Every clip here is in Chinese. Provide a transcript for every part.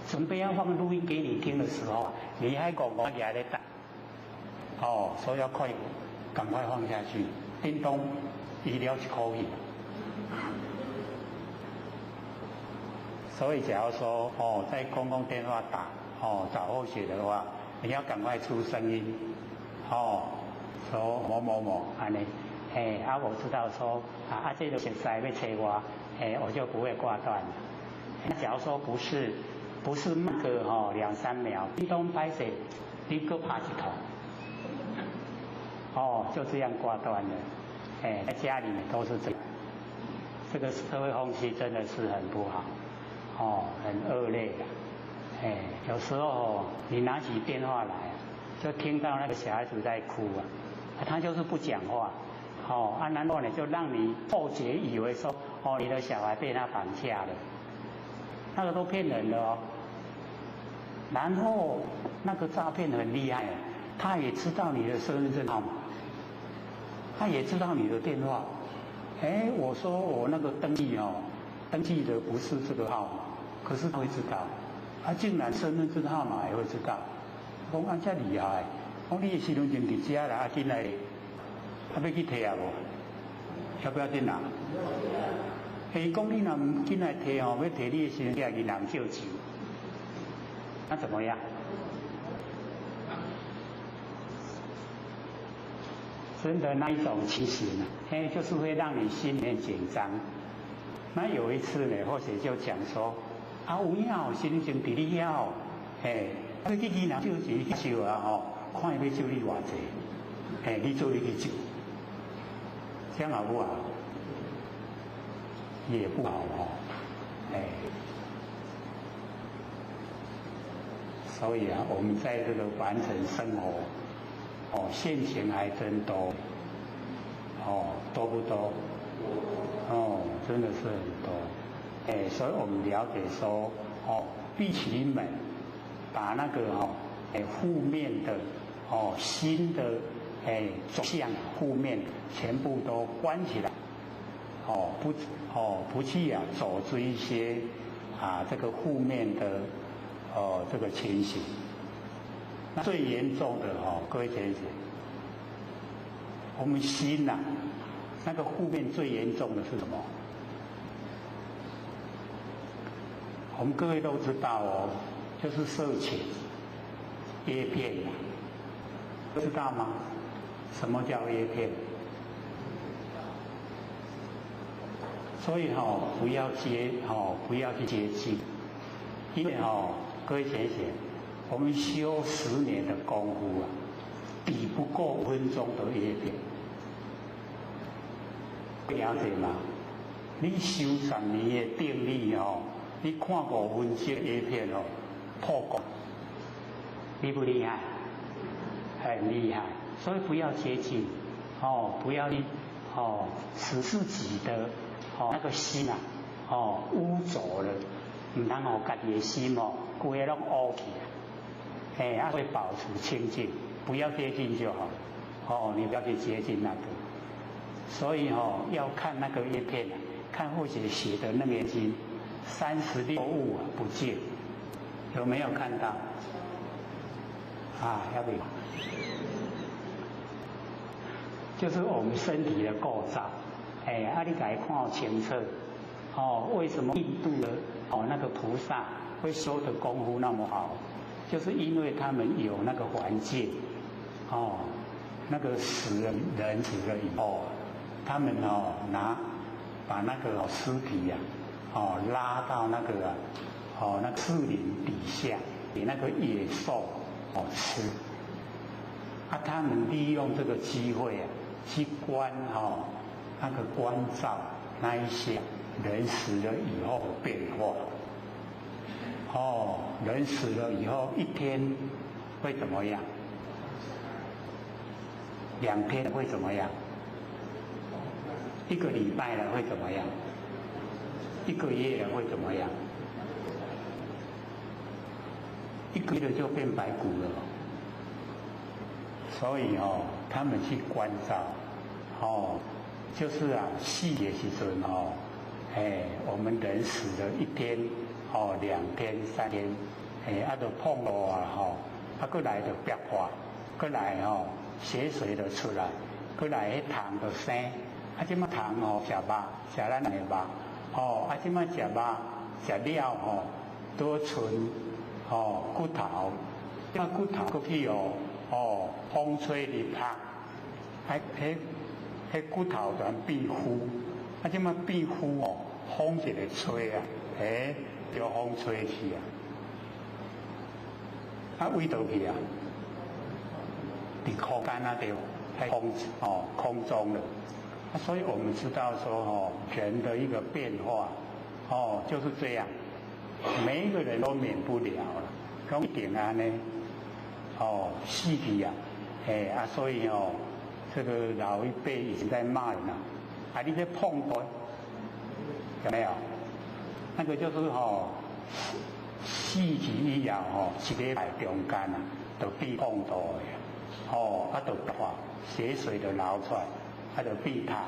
准备要放录音给你听的时候，你还讲我也在等，所以要快，赶快放下去。叮咚，医疗一口气。所以假如说在公共电话打找候选的话，你要赶快出声音，说某某某安尼，我知道说这个现在要催我，我就不会挂断了。假如说不是慢个2-3秒，叮咚拍谁，你搁拍一头，就这样挂断了。在家里面都是这样，这个社会风气真的是很不好，很恶劣的。有时候你拿起电话来，就听到那个小孩子在哭他就是不讲话，然后呢就让你错觉以为说，你的小孩被他绑架了，那个都骗人的然后那个诈骗很厉害，他也知道你的身份证号码，他也知道你的电话。我说我那个登记的不是这个号码，可是他会知道。他竟然身份证号码也会知道，讲这么厉害，讲你的身份证伫遮啦，进来，要去摕无？要不要紧拿？讲你若唔进来摕要摕你的身份证，银行就钱，那怎么样？真的那一种情形就是会让你心里面紧张。那有一次呢，或许就讲说。有影身份证伫你遐你去银行借钱去收看伊要收你偌济，你做你去借，这样好不好？也不好所以我们在这个完成生活，现钱还真多，多不多？真的是很多。所以我们了解说，必须们把那个负面的新的走向负面全部都关起来，不去走出一些这个负面的这个情形。那最严重的各位姐姐，我们心那个负面最严重的是什么？我们各位都知道就是色情、A片知道吗？什么叫 A片？所以不要去接近，因为各位姐姐，我们修10年的功夫比不过5分钟的 A 片，了解吗？你修10年的定力你看5分钟 A 片破功，厉不厉害？很厉害，所以不要接近，不要去使自己的那个心污浊了，唔通家己的心规个拢污起来，会保持清净，不要接近就好，你不要去接近那个，所以要看那个 A 片看或者写的那个经。36物不净，有没有看到？要不要？就是我们身体的构造，你给它看清楚，为什么印度的那个菩萨会修的功夫那么好？就是因为他们有那个环境，那个死人死了以后，他们把那个尸体拉到那个那个树林底下给那个野兽吃，他们利用这个机会去那个关照那一些人死了以后的变化。人死了以后1天会怎么样？2天会怎么样？1个礼拜了会怎么样？1个月了会怎么样？1个月就变白骨了。所以他们去关照，就是死的时阵我们人死了1天2天3天，就碰落啊过来就白化，过来血水就出来，过来糖就生，即马糖食肉，食咱的肉，即马食肉食了多剩骨头，即马骨头过去风吹日晒，迄骨头全变枯，即马变枯风一个吹啊，就风吹去飞倒去伫空间在空中了。所以我们知道说人的一个变化就是这样，每一个人都免不了了，拢一定安尼死去所以这个老一辈已经在骂人了，你在碰过有没有？那个就是死去以后一礼拜中间就变碰到的就化血水就流出来，就变糖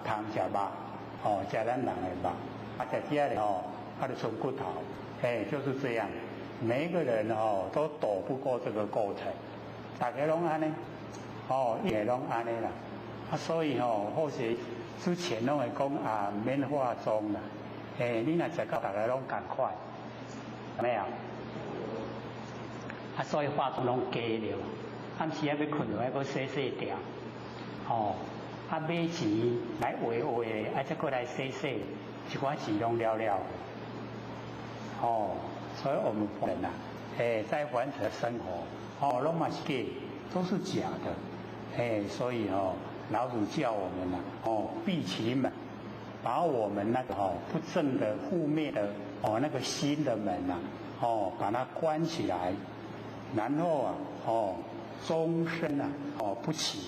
糖食肉食咱人的肉，食这的就剩骨头，就是这样，每一个人都躲不过这个过程，大家拢安尼也拢安尼啦，所以或许之前拢会讲免化妆啦，你若食到大家拢同款，有没有？所以化妆拢加了，暗时要困落来，搁洗掉，买钱来画的，再过来洗，一寡钱拢了了，所以我们人在凡尘生活，拢嘛是假，都是假的，所以老祖叫我们闭其门，把我们那个不正的、负面的那个心的门把它关起来，然后终身不起，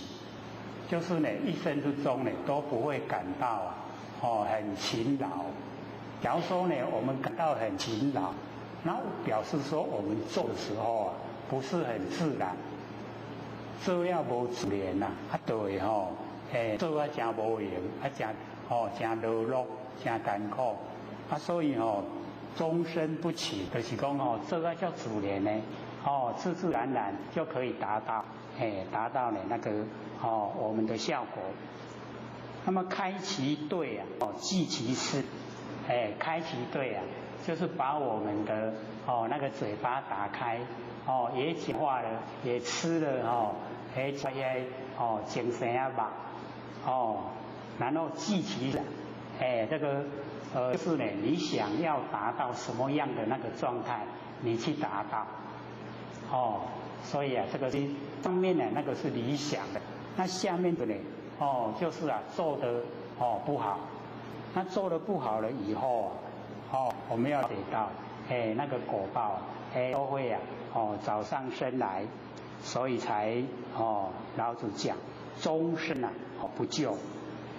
就是呢一生之中呢都不会感到很勤劳。假如说呢我们感到很勤劳，那表示说我们做的时候不是很自然，做了无自然就会做真无用，真劳碌，真艰苦，所以终身不起，就是讲做叫自然呢，自自然然就可以达到呢那个我们的效果。那么开其对济其事，开其对就是把我们的那个嘴巴打开，也讲话了，也吃了这些精神肉，然后济其这个就是呢，你想要达到什么样的那个状态，你去达到，所以这个是上面呢那个是理想的，那下面的呢就是做的不好，那做的不好了以后我们要得到那个果报都会找上身来，所以才老子讲终身不救，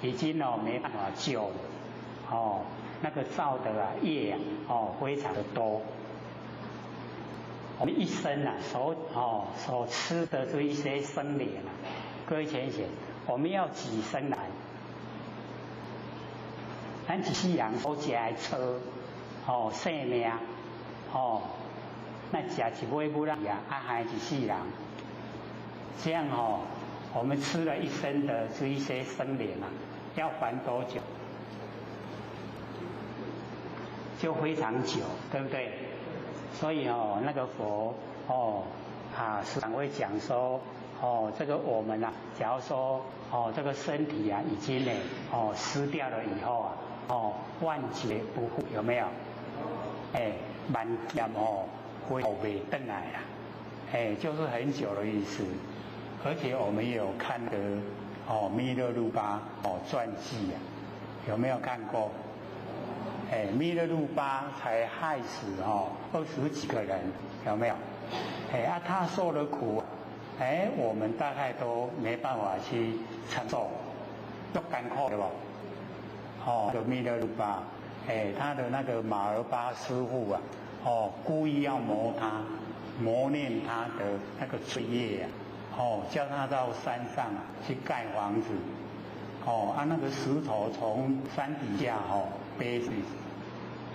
已经没办法救了，那个造的业非常的多。我们一生所吃的这一些生灵各位浅显，我们要几生来？咱一世人所食的车性命那食一尾骨害一世人，这样我们吃了一生的这一些生灵要还多久？就非常久，对不对？所以那个佛时常会讲说这个我们假如说这个身体已经呢失掉了以后万劫不复，有没有？万劫回头未回来就是很久的意思。而且我们也有看的弥勒鲁巴传记有没有看过？弥勒鲁巴才害死20几个人，有没有？他受的苦我们大概都没办法去承受，都艰苦对不？就弥勒鲁巴他的那个马尔巴师傅故意要磨练他的那个罪业叫他到山上去盖房子那个石头从山底下背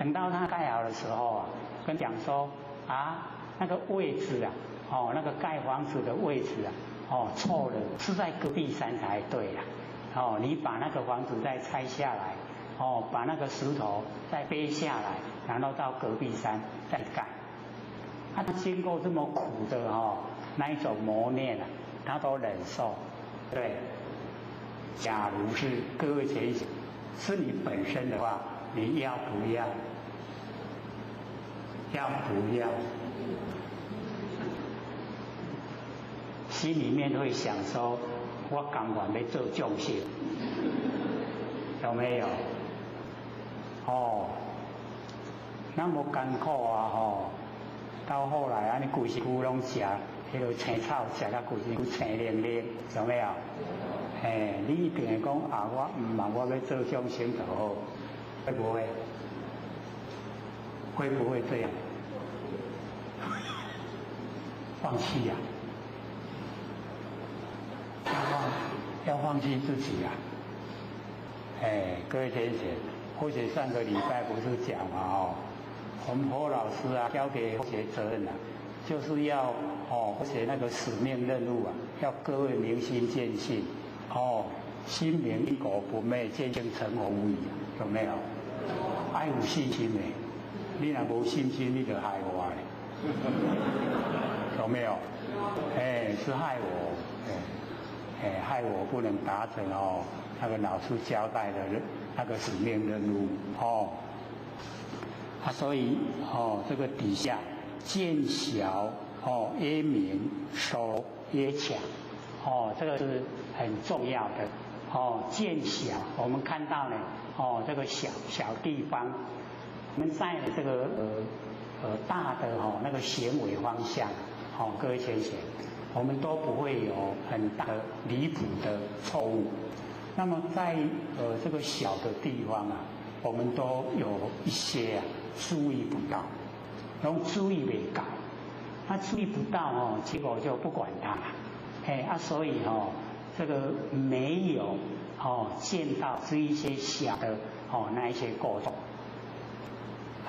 等到它盖好的时候啊，跟讲说啊，那个位置啊，哦，那个盖房子的位置啊，哦，错了，是在隔壁山才对啦。哦，你把那个房子再拆下来，哦，把那个石头再背下来，然后到隔壁山再盖。他经过这么苦的那一种磨练啊，他都忍受。对，假如是各位前想，是你本身的话，你要不要？要不要？心里面会想说，我甘愿要做众生，有没有？哦，那么艰苦啊到后来啊，你规身躯拢食迄个青草，食到规身躯青亮亮，有没有？你一定会讲啊，我唔茫我要做众生就好，会不会？会不会这样？放弃呀、要放弃自己呀、各位先生，或许上个礼拜不是讲嘛我们侯老师啊交给侯学责任啊，就是要或者那个使命任务啊，要各位明心见性心明因果不昧，见性成佛无疑啊，有没有？爱有信心的，你若无信心，你就害我嘞，有没有？是害我，害我不能达成那个老师交代的那个使命任务所以这个底下见小曰明，守曰强这个是很重要的见小，我们看到呢这个小地方，我们在这个大的那个行为方向各位先生，我们都不会有很大的离谱的错误。那么在这个小的地方啊，我们都有一些注意不到，然后注意没到，那注意不到结果就不管它所以这个没有见到这一些小的那一些过错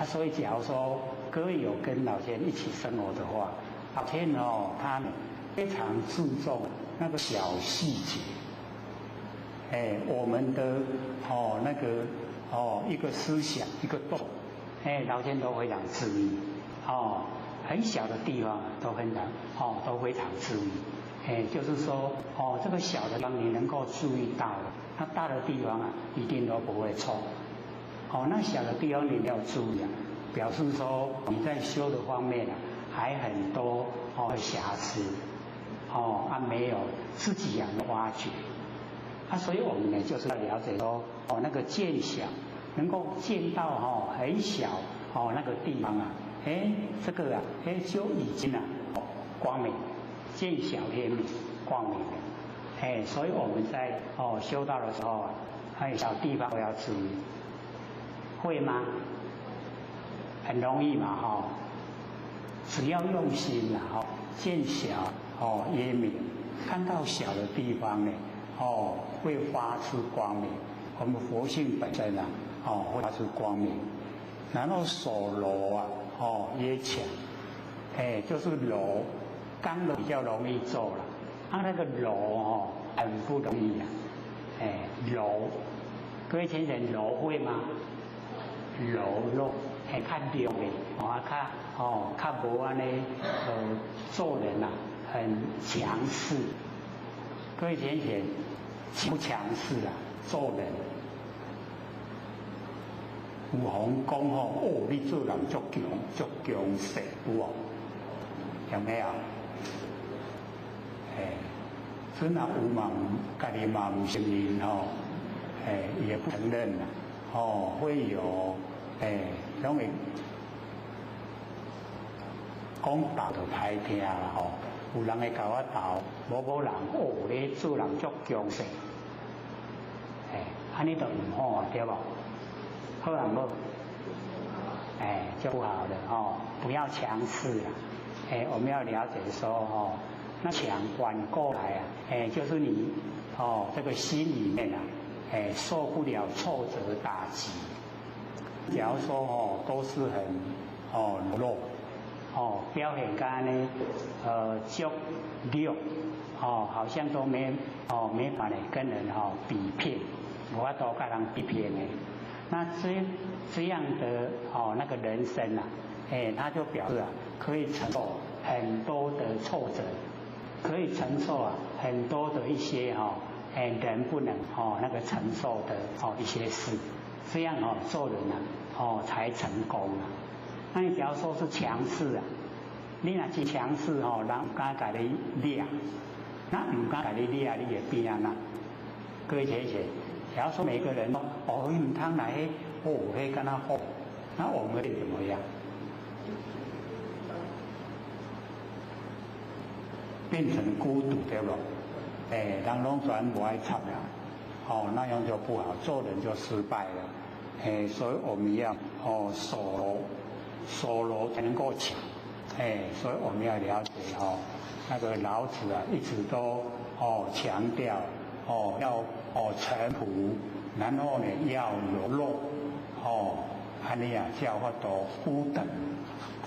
所以假如说各位有跟老天一起生活的话，老天他非常注重那个小细节我们的那个一个思想一个动老天都非常注意很小的地方都非常注意就是说这个小的地方你能够注意到了，那大的地方一定都不会错那小的地方你要注意表示说你在修的方面还很多瑕疵没有自己挖掘所以我们呢就是要了解说那个见小，能够见到很小那个地方这个就已经光明，见小天明光明了所以我们在修道的时候小地方都要注意，会吗？很容易嘛只要用心见小曰明，看到小的地方呢会发出光明，我们佛性本身会发出光明，然后手柔曰强就是柔，刚柔比较容易做了，那个柔很不容易柔，各位先生柔会吗？柔弱较弱的较无安尼做人很强势，各位先生不强势做人有人讲你做人足强势有没有？真有嘛家己嘛不承认也不承认会有拢会讲道就歹听有人会甲我斗，无人你做人足强势安尼就唔好对不？好人无就不好的不要强势我们要了解说那强反过来就是你这个心里面受不了挫折打击假如说都是很柔弱，表现干呢足溜，好像都没法呢跟人比拼，无法度跟人比拼呢。那这样的那个人生啊，他就表示啊，可以承受很多的挫折，可以承受啊很多的一些人不能那个承受的一些事，这样做人啊才成功啊。那你假如说是强势啊，你若是强势人唔敢甲你掠，那唔敢甲你掠，你会变啊？各位姐姐，假如说每个人你唔通来迄跟他好，那我们会怎么样？变成孤独对不？人拢全不爱插啦，那样就不好，做人就失败了。所以我们要守柔才能够强。所以我们要了解那个老子啊，一直都强调要淳朴，然后呢要柔弱，安尼啊叫法度夫等，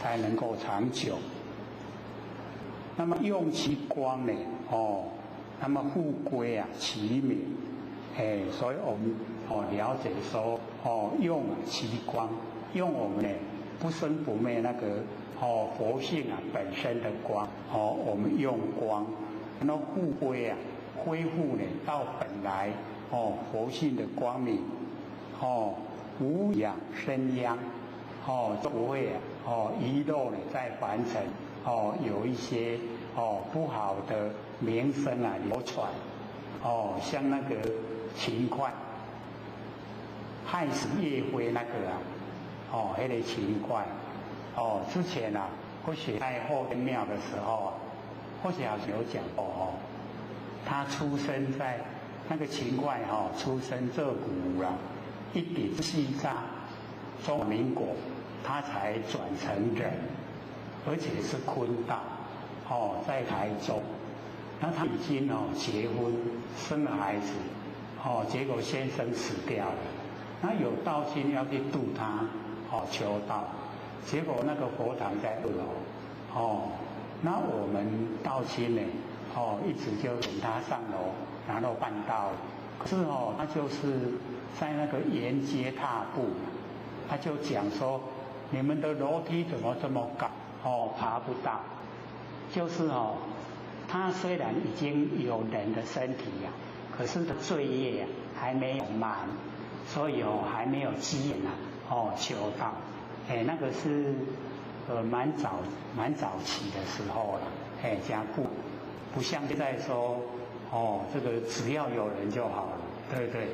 才能够长久。那么用其光呢？那么富贵啊其名，所以我们了解说用其光，用我们呢不生不灭那个佛性啊本身的光，我们用光，然后富贵啊恢复呢到本来佛性的光明，无养生殃，就不会遗漏呢在凡尘有一些不好的名声啊流传，像那个秦桧害死岳飞那个啊，那个秦桧，之前啊，或许在后天庙的时候啊，或许好像有讲过他出生在那个秦桧出生这古啊，一笔细沙，中华民国他才转成人，而且是坤道，在台中，那他已经结婚生了孩子，结果先生死掉了，那有道亲要去度他求道，结果那个佛堂在2楼，那我们道亲呢一直就请他上楼，然后办道，可是他就是在那个沿街踏步，他就讲说你们的楼梯怎么这么高，爬不到，就是他虽然已经有人的身体呀，可是罪业还没有满，所以还没有机缘求道。那个是蛮早期的时候了，加不像现在说这个只要有人就好了，对不对？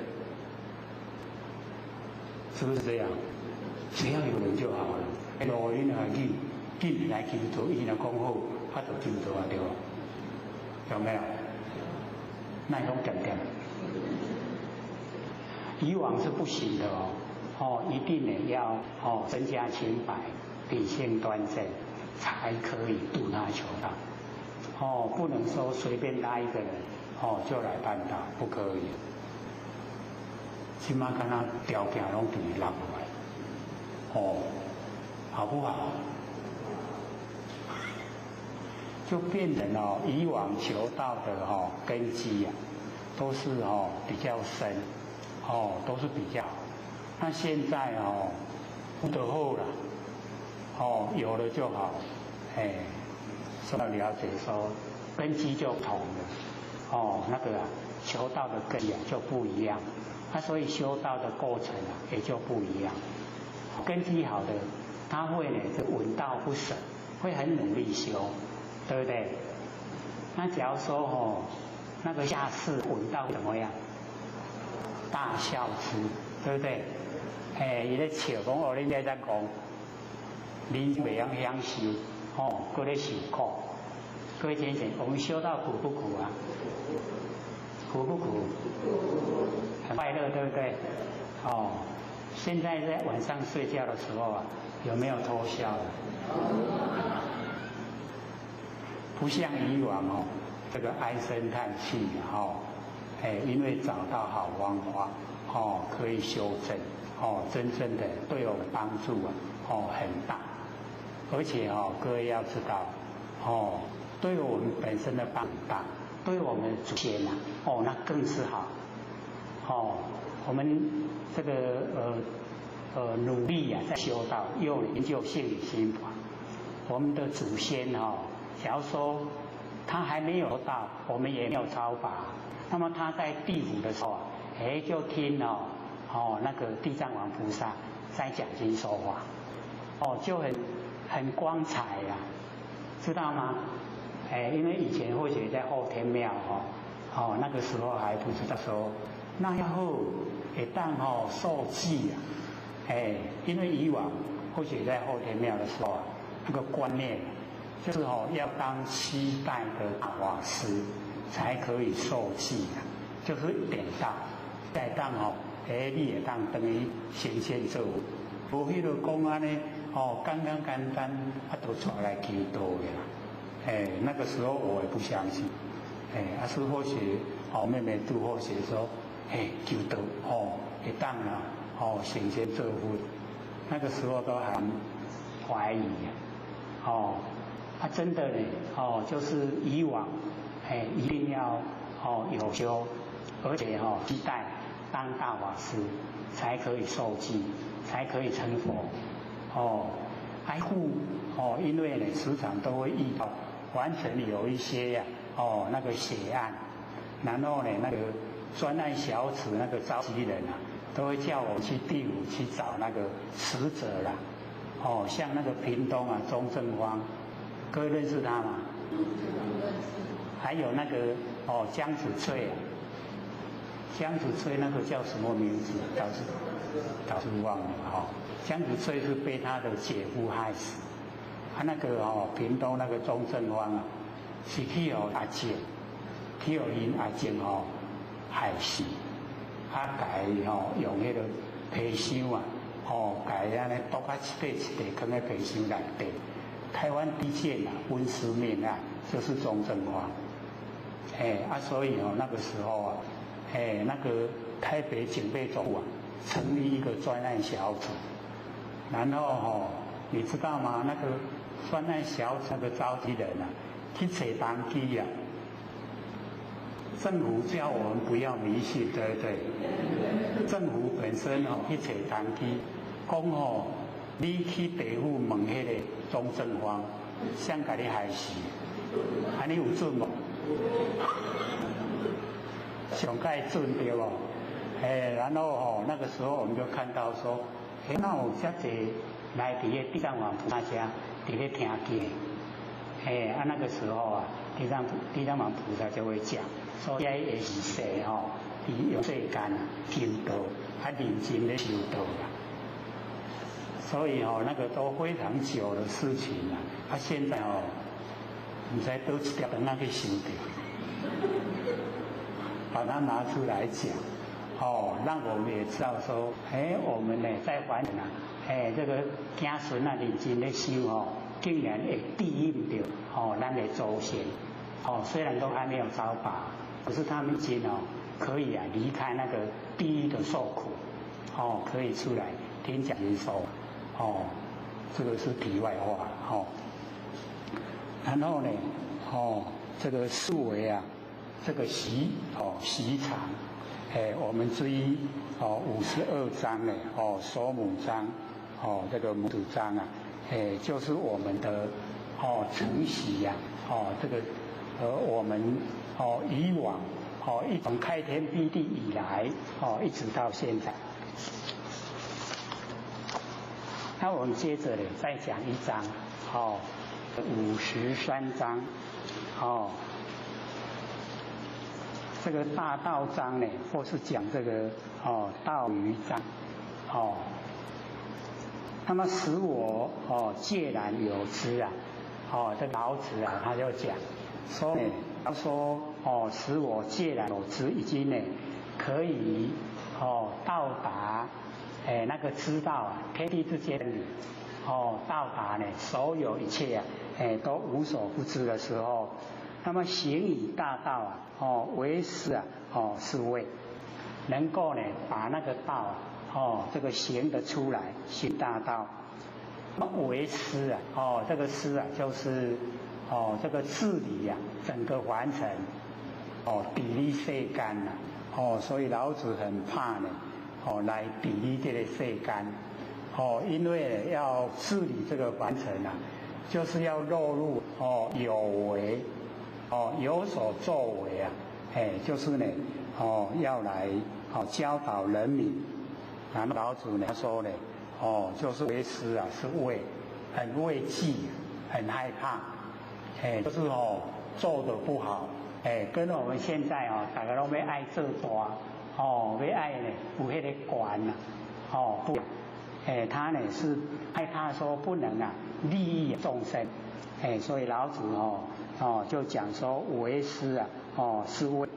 是不是这样？只要有人就好了。路因紧来求助，伊若讲好，他就求助啊，对吧？有没有？那种点点，以往是不行的一定呢要身家清白、品性端正，才可以度他求道。不能说随便拉一个人就来办道，不可以。起码跟他条件拢给你拉过来，好不好？就变成以往求道的根基啊，都是比较深，都是比较好。那现在不得后了，有了就好，所以要了解说根基就同了，那个求道的根基就不一样，所以修道的过程也就不一样。根基好的，他会呢就稳道不舍，会很努力修，对不对？那假如说那个下士稳道怎么样？大孝之，对不对？伊咧笑讲恁在讲，恁袂晓享受，搁咧受苦。各位先生，我们修道苦不苦啊？苦不苦？很快乐，对不对？现在在晚上睡觉的时候啊，有没有偷笑的？不像以往这个唉声叹气因为找到好方法可以修正真正的对我们帮助很大。而且各位要知道对我们本身的帮助大，对我们祖先那更是好。我们这个努力在修道，又研究性理心法。我们的祖先假如说他还没有到，我们也没有超拔，那么他在地府的时候就听那个地藏王菩萨在讲经说法，就很光彩啦，知道吗？因为以前或许在后天庙那个时候还不知道说那要后会当受祭因为以往或许在后天庙的时候那个观念就是要当7代的大法师才可以受祭就是点到再当你也当等于神仙做，无迄个讲安尼简单都出来祈祷的啦。那个时候我也不相信，是或许妹妹都或许说，祈祷会当神仙做佛，那个时候都很怀疑真的呢就是以往一定要有修，而且期待当大法师才可以受记，才可以成佛因为呢时常都会遇到完全有一些那个血案，然后呢那个专案小组那个召集人都会叫我去地府去找那个死者啦像那个屏东钟正芳，各位认识他吗？还有那个江子翠江子翠那个叫什么名字？倒是忘了江子翠是被他的姐夫害死，那个屏东那个钟正芳是去阿姐，去因阿姐害死，改用迄个皮箱改安尼剁一块放在皮箱内底。台湾第一件温尸命案就是钟正芳，所以那个时候那个台北警备总部成立一个专案小组，然后你知道吗？那个专案小组的召集人去找当机政府叫我们不要迷信，对不对？政府本身去找当机，讲你去地府问迄个钟正芳，谁甲你害死？安尼有准无？上盖准对无？然后那个时候我们就看到说，那有遮济来伫个地藏王菩萨家伫咧听经，那个时候地藏王菩萨就会讲，说这也是说伫用世间行道，认真咧修道啦。所以那个都非常久的事情现在不知倒一条肠去想到，把它拿出来讲，让我们也知道说，我们呢在凡人这个子孙认真咧修竟然会庇应着咱的祖先，虽然都还没有招拔，可是他们已经可以离开那个地狱的受苦，可以出来听讲经说。这个是题外话然后呢这个思维这个习常我们注意52章呢手母章这个母子章就是我们的承袭这个我们以往一从开天辟地以来一直到现在。那我们接着呢，再讲一章，53章，这个大道章呢，或是讲这个道余章，那么使我介然有之这老子他就讲说呢，他说使我介然有之，已经呢可以到达。那个知道天地之间的理到达呢所有一切都无所不知的时候，那么行以大道为师是谓，能够呢把那个道这个行得出来，行大道。为师啊，这个师啊，就是这个治理啊，整个完成砥砺世间呐，所以老子很怕呢，来砥砺这个世间，因为要治理这个完成啊，就是要落入有为，有所作为啊，就是呢，要来教导人民。然后老子呢说呢，就是为师啊，是很畏惧，很害怕，就是做得不好，跟我们现在大家都要爱做大，要爱呢有迄个管呐，不，他呢是害怕说不能利益众生，所以老子就讲说为师啊，是为。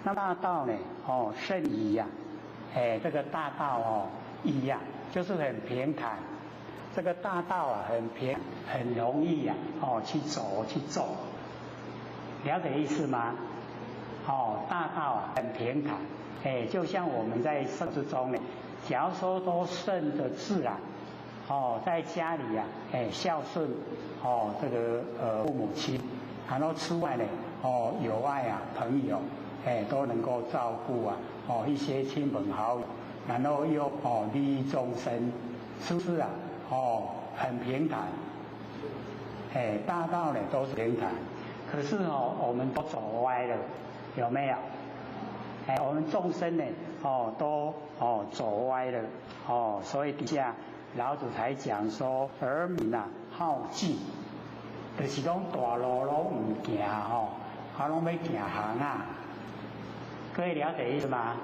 那大道呢，甚夷呀，这个大道夷呀，就是很平坦。这个大道啊，很容易呀，去走，了解意思吗？大道啊，很平坦，就像我们在生之中呢，假如说都顺着自然，在家里啊，孝顺这个父母亲，然后出外呢，友爱啊朋友，都能够照顾啊，一些亲朋好友，然后又利益众生，是不是啊？很平坦，大道呢都是平坦，可是我们都走歪了，有没有？我们众生呢，都走歪了，所以底下老子才讲说，儿民啊好进，就是讲大路拢唔行拢要行行啊，各位了解意思吗？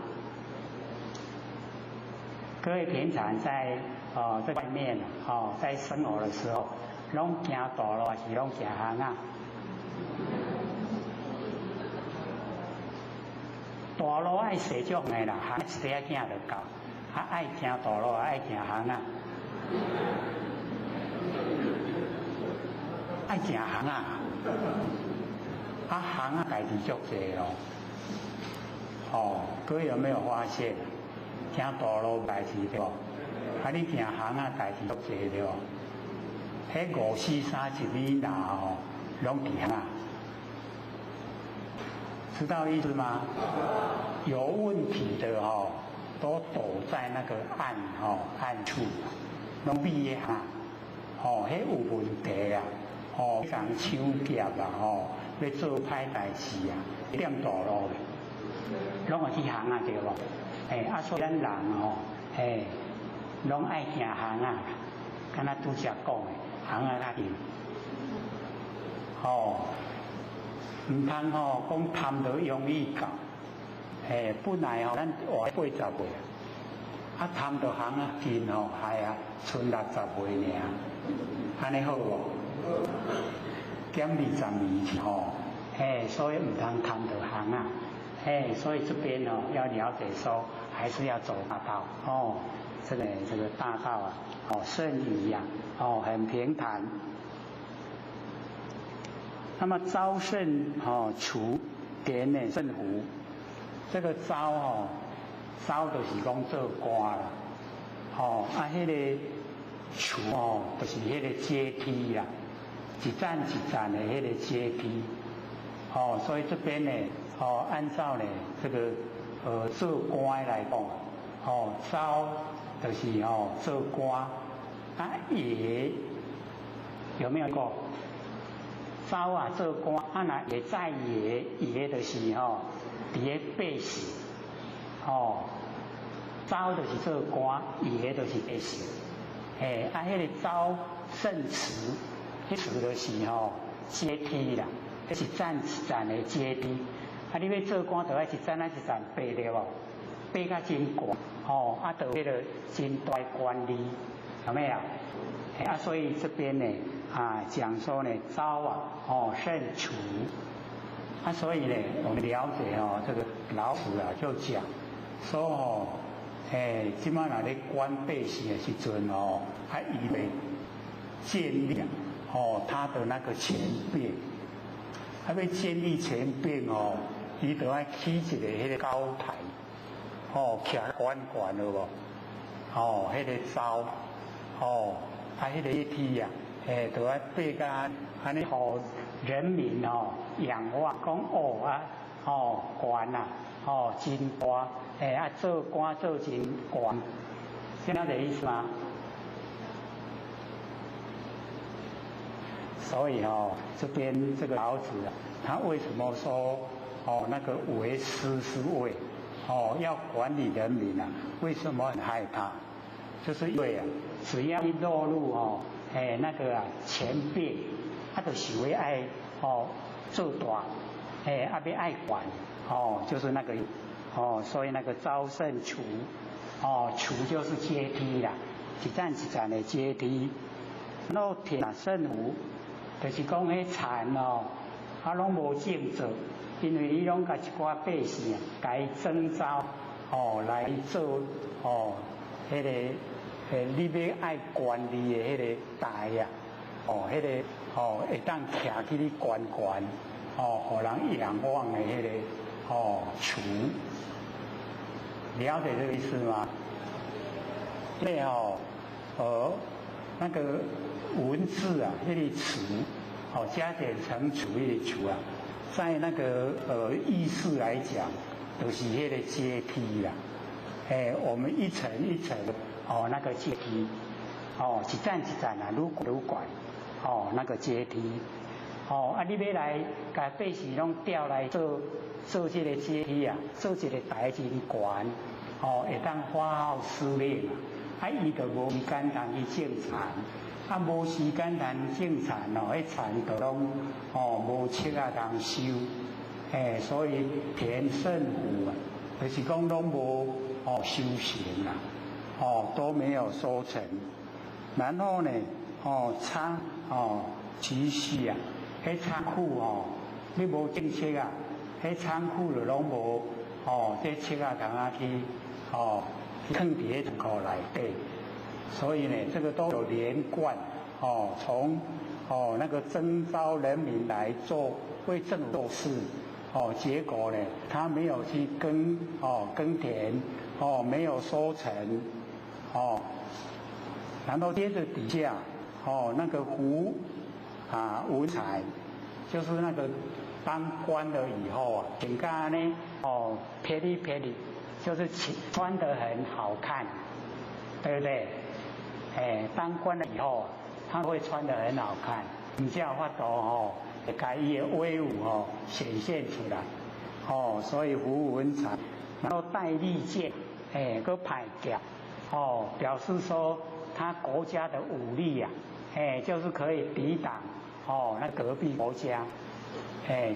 各位平常在在外面在生活的时候，拢行大路还是拢行行啊？大路爱踅足的啦，行一块行就到。爱行大路，爱行行啊，爱行行啊，行啊，家己足济咯。各位有没有发现？行大路代志对不？你行行啊，代志足济对不？迄5、4、30米内拢伫行啊，知道意思吗？有问题的都躲在那个暗处，拢避一下，迄有问题啊，讲抢劫啊，要做歹代志啊，点大路的，拢去行啊对无？所以咱人拢爱行行啊，敢若拄则讲的，行啊较近，唔通讲贪得容易到，本来咱活80岁贪得行啊近还剩60岁尔，安尼好无？减20年所以唔通贪得行啊。所以这边要了解说，还是要走大道这个大道啊，甚夷呀，很平坦。那么朝甚除田呢甚胡，这个朝朝就是讲做官啦，迄个除就是迄个阶梯啦，一站一站的迄个阶梯，所以这边呢。按照呢这个做官来讲，朝就是做官，也有没有过？朝啊做官，也在也就是伫咧背时，朝就是做官，也就是背时，迄个朝甚池，迄池就是阶梯啦，这是站一站的阶梯。你要做官，就要一站一站爬对无？爬甲真高，就迄个真大官吏，有没有？所以这边呢，讲说呢，朝甚除，所以呢，我们了解这个老子就讲说即摆若咧管百姓的时阵伊要建立他的那个权柄，要建立权柄伊就要起一个迄个高台，徛悬悬了无？哦，迄个招，哦，迄个梯啊，就要爬甲安尼，互人民哦仰望，讲哦啊，哦官啊，哦真大，做官做真官，听到这意思吗？所以这边这个老子啊，他为什么说那个为师是为要管理人民啊？为什么很害怕？就是因为啊，只要一落入那个前辈，他就是会爱做大，要爱管就是那个所以那个招胜除除就是阶梯啦，一站一站的阶梯，然后铁胜胡。就是讲迄田拢无种做，因为你拢甲一寡百姓甲伊征召来做迄个你要爱管理的迄个台啊，迄个会当徛起你悬悬互人仰望的迄个厝，了解这个意思吗？因为那个文字啊，那个词，加减乘除那个除啊，在那个意思来讲，就是那个阶梯啦。我们一层一层那个阶梯，一站一站啊，愈管那个阶梯，你要来甲百姓拢调来做这个阶梯啊，做一个台真悬，会当发号施令啊，伊就无时间通去种田，无时间通种田迄田就拢无切啊通收，所以田胜胡啊，就是讲拢无收成啊，都没有收成。然后呢，仓积蓄啊，迄仓库你无种切啊，迄仓库就拢无这切啊通啊去放伫迄仓库内底。所以呢，这个都有连贯从那个征召人民来为政府做事，结果呢，他没有去耕田，没有收成，然后接着底下那个文采，就是那个当官了以后啊，人家呢撇里，就是穿得很好看，对不对？当官了以后，他会穿得很好看，你才有法度把伊的威武显现出来，所以胡文才，然后戴利剑，个派甲，表示说他国家的武力啊，就是可以抵挡那隔壁国家，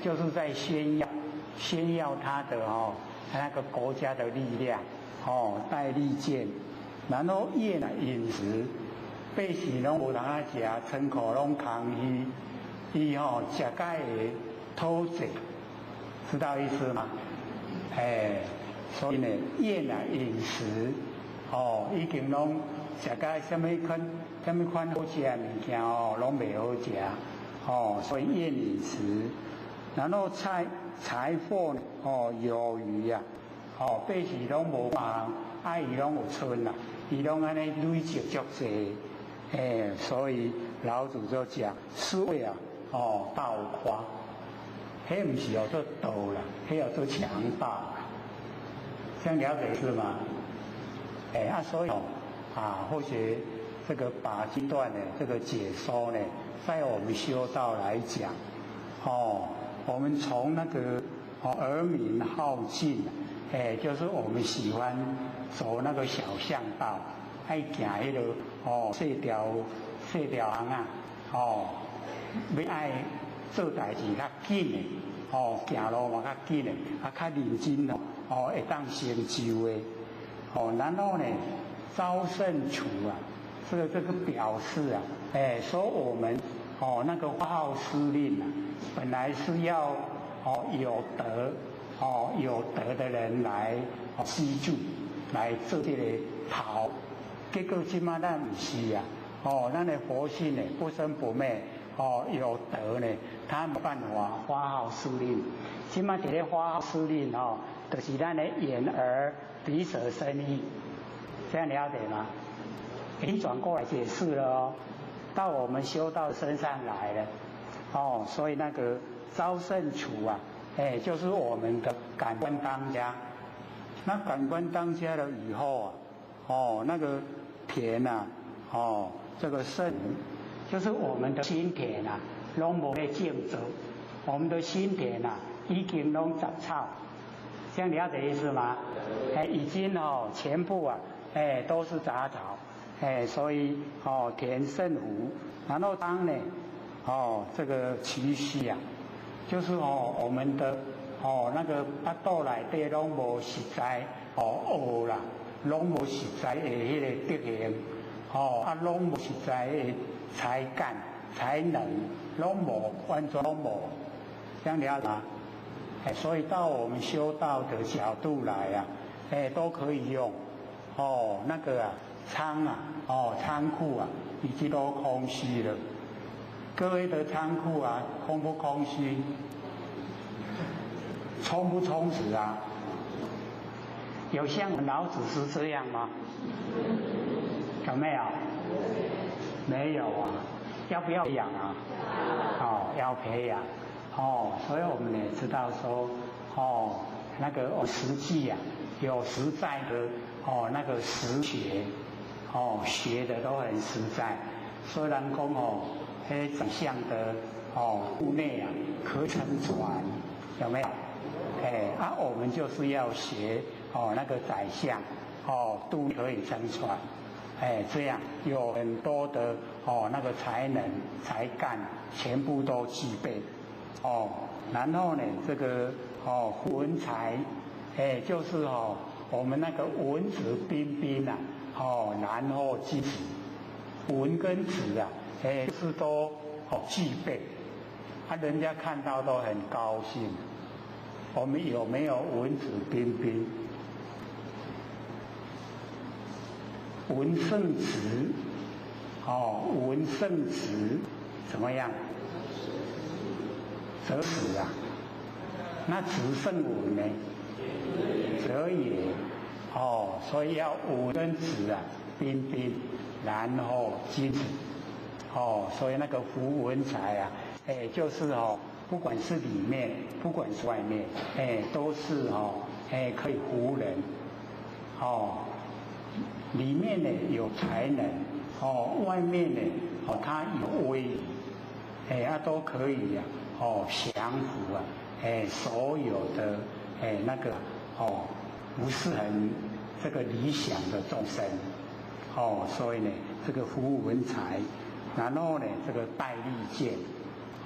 就是在炫耀他的那个国家的力量，戴利剑。然后夜来饮食，百姓拢无通啊食，仓库拢空虚，伊食甲会偷贼，知道意思吗？所以呢，夜来饮食，已经拢食甲什么款好食的物件拢袂好食，所以夜饮食。然后财货有余啊，百姓拢无忙，伊拢有剩啊。伊拢安尼累积足济，所以老子就讲是为暴夸，迄唔是叫做斗啦，迄叫做强暴，这样了解是吗？所以或许这个把这段的这个解说呢，在我们修道来讲，我们从那个儿民好进。就是我们喜欢走那个小巷道，爱行迄个细条巷啊，要爱做代志较紧的，行路嘛较紧的，较认真会当成就的，然后呢，招胜除啊，这个表示啊，说我们那个发号施令啊，本来是要有德。有德的人来居住，来做这个头，结果今嘛咱不是啊，咱的佛性呢不生不灭，有德呢，他没办法发号施令。今嘛这个发号施令就是咱的眼耳鼻舌身意，这样了解吗？已经转过来解释了哦，到我们修道身上来了，哦，所以那个招圣处啊，就是我们的感官当家。那感官当家了以后啊，哦，那个田啊，哦，这个圣就是我们的心田啊，拢无在种植，我们的心田啊，已经拢杂草，这样了解意思吗？已经全部啊，都是杂草，所以田圣福，然后当呢，这个期息啊，就是我们的那个巴肚内底拢无实在学啦，拢无实在的迄个德行，拢无实在的才干才能，拢无，完全拢无，这样了解吗？所以到我们修道的角度来啊，都可以用，那个啊仓啊，仓库啊，已经都空虚了。各位的仓库啊，空不空虚？充不充实啊？有像老子是这样吗？有没有？没有啊。要不要培养啊？要培养。所以我们也知道说，那个实际啊，有实在的那个实学，学的都很实在。虽然讲长相的部内啊可承传，有没有？我们就是要学那个宰相都可以承传，这样有很多的那个才能才干全部都具备。然后呢，这个文才，就是我们那个文质彬彬啊，然后知止，文跟质啊，是都具备，人家看到都很高兴。我们有没有文质彬彬？文胜直，文胜直怎么样？则直啊，那直胜文呢？则也。所以要文跟直啊，彬彬，然后知止。所以那个服文才啊，就是不管是里面，不管是外面，都是可以服人。里面呢有才能，外面呢它有威仪，都可以啊，降服啊，所有的那个不是很这个理想的众生，所以呢这个服务文才，然后呢这个带利剑，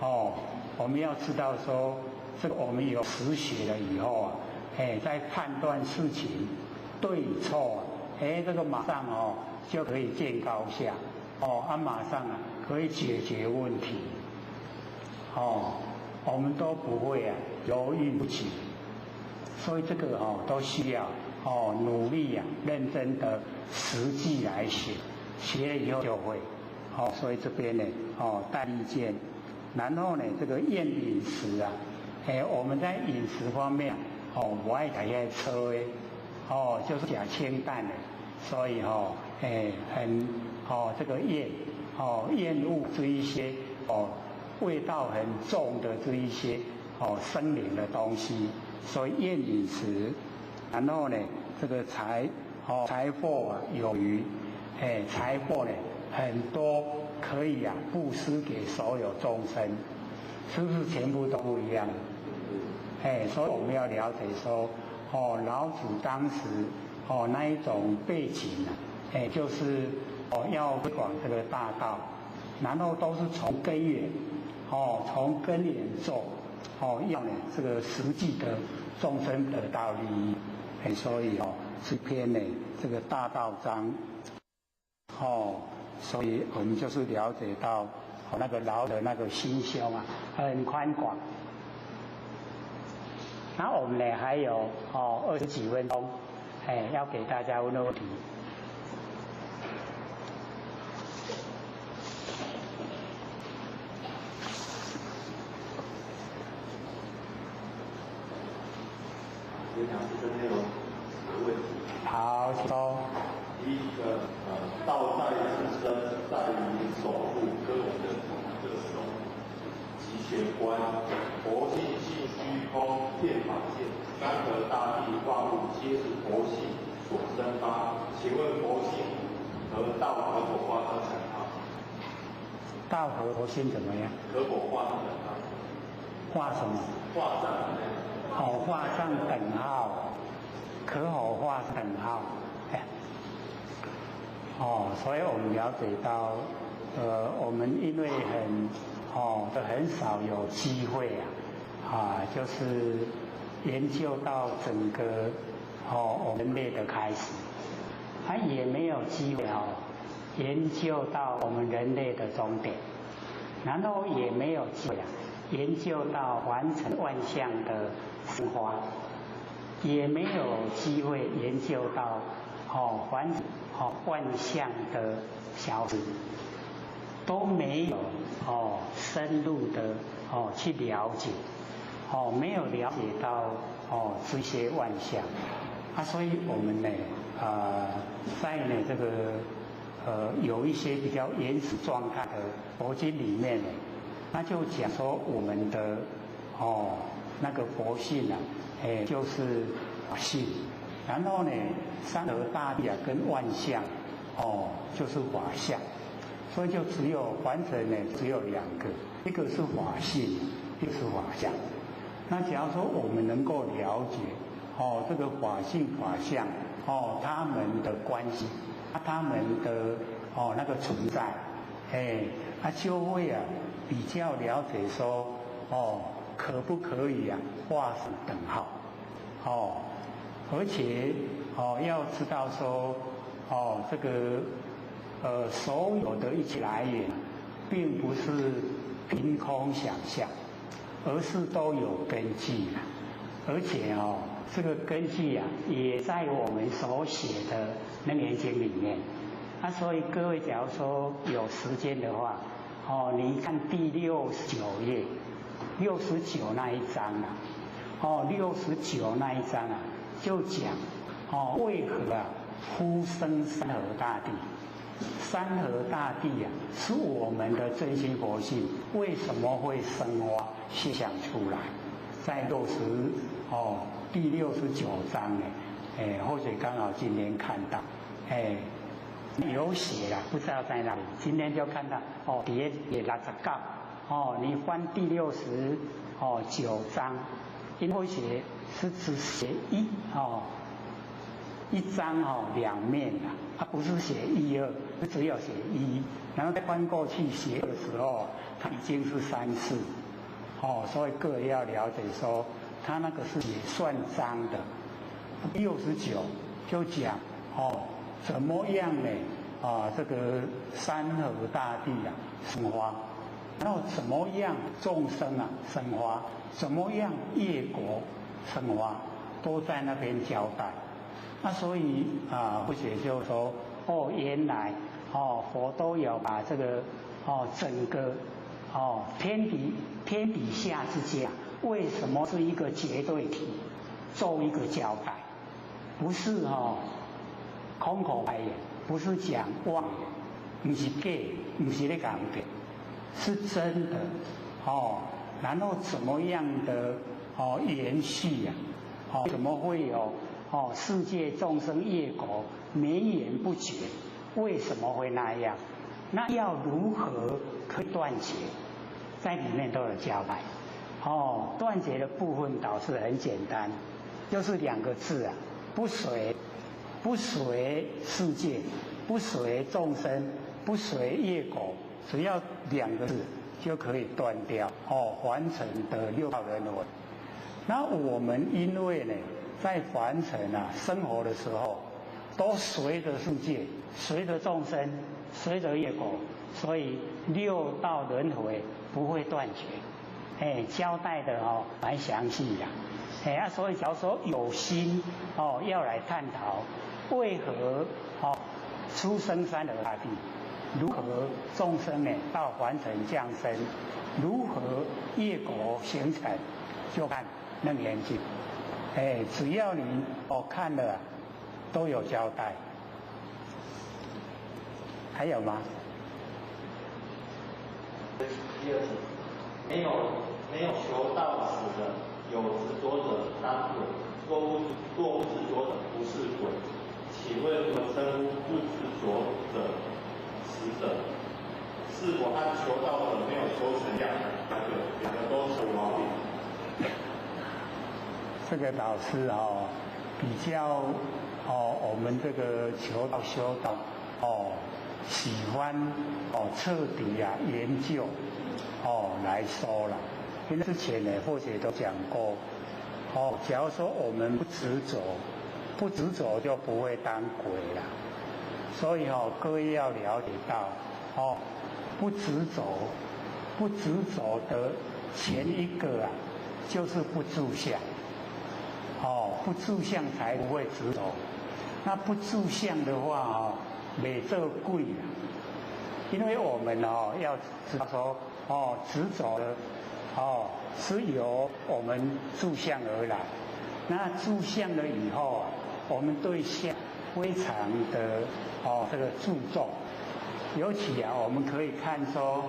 我们要知道说，这个我们有实学了以后啊，在判断事情对与错啊，这个马上就可以见高下，马上啊可以解决问题，我们都不会啊犹豫不决，所以这个都需要努力啊，认真的实际来学，学了以后就会，所以这边呢带利剑。然后呢，这个验饮食啊，我们在饮食方面，不爱吃些粗的，就是讲清淡的，所以很这个厌恶这一些味道很重的这一些生灵的东西，所以验饮食。然后呢，这个财货啊有余，财货呢很多。可以啊，布施给所有众生，是不是全部都不一样？所以我们要了解说，老子当时那一种背景啊，就是要推广这个大道，然后都是从根源，从根源做，要呢这个实际的众生得到利益，所以这篇呢这个大道章，所以我们就是了解到那个老的那个心胸啊，很宽广。那我们呢还有20几分钟，要给大家问问题。有2个内容，有问题。好，请说。第一道在自身，在于守护跟我们的这个守集权观，佛性性虚空，遍法界，山河大地万物皆是佛性所生发。请问佛性和道可否画上等号？道和佛性怎么样？可否画上等号？画什么？画上。哦，画上等号，可否画等号？所以我们了解到，我们因为很少有机会就是研究到整个我们人类的开始，也没有机会研究到我们人类的终点，然后也没有机会研究到完成万象的生花，也没有机会研究到完成万象的消失，都没有深入的去了解，没有了解到这些万象所以我们呢在呢这个有一些比较原始状态的佛经里面呢，那就讲说我们的那个佛性就是法性。然后呢，山河大地跟万象，就是法相，所以就只有凡尘呢，只有两个，一个是法性，一个是法相。那假如说我们能够了解，这个法性、法相，他们的关系，他们的那个存在，就会比较了解说，可不可以画上等号，而且要知道说这个所有的一切来源，并不是凭空想象，而是都有根据而且这个根据也在我们所写的《楞严经》里面。所以各位假如说有时间的话，你看第69页，69那一章69那一章就讲为何呼生山河大地？山河大地是我们的真心佛性，为什么会生发现象出来？在第69章呢，或者刚好今天看到，有写了，不知道在哪里。今天就看到也69，你翻第69章，因为写是只写一章两面不是写1、2，只有写1，然后再翻过去写的时候，它已经是3、4，所以各位要了解说，它那个是也算章的。69就讲怎么样呢？这个山河大地生发，然后怎么样众生生发，怎么样业果生发，都在那边交代。所以或者就说原来佛都有把这个整个天底下之间为什么是一个绝对体，做一个交代，不是空口白言，不是讲妄言，不是假，不是在讲的，是真的然后怎么样的延续怎么会有世界众生业果绵延不绝？为什么会那样？那要如何可以断绝？在里面都有交代。断绝的部分导致很简单，就是2个字不随世界，不随众生，不随业果，只要2个字就可以断掉凡尘的6道轮回。那我们因为呢，在凡尘生活的时候，都随着世界，随着众生，随着业果，所以6道轮回不会断绝。交代的蛮详细的。所以假如说有心要来探讨为何出生山河大地，如何众生到凡尘降生，如何业果形成，就看《楞严经》。只要你看了都有交代。还有吗？第二题，没有求道时的有执着者当鬼，若不执着者不是鬼。请问如何称呼不执着者死者？是否和求道者没有修成样？两个都是毛病。这个老师比较我们这个求道修道喜欢彻底研究来说了。因为之前呢或许都讲过假如说我们不执着就不会当鬼了。所以各位要了解到不执着的前一个就是不住相。不住相才不会执着。那不住相的话没这贵啊。因为我们要知道说执着的是由我们住相而来。那住相了以后我们对相非常的这个注重。尤其我们可以看说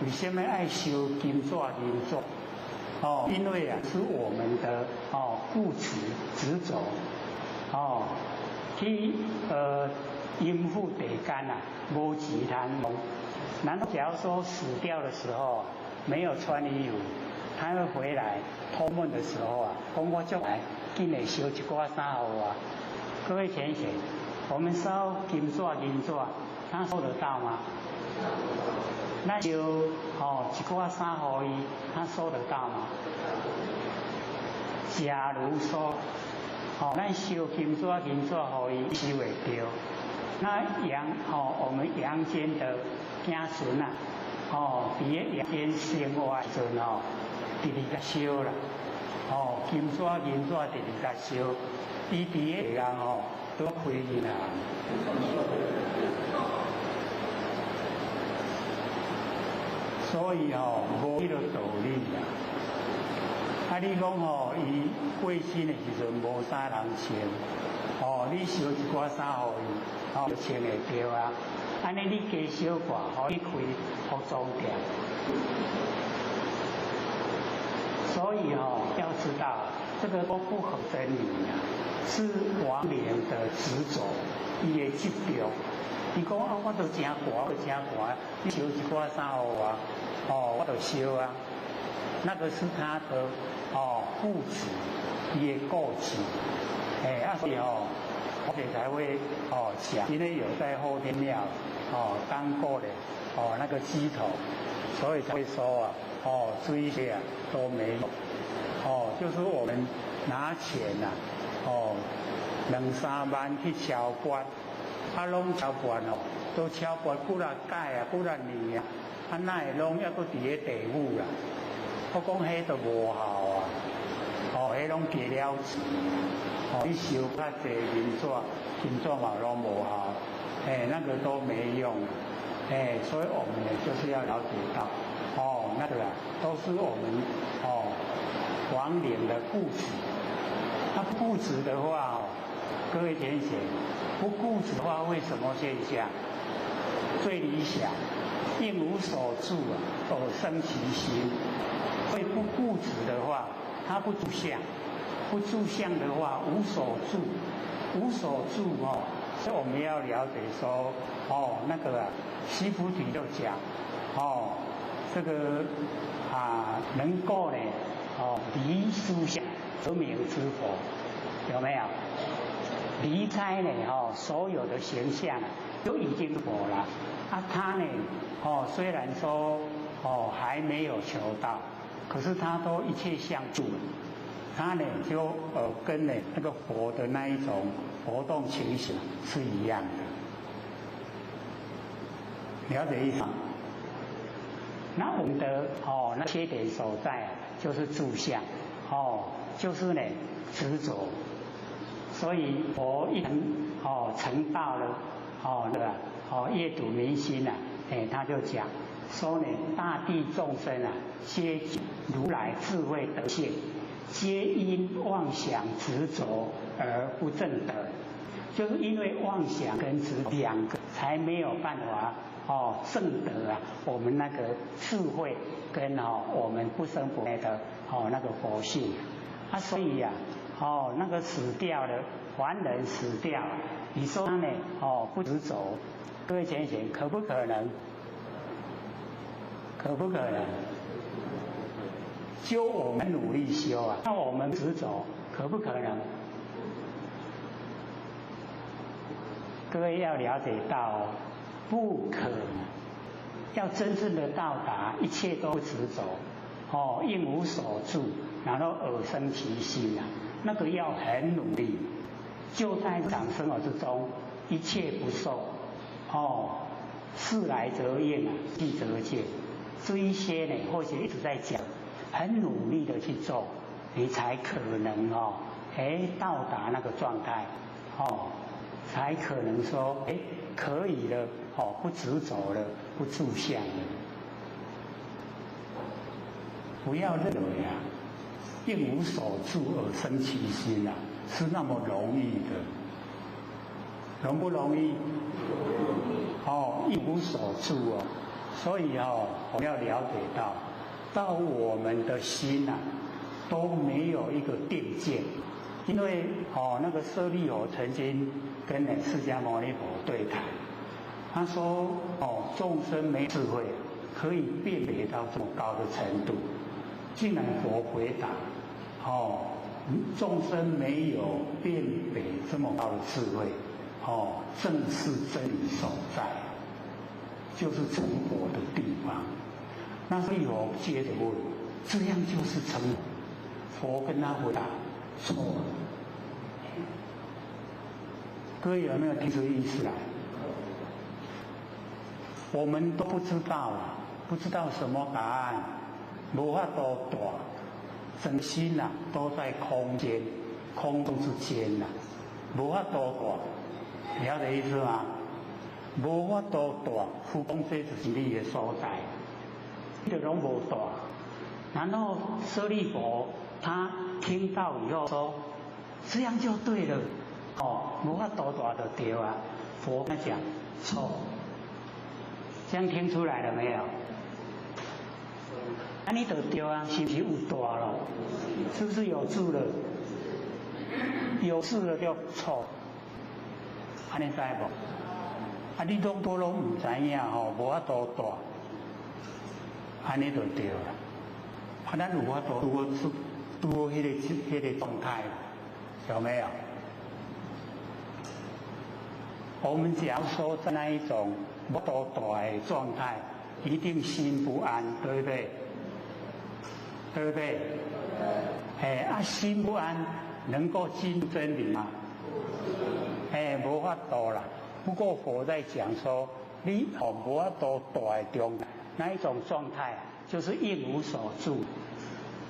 为什么爱修金座因为是我们的固执着去应付地干无其他用。然后假如说死掉的时候没有穿衣服，他会回来托梦的时候讲我就来今日烧一挂衫给我。各位浅显，我们烧金座，他收得到吗？那就一挂衫给伊，他收得到吗？假如说咱烧金纸给伊收袂到，那我们阳间的子孙伫阳间生活的时阵直直甲烧啦，金纸直直甲烧，伊伫下人都开去啦。所以无迄个道理啦。你讲伊过身的时阵无啥人穿，你烧一挂衫给伊，就穿会着啊。安尼你加烧挂，你开服装店。所以要知道这个都不合真理是亡灵的执着，伊的执着。你讲我都真寒，你烧一挂衫给我，我就烧啊。那个是他的固执，伊的固执，所以我们才会想，因为有在后天庙当过的那个鸡头，所以才会说这一些都没有就是我们拿钱2-3万去敲棺，拢敲棺都敲棺几啊改几啊年哪会拢还佫伫咧地府啦？我讲迄都无效迄拢加了钱你烧较济金纸嘛拢无效那个都没用所以我们呢就是要了解到那个都是我们亡灵的固执。那固执的话各位浅显，不固执的话会什么现象？最理想应无所住偶生其心。所以不固执的话，他不住相，不住相的话无所住，无所住所以我们要了解说那个西菩提就讲这个能够呢离诸相则名之佛，有没有？离开呢所有的形象就已经佛了他呢虽然说还没有求道，可是他都一切相住了，他呢就跟呢那个佛的那一种活动情形是一样的，了解意思吗？那我们的那缺点所在就是住相就是呢执着。所以佛一成道了那个阅读民心他就讲说呢，大地众生皆如来智慧德性，皆因妄想执着而不正得。就是因为妄想跟执着两个才没有办法证得啊我们那个智慧跟我们不生不灭的那个佛性啊，所以啊那个死掉了，凡人死掉，你说他呢不执着，各位浅显可不可能？可不可能？就我们努力修啊，那我们执着可不可能？各位要了解到不可能。要真正的到达，一切都不执着，应无所住，然后耳生其心啊，那个要很努力。就在日常生活之中，一切不受，事来则应，际则见。这一些呢，或许一直在讲，很努力的去做，你才可能到达那个状态，才可能说可以了，不执着了，不住相了。不要认为啊，应无所住而生其心啊，是那么容易的，容不容易？应无所住哦，所以我们要了解到我们的心啊，都没有一个定见。因为那个舍利弗曾经跟释迦牟尼佛对谈，他说众生没智慧，可以辨别到这么高的程度。竟然佛回答，众生没有辨别这么高的智慧，正是真理所在，就是成佛的地方。那舍利弗接着问，这样就是成佛？佛跟他回答，错了。各位有没有听出意思来？我们都不知道啊，不知道什么答案，无法度大，整心啊都在空间，空中之间呐，无法度大，了解意思吗？无法度大，虚空这就是你的所在，你就拢无大。然后舍利弗他听到以后说，这样就对了，无法度大就对啊。佛跟他讲错，这样听出来了没有？你就对啊，是不是有大了？是不是有住了？有事了就错，安尼知无？你拢唔知影无法度大，安尼就对了。咱有法度拄好迄个状态，有没有？我们假如说在那一种无度大的状态，一定心不安，对不对？对不对？心不安能够进真理吗？无法度啦。不过佛在讲说，你无法度大的中，那一种状态就是应无所住。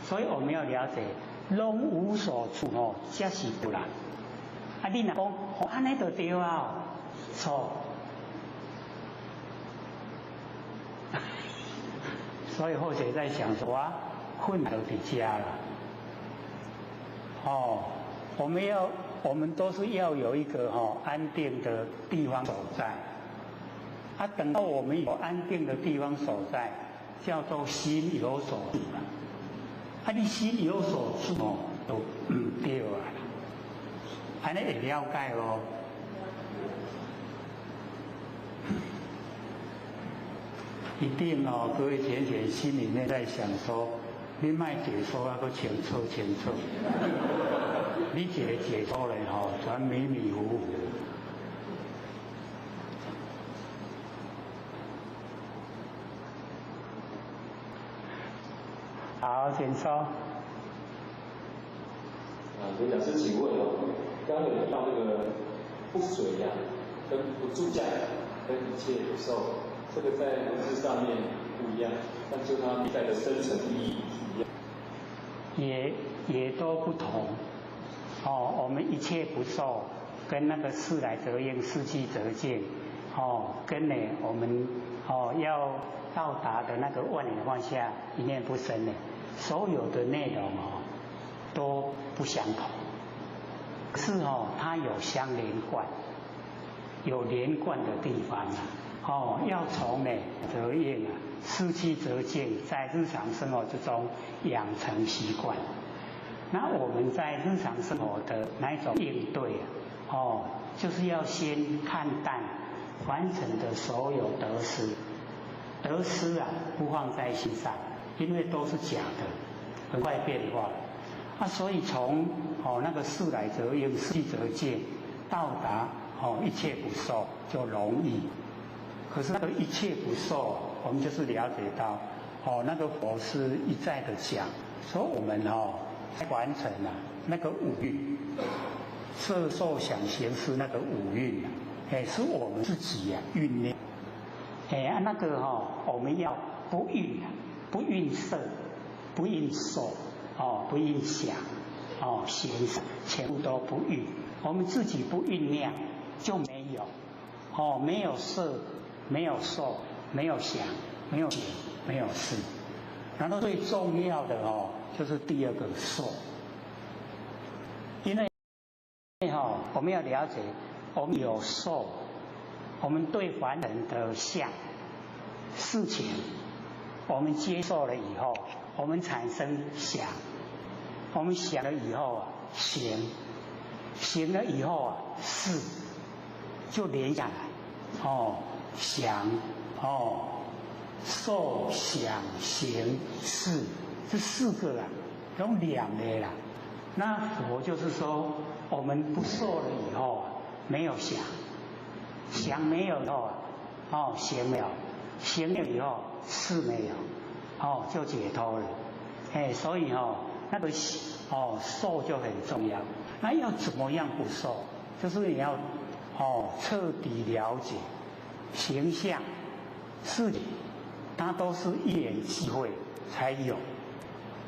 所以我们要了解，拢无所住才是不然。你若讲安尼就对啊，错。所以或许在想说困难就在家了。我们都是要有一个安定的地方所在。等到我们有安定的地方所在，叫做心有所住了。你心有所住就唔对啊，安尼会了解咯。一定各位浅显心里面在想说，你卖解说个清楚，你一个解说人全迷迷糊糊。好，请说。刘讲师，请问刚刚有提到这个不随跟不住相，跟一切不受，这个在文字上面不一样，但就它内在的深层意义是一样。也都不同。我们一切不受，跟那个事来则应，事去则见，跟我们要到达的那个万年放下一念不生呢，所有的内容都不相同，可是它有相连贯，有连贯的地方啊。哦，要从呢则应啊，失去则见，在日常生活之中养成习惯。那我们在日常生活的那一种应对啊，哦，就是要先看淡凡尘的所有得失，得失啊不放在心上，因为都是假的，很快变化。所以从那个事来则应，失去则见，到达一切不受就容易。可是那个一切不受，我们就是了解到那个佛师一再的讲，说我们完成了那个五蕴，色受想行识那个五蕴是我们自己酝酿。那个我们要不蕴不蕴色，不蕴受，不蕴想，行识全部都不蕴。我们自己不酝酿就没有，没有色，没有受，没有想，没有行，没有识。然后最重要的就是第二个受，因为我们要了解，我们有受，我们对凡人的相事情，我们接受了以后，我们产生想，我们想了以后行，行了以后识，就连下来，想受想行识，这四个有两类啦。那佛就是说，我们不受了以后没有想，想没有以后行没有，行了以后识没有，就解脱了。所以那个受就很重要。那要怎么样不受？就是你要彻底了解形象、事情，它都是一念机会才有，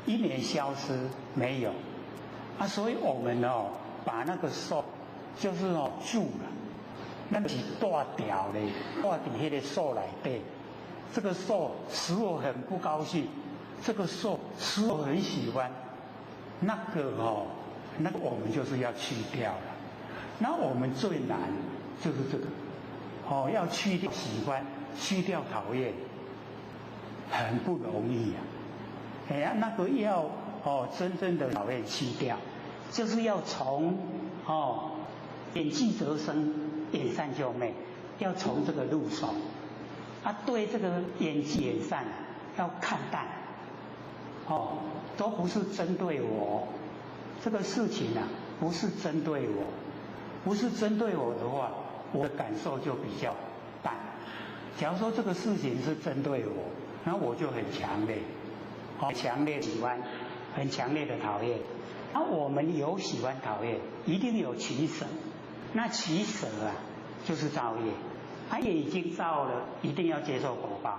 一念消失没有。所以我们把那个受就是住了，那是大条的，大在那个受来对。这个受使我很不高兴，这个受使我很喜欢，那个我们就是要去掉了。那我们最难就是这个，要去掉喜欢，去掉讨厌，很不容易那个要真正的讨厌去掉，就是要从眼即则生，眼善就昧，要从这个入手。对这个眼即眼善要看淡，都不是针对我，这个事情不是针对我，不是针对我的话，我的感受就比较淡。假如说这个事情是针对我，那我就很强烈，很强烈喜欢，很强烈的讨厌。那我们有喜欢讨厌，一定有取舍。那取舍就是造业，业已经造了，一定要接受果报。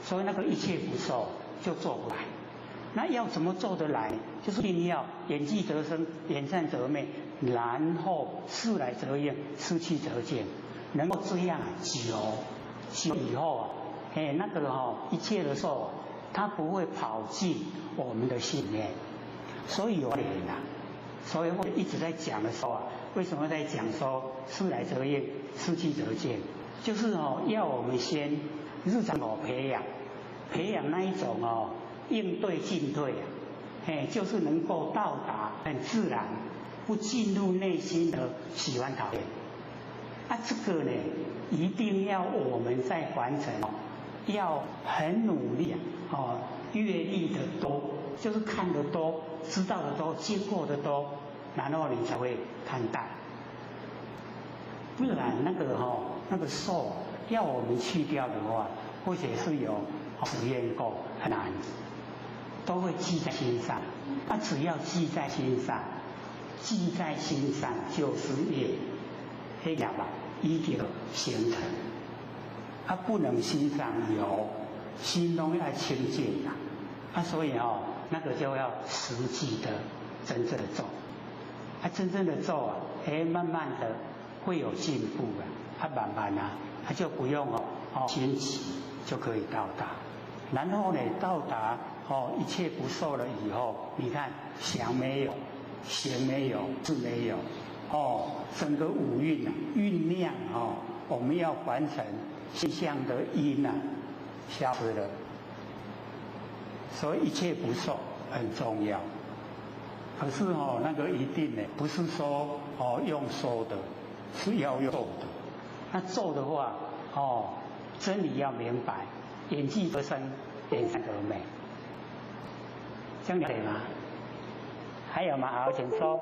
所以那个一切不受就做不来。那要怎么做得来？就是一定要眼即则生，眼善则昧，然后事来则应，失去则见，能够这样久以后那个一切的受它不会跑进我们的心里面。所以有点所以我一直在讲的时候为什么在讲说事来则应，失去则见？就是要我们先日常培养那一种应对进退就是能够到达很自然，不进入内心的喜欢讨厌。这个呢，一定要我们在完成要很努力阅历的多，就是看得多，知道的多，经过的多，然后你才会看淡。不然那个受要我们去掉的话，或者是有实验过很难，都会记在心上。只要记在心上，记在心上就是业，黑哑巴一定形成。不能心上有，心中要清净所以那个就要实际的真正的做。真正的做慢慢的会有进步慢慢就不用先急就可以到达。然后呢，到达一切不受了以后，你看想没有，行没有，识没有，整个五蕴酝酿我们要完成现象的因啊，消失了。所以一切不受很重要。可是那个一定呢，不是说用说的，是要用做的。那做的话，真理要明白，眼即得生，眼善得美。这样了解吗？还有吗？好，请说。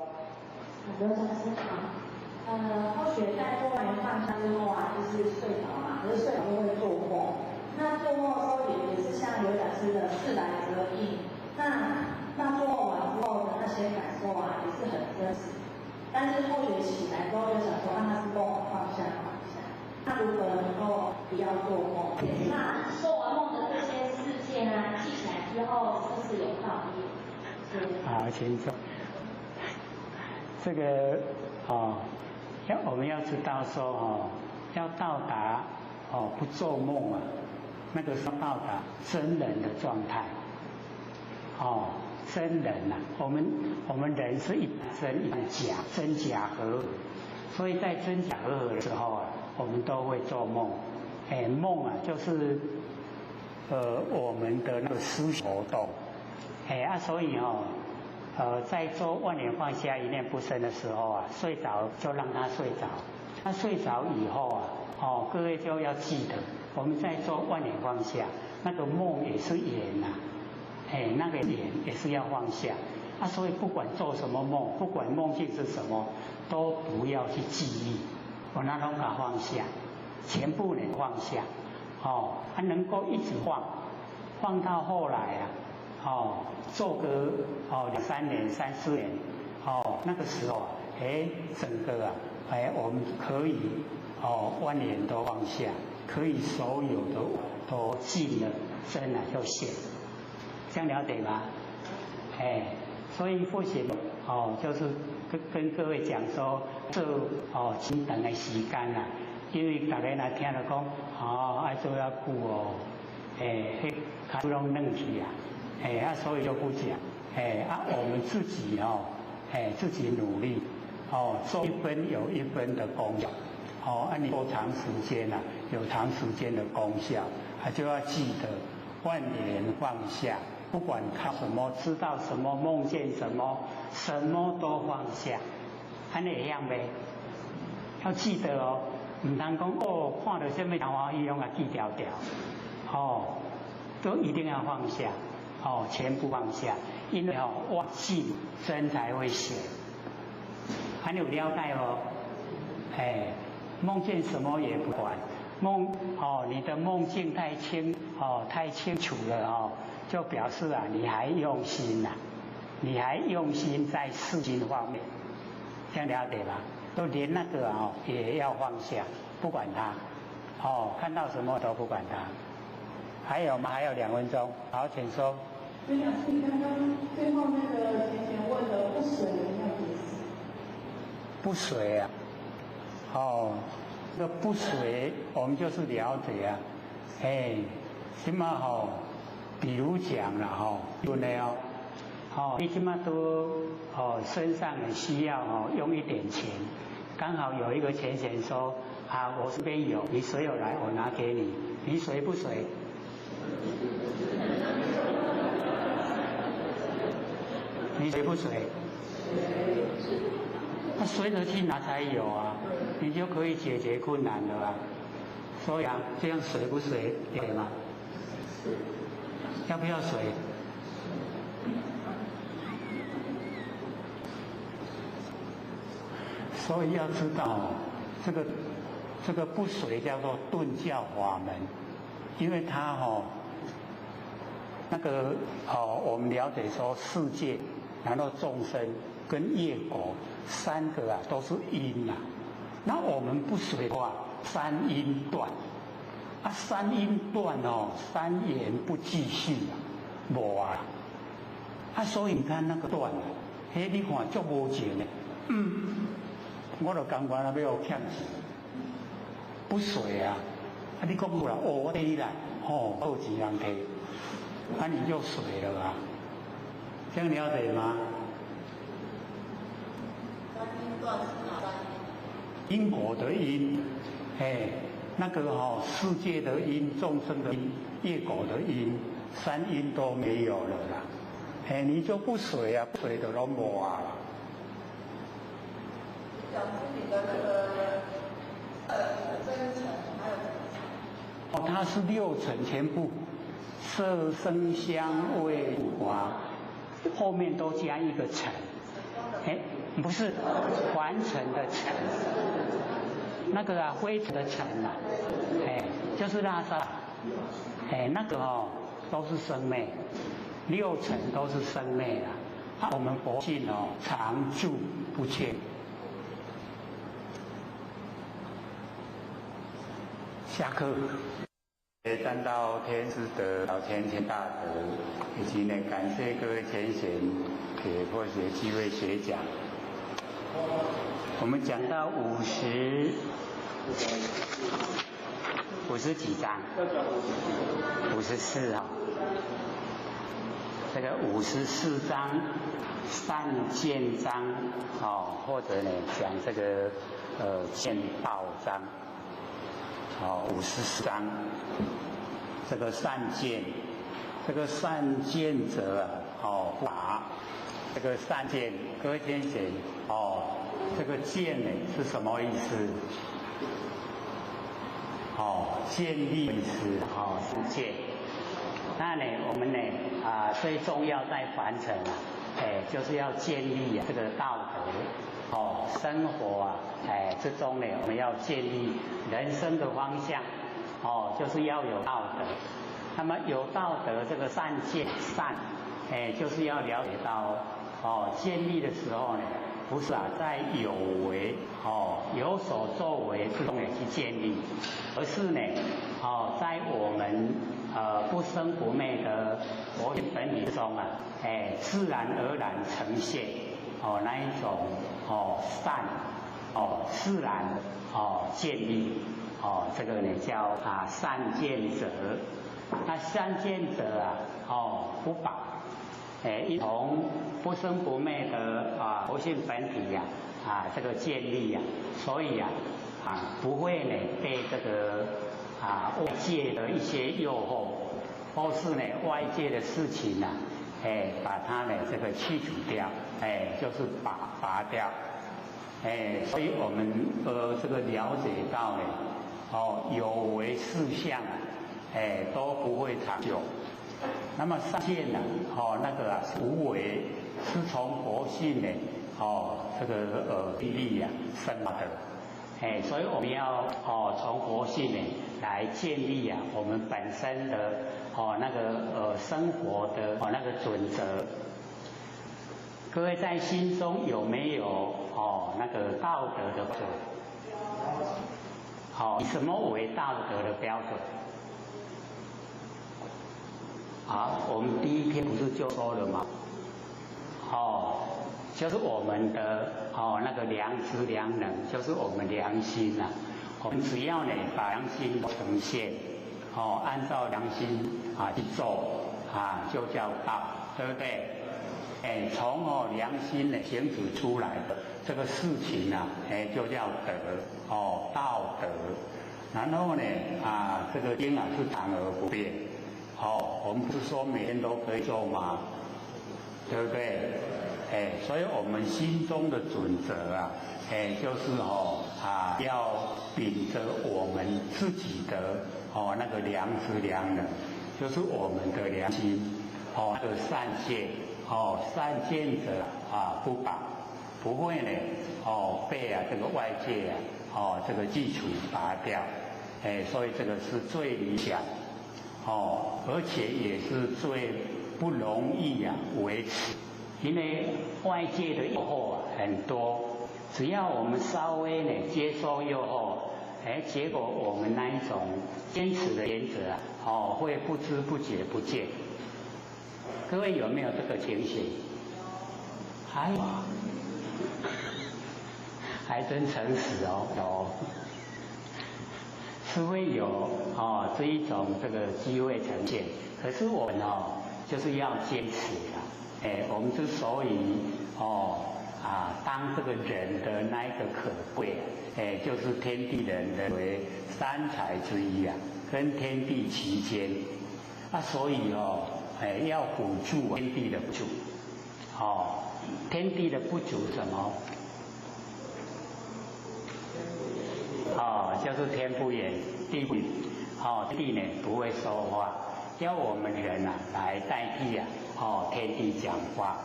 刘讲师好，后学在做完放下之后啊，就是睡着嘛，可是睡着就会做梦。那做梦的时候也是像刘讲师的自然则应。那做梦完之后的那些感受啊，也是很真实。但是后学起来之后就想说，那是梦，放下。那如何能够不要做梦？那做完梦的这些事件啊，记起来之后是不是有道理？好，请说。这个我们要知道说要到达不做梦啊，那个是到达真人的状态。真人啊，我们人是一真一假，真假合，所以在真假合的时候啊，我们都会做梦。梦啊，就是我们的那个思想活动。所以在做万年放下一念不生的时候啊，睡着就让他睡着。他睡着以后啊，各位就要记得，我们在做万年放下，那个梦也是缘呐。那个缘也是要放下所以不管做什么梦，不管梦境是什么，都不要去记忆，我那都把放下，全部能放下，能够一直放到后来做个2-3年、3-4年，那个时候整个我们可以万年都放下，可以所有的都尽了，真的就现。这样了解吗？所以复习就是跟各位讲说，做真长的时间啦，因为大家来听到讲爱做遐久迄脚拢软去所以就不讲我们自己自己努力做1分有1分的功效你多长时间有长时间的功效就要记得万年放下。不管看什么，知道什么，梦见什么，什么都放下，安尼一样呗。要记得唔通讲看到什么桃花运拢啊记条条，都一定要放下，全部放下，因为忘记真才会显。还有了解梦见什么也不管，你的梦境太清楚了就表示你还用心你还用心在事情方面，这样了解吧？都连那个也要放下，不管它看到什么都不管它。还有吗？还有2分钟，好，请说。对呀，你刚刚最后那个前问的不水要解释。不水这个不水我们就是了解起码比如讲了对的你起码都身上很需要用一点钱，刚好有一个钱钱说我这边有，你水有来我拿给你，你水不水？你水不水？那随着去拿才有你就可以解决困难了所以这样水不水对吗？要不要水？所以要知道这个不水叫做顿教法门，因为它那个我们了解说世界，然后众生跟业果3个都是因那我们不水的话，3因断3因断3缘不继续无所以你看那个断你看足无情的我就感觉要欠钱不水你讲过了我给你来够钱人提你就水了这样了解吗？因果的因那个世界的因、众生的因、业果的因、三因都没有了啦。你就不水啊，不水的都没啊。讲出你的那个真诚，还有它是6层全部，色声香味触法，后面都加一个尘。不是凡尘的尘，那个灰尘的尘啊，就是垃圾，那个都是生灭，6层都是生灭啊。我们佛性常住不缺。下课。三道天师德，老天大德，以及呢感谢各位前贤给破学机会学讲。我们讲到50几章，54这个54章善见章或者呢讲这个见报章，54章。这个善见，这个善见者法，这个善见，各位先贤这个见呢是什么意思？建立意思是见。那呢，我们呢最重要在凡尘就是要建立这个道德生活之中呢，我们要建立人生的方向。就是要有道德。那么有道德这个善见善，就是要了解到建立的时候呢，不是在有为有所作为之中去建立，而是呢在我们不生不灭的佛性本体中自然而然呈现那一种善自然建立。这个呢叫善见者。那善见者不法，一从不生不灭的佛性本体这个建立所以不会呢被这个外界的一些诱惑，或是呢外界的事情把它呢这个去除掉，就是拔掉。所以我们这个了解到呢。有为事项都不会长久。那么善见那个是无为，是从佛性呢这个地力生发的。所以我们要从佛性呢来建立我们本身的那个生活的那个准则。各位在心中有没有那个道德的准则？以什么为道德的标准？我们第一篇不是就说了吗？就是我们的那个良知良能，就是我们良心我们只要呢把良心呈现，按照良心去做就叫道，对不对？从良心呢行使出来的这个事情就叫德道德。然后呢这个经是常而不变。我们不是说每天都可以做吗？对不对？所以我们心中的准则就是要秉着我们自己的那个良知良能，就是我们的良心那个善见善见者不法，不会呢被这个外界这个基础拔掉。所以这个是最理想而且也是最不容易维持，因为外界的诱惑很多，只要我们稍微呢接受诱惑，结果我们那一种坚持的原则会不知不觉不见。各位有没有这个情形？还真诚实有。是会有这一种这个机会呈现，可是我们就是要坚持我们之所以当这个人的那一个可贵，就是天地人为三才之一啊，跟天地齐间，所以要补助天地的不足，天地的不足什么？就是天不言，地不语，地呢不会说话，要我们人来代替天地讲话。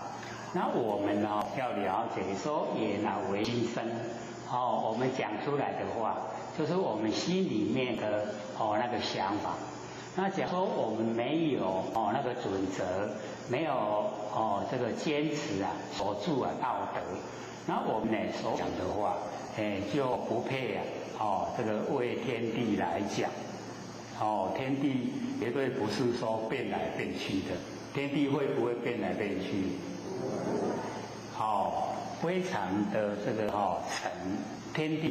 那我们要了解说言为心声，我们讲出来的话，就是我们心里面的那个想法。那假如说我们没有那个准则，没有这个坚持守住道德，那我们呢所讲的话，就不配这个为天地来讲。天地绝对不是说变来变去的，天地会不会变来变去？非常的这个诚，天地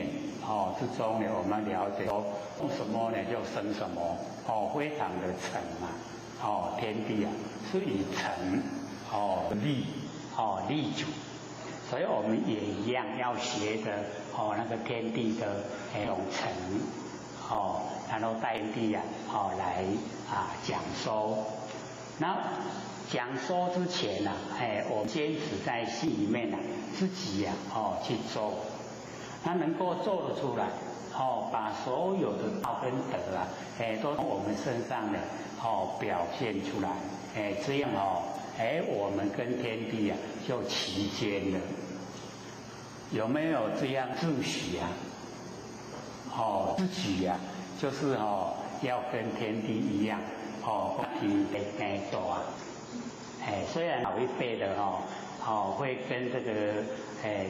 之中呢，我们了解说种什么呢就生什么，非常的诚嘛，天地是以诚立主，所以我们也一样要学着那个天地的那种诚，然后代替来讲说。那讲说之前我们坚持在心里面自己去做，那能够做得出来，把所有的道跟德都从我们身上呢表现出来，这样我们跟天地就齐肩了。有没有这样自许自己就是要跟天地一样，去做虽然老一辈的会跟这个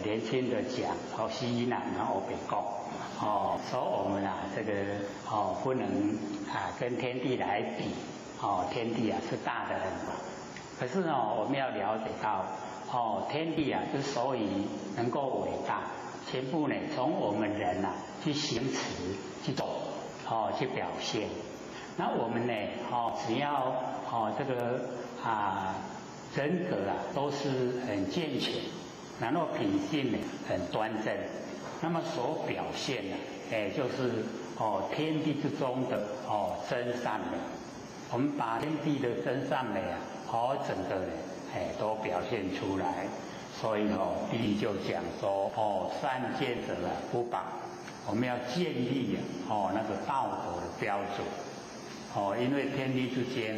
年轻的讲，西南欧北讲，说我们这个不能跟天地来比，天地是大的很。可是我们要了解到，天地之所以能够伟大，全部呢从我们人去行持去做，去表现。那我们呢只要这个人格都是很健全，然后品性呢很端正，那么所表现就是天地之中的真善美。我们把天地的真善美整个呢都表现出来。所以第一就讲说善见者不拔，我们要建立那个道德的标准。因为天地之间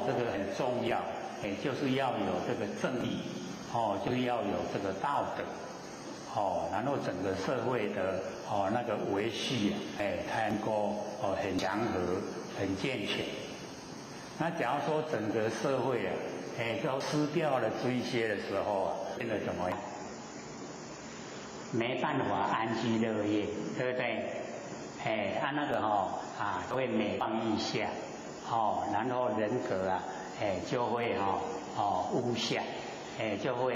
这个很重要，就是要有这个正义，就是要有这个道德，然后整个社会的那个维系才能够很祥和、很健全。那假如说整个社会都失掉了这一些的时候变得怎么样？没办法安居乐业，对不对？那个都会每况愈下，然后人格就会污下，就会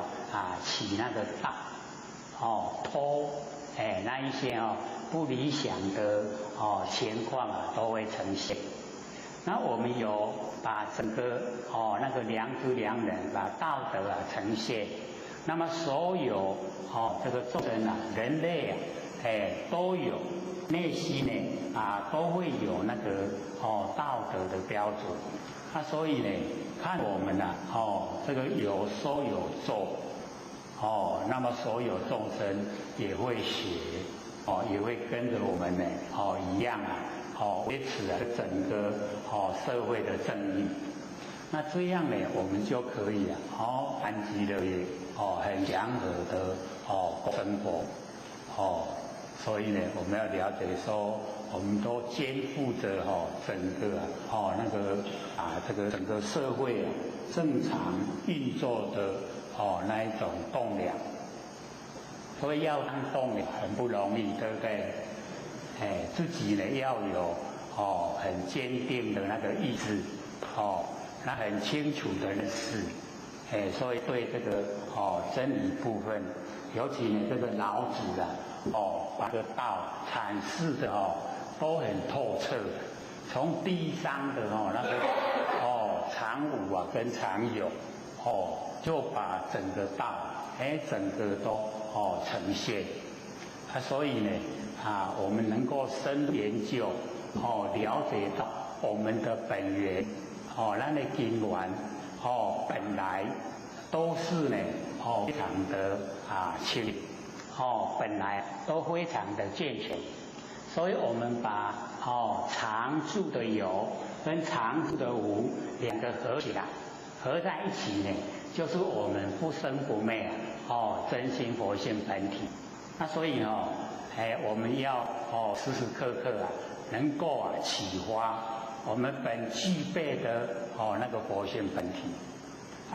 起那个道，偷那一些不理想的情况都会呈现。那我们有把整个那个良知良人，把道德呈现，那么所有这个众生人类都有内心呢都会有那个道德的标准。那所以呢，看我们这个有说有做，那么所有众生也会学，也会跟着我们呢一样维持了整个社会的正义。那这样呢，我们就可以安居乐业，很祥和的生活。所以呢，我们要了解说，我们都肩负着整个那个这个整个社会正常运作的那一种栋梁。所以要当栋梁很不容易，对不对？自己呢要有很坚定的那个意志，那很清楚的认识，所以对这个真理部分，尤其呢这个老子把这个道阐释的都很透彻，从第一章的那个常无跟常有，就把整个道整个都呈现。所以呢我们能够深入研究了解到我们的本源咱的根源本来都是呢非常的清净本来都非常的健全，所以我们把常住的有跟常住的无两个合起来，合在一起呢，就是我们不生不灭真心佛性本体。那所以我们要时时刻刻能够启发我们本具备的那个佛性本体，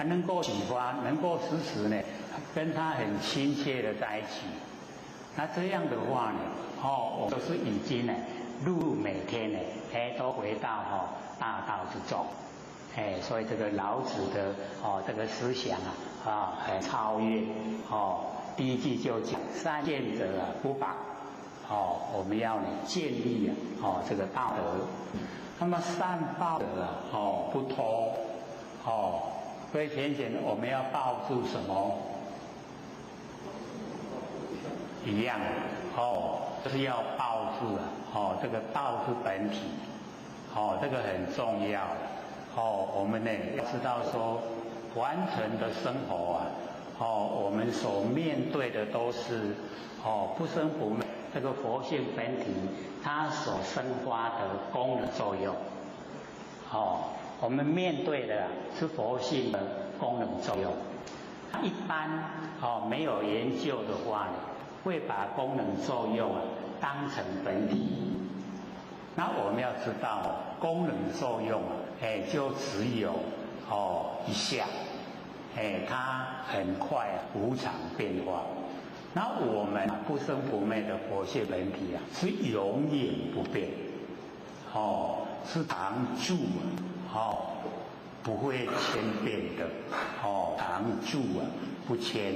能够启发，能够时时呢跟他很亲切的在一起。那这样的话呢我就是已经呢每天呢都回到大道之中。所以这个老子的这个思想很超越第一句就讲善见者不拔我们要呢建立这个道德。那么善报德不偷所以浅显我们要抱住什么一样就是要抱住这个道之本体这个很重要我们呢要知道说完全的生活我们所面对的都是不生不灭这个佛性本体它所生发的功能作用我们面对的是佛性的功能作用。一般没有研究的话呢，会把功能作用当成本体。那我们要知道功能作用就只有一项它很快无常变化。那我们不生不灭的佛性本体是永远不变是常住不会迁变的常住不迁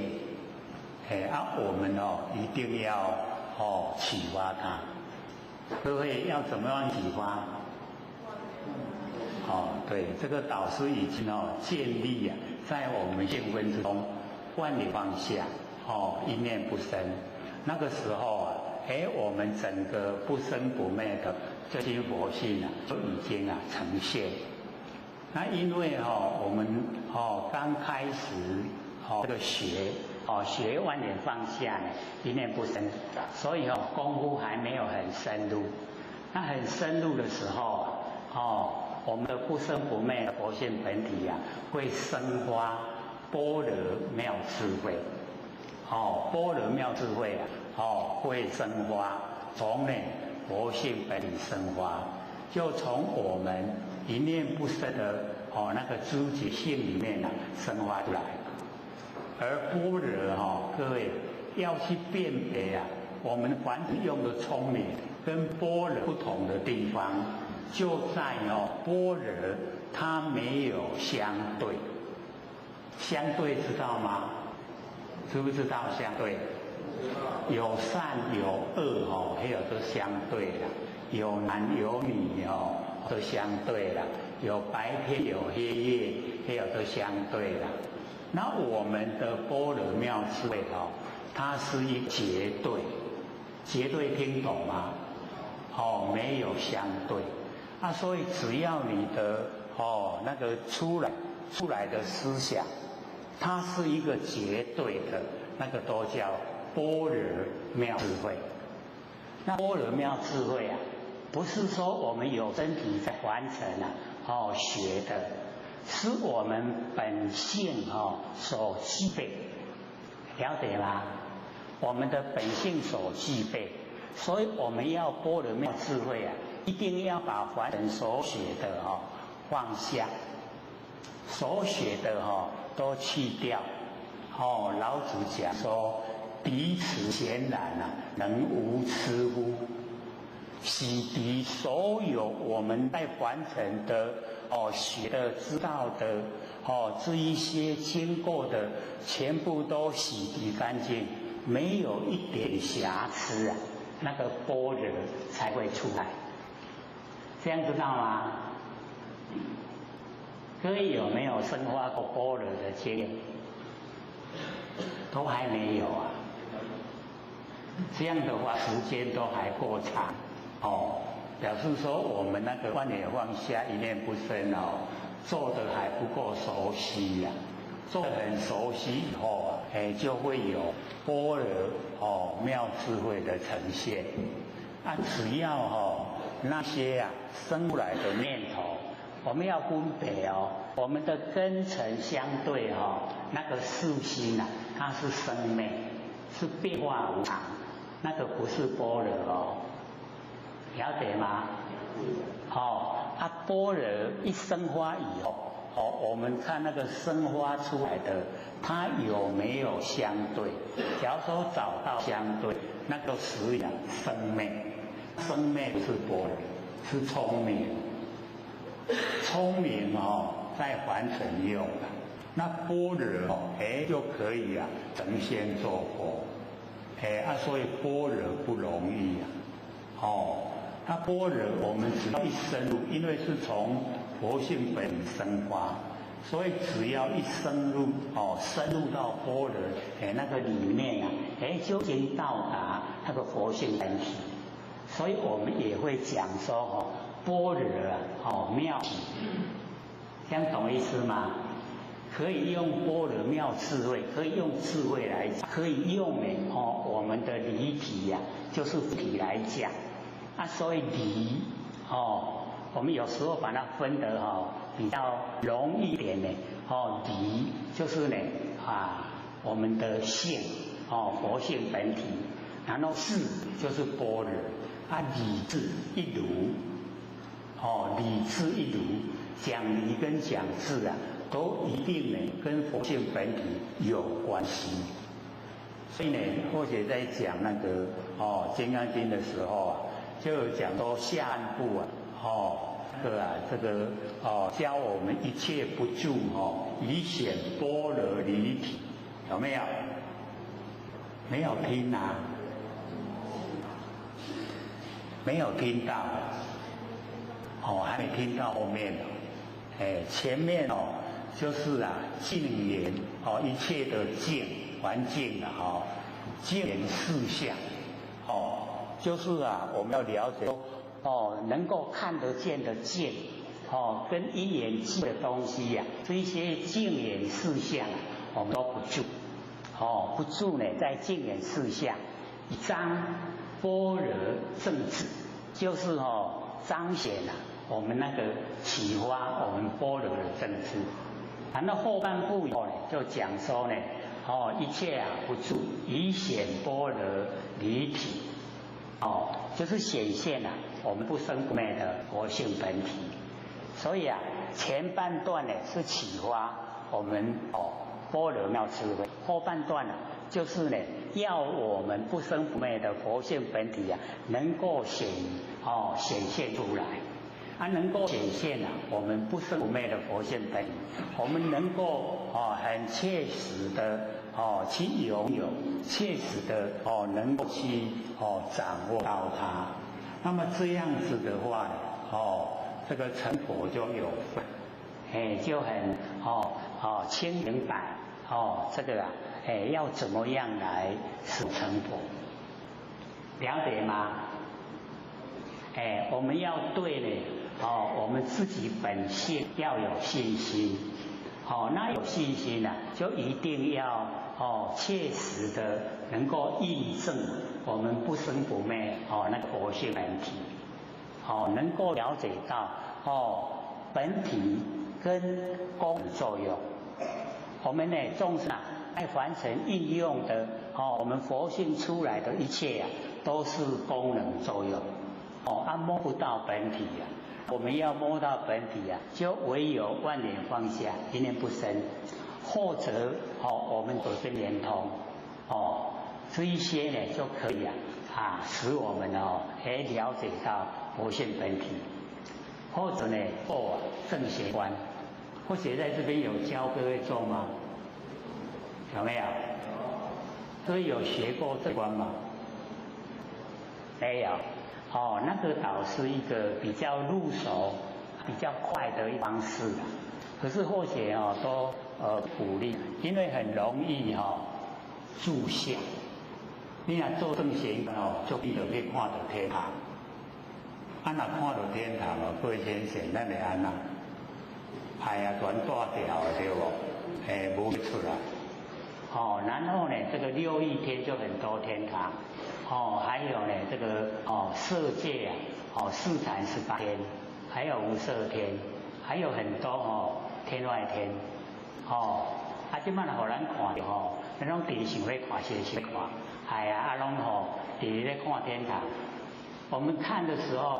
我们一定要启发它。各位要怎么样启发对，这个导师已经建立在我们性分之中万里放下一念不生。那个时候我们整个不生不灭的这些佛性就已经呈现。那因为我们刚开始这个学万年放下一念不生，所以功夫还没有很深入。那很深入的时候我们的不生不灭的佛性本体会生发般若妙智慧般若妙智慧会生发，从佛性本体生发，就从我们一念不生的那个知觉性里面生发出来。而般若各位要去辨别我们凡是用的聪明跟般若不同的地方，就在般若它没有相对。相对知道吗？知不知道相对？有善有恶还有都相对了，有男有女都相对了，有白天有黑夜还有都相对了。那我们的般若妙智慧它是一绝对，绝对听懂吗？没有相对所以只要你的那个出来的思想，它是一个绝对的，那个都叫般若妙智慧。那般若妙智慧不是说我们有身体在完成学的，是我们本性所具备，了解吗？我们的本性所具备，所以我们要般若妙智慧一定要把凡人所学的放下，所学的都去掉。老子讲说，彼此显然能无痴乎？洗涤所有我们在凡尘的学的知道的这一些经过的，全部都洗涤干净，没有一点瑕疵那个般若才会出来。这样知道吗？各位有没有生发过般若的经验？都还没有啊。这样的话时间都还过长，哦，表示说我们那个万念放下一念不生哦，做的还不够熟悉呀、做得很熟悉以后啊，就会有般若妙智慧的呈现。啊，只要那些生出来的念头，我们要分别我们的根尘相对那个事心它是生灭，是变化无常，那个不是般若了解吗？般若一生花以后，我们看那个生花出来的，它有没有相对？假如说找到相对，那个实养生灭，生灭不是般若，是聪明。聪明在凡尘用的，那般若就可以成仙做佛，所以般若不容易那般若我们只要一深入，因为是从佛性本体生发，所以只要一深入深入到般若那个里面就已经到达那个佛性本体，所以我们也会讲说般若妙体，这样懂意思吗？可以用般若妙智慧，可以用智慧来讲，可以用我们的离体就是体来讲所以离我们有时候把它分得比较容易一点离就是我们的性佛性本体，然后智就是般若理智一如理智一如，讲理跟讲智都一定跟佛性本体有关系。所以或者在讲那个《金刚经》的时候就讲说下半部这个教我们一切不住以显般若离体，有没有？没有听没有听到还没听到后面前面就是净言一切的净环境净言事项就是我们要了解能够看得见的见跟一眼见的东西这些净言事项我们都不住不住在净言事项一张般若正智，就是彰显我们那个启发我们般若的正智。然后后半部以后就讲说一切不住以显般若离体就是显现我们不生不灭的佛性本体。所以前半段是启发我们般若妙智慧，后半段就是要我们不生不灭的佛性本体能够显现出来能够显现我们不生不灭的佛性本体，我们能够很切实的去拥有，切实的能够去掌握到它。那么这样子的话这个成佛就有份就很清明白这个要怎么样来使成佛，了解吗？我们要对我们自己本性要有信心那有信心就一定要切实的能够印证我们不生不灭那个佛性本体能够了解到本体跟功能作用。我们众生在凡尘应用的我们佛性出来的一切都是功能作用摸不到本体我们要摸到本体就唯有万念放下一念不生，或者我们耳根圆通这一些就可以使我们了解到佛性本体，或者正邪观。或者在这边有教各位做吗？有没有？各位有学过这观吗？没有那个倒是一个比较入手比较快的一方式可是或许都鼓励，因为很容易住相。你若做正行哦，就必得去看到天堂。啊，若看到天堂哦，过天线咱会安那？哎呀，全大条对不？无出来。哦，然后呢，这个6亿天就很多天堂。哦，还有呢，这个色界啊，4禅18天，还有无色天，还有很多天外天。即摆互咱看到咱拢直想要看，想要看，哎呀，拢直咧看天堂。我们看的时候，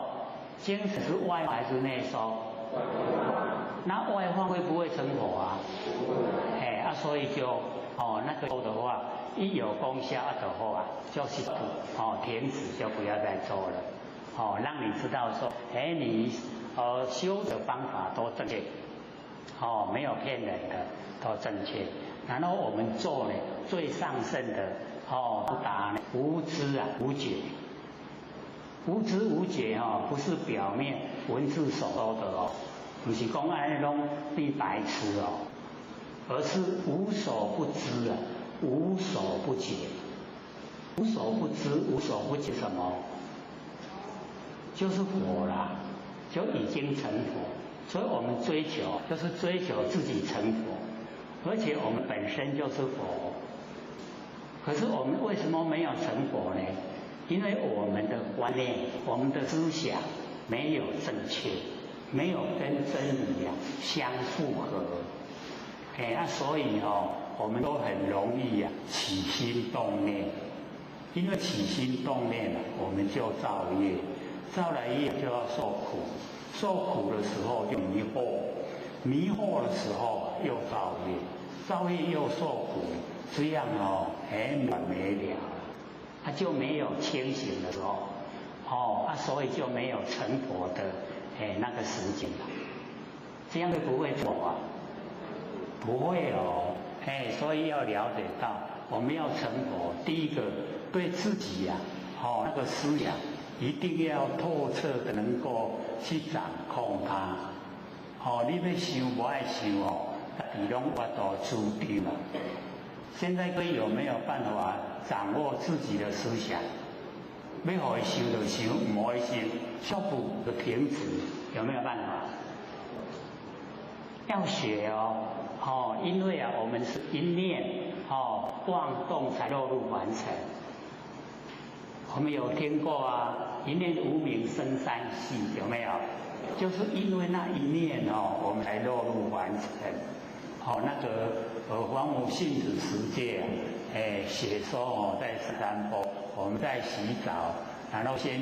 精神是外还是内收？那外放会不会成佛啊？所以就那个的话，一有功效的话，就是停止就不要再做了。让你知道说，你修的方法都正确，没有骗人的，都正确。然后我们做呢，最上乘的达无知无觉。无知无觉不是表面文字所说的不是讲安尼拢变白痴而是无所不知无所不觉。无所不知无所不觉什么？就是佛啦，就已经成佛。所以我们追求就是追求自己成佛，而且我们本身就是佛。可是我们为什么没有成佛呢？因为我们的观念、我们的思想没有正确，没有跟真理相符合。所以我们都很容易起心动念。因为起心动念我们就造业，造了业就要受苦，受苦的时候就迷惑，迷惑的时候又造业，造业又受苦，这样很短没了。就没有清醒的时候，所以就没有成佛的那个时间了。这样会不会错啊？不会所以要了解到，我们要成佛，第一个对自己那个思想一定要透彻的能够去掌控它。你要想不爱想你拢我都注定了。现在各位有没有办法掌握自己的思想？要互伊想就想，唔互伊想，速度就停止，有没有办法？要学因为我们是一念妄动才落入凡尘。我们有听过一念无明生三系，有没有？就是因为那一念我们才落入凡尘。那个黄母性子十戒写说在13波，我们在洗澡，然后先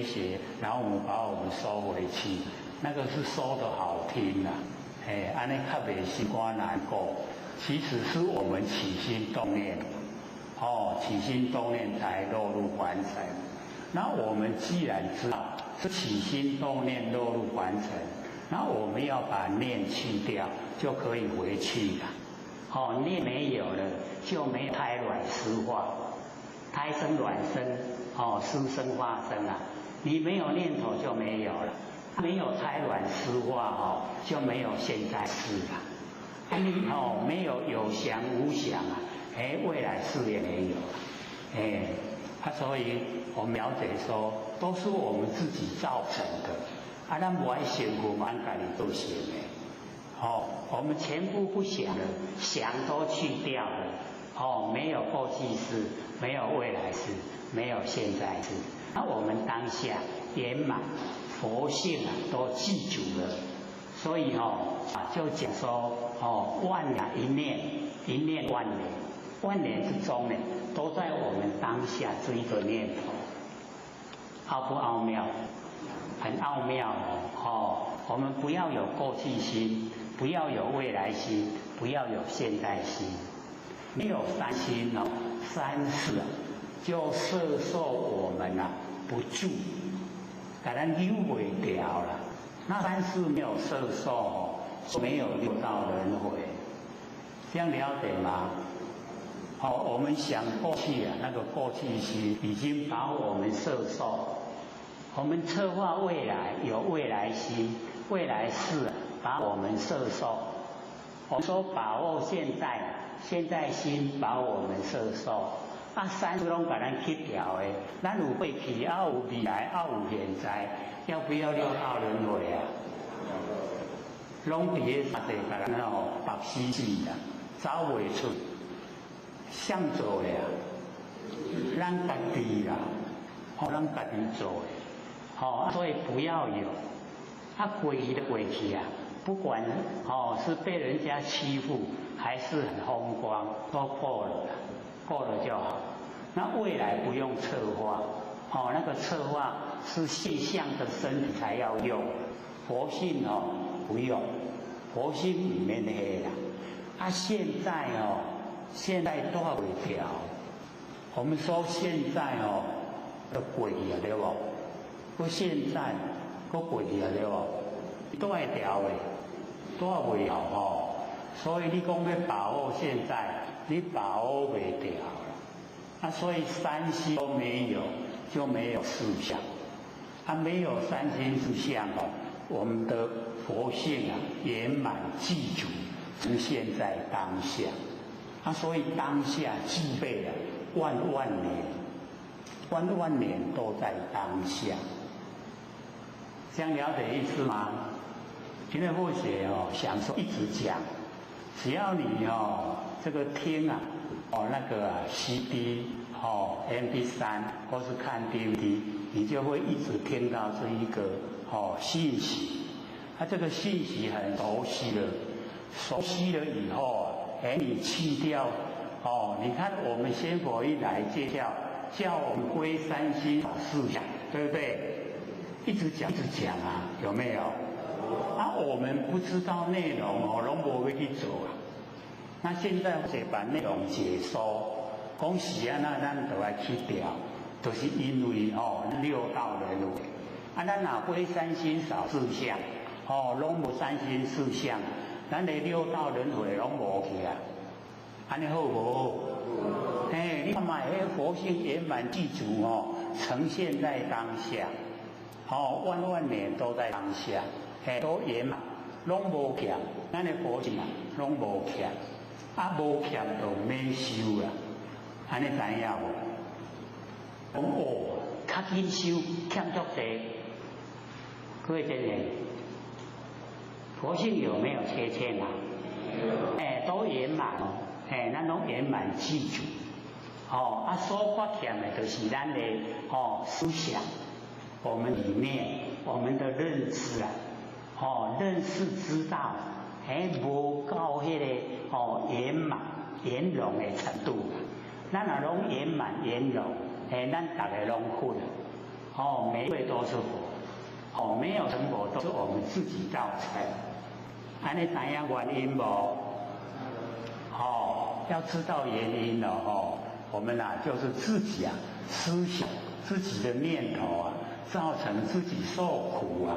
学，然后我们把我们收回去，那个是说的好听安尼较袂心肝难过。其实是我们起心动念，起心动念才落入凡尘。那我们既然知道是起心动念落入凡尘，那我们要把念去掉，就可以回去了。念没有了，就没有胎卵湿化，胎生卵生，湿生化生你没有念头就没有了，没有胎卵湿化就没有现在事了。你没有有想无想未来事也没有了。所以我们了解说，都是我们自己造成的。咱不爱想，我们家己都想的。我们全部不想了，想都去掉了。没有过去式，没有未来式，没有现在式。那我们当下圆满佛性都记住了。所以就讲说万一念，一念万年，万年之中呢，都在我们当下这一个念头。奥不奥妙？很奥妙我们不要有过去心，不要有未来心，不要有现在心。没有三心三世就摄受我们不住，把它溜不掉了。那三世没有摄受没有六道轮回，这样了解吗？我们想过去那个过去心已经把我们摄受。我们策划未来有未来心，未来事把我们摄受。我们说把握现在，现在心把我们摄受，啊，三都拢把咱去掉的，咱有过去，也有未来，也有现在，要不要六道轮回啊？拢伫咧三世把咱白死死啦，走袂出，谁做的啊？咱家己啦，咱家己做的，所以不要有，过去的过去啊。不管是被人家欺负，还是很风光，都过了，过了就好。那未来不用策划，那个策划是现象的身体才要用，佛性不用，佛性里面的黑啦。现在多少条？我们说现在都过去了对不？不现在都过去了对不？多少条诶？多少未了所以你讲要把握现在，你把握不掉了。所以三心都没有，就没有四相。没有三心四相我们的佛性圆满具足，呈现在当下。所以当下具备了万年都在当下。这样了解意思吗？今天或许想说一直讲，只要你这个听那个CD MP3 或是看 DVD， 你就会一直听到这一个信息。这个信息很熟悉了，熟悉了以后你去掉你看我们仙佛一来介绍，叫我们归三心四相，对不对？一直讲有没有？我们不知道内容拢无要去做那现在得把内容解说，讲是咱就要去掉，就是因为六道轮回，咱哪归三心少四相，拢无三心四相，咱的六道轮回拢无去安尼好无好？你看嘛，佛性圆满具足呈现在当下，万年都在当下。都圆满，拢无欠，咱的佛性拢无欠，无欠就免修啦，安尼知影无？较紧修，欠足济。各位真人，佛性有没有缺陷啊？都圆满咱拢圆满具足。所发欠的就是咱的思想，我们里面我们的认知认识知道，无到迄个圆满圆融的程度。咱若拢圆满圆融，咱大家拢混每一位都是佛，没有成佛都是我们自己造成。安尼知影原因无？要知道原因了我们就是自己思想自己的念头造成自己受苦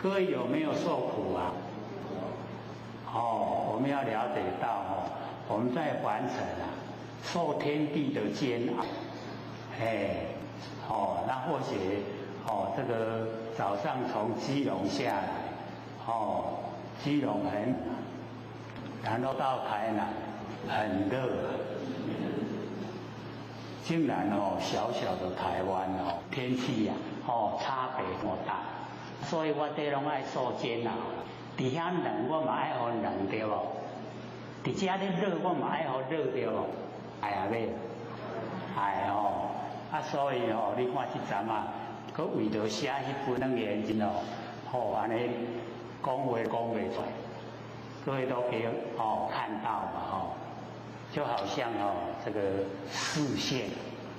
各位有没有受苦我们要了解到我们在凡尘受天地的煎熬，那或许这个早上从基隆下来，基隆很，然后到台南很热，竟然小小的台湾天气差别这么大。所以我哋拢爱受煎熬，伫遐冷我嘛爱互冷对无？伫遮咧热我嘛爱互热对无？所以你看这阵佮为着写迄本那眼睛安尼讲话讲袂出来，各位都可以看到嘛就好像这个视线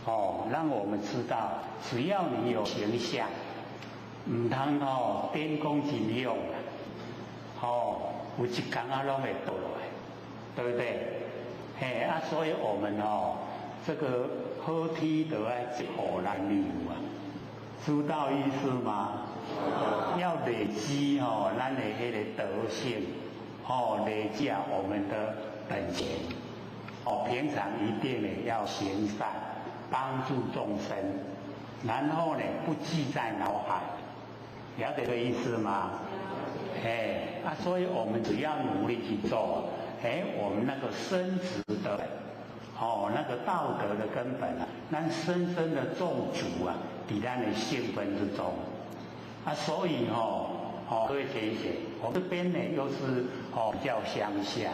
让我们知道，只要你有形象。唔通天公真用有一天拢会倒落来，对不对？所以我们这个好天就爱一互人留知道意思吗？要累积咱的迄个德性累积我们的本钱平常一定要行善，帮助众生，然后不记在脑海。了解这个意思吗？所以我们只要努力去做，我们那个生殖的那个道德的根本啊，咱深深的种植啊，在咱的性分之中啊，所以各位同学，我这边呢又是比较乡下，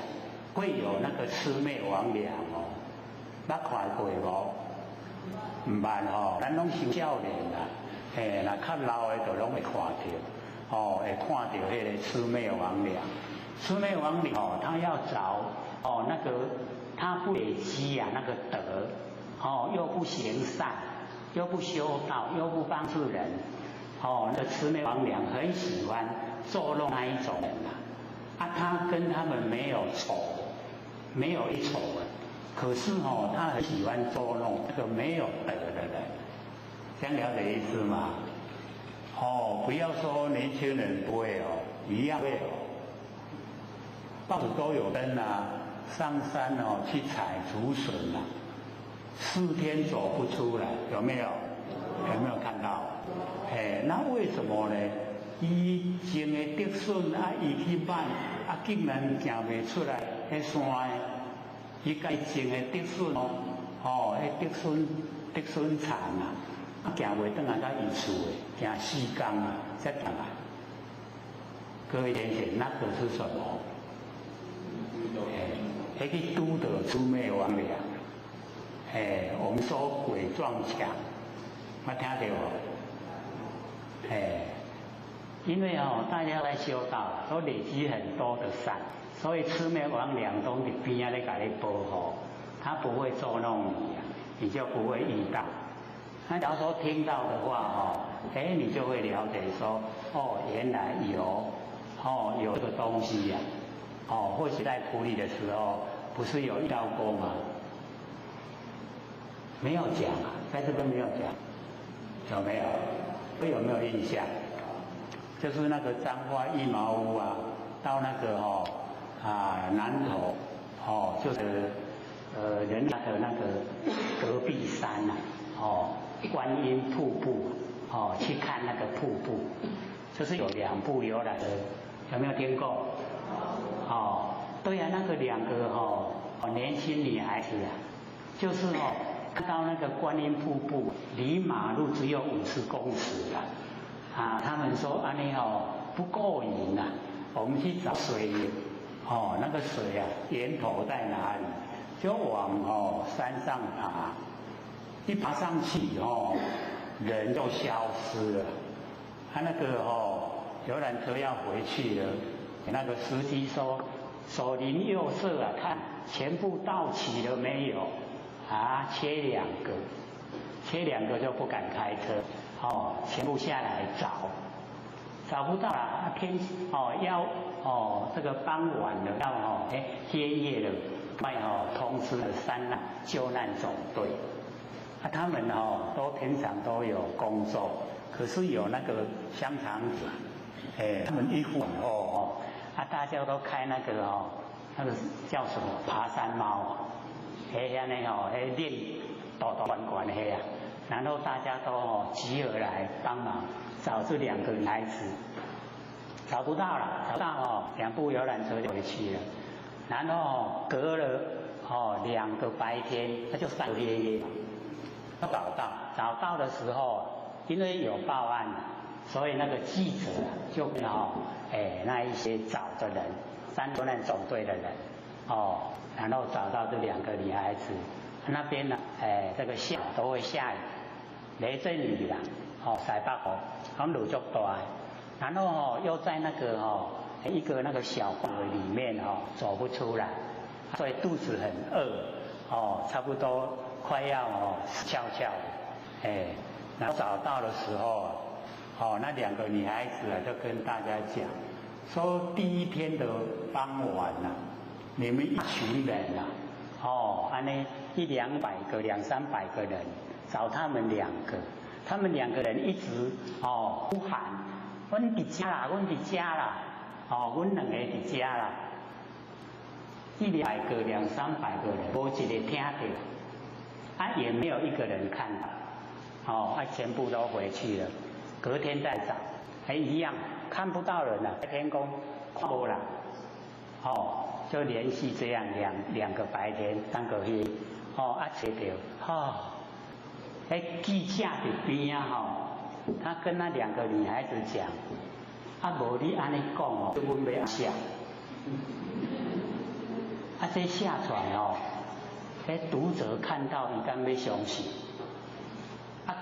会有那个魑魅魍魉捌看过无？唔捌咱拢是少年啦，若较老的就拢会看到，会看到迄个魑魅魍魉。魑魅魍魉他要找那个他不累积啊那个德，又不行善，又不修道，又不帮助人，那个魑魅魍魉很喜欢捉弄那一种人啊，他跟他们没有仇，没有一仇啊，可是他很喜欢捉弄这个没有德的人，这样了解意思吗？不要说年轻人不会一样会报纸都有登啊，上山去采竹笋啊，4天走不出来，有没有？有没有看到？那为什么呢？伊种的竹笋啊，伊去买啊，竟然行袂出来，迄山的，伊家种的竹笋迄竹笋田啊，行袂转来到伊厝的，行4天啊，才转来。各位同学，那个是什么？那个拄到魑魅魍魉，我们说鬼撞墙，有听到无？因为大家在修道，都累积很多的善，所以魑魅魍魉都在边啊咧给你保护，他不会捉弄你啊，你就不会遇到。那假如说听到的话你就会了解说，原来有这个东西呀。或许在普里的时候，不是有遇到过吗？没有讲啊，在这边没有讲，有没有？有没有印象？就是那个彰化一毛屋啊，到那个南投就是人家的那个隔壁山啊，观音瀑布去看那个瀑布，就是有2部游览的，有没有听过？对啊，那个2个年轻女孩子啊，就是看到那个观音瀑布离马路只有50公尺啊，他们说安尼不过瘾啊，我们去找水源，那个水啊源头在哪里？就往山上爬，一爬上去人就消失了，他那个游览车要回去了。那个司机说：“左邻右舍啊，看全部到齐了没有？缺2个，缺2个就不敢开车，全部下来找不到了。天要这个傍晚了，要天夜了，快通知了3难救难总队。他们都平常都有工作，可是有那个香肠子，他们一晚大家都开那个那个叫什么爬山猫练大管啊，然后大家都集合来帮忙找这2个女孩子，找不到了，找到2部游览车就回去了，然后隔了2个白天，那就3个夜找到的时候，因为有报案，所以那个记者就跟那一些找的人，救难总队的人，然后找到这2个女孩子，那边呢，这个都会下雨，雷阵雨啦，西北风雨足大，然后又在那个一个那个小河里面走不出来，所以肚子很饿，差不多快要死翘翘的，然后找到的时候。那2个女孩子就跟大家讲，说第1天的傍晚你们一群人安尼100-200个、200-300个人找他们2个，他们2个人一直呼喊，阮伫家啦，阮伫家啦，阮2个伫家啦，100个、200-300个人，无一个听到，也没有1个人看到，全部都回去了。隔天再找，一样看不到人了，天公看不了，就连续这样两个白天3个月，找到，记者在边他跟那2个女孩子讲，无你安尼讲阮要写，这下出来读者看到伊敢要相信，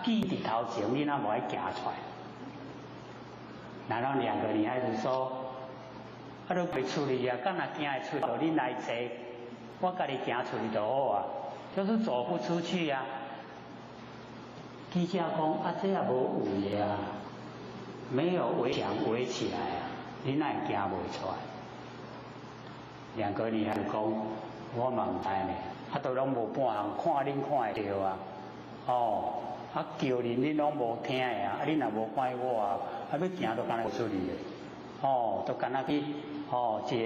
记伫头前你哪无爱行出来？然后2个女孩子说，都袂出去啊，敢若行会出去，你来坐，我家己行出去就好啊，就是走不出去啊。记者讲，这也无位啊，没有围墙围起来啊，你哪会行袂出来？2个女孩子讲，我嘛唔知呢，都拢无半项，看恁看会到啊，叫恁拢无听的啊，恁若无看我啊，要行都敢若出去的，都敢若去，一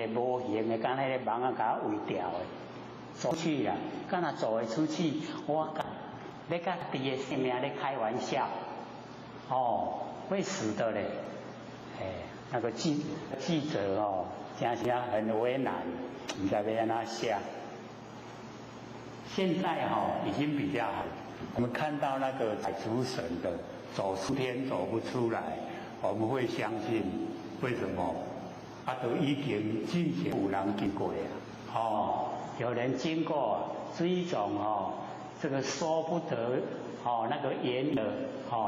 个无形的，敢迄个网啊，甲围掉的，出去啦，敢若走会出去，我讲，你甲自己的性命咧开玩笑，会死的嘞，那个记者真是很为难，唔知要安怎写。现在已经比较好，我们看到那个宰猪神的走出天走不出来，我们会相信，为什么？都已经之前有人经过呀，有人经过，是一种这个说不得那个言的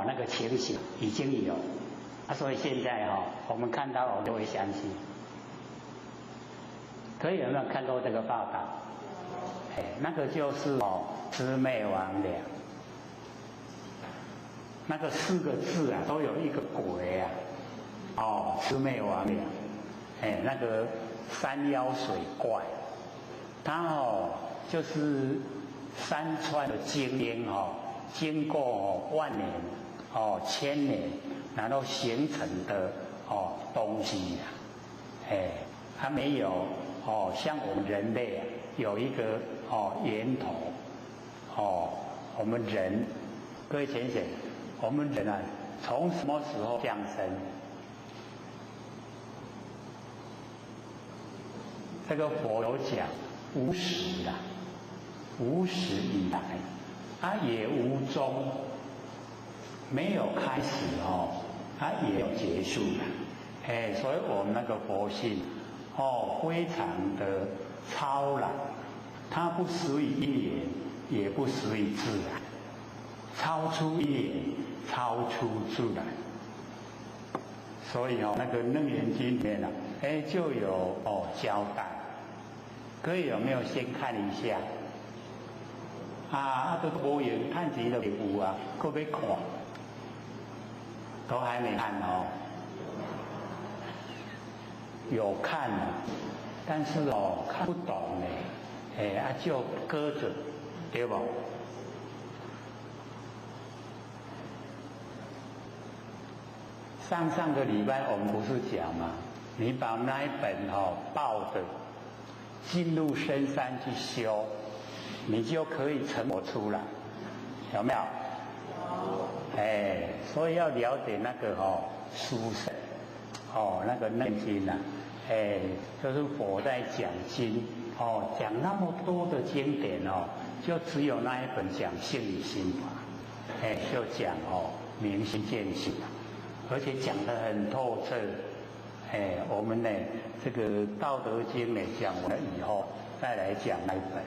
那个情形已经有，所以现在我们看到我们都会相信。可以有没有看过这个报道？那个就是魑魅魍魉，那个4个字啊，都有一个鬼啊，魑魅魍魉，那个山妖水怪，它就是山川的精英经过万年1000年，然后形成的东西啊，它没有像我们人类有一个源头，我们人，各位浅显，我们人啊，从什么时候降生？这个佛有讲无始啊，无始以来，也无终，没有开始它也有结束的，所以我们那个佛性非常的超然，它不属于因缘，也不属于自然，超出因缘，超出自然。所以那个《楞严经》里面就有交代，各位有没有先看一下？都无用，看钱都有啊，搁要看，都还没看有看了，但是看不懂呢，就搁着，对不？上个礼拜我们不是讲吗？你把那一本抱着，进入深山去修，你就可以成佛出来，有没有？所以要了解那个书生，那个楞经啊，就是佛在讲经，讲那么多的经典就只有那一本讲性理心法，就讲明心见性，而且讲得很透彻。我们呢这个《道德经》呢讲完了以后，再来讲那一本。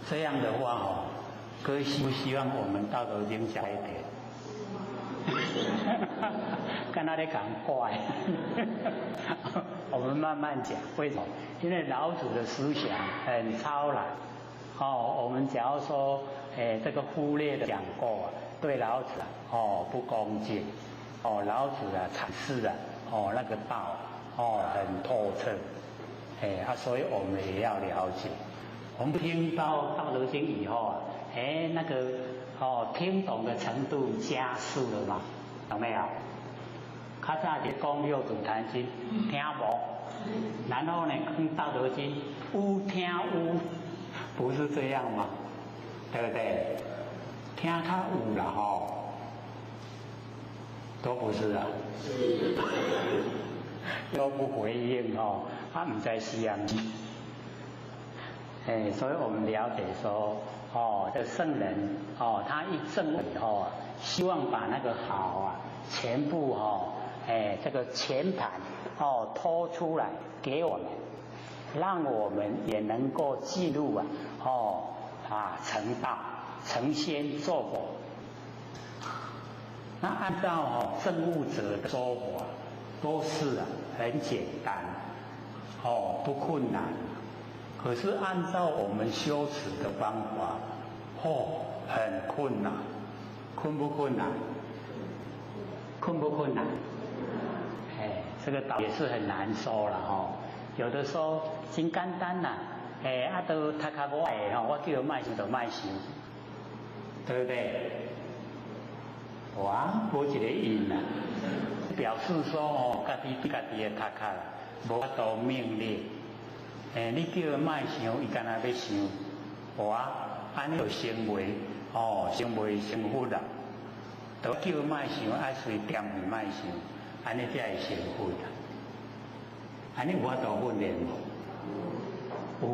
这样的话各位希不希望我们《道德经》讲一点？跟他在讲怪，我们慢慢讲。为什么？因为老子的思想很超然。我们假如说，这个忽略的讲过，对老子不恭敬。老子阐释那个道很透彻。所以我们也要了解。我们听到《道德经》以后那个听懂的程度加速了嘛？有没有？较早是讲六祖坛经听无，然后呢看《道德经》有听有，不是这样吗？对不对？听较有啦都不是啊。都不回应哦，他唔在西洋。所以我们了解说，这圣人他一证以后啊，希望把那个好啊，全部这个全盘拖出来给我们，让我们也能够记录成道、成仙、做佛。那按照证悟者的说法，都是很简单，不困难。可是按照我们修持的方法，很困难，困不困难？困不困难？这个也是很难说了有的时候真简单啦，都读较我我叫卖想就卖想，对不对？无一个因啦，表示说家己的读啦，无法度命令。你叫伊卖想，伊干那要想，安尼就成为成为成佛啦。都叫伊卖想，爱随点去卖想，安尼才会成佛啦。安尼有法度训练无？有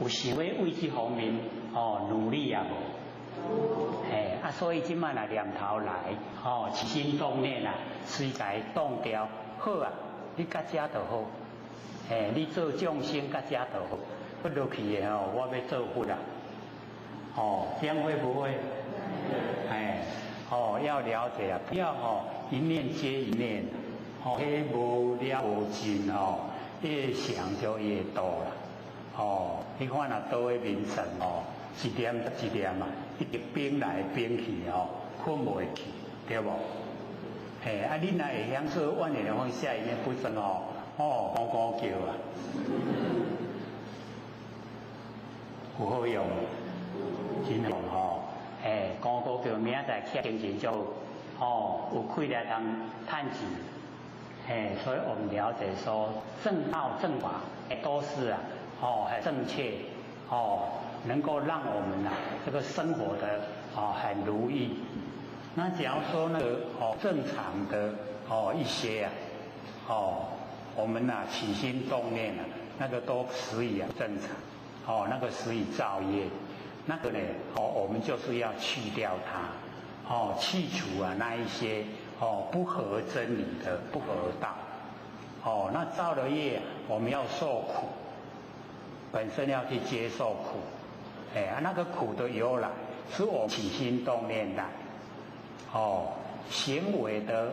有想要为这方面努力啊无？所以即摆若念头来起心动念啊，随家动掉，好啊，你甲遮就好。你做众生甲遮就好，不落去的我要做佛啦。这样会不会？要了解啊，不要一念接一念，无了无尽越想就越多了。你看若倒的名神一点一点啊，一直冰来冰去困袂去，对无？你若会晓做万年的方下一念不生咕咕叫啊，有好用，真好咕咕叫，明仔载心情就有开来通趁钱，所以我们了解说正道正法都是很正确能够让我们这个生活的很如意。那假如说那个正常的一些我们起心动念那个都属于正常那个属于造业，那个呢我们就是要去掉它去除那一些不合真理的不合道那造了业我们要受苦，本身要去接受苦那个苦的由来是我起心动念来行为的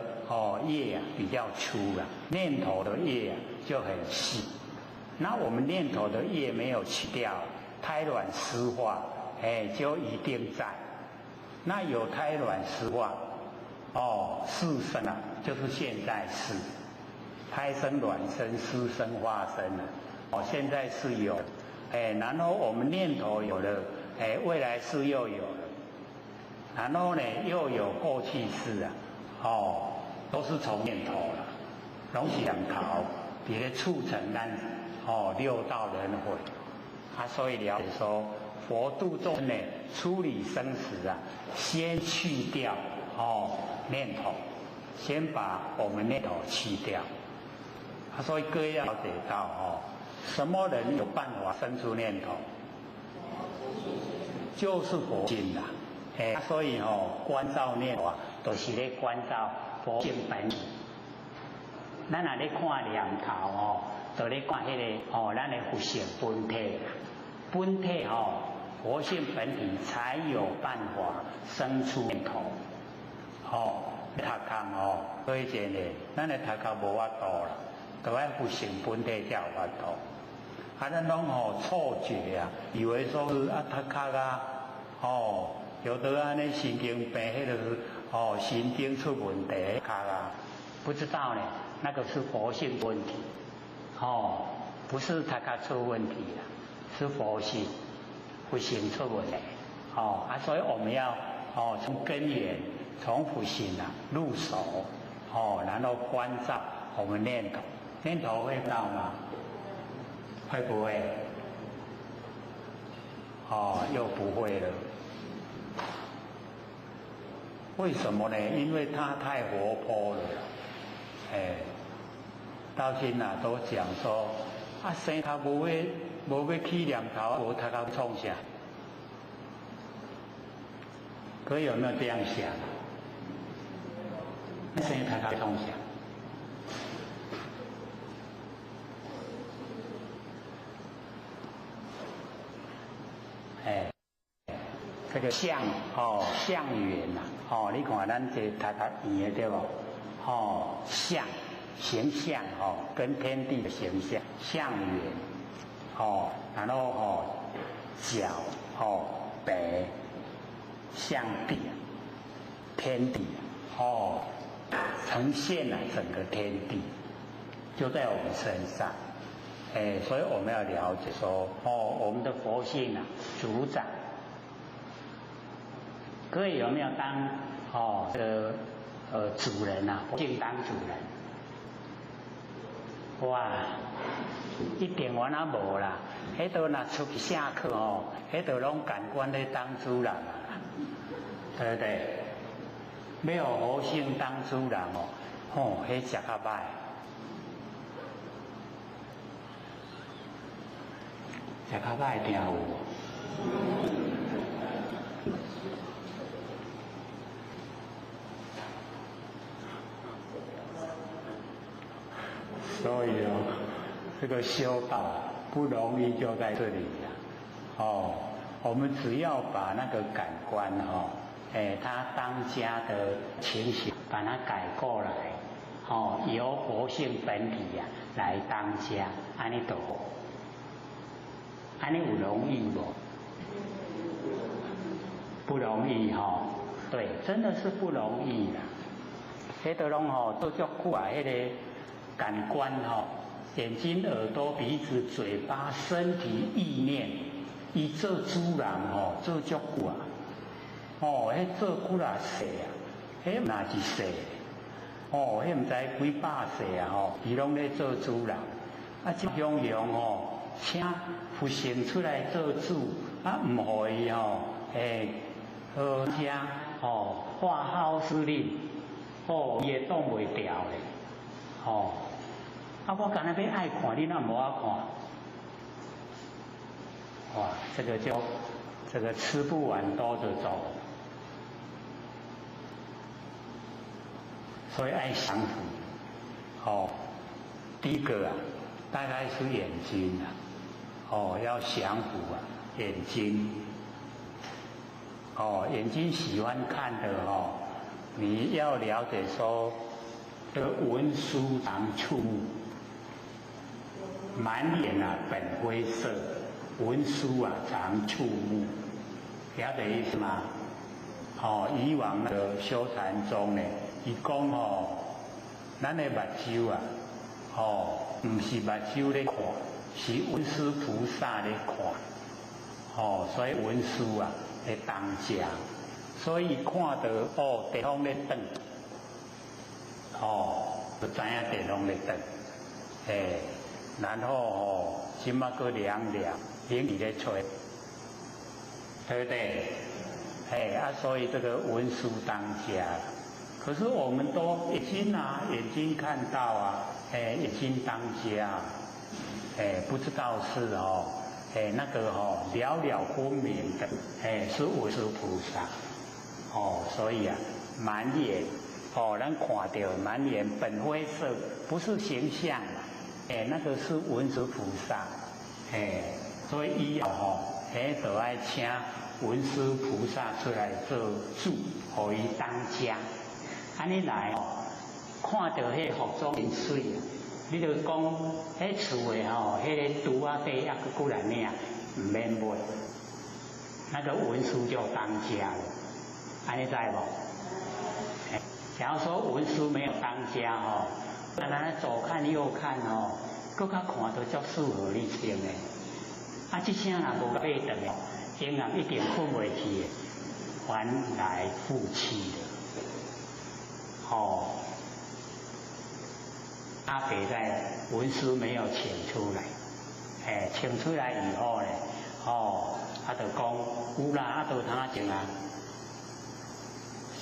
业比较粗了，念头的业就很细。那我们念头的业没有去掉，胎卵湿化就一定在。那有胎卵湿化是生就是现在是胎生卵生湿生化生现在是有然后我们念头有了未来是又有了，然后呢又有过去式都是从念头了，拢是念头伫咧促成咱六道轮回所以了解说佛度众生呢处理生死先去掉念头，先把我们念头去掉所以各位要了解到什么人有办法生出念头？就是佛性啦所以观照念头都是咧观照佛性本体。咱若咧看念头就咧看迄个咱的佛性本体，本体佛性本体才有办法生出念头读空所以真诶，咱的读空无法度啦，就爱佛性本体才有法度。咱拢错觉以为说是读空有的安尼神经病，迄个神经出问题不知道呢，那个是佛性问题不是他出问题了，是佛性佛性出问题所以我们要从根源从佛性入手然后关照我们念头，念头会到吗？会不会又不会了。为什么呢？因为它太活泼了到今啊都讲说，啊生头无要起念头，无头壳创啥？各位有没有这样想？生头壳创啥？这个象缘呐，你看咱这读圆的对不？象形象跟天地的形象象缘，然后角北象地天地呈现了整个天地就在我们身上，所以我们要了解说，我们的佛性啊，主宰。各位有没有当这个主人啊？佛性当主人，哇，一点完啊无啦！迄度若出去下课迄度拢感官咧当主人啊，对不对？没有佛性当主人迄食较歹，食较歹定有。所以这个修道不容易就在这里了。我们只要把那个感官它当家的情形，把它改过来，由佛性本体来当家，安尼就好。安尼有容易不？不容易对，真的是不容易啦。迄都拢做足久啊，迄个感官眼睛、耳朵、鼻子、嘴巴、身体、意念，伊做主人做足久啊。迄做久啦世啊，迄哪是世？迄唔知几百世啊伊拢咧做主人。啊，即样样请佛性出来做主，唔互伊好家发号施令，伊会挡袂掉咧。我干那要爱看，你那无爱看，哇，这个吃不完兜着走，所以爱降服。第一个大概是眼睛要降服眼睛。眼睛喜欢看的你要了解说，这个文殊常触目，满脸本灰色，文殊常触目，了解意思吗？以往那个修禅宗呢，伊讲咱的目睭唔是目睭咧看，是文殊菩萨咧看。所以文殊咧当家，所以看到地方咧转，就知影地方咧转，然后心个凉凉，冷气咧吹，对不对？所以这个文殊当家。可是我们都眼睛看到眼睛当家，不知道是那个了了分明的，是文殊菩萨，所以满眼咱看到满眼本灰色，不是形象那个是文殊菩萨，所以以后就要请文殊菩萨出来做主，互伊当家，安尼来看到迄服装真水你就讲，迄厝诶迄个拄底还佫几来领，唔免买。那个文殊就当家了，安尼知无？假如说文殊没有当家咱左看右看佫较看到足适合你穿诶。这声若无买断永远一定困袂去，还来复去差别在文殊没有请出来，请出来以后呢，就讲有啦，就通请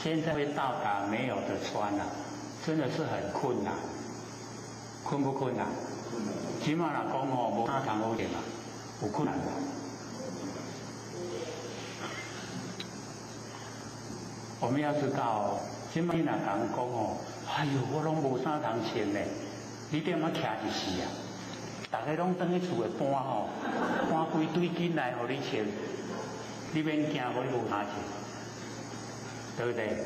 现在会到达没有的穿真的是很困难，困不困难？起码来讲哦，无啥通好点啊，有困难。我们要知道，起码你若讲哦，哎呦，我拢无啥通穿嘞，你点仔徛一时啊？大家拢等去厝诶搬吼，搬规堆紧来互你穿，你免惊我无啥穿，对不对？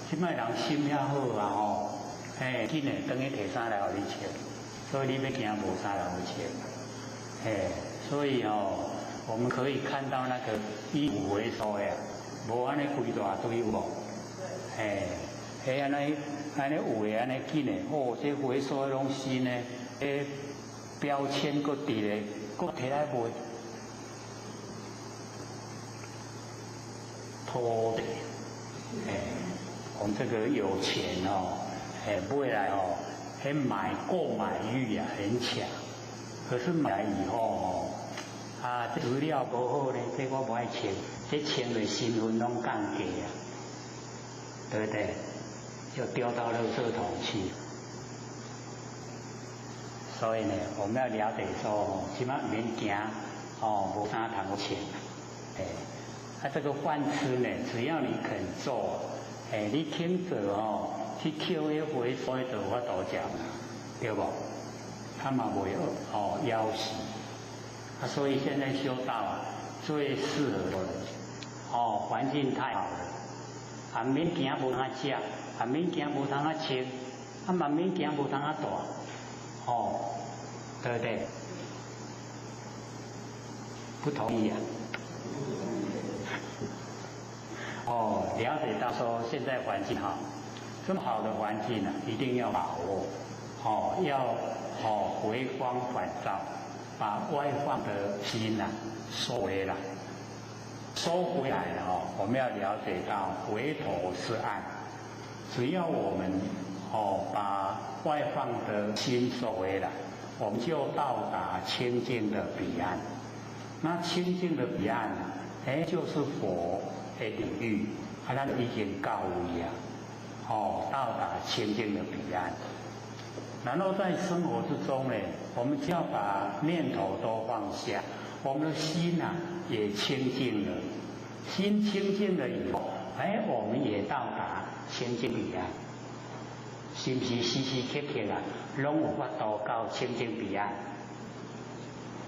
即摆人心遐好啊吼，紧诶等去摕衫来互你穿，所以你要惊无衫来互穿，所以哦，我们可以看到那个衣服回收呀。无安尼规大堆有无？安尼有诶，安尼紧诶，哦，这回收诶拢新诶，标签搁伫咧，搁摕来卖，拖的，我们这个有钱哦，买来哦，购买欲啊很强，可是买来以后哦。这材料无好咧，这我不爱穿，这穿的身份拢降低啊，对不对？就丢到垃圾桶去。所以呢，我们要了解说，起码免惊无啥通穿。这个饭吃呢，只要你肯做，你听着去捡迄回收就有法度食，对不？他嘛袂枵死。所以现在修道啊，最适合的人，环境太好了，免惊无通食，免惊无通穿，嘛免惊无通大，对不对？不同意啊？了解到说现在环境好，这么好的环境呢，一定要把握，要回光返照。把外放的心收回来，收回来了我们要了解到回头是岸。只要我们把外放的心收回来，我们就到达清净的彼岸。那清净的彼岸就是佛的领域，咱已经到位啊，到达清净的彼岸。然后在生活之中呢，我们只要把念头都放下，我们的心也清净了。心清净了以后，我们也到达清净彼岸。是不是时时刻刻拢有法度到清净彼岸？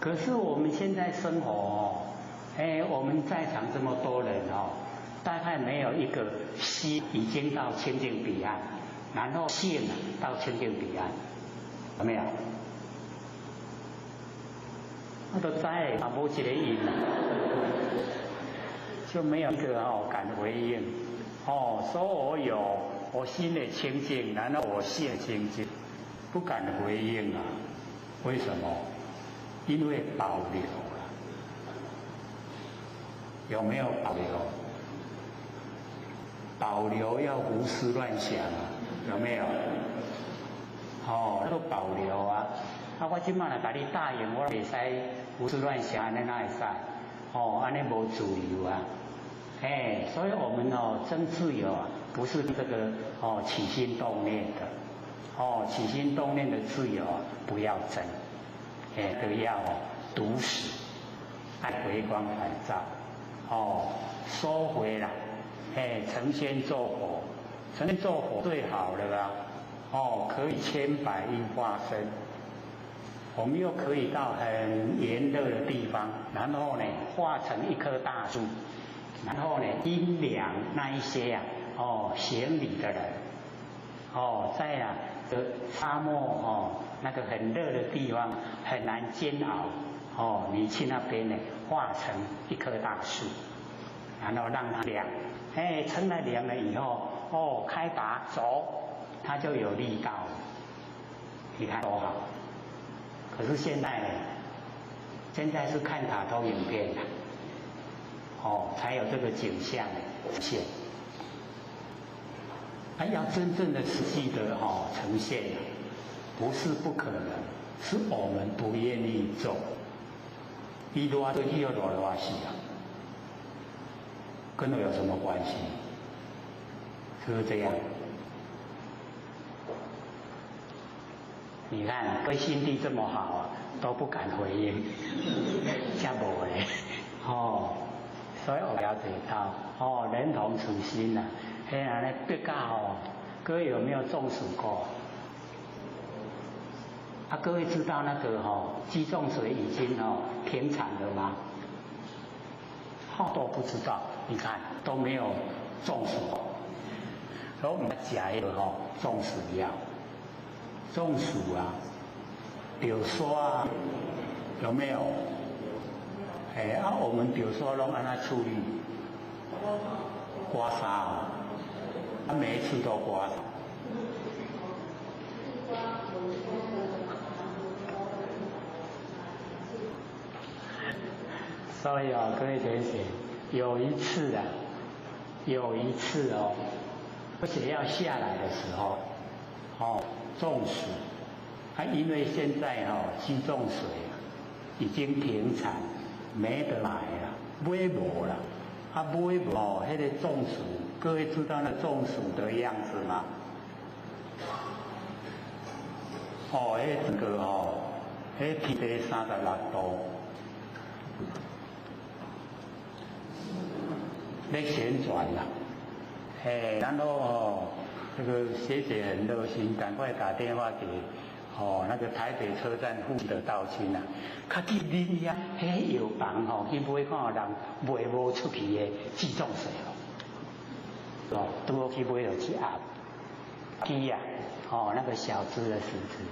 可是我们现在生活我们在场这么多人大概没有一个心已经到清净彼岸。然后性到清净彼岸，有没有？我都知啊，无一个应就没有一个敢回应。说我有，我心里清净，然后我性清净，不敢回应啊？为什么？因为保留了。有没有保留？保留要胡思乱想啊。有没有？都保留啊！我即摆来甲你答应，我袂使胡思乱想，安尼哪会使？安尼无自由啊！所以我们争自由啊，不是这个起心动念的，起心动念的自由啊，不要争，都要笃实，爱回光返照，收回来，成仙做佛。成仙做佛最好了啦，可以千百亿化身，我们又可以到很炎热的地方，然后呢化成一棵大树，然后呢阴凉那一些行礼的人，在这沙漠那个很热的地方很难煎熬，你去那边呢化成一棵大树，然后让它凉，撑了凉了以后，开拔走，它就有力道了。你看多好！可是现在呢？现在是看卡通影片的，才有这个景象出现。要真正的实际的呈现，不是不可能，是我们不愿意做。伊热对伊要热死啊，跟我有什么关系？是不是这样？你看，各位心地这么好啊，都不敢回应，吓无嘞，哦，所以我了解到，哦，人同此心呐、啊，哎呀，那别个哦，各位有没有中暑过？啊，各位知道那个肌重水已经平常了吗？都不知道，你看都没有中暑，然后我们加一个中暑药，中暑啊，比如说啊，有没有？我们比如说弄按它处理，刮痧啊，每一次都刮痧。所以各位同学，有一次而且要下来的时候，中暑，因为现在肌重水已经平常，没得买了，买无了，买无那个中暑，各位知道那中暑的样子吗？这个体温36度。在旋转啦，然后这个学姐很热心，赶快打电话给那个台北车站附近的道亲啊，较去恁遐药房去买看人卖无出去的肌重水拄好去买了一盒鸡啊，那个小只的10只，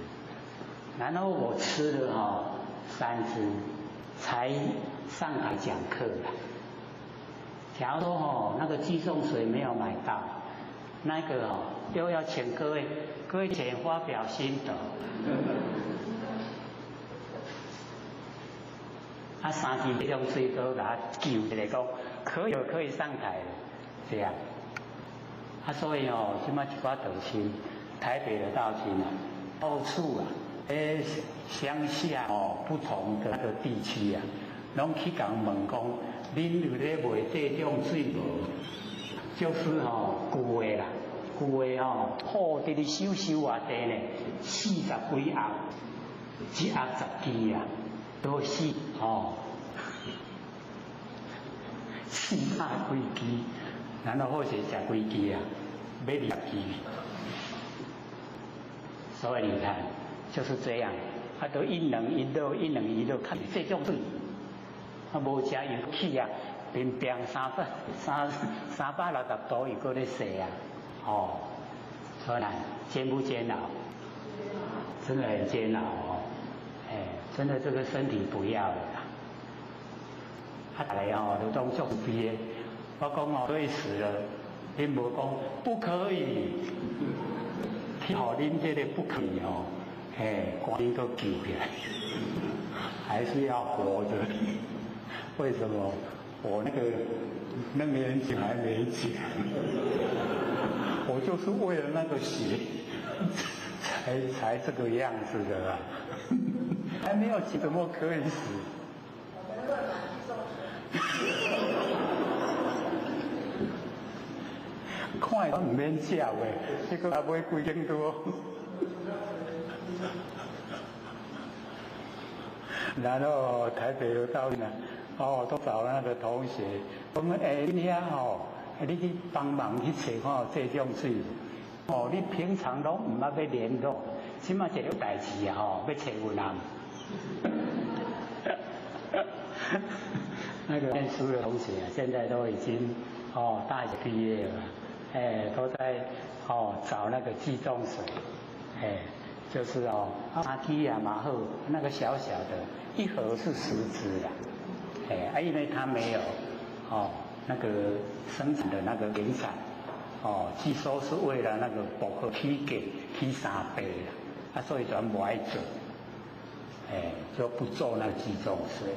然后我吃了3只，才上台讲课啦。假如说那个肌重水没有买到，那个又要请各位请发表心得。3支肌重水都给他救起来讲，可以上台了，这样。所以现在一寡道亲，台北的道亲啊，到处啊，乡下不同的那个地区啊，拢去甲问讲。恁有咧卖这种水无？就是旧的啦，旧的好伫咧收偌济呢，40几盒，一盒10支啊，都是400几支，然后好些食几支啊，买20支。所以你看就是这样，都一冷一热，看这种水。无食油气啊，冰冰360度，伊搁咧洗啊，所以煎不煎熬？真的很煎熬真的这个身体不要了啦。大家都当作逼的，我讲对死了，恁无讲不可以，恁这个不可以赶紧给救起来，还是要活着。为什么我那个人情还没讲？我就是为了那个血，才这个样子的啊！还没有怎么可以死？看都唔免食的，这个还买几斤多？然后台北有道理呢。都找那个同学，我们你遐你去帮忙去找看这种水，你平常拢唔捌要联络，即马一个代志啊要找有人。那个念书的同学现在都已经大学毕业了，都在找那个肌重水，就是3支啊嘛好，那个小小的一盒是10支啦。因为它没有那个生产的那个原产据说是为了那个薄荷体给提3倍啦，所以全不爱做，就不做那个肌重水，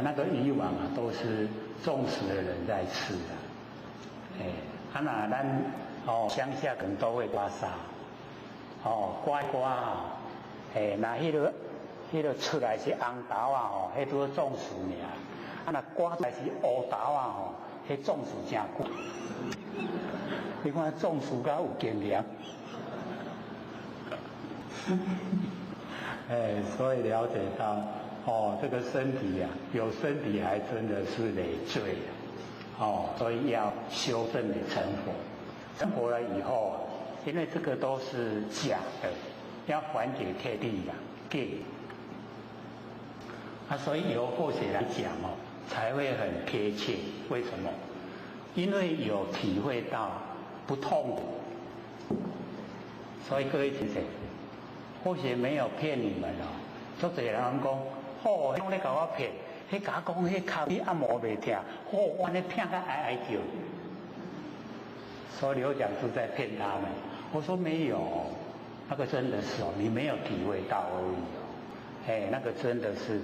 那个以往都是重视的人在吃的，那咱乡下可能都会刮痧，刮一刮那迄个出来是红豆啊迄都中暑尔，那刮出来是乌豆啊迄中暑真久。你看中暑敢有经验？所以了解到，这个身体啊，有身体还真的是累赘的，所以要修正的成佛。成佛了以后啊，因为这个都是假的，要缓解业力呀，所以由后学来讲才会很贴切。为什么？因为有体会到不痛的，所以各位同学，后学没有骗你们做多人讲，拢咧甲我骗，迄甲我讲迄脚你按摩袂痛，我咧痛甲哀哀叫。所以刘讲师在骗他们。我说没有，那个真的是你没有体会到而已那个真的是。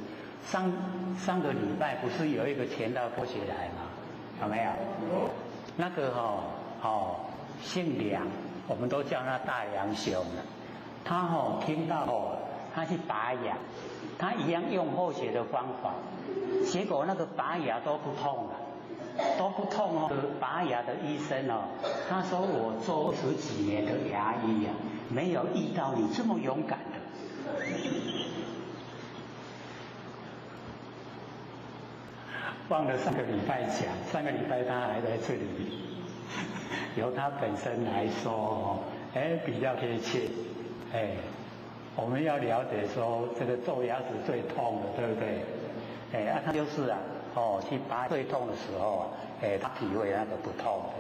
上个礼拜不是有一个钱道佛学来吗？有没有？那个姓梁，我们都叫他大梁兄了。他听到他去拔牙，他一样用后学的方法，结果那个拔牙都不痛了，都不痛拔牙的医生他说我做20几年的牙医没有遇到你这么勇敢的。忘了上个礼拜讲，上个礼拜他还在这里，由他本身来说比较贴切。我们要了解说这个做牙齿最痛的，对不对？他就是去拔最痛的时候他体会那个不痛的，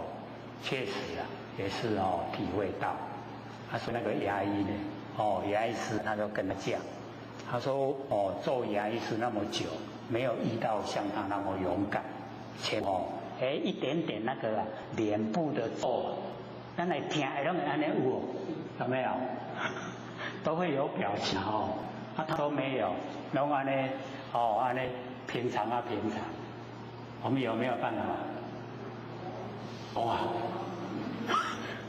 确实也是体会到。他说那个牙医呢，牙医师他就跟他讲，他说做牙医师那么久。没有遇到像他那么勇敢，一点点那个脸部的皱，咱来听拢会安尼有没有？都会有表情他都没有，拢安尼安尼平常。我们有没有办法？哇！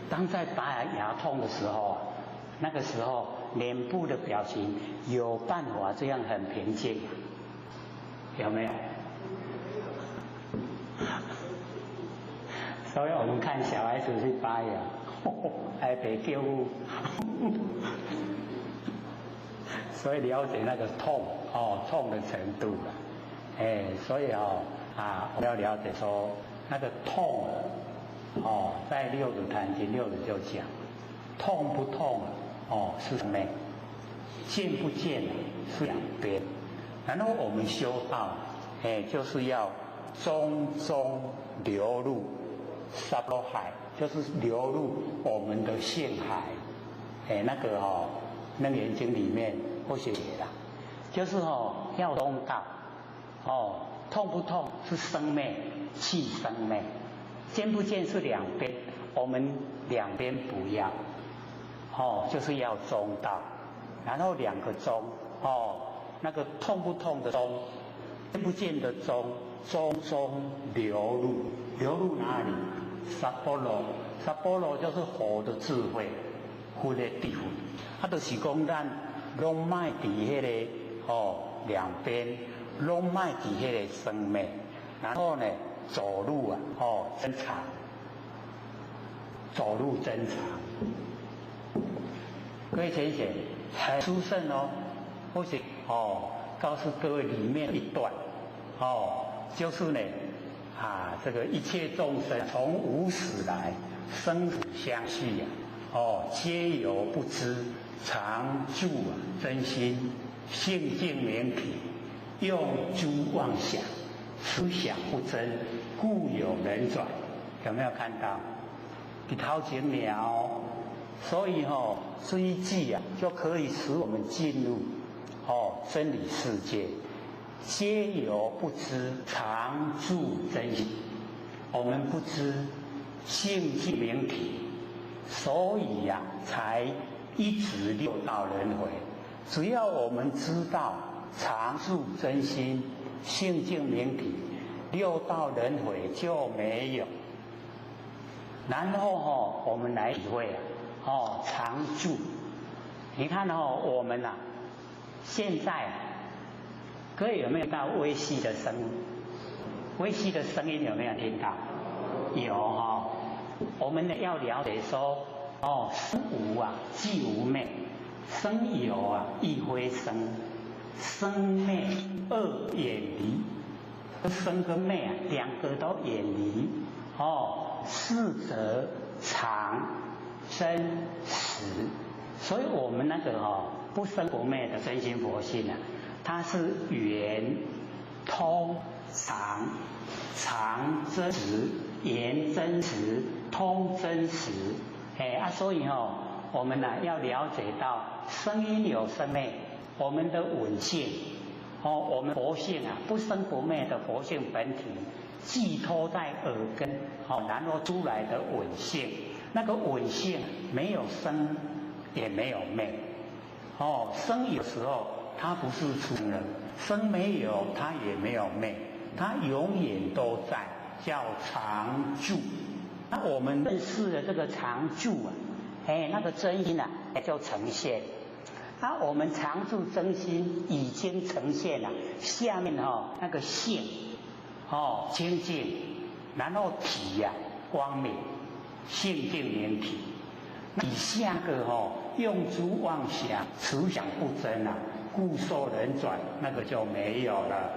当在拔牙痛的时候那个时候脸部的表情有办法这样很平静。有没有？所以我们看小孩子去拔牙，还别救护，所以了解那个痛痛的程度了。所以我们要了解说那个痛在六祖坛经六祖就讲，痛不痛是什么？见不见是两边。然后我们修道，就是要中流入沙罗海，就是流入我们的性海。那个楞严经里面会写的，就是要中道。痛不痛是生灭，气生灭；见不见是两边，我们两边不要。就是要中道，然后两个中那个痛不痛的中，见不见的中流入哪里？萨波罗就是佛的智慧，佛的智慧。就是讲咱拢卖伫迄个两边，拢卖伫迄个生命，然后呢走路增长，走路增长。各位浅显很殊胜或许告诉各位里面一段就是呢这个一切众生从无始来生死相续皆有不知，常住真心，性净明体，用诸妄想，思想不真，故有人转。有没有看到？比头前描，所以追记就可以使我们进入真理世界，皆有不知，常住真心。我们不知性净明体，所以才一直六道轮回。只要我们知道常住真心，性净明体，六道轮回就没有。然后我们来体会常住。你看我们现在各位有没有到微细的声音？微细的声音有没有听到？有我们呢要了解说身无即无昧，生有啊，亦非生，生灭二远离，生跟灭啊，两个都远离。是则常真实。所以我们那个不生不灭的真心佛性啊，它是圆通常真实，圆真实，通真实。所以我们呢要了解到生因有生灭，我们的稳性，我们佛性啊，不生不灭的佛性本体，寄托在耳根，然后出来的稳性，那个稳性没有生也没有灭。生有时候它不是出了，生没有它也没有灭，它永远都在，叫常住。那我们认识的这个常住啊，那个真心啊就呈现。我们常住真心已经呈现了，下面那个性清净，然后体啊光明，性净明体。以下个用诸妄想，此想不真啊，故受人转，那个就没有了。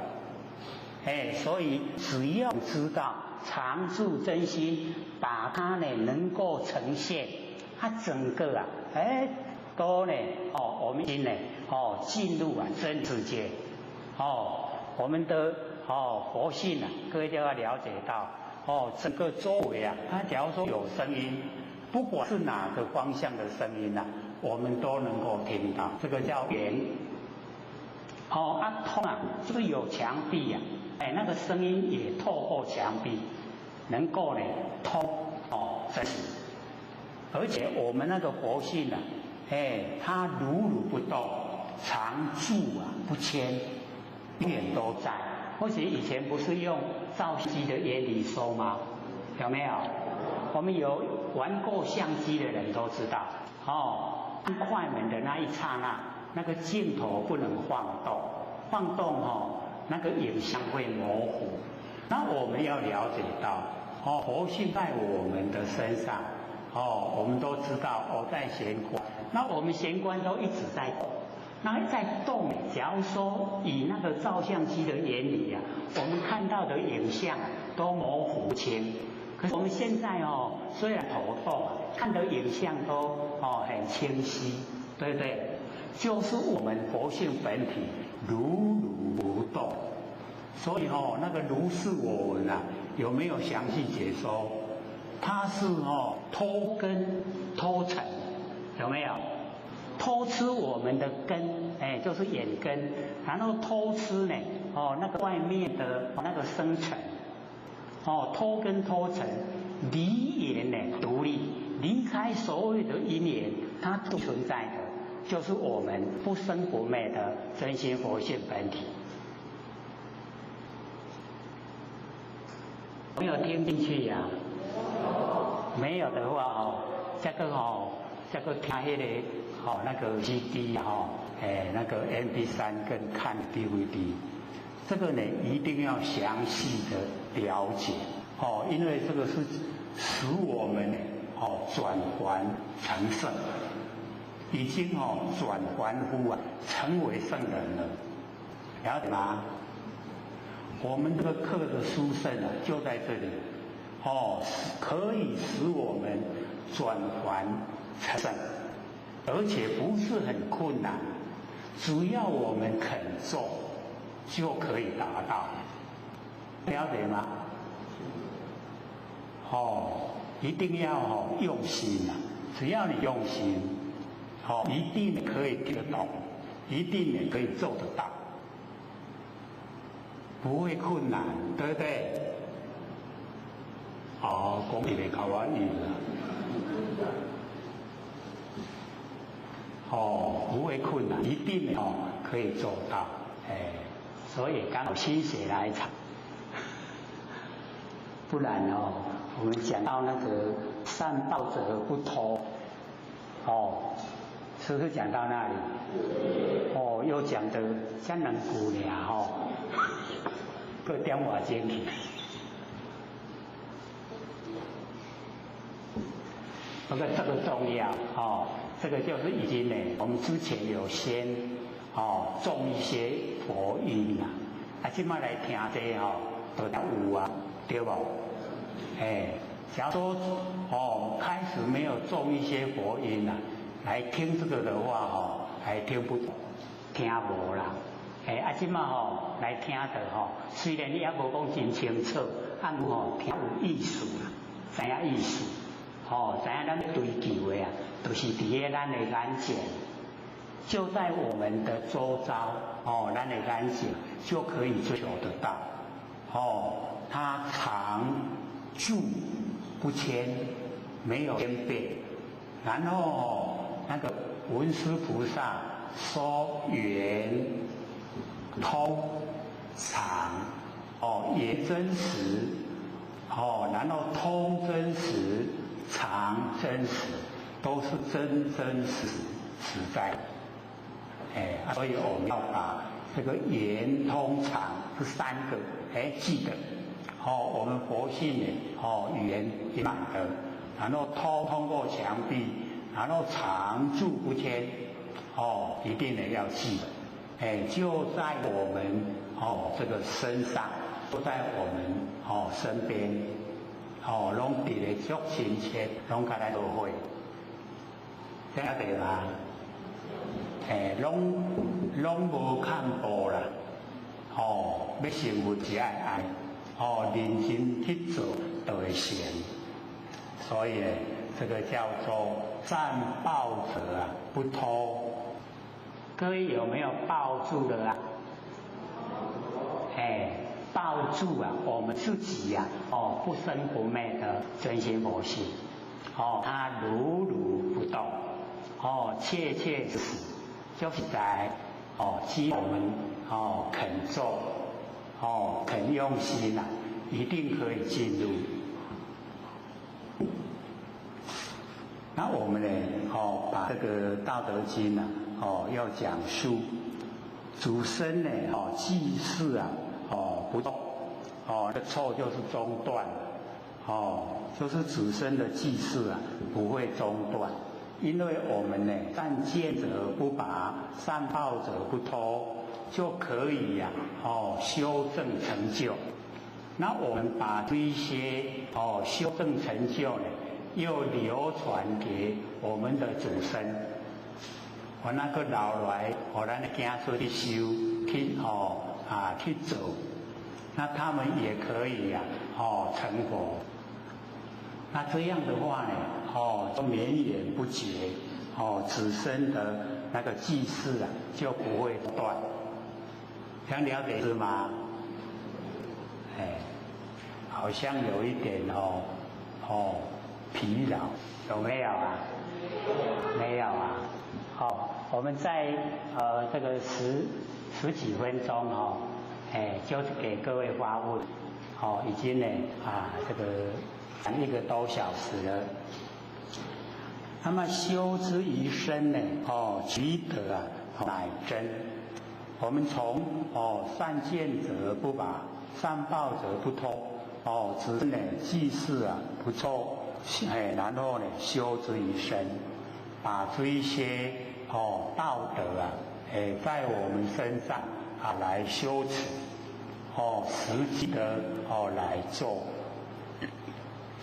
所以只要知道常住真心，把它呢能够呈现，它整个都呢我们心呢进入真世界。我们的佛性啊，各位就要了解到整个周围啊，它假如说有声音，不管是哪个方向的声音啊，我们都能够听到，这个叫圆。通啊，就是有墙壁啊，那个声音也透过墙壁，能够呢通真实。而且我们那个佛性啊，它如如不动，常住不迁，永远都在。或许以前不是用照相机的原理收吗？有没有？我们有玩过相机的人都知道，按快门的那一刹那，那个镜头不能晃动，晃动那个影像会模糊。那我们要了解到，佛性在我们的身上，我们都知道在玄关，那我们玄关都一直在动。那在动，假如说以那个照相机的原理啊，我们看到的影像都模糊不清。可是我们现在虽然头痛，看的影像都很清晰，对不对？就是我们佛性本体如如不动。所以那个如是我闻啊，有没有详细解说？它是偷根偷尘，有没有？偷吃我们的根，就是眼根，然后偷吃呢，那个外面的那个生尘，偷根偷尘，离缘呢独立，离开所有的因缘，它不存在的，就是我们不生不灭的真心佛性本体。没有听进去呀？没有的话这个听那个那个 CD 那个 MP3 跟看 DVD， 这个呢一定要详细的了解因为这个是使我们转还成圣，已经转还乎成为圣人了，了解吗？我们这个课的殊胜就在这里可以使我们转还成圣，而且不是很困难，只要我们肯做就可以达到，了解吗？一定要用心只要你用心一定可以听得懂，一定也可以做得到，不会困难，对不对？讲起来较容易不会困难，一定可以做到。所以刚好心血来潮，不然我们讲到那个善报者不偷，是不是讲到那里？又讲得真能久了搁点外钟去。这个重要这个就是已经呢，我们之前有先种一些佛因啦，现在来听这都有啊，对不？假如说开始没有种一些佛因啦，来听这个的话还听不懂，听无啦。现在来听的虽然你也无讲真清楚，按听有意思啦，知影意思，知影咱追求的啊，就是伫个咱的眼前，就在我们的周遭，咱的眼前就可以追求得到，它常住不迁，没有迁变，然后那个文殊菩萨说圆通常圆真实，然后通真实，常真实，都是真真实实在。所以我们要把这个圆通常这三个记得。我们佛性圆满的，然后通过墙壁，然后常住不迁，一定呢要记得。就在我们这个身上，就在我们身边，拢伫咧足亲切，拢甲咱都会，听得对吗？拢无看步啦，要成佛只爱爱，认真去做就会成。所以呢，这个叫做善抱者不偷。各位有没有抱住的啊？抱住我们自己不生不灭的真心佛性，它如如不动，切切实实，就是在基我们肯做，肯用心一定可以进入。那我们呢，把这个《道德经》要讲述主身呢，记事不动，这错就是中断，就是主身的记事不会中断，因为我们呢，善见者不拔，善抱者不偷，就可以修正成就。那我们把这一些修正成就呢，又流传给我们的祖身。我那个老来，咱的囝孙去修，去走，那他们也可以成佛。那这样的话呢，就绵延不绝，子孙的那个记事就不会断。想了解是吗？好像有一点疲劳，有没有啊？没有啊。我们在这个十几分钟就是给各位发问，已经呢这个讲1个多小时了。那么修之于身呢，取得乃真。我们从善见者不拔，善抱者不偷，只是呢记事不错，然后呢修之于身，把这一些道德在我们身上来修持，实际的来做。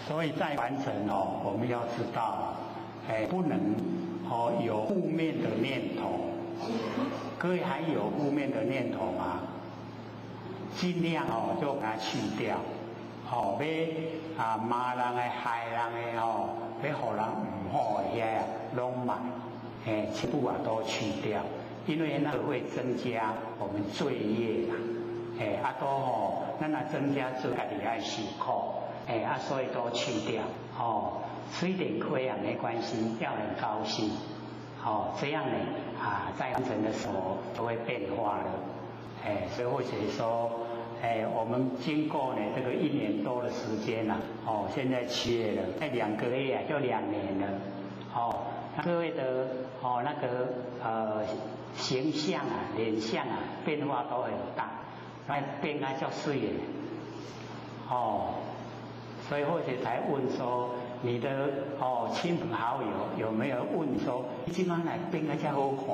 所以在完成我们要知道不能有负面的念头。各位还有负面的念头吗？尽量就把它去掉。要骂人的、害人的要给人唔好的遐拢买，全部都去掉，因为那个会增加我们罪业啦。咱若增加罪，家己爱受苦，所以都去掉。吃一点亏没关系，要很高兴。这样呢在完成的时候都会变化了。所以或者说，我们经过呢这个1年多的时间现在7月了，在2个月就2年了。各位的那个形象脸相变化都很大，变得较水的。所以或者才问说，你的亲朋好友有没有问说，你今晚来变个才好看？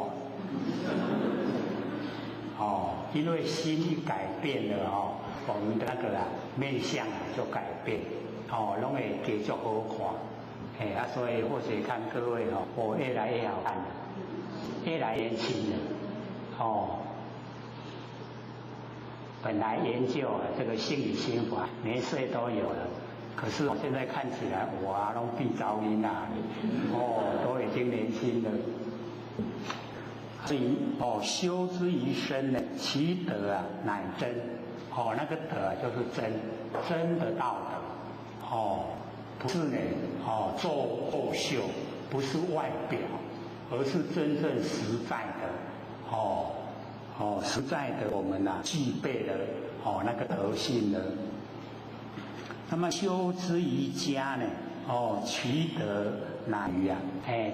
因为心一改变了我们的那个面相就改变，拢会继续好看，所以或许看各位我越来越好看了，越来越年轻了，本来研究这个心理心法，年岁都有了，可是我现在看起来哇，拢变噪音啦，都已经年轻了。所以修之于身呢，其德乃真，那个德就是真的道德，不是呢做后秀，不是外表，而是真正实在的，实在的我们具备了那个德性呢。那么修之于家呢，其德乃于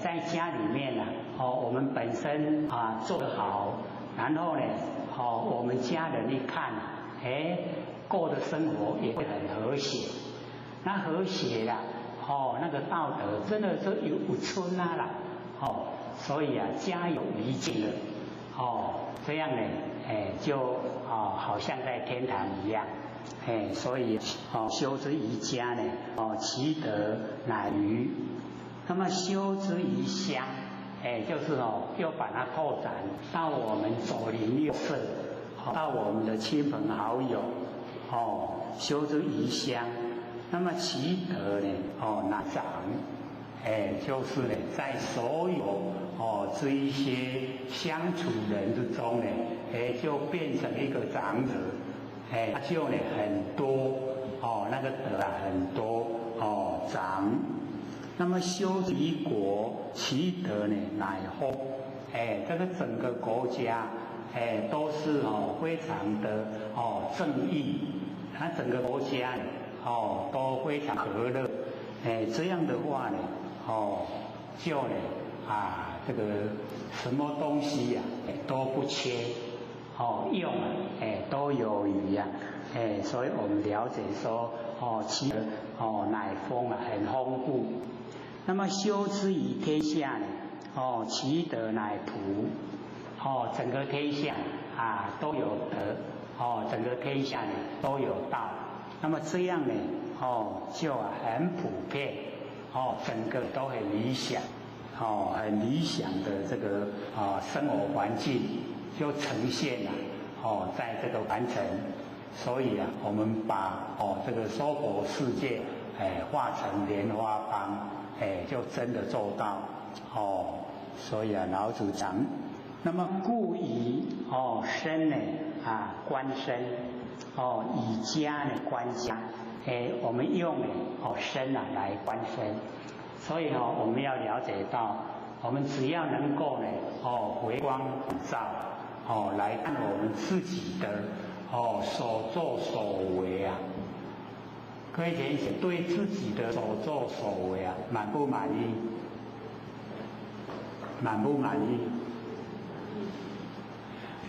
在家里面我们本身做得好，然后呢，我们家人一看，过的生活也会很和谐。那和谐啦，那个道德真的是有春啦，所以家有余庆了，这样呢，就好像在天堂一样。所以修之于家呢，其德乃于。那么修之于乡，就是又把它拓展到我们左邻右舍，到我们的亲朋好友，修之于乡。那么其德呢，乃长，就是呢，在所有这一些相处人之中呢，就变成一个长者。他就呢很多那个德很多长。那么修之于国，其德呢乃丰。这个整个国家都是非常的正义，它整个国家都非常和乐。这样的话呢就呢这个什么东西都不缺。用都有余所以我们了解说其德乃丰很丰富。那么修之于天下呢，其德乃普，整个天下都有德，整个天下呢都有道。那么这样呢就很普遍，整个都很理想，很理想的这个生活环境。就呈现了在这个完成，所以我们把这个娑婆世界化成莲花邦，就真的做到所以老子讲，那么故以身呢观身，以家呢观家，我们用身来观身，所以我们要了解到，我们只要能够呢回光返照。来看我们自己的所作所为各位同学对自己的所作所为满不满意？满不满意？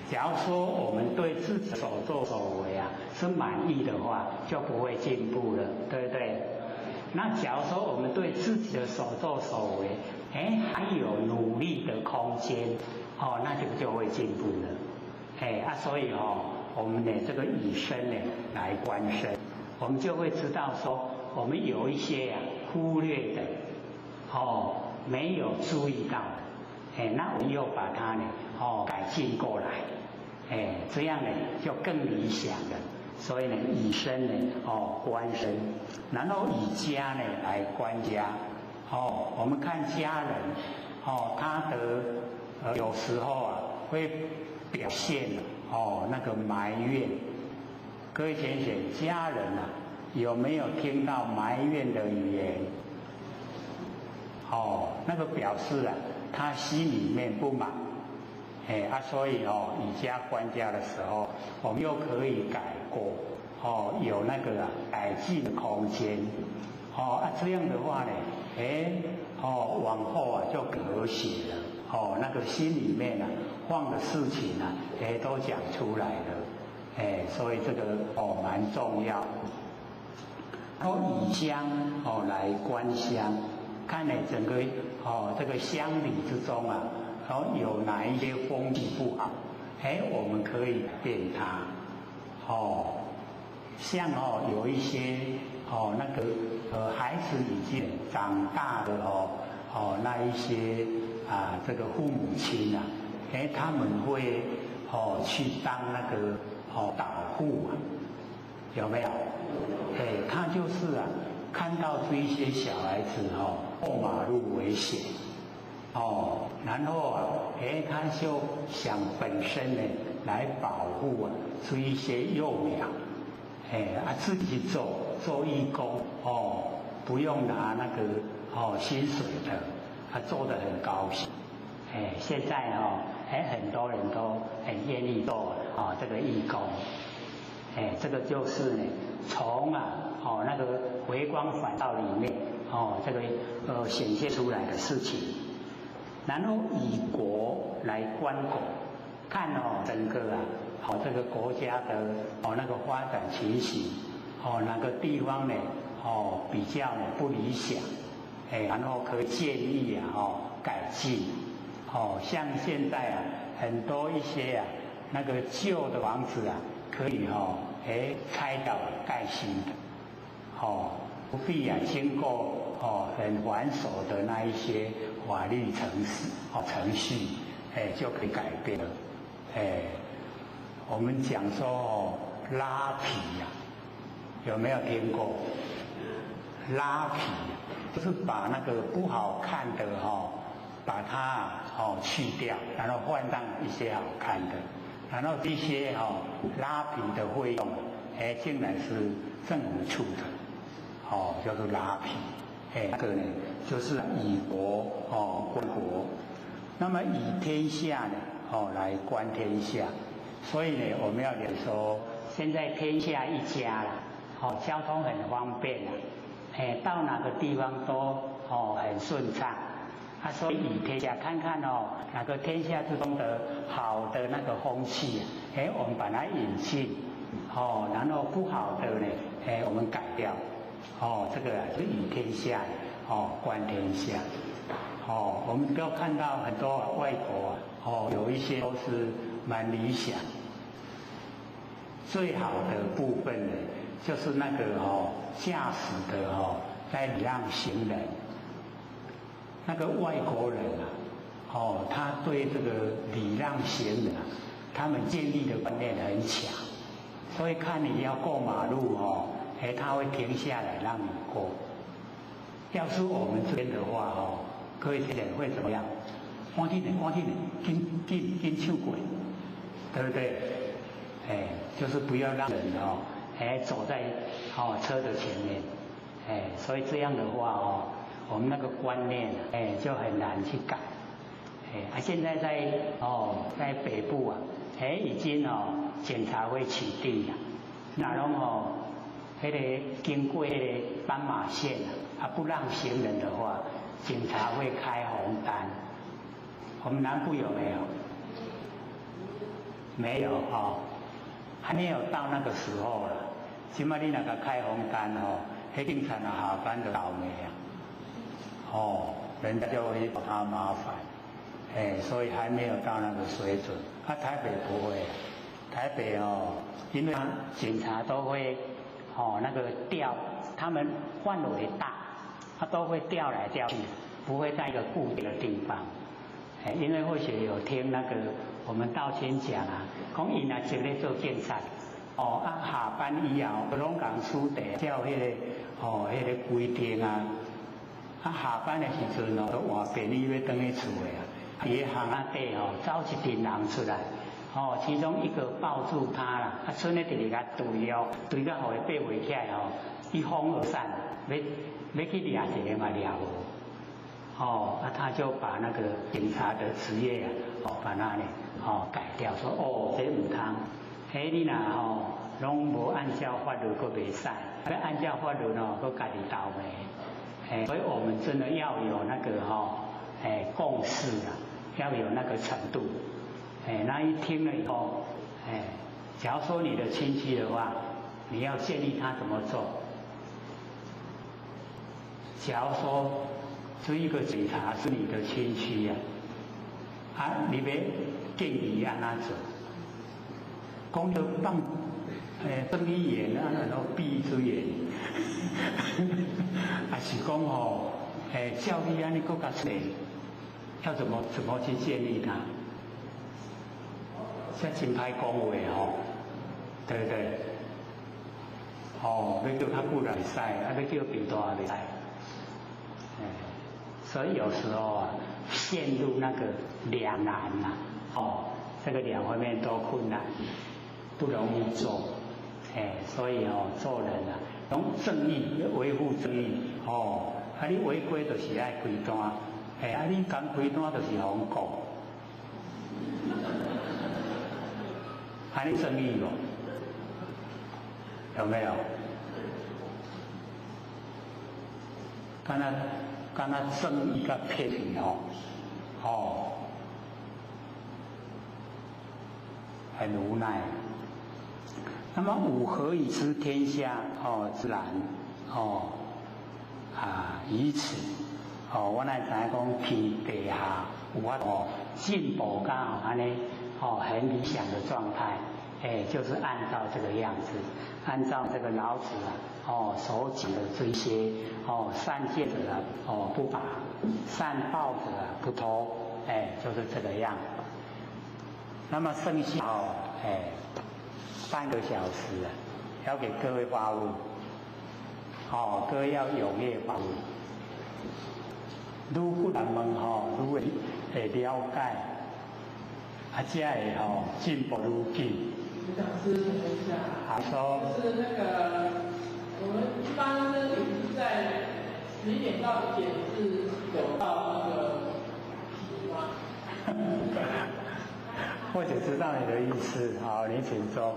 假如说我们对自己所作所为是满意的话，就不会进步了，对不对？那假如说我们对自己的所作所为还有努力的空间，那就会进步了。所以我们呢这个以身呢来观身，我们就会知道说，我们有一些忽略的，没有注意到的，那我们又把它呢改进过来，这样呢就更理想了。所以呢，以身呢观身，然后以家呢来观家。我们看家人，他的有时候会表现那个埋怨。各位先生，家人有没有听到埋怨的语言？那个表示他心里面不满。所以以家观家的时候，我们又可以改过，有那个改进的空间。这样的话呢，往后就和谐了。那个心里面放的事情都讲出来了。所以这个蛮重要。以香来观香，看呢整个这个乡里之中啊，有哪一些风气不好，我们可以变它。像有一些那个孩子已经长大的那一些这个父母亲啊，他们会去当那个导护啊，有没有？他就是看到这一些小孩子过马路危险，然后他就想本身呢来保护这一些幼苗，自己做义工不用拿那个薪水的，他做得很高兴。现在很多人都很愿意做这个义工，这个就是呢从那个回光返照里面这个显现出来的事情，然后以国来观国，看整个这个国家的那个发展情形，哪个地方呢比较呢不理想，然后可以建议改进。像现在很多一些那个旧的房子可以拆掉盖新的，不必经过很繁琐的那一些法律程序，就可以改变了。我们讲说拉皮有没有听过？拉皮就是把那个不好看的把它去掉，然后换上一些好看的，然后这些拉皮的费用竟然是政府出的，叫做拉皮。这个呢就是以国观国，那么以天下呢来观天下。所以呢我们要讲说，现在天下一家啦，交通很方便啦，到哪个地方都很顺畅。所以以天下看看哪个天下之中的好的那个风气，我们把它引进，然后不好的呢，我们改掉，这个是以天下观天下。我们都看到很多外国有一些都是蛮理想。最好的部分呢，就是那个驾驶的在礼让行人。那个外国人他对这个礼让行人他们建立的观念很强，所以看你要过马路他会停下来让你过。要是我们这边的话各位听人会怎么样？赶紧点，跟手过，对不对？就是不要让人走在车的前面，所以这样的话我们那个观念就很难去改。现在在北部已经检查会起定了，那拢那个经过那个斑马线不让行人的话，警察会开红单。我们南部有没有？没有还没有到那个时候了。起码你那个开红单那警察下班就倒霉人家就会把他麻烦，所以还没有到那个水准。台北不会，台北因为警察都会那个调，他们范围大，他都会调来调去，不会在一个固定的地方。因为或许有听那个我们道亲讲讲伊若直咧做警察，下班以后拢共处地照迄个迄个规定下班的时阵都换便衣要回去厝的伊个巷仔底走一群人出来，其中一个抱住他啦，剩咧伫甲追追到互伊爬袂起来一哄而散，要去掠一个嘛掠无，他就把那个警察的职业把那呢改掉，说这唔通，你若拢无按照法律佫袂使，要按照法律佫家己倒霉。所以我们真的要有那个共识要有那个程度。那一听了以后，假如说你的亲戚的话，你要建议他怎么做，假如说这一个检查是你的亲戚呀，你要建议安怎做？讲到放睁一眼然后闭一只眼，还是讲教育安尼更加深，要怎么去建立他？这真歹讲话对不对？要叫他不来使，要叫别大来使。所以有时候陷入那个两难这个两方面都困难，不容易做。所以做人用正义维护正义你违规就是爱开单，你敢开单就是互人告，你正义有没有？敢若正义甲偏僻很无奈。那么吾何以知天下自然以此我乃知影讲天地下有法进步到安尼很理想的状态，就是按照这个样子，按照这个老子所讲的这些善见者不拔，善报者不偷，就是这个样。那么剩下半个小时要给各位发问，各位要踊跃发问。愈不难问愈会了解，才会进步愈紧。想咨询一下，就是那个我们一般身体是在11点到1点是有到那个皮吗？或者知道你的意思，你请说。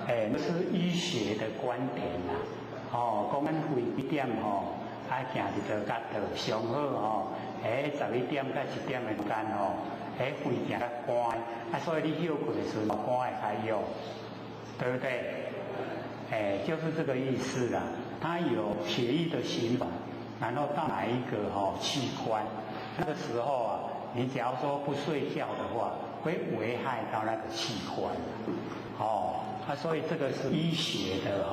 那是医学的观点讲咱会1点行一条角度，上好11点到1点的间肺行较干，所以你休困的时候肝会较弱，对不对？就是这个意思啦。它有血液的循环，然后到哪一个器官，那个时候你假如说不睡觉的话，会危害到那个器官所以这个是医学的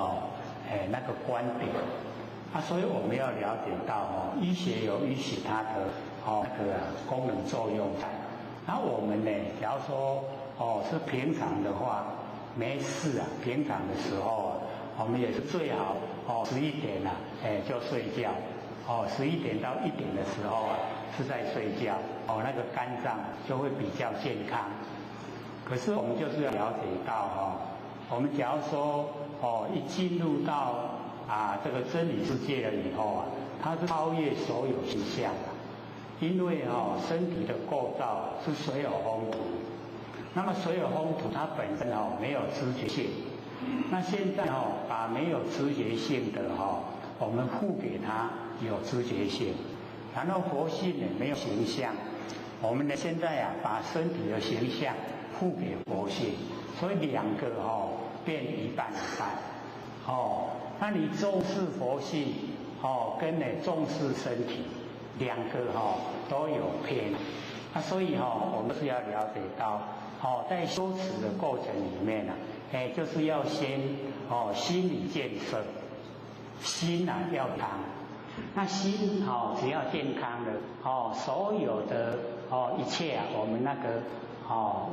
那个观点所以我们要了解到医学有医学它的那个功能作用在。然后我们呢，假如说是平常的话，没事平常的时候我们也是最好11点就睡觉11点到1点的时候是在睡觉那个肝脏就会比较健康。可是我们就是要了解到我们假如说一进入到这个真理世界了以后它是超越所有现象因为身体的构造是水有风土，那么水有风土它本身没有知觉性，那现在把没有知觉性的我们赋给它有知觉性，然后佛性呢没有形象，我们呢现在把身体的形象赋给佛性，所以两个变一半一半那你重视佛性跟重视身体两个都有偏所以我们是要了解到在修持的过程里面就是要先心理建设，心要康，那心只要健康了所有的一切我们那个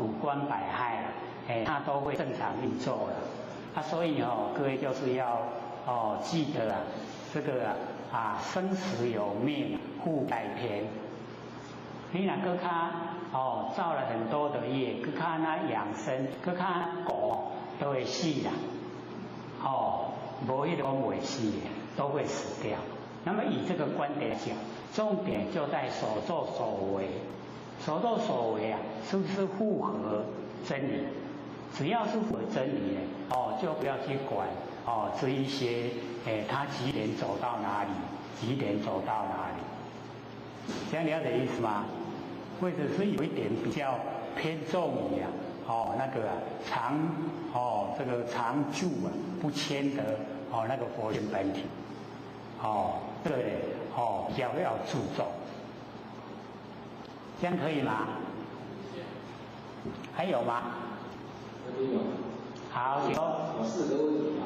五官百骸它都会正常运作了所以各位就是要记得这个生死有命，互改偏。你若搁较造了很多的业，搁较那养生，搁较古都会死啦。无迄种会死的，都会死掉。那么以这个观点讲，重点就在所作所为。所作所为是不是符合真理？只要是符合真理就不要去管这一些他几点走到哪里，几点走到哪里，这样了解意思吗？或者是有一点比较偏重于那个这个常住不迁的那个佛性本体这个比较要注重，这样可以吗？还有吗？这边有。好，请说。有4个问题啊。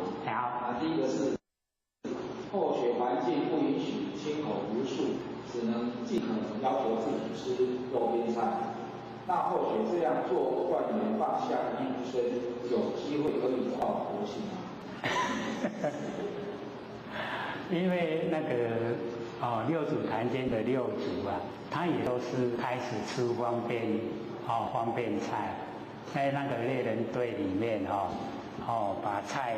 好。第一个是后学环境不允许亲口无数，只能尽可能要求自己吃肉边菜。那后学这样做断言放下医务生，有机会可以报国姓吗？因为那个六祖坛间的六祖啊，他也都是开始吃方便菜，在那个猎人队里面把菜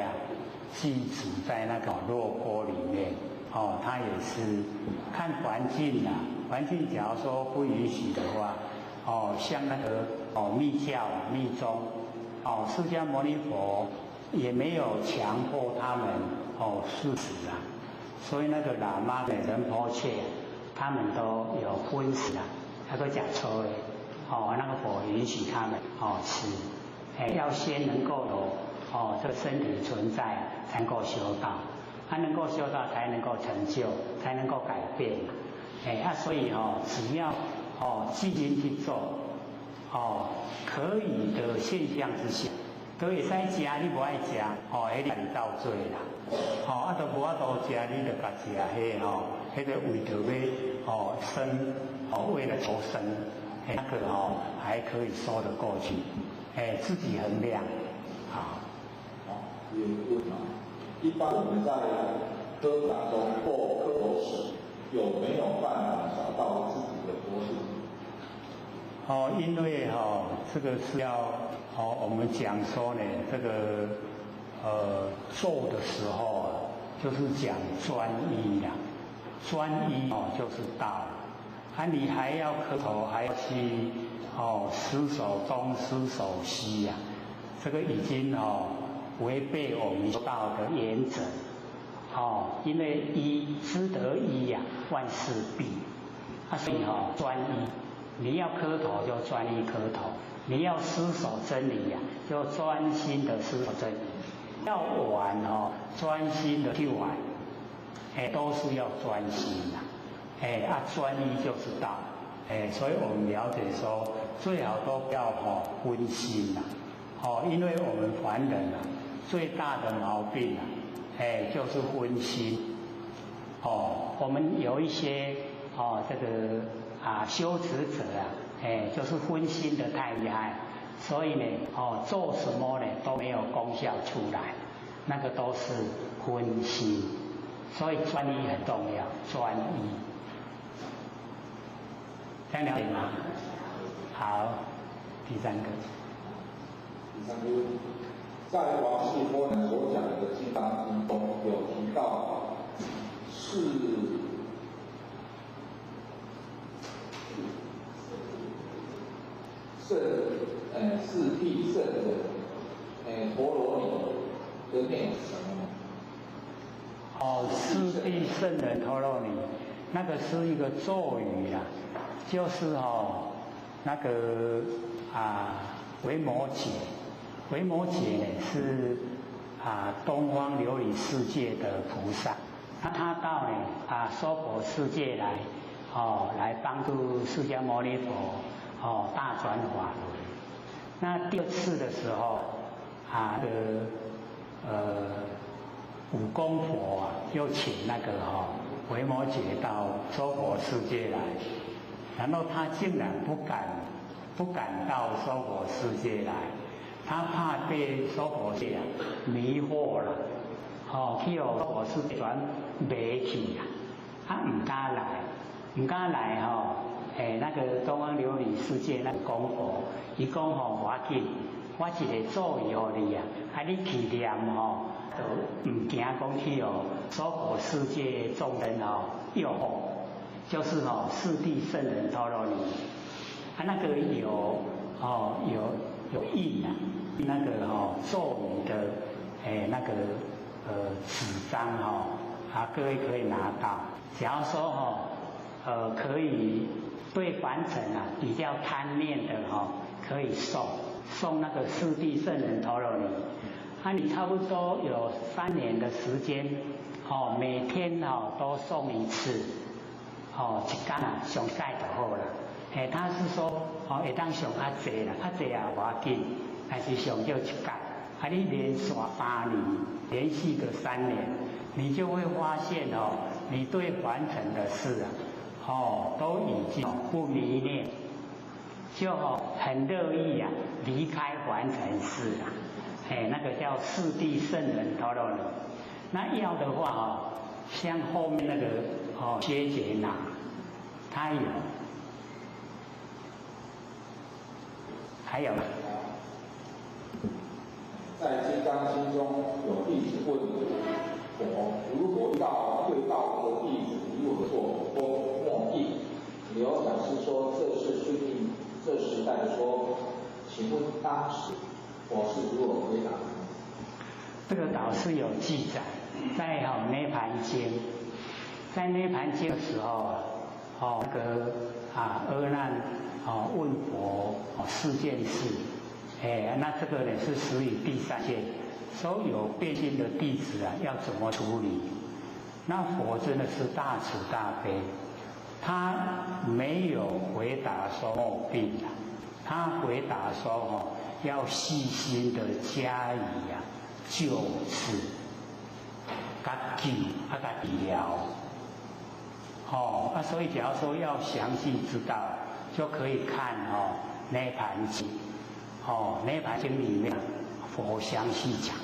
寄煮在那个肉锅里面，他也是看环境啊，环境假如说不允许的话，像那个密教密宗，释迦牟尼佛也没有强迫他们素食啊。所以那个喇嘛的仁波切，他们都有荤食啊，他都讲错的，那个佛允许他们吃，要先能够有这个身体存在，才能够修道，他能够修道才能够成就，才能够改变，所以只要积极去做，可以的现象之下，都会使食，你不爱食，迄个是倒做啦。都无法度食，你就甲食迄个为着要生，为了求生，那个还可以说得过去，自己衡量，有问一般我们在科展中或科头时，有没有办法找到自己的国姓？因为这个是要我们讲说呢，这个做的时候就是讲专一啦，专一就是道，你还要磕头，还要去施手东施手西呀，这个已经违背我们道的原则，因为一知得一呀，万事毕，所以专一，你要磕头就专一磕头，你要施手真理呀，就专心的施手真理。要玩专心的去玩，都是要专心的，专一就是道，所以我们了解说，最好都不要分心啦，因为我们凡人最大的毛病就是分心，我们有一些这个修持者就是分心的太厉害。所以呢，做什么呢都没有功效出来，那个都是分心，所以专一很重要，专一，这样了解吗？好，第三个问题，在王氏波人所讲的金刚经中有提到四谛圣人，陀罗尼的内容是什么？四谛圣人陀罗尼，那个是一个咒语啊，就是那个维摩诘，维摩诘呢是东方琉璃世界的菩萨，他到娑婆世界来，来帮助释迦牟尼佛大转法轮。那第二次的时候，五公佛又请那个维摩诘到娑婆世界来，然后他竟然不敢到娑婆世界来，他怕被娑婆世界迷惑了，去娑婆世界转迷去啊，他唔敢来那个东方琉璃世界那个公佛，伊讲我紧，我一个咒语给你你去念就唔惊讲去娑婆世界众人诱惑，就是四谛圣人陀罗尼，那个有印那个咒语的那个纸张各位可以拿到，假如说可以对凡尘比较贪念的可以送那个四谛圣人陀罗尼，你差不多有3年的时间每天都送一次，一天上届就好了。他是说会当上较济啦，较济也无要紧，但是上少一届。你连续3年，连续个3年，你就会发现你对凡尘的事都已经不迷恋，就很乐意离开凡尘事那个叫四谛圣人陀罗尼。那要的话像后面那个歇结那，他有，还有。在《金刚经》中有弟子问佛：如果遇到会道的弟子，如何做默印？刘讲师说这是顺应这时代说，请问当时佛是如何回答？这个导师有记载，在《涅盘经》，在《涅盘经》的时候那个阿难问佛4件事。那这个呢是属于第3件，所有变心的弟子要怎么处理？那佛真的是大慈大悲，他没有回答说莫病他回答说要细心的加以救治、甲救甲治疗。所以假如说要详细知道，就可以看涅盘经。涅盘经里面佛详细讲，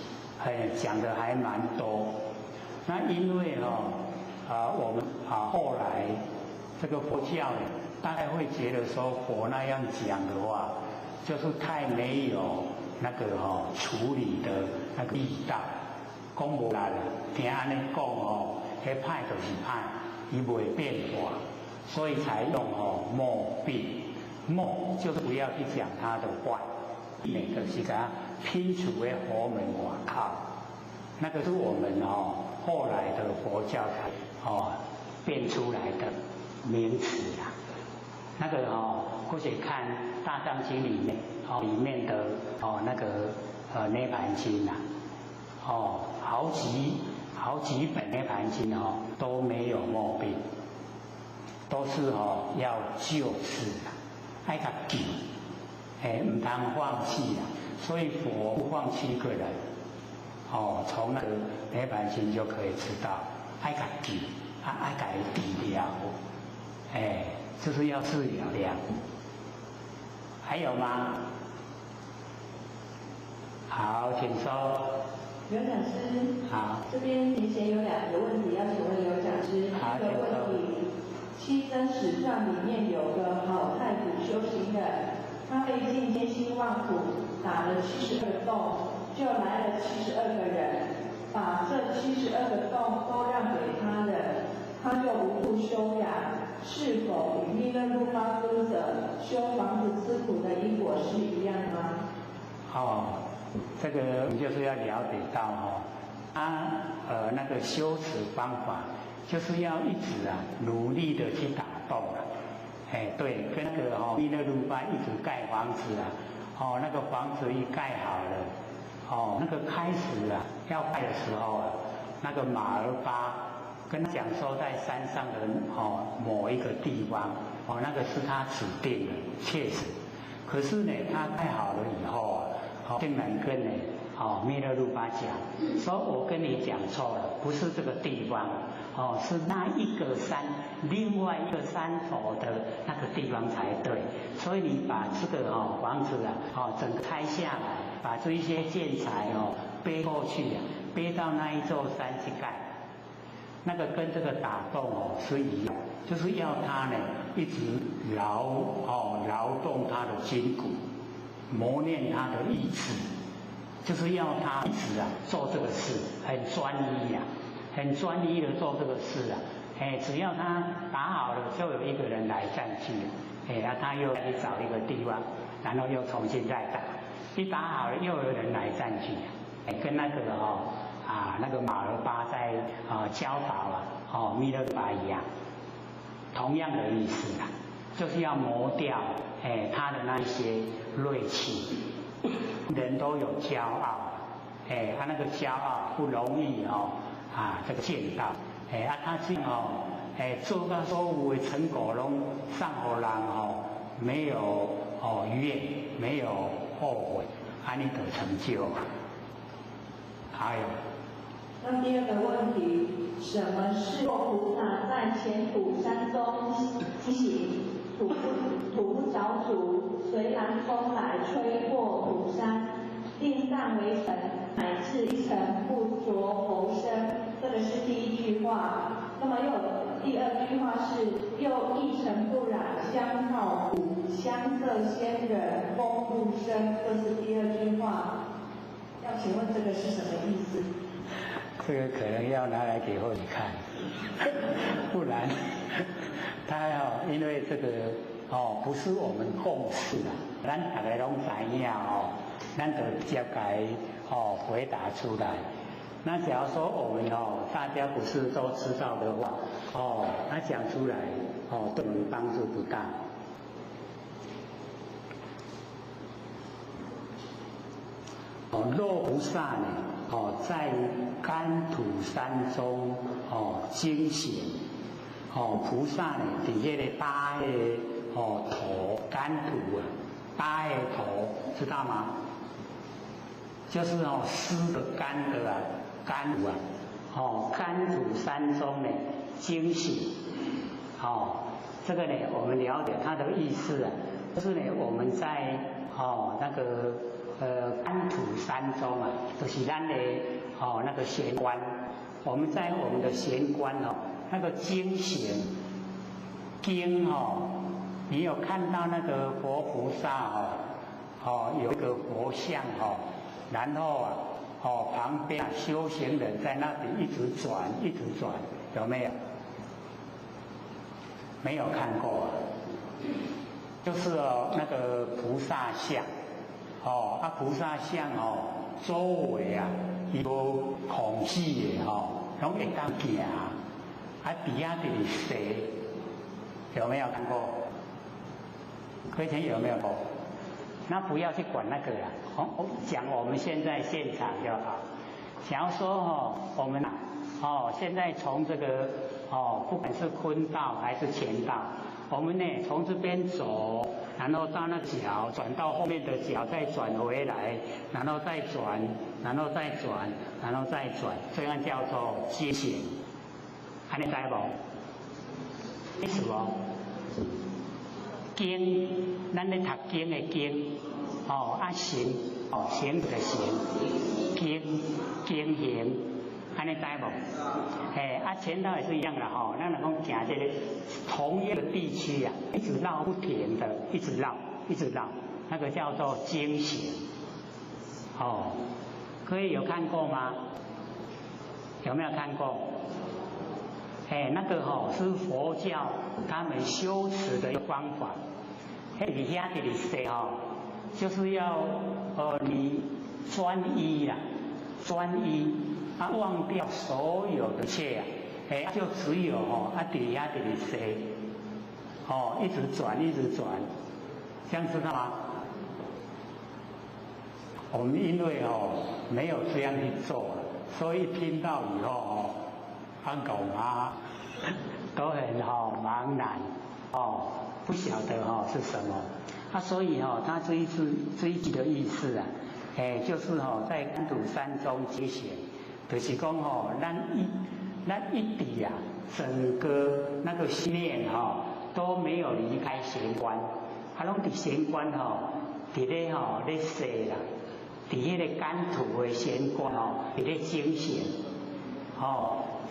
讲的还蛮多。那因为我们后来这个佛教大概会觉得说佛那样讲的话，就是太没有那个处理的那个力道，讲无力了，听安尼讲迄派就是派，伊袂变化，所以才用默病。默就是不要去讲他的坏。每个是给他拼除的佛门外靠，那个是我们后来的佛教才变出来的名词啦。那个或者看《大藏经》里面里面的那个涅盘经好几本涅盘经都没有默病，都是要救治爱甲救。唔通放弃所以佛不放弃一个人。从那个涅盘经就可以知道，爱甲治，爱甲治疗，就是要治疗的。还有吗？好，请说。刘讲师，好，这边提前有2个问题要请问刘讲师。好，第一个问题，七真史传里面有个好太古修行人。他费尽千辛万苦打了72个洞，就来了72个人，把这72个洞都让给他的，他就无故修养。是否与弥勒如发尊者修房子吃苦的因果是一样吗？这个我们就是要了解到他那个修持方法，就是要一直努力的去打洞对，跟那个弥勒如发一直盖房子那个房子一盖好了，那个开始要盖的时候那个马儿巴跟他讲说在山上的某一个地方那个是他指定的，确实。可是呢，他盖好了以后竟然跟弥勒如发讲说，我跟你讲错了，不是这个地方是那一个山，另外一个山头的那个地方才对。所以你把这个房子整个拆下来，把这一些建材背过去背到那一座山去盖。那个跟这个打洞是一样，就是要他呢一直劳动他的筋骨，磨练他的意志，就是要他一直做这个事，很专一很专一的做这个事只要他打好了，就有一个人来占据他又去找一个地方，然后又重新再打，一打好了又有人来占据跟那个那个马儿巴在教导弥勒巴一样，同样的意思就是要磨掉他的那一些锐气。人都有骄傲他那个骄傲不容易这个见到，他这哦，做到所有的成果拢送互人哦，没有怨，没有后悔，安尼得成就。还有。那第二个问题，什么是若菩萨在前土山中行，土不着主，随南风来吹过土山，令上为尘，乃至一尘不着佛身。这个是第一句话。那么又第二句话是又一尘不染，香套土，香色仙人，风不生。这是第二句话。要请问这个是什么意思？这个可能要拿来给后你看，不然他因为这个不是我们共识啊，咱大家拢知影咱就直接回答出来。那假如说我们大家不是都知道的话，那讲出来对我们帮助不大。若菩萨呢，在甘土山中经行，菩萨呢，伫迄个搭的头甘土啊，搭的头知道吗？就是湿的干的甘土啊，甘土山中呢经行，这个呢我们了解它的意思啊，就是呢我们在那个甘土山中啊，就是咱的那个玄关，我们在我们的玄关那个经行经你有看到那个佛菩萨有一个佛像然后旁边修行人在那里一直转一直转，有没有？没有看过啊，就是那个菩萨像。菩萨像周围有空气的拢会当行，底下就是水，有没有看过？以前有没有过？那不要去管那个啦，讲我们现在现场就好。假如说我们现在从这个不管是坤道还是乾道，我们呢从这边走。然后到那脚转到后面的脚，再转回来，然后再转，然后再转，然后再转，这样叫做经行。安尼知无？意思无？经，咱咧读经的经，行，行的行，经行，安尼知无？前道也是一样的咱来讲行这个同一个地区啊，一直绕不停的，一直绕，一直绕，那个叫做经行。各位有看过吗？有没有看过？那个是佛教他们修持的一个方法。你遐这里说就是要你专一啦，专一。忘掉所有的一切就只有底下这里谁一直转一直转，这样知道吗？我们因为没有这样去做，所以听到以后很狗妈都很茫然不晓得是什么所以他这一句的意思啊，就是在甘土山中经行。就是讲咱一直啊，整个那个心念都没有离开玄关，拢伫玄关伫咧咧说啦，伫迄个甘土的玄关伫咧经行，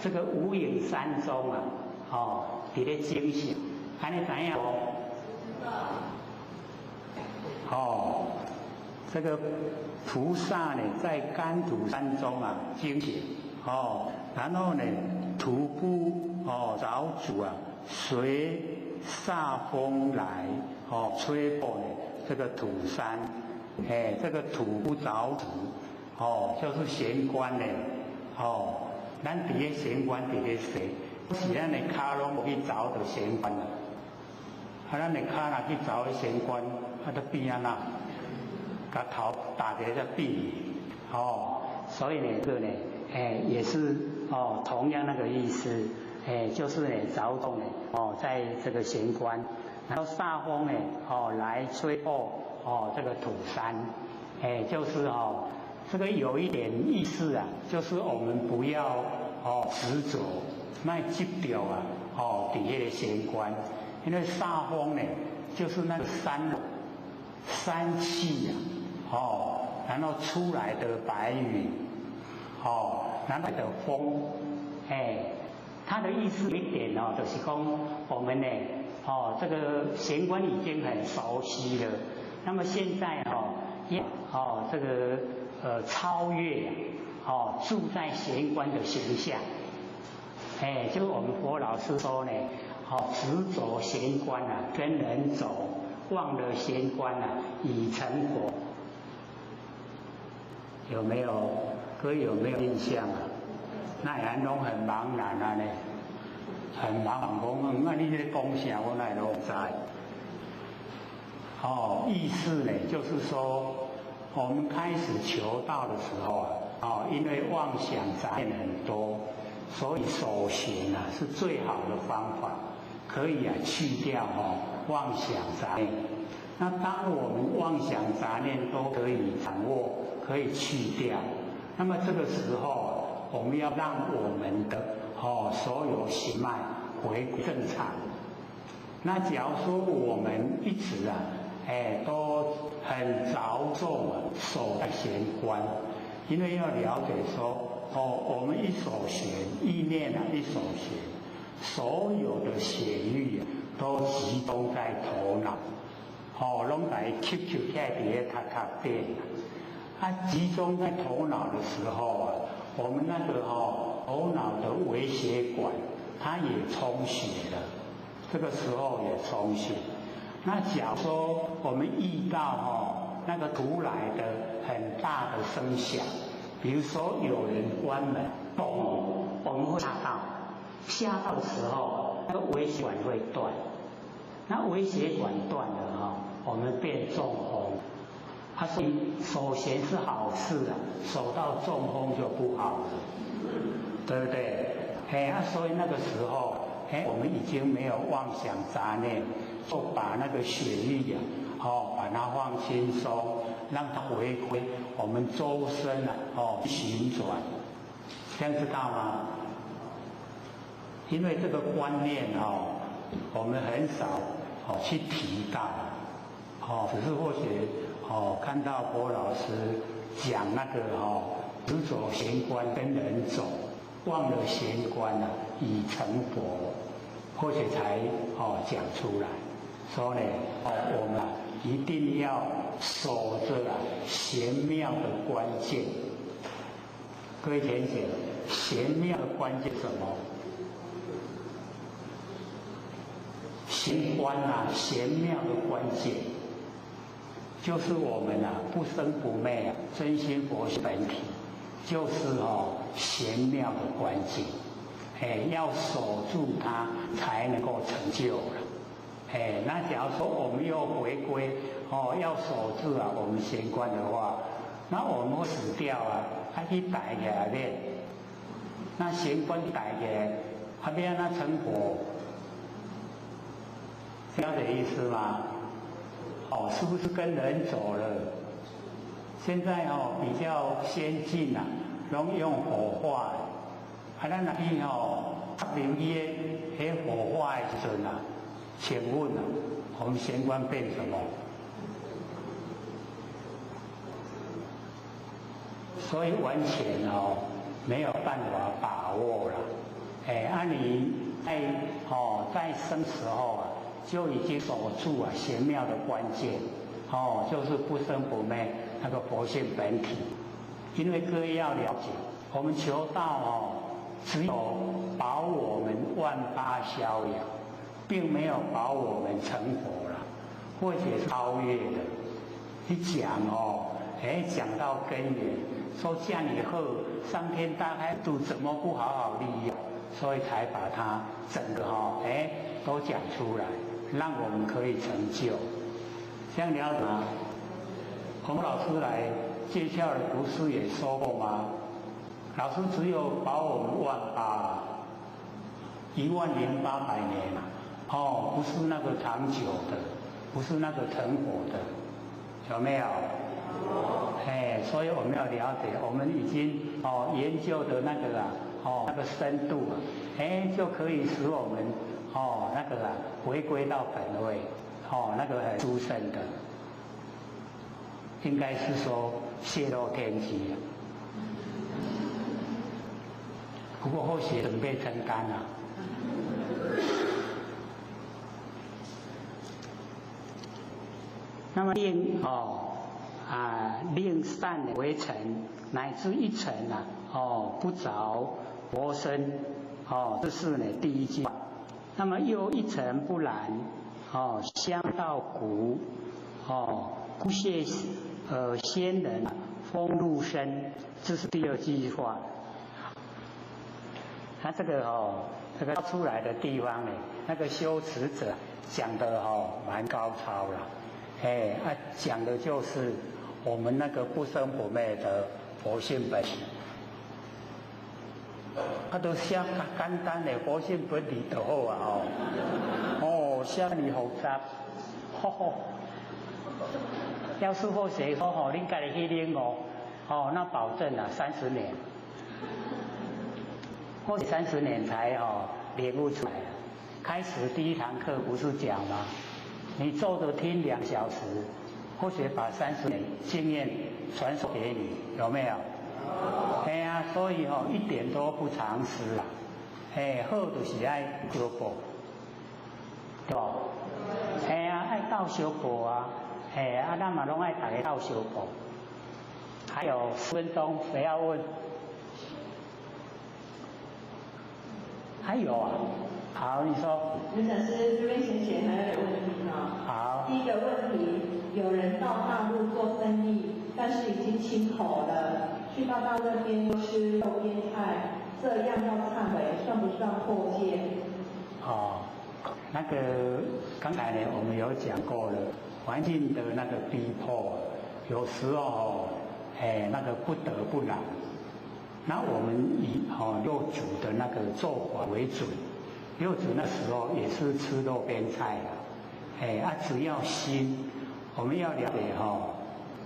这个无影山中啊，伫咧经行，安尼知影无？这个菩萨呢，在甘土山中经行然后呢，徒不着主随煞风来吹破这个土山，这个徒不着主就是玄关呢咱伫咧玄关伫咧说，是咱的脚拢无去着到玄关啦，咱的脚若去着玄关，就变安那？把头打在这壁里所以呢，这个呢，也是同样那个意思，就是着重在这个玄关，然后煞风来吹破这个土山，就是这个有一点意思啊，就是我们不要执着，卖执着底下的玄关，因为煞风就是那个山气然后出来的白云，然后的风，它的意思一点就是说我们这个玄关已经很熟悉了，那么现在这个超越住在玄关的形象，就是我们佛老师说呢，执着玄关跟人走，忘了玄关已成佛。有没有？各位有没有印象啊？那人拢很茫然呢，很茫然讲，你在讲啥？我哪拢知？意思呢，就是说，我们开始求道的时候因为妄想杂念很多，所以守行是最好的方法，可以去掉妄想杂念。那当我们妄想杂念都可以掌握，可以去掉，那么这个时候我们要让我们的所有行脉回归正常。那假如说我们一直都很着重守在玄关，因为要了解说我们一守玄，意念一守玄，所有的血液都集中在头脑，拢来吸起来在卡卡边。它集中在头脑的时候我们那个头脑的微血管它也充血了，这个时候也充血。那假如说我们遇到那个突来的很大的声响，比如说有人关门，我们会吓到的时候，那个微血管会断，那微血管断了我们变中风。所以守玄是好事守到中风就不好了，对不对？所以那个时候我们已经没有妄想杂念，就把那个血液把它放轻松，让它回归我们周身旋转，这样知道吗？因为这个观念我们很少去提到，只是或许看到郭老师讲那个执着玄关跟人走，忘了玄关已成佛，或许才讲出来。所以呢我们一定要守着玄妙的关键。各位田姐，玄妙的关键是什么？玄关玄妙的关键就是我们不生不灭真心佛性本体，就是玄妙的关键。要守住它才能够成就了。那假如说我们又回归要守住我们玄关的话，那我们会死掉它去逮起来练，那玄关逮起来它变那成佛，这样的意思吗？是不是跟人走了？现在比较先进拢用火化，咱若去灵医火化的时阵请问我们玄关变什么？所以完全没有办法把握了。你在生时候就已经守住玄妙的关键，就是不生不灭那个佛性本体。因为各位要了解，我们求道只有保我们万八逍遥，并没有保我们成佛了，或者是超越的。你讲讲到根源，说这样以后上天大开度怎么不好好利用，所以才把它整个都讲出来，让我们可以成就。这样了解吗？洪老师来介绍的不是也说过吗？老师只有把我们10800年哦，不是那个长久的，不是那个成果的，有没有？所以我们要了解，我们已经研究的那个那个深度就可以使我们那个回归到本位，那个很殊胜的，应该是说泄露天机不过或许准备承担那么令善为尘，乃至一尘不着佛身这是呢第一句话。那么又一尘不染香道骨不屑仙人风入身，这是第二句话。他这个这个出来的地方呢，那个修持者讲的蛮高超了。讲的就是我们那个不生不灭的佛性本体，都写简单的佛性本体就好写你复杂，要是或谁说恁家己去领那保证30年，或许30年才领悟出来。开始第一堂课不是讲吗？你坐着听2小时，或许把30年经验传授给你，有没有？所以一点都不藏私好就是爱修补，对吧？爱斗修补咱嘛拢爱大家斗修补。还有10分钟，谁要问？还有好，你说。刘讲师这边前还有个问题好。第一个问题，有人到大陆做生意，但是已经清口了，去到大陆那边吃肉边菜，这样要忏悔，算不算破戒？那个刚才呢，我们有讲过了，环境的那个逼迫，有时候那个不得不然。那我们以六祖的那个做法为准，六祖那时候也是吃肉边菜只要心，我们要了解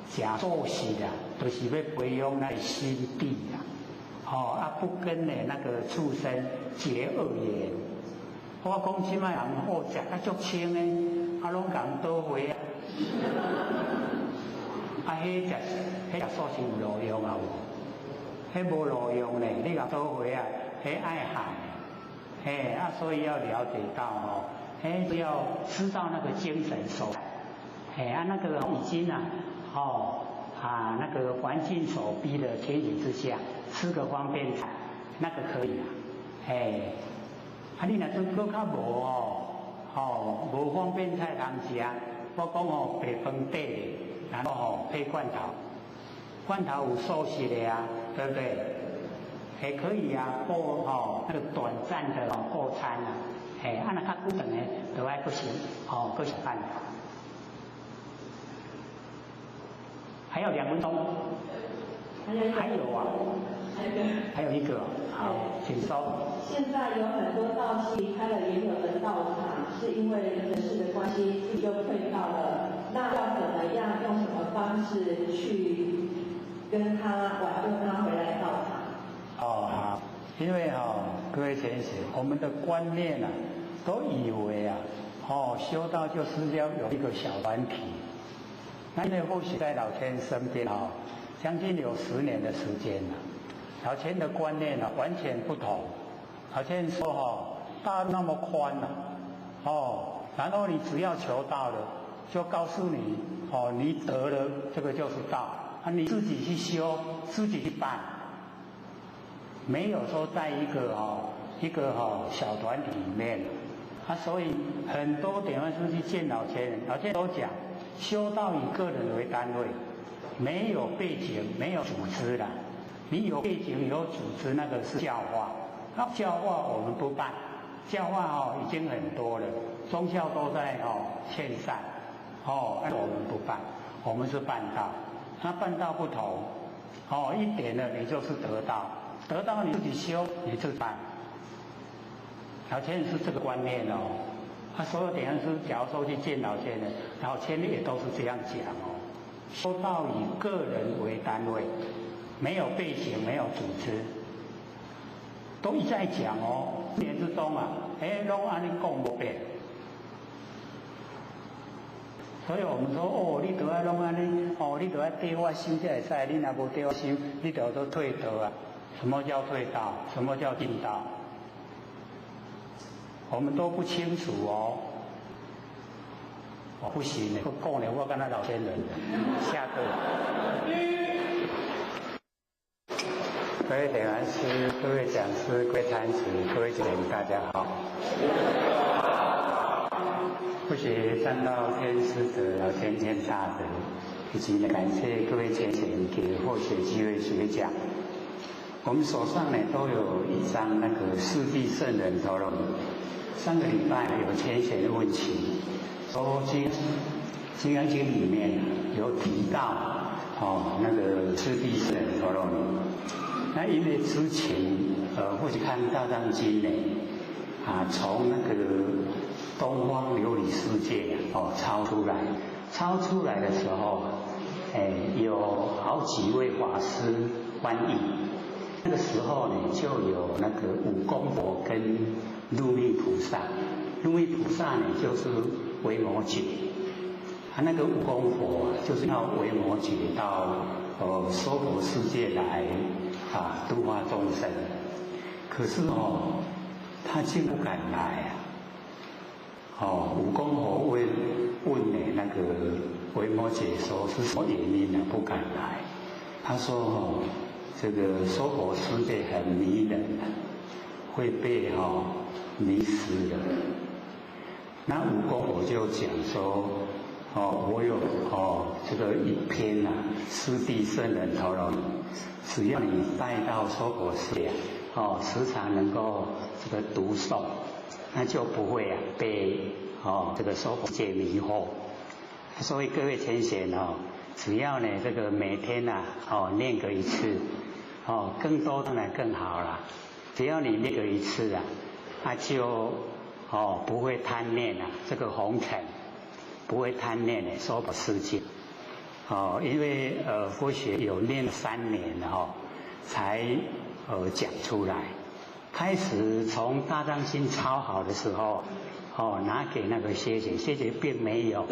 假作息就是要培养那心地不跟那个畜生结恶缘。我讲即摆人好食足清的，拢讲倒回迄食素是有路用迄无路用呢，你讲倒回迄爱害所以要了解到要知道那个精神所在那个已经那个环境所逼的情形之下，吃个方便菜那个可以你若真搁较无方便菜通食，我讲白饭底，然后配罐头，罐头有素食的对不对？也可以过那个短暂的过餐若较久长的，就爱搁想搁想办法。还有2分钟，还有一个，好，请说。现在有很多道系开了原有的道场，是因为人事的关系，自己就退道了。那要怎么样，用什么方式去跟他挽救他回来道场？好，因为各位同学，我们的观念都以为修道就是要有一个小团体。那因为或许在老千身边将近有10年的时间了，老千的观念完全不同。老千说大那么宽然后你只要求道了，就告诉你你得了这个就是道你自己去修，自己去办，没有说在一个小团体里面所以很多点位出去见老千人，老千都讲修道以个人为单位，没有背景，没有组织的。你有背景有组织，那个是教化。那教化我们不办，教化已经很多了，宗教都在劝善那我们不办，我们是办道。那办道不同一点呢，你就是得道得到你自己修，你自办。老千人是这个观念哦。所有点样师，假如说去见老千人，老千人也都是这样讲哦。修道以个人为单位，没有背景，没有组织，都一再讲哦。年之中啊，拢安尼讲无变。所以我们说哦，你都要拢安尼，哦，你都要对我心才会使，你若无对我心，你就都退道啊。什么叫退道？什么叫进道？我们都不清楚哦。我不行的，我讲了，我跟他老天人下课。各位点完师、各位讲师、各位参师、各位姐妹，大家好。不学三道天师德，老天天大德，以及感谢各位前贤给获学机会学讲。我们手上呢都有一张那个四谛圣人陀罗尼。上个礼拜有前贤问起，说金刚经里面有提到那个四谛圣人陀罗尼。那因为之前或许看大藏经呢从那个东方琉璃世界超出来的时候，有好几位法师翻译。那个时候呢，就有那个五公佛跟入密菩萨。入密菩萨呢，就是维摩诘。那个五公佛就是要维摩诘到娑婆世界来度化众生。可是他竟不敢来五公佛问那个维摩诘说是什么原因呢？不敢来。他说这个娑婆世界很迷人会被迷失的。那五公佛就讲说我有这个一篇四谛圣人陀罗尼，只要你带到娑婆世界时常能够这个读诵，那就不会被这个娑婆界迷惑。所以各位前贤只要呢这个每天念个一次更多当然更好啦。只要你念个一次就不会贪恋这个红尘，不会贪恋娑婆世界。因为佛学有念3年才讲出来。开始从大藏经抄好的时候拿给那个谢姐并没有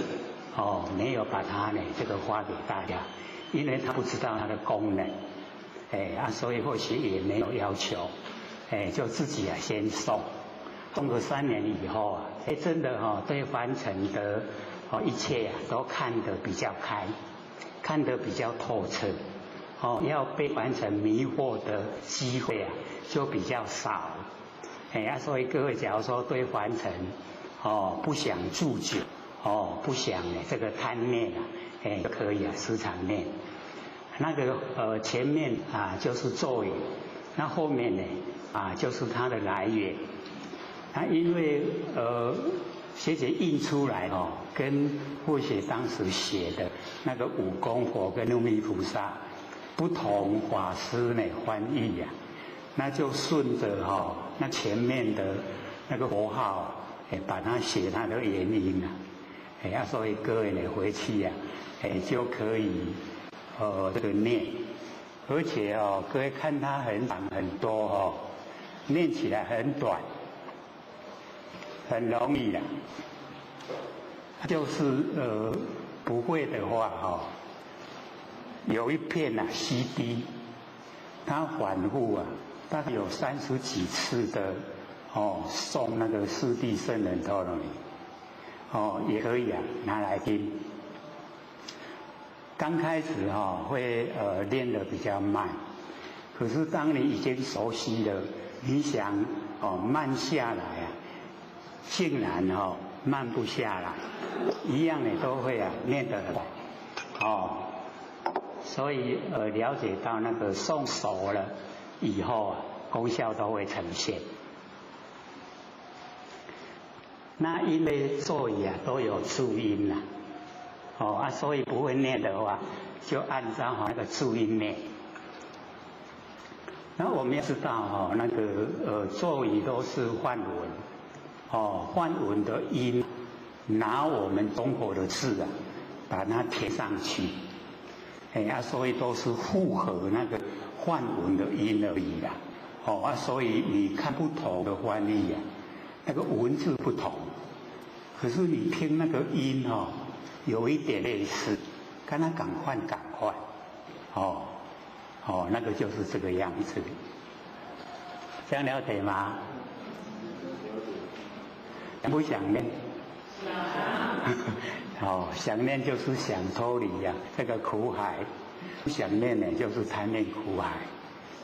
把它这个发给大家，因为他不知道它的功能。所以或许也没有要求，就自己先诵个3年以后真的对凡尘的一切都看得比较开，看得比较透彻，要被凡尘迷惑的机会就比较少。所以各位假如说对凡尘不想住久，不想这个贪念就可以时常念。那个前面就是咒语，那后面呢就是它的来源。那因为学姐印出来跟慧学当时写的那个五公佛跟入密菩萨不同法师呢翻译那就顺着那前面的那个佛号把它写它的原因所以各位呢回去就可以这个念，而且各位看它很长很多念起来很短，很容易就是不会的话有一片CD，它反复大概有30几次的诵那个四谛圣人陀罗尼也可以拿来听。刚开始会练得比较慢，可是当你已经熟悉了，你想慢下来竟然慢不下来，一样都会念得很所以了解到那个诵熟了以后功效都会呈现。那因为咒语都有注音所以不会念的话，就按照那个注音念。那我们要知道哦，那个咒语都是梵文，哦，梵文的音，拿我们中国的字啊，把它填上去，所以都是符合那个梵文的音而已啦。所以你看不同的翻译啊，那个文字不同，可是你听那个音哦，有一点类似，跟它赶快，那个就是这个样子，这样了解吗？想不想念？想念就是想脱离呀，这个苦海；不想念呢，就是贪恋苦海。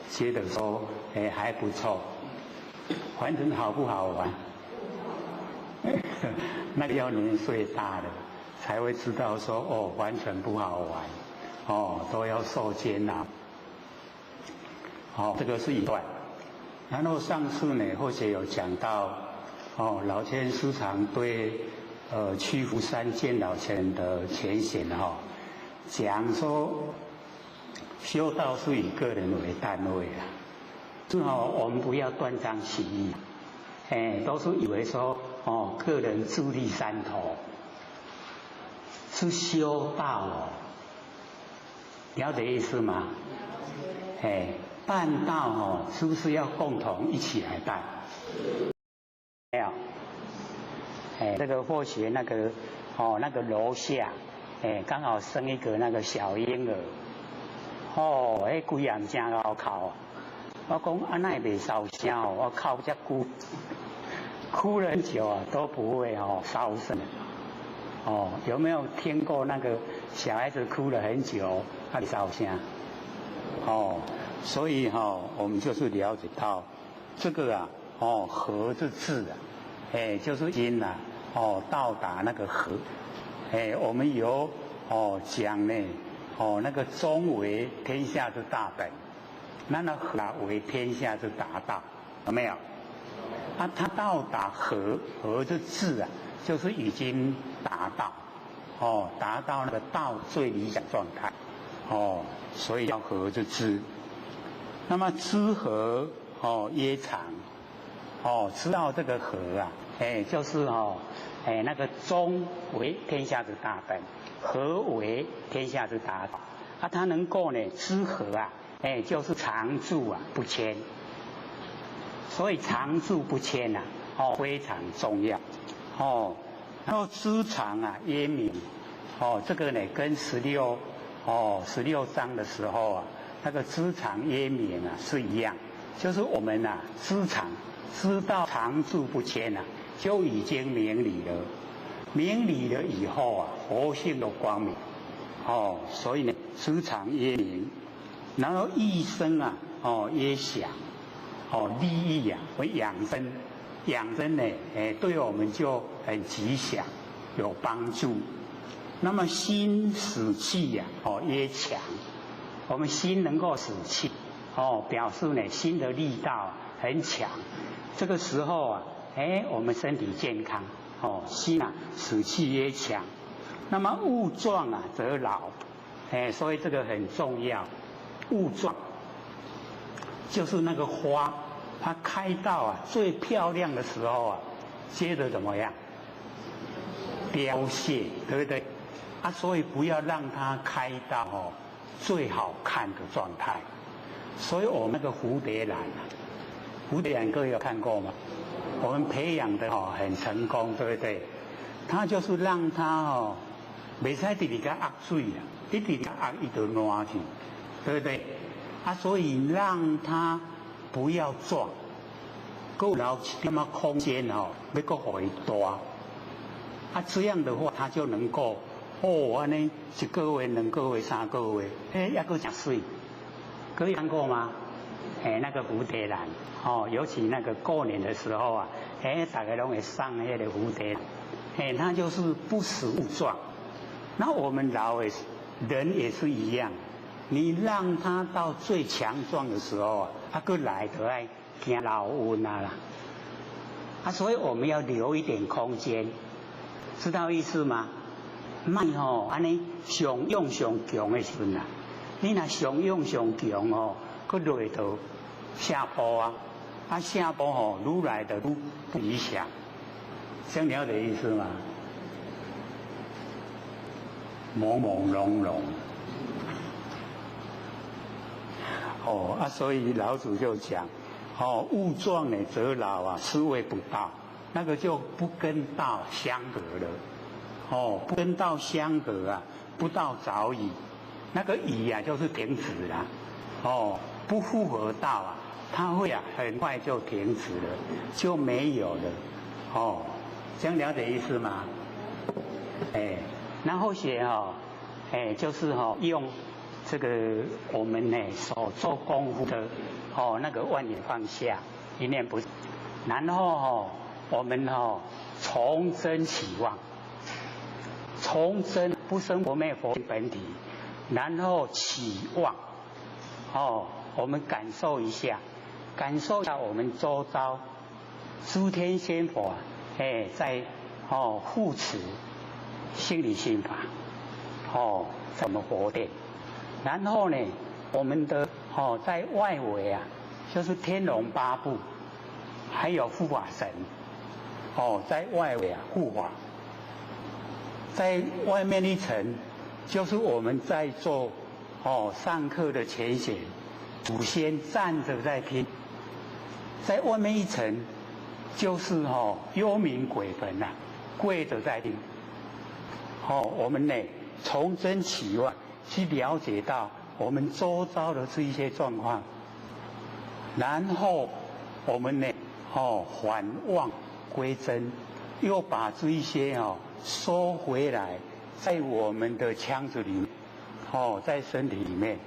觉得说，还不错，反正好不好玩？那个要年岁大了才会知道说，完全不好玩，都要受煎熬。这个是一段。然后上次呢，或许有讲到，老千时常对屈福山见老前人的浅显讲说。修道是以个人为单位啦，我们不要断章取义，都是以为说个人自立山头是修道了解意思吗？办道是不是要共同一起来办？没有，这个或许那个楼下刚好生一个那个小婴儿。规样真拗哭，我讲安那袂烧声我哭遮久，哭了很久都不会烧声。有没有听过那个小孩子哭了很久他会烧声？所以我们就是了解到这个啊，和之字啊，就是因啊，到达那个和，我们有讲呢。那个中为天下之大本，那和为天下之达道，有没有？他到达和之字啊，就是已经达到，达到那个道最理想状态，所以叫和之知。那么知和曰常，知道这个和啊，就是那个中为天下之大本。和为天下之达道，他能够呢知和啊，就是常住啊不迁，所以常住不迁啊，非常重要，然后知常啊曰明，这个呢跟16章的时候啊，那个知常曰明啊是一样，就是我们啊知常知道常住不迁啊，就已经明理了。明理了以后啊，佛性都光明，所以呢，知常曰明，然后益生啊，曰祥，利益啊，为养生，养生呢，对我们就很吉祥，有帮助。那么心使气呀，曰强，我们心能够使气，表示呢心的力道很强，这个时候啊，我们身体健康。心啊，使气曰强。那么物壮啊，则老。所以这个很重要。物壮就是那个花，它开到啊最漂亮的时候啊，接着怎么样？凋谢，对不对？所以不要让它开到最好看的状态。所以我们那个蝴蝶兰啊，蝴蝶兰各位有看过吗？我们培养的很成功，对不对？它就是让它袂使直直甲压水啊，一直压一直烂去，对不对？所以让它不要撞，够留一点么空间要够互伊大。这样的话，它就能够安尼1个月、2个月、3个月，还佫真水。各位看过吗？那个蝴蝶兰。尤其那个过年的时候啊，大家都会上那个蝴蝶，它就是不死物壮。那我们老的人也是一样，你让它到最强壮的时候啊，佫来就爱惊老温啦。所以我们要留一点空间，知道意思吗？卖安尼上用上强的时阵啊，你若上用上强佫累到下坡啊，下坡愈来的愈不理想，这样了解意思吗？朦朦胧胧。所以老祖就讲，物壮呢则老啊，思维不到，那个就不跟道相合了。不跟道相合啊，不到早已，那个已啊就是停止了。不符合道啊，它会很快就停止了，就没有了。这样了解意思吗？然后写就是用这个我们呢所做功夫的那个万年放下，一念不，然后我们从真起妄，从真不生不灭佛本体，然后起妄，我们感受一下我们周遭诸天仙佛在护持心理心法，怎么活的？然后呢，我们的在外围啊，就是天龙八部，还有护法神，在外围护法，在外面一层，就是我们在做上课的前显，祖先站着在听，在外面一层，就是幽冥鬼魂啊，跪着在听。我们呢从真起妄，去了解到我们周遭的这一些状况，然后我们呢返妄归真，又把这一些收回来，在我们的腔子里面，在身体里面，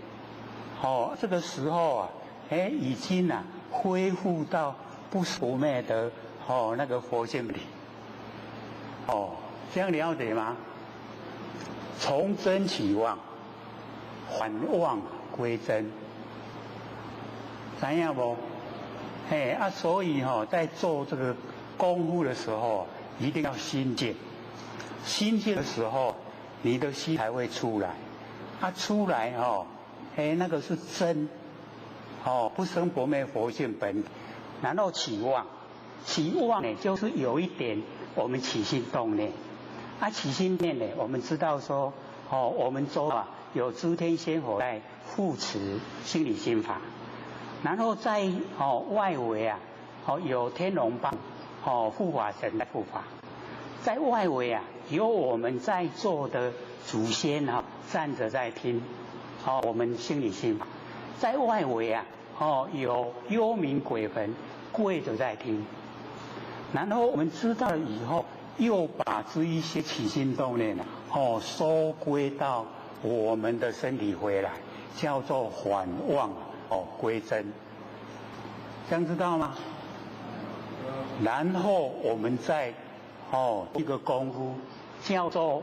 这个时候啊，已经恢复到不腐灭的那个佛性里，这样了解吗？从真起妄，返妄归真，知影不？所以在做这个功夫的时候，一定要心静。心静的时候，你的心才会出来。出来那个是真，不生不灭佛性本体。然后起妄，起妄呢，就是有一点我们起心动念。起心念呢，我们知道说，我们周有诸天仙佛在护持心理心法，然后在外围有天龙八护法神在护法，在外围有我们在座的祖先站着在听我们心理心法，在外围有幽冥鬼魂跪着在听，然后我们知道了以后，又把这一些起心动念收归到我们的身体回来，叫做返妄归真，这样知道吗？然后我们再一个功夫叫做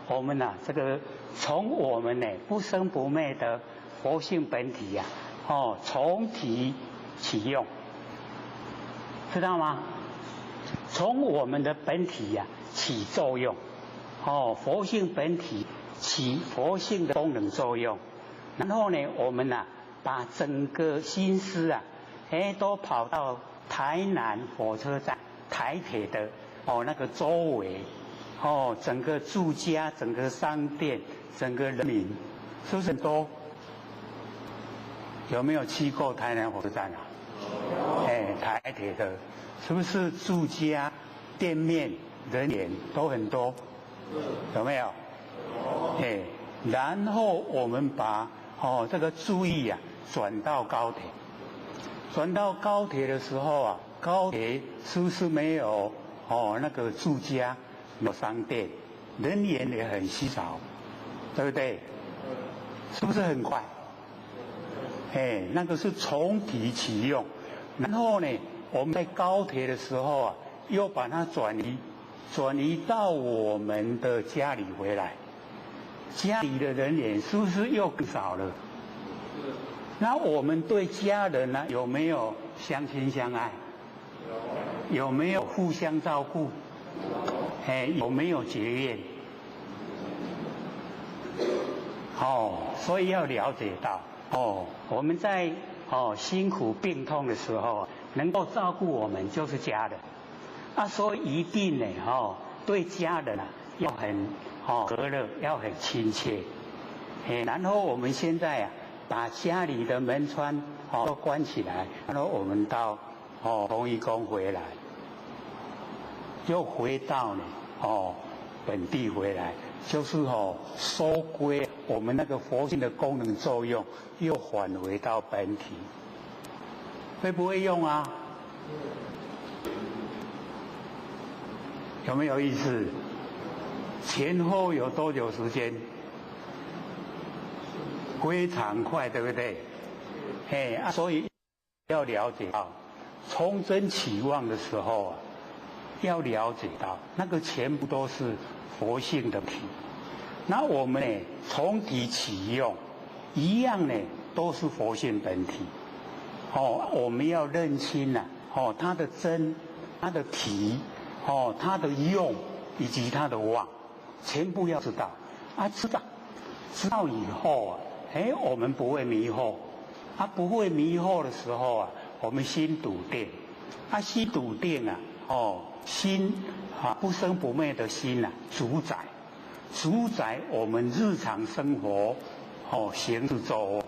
我们这个从我们不生不灭的佛性本体从体起用，知道吗？从我们的本体起作用，佛性本体起佛性的功能作用，然后呢，我们把整个心思都跑到台南火车站台铁的那个周围，整个住家、整个商店、整个人民，是不是很多？有没有去过台南火车站台铁的，是不是住家、店面、人员都很多？有没有？然后我们把这个注意转到高铁，转到高铁的时候高铁是不是没有那个住家、有商店，人员也很稀少，对不对？是不是很快？那个是从体起用，然后呢，我们在高铁的时候又把它转移到我们的家里回来，家里的人员是不是又更少了？那我们对家人有没有相亲相爱？有没有互相照顾？有没有结怨？所以要了解到我们在辛苦病痛的时候，能够照顾我们就是家人。所以一定呢，对家人要很和乐，要很亲切。然后我们现在把家里的门窗都关起来，然后我们到同一宫回来，又回到呢本地回来，就是收归我们那个佛性的功能作用，又返回到本体。会不会用啊？有没有意思？前后有多久时间？非常快，对不对？所以要了解到，从真起妄的时候要了解到那个全部都是佛性的体。那我们呢，从体起用，一样呢，都是佛性本体。我们要认清它的真，它的体，它的用，以及它的妄，全部要知道。知道以后我们不会迷惑。不会迷惑的时候我们心笃定。心笃定心不生不灭的心主宰我们日常生活行事作恶。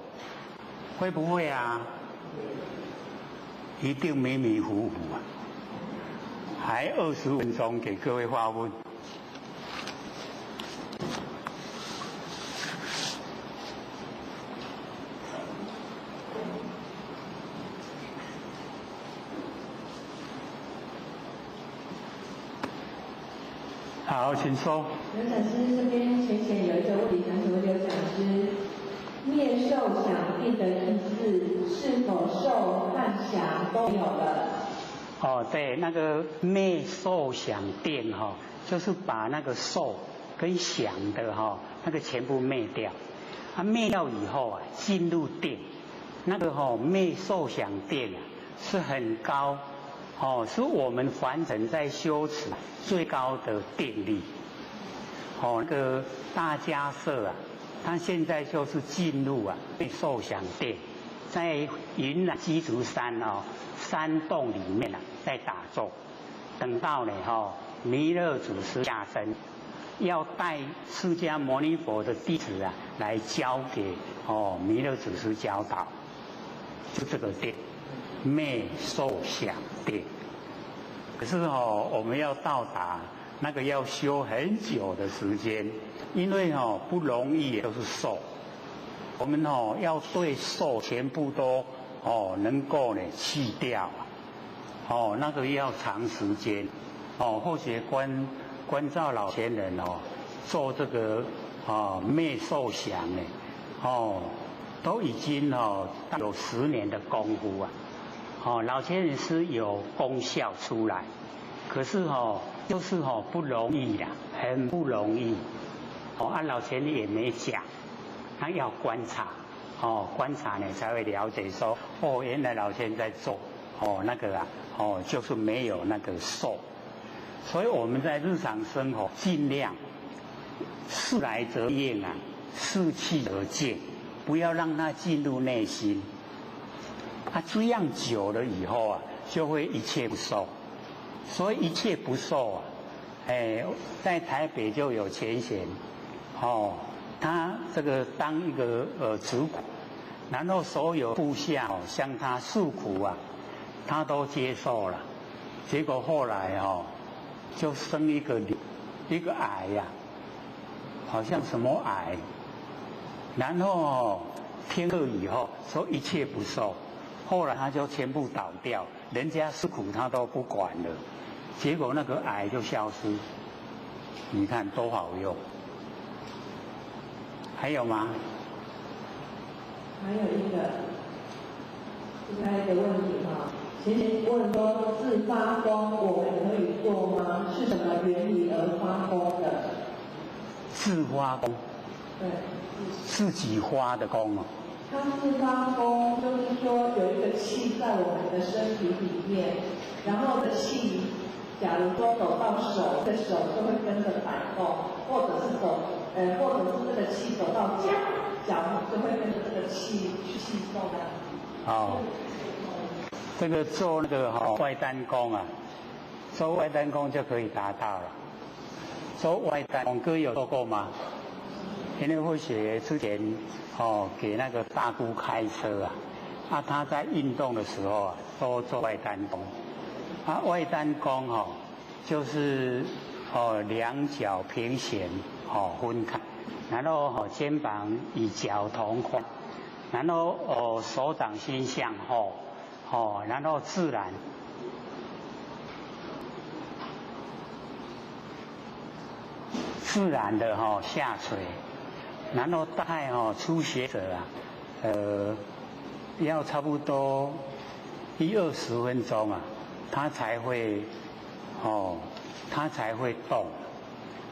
会不会啊？一定迷迷糊糊还20分钟给各位发问。好，请说。刘讲师这边前有一个问题想请问刘讲师，灭受想定的意思是否受和想都没有了？对，那个灭受想定就是把那个受跟想的那个全部灭掉。灭掉以后进入定，那个灭受想定是很高。是我们凡尘在修持最高的定力。那个大迦叶他现在就是进入灭受想定，在云南鸡足山山洞里面在打坐。等到呢弥勒祖师下生，要带释迦牟尼佛的弟子来教给弥勒祖师教导，就这个定。灭受想定，可是我们要到达那个要修很久的时间，因为不容易，都是受。我们要对受全部都能够去掉，那个要长时间。或许关照老前人做这个灭受想都已经有10年的功夫老前人是有功效出来，可是就是不容易啦，很不容易。老前人也没讲，他要观察，观察才会了解说，原来老前人在做，那个就是没有那个受。所以我们在日常生活尽量事来则应事去而见，不要让它进入内心。这样久了以后就会一切不受。所以一切不受在台北就有前贤他这个当一个主苦，然后所有部下向他诉苦他都接受了。结果后来就生一个癌好像什么癌，然后天恶以后说一切不受。后来他就全部倒掉，人家吃苦他都不管了，结果那个癌就消失。你看多好用。还有吗？还有一个问题前面问说自发功我们可以做吗？是什么原理而发功的？自发功？对，自己发的功它自发功就是说有一个气在我们的身体里面，然后的气，假如说走到手，这手就会跟着摆动，或者是这个气走到脚就会跟着这个气去吸收的。哦，这个做那个外单弓啊，做外单弓就可以达到了。做外单弓哥有做过吗？因为或许之前给那个大姑开车啊，他在运动的时候都做外单弓。外单弓就是两脚平行分开，然后肩膀与脚同宽，然后手掌心向后然后自然的下垂，然后大概初学者要差不多20分钟他才会动。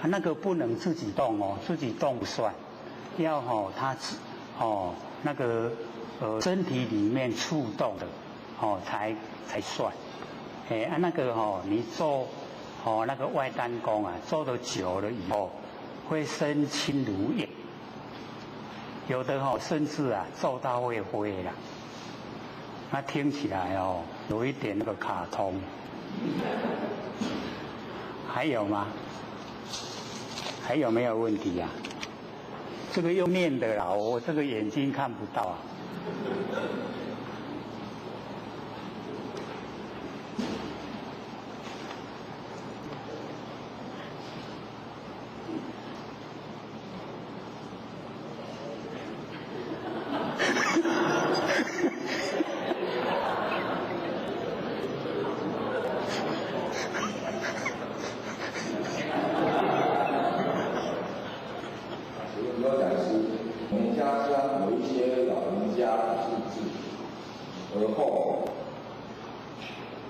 那个不能自己动自己动不算，要他那个身体里面触动的才算。那个你做那个外单弓做得久了以后会身轻如燕，有的甚至做到会飞了。那听起来有一点那个卡通。还有吗？还有没有问题呀？这个用念的啦，我这个眼睛看不到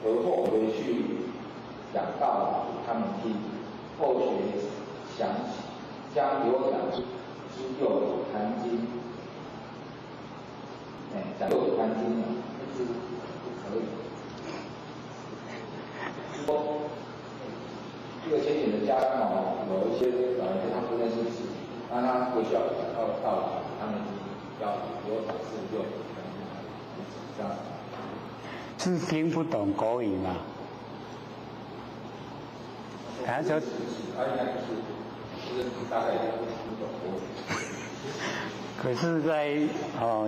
而后回去讲道给他们听，后学详细，将有讲之右谈经，讲右谈经是不可以。说这个前点的家长有一些老人家他不认识字，那他回去要讲到道理，他们要有讲之右谈经，这样。是听不懂国语吗？他说，大概听不懂国语。可是在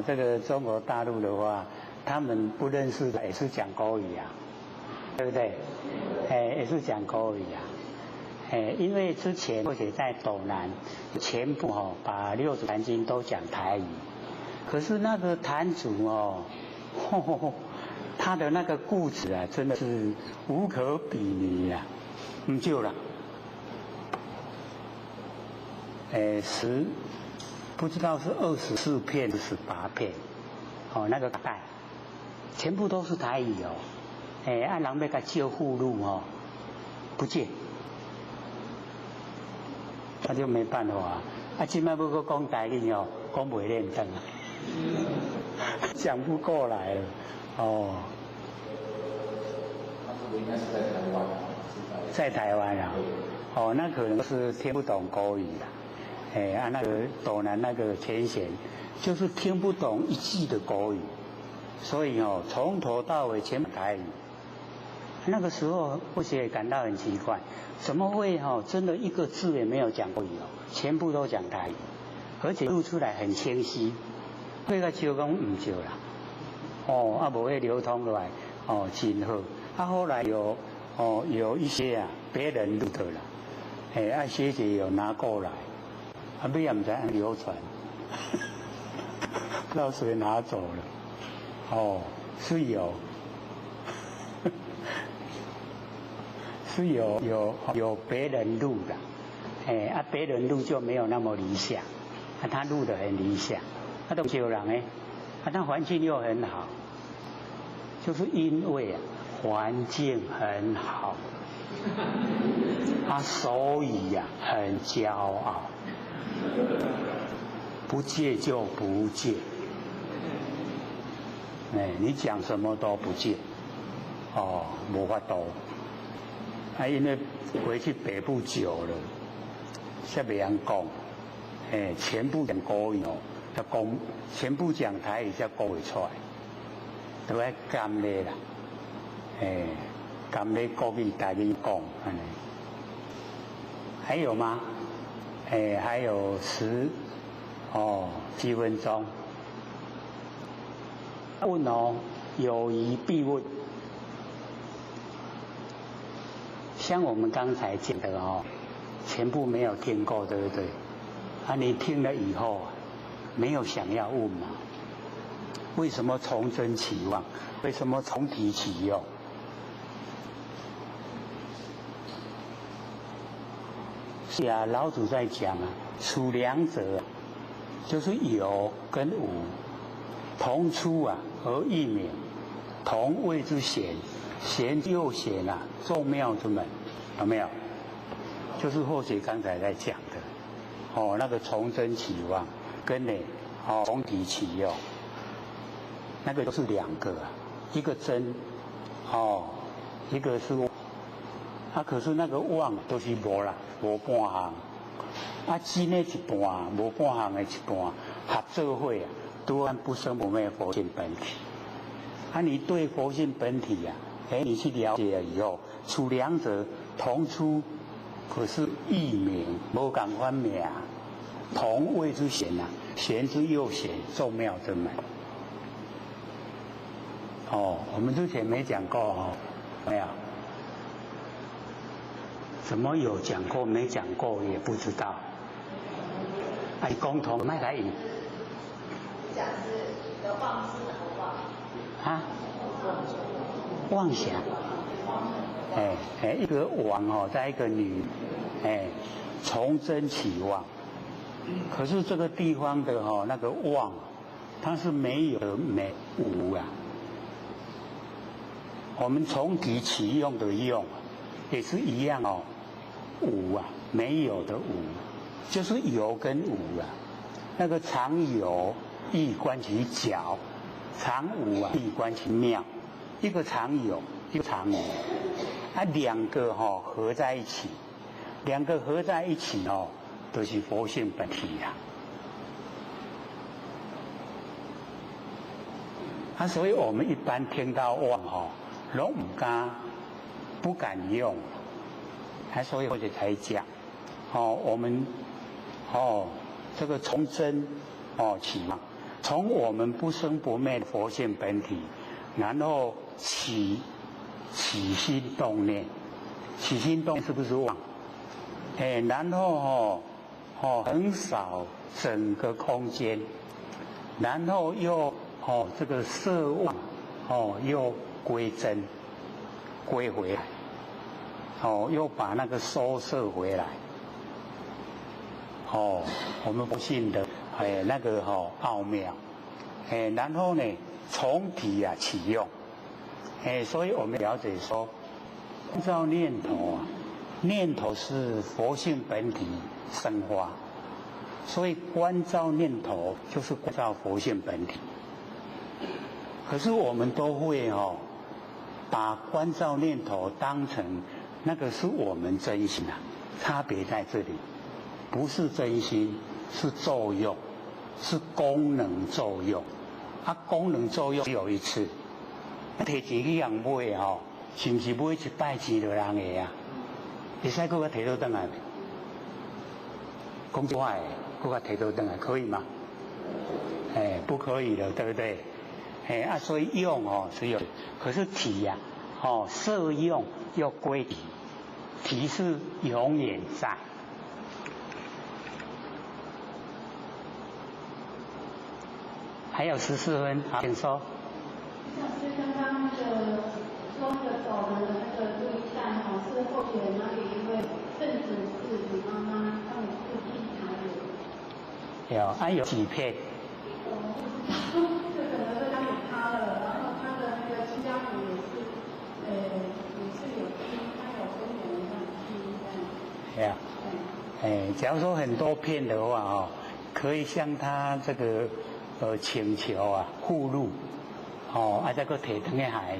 这个中国大陆的话，他们不认识的也是讲国语对不对？也是讲国语因为之前或者在斗南全部把六祖坛经都讲台语，可是那个坛主他的那个固执真的是无可比拟不就了。不知道是24片还是18片，那个带全部都是台语人要给他借附录不借，他就没办法现在要搁讲台语讲不认真讲不过来了应该是在台湾，在台湾那可能是听不懂国语那个斗南那个前贤就是听不懂一句的国语，所以从头到尾全部台语。那个时候或许也感到很奇怪，怎么会真的一个字也没有讲国语全部都讲台语，而且录出来很清晰。对个招讲唔少啦，无会流通落来真好。后来有一些别人录的啦，学姐有拿过来，尾也唔知按流传，不知道谁拿走了。是有，是有别人录的，别人录就没有那么理想，他录的很理想，都少人他环境又很好，就是因为环境很好，所以很骄傲，不戒就不戒，你讲什么都不戒，没法度，因为回去北部久了，才袂晓讲，全部讲国语要讲，全部讲台语才讲会出来，都爱甘咧啦，甘咧国语台语讲安尼。还有吗？还有几分钟。问哦，有疑必问。像我们刚才讲的哦，全部没有听过，对不对？啊，你听了以后，没有想要问吗？为什么从真起妄？为什么从体起用？是啊，老祖在讲啊，处两者就是有跟无，同出啊而异名，同谓之贤，贤又贤啊，众妙之门，有没有？就是或许刚才在讲的，那个从真起妄，跟从体起用，那个都是两个啊，一个真，一个是。可是那个妄都是无啦，无半项。真的一半，无半项的一半，合作伙啊，都按不生不灭佛性本体。你对佛性本体啊，你去了解了以后，处两者同出，可是异名，无共款名，同谓之贤啊，贤之又贤，众妙之门。我们之前没讲过没有？怎么有讲过没讲过也不知道。共同麦来引。讲是的妄是哪个妄？妄想。一个王在一个女，从真起妄。可是这个地方的那个妄，它是没有的无啊。我们从体起用的用，也是一样无啊，没有的无，就是有跟无啊。那个常有亦观其巧，常无啊亦观其妙。一个常有，一个常无，两个合在一起，两个合在一起都是佛性本体呀。所以我们一般听到妄拢不敢用。所以或者才讲，我们这个从真起嘛，从我们不生不灭的佛性本体，然后起心动念，起心动念是不是妄？然后横扫整个空间，然后又这个色妄又归真，归回来。又把那个收摄回来。我们不信的，那个奥妙。然后呢，从体起用。所以我们了解说，关照念头念头是佛性本体生发，所以关照念头就是关照佛性本体。可是我们都会把关照念头当成那个是我们真心差别在这里，不是真心，是作用，是功能作用。功能作用只有一次，摕钱去人买是不是买一摆钱就人的啊？会使搁摕倒转来，讲实话搁摕倒转来可以吗？不可以的，对不对？所以用只有，可是体摄用要归体。体是永远在。还有14分，好，请说。老师刚刚那个说那个走人的那个录音带是候选人那里一位圣子是你妈妈他们附近还有。有几片？我不知道，这可能是他给他了，然后他的那个亲家母也是有听。假如说很多片的话可以向他这个请求附录，再个提灯的海。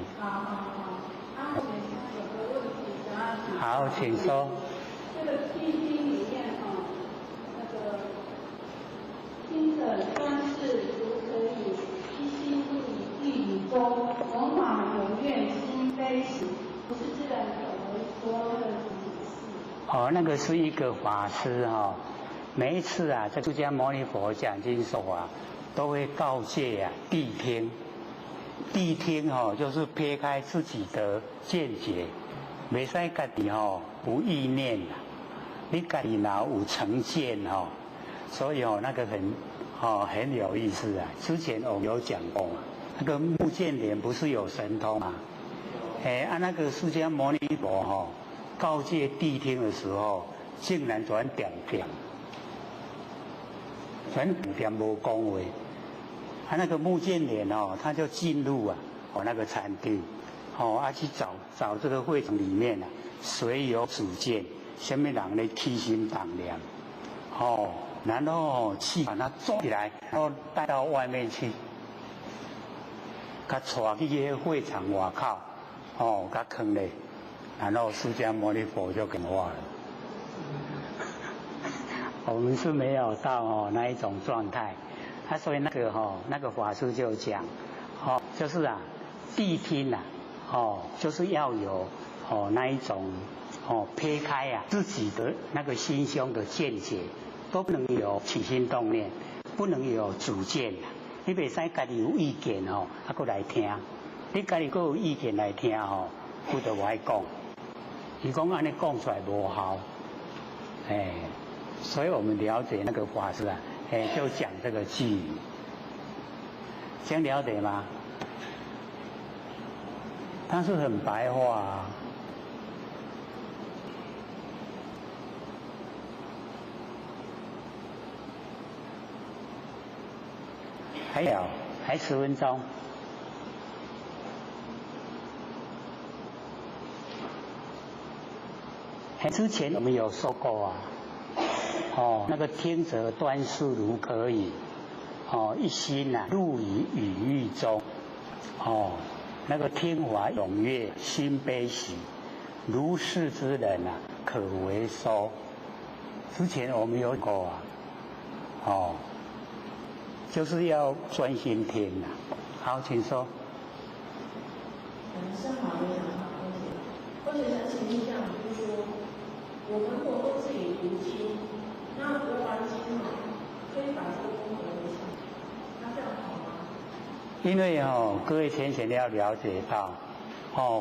好，请说。这个《易经》里面那个听者专事如可以一心入于地理中，不是自然走而说那个解释。哦，那个是一个法师哈，每一次啊，在释迦牟尼佛讲经所啊，都会告诫啊谛听。谛听哦，就是撇开自己的见解，袂使家己哦无意念啦，你家己若有成见哦，所以哦那个很有意思啊。之前我有讲过嘛，那个目犍连不是有神通吗？那个释迦牟尼佛告诫谛听的时候，竟然转点点无讲话。那个目犍连他就进入那个禅定，去找这个会场里面谁有主见，什么人来起心动念，然后去把它抓起来，然后带到外面去，他带去那个会场外口，他坑嘞，然后释迦牟尼佛就跟话了。我们是没有到那一种状态。所以那个法师就讲，就是谛听就是要有那一种撇开自己的那个心胸的见解，都不能有起心动念，不能有主见。你袂使家己有意见搁来听，你家己搁有意见来听不得我爱讲，伊讲安尼讲出来无效，所以我们了解那个法师就讲这个句语，这样了解吗？他是很白话还10分钟。之前我们有说过那个听者端视如可以，一心入于语域中，那个听法踊跃，心悲喜，如是之人可为收。之前我们有过就是要专心听好，请说。是好的，或者想请问一下，就是说，我们如果自己读经，那读完经可以把这个功德回向，那这样好吗？因为各位先前要了解到，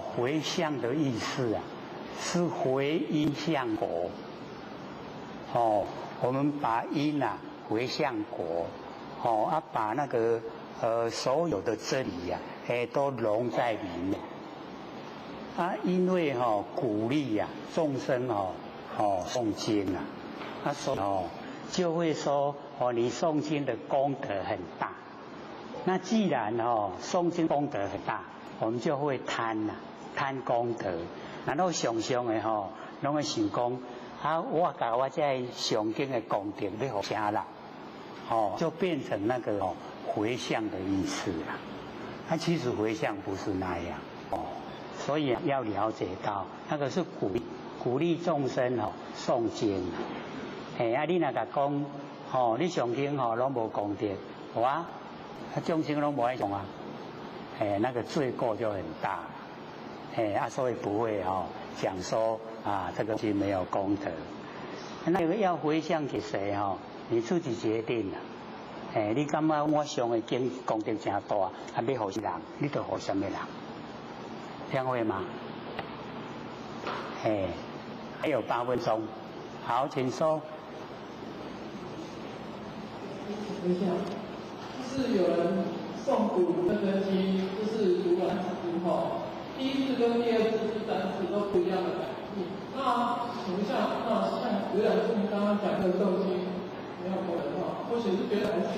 回向的意思是回因向果，我们把因回向果，把那个所有的真理都融在里面。因为鼓励众生诵经所以就会说你诵经的功德很大。那既然诵经功德很大，我们就会贪功德，然后常常的拢会想讲我把我这诵经的功德要给谁啦？就变成那个回向的意思啦。其实回向不是那样所以要了解到那个是鼓励众生诵经你若甲讲你诵经拢无功德，众生拢无爱诵那个罪过就很大所以不会讲说这个经没有功德。那个要回向给谁你自己决定你感觉我诵的经功德真大要给谁人，你就给什么人，这样会吗？还有8分钟，好，请说。就是有人诵读那个经，就是读完之后，第一次跟第二次、第三次都不一样的感应。那像有两次刚刚讲的诵经没有过的话，或许是觉得还是。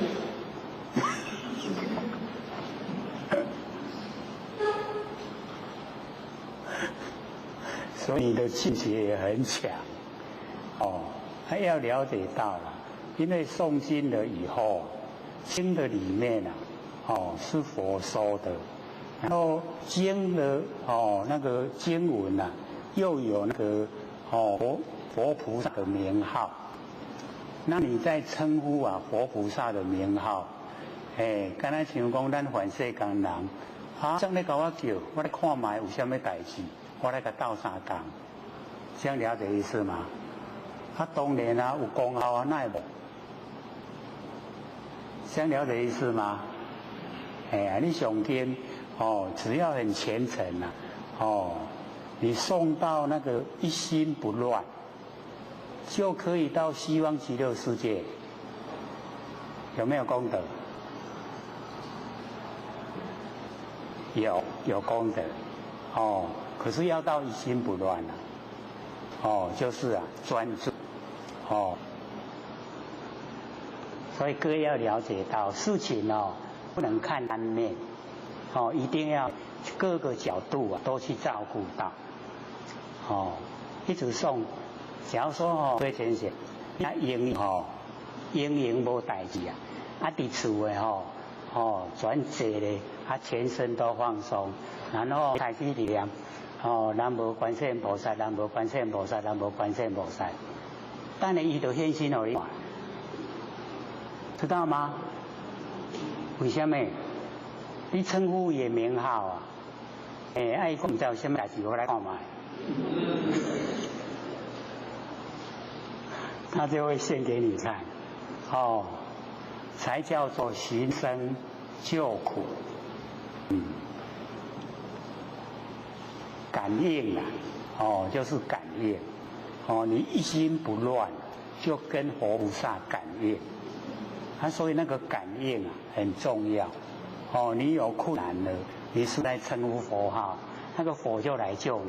所以你的气节也很强还要了解到了，因为诵经了以后，经的里面是佛说的，然后经的那个经文又有那个佛菩萨的名号，那你在称呼佛菩萨的名号，敢若像讲咱凡世间人，像你甲我叫，我来看卖有啥物代志，我来个斗相共，这样了解意思吗？啊，当然啊，有功效啊，那会无？这样了解意思吗？哎呀，你上天哦，只要很虔诚啊，哦，你送到那个一心不乱，就可以到西方极乐世界。有没有功德？有功德，哦，可是要到一心不乱啊，哦，就是啊，专注，哦，所以各位要了解到事情哦，不能看单面，哦，一定要各个角度啊都去照顾到，哦，一直送，假如说哦，对先生，那英无代志啊，啊，伫厝的吼。哦，转坐咧，啊，全身都放松，然后开始念，哦，南无观世音菩萨，南无观世音菩萨，南无观世音菩萨。但你遇到现身而已，知道吗？为什么？你称呼也名号啊，爱讲唔知有什么代志，我来看卖。他就会现给你看，哦。才叫做寻生救苦，感应啊，哦，就是感应，哦，你一心不乱，就跟佛菩萨感应，所以那个感应啊很重要，哦，你有困难了，你是在称呼佛号，那个佛就来救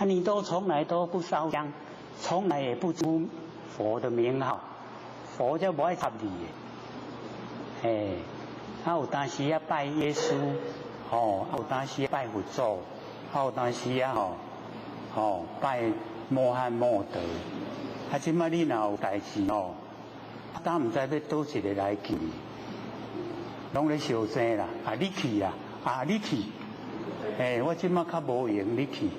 你，你都从来都不烧香，从来也不出佛的名号。佛就不爱插你，有当时啊拜耶稣，有当时拜佛祖，有当时啊拜摩罕默德，即摆你若有代志但唔知要倒一个来去，拢咧烧生啦，你去啦，你去，我即摆较无闲，你去，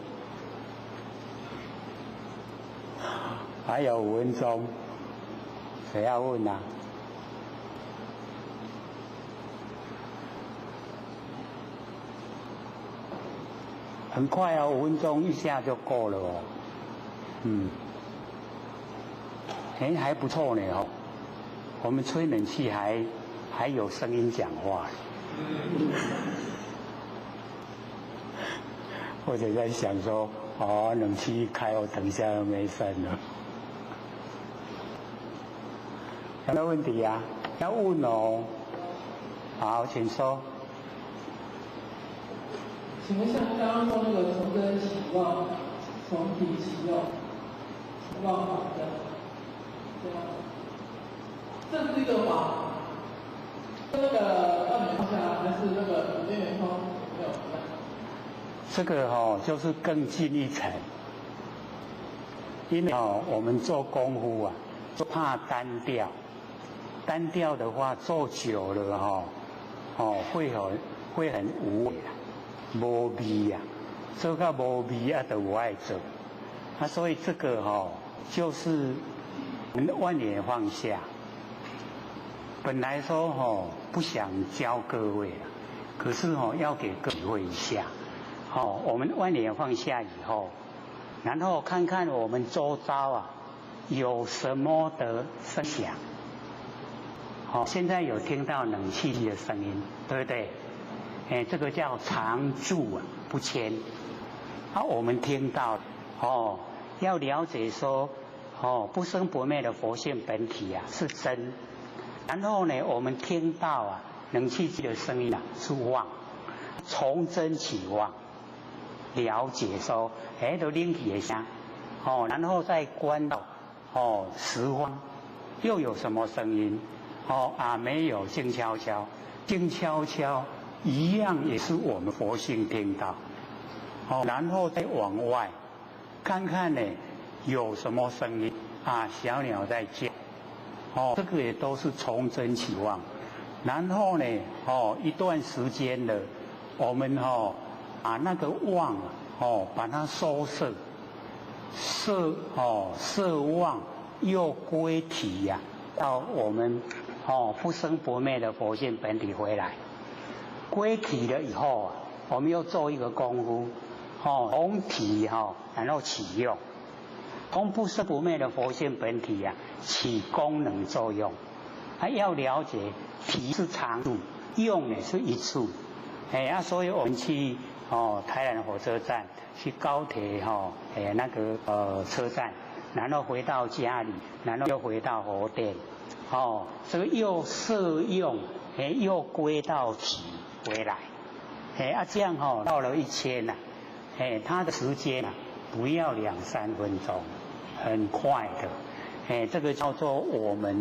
还有5分钟。谁要问啊？很快哦，5分钟一下就够了哦。还不错呢哦。我们吹冷气还有声音讲话。或者在想说，冷气一开，我等一下就没声了。有没有问题呀？要问哦。好，请说。请问像刚刚说那个从根起妄，从体起用，妄法的，这是一个法，那个让你放下，还是那个边缘通没有一样？这个就是更进一层，因为我们做功夫啊，就怕单调。单调的话做久了会很无味啦，无味啊，做到无味啊就不爱做，所以这个就是万年放下。本来说不想教各位了，可是要给各位体会一下，我们万年放下以后，然后看看我们周遭啊有什么的声响。现在有听到冷气的声音，对不对？这个叫常住啊，不迁。我们听到要了解说不生不灭的佛性本体啊是真。然后呢，我们听到啊冷气机的声音啊是妄，从真起妄，了解说都冷气的声，然后再观到十方又有什么声音？没有，静悄悄，静悄悄一样也是我们佛性听到。然后再往外看看呢，有什么声音小鸟在叫，这个也都是从真起妄。然后呢，一段时间了，我们那个妄把它收摄，摄妄又归体呀，到我们不生不灭的佛性本体回来，归体了以后我们又做一个功夫，从体然后起用，从不生不灭的佛性本体起功能作用。要了解体是常住，用呢是一处。所以我们去台南火车站，去高铁那个车站，然后回到家里，然后又回到佛殿，这个又摄用，又归到体回来，这样到了1000它的时间不要2-3分钟，很快的，这个叫做我们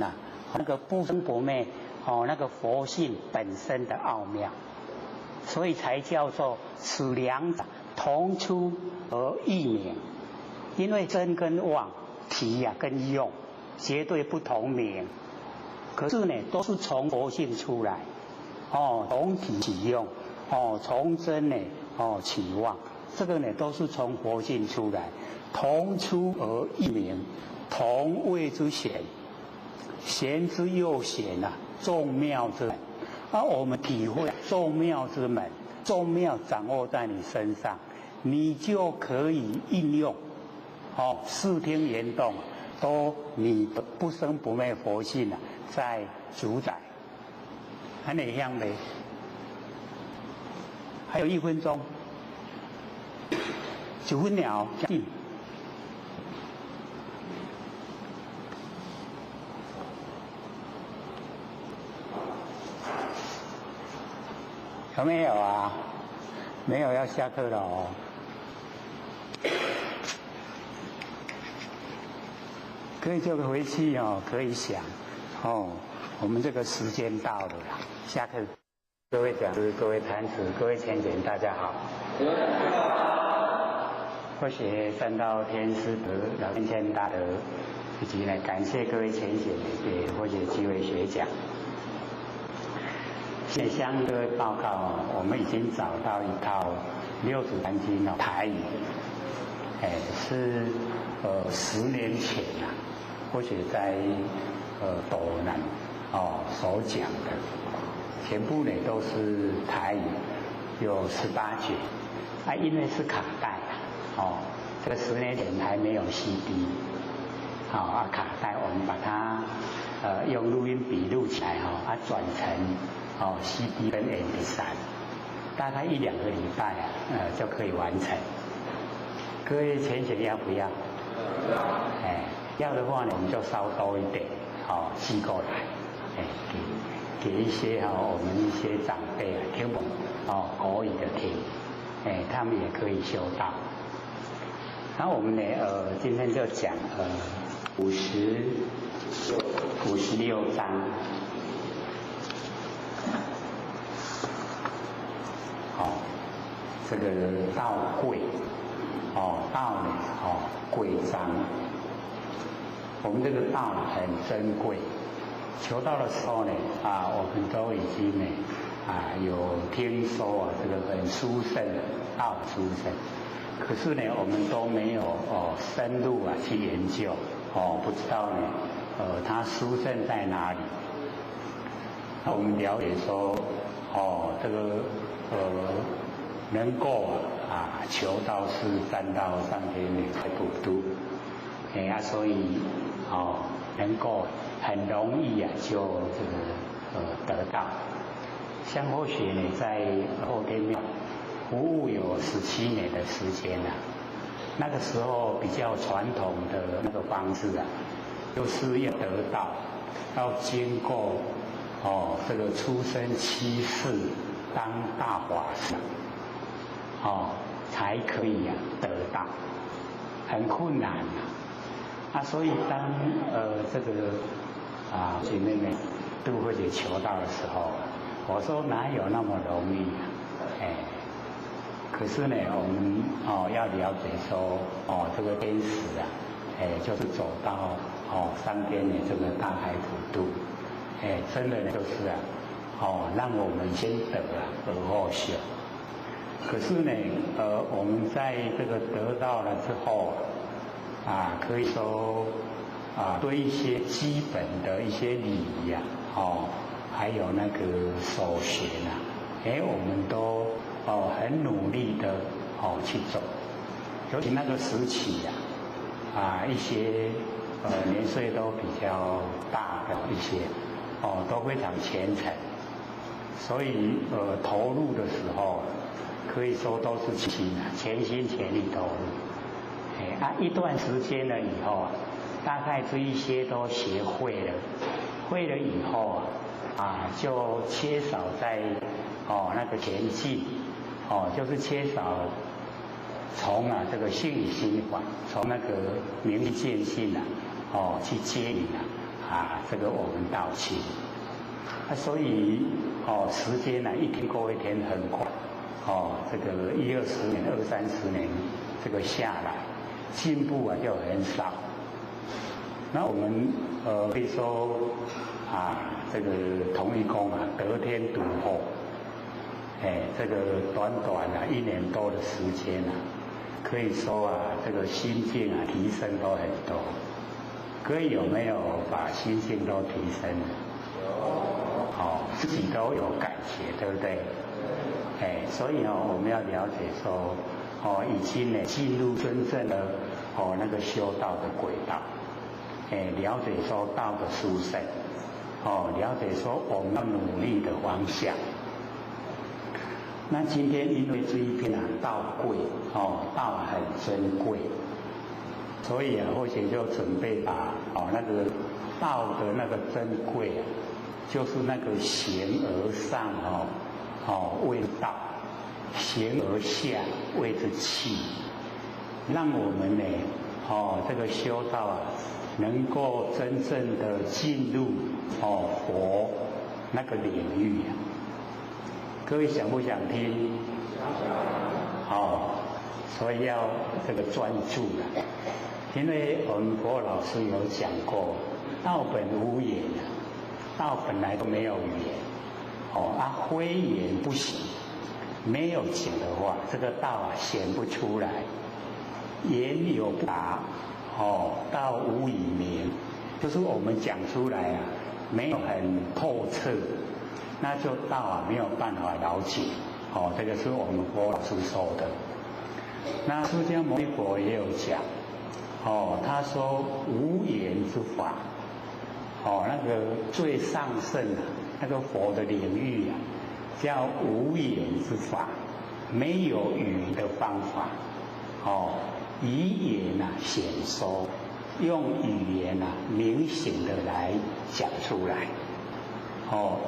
那个不生不灭那个佛性本身的奥妙，所以才叫做此两者同出而异名。因为真跟妄体跟用绝对不同名，可是呢都是从佛性出来，从体起用，从真呢起妄，这个呢都是从佛性出来，同出而异名，同谓之玄，玄之又玄众妙之门。我们体会众妙之门，众妙掌握在你身上，你就可以应用，视听言动都你的不生不灭佛性在主宰。还哪样呢？还有1分钟，9分了，将近。有没有啊？没有，要下课了哦。可以就回去可以想我们这个时间到了啦，下课。各位讲师、各位禅师、各位浅显，大家好。或许三道天师德、老天仙大德，以及呢感谢各位浅显给或许机会学讲。现在向各位报告我们已经找到一套六祖坛经台语，是10年前或许在斗南所讲的，全部呢都是台语，有18卷，因为是卡带这个10年前还没有 CD， 卡带我们把它用录音笔录起来转成CD 跟 MP3， 大概1-2个礼拜就可以完成。各位浅显要不要？要的话呢，你就烧多一点，寄过来，给一些我们一些长辈听我们国语的听，他们也可以修道。然后我们呢，今天就讲56章。这个道贵，道呢，贵章。我们这个道很珍贵，求道的时候呢，我们都已经呢，有听说这个很殊胜，道殊胜。可是呢，我们都没有深入去研究，不知道呢，它殊胜在哪里？我们了解说，这个能够求道是3到3天才普渡，所以能够很容易就这个得到。香火学呢，在后天庙服务有17年的时间了。那个时候比较传统的那个方式就是要得到，要经过这个出生7世当大法师，才可以得到，很困难所以当这个姐妹们都会去求道的时候，我说哪有那么容易可是呢，我们要了解说这个天使就是走到上天的这个大海普渡，真的呢就是让我们先得而后修。可是呢，我们在这个得到了之后可以说对一些基本的一些礼仪还有那个守学我们都很努力的去走。尤其那个时期一些年岁都比较大的一些都非常虔诚，所以投入的时候可以说都是全心全力投入。一段时间了以后大概这一些都学会了，会了以后就缺少在那个前进就是缺少从这个心理心法，从那个明心见性去接引这个我们道心所以时间一天过一天很快这个10-20年、20-30年这个下来，进步就很少。那我们可以说这个同一公得天独厚，这个短1年多的时间可以说这个心境提升都很多。各位有没有把心境都提升了？有，自己都有感觉，对不对？所以我们要了解说已经进入真正的那个修道的轨道。了解说道的殊胜，了解说我们要努力的方向。那今天因为这一篇道贵，道很珍贵，所以或许就准备把那个道的那个珍贵就是那个形而上谓道，形而下谓之气，让我们这个修道能够真正的进入佛那个领域各位想不想听？所以要这个专注因为我们国老师有讲过，道本无言道本来都没有语言非言不行，没有讲的话，这个道显不出来。言有不达道无以明，就是我们讲出来没有很透彻，那就道没有办法了解这个是我们佛老师说的。那释迦牟尼佛也有讲他说无言之法那个最上圣那个佛的领域叫无言之法，没有语的方法以言显说，用语言明显的来讲出来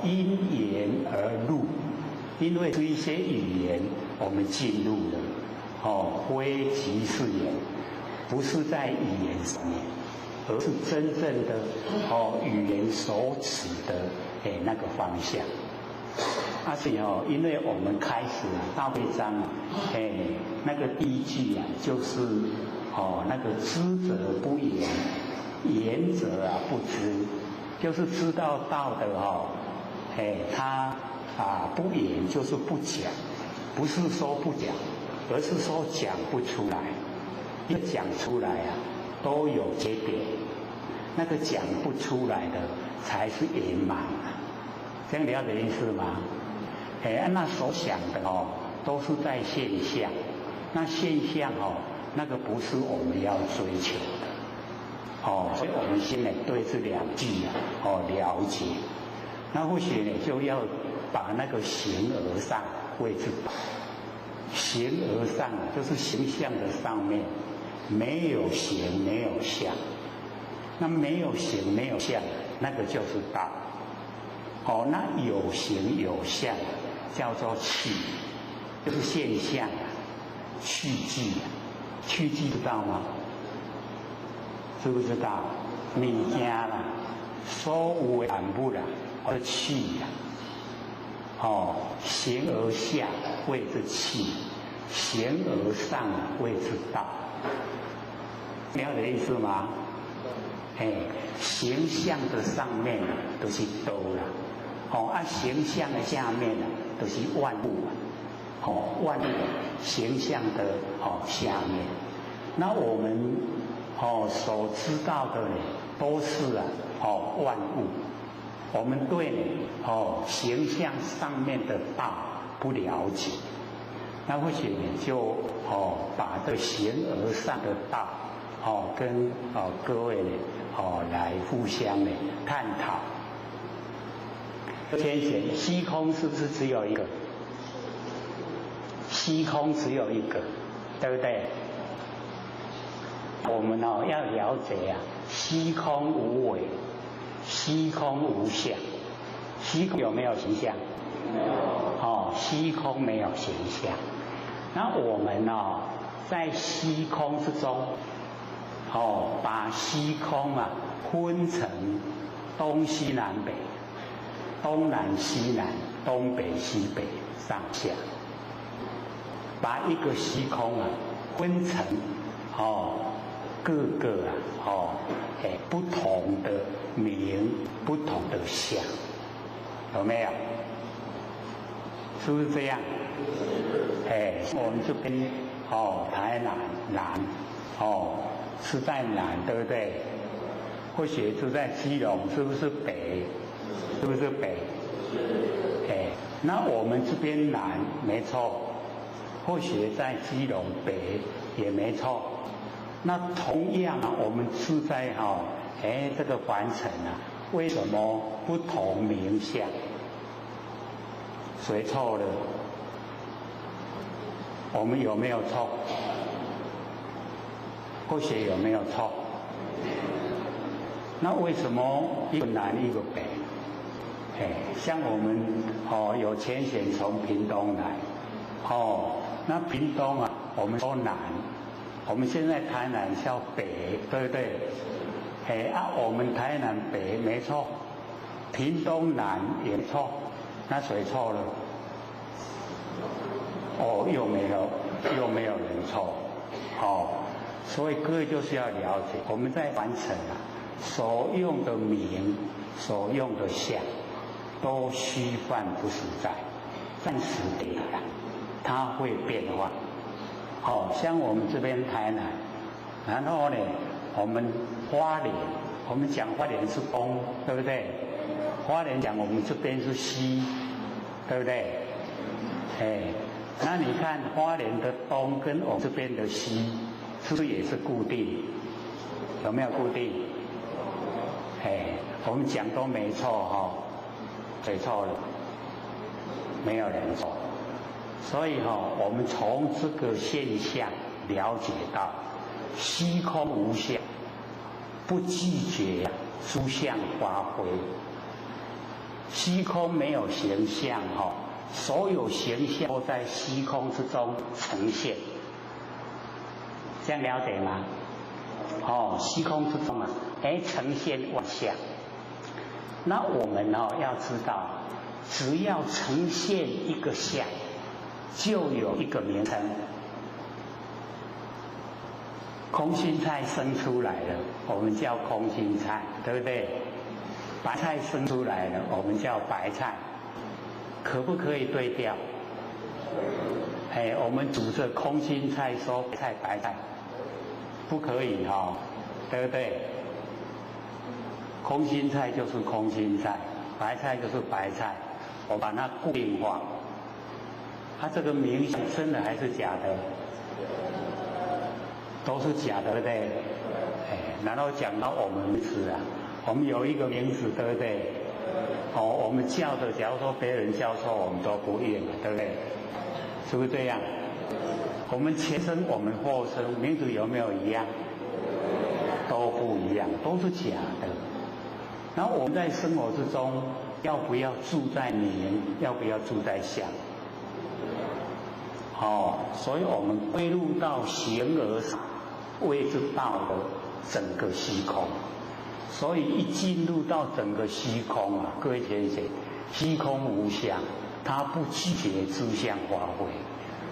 因言而入，因为这一些语言我们进入了非即是言，不是在语言上面，而是真正的语言所指的那个方向。所以因为我们开始大悲章那个第一句就是那个知者不言，言者不知，就是知道道的他不言就是不讲，不是说不讲，而是说讲不出来。因为讲出来都有缺点，那个讲不出来的才是圆满这样了解意思吗？那所想的都是在现象，那现象那个不是我们要追求的所以我们先对这两句了解，那或许就要把那个形而上谓之道。形而上就是形象的上面没有形没有相，那没有形没有相那个就是道那有形有相叫做气，就是现象去迹去迹知道吗？知不知道？物件所有的万物是气形而下谓之气，形而上谓之道。了解意思吗？形象的上面都是道啦，形象的下面都是万物万物形象的下面。那我们所知道的都是万物。我们对形象上面的道不了解，那或许就把这形而上的道跟各位呢来互相呢探讨。先贤，虚空是不是只有一个？虚空只有一个，对不对？我们要了解啊，虚空无为，虚空无相。虚空有没有形象？没有。虚空没有形象。那我们在虚空之中，把虚空啊分成东西南北、东南西南、东北西北、上下，把一个虚空啊分成各个不同的名、不同的相，有没有？是不是这样？我们这边台南是在南，对不对？或许是在基隆，是不是北？是不是北？那我们这边南没错，或许在基隆北也没错。那同样我们是在这个凡尘为什么不同名相？谁错了？我们有没有错？或许有没有错？那为什么一个南一个北？像我们有前贤从屏东来，那屏东我们说南，我们现在台南叫北，对不对？我们台南北没错，屏东南也错，那谁错了？又没有人错，所以各位就是要了解，我们在凡尘所用的名、所用的相，都虚幻不实在，暂时的它会变化。像我们这边台南，然后呢，我们花莲，我们讲花莲是东，对不对？花莲讲我们这边是西，对不对？那你看花莲的东跟我们这边的西，是不是也是固定？有没有固定？我们讲都没错谁错了？没有人错。所以我们从这个现象了解到，虚空无相，不拒绝诸相发挥。虚空没有形象所有形象都在虚空之中呈现，这样了解吗？虚空之中呈现万象。那我们要知道，只要呈现一个相，就有一个名称。空心菜生出来了，我们叫空心菜，对不对？白菜生出来了，我们叫白菜。可不可以对调？我们煮这空心菜说白菜，不可以对不对？空心菜就是空心菜，白菜就是白菜，我把它固定化。它这个名是真的还是假的？都是假的，对不对？然后讲到我们名字我们有一个名字，对不对？我们叫的，假如说别人叫错，我们都不应，对不对？是不是这样？我们前生，我们后生，名字有没有一样？都不一样，都是假的。然后我们在生活之中，要不要住在名？要不要住在相？所以我们归入到形而上谓之道的整个虚空。所以一进入到整个虚空各位先生，虚空无相，它不拒绝诸相发挥。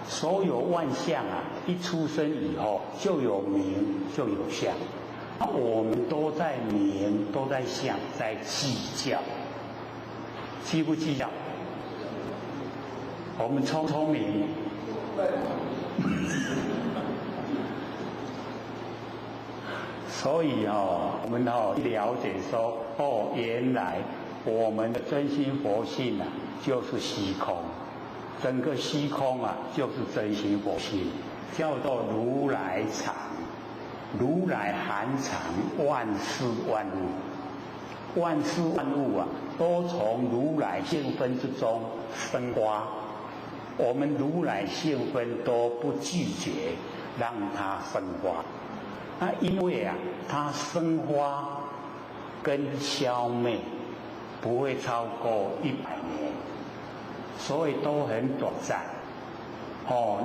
所有万象一出生以后就有名，就有相。我们都在名，都在相，在计较，计不计较？我们聪明。所以我们了解说，原来我们的真心佛性就是虚空，整个虚空啊，就是真心佛性，叫做如来藏。如来含藏万事万物，万事万物啊，都从如来性分之中生花。我们如来性分都不拒绝让它生花，那因为啊，它生花跟消灭不会超过100年，所以都很短暂。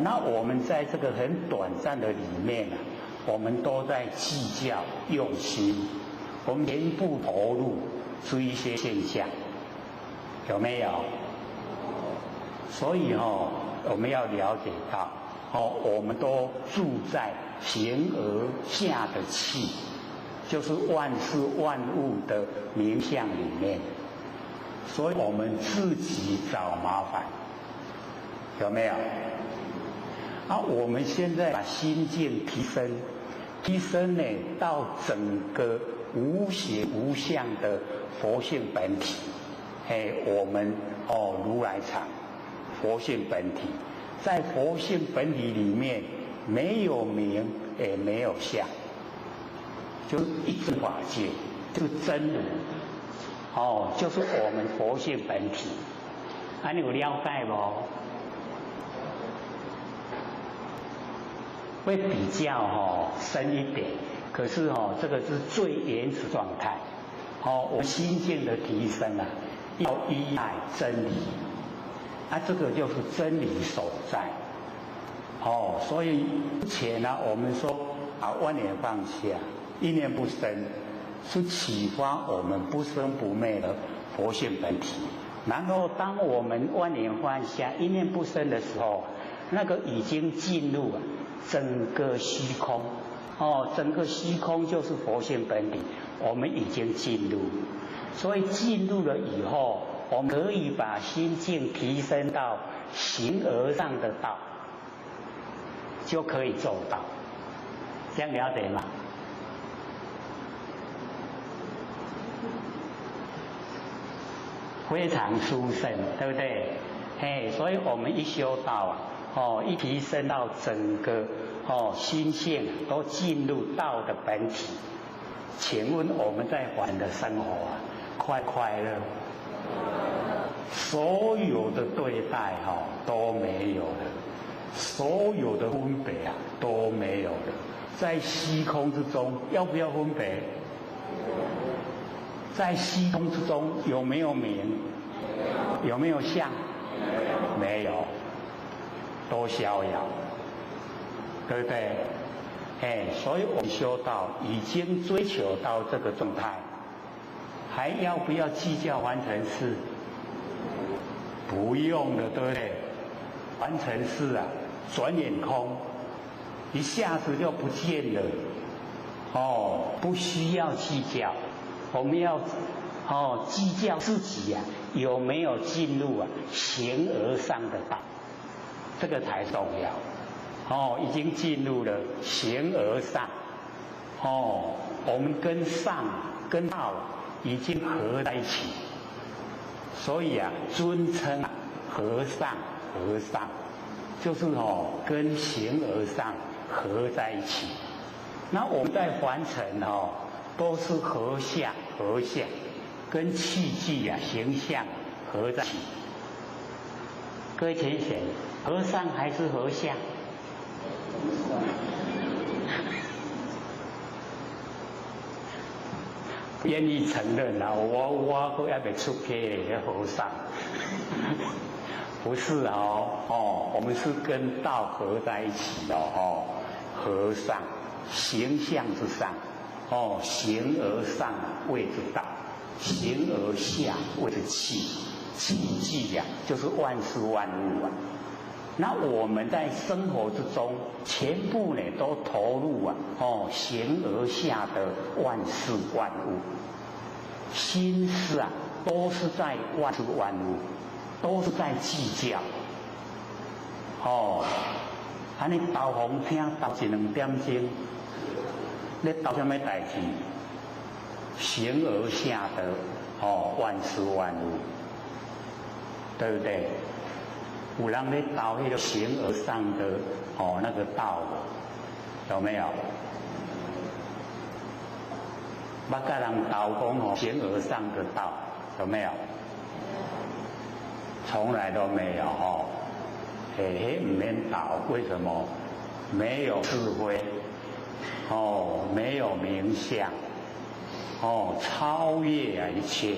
那我们在这个很短暂的里面啊，我们都在计较用心，我们全部投入出一些现象，有没有？所以我们要了解到，我们都住在形而下的气，就是万事万物的名相里面，所以我们自己找麻烦，有没有？我们现在把心境提升呢到整个无形无相的佛性本体，我们如来藏佛性本体，在佛性本体里面没有名也没有相，就是一真法界，就是真如，就是我们佛性本体。你有了解不？会比较深一点，可是这个是最原始状态。我们心境的提升啊，要依赖真理，这个就是真理所在。所以之前呢，我们说万念放下，一念不生，是启发我们不生不灭的佛性本体。然后当我们万念放下，一念不生的时候，那个已经进入整个虚空，整个虚空就是佛性本体，我们已经进入，所以进入了以后，我们可以把心境提升到形而上的道，就可以做到，这样了解吗？非常殊胜，对不对？所以我们一修道一提升到整个心性都进入道的本体，请问我们在凡的生活快乐？所有的对待都没有了，所有的分别都没有了，在虚空之中要不要分别？在虚空之中有没有名？有没有相？没有，都逍遥，对不对？所以我们修道已经追求到这个状态，还要不要计较完成事？不用了，对不对？完成事转眼空，一下子就不见了。不需要计较，我们要计较自己有没有进入形而上的道，这个才重要。已经进入了形而上，我们跟上跟道已经合在一起，所以尊称和上，就是跟形而上合在一起。那我们在凡尘都是合相，跟器具形象合在一起。各位请选，和尚还是和相？不愿意承认我还没出家的和尚，不是我们是跟道合在一起的和尚形象之上，形而上谓之道，形而下谓之器，器具就是万事万物那我们在生活之中，全部都投入形而下的万事万物，心思都是在万事万物，都是在计较。你斗风听斗1-2点钟，你斗什么代志？形而下的万事万物，对不对？有人咧导那个形而上的那个道，有没有？捌甲人导讲形而上的道，有没有？从来都没有迄唔免导，为什么？没有智慧，没有名相，超越一切，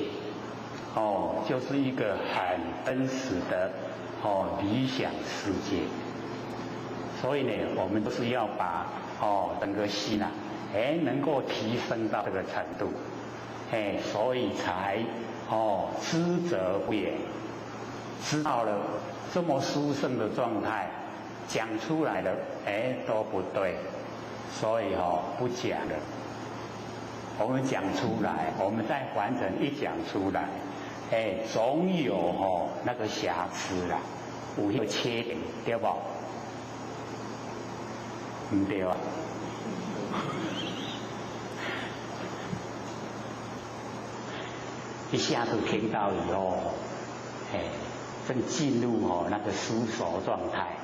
就是一个很真实的理想世界。所以呢，我们都是要把整个心啊，能够提升到这个程度，所以才知则不言，知道了这么殊胜的状态，讲出来的都不对，所以不讲了。我们讲出来，我们在凡尘一讲出来，总有那个瑕疵啦，有那个缺点，对不？唔对啊。一下子听到以后，正进入那个熟熟状态，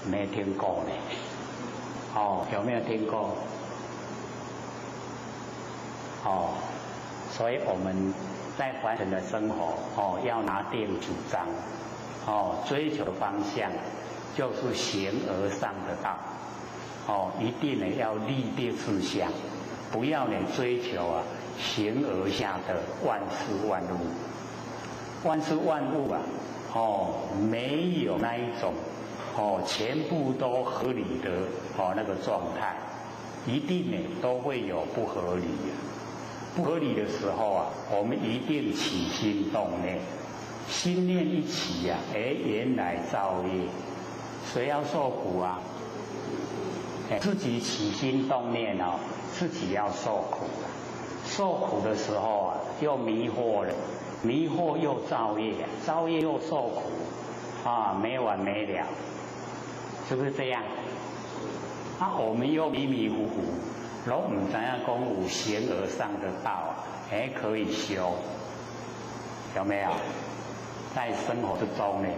没听过呢，有没有听过？所以我们在凡尘的生活，要拿定主张，追求的方向就是形而上的道，一定呢要立定志向，不要呢追求形而下的万事万物，万事万物啊，没有那一种全部都合理的那个状态，一定呢都会有不合理不合理的时候啊，我们一定起心动念，心念一起啊，原来造业，谁要受苦啊？自己起心动念自己要受苦啊。受苦的时候啊，又迷惑了，迷惑又造业，造业又受苦，没完没了，是不是这样？我们又迷迷糊糊，然后我们怎样讲有形而上的道可以修，有没有？在生活之中呢，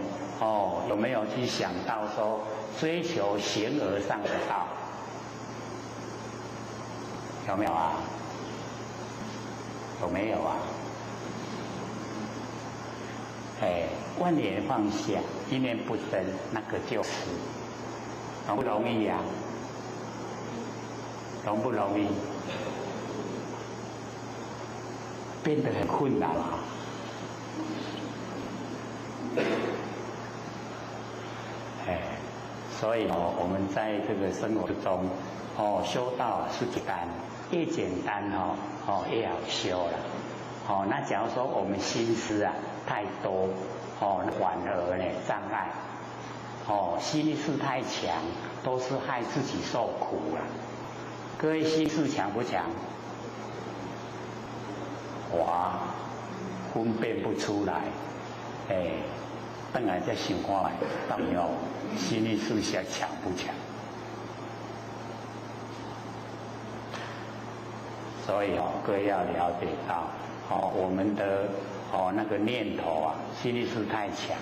有没有去想到说追求形而上的道？有没有啊？有没有啊？万念放下，一念不生，那个就是容不容易啊？容不容易？变得很困难啊！所以我们在这个生活中，修道是简单，越简单越好修了。那假如说我们心思太多，反而呢障碍，心力是太强，都是害自己受苦了。各位心事强不强？哇，分辨不出来，本来在想看到底心力是下强不强？所以各位要了解到，我们的那个念头心力是太强，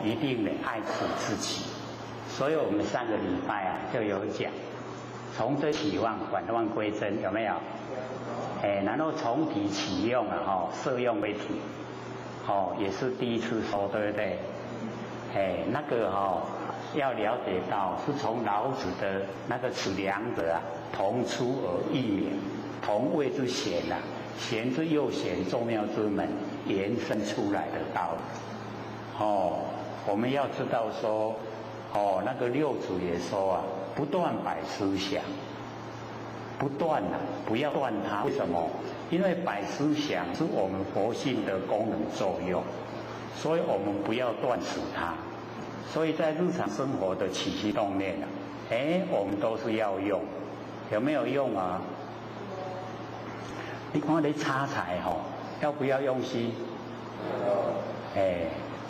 一定得爱护自己。所以我们上个礼拜就有讲，从真起妄，转妄归真，有没有？然后从体起用摄用为体，也是第一次说，对不对？那个要了解到，是从老子的那个此两者同出而异名，同谓之贤贤之又贤，众妙之门延伸出来的道理。我们要知道说，那个六祖也说不断百思想，不断不要断它。为什么？因为百思想是我们佛性的功能作用，所以我们不要断除它。所以在日常生活的起心动念我们都是要用，有没有用啊？你看你炒菜要不要用心？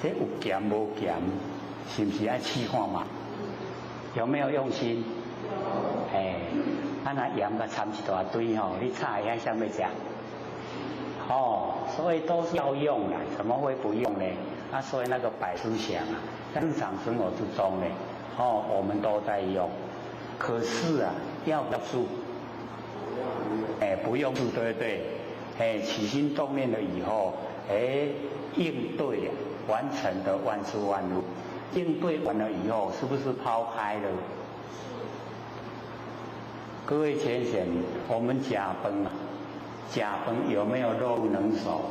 这有咸无咸，是不是要试看嘛？有没有用心？那盐个掺一大堆你炒一下想要吃？所以都是要用的，怎么会不用呢？所以那个百思想啊，在日常生活之中呢，我们都在用。可是啊，要住，不用住，对不对？起心动念了以后，应对完成的万事万物，应对完了以后，是不是抛开了？各位浅显，我们食饭啊，食饭有没有落入能手？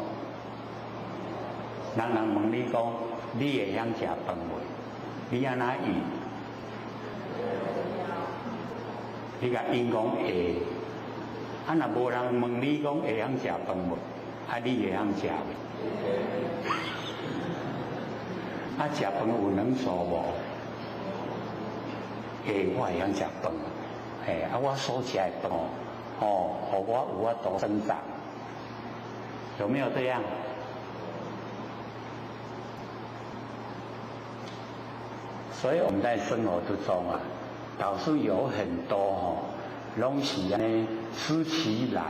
人问你讲，你会晓食饭未？你安怎应？你甲应讲会。若无人问你讲会晓食饭无？你会晓食未？食饭有能手无？我会晓食饭。我所食的饭互我有法度生长，有没有这样？所以我们在生活之中啊，导致有很多拢是呢知其然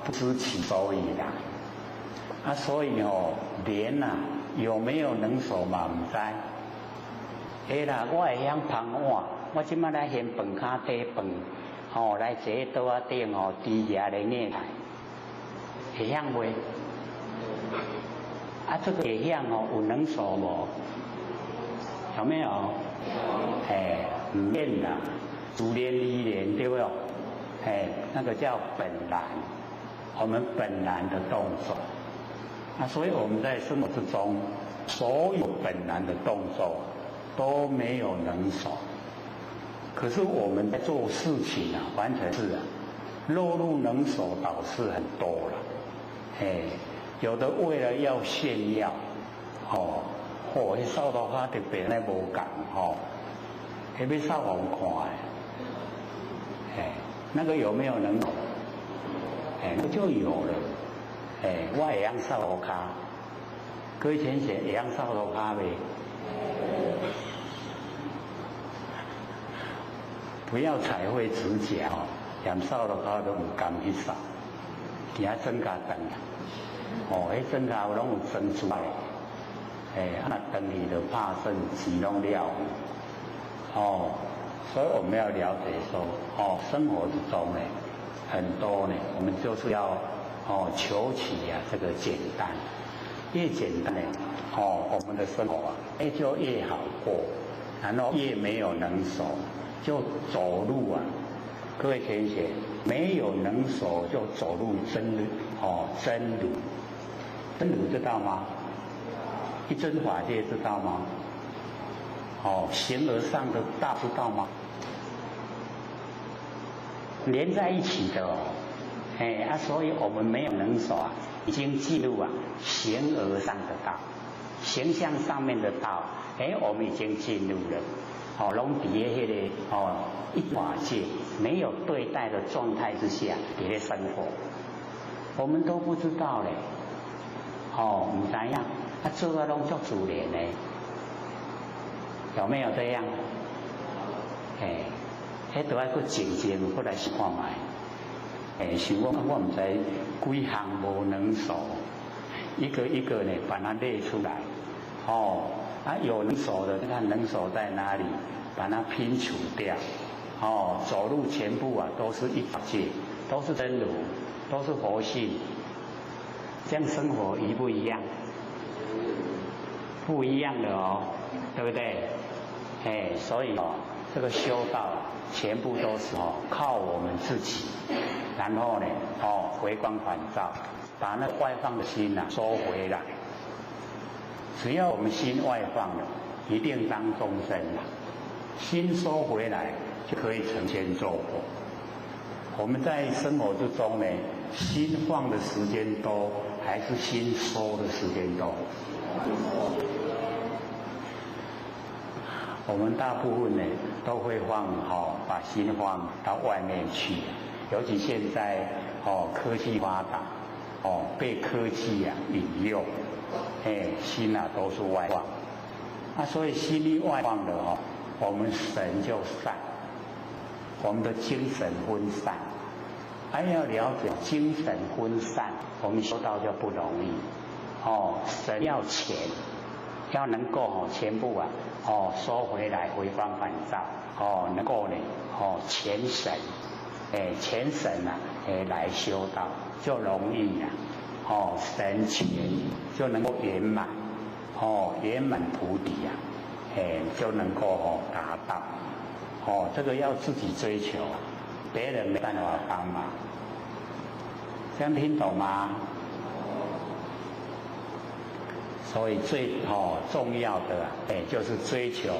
不知其所以然。所以连有没有能手嘛唔知。啦，我会晓捧碗，我即摆来掀饭卡底饭，来坐桌仔顶猪牙来捏来，会晓袂？这个会晓有能手无？有没有？唔练啦，主练一练，对不对？那个叫本然，我们本然的动作。所以我们在生活之中，所有本然的动作都没有能手。可是我们在做事情完全是落入能手导致很多了。有的为了要炫耀，迄扫到花特别咧无共迄要扫互看的，那个有没有能手？那就有了。我会晓扫路骹，各位先生会晓扫路骹未？不要彩绘指甲连扫路骹都唔甘去扫，惊指甲断啦。迄指甲拢有钻出来，若断去就怕剩钱拢了。所以我们要了解说，生活之中呢，很多呢，我们就是要求取这个简单，越简单呢，我们的生活就越好过，然后越没有能手，就走路各位同学，没有能手就走路真路，真路知道吗？一真法界知道吗？形而上的大知道吗？连在一起的所以我们没有能手已经进入形而上的道，形象上面的道，我们已经进入了，拢伫迄个一法界没有对待的状态之下伫咧生活，我们都不知道咧，唔知影，做拢足自然咧，有没有这样？迄都要去静静过来看卖。想我唔知几项无能手，一个一个呢把它列出来。有能手的，你看能手在哪里？把它拼除掉。走路全部都是一法界，都是真如，都是佛性。这样生活一不一样？不一样的对不对？所以这个修道全部都是靠我们自己，然后呢回光返照，把那外放的心收回来。只要我们心外放了，一定当众生心收回来就可以成仙做佛。我们在生活之中呢，心放的时间多还是心收的时间多？我们大部分呢都会放把心放到外面去，尤其现在科技发达，被科技引诱，心都是外放，所以心一外放的我们神就散，我们的精神分散。要了解精神分散，我们修道就不容易。神要潜，要能够全部收回来，回光返照能够呢全神全神来修道，就容易神全就能够圆满圆满菩提就能够达到这个要自己追求，别人没办法帮忙。这样听懂吗？所以最重要的就是追求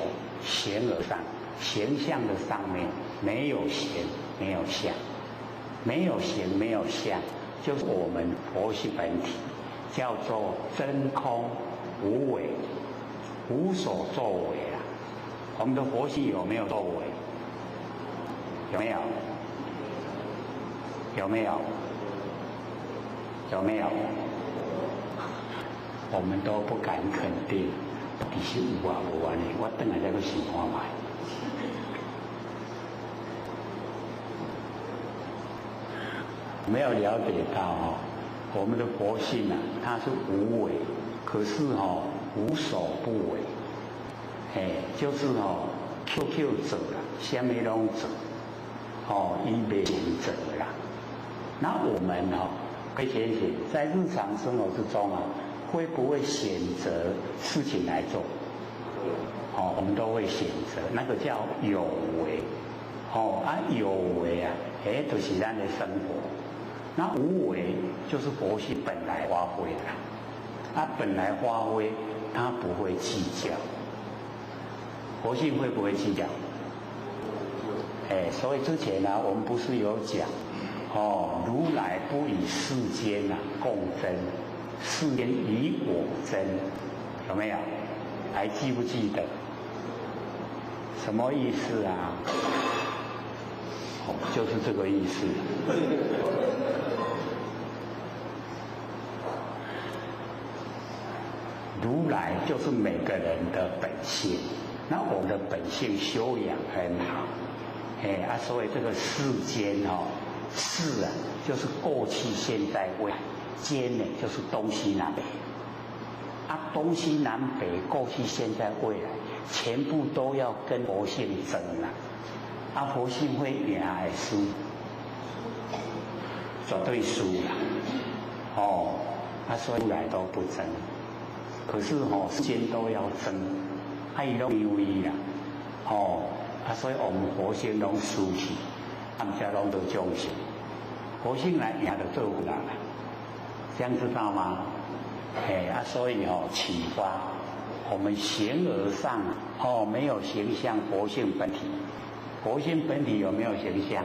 形而上，形象的上面没有形没有相，没有形没有相，就是我们佛性本体，叫做真空无为，无所作为啊。我们的佛性有没有作为？有没有？有没有？有没有？我们都不敢肯定，到底是有啊无啊呢？我等下再去想看卖。没有了解到我们的佛性啊，它是无为，可是无所不为，就是QQ 做啦，什么拢做，伊袂行做啦。那我们会选择在日常生活之中会不会选择事情来做？我们都会选择，那个叫有为。有为就是咱的生活。那无为就是佛性本来发挥的，本来发挥，它不会计较。佛性会不会计较？所以之前我们不是有讲，如来不以世间共争，世间以我争，有没有？还记不记得？什么意思啊？就是这个意思。如来就是每个人的本性，那我们的本性修养很好，所以这个世间世就是过去、现在、未来，间呢就是东西南北，东西南北、过去、现在、未来，全部都要跟佛性争佛性会赢还是输？绝对输啦！所以如来都不争。可是世间都要争，伊拢因为啦，所以我们佛性拢输去，大家拢都众生，佛性来赢就做不来了，这样知道吗？所以启发我们形而上没有形象，佛性本体，佛性本体有没有形象？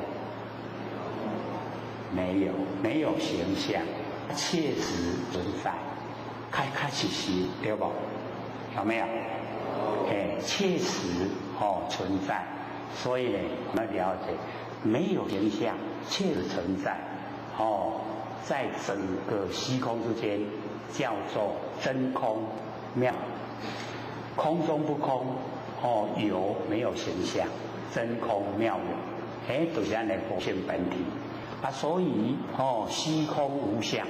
没有，没有形象，切实存在。开始时对不？有没有？切实存在，所以呢，我们了解没有形象，切实存在在整个虚空之间叫做真空妙，空中不空有没有形象？真空妙有，就是咱的佛性本体所以虚空无相。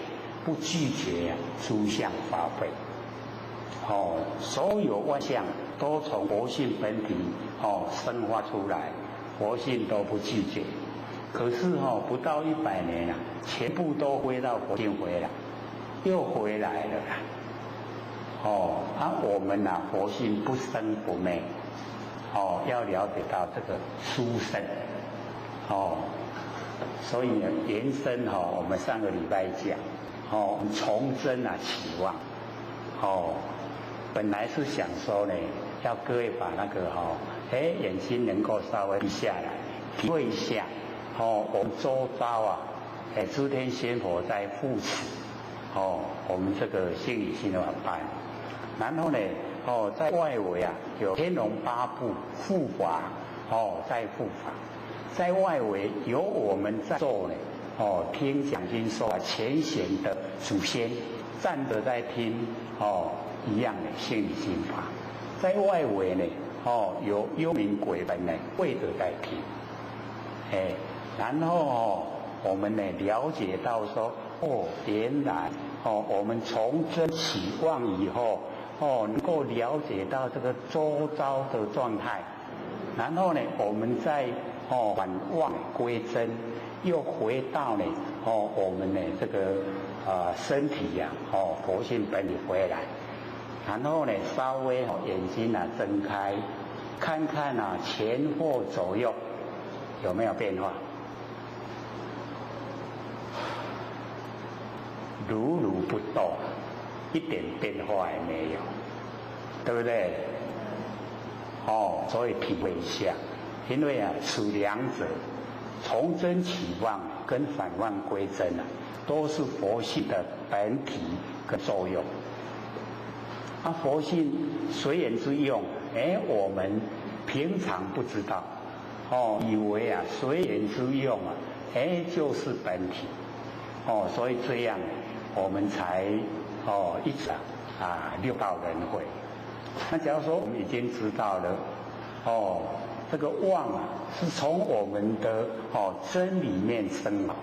不拒绝诸相法会，所有万象都从佛性本体生发出来，佛性都不拒绝。可是不到100年全部都回到佛性回来，又回来了我们佛性不生不灭要了解到这个殊胜所以延伸我们上个礼拜讲。从真期望本来是想说呢，要各位把那个眼睛能够稍微闭下来，体会一下我们周遭诸天仙佛在护持我们这个心理心法班，然后呢在外围有天龙八部护法在护法，在外围有我们在做呢听讲经说前贤的祖先站着在听一样的心理心法，在外围呢有幽冥鬼魂呢跪着在听，然后我们呢了解到说原来我们从真起望以后能够了解到这个周遭的状态，然后呢，我们再返望归真，又回到呢我们的这个身体呀佛性本体回来，然后呢稍微眼睛睁开，看看前后左右有没有变化，如如不动，一点变化也没有，对不对？所以体会一下，因为此两者从真起望跟返望归真都是佛性的本体跟作用。佛性随缘之用，我们平常不知道，以为随缘之用就是本体，所以这样我们才一直六道轮回。那假如说我们已经知道了，这个妄是从我们的真里面生嘛，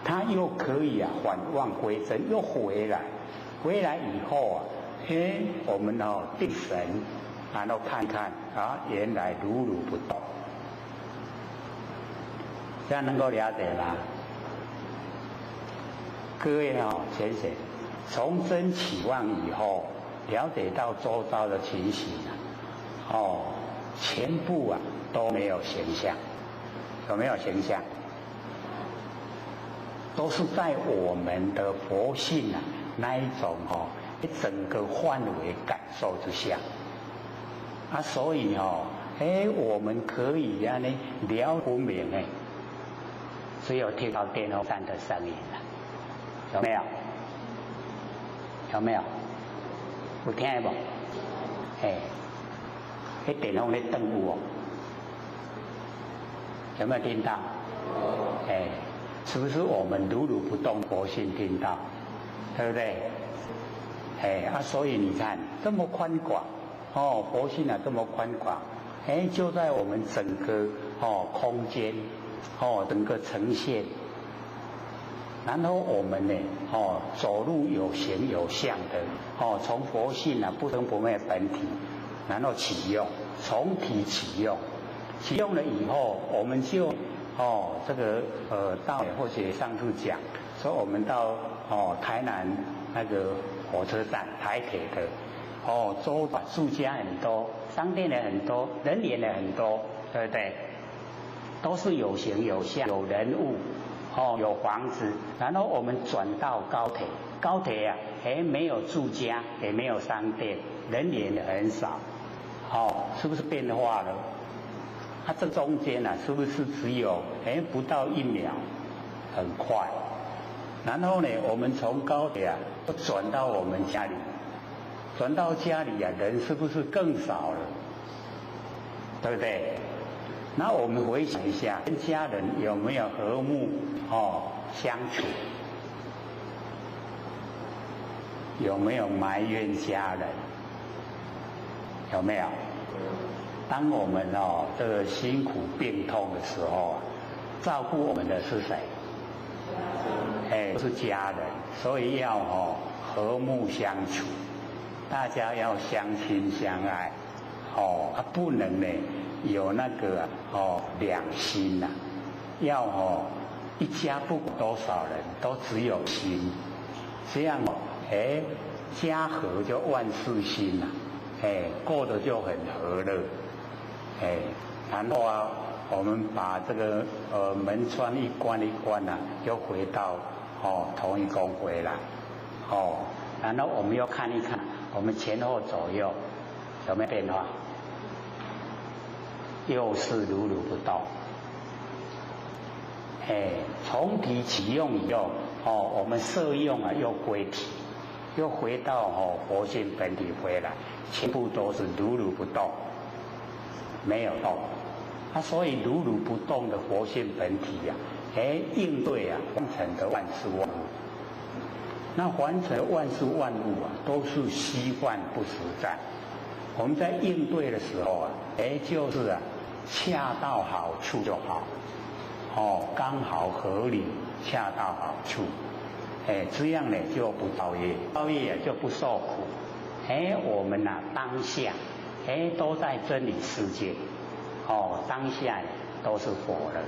它又可以返望归真，又回来以后我们定神，然后看看原来如如不动，这样能够了解吗？各位浅显，从真起望以后，了解到周遭的情形全部都没有形象，有没有形象？都是在我们的佛性那一种整个范围感受之下所以我们可以了不明只有听到电风扇的声音有没有？有没有？有听到不？那电风在动有有没有听到？是不是我们如如不动佛性听到？对不对？所以你看这么宽广佛性这么宽广就在我们整个空间整个呈现，然后我们呢走路有形有相的从佛性不生不灭本体，然后启用，从体启用，启用了以后，我们就这个到或者上次讲说我们到台南那个火车站台铁的周边住家很多，商店也很多，人也很多，对不对？都是有形有相，有人物有房子，然后我们转到高铁，高铁没有住家，也没有商店，人也很少，是不是变化了？这中间是不是只有不到1秒，很快？然后呢，我们从高铁转到我们家里，转到家里人是不是更少了？对不对？那我们回想一下，跟家人有没有和睦相处？有没有埋怨家人？有没有？当我们这个辛苦病痛的时候照顾我们的是谁？是家人，所以要和睦相处，大家要相亲相爱，不能呢有那个两心要一家不管多少人都只有心，这样家和就万事兴过得就很和乐，然后我们把这个门窗一关一关又回到同一宫回来，然后我们又看一看我们前后左右有没有变化，又是如如不动。从体启用以后，我们摄用又归体，又回到佛性本体回来，全部都是如如不动，没有动。所以如如不动的佛性本体应对凡尘的万事万物。那凡尘的万事万物都是虚幻不实在。我们在应对的时候就是恰到好处就好，刚好合理，恰到好处，这样呢就不造业，造业就不受苦，我们当下，都在真理世界，当下都是佛了，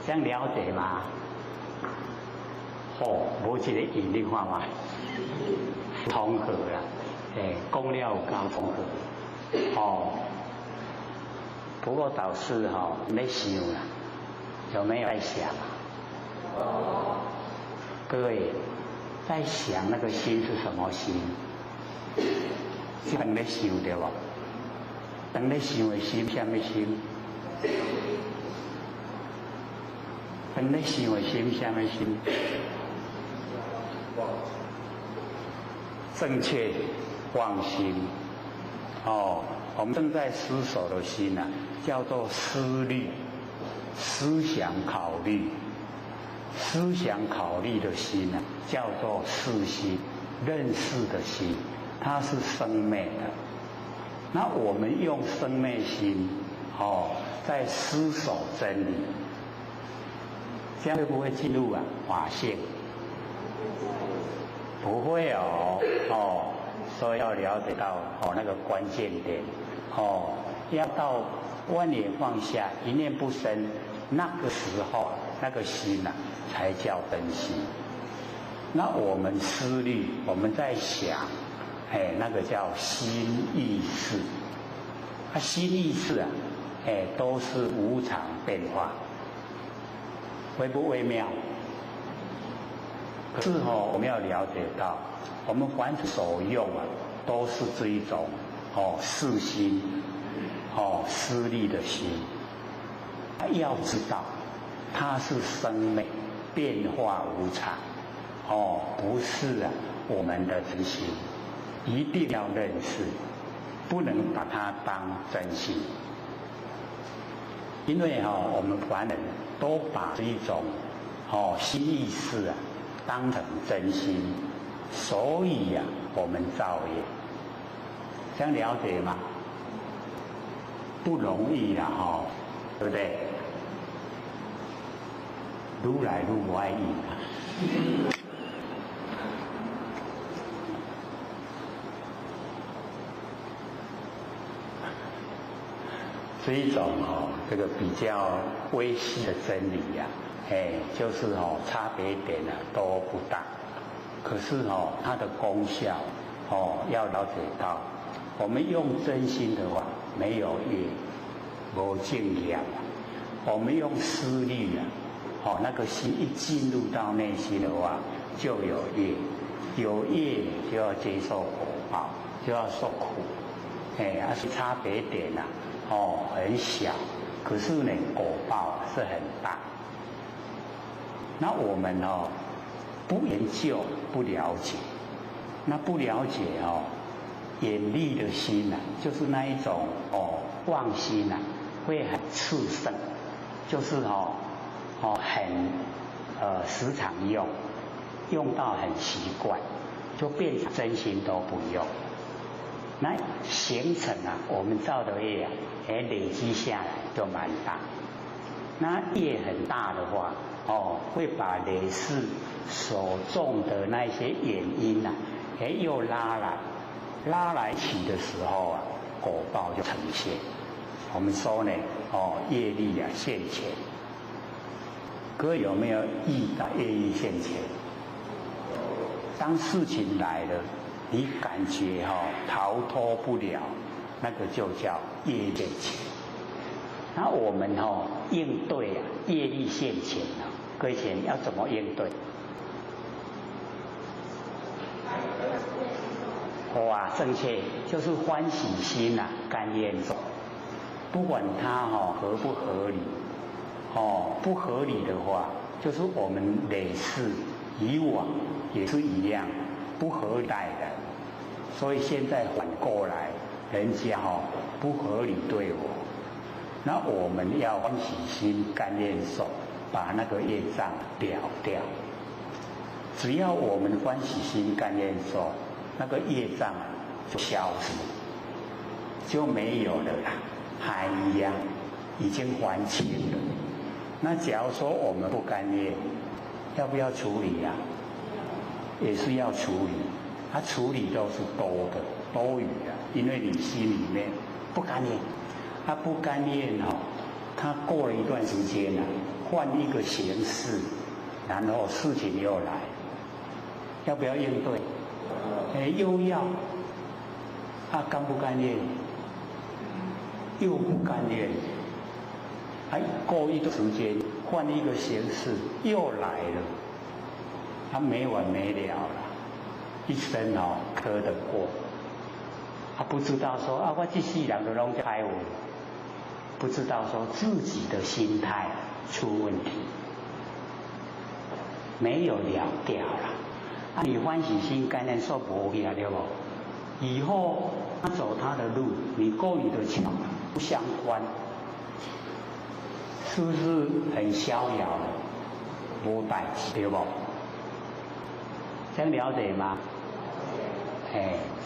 这样了解吗？无一个引力化嘛，通和啦，讲了有通和，不过导师没想啦，有没有在想啊？各位在想那个心是什么心？是等咧想对吧？等咧想的心什么心？等咧想的心什么心？正确妄心。我们正在思索的心叫做思虑，思想考虑。思想考虑的心叫做识心，认识的心，它是生昧的。那我们用生昧心，在思守真理，这样会不会进入法性？不会所以要了解到那个关键点，要到万念放下，一念不生，那个时候那个心才叫真心。那我们思虑，我们在想，那个叫心意识。心意识都是无常变化，微不微妙？可是我们要了解到，我们凡所用都是这一种识心，思虑的心。要知道，它是生昧，变化无常，不是我们的真心，一定要认识，不能把它当真心。因为我们凡人都把这一种心意识当成真心，所以我们造业。这样了解吗？不容易啦对不对？愈来愈不爱应这一种这个比较微细的真理就是差别点都不大，可是它的功效要了解到，我们用真心的话没有业，无净量，我们用思虑那个心一进入到内心的话就有业，有业就要接受果报，就要受苦，差别点很小，可是呢果报是很大。那我们不研究不了解，那不了解眼力的心就是那一种妄心会很炽盛，就是很时常用到很习惯，就变成真心都不用。那形成我们造的业累积下来就蛮大。那业很大的话会把累世所种的那些原因又拉来起的时候果报就呈现。我们说呢业力现前。各位有没有遇到业力现前？当事情来了，你感觉逃脱不了，那个就叫业现前。那我们应对业力现前各位前要怎么应对？正确，就是欢喜心甘愿受，不管它合不合理，不合理的话，就是我们累世以往也是一样不合理的，所以现在反过来，人家不合理对我，那我们要欢喜心甘愿受，把那个业障了掉。只要我们欢喜心甘愿受，那个业障就消失，就没有了啦，海一样已经还清了。那假如说我们不甘愿，要不要处理也是要处理。他处理都是多余的，因为你心里面不甘愿，他不甘愿他过了一段时间换一个形式，然后事情又来，要不要应对？又要，他甘不甘愿？又不甘愿。过一段时间换一个形式又来了，他没完没了了，一生磕得过。他不知道说我这世人都拢开悟，不知道说自己的心态出问题，没有了掉了。你欢喜心甘愿受不了，对不？以后他走他的路，你过你的桥，不相关，是不是很逍遥的？无代志，对不？这样了解吗？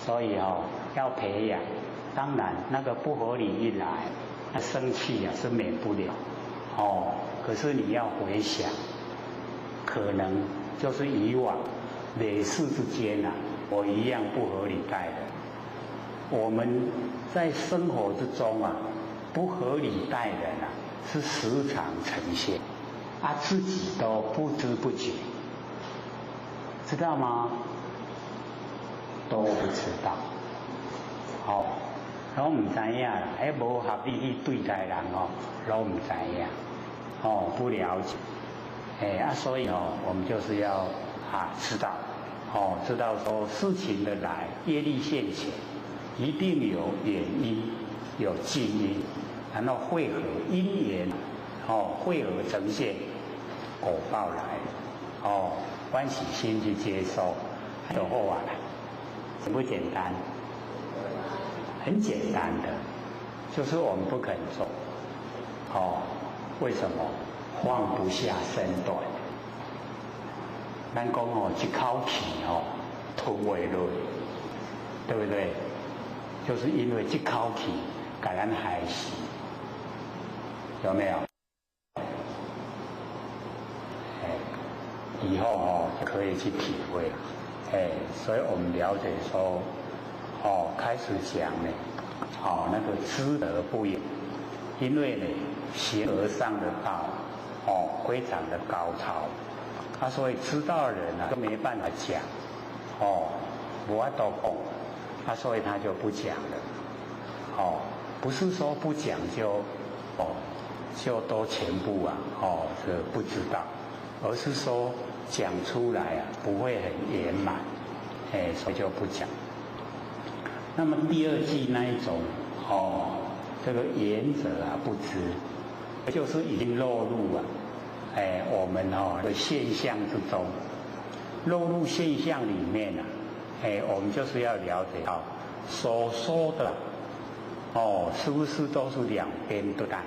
所以要培养。当然，那个不合理一来，那生气是免不了。可是你要回想，可能就是以往累世之间我一样不合理待人。我们在生活之中不合理待人是时常呈现，自己都不知不觉，知道吗？都不知道。拢唔知影啦，无合理去对待人拢唔知影，不了解，所以我们就是要知道，知道说事情的来，业力现前，一定有原因，有近因，然后汇合因缘，汇合呈现果报来，欢喜心去接收，就好简不简单？很简单的，就是我们不肯做。为什么？放不下身段。咱讲一口气吞不落，对不对？就是因为这口气给咱害死，有没有？以后就可以去体会。所以我们了解说。开始讲呢，那个知而不言，因为呢，形而上的道，非常的高超，所以知道的人都没办法讲，无法度讲，所以他就不讲了，不是说不讲就都全部这不知道，而是说讲出来不会很圆满，所以就不讲。那么第二季那一种这个言者不知，就是已经落入我们的现象之中，落入现象里面我们就是要了解到所说的是不是都是两边对待？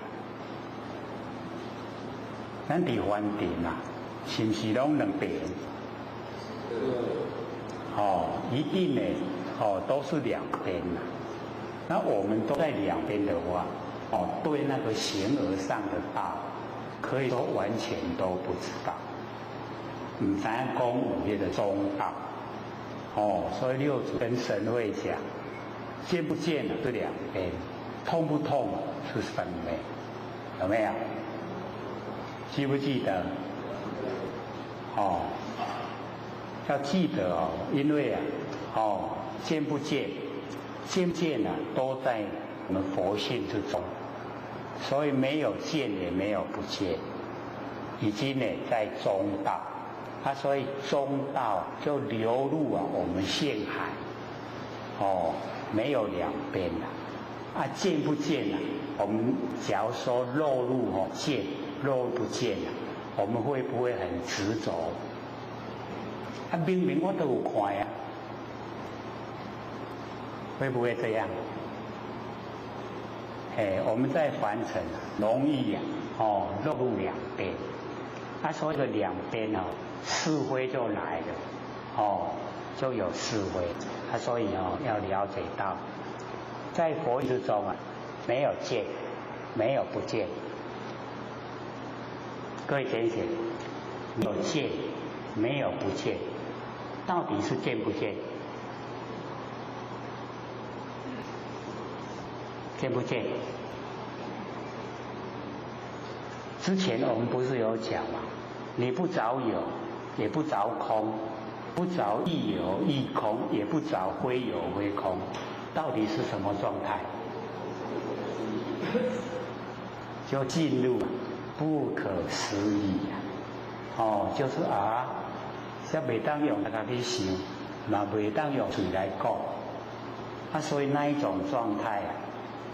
咱伫环境是不是拢两边？一定呢。都是两边那我们都在两边的话，对那个形而上的道，可以说完全都不知道，唔知讲有迄个中道，所以六祖跟神会讲，见不见是两边，痛不痛是分类，有没有？记不记得？要记得因为见不见，见不见都在我们佛性之中，所以没有见也没有不见，已经在中道，所以中道就流入我们现海，没有两边见不见我们假如说落入见，落入不见我们会不会很执着？明明我都有看会不会这样？我们在凡尘容易落入两边，所以这两边是非就来了，就有是非，所以要了解到，在佛之中没有见，没有不见。各位先生，有见，没有不见，到底是见不见？见不见？之前我们不是有讲吗？你不着有，也不着空，不着亦有亦空，也不着非有非空，到底是什么状态？就进入不可思议就是这袂当用来去想，嘛袂当用嘴来讲，所以那一种状态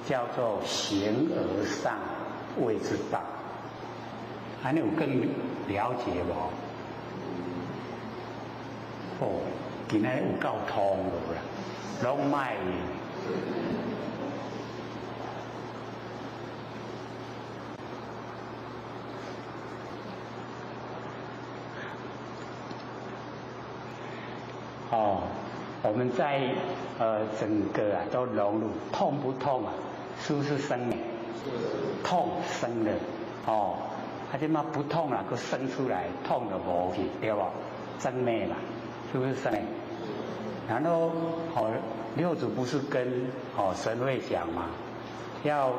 叫做形而上谓之道。你有更了解无？今仔有够通了啦，拢卖。我们在整个都融入，痛不痛啊？是不是生的？痛生的这嘛不痛啊，佮生出来，痛就无去，对不？真美嘛，是不是生的？然后六祖不是跟神会讲嘛，要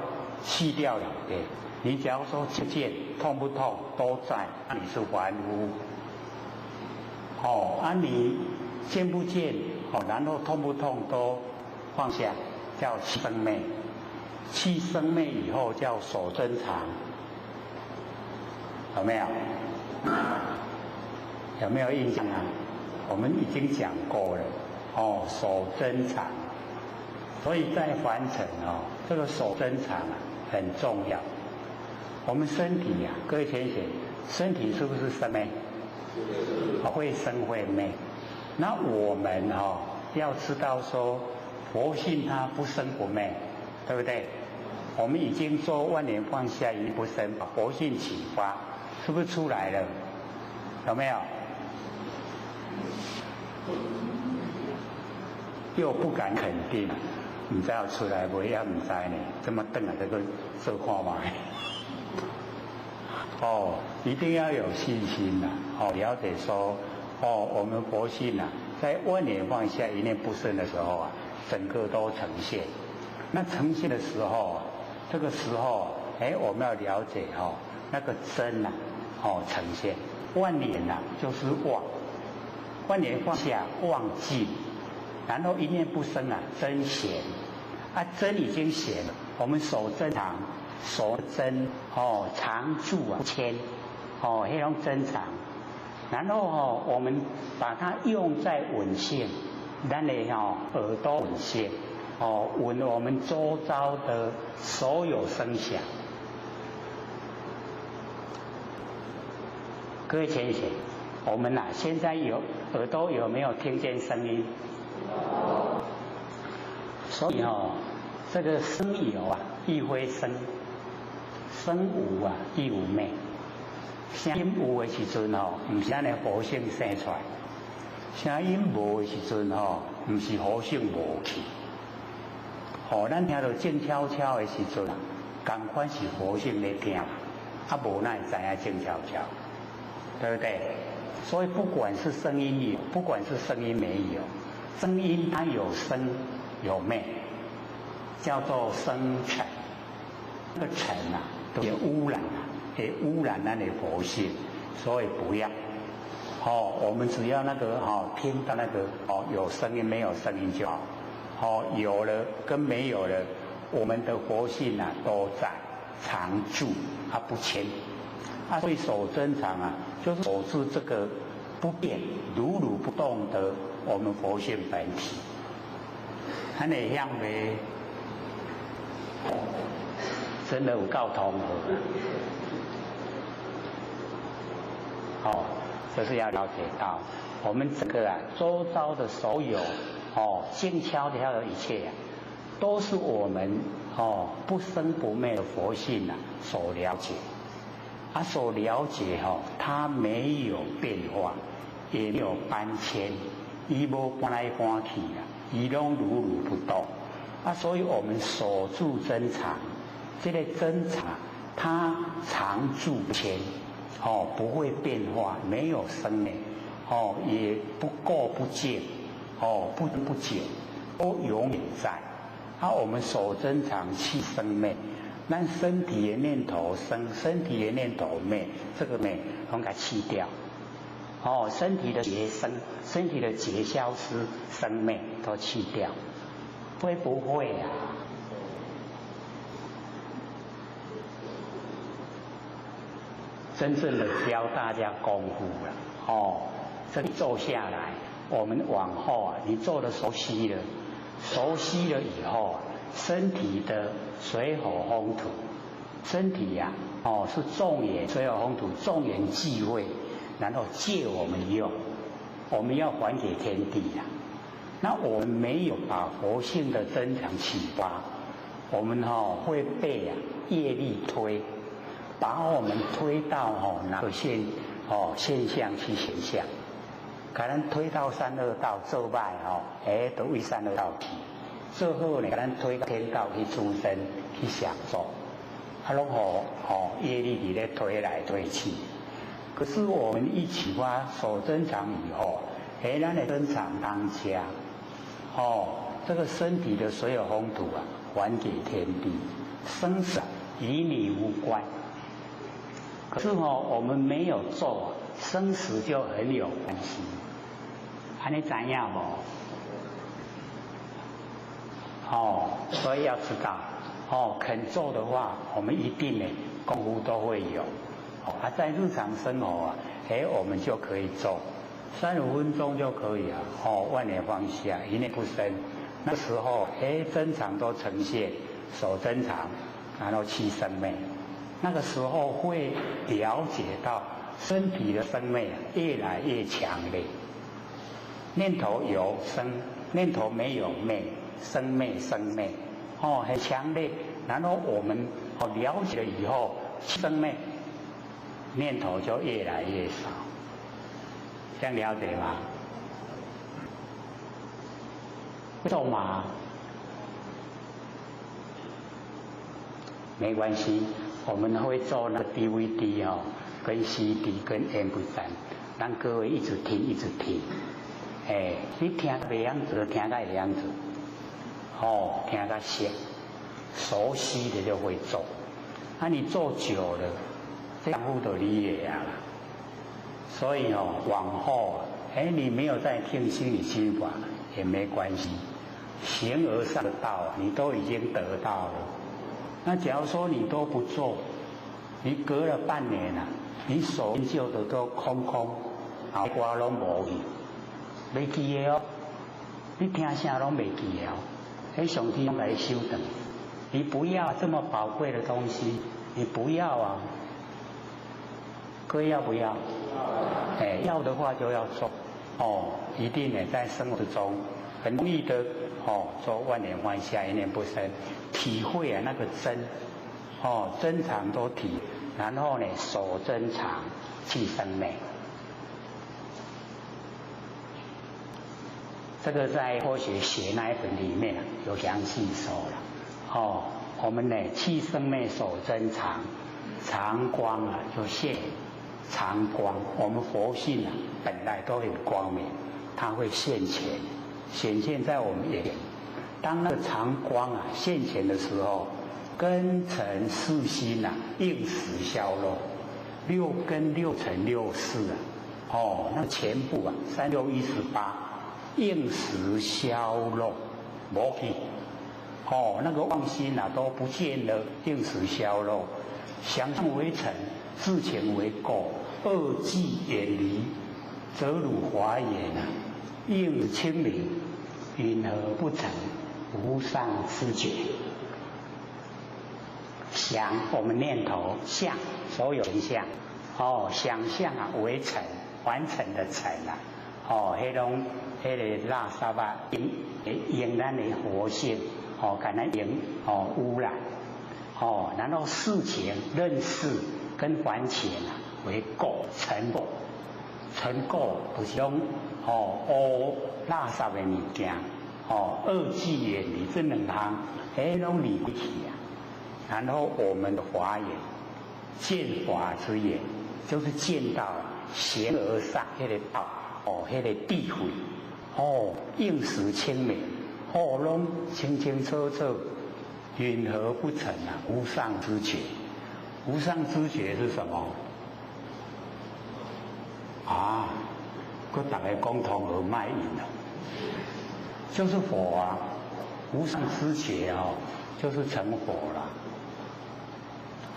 去掉两个，你只要说不见，痛不痛都在，那你是凡夫。你见不见然后痛不痛都放下，叫生灭。去生灭以后叫守真常，有没有？有没有印象啊？我们已经讲过了守真常。所以在凡尘这个守真常很重要。我们身体各位浅显，身体是不是生灭？会生会灭。那我们要知道说，佛性它不生不灭，对不对？我们已经说万年放下一不生，把佛性启发，是不是出来了？有没有？又不敢肯定，唔知道出来没也唔知呢，这么瞪这个做看嘛？一定要有信心了解说我们佛性在万年放下一念不生的时候整个都呈现。那呈现的时候这个时候我们要了解那个真呈现。万年就是忘，万年放下忘记，然后一念不生真显真已经显了，我们守真常，守真常住不迁那种真常。然后我们把它用在闻性，咱的耳朵闻性闻我们周遭的所有声响。各位浅显，我们现在耳朵有没有听见声音？所以这个声有亦非声，声无亦无昧。声音有的时阵不是咱的佛性生出来；声音无的时阵不是佛性无去。咱听到静悄悄的时阵同款是佛性在听，无哪会知影静悄悄，对不对？所以不管是声音有，不管是声音没有，声音它有生有灭，叫做生尘。那个尘都有污染会污染咱的佛性，所以不要。我们只要那个听到那个有声音没有声音就好。有了跟没有了，我们的佛性都在常住不迁。所以守真常就是守住这个不变如如不动的我们佛性本体。它那样呗，真的有够通就是要了解到我们整个周遭的所有静悄悄的一切都是我们不生不灭的佛性所了解。所了解它没有变化，也没有搬迁，它无搬来搬去它拢如如不动。所以我们守住真常，这个真常它常住不迁，不会变化，没有生灭，也不垢不净，不增不减，都永远在。我们手真常，气生灭，咱身体的念头生，身体的念头灭，这个灭我们给它去掉。身体的结生，身体的结消失，生灭都去掉，会不会啊？真正的教大家功夫了，这里做下来，我们往后啊，你做的熟悉了以后啊，身体的水火风土，身体呀，是众缘水火风土，众缘际会。然后借我们用，我们要还给天地呀。那我们没有把佛性的增强启发，我们会被业力推，把我们推到哪个现象去现象，可能推到三恶道做歹都为三恶道去，最后呢，可能推到天道去出生去享受，拢业力伫咧推来推去。可是我们一启发手真常以后，咱的真常当家，这个身体的所有风土啊，还给天地，生死与你无关。可是我们没有做，生死就很有关系。你知影无？所以要知道，肯做的话，我们一定呢功夫都会有。在日常生活啊，我们就可以做，35分钟就可以了。万年放下，一念不生。那时候，真常都呈现，手真常，然后气生灭。那个时候会了解到身体的生灭越来越强烈。念头有生，念头没有灭，生灭生灭，很强烈。然后我们了解了以后，生灭。念头就越来越少，这样了解吗？做吗？没关系，我们会做那个 DVD 跟 CD 跟 MP3， 让各位一直听一直听。你听个样子，听个样子，听个熟悉的就会做。你做久了。相互都理解啦，所以往后你没有在听心理心法也没关系，形而上的道你都已经得到了。那假如说你都不做，你隔了半年了，你所研究的都空空，后瓜拢无去，袂记的你听啥拢袂记的上天拢来修等。你不要这么宝贵的东西，你不要啊。各位要不要？要的话就要做，一定呢在生活中很容易的做万年放下，一念不生，体会那个真，真常都体，然后呢手真常，气生灭。这个在科学写那一本里面有详细说了，我们呢气生灭，手真常，常光就现。常光，我们佛性本来都很光明，它会现前，显现在我们眼前。当那个常光现前的时候，根尘世心应时消落，6根6尘6世那全部3618应时消落，没去那个妄心都不见了，应时消落，想象为尘。自情为垢，恶迹远离，则汝华严应清明，云何不成无上知觉？想我们念头相，所有人相，想象为尘，完成的尘迄种迄个垃圾引咱的活性，给咱污染，然后事情认识。跟凡情为垢尘垢，尘垢就是讲垃圾的物件，恶迹远离这两项，拢离不起然后我们的华严，见法之眼，就是见到形而上那个道，那个地慧，应时清明，哦，拢清清楚楚，云何不成啊？无上知觉，无上知觉是什么？啊，佮大家共同而卖淫了，就是佛啊，无上知觉哦，就是成佛了，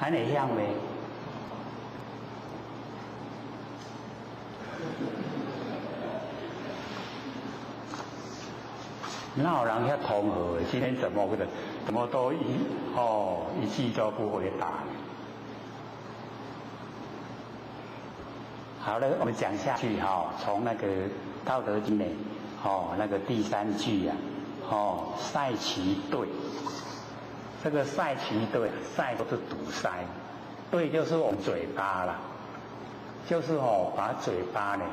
还哪样呢？哪有人遐同和？今天怎么都一句都不回答。好了，我们讲下去哈，从那个《道德经》呢，那个第3句啊，塞其兑。这个塞其兑，塞就是堵塞，兑就是我们嘴巴啦，就是把嘴巴呢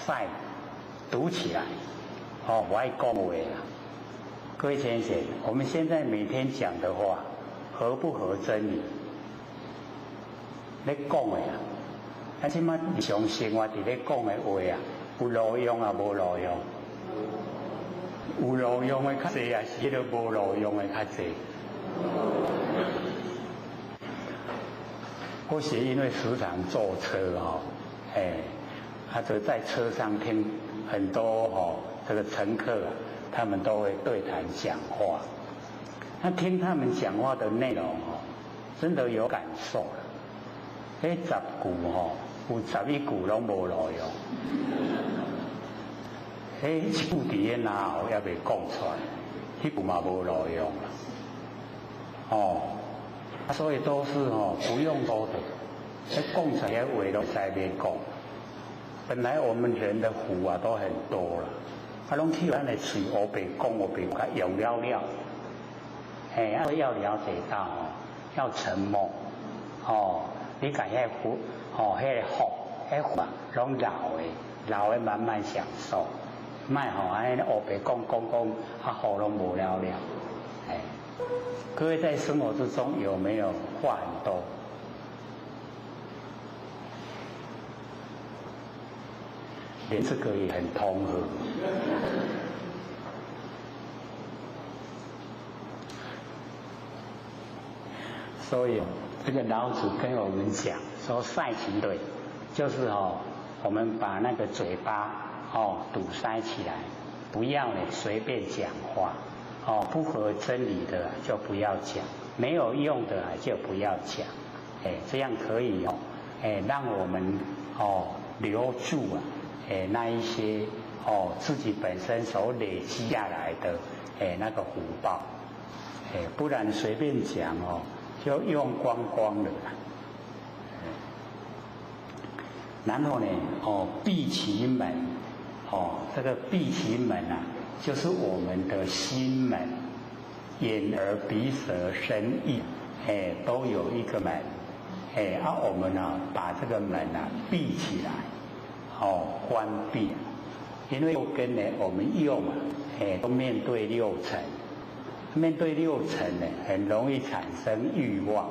塞堵起来，不爱讲话啦。各位先生，我们现在每天讲的话，合不合真理？咧讲的啊，啊，即马日常生活伫咧讲的话啊，有路用啊，无路用？有路用的较济啊，是迄个无路用的较济。或许因为时常坐车就在车上听很多这个乘客啊，他们都会对谈讲话。那听他们讲话的内容真的有感受了。10句有11句拢无路用。一句伫咧哪后也未讲出来，迄句嘛无路用啦。所以都是不用说的，讲出来话都在别讲。本来我们人的福啊都很多了，拢去咱的嘴黑白讲黑白讲，用了了。要了解到要沉默。你甲迄福迄个福，迄福啊，拢老的慢慢享受，卖安尼黑白讲，福拢无了了。各位在生活之中有没有话很多？连这个也很通和。所以这个老子跟我们讲说，塞其兑，就是我们把那个嘴巴堵塞起来，不要随便讲话。不合真理的就不要讲，没有用的就不要讲，这样可以让我们留住那一些自己本身所累积下来的那个福报，不然随便讲就用光光了。然后呢闭其门，这个闭其门啊，就是我们的心门，眼耳鼻舌身意，都有一个门，我们把这个门闭起来，关闭，因为六根呢，我们用都面对6尘，面对6尘呢，很容易产生欲望，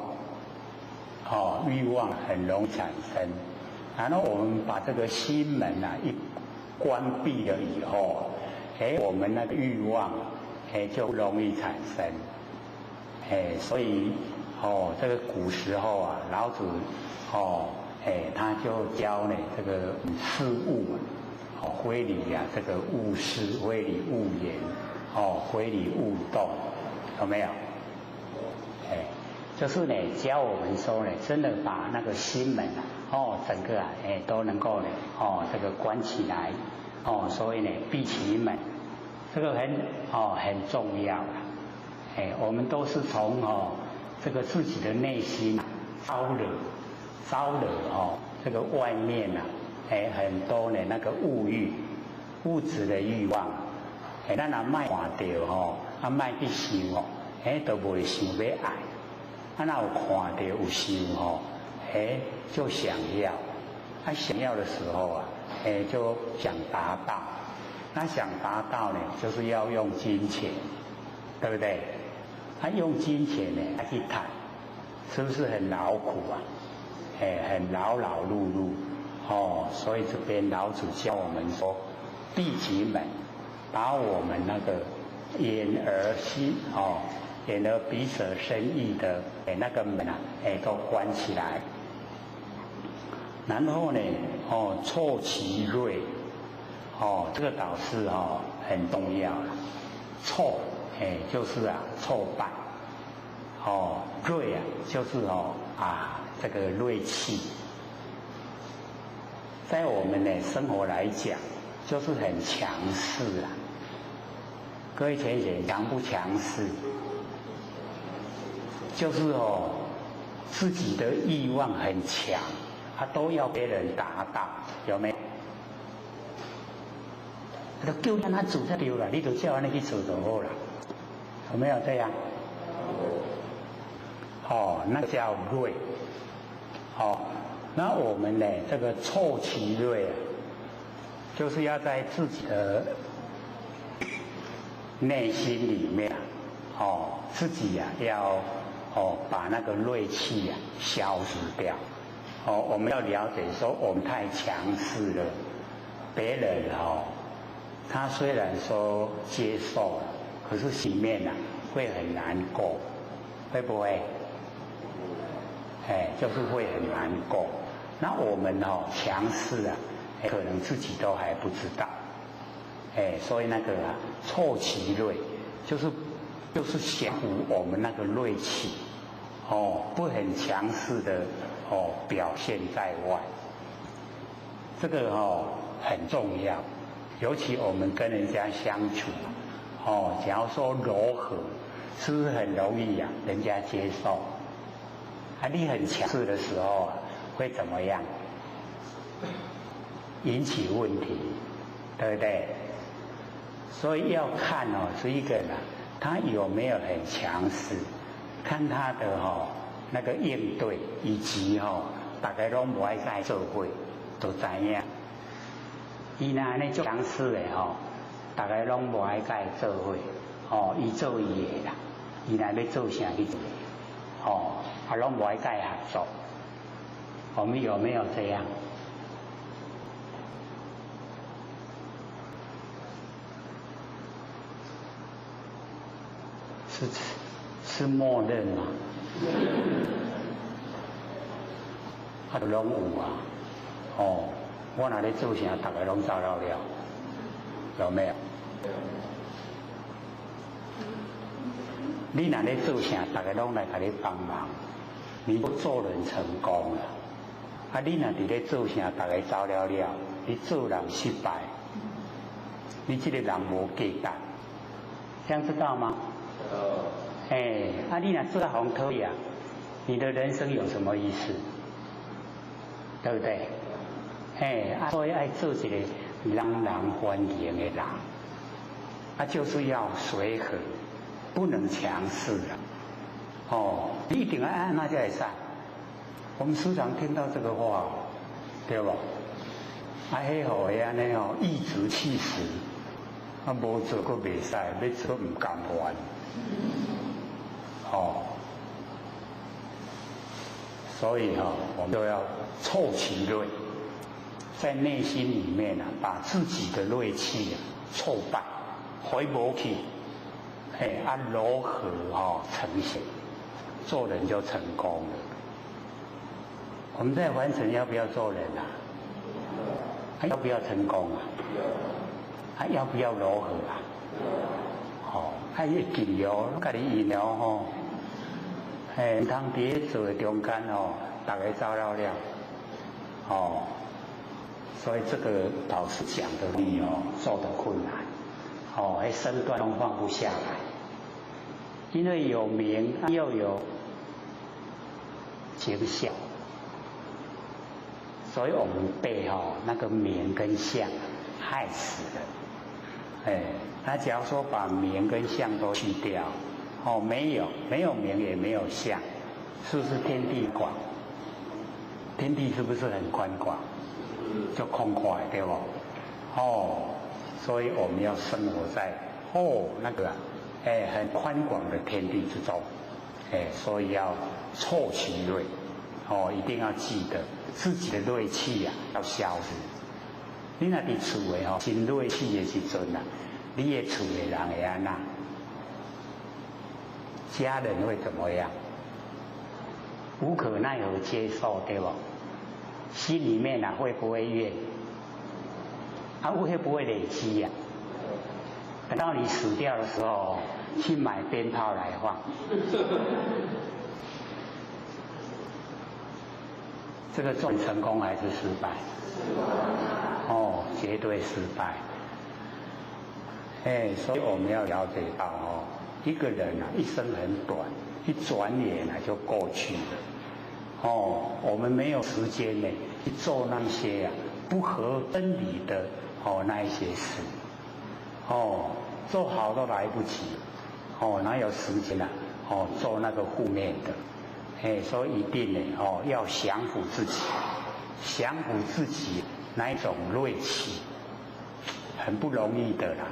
欲望很容易产生，然后我们把这个心门一关闭了以后，我们那个欲望，就容易产生，所以，这个古时候老子，他就教呢这个事物，非礼这个勿施，非礼勿言，非礼勿动，有没有？就是呢教我们说呢，真的把那个心门整个都能够呢，这个关起来，所以呢闭其门。这个很重要我们都是从这个自己的内心招惹这个外面很多的那个物欲、物质的欲望，咱若莫看到莫去想都袂想要爱，若有看到有想就想要，想要的时候就想达到。那想达到呢，就是要用金钱，对不对？用金钱呢来去谈，是不是很劳苦啊？很劳劳碌碌所以这边老子教我们说，闭其门，把我们那个眼耳心眼耳鼻舌身意的那个门啊，都关起来。然后呢，挫其锐，这个导师很重要了。挫，就是挫败。锐啊，就是这个锐气。在我们的生活来讲，就是很强势啊。各位浅显，强不强势？就是自己的欲望很强，他都要别人达到，有没有？他叫他做就对了，你就叫他去做就好了，有没有这样？那叫锐。那我们呢，这个挫其锐啊，就是要在自己的内心里面自己要把那个锐气消失掉。我们要了解说，我们太强势了，别人他虽然说接受了，可是心里面会很难过，会不会？就是会很难过。那我们强势可能自己都还不知道。所以那个挫其锐，就是降服我们那个锐气，不很强势的表现在外。这个很重要，尤其我们跟人家相处，假如说柔和，是不是很容易人家接受？你很强势的时候会怎么样？引起问题，对不对？所以要看这一个人他有没有很强势，看他的那个应对，以及大家拢不爱再做伙，就知影。伊那呢就强势的大家拢不爱再做伙，伊做伊的啦，伊那要做啥去做，拢不爱再合作。我们有没有这样？是默认吗？拢有我哪咧做啥，大家拢照料了，有没有？你哪咧做啥，大家拢来给你帮忙，你不做人成功了。你哪伫咧做啥，大家照料了，你做人失败，你这个人无价值，这样知道吗？你若做到红头呀，你的人生有什么意思？对不对？所以爱做一个人人欢迎的人，就是要随和，不能强势你一定要按那才会使。我们时常听到这个话，对不？迄号的安尼颐指气使，无做佫袂使，要做唔甘愿。所以我们都要挫其锐，在内心里面把自己的锐气挫败，回不去，柔和呈现，做人就成功了。我们在凡尘要不要做人要不要成功要不要柔和会记了，家己医疗唔通伫做的中间大家照料了所以这个老师讲的你做的困难身段都放不下来，因为有名又有形象，所以我们被那个名跟相害死了。那假如说把名跟相都去掉，没有名也没有相，是不是天地广？天地是不是很宽广？就空旷，对不？所以我们要生活在那个很宽广的天地之中，所以要挫其锐，一定要记得自己的锐气要消失。你那伫厝的真锐气的时阵你的厝的人会安那？家人会怎么样？无可奈何接受，对不？心里面啊会不会怨？会不会累积呀？等到你死掉的时候，去买鞭炮来放。这个做成功还是失败？绝对失败。所以我们要了解到一个人啊一生很短，一转眼啊就过去了。我们没有时间呢去做那些不合真理的那一些事。做好都来不及。哪有时间啊？做那个负面的。所以一定呢要降服自己，降服自己那一种锐气，很不容易的啦。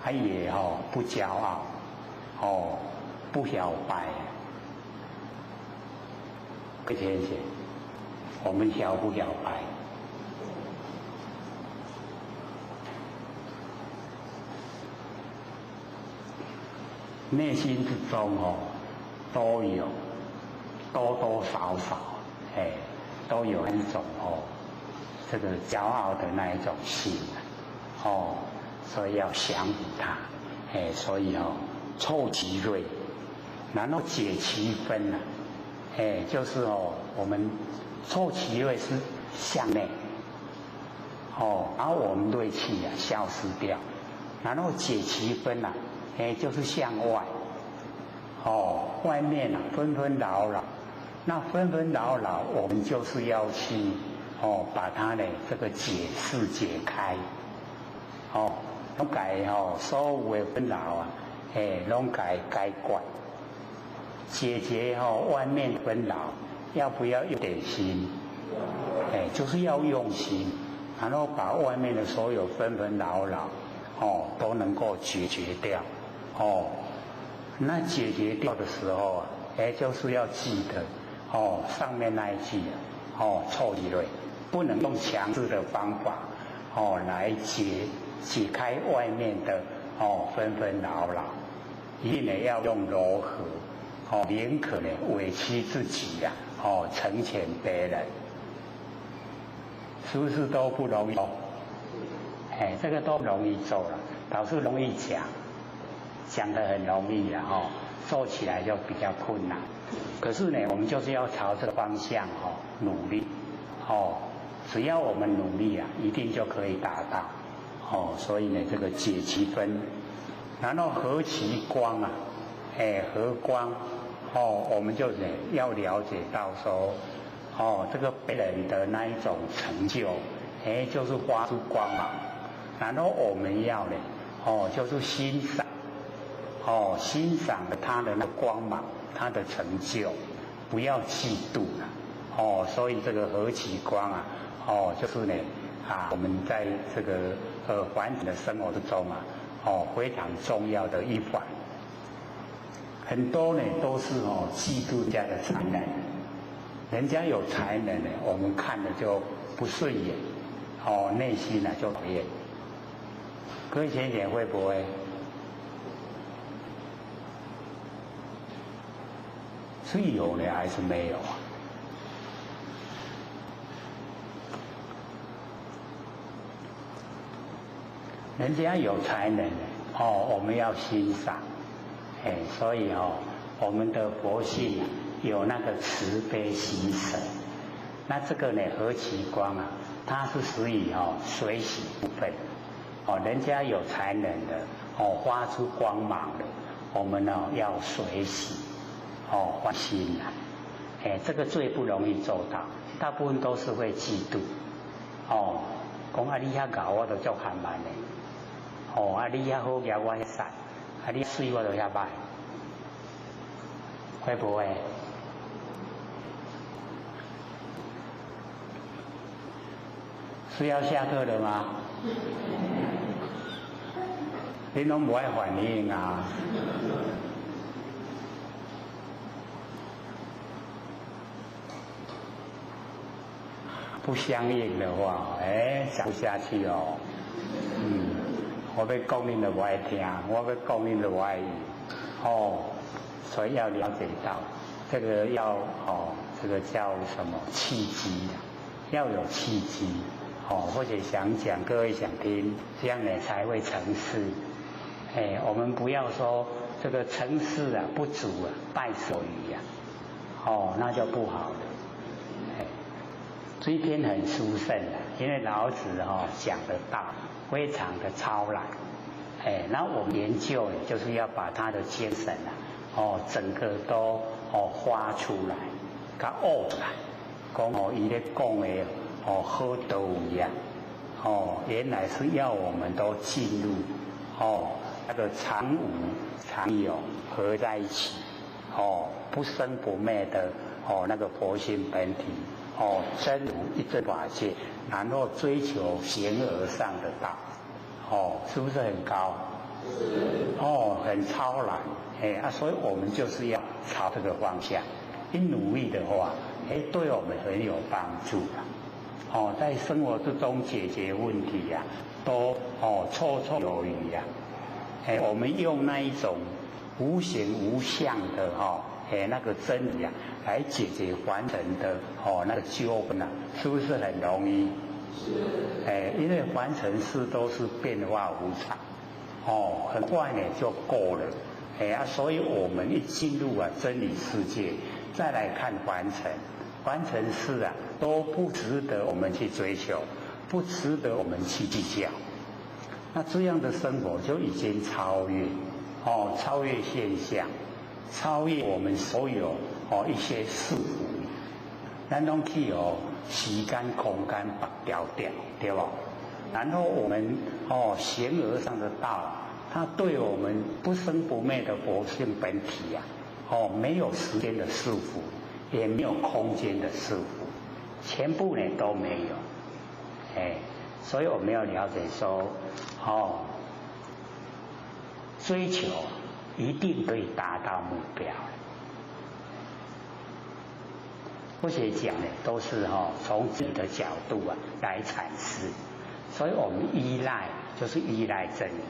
他也不骄傲，不摇摆。各位先生，我们摇不摇摆？内心之中都有多多少少都有一种这个骄傲的那一种心所以要降服它。所以凑其锐，然后解其分啊。就是我们凑其锐是向内，然后我们锐气消失掉，然后解其分啊，就是向外。外面纷纷扰扰，那纷纷扰扰，我们就是要去把它的这个解释解开。拢改所有的纷扰拢改解决。解决外面纷扰，要不要有点心？就是要用心，然后把外面的所有纷纷扰扰都能够解决掉。那解决掉的时候就是要记得上面那一句凑其锐，不能用强制的方法来解开外面的纷纷扰扰，一定呢要用柔和宁可呢委屈自己成全别人，是不是都不容易？这个都容易做了，倒是容易讲得很容易了做起来就比较困难。可是呢，我们就是要朝这个方向努力只要我们努力一定就可以达到所以呢，这个解其分，然后和其光和光我们就是要了解到说这个别人的那一种成就就是发出光芒，然后我们要呢就是欣赏欣赏他的那个光芒，他的成就，不要嫉妒了所以这个和其光就是呢我们在这个环境的生活之中非常重要的一环。很多呢都是嫉妒人家的才能，人家有才能呢，我们看了就不顺眼内心就讨厌。各位先生会不会？是有呢还是没有啊？人家有才能我们要欣赏所以我们的佛性有那个慈悲喜舍。那这个呢和其光它是属于随喜部分人家有才能的发出光芒的，我们要随喜欢心这个最不容易做到，大部分都是会嫉妒讲你遐搞我都足罕慢的你遐好业我遐散你水我都遐歹，会不会？是要下课了吗？你拢不爱反应不相应的话讲不下去我要讲你就不爱听，我要讲你就不爱所以要了解到这个要这个叫什么契机啊，要有契机或者想讲各位想听，这样呢才会成事。我们不要说这个成事啊不足啊，败所余啊，那就不好了。这一篇很殊胜啊，因为老子讲的道非常的超然。那我们研究呢，就是要把他的精神啊，整个都发出来，给悟出来。讲伊咧讲的好道理啊，原来是要我们都进入那个常无常有合在一起，不生不灭的那个佛性本体，真如一真法界，然后追求形而上的道，是不是很高？很超然，所以我们就是要朝这个方向，一努力的话，对我们很有帮助啊。在生活之中解决问题呀，都绰绰有余呀。我们用那一种无形无相的那个真理啊，来解决凡尘的那个纠纷啊，是不是很容易？是。因为凡尘事都是变化无常，很快呢就过了，所以我们一进入真理世界，再来看凡尘事啊，都不值得我们去追求，不值得我们去计较。那这样的生活就已经超越，超越现象，超越我们所有一些束缚。咱拢去时间空间拔掉，对吧？然后我们形而上的道，它对我们不生不灭的佛性本体啊，没有时间的束缚，也没有空间的束缚，全部呢都没有，所以我们要了解说，追求一定可以达到目标。佛学讲呢，都是从自己的角度来阐释，所以我们依赖就是依赖真理，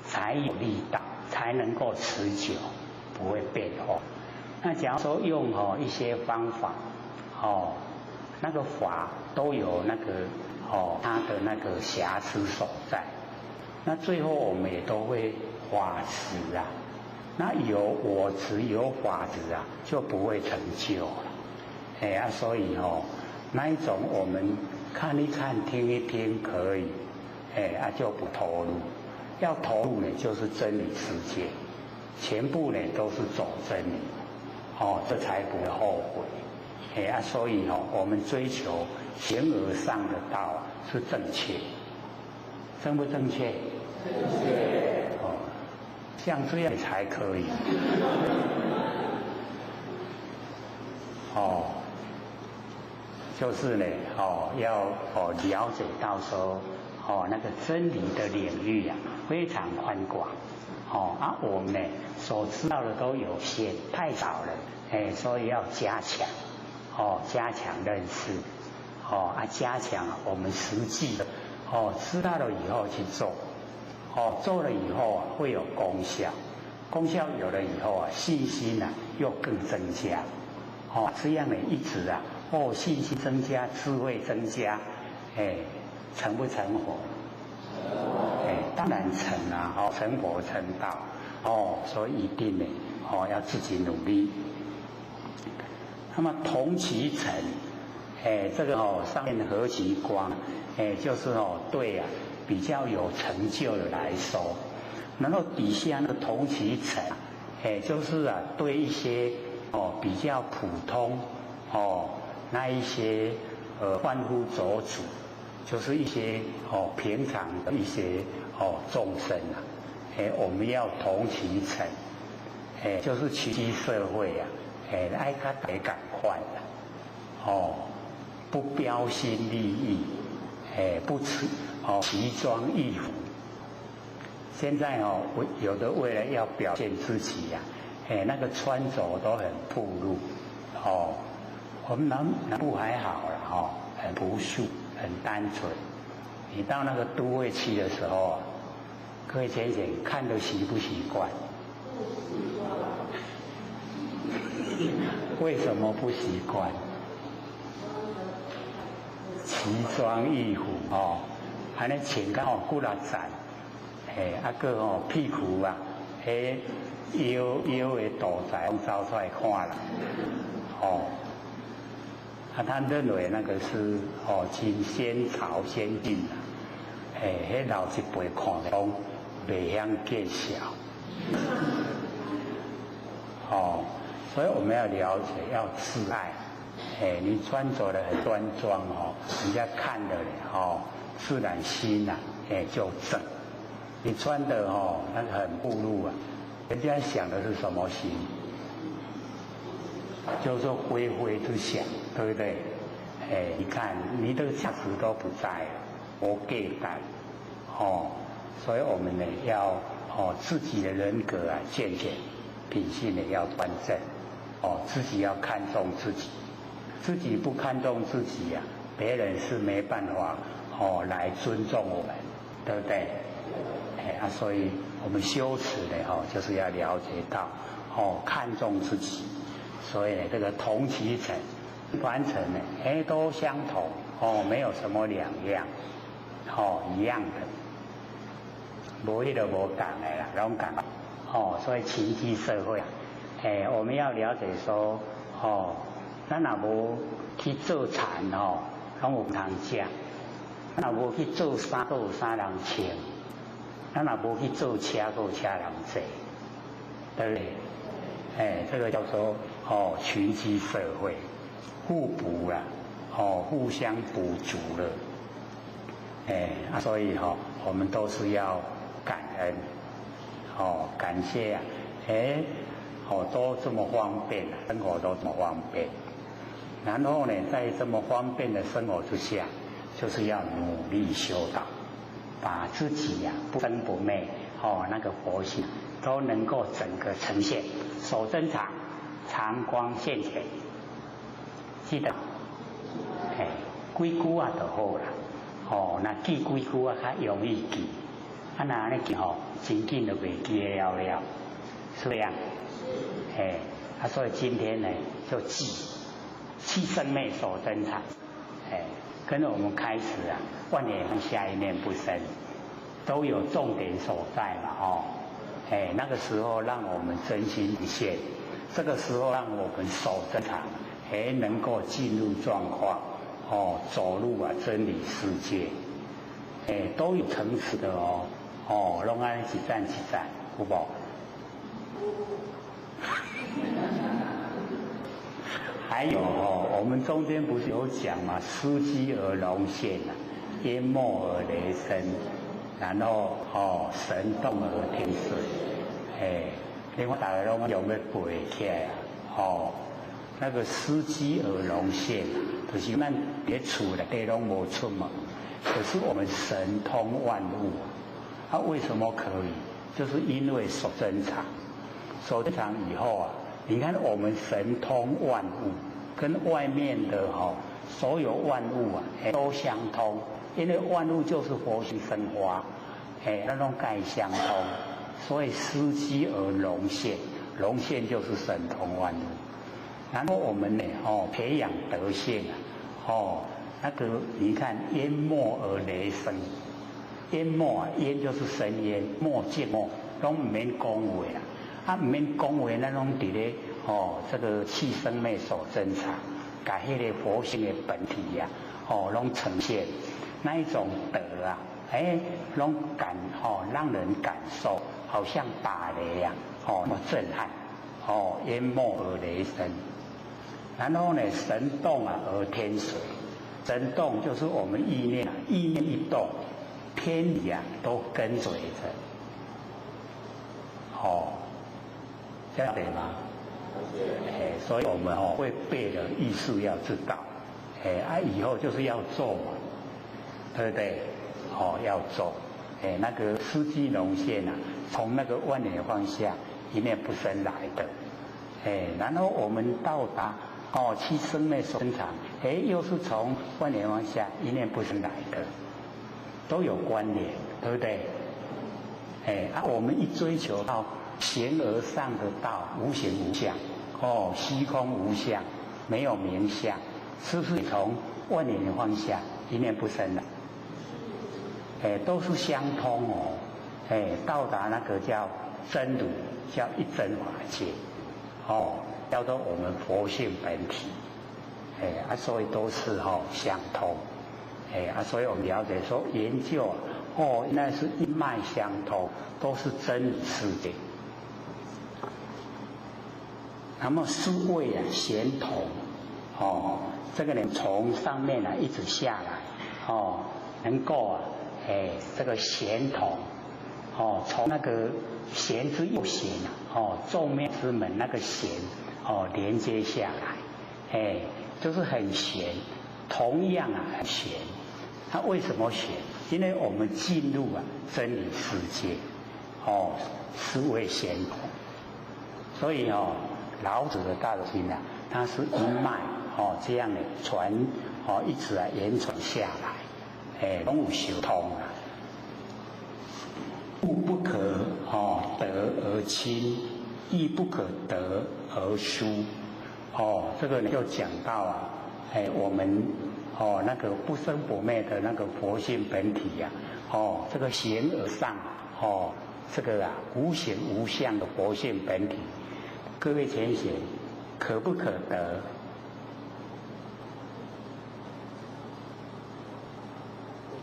才有力道，才能够持久，不会变化。那假如说用一些方法，那个法都有那个它的那个瑕疵所在，那最后我们也都会法执啊，那有我执有法执啊，就不会成就了。所以那一种我们看一看听一听可以，就不投入。要投入呢，就是真理世界，全部呢都是走真理，这才不会后悔。所以我们追求形而上的道是正确，正不正确？正确。像这样才可以。就是呢，要了解到说，那个真理的领域啊，非常宽广，我们呢所知道的都有限，太少了，所以要加强，加强认识，加强我们实际的，知道了以后去做，做了以后会有功效，功效有了以后信心又更增加，这样呢一直信心增加，智慧增加，成不成佛？当然成啊，成佛成道，所以一定呢，要自己努力。那么同其尘，这个上面的和其光，就是对比较有成就的来说，然后底下那个同其尘，就是对一些比较普通那一些凡夫俗子，就是一些平常的一些众生我们要同其尘，就是群居社会爱较大赶快不标新立异，不奇装异服。现在有的为了要表现自己那个穿着都很暴露我们南部还好了很朴素，很单纯。你到那个都会区的时候各位浅浅看得习不习惯？为什么不习惯？奇装异服哦，安尼穿到骨力赞，个屁股啊，腰的肚仔拢走出来看啦，他认为那个是真先朝先进啦，迄老一辈看讲袂晓见笑，所以我们要了解，要自爱。你穿着的很端庄人家看了自然心就正。你穿的那个很暴露啊，人家想的是什么心？就是说灰灰之想，对不对？你看你的价值都不在了，我给带所以我们呢要自己的人格啊健全，品性呢要端正自己要看重自己。自己不看重自己啊，别人是没办法来尊重我们，对不对？所以我们修持呢就是要了解到看重自己，所以呢这个同其尘，凡尘呢都相同没有什么两样一样的，无迄个无共的啦，拢共所以群居社会我们要了解说咱若无去做田拢有通食；咱若无去做衫，阁有衫人穿；咱若无去做车，阁有车人坐，对不对？这个叫做群居社会，互补啦，互相补足了。所以我们都是要感恩，感谢都这么方便，生活都这么方便。然后呢，在这么方便的生活之下，就是要努力修道，把自己不生不灭那个佛性都能够整个呈现，手珍藏，常光现前。记得，几句啊就好啦。那记几句啊较容易记，那安尼记真紧就袂记了，是这样。所以今天呢就记。七生灭手珍藏，跟着我们开始万年下一念不生，都有重点所在嘛那个时候让我们真心一现，这个时候让我们手珍藏，能够进入状况走入真理世界，都有层次的拢安一站一站，有无？还有我们中间不是有讲嘛，司机而龙现淹没而雷声，然后神动而天水，另外大家拢有没有背起来那个司机而龙现，就是咱别厝内底拢无出门，可是我们神通万物为什么可以？就是因为手珍藏，手珍藏以后你看我们神通万物，跟外面的所有万物都相通，因为万物就是活性生花，那种概相通，所以司机而龙现，龙现就是神通万物。然后我们呢培养德性那个你看淹没而雷声，淹没淹就是神淹，没静默，拢唔免讲话唔免讲话，咱拢伫咧这个气生灭手珍藏，把迄个佛性的本体拢呈现，那一种德拢让人感受，好像打雷那么震撼淹没而雷声。然后呢，神动而天水，神动就是我们意念一动，天理都跟随着。这样对吗？所以我们会背的意思要知道，以后就是要做嘛，对不对？要做，那个司机龙现从那个万年方向一念不生来的，然后我们到达七生灭手珍藏，又是从万年方向一念不生来的，都有关联，对不对？我们一追求到形而上的道，无形无相，虚空无相，没有名相，是不是从万年的放下，一念不生了？都是相通哦，到达那个叫真如，叫一真法界，叫做我们佛性本体，所以都是相通，所以我们了解说研究原来是一脉相通，都是真如世界。那么是谓贤同，这个人从上面一直下来，能够这个贤同，从那个贤之又贤众妙之门那个贤，连接下来，就是很贤，同样很贤。他为什么贤？因为我们进入真理世界，是谓贤同。所以老子的大经它是一脉这样的传一直延传下来，拢有相通物不可得而亲，亦不可得而疏。这个就讲到我们那个不生不灭的那个佛性本体这个形而上这个无形无相的佛性本体。各位浅显，可不可得？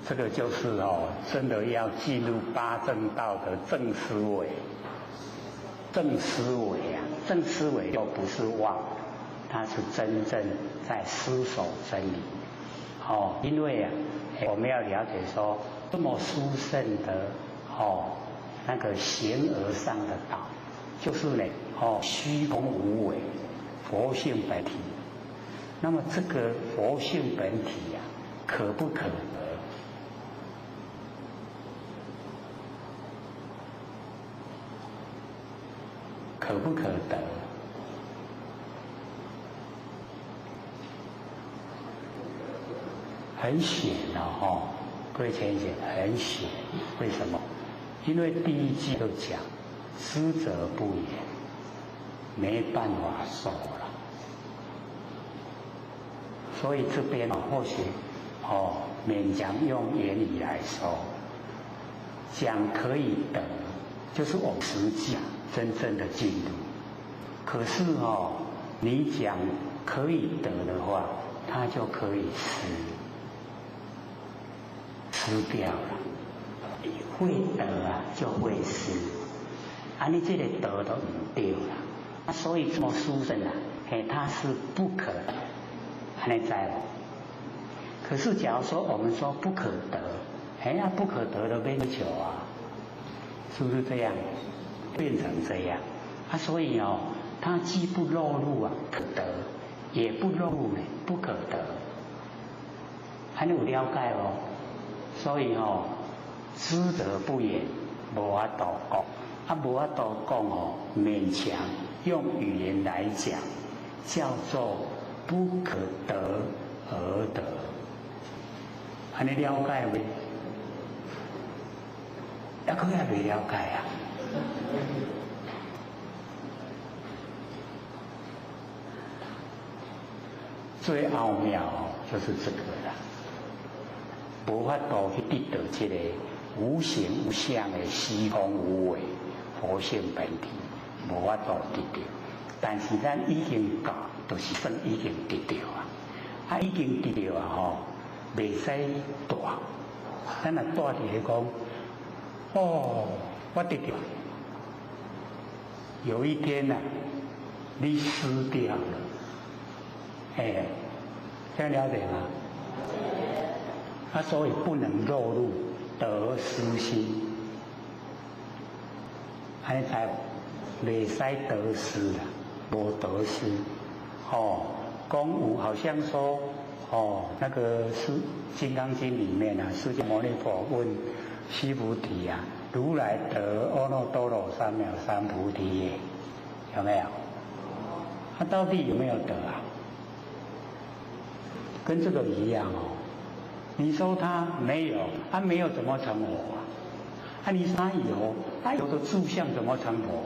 这个就是真的要进入八正道的正思维。正思维正思维就不是妄，它是真正在思守真理。因为我们要了解说，这么殊胜的那个形而上的道，就是呢虚空无为，佛性本体。那么这个佛性本体可不可得？可不可得？很显各位浅显，很显。为什么？因为第一句就讲知者不言，没办法说了。所以这边或许勉强用言语来说，讲可以得，就是我们实际真正的进入。可是你讲可以得的话，它就可以失掉了。会得就会失，你这个得都唔对了。所以这么殊胜它是不可得，安尼知无？可是假如说我们说不可得，不可得的要求是不是这样？变成这样所以它既不落入可得，也不落入不可得，还有了解所以知者不言，无法度讲，无法度讲勉强用语言来讲，叫做不可得而得。安尼了解未？可也未了解最奥妙就是这个啦，无法度去得到这个无形无相的虚空无为佛性本体，无法度得到。但是咱已经到，就是算已经得到已经得到袂使大。咱若大伫咧讲，我得到。有一天你失掉了，这样了解吗？所以不能落入得失心，安尼才袂使得失啦，无得失。讲有好像说，那个是《金刚经》里面释迦牟尼佛问须菩提如来得阿耨多罗三藐三菩提耶？有没有？他到底有没有得跟这个一样你说他没有，他没有怎么成佛你说他有，他有的住相怎么成佛？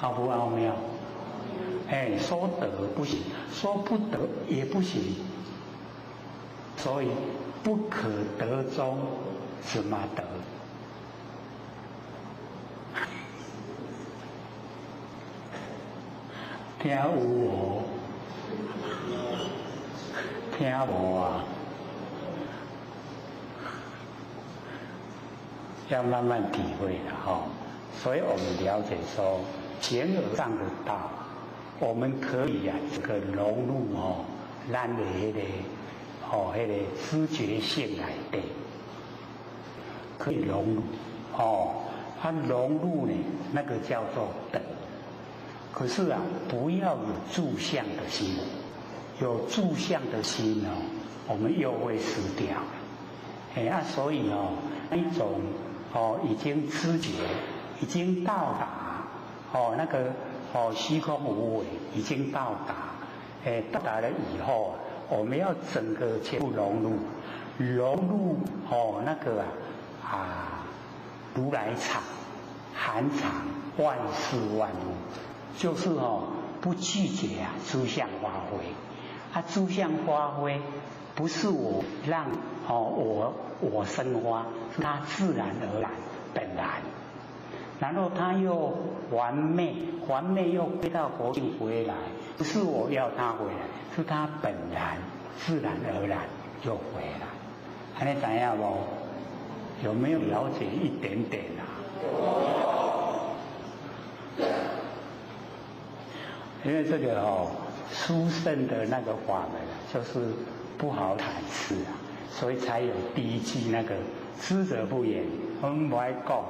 奥不奥妙？说得不行，说不得也不行，所以不可得中，怎么得？听有无？听无啊？要慢慢体会的哈。所以我们了解说，形而上的道，我们可以这个融入咱的那个知觉性来的，可以融入它融入呢，那个叫做等。可是不要有住相的心，有住相的心我们又会失掉。所以那一种已经知觉，已经到达那个虚空无为，已经到达，到达了以后我们要整个全部融入那个如来藏、含藏万事万物。就是不拒绝诸相发挥，诸相发挥不是我让我生发，是它自然而然本来，然后它又完昧又归到佛性回来，不是我要它回来，是它本然自然而然就回来。你知道不？有没有了解一点点因为这个殊胜的那个法门就是不好阐释所以才有第一句那个知者不言，我们不爱讲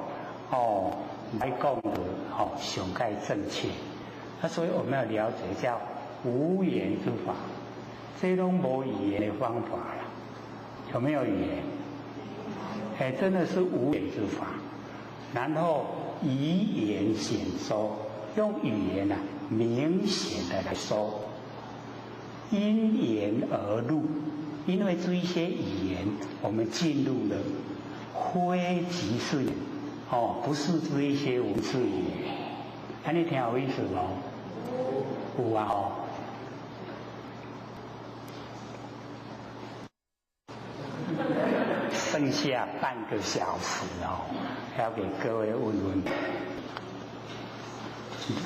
不爱讲的上盖正确。所以我们要了解叫无言之法，这种没语言的方法有没有语言？真的是无言之法，然后以言显收，用语言明显的来说，因言而入，因为这一些语言，我们进入了非即是言，不是这一些文字语言。你听有意思有剩下半个小时要给各位问问。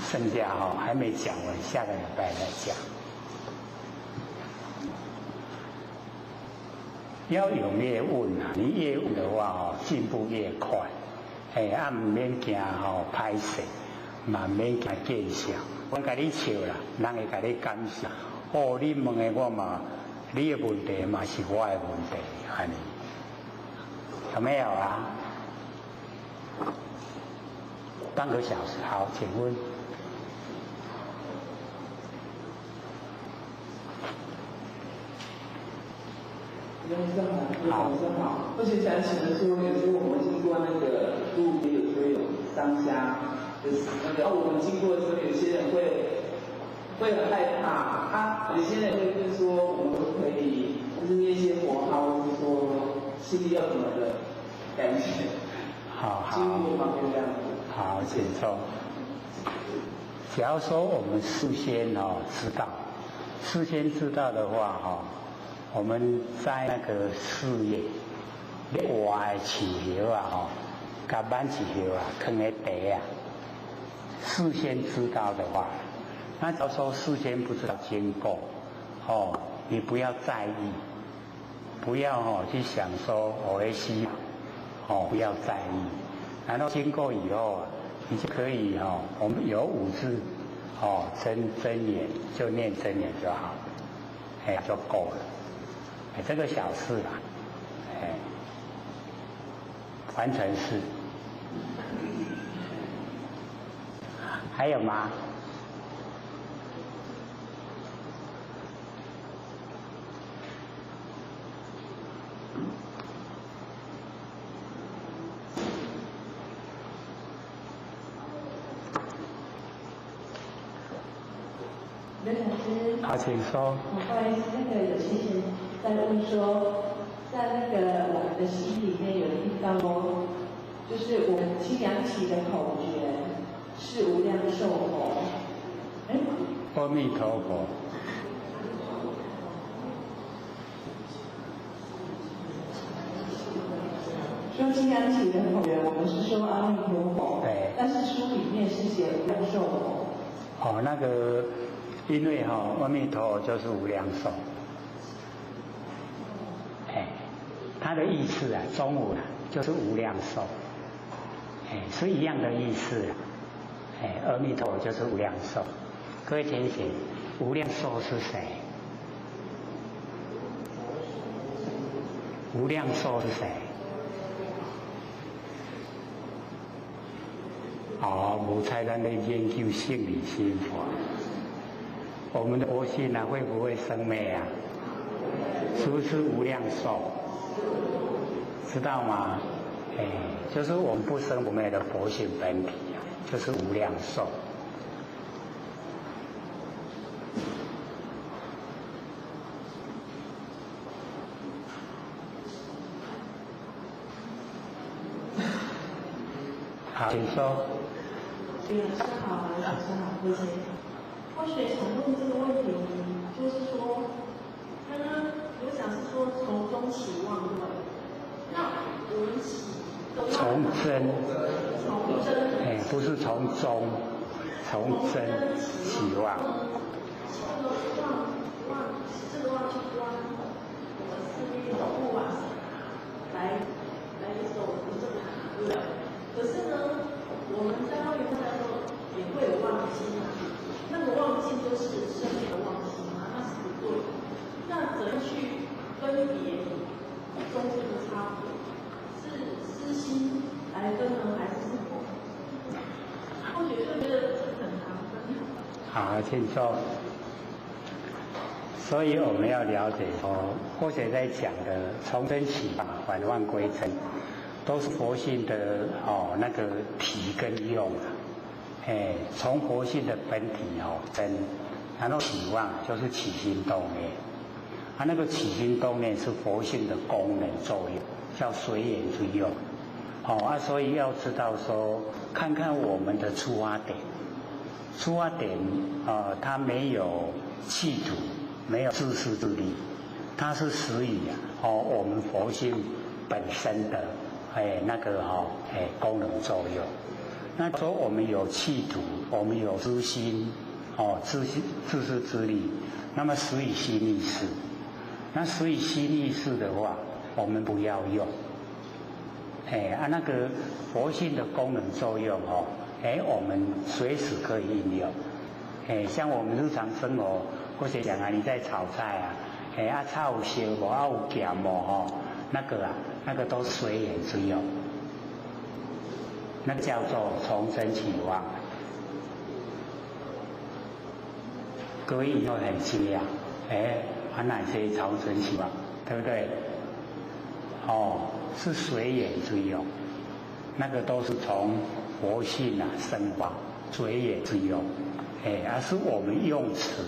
剩下还没讲完，下个礼拜再讲。要踊跃问你越问的话进步越快。唔免惊歹势，嘛免惊见笑。我甲你笑啦，人会甲你感谢。你问的我嘛，你的问题嘛是我的问题，安尼有没有半个小时，好，请问。好，而且想请的说，有时候我们经过那个路边，有时候有商家，就是那个我们经过的时候，有些人会很害怕，有些人会问说，我们可不可以就是那些佛号，就是说心里要怎么的感觉？好，经过方面这样子。好，请坐。假如说我们事先知道的话我们在那个事业挖的树叶甲挽树叶放在地事先知道的话，那假如说事先不知道经过你不要在意，不要去想说我会吸不要在意，然后经过以后你就可以我们有5字真言就念真言就好，就够了。这个小事啦，完成式。还有吗？刘老师，好，请说。不好意思，那个有些人在问说，在那个我们的心里面有一道就是我们清凉起的口诀，是无量寿佛。阿弥陀佛。说金刚起的后缘，我们是说阿弥陀佛，对，但是书里面是写无量寿佛。哦，那个，因为阿弥陀佛就是无量寿，它的意思啊，中午就是无量寿，是一样的意思啊，阿弥陀佛就是无量寿。各位请写，无量寿是谁？无量寿是谁？无才咱的研究性理心佛，我们的佛性会不会生灭啊？是不是无量寿？知道吗？就是我们不生不灭的佛性本体啊，就是无量寿。好，请说。老师好，老师好，慧姐。或许想问这个问题，就是说，刚刚我想是说从中起望，对吧？那我们起的从真，从真，不是从中，从真起望。这个望去观我们四面的不往来走这个对不对？可是呢，我们在外面大家都也会有妄心啊，那个妄心就是生命的妄心嘛，那是不对的。那怎样去分别中这个差别？是私心来分呢，还是什么？或许就觉得这很难分。好，请说。所以我们要了解或者在讲的从真起法，返妄归真。都是佛性的那个体跟用啊，从佛性的本体真，然后起望就是起心动念，那个起心动念是佛性的功能作用，叫随缘之用，所以要知道说，看看我们的出发点，它没有企图，没有自私自利，它是始于我们佛性本身的。功能作用。那说我们有企图，我们有私心，自私自利，那么始于心意识。那始于心意识的话，我们不要用。那个佛性的功能作用我们随时可以应用。像我们日常生活，或者讲你在炒菜啊，菜有烧无，有咸无那个都随缘之用，那叫做从真起望。各位以后很惊讶，哪些从真起望，对不对？是随缘之用，那个都是从佛性生发随缘之用，而是我们用词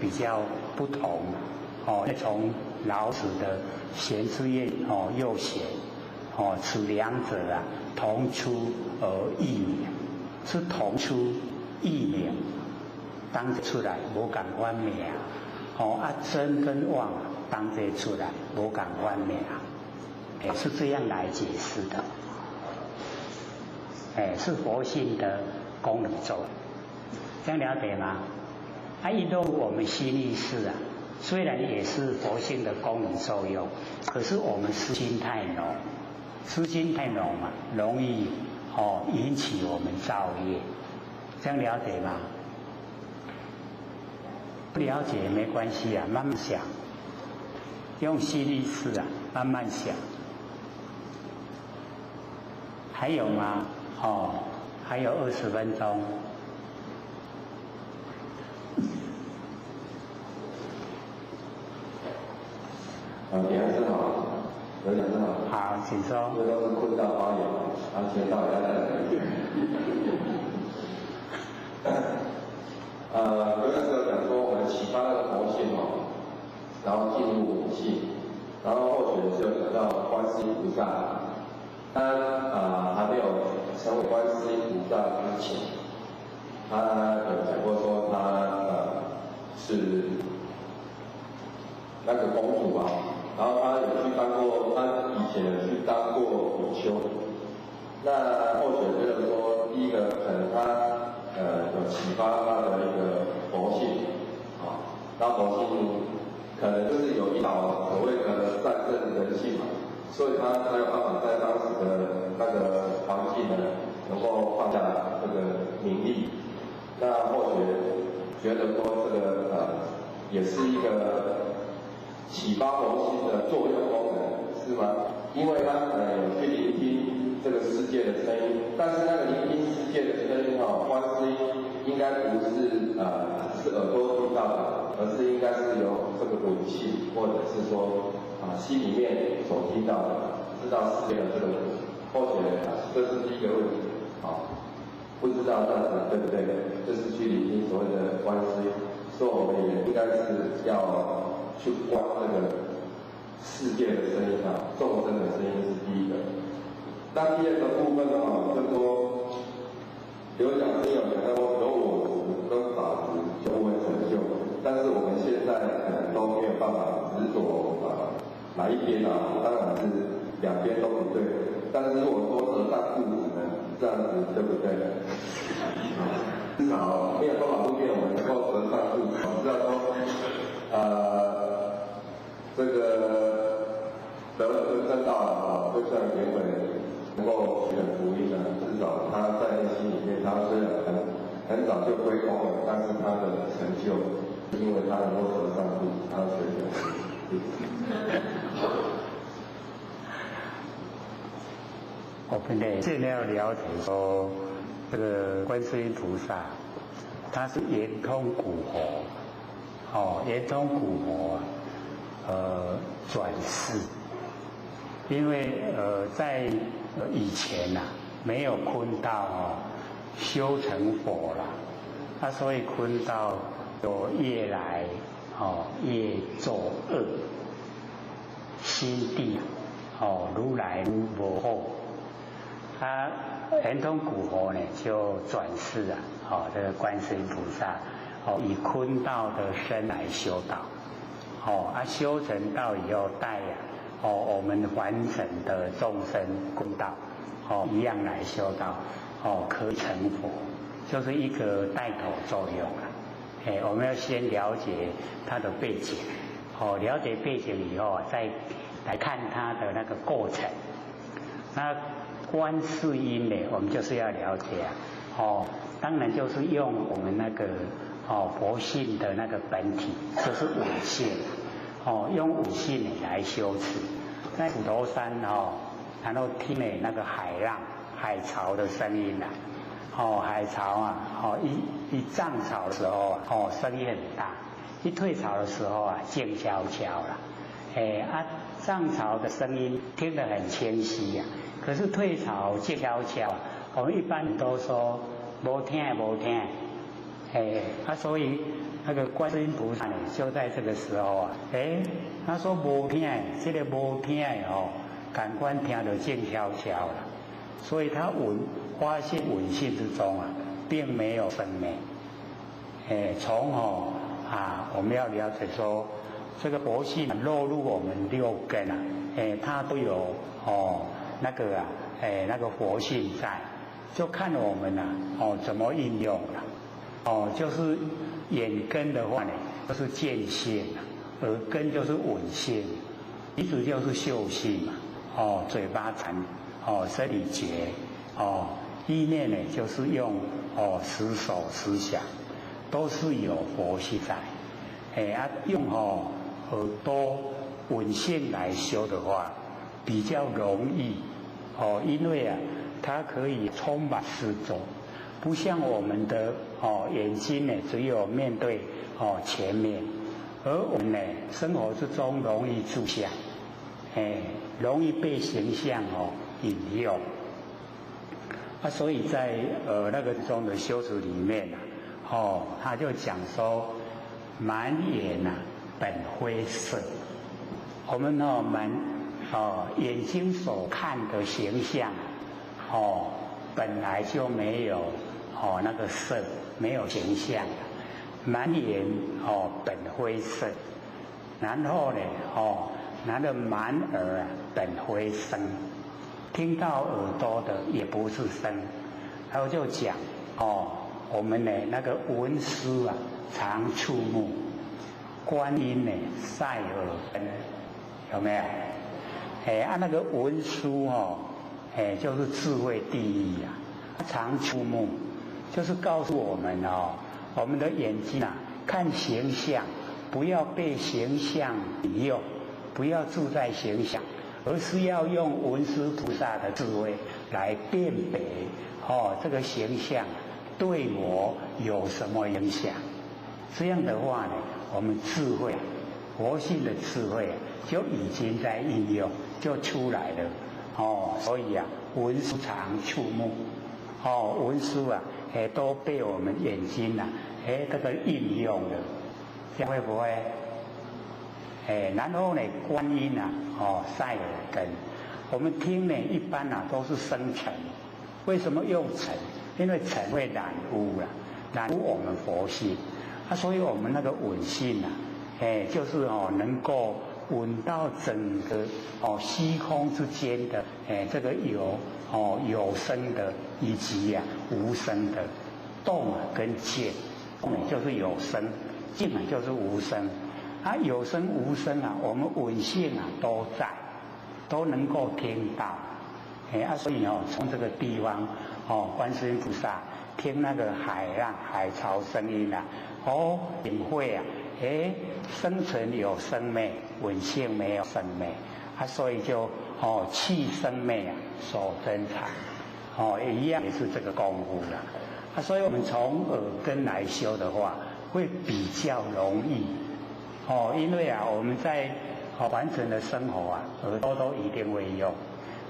比较不同，从老子的贤之业又贤，此两者同出而异名，是同出异名，当出来无共款名，真跟妄当这出来无共款名，是这样来解释的，是佛性的功能作用，这样了解吗？因为我们心意识虽然也是佛性的功能作用，可是我们私心太浓嘛，容易引起我们造业，这样了解吗？不了解没关系慢慢想，用心意识慢慢想。还有吗？还有20分钟。李老师好，刘讲师好。好，请说。这都是困到发言，学到要来。刘讲师有讲说，我们启发那个佛性然后进入理性，然后后学是有讲到观世音菩萨，他还没有成为观世音菩萨之前，他有讲过说他是那个公主啊，然后他有去当过，他以前有去当过比丘。那或许觉得说，第一个可能他有启发他的一个佛性啊，那佛性可能就是有引导所谓的战胜人性嘛，所以他才有办法在当时的那个环境呢，能够放下这个名利。那或许觉得说这个也是一个启发佛性的作用功能，是吗？因为他有去聆听这个世界的声音，但是那个聆听世界的声音观世音应该不是只是耳朵听到的，而是应该是由这个闻气，或者是说心里面所听到的，知道世界的这个或许这是第一个问题不知道这样子对不对？就是去聆听所谓的观世音，所以我们也应该是要去观这个世界的声音众生的声音是第一个。那第二个部分就是说，有讲师有讲到有我执跟法执就会成就，但是我们现在可能都没有办法执着哪一边当然是两边都不对。但是如果说和尚固执呢，这样子对不对？至少没有办法不变，我们能够和尚固执，知道说这个得了正道就像原本能够取得福音至少他在内心里面，他虽然很早就归功了，但是他的成就，因为他能够和尚固执，他学的。我们呢，现在要了解说，这个观世音菩萨，他是圆通古佛，圆通古佛转世，因为在以前没有坤道修成佛了，所以坤道有越来越作恶，心地如来如无后。他圆通古佛呢，就转世这个观世音菩萨，以坤道的身来修道，修成道以后带我们完整的众生公道，一样来修道，可以成佛，就是一个带头作用我们要先了解它的背景，了解背景以后再来看它的那个过程。那观世音呢，我们就是要了解当然就是用我们那个佛性的那个本体，就是五性用五性来修持。在虎头山然后听那个海浪、海潮的声音海潮一涨潮的时候声音很大；一退潮的时候静悄悄了。涨潮的声音听得很清晰可是退潮静悄悄，我们一般都说没听。所以那个观世音菩萨呢，就在这个时候他说没听，这个没听感官听得静悄悄了，所以他发现闻性之中并没有分别。从我们要了解说，这个佛性落入我们六根它都有那个佛性在，就看我们怎么运用了。就是眼根的话呢，就是见性耳根就是闻性，鼻子就是嗅性嘛，嘴巴谈身体觉，意念呢就是用十手思想，都是有佛性在。用耳朵闻性来修的话，比较容易因为它可以充满四周，不像我们的眼睛呢只有面对前面，而我们呢生活之中容易住相，容易被形象引诱所以在那个中的修持里面他就讲说，满眼本灰色。我们眼睛所看的形象本来就没有那个色，没有形象，满眼本灰色，然后呢拿着满耳本灰声，听到耳朵的也不是声，然后就讲我们呢那个文殊啊常触目，观音呢晒耳根，有没有？那个文殊就是智慧第一啊，常触目，就是告诉我们我们的眼睛啊看形象，不要被形象引诱，不要住在形象，而是要用文殊菩萨的智慧来辨别这个形象对我有什么影响。这样的话呢，我们智慧佛性的智慧就已经在应用，就出来了所以啊，文殊常触目文殊啊都被我们眼睛啊这个应用了，这样会不会？然后呢，观音啊晒耳根，我们听呢一般啊都是生尘，为什么用尘？因为尘会染污了，染污我们佛性所以我们那个闻性啊就是能够闻到整个虚空之间的这个有声的以及无声的动跟静，动就是有声，静就是无声有声无声啊，我们闻性啊都在，都能够听到所以从这个地方观世音菩萨听那个海浪海潮声音啊领会啊生存有生灭，闻性没有生灭所以就弃生灭守真常一样也是这个功夫啦所以我们从耳根来修的话会比较容易因为我们在完整的生活耳朵都一定会用，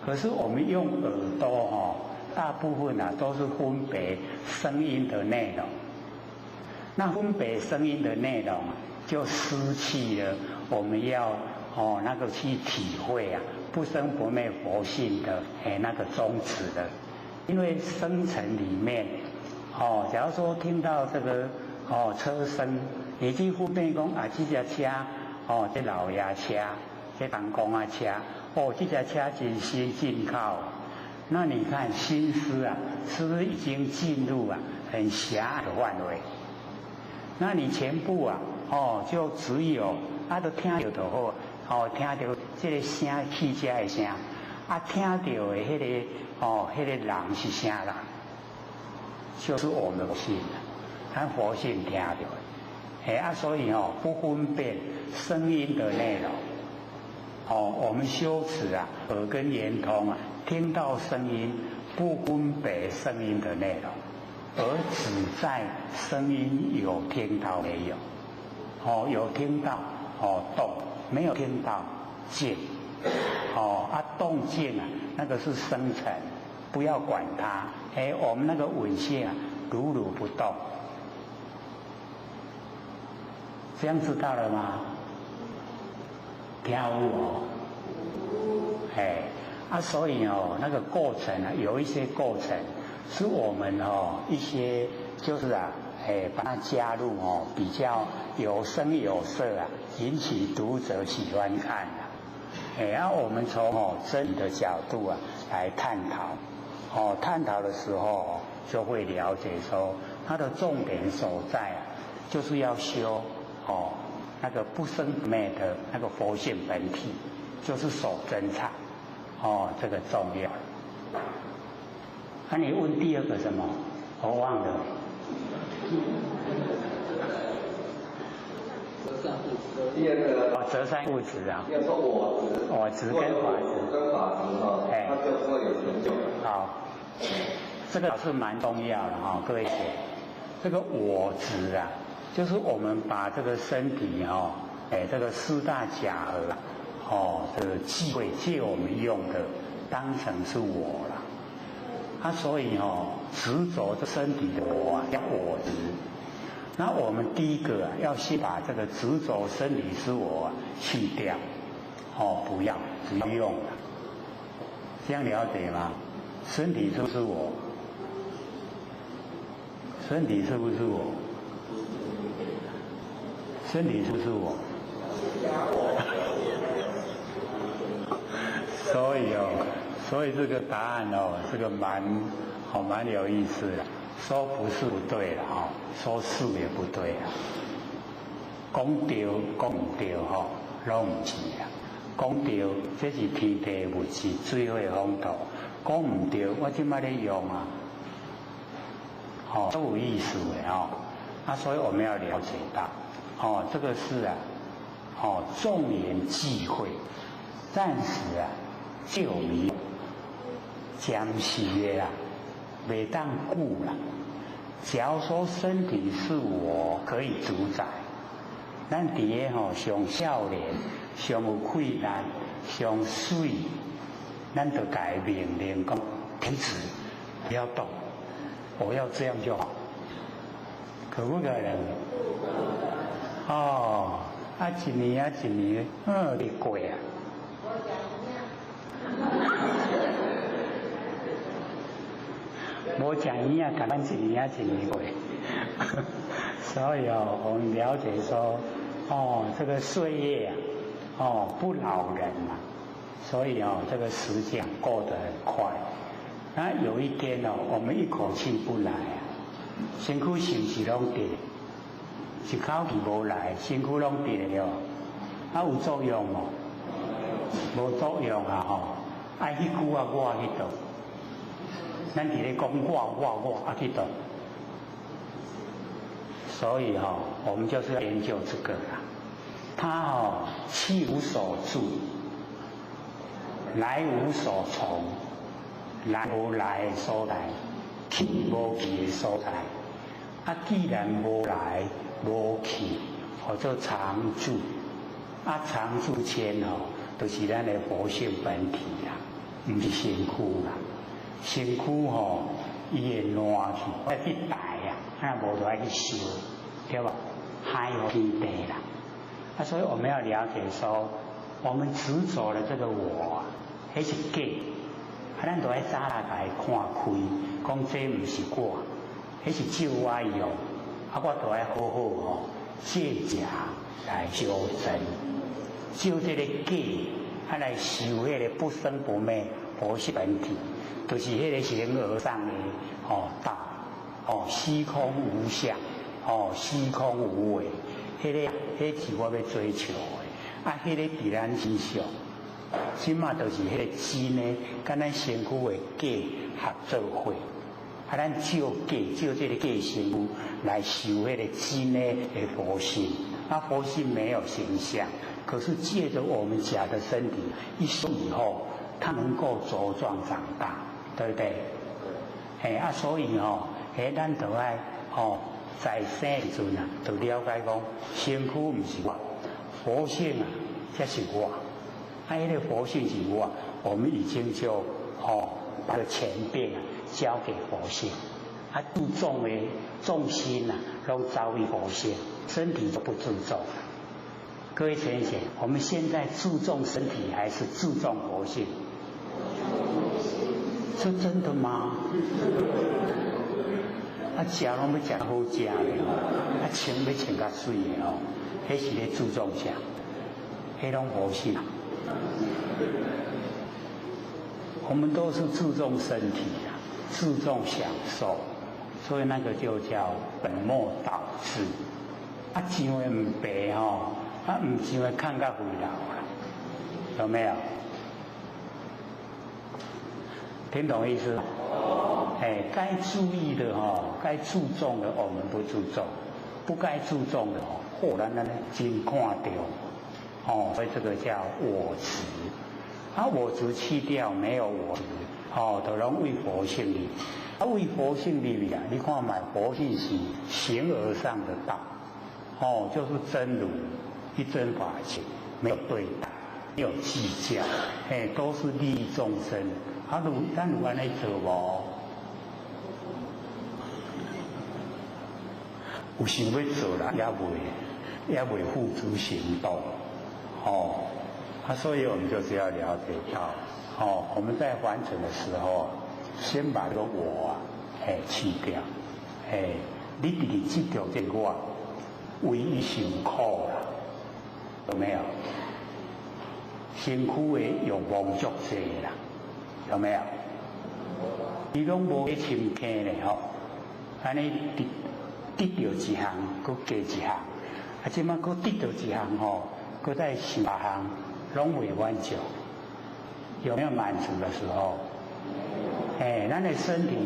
可是我们用耳朵大部分都是分别声音的内容，那分别声音的内容就失去了我们要那个去体会不生不灭佛性的那个宗旨的。因为声尘里面假如说听到这个车声，你去分辨讲这架车这老爷车，这公公车这架车真新进口，那你看心思是不是已经进入很狭隘的范围？那你全部就只有都听到就好听到这个声，汽车的声听到的那个人是啥人？就是我们的心咱佛性听到的所以不分辨声音的内容我们修持耳根圆通听到声音不分别声音的内容，而只在声音有听到没有有听到动，没有听到静动静那个是生尘，不要管它我们那个闻性如如不动，这样知道了吗？跳舞所以那个过程有一些过程是我们一些就是把它加入比较有声有色引起读者喜欢看我们从真理的角度来探讨探讨的时候就会了解说它的重点所在就是要修那个不生不灭的那个佛性本体，就是守真常这个重要。你问第二个什么？我忘了。第二个折善物质要说我执跟法执它就会有成就。好，这个是蛮重要的各位姐，这个我执就是我们把这个身体这个四大假合这个忌讳借我们用的当成是我了所以执着这身体的我叫我执。那我们第一个要先把这个执着身体是我去掉不要只用了，这样了解吗？身体就是我身体是不是我？身体是不是我？所以这个答案这个蛮有意思的。说不是不对了说是也不对了。讲对讲唔对拢唔是啦。讲对这是天地物质最好的风土，讲唔对我即摆咧用都有意思的所以我们要了解到这个是众缘际会，暂时救迷，暂时的袂当久啦。假如说身体是我可以主宰，咱伫个上少年、上有气力、上水，咱就改命令讲停止，不要动，我要这样就好，可不可能？一年一年，会过啊。无讲一样，赶快一年一年过。所以我们了解说，这个岁月不饶人嘛，所以这个时间过得很快。那有一天我们一口气不来身躯是不是拢跌？一口气无来，身躯拢跌了，有作用无？无作用迄句我去倒。咱伫咧讲我去倒。所以我们就是要研究这个啦。他去无所住，来无所从，来无来的所在，去无去的所在。既然无来无去，做常住。常住间就是咱的活性本体啦，唔是身躯啦。身躯伊会烂去，要去带无就爱去修，对吧？还有天地啦。所以我们要了解说，我们执着的这个我，那是假，咱就要早来甲伊看开，讲这不是我，那是照我用，我就要好好借假来修真，就这个假，来修迄个不生不灭佛性本体，就是迄个形而上的道。虚空无相，虚空无为，迄是我要追求的。迄个伫咱身上，即马就是迄个真呢，跟咱身躯的假合作伙。咱照这个假身躯来修迄个真的佛性。佛性没有形象，可是借着我们假的身体一修以后，它能够茁壮长大，对不对？所以咱就爱在生的时阵就了解讲，身躯不是我，佛性才是我。迄个佛性是我，我们已经就把前边交给佛性。注重的重心都遭遇佛性，身体就不注重了。各位先生，我们现在注重身体还是注重佛性？是真的吗？食拢要食好食的穿要穿较水的迄是咧注重啥？迄拢佛性。我们都是注重身体注重享受，所以那个就叫本末倒置。上的唔白唔上的看到回老啦，有没有？听懂意思？该注意的该注重的我们不注重，不该注重的咱真看到所以这个叫我执。我执去掉，没有我执就拢为佛性力。为佛性力你看嘛，佛性是形而上的道就是真如一真法界，没有对待，没有计较都是利益众生。咱有安尼做无？有想要做啦，也未付诸行动所以我们就是要了解到我们在还尘的时候先把这个我去掉你伫执着这我，为伊受苦啦，有没有？身躯的欲望足济啦，有没有？你拢无去深刻咧吼，安尼得到一项，佮加一项，啊，即摆佮得到一项吼，佮再想别项，拢未满足。有没有满足的时候？咱的身体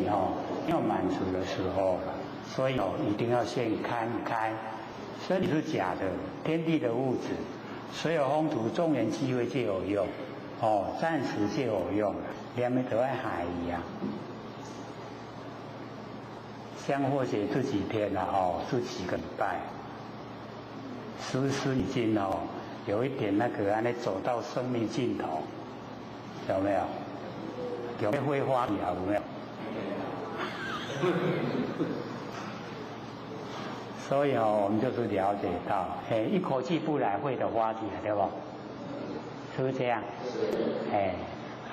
没有满足的时候了，所以一定要先看开。身体是假的，天地的物质，所有风土众缘机会就有用，暂时就有用，连没得爱海一样。像或许这几天这几个礼拜，是不是已经有一点那个走到生命尽头？有没有？有没有会花有没有？所以我们就是了解到，一口气不来会的花体，对不？是不是这样？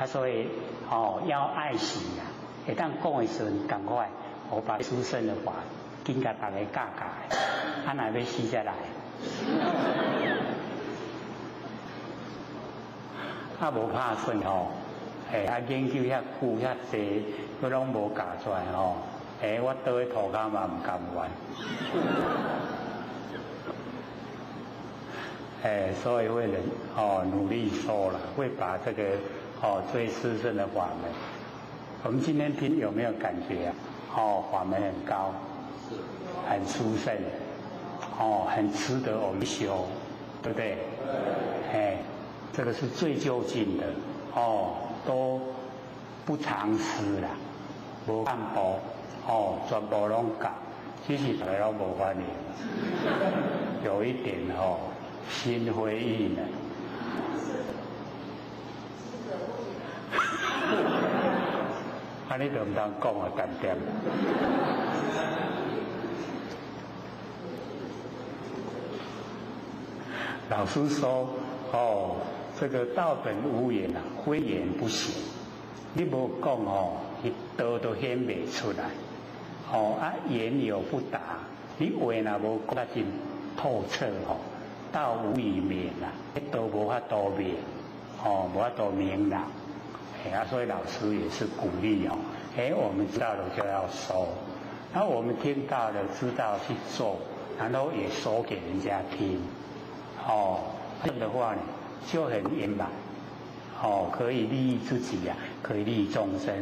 所以要爱惜啊！当讲的时候，赶快我把出生的话，紧甲大家教教，哪要死下来？无拍算研究遐久遐济，佢拢无教出来我倒去涂骹嘛唔甘愿。所以会努力说了，会把这个最殊胜的法门。我们今天听有没有感觉法门很高，很殊胜，很值得我们修，对不对？这个是最就近的，都不藏私啦，无暗部，全部拢教，其实大家拢无反应，有一点心灰意冷。你就唔当讲淡点。老师说，这个道本无言啊，非言不行。你无讲你道都显袂出来。言有不达，你话若无讲得真透彻道无以明啊，道无法度明，无法度明朗。所以老师也是鼓励我们知道了就要说，然后我们听到了知道去做，然后也说给人家听，这样的话呢就很圆满，可以利益自己呀，可以利益众生，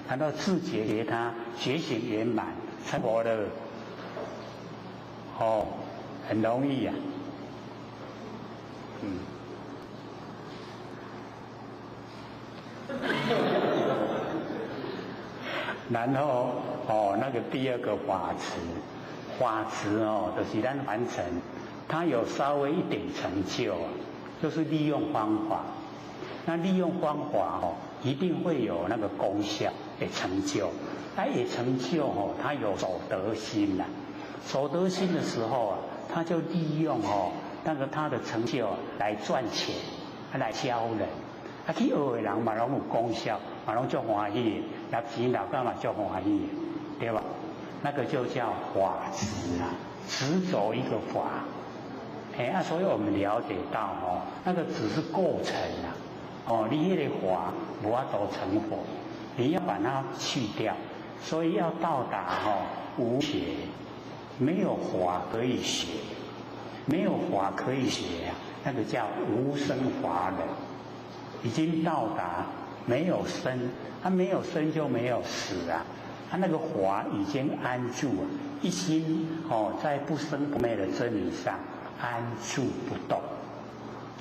然后自觉他觉醒圆满，成佛了，很容易呀，然后那个第二个法持就是咱完成，它有稍微一点成就，就是利用方法。那利用方法一定会有那个功效的成就，它也成就它有守得心守得心的时候它就利用那个它的成就来赚钱，来教人。去学的人嘛，拢有功效，嘛拢足欢喜，拿钱拿干嘛足欢喜，对吧？那个就叫法执执走一个法。所以我们了解到那个只是构成你那个法无法度成佛，你要把它去掉，所以要到达无学，没有法可以学，没有法可以学那个叫无生法忍。已经到达没有生，他没有生就没有死他那个法已经安住一心在不生不灭的真理上安住不动，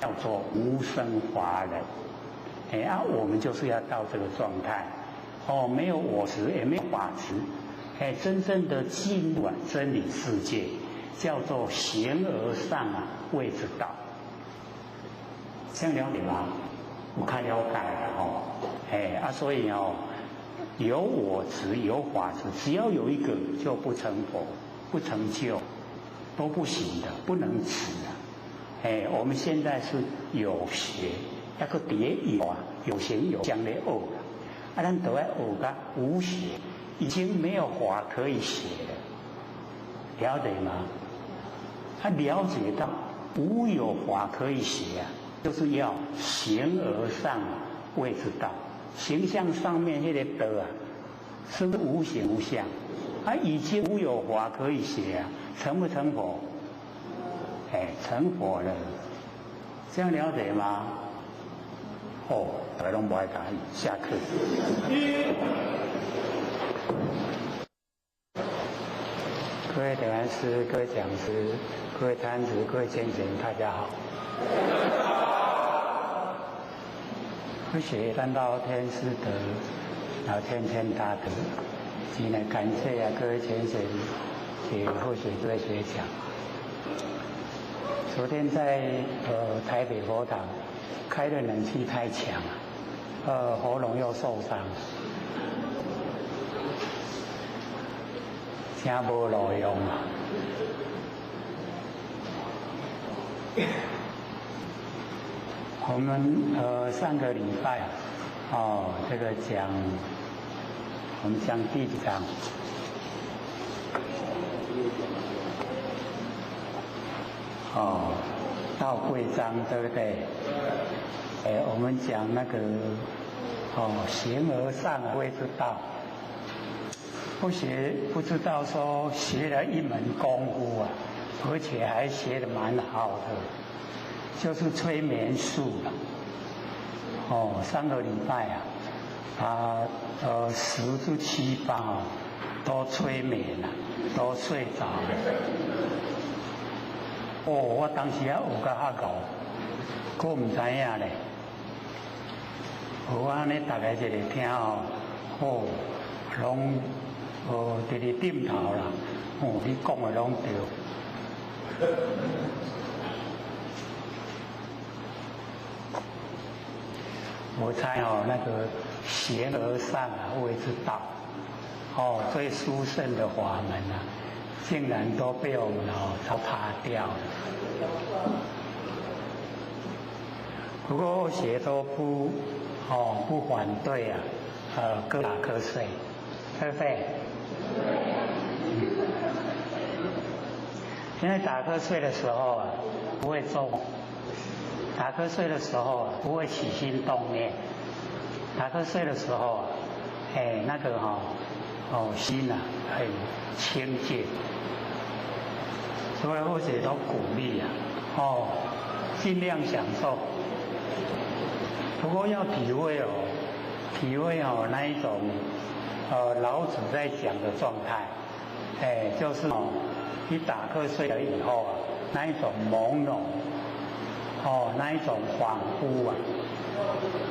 叫做无生法忍。我们就是要到这个状态，没有我执也没有法执，真正的进入真理世界，叫做形而上谓之道。这样了解吗？我看了解了所以有我执有法执，只要有一个就不成佛，不成就，都不行的，不能持我们现在是有学，那个碟有学有将来学咱都要学个无学，已经没有法可以学了，了解吗？他了解到无有法可以学啊，就是要形而上谓之道。形象上面那个德啊，是不是无形无相？他已经无有法可以学啊，成不成佛？哎，成佛了，这样了解吗？哦，大家都不爱答应，下课。各位点燃师、各位讲师、各位摊子、各位先贤，大家好。科学三道天师德，老天天大德，今天感谢啊各位先贤给后学这位学讲。昨天在台北佛堂开的冷气太强了，喉咙又受伤。听无路用啊！我们上个礼拜这个讲我们讲第几章？道贵章对不对？我们讲那个形而上谓之道。不学不知道说学了一门功夫啊，而且还学得蛮好的，就是催眠术了。上个礼拜啊，把10至7八都催眠了，都睡着了。我当时啊有甲吓到，我唔知影咧。我安尼大家一个听拢。直直点头啦，你讲的拢对。我猜那个形而上谓之道，最殊胜的法门啊，竟然都被我们都爬掉了。不过后学都不反对啊，各打瞌睡，对不对？因为打瞌睡的时候啊，不会做梦；打瞌睡的时候啊，不会起心动念；打瞌睡的时候啊，那个心啊很清净。所以或者都鼓励啊，尽量享受。不过要体会那一种。老子在讲的状态，就是你打瞌睡了以后啊，那一种朦胧，那一种恍惚啊，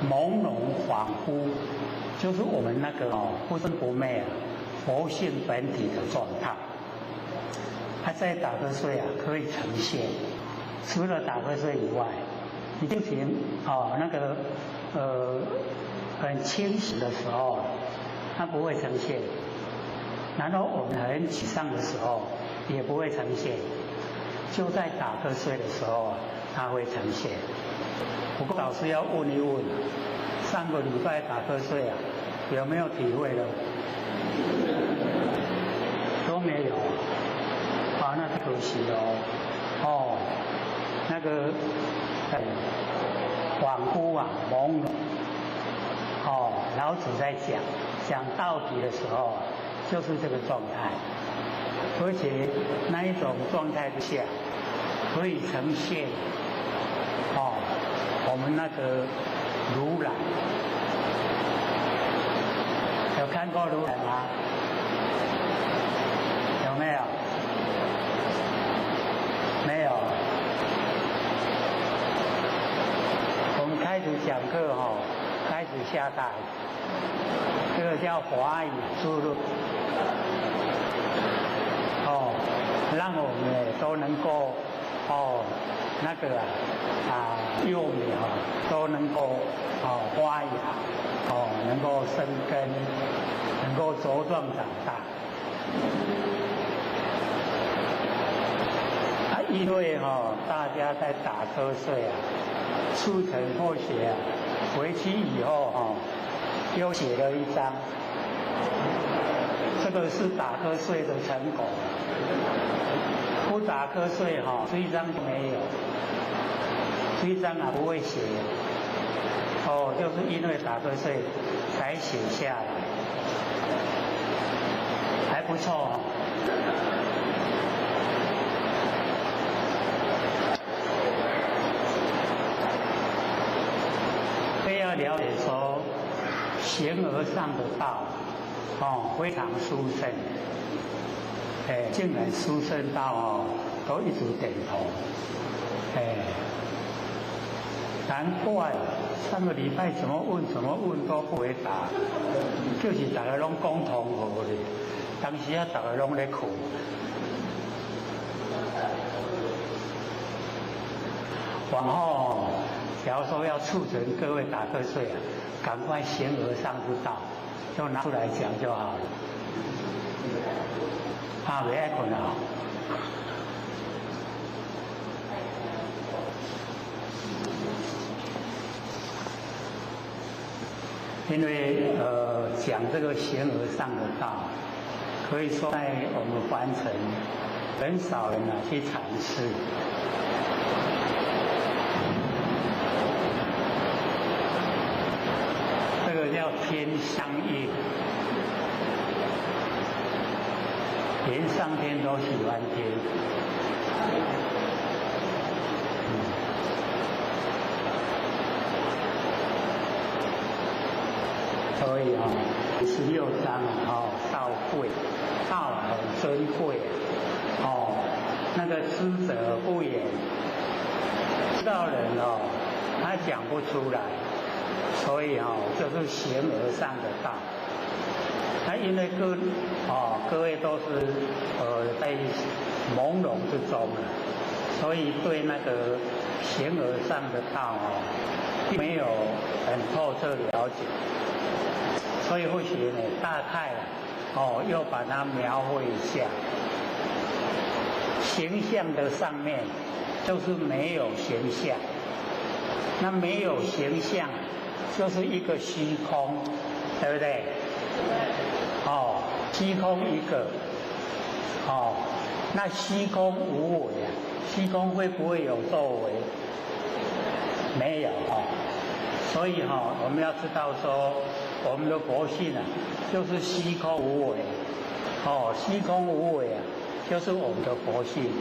朦胧恍惚，就是我们那个不生不灭啊，佛性本体的状态。它在打瞌睡啊，可以呈现。除了打瞌睡以外，你心情那个很清醒的时候。它不会呈现，然后我们很沮丧的时候也不会呈现，就在打瞌睡的时候它会呈现。不过老师要问一问，上个礼拜打瞌睡啊，有没有体会了？都没有啊，那可惜哦。那个恍惚啊，朦胧。老子在讲道理的时候，就是这个状态，而且那一种状态之下，可以呈现我们那个如来。有看过如来吗？有没有？没有。我们开始讲课开始下大雨，这个叫华语注入，让我们都能够那个幼苗都能够发芽，能够生根，能够茁壮长大。因为大家在打瞌睡啊，促成后学回去以后又写了一张，这个是打瞌睡的成果。不打瞌睡哈，这一张就没有，这一张啊不会写，哦，就是因为打瞌睡才写下来，还不错哦。非要了解说形而上的道，哦，非常殊胜。竟然殊胜到哦，都一直点头，难怪上个礼拜怎么问都不回答，就是大家拢共同好的，当时啊大家拢在哭。往后，假如说要促成各位打瞌睡啊，赶快形而上之道，就拿出来讲就好了。啊，袂爱困啊！因为讲这个形而上的道，可以说在我们凡尘很少人去尝试。这个叫天相应。连上天都喜欢听，所以16章道贵，道很尊贵，那个知者不言，知道人他讲不出来，所以就是形而上的道。因为各位都是在朦胧之中所以对那个形而上的道并没有很透彻了解，所以或许呢大概又把它描绘一下。形象的上面就是没有形象，那没有形象就是一个虚空，对不对？虚空一个，那虚空无为啊，虚空会不会有作为？没有所以我们要知道说，我们的佛性啊，就是虚空无为，虚空无为啊，就是我们的佛性。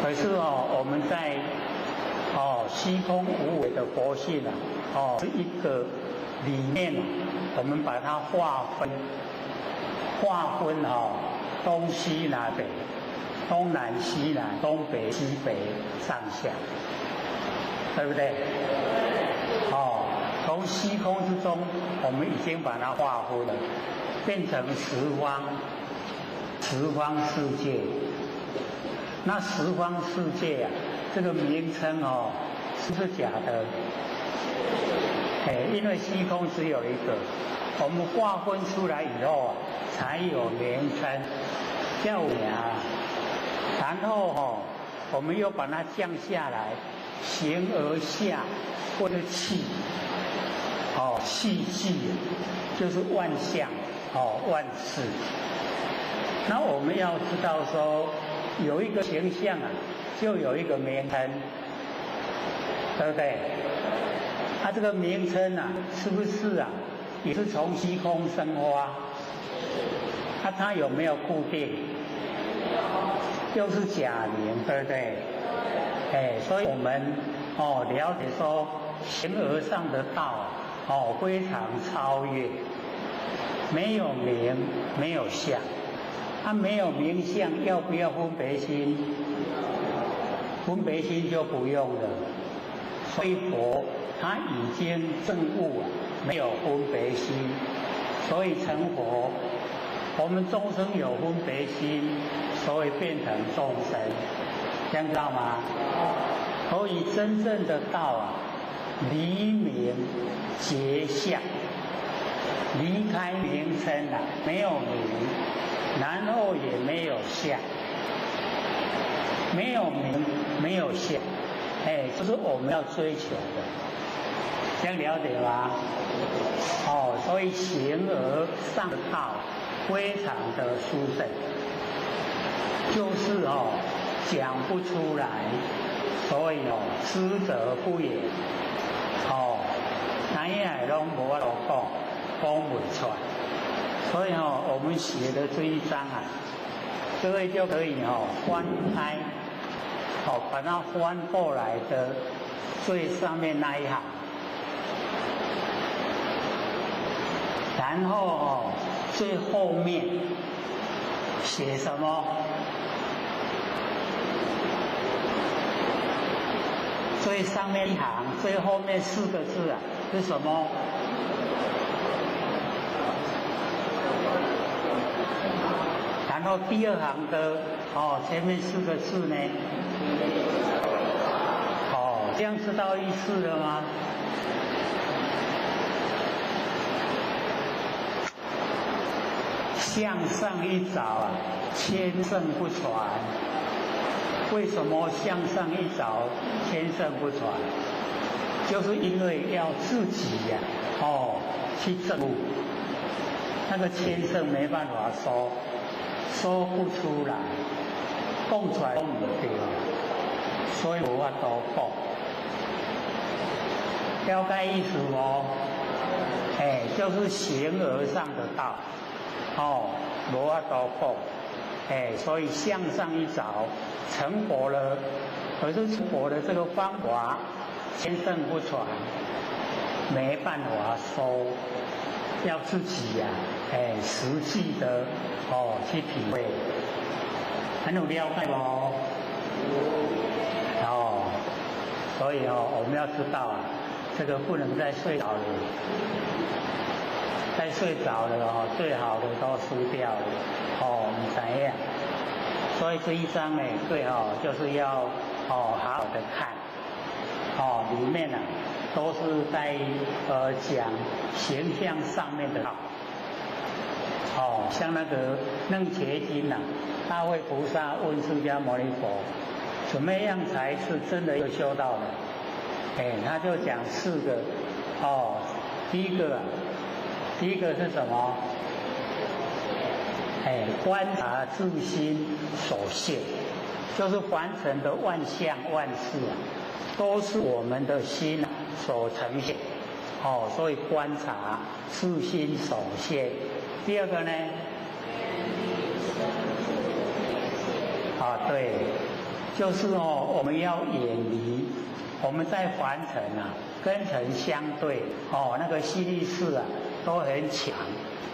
可是我们在虚空无为的佛性啊，是一个里面我们把它划分东西南北，东南西南，东北西北，上下，对不对？从虚空之中，我们已经把它划分了，变成十方世界。那十方世界啊，这个名称是不是假的？因为虚空只有一个，我们划分出来以后才有名称叫名，然后我们又把它降下来，形而下，或者气，气际就是万象，万事。那我们要知道说，有一个形象啊，就有一个名称，对不对？这个名称啊，是不是啊，也是从虚空生发？它有没有固定？又是假名，对不对？所以我们了解说，形而上的道非常超越，没有名，没有相。没有名相，要不要分别心？分别心就不用了。所以佛他已经证悟没有分别心，所以成佛。我们众生有分别心，所以变成众生，这样知道吗？所以真正的道离名结相，离开名称没有名。然后也没有相，没有名，没有相，这是我们要追求的。这样了解吗？哦，所以形而上的道非常的殊胜，就是讲不出来，所以知者不言。哪样拢无法度讲不出来。所以我们写的这一章啊，各位就可以翻开，把它翻过来的最上面那一行，然后最后面写什么？最上面一行，最后面4个字啊，是什么？然后第2行的前面4个字呢？这样知道意思了吗？向上一找啊，千圣不传。为什么向上一找，千圣不传？就是因为要自己呀，去证悟，那个千圣没办法说不出来，讲出来都唔对，所以无法度讲。了解意思无？就是形而上的道，无法度讲，所以向上一找。成佛了，可是成佛的这个方法千圣不传，没办法说，要自己呀，实际的去体会，很有了解哦。所以我们要知道啊，这个不能再睡着了，再睡着了最好的都输掉了，唔知呀。所以这一章呢，最好就是要好好的看，里面呢都是在讲形象上面的道，像那个楞伽经呐，大慧菩萨问释迦牟尼佛，怎么样才是真的有修道的？他就讲4个，第一个是什么？观察自心所现，就是凡尘的万象万事啊，都是我们的心所呈现。所以观察自心所现。第2个呢？对，就是我们要远离，我们在凡尘啊，跟尘相对，那个吸力势啊，都很强。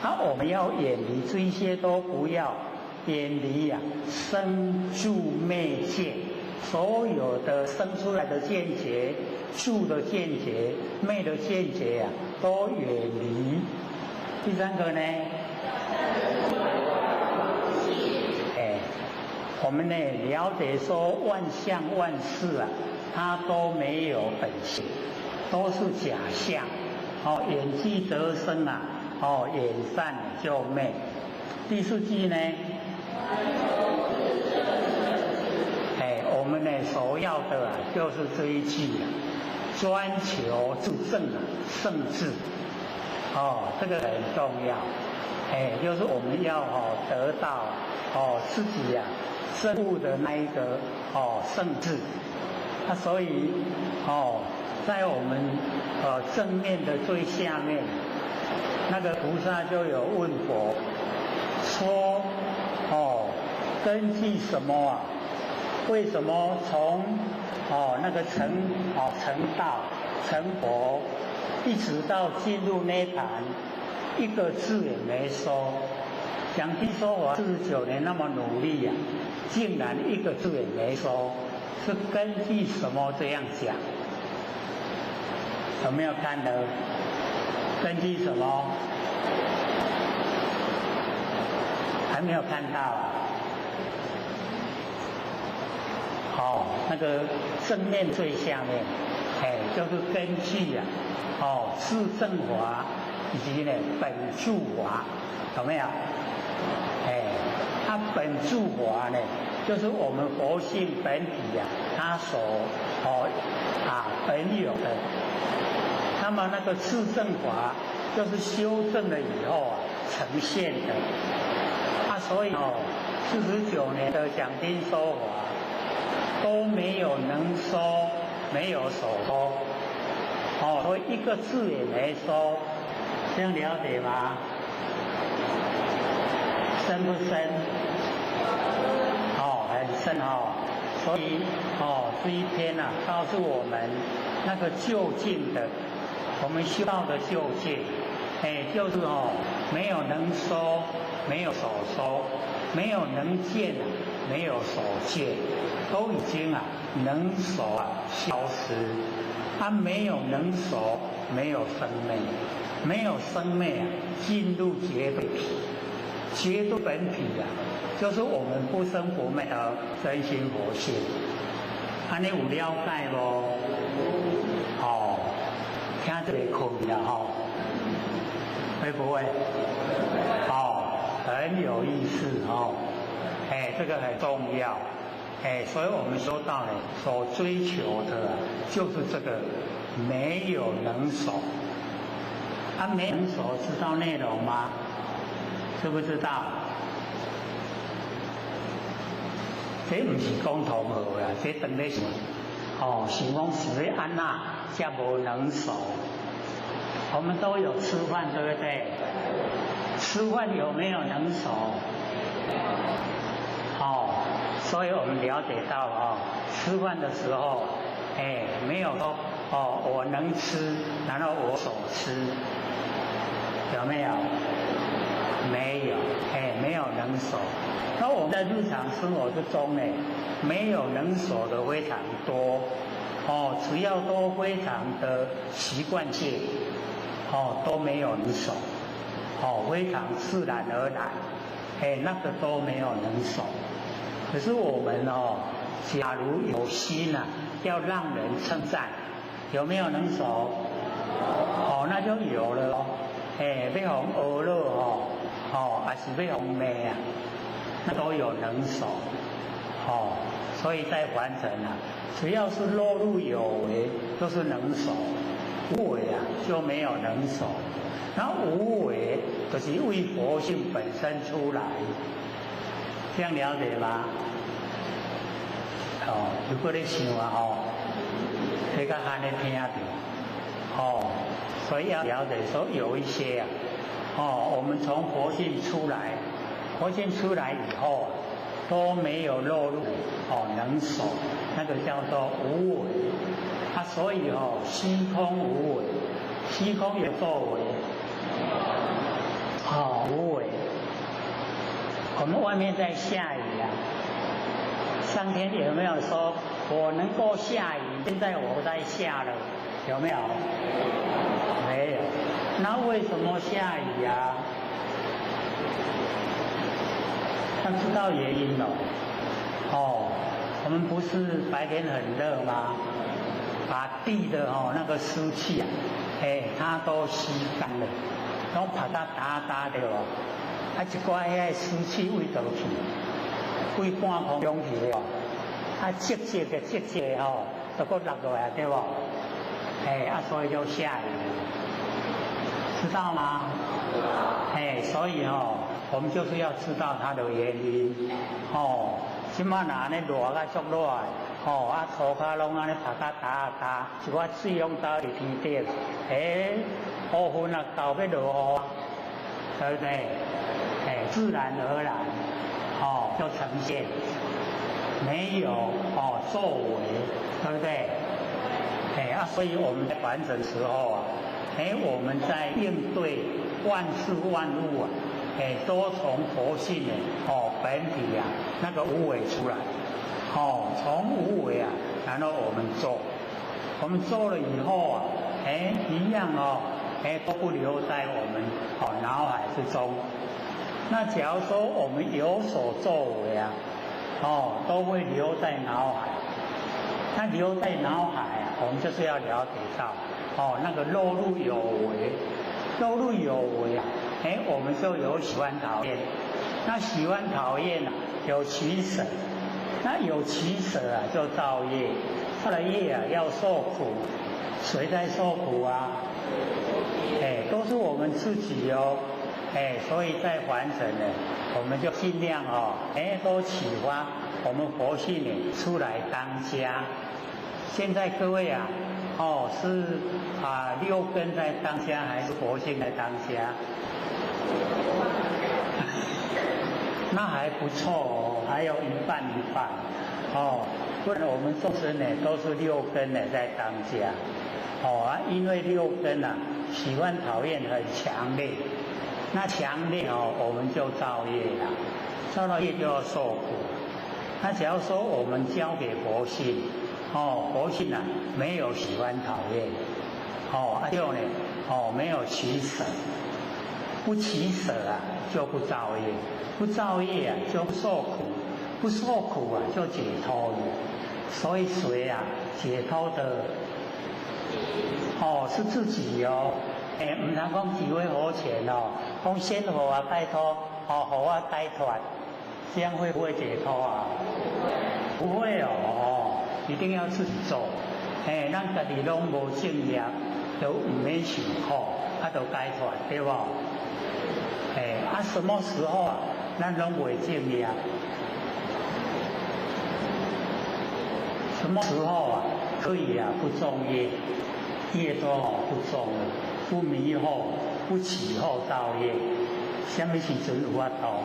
我们要远离这一些都不要，远离生住灭见，所有的生出来的见解、住的见解、灭的见解都远离。第3个呢？我们呢了解说万象万事啊，它都没有本性，都是假象。眼即则生啊。眼散就灭。第4句呢？我们呢首要的就是这一句专求自证圣智。这个很重要。就是我们要得到自己证悟的那一个圣智。所以在我们正面的最下面。那个菩萨就有问佛说：“根据什么啊？为什么从那个成道成佛，一直到进入涅槃，一个字也没说？讲听说我49年那么努力呀，竟然一个字也没说，是根据什么这样讲？有没有看呢？根据什么？还没有看到。那个正面最下面，就是根据自证法以及呢本住法，有没有？它本住法呢，就是我们佛性本体它所本有的那么那个自证法就是修正了以后啊呈现的。所以49年的讲经说法都没有能收，没有手收，所以一个字也没收，这样了解吗？深不深？很深所以这一篇啊，告诉我们那个究竟的，我们修道的究竟，就是没有能收，没有手收，没有能见，没有手见，都已经能手消失，没有能手，没有生灭，没有生灭进入绝对体，绝对本体就是我们不生不灭的真心佛性。你有了解不？听这个课了会不会？很有意思这个很重要，所以我们修道所追求的就是这个没有能手。没能手知道内容吗？知不知道？这不是讲同学啦，这等于是想讲是要安那才无能手。我们都有吃饭，对不对？吃饭有没有能手？所以我们了解到吃饭的时候，没有说我能吃，然后我手吃，有没有？没有，没有能手。那我们在日常生活之中呢，没有能手的非常多，只要都非常的习惯性，都没有能手，非常自然而然，那个都没有能手。可是我们假如有心要让人称赞，有没有能手？那就有了要红俄乐还是要红妹那都有能手所以在凡尘只要是落入有为，都是能手；无为就没有能手。然后无为就是为佛性本身出来，这样了解吗？如果你想这个还能听到所以要了解说有一些我们从佛性出来，佛性出来以后都没有落入能手，那个叫做无为。所以虚空无为，虚空有作为，无为。我们外面在下雨上天有没有说我能够下雨？现在我在下了，有没有？没有。那为什么下雨要知道原因我们不是白天很热吗？把地的那个湿气它都吸干了，然后把它打掉一寡遐湿气为倒去，为半空中去积积的就搁落落来对不？所以就下雨，知道吗？所以我们就是要知道它的原因即马若安尼热甲足热涂骹拢安尼把它打，一寡水拢倒入天顶，雨分到要落雨，对不对？自然而然就呈现，没有作为，对不对？所以我们在完整时候我们在应对万事万物都从佛性本体那个无为出来，从无为然后我们做了以后一样都不留在我们脑海之中。那假如说我们有所作为都会留在脑海。那留在脑海我们就是要了解到那个落入有为，落入有为我们就有喜欢讨厌。那喜欢讨厌有取舍，那有取舍就造业，造了业要受苦。谁在受苦都是我们自己哦，所以在凡尘呢，我们就尽量哦，都启发我们佛性呢出来当家。现在各位啊，是六根在当家，还是佛性在当家？那还不错哦，还有一半一半哦。不然我们众生呢，都是六根呢在当家因为六根啊，喜欢讨厌很强烈，那强烈我们就造业了，造了业就要受苦。那假如说我们交给佛性，佛性啊没有喜欢讨厌，就呢没有取舍，不取舍啊就不造业，不造业啊就不受苦，不受苦啊就解脱了。所以谁啊解脱的？是自己哦。唔通讲几位佛前讲先佛啊拜托，佛啊带团，这样会不会解脱啊？不会哦，一定要自己做。咱家己拢无正业，都唔免受苦，就解脱，对不？什么时候啊，咱拢未正业？什么时候啊可以啊不种业，业多不种了，不迷惑，不起后造业，什么时阵有法度？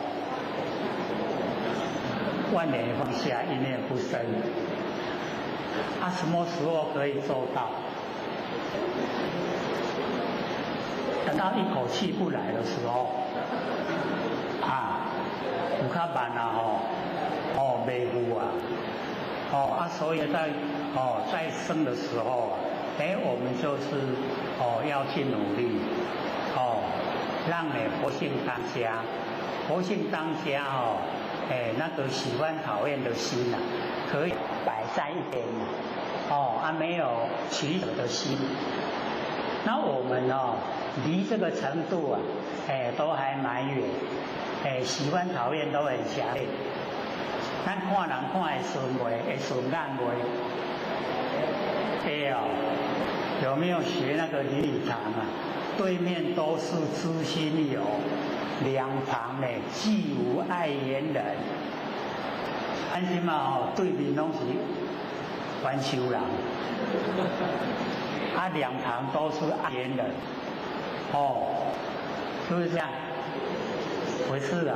万年放下，一念不生。什么时候可以做到？等到一口气不来的时候，有较慢袂有所以在生的时候我们就是要去努力让佛性当家，佛性当家那个喜欢讨厌的心可以摆在一边没有取舍的心。那我们离这个程度都还蛮远，喜欢讨厌都很强烈。咱看人看会顺袂，会顺眼袂？有没有学那个林语堂啊？对面都是知心友，两旁呢既无爱言人。安心嘛对面拢是凡修人，两旁都是爱言人，是不是这样？不是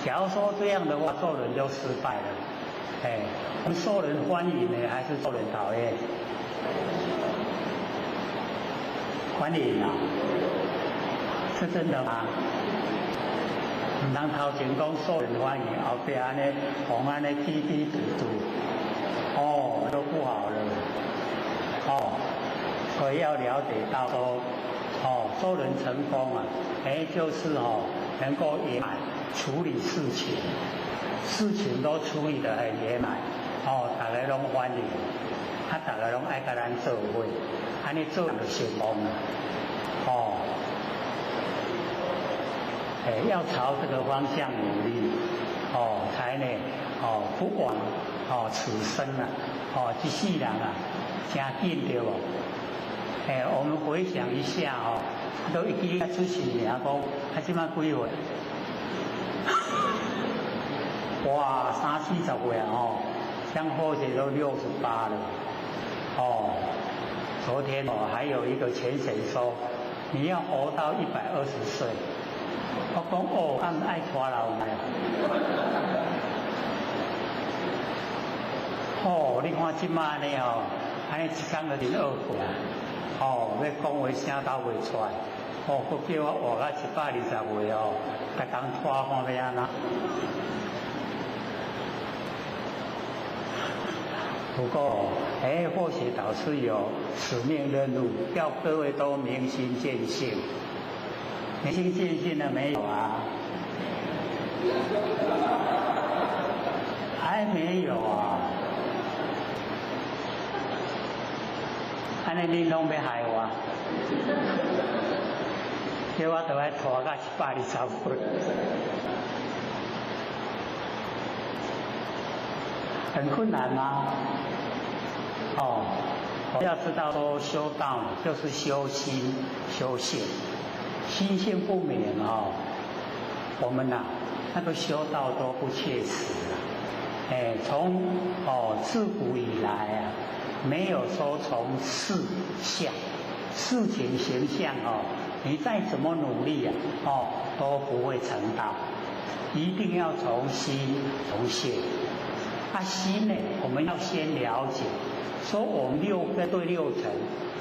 假如说这样的话，做人就失败了。我们受人欢迎呢，还是受人讨厌？欢迎啊，是真的吗？唔通头前讲受人欢迎，后边安尼红安尼滴滴嘟嘟，都不好了。所以要了解到说，做人成功啊，就是能够圆满处理事情，事情都处理得很圆满，大家拢欢迎，大家拢爱跟咱做伙，安尼做就成功了，要朝这个方向努力，才呢，不枉此生啊，这世人啊，真紧对不？我们回想一下都已经出世了，讲现在几岁？哇，30-40岁像后姐都68了。昨天还有一个前贤说，你要活到120岁。我讲俺爱拖老迈。你看即摆呢安尼一天就2岁。要讲话声都袂出来。佮叫我活到120岁逐天拖看要安怎？不过，或许导师有使命任务，要各位都明心见性。明心见性了没有啊？还没有啊？安尼恁拢要害我？叫我都要拖到120岁。很困难吗？我要知道说修道就是修心、修性，心性不明我们那个修道都不切实从自古以来没有说从事情形象你再怎么努力都不会成道，一定要从心从性。心呢，我们要先了解，说我们6根对6尘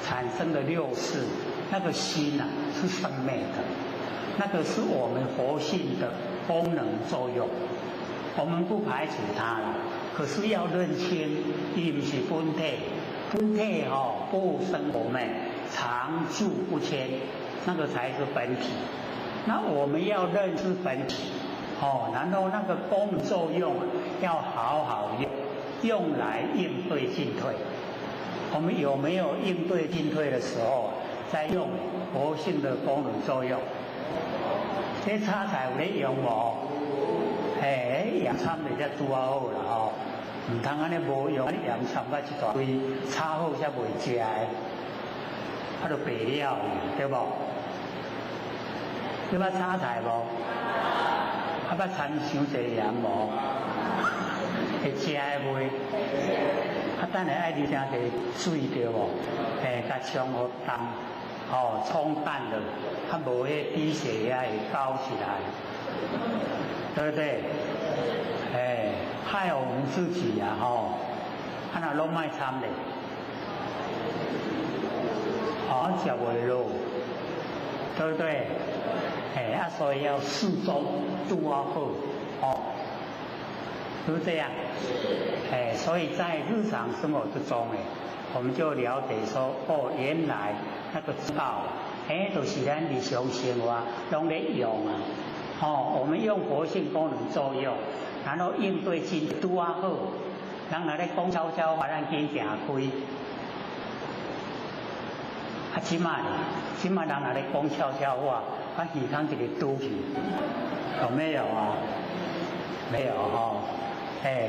产生的6识，那个心是生灭的，那个是我们活性的功能作用，我们不排除它了。可是要认清，它不是本体，本体不生不灭，常住不迁，那个才是本体。那我们要认知本体然后那个功能作用要好好用来应对进退。我们有没有应对进退的时候在用活性的功能作用？这炒菜有咧用无？盐掺的才拄好啦唔通安尼无用，安尼盐掺到一大堆，炒好才袂食的，就白了，对无？你捌炒菜无？捌掺伤济盐无？会食的袂？等下爱你听个水着无？甲葱互淡，冲淡了，无迄低血压会高起来，对不对？害我们自己那拢卖掺咧，食袂落，对不对？所以要适中，度好，是不是这样？所以在日常生活之中我们就了解说，原来那个知道，就是咱日常生活拢咧用我们用活性功能作用，然后应对进度好，人来咧讲悄悄话，咱紧行开。即卖人来咧讲悄悄话，把耳孔给你嘟起，有没有没有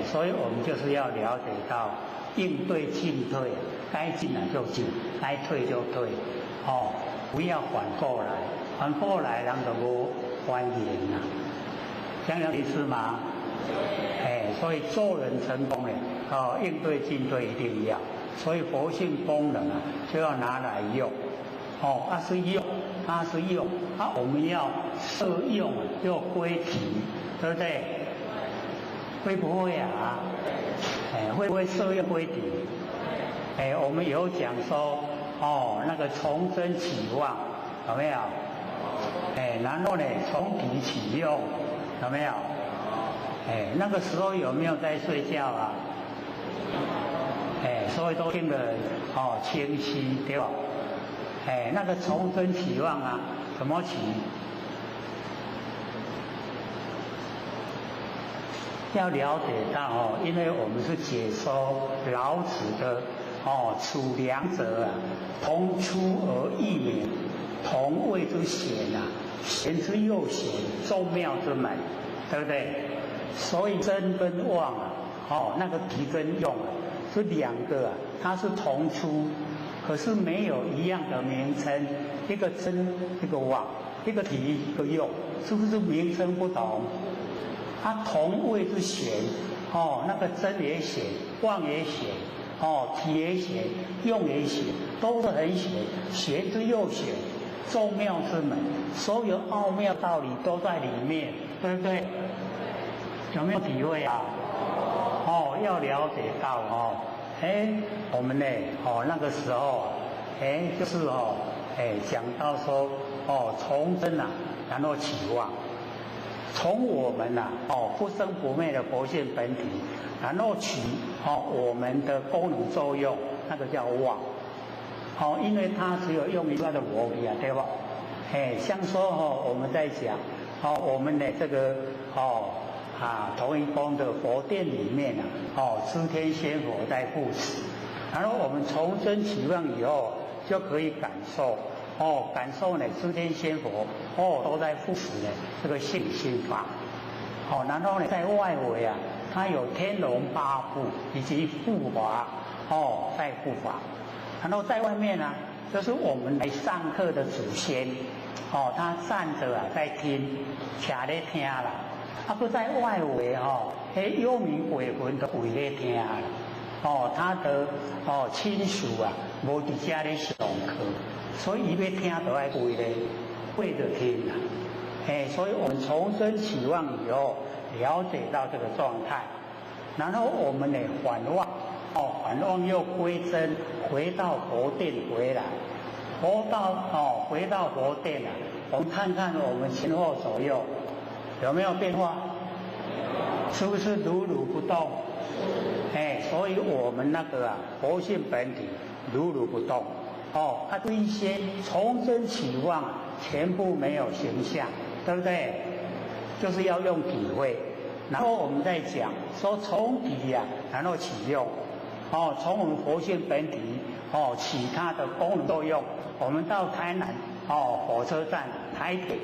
所以我们就是要了解到应对进退，该进就进，该退就退，不要反过来人就无欢迎这样有意思吗？所以做人成功应对进退一定要，所以活性功能就要拿来用，是用，它是用，我们要摄用又归体，对不对？会不会会不会摄用归体？我们有讲说，那个从真起妄，有没有？然后呢，从体起用，有没有？那个时候有没有在睡觉所以都听得清晰，对吧？那个从真起妄怎么起？要了解到因为我们是解说老子的处两者同出而异名，同谓之贤贤之又贤，众妙之门，对不对？所以真跟妄那个体跟用这两个它是同出，可是没有一样的名称，一个真一个妄，一个体一个用，是不是名称不同？它同谓之贤那个真也贤，妄也贤，体也贤，用也贤，都是很贤，贤之又贤，众妙之门，所有奥妙道理都在里面，对不对？有没有体会要了解到我们呢那个时候就是讲到说从真然后起妄，从我们不生不灭的活性本体，然后取我们的功能作用，那个叫妄。因为它只有用一段的逻辑对吧？像说我们在讲我们的这个同一宫的佛殿里面诸天仙佛在护持，然后我们从真起妄以后，就可以感受呢诸天仙佛都在护持呢这个性心法，然后呢在外围它有天龙八部以及护法在护法，然后在外面啊，就是我们来上课的祖先，哦，他站着啊在听，徛咧听啦，啊，不在外围哦，迄幽冥鬼魂都围咧听啦，哦，他的亲属啊，无伫遮咧上课，所以伊要听都爱围咧，围着听啦，所以我们重生期望以后，了解到这个状态，然后我们呢反望。反望又归真，回到佛殿回来，回到佛殿了。我们看看我们前后左右有没有变化？是不是如如不动？所以我们那个佛性本体如如不动。这一些重生期望全部没有形象，对不对？就是要用体会。然后我们再讲说从体呀，然后启用。从我们佛性本体起它的功能作用，我们到台南火车站、台铁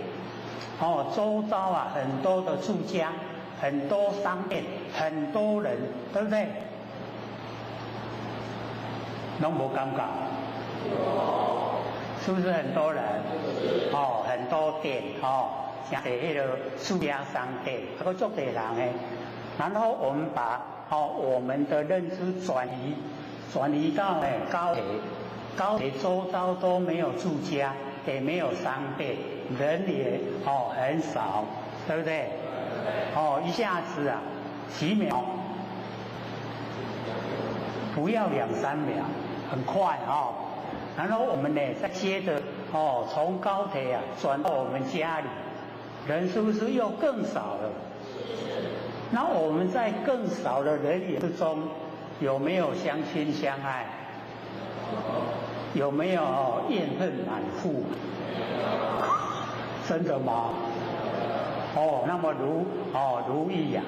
周遭啊很多的住家、很多商店、很多人，对不对？拢无感觉，是不是很多人？很多店像迄个住家商店，那个足多人的。然后我们把我们的认知转移到高铁周遭都没有住家，也没有商店，人也很少，对不对？一下子啊几秒，不要2-3秒，很快然后我们呢再接着从高铁啊转到我们家里，人是不是又更少了？那我们在更少的人之中，有没有相亲相爱？有没有怨恨满腹？真的吗？那么如意呀，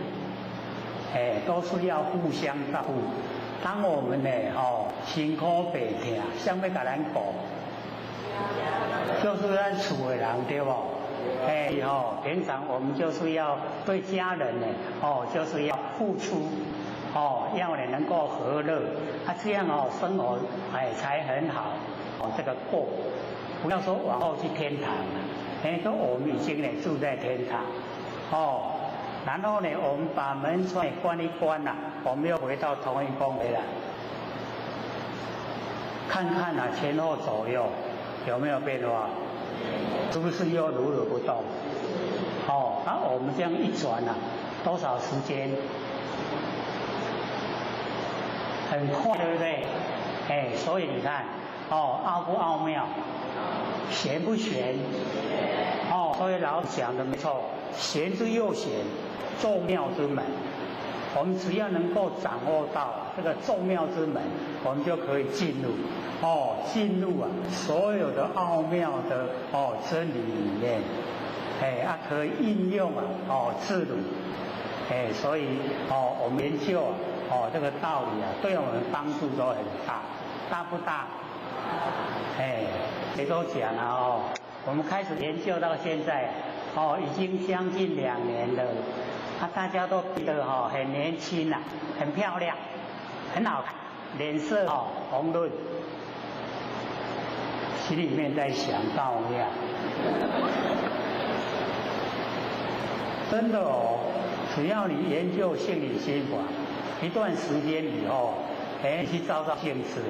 都是要互相照顾。当我们呢辛苦白听，想要甲咱讲，就是咱厝的人对不？平常我们就是要对家人呢，就是要付出，要能够和乐，这样生活才很好，这个过，不要说往后去天堂了，说我们已经呢住在天堂，然后呢我们把门窗关一关了，我们又回到同一宫回来，看看前后左右有没有变化？是不是又如如不动？那我们这样一转多少时间？很快，对不对？所以你看，奥不奥妙？玄不玄？所以老子讲的没错，玄之又玄，众妙之门。我们只要能够掌握到这个众妙之门，我们就可以进入所有的奥妙的真理里面，可以应用自如，所以我们研究这个道理对我们帮助都很大，大不大？谁都讲了我们开始研究到现在已经将近2年了。大家都觉得很年轻很漂亮，很好看，脸色红润，心里面在想道妙，真的只要你研究心理心法，一段时间以后，去照镜子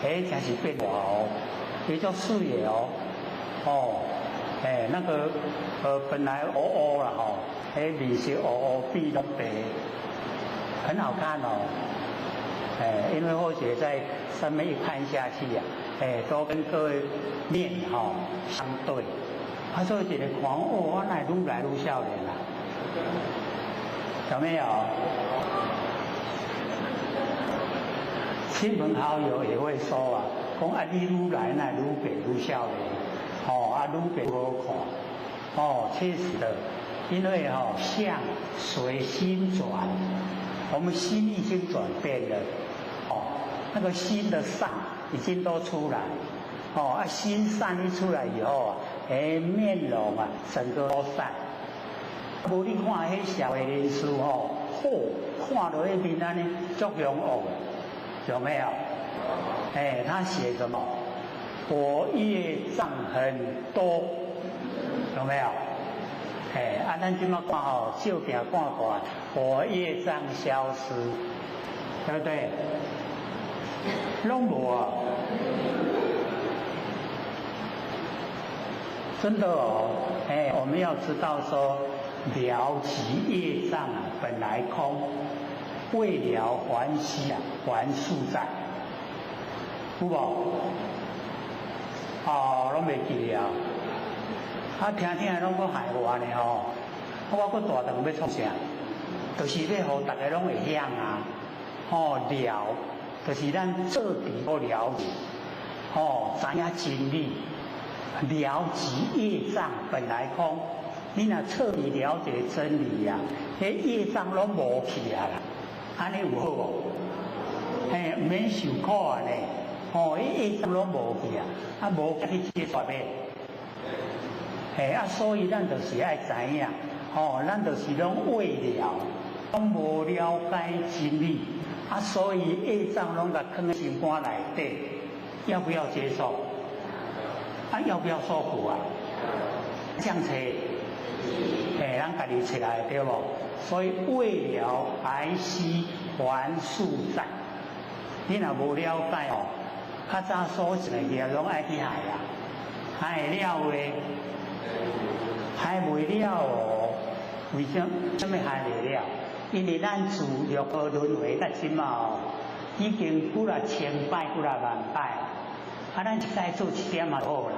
真是变化也叫视野那个本来乌啦面是乌鼻拢白，很好看因为或许在上面一看下去都跟各位面相对，所以一个看我哪愈来愈少年啦，有没有？亲朋好友也会说讲你愈来哪愈白愈少年，愈白愈好看，确实的。因为相随心转，我们心已经转变了，那个心的善已经都出来，心善一出来以后面容整个都善。无你看迄社会人士看落去面安尼足凶恶，有没有？他写什么？我业障很多，有没有？咱今嘛看哦，照片看看，我业障消失，对不对？拢无啊，真的哦，我们要知道说，了其业障啊，本来空，未了还息啊，还数在，有无？拢袂记了。听听拢搁害我呢吼，我搁大顿要创啥？就是要互大家拢会晓啊，了，就是咱做题要了解，知影真理，了其业障本来空。你若彻底了解真理啊，迄业障拢无去啊啦，安尼有好无？毋免受苦啊呢，迄业障拢无去啊，无去解决咩？所以咱就是爱知影，咱就是拢未了，拢无了解真理，所以业障拢甲放在心肝内底，要不要接受？要不要受苦啊？这样子，咱家己出来对不？所以未了还息还数在，你若无了解哦，较早所做的业拢爱去害啊，害了诶。害袂了哦，为什么害袂了？因为咱自六合轮回到今嘛哦，已经几啊千摆、几啊万摆，咱一再做一点嘛好啦，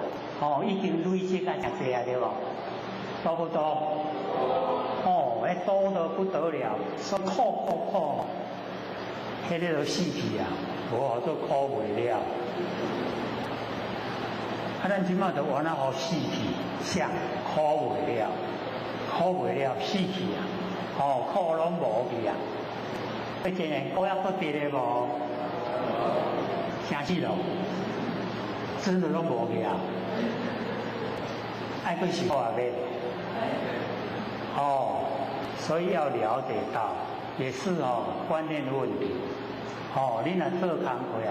已经累积到真济啊，对无？多不多？多得不得了，说苦，迄个都死去啊，无都苦袂了。咱即马就往那好死去，想苦袂了，死去啊！苦拢无去啊！真诶，苦还搁跌咧无？啥死咯？真的拢无去啊！爱搁是苦啊咩？所以要了解到，也是观念的问题。你若做工课啊？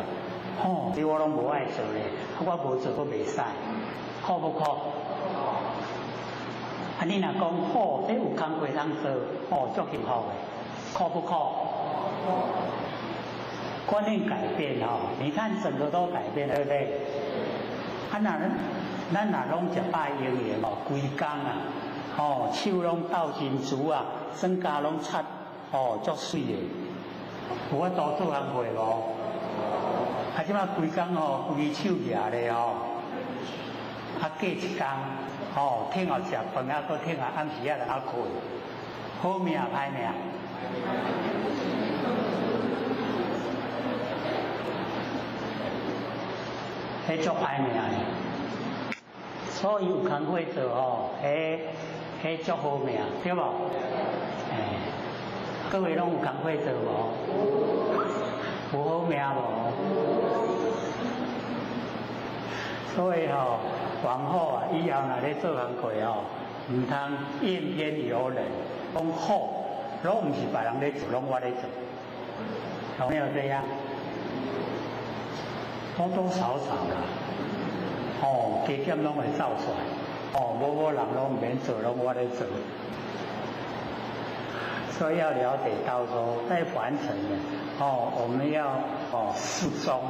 你我拢无爱做咧，我无做都袂使，苦不苦？你若讲苦，你有工课通做，足幸福的，苦不苦？观念改变你看整个都改变了，对不对？咱若拢食饱营养规工啊，手拢斗真足啊，身躯拢擦足水的，有法度做工课无？即摆规工规手举咧隔一工天后食饭搁天后暗时就困，好命歹命？迄足歹命的，所以有工课做迄足好命，对无？各位拢有工课做无？无好命无？所以往后啊，以后若咧做工课唔通怨天尤人，讲好，拢唔是别人咧做，拢我咧做，有没有这样？多多少少啦，加减拢会走出来，无人拢唔免做，拢我咧做。所以要了解到说，在凡尘呢，我们要适中，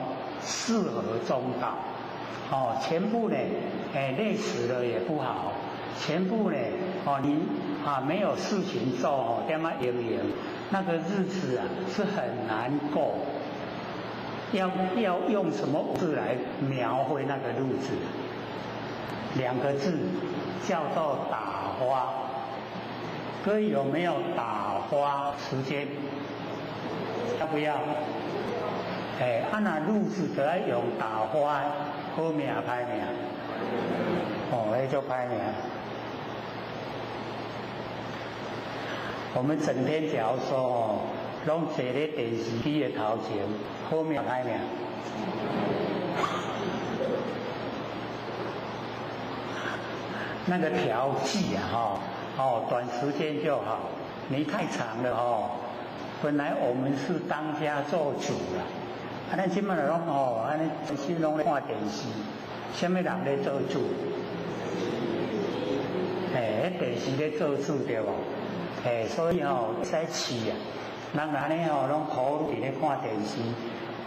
适合中道。全部呢，累死了也不好。全部呢，你没有事情做点么营营，那个日子啊是很难过。要用什么字来描绘那个日子？2个字，叫做打花。各位有没有打花时间？要不要？那日子就要用打花，好命歹命？那就歹命。我们整天假如说拢坐咧电视机的头前，好命歹命？那个调剂啊，短时间就好，你太长了本来我们是当家做主了，咱即摆拢安尼全身拢咧看电视，什么人咧做主？电视咧做主对无？所以使饲啊，人安尼拢投入伫咧看电视，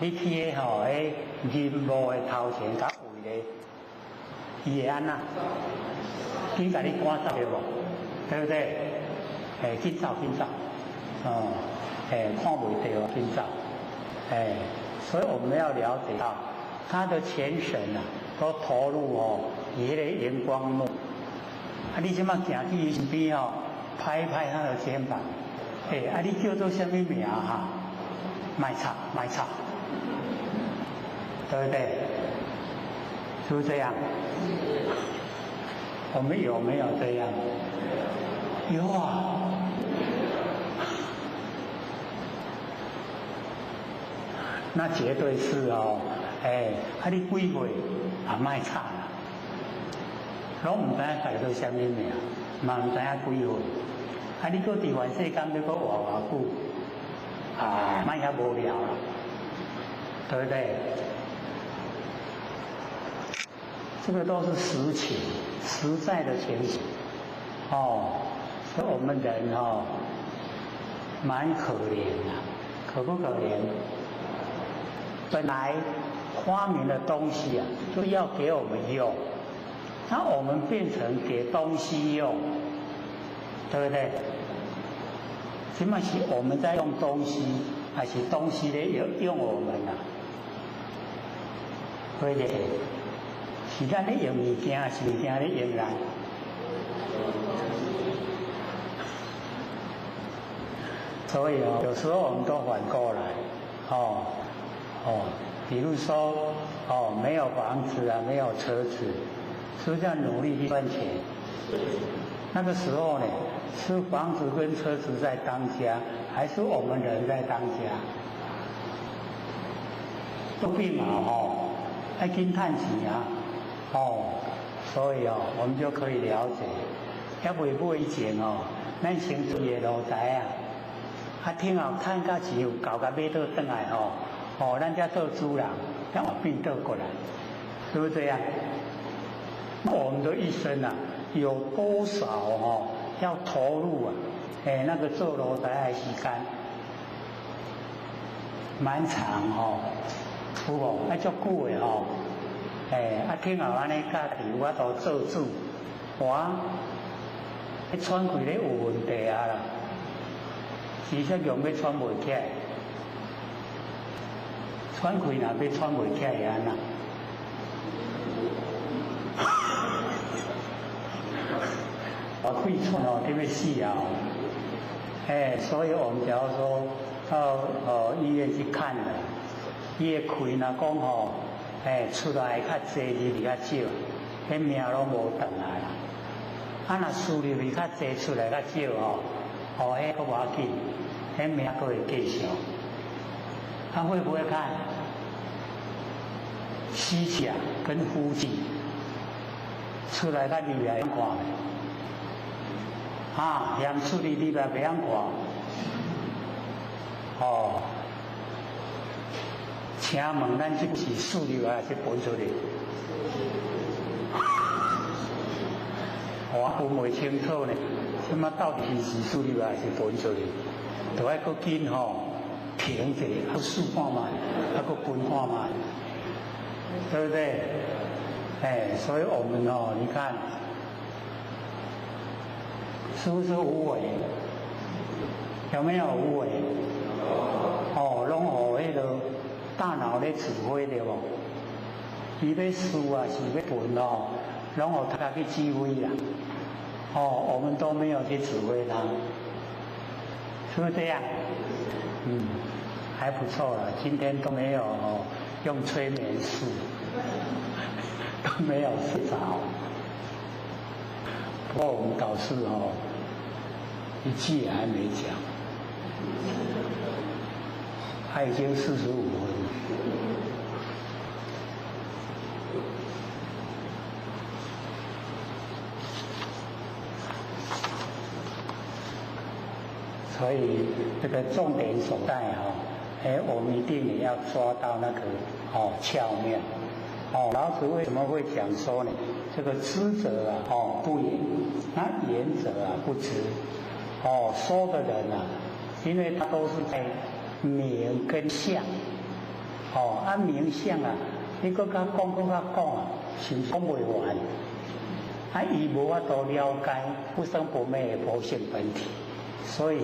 你去迄银幕的头前甲位咧，伊会安那？紧甲你赶走对无？对不对？紧走，看袂到紧走，所以我们要了解到，他的全神啊，都投入伊迄个荧光幕。你即马行去伊身边拍一拍他的肩膀，你叫做什么名哈？卖吵，对不对？是不是这样？我们有没有这样？有啊。那绝对是你几岁卖吵啦？拢唔知影家己做啥物名，嘛唔知影几岁。你搁伫原世间你搁活偌久，卖遐无聊啦，对不对？这个都是实情，实在的情形。所以我们人蛮可怜的，可不可怜？本来发明的东西啊，就要给我们用，那我们变成给东西用，对不对？起码是我们在用东西，还是东西咧用我们啊？对不对？是咱咧用物件，是物件咧用人。所以有时候我们都反过来，比如说没有房子啊，没有车子，是不是要努力去赚钱？那个时候呢，是房子跟车子在当家，还是我们人在当家？都变嘛要紧趁钱啊，所以我们就可以了解，要袂买以前咱先住的路台啊，听后趁到钱有够甲买倒转来咱才做主人，才变倒过来，是不是这样？我们的一生啊，有多少要投入啊？那个做路台的时间蛮长有无？足久的听后安尼家己我都做主，喘气咧有问题啊啦，其实用要喘袂起来。喘气若要喘袂起来会安那？气喘特别死啊！所以我们假如说到医院去看了，伊的气若讲出来较济，入较少，迄命拢无长来啦。若输入去较济，出来较少迄个无要紧，迄命佫会继续。会不会看？吸气跟呼气，出来较入来看念出去入来袂晓看。请问咱这是输入还是分出去？我分袂清楚呢，什么到底是输入还是分出去？就要搁紧停一下，搁试看卖，搁分看卖，对不对？所以我们你看，是不是无为？有没有无为？拢互迄个大脑咧指挥对无？伊要输啊，是要分拢互他去指挥啦。我们都没有去指挥他，是不是这样？还不错了，今天都没有用催眠术，都没有睡着。不过我们导师一句也还没讲，他已经45分。所以这个重点所在我们一定也要抓到那个巧妙。老子为什么会讲说呢？这个知者啊，不言，那言者啊不知。说的人啊，因为他都是在名跟相。名相啊，你搁较讲啊，是讲不完。伊无法度了解不生不灭的佛性本体，所以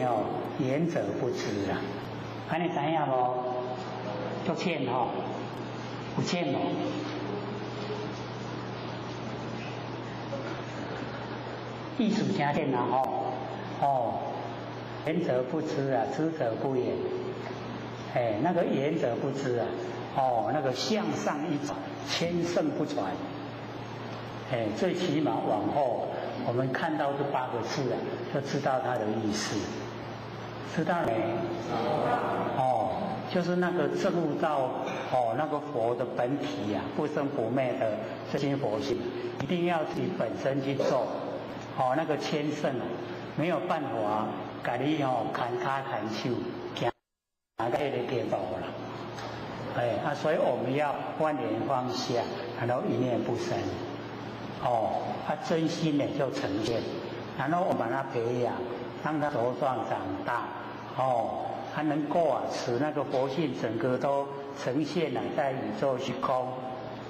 言者不知啊。你知影无？足浅有浅无？意思真浅啊言者不知啊，知者不言。那个言者不知啊，那个向上一传，千圣不传。最起码往后我们看到这8个字啊，就知道它的意思，知道没？就是那个证悟到那个佛的本体啊，不生不灭的这些佛性，一定要自己本身去做。那个千圣啊，没有办法给你砍脚砍手，行那个地步啦。所以我们要万念放下，然后一念不生。真心呢就呈现，然后我把它培养，让它茁壮长大，它能够使那个佛性整个都呈现了在宇宙虚空，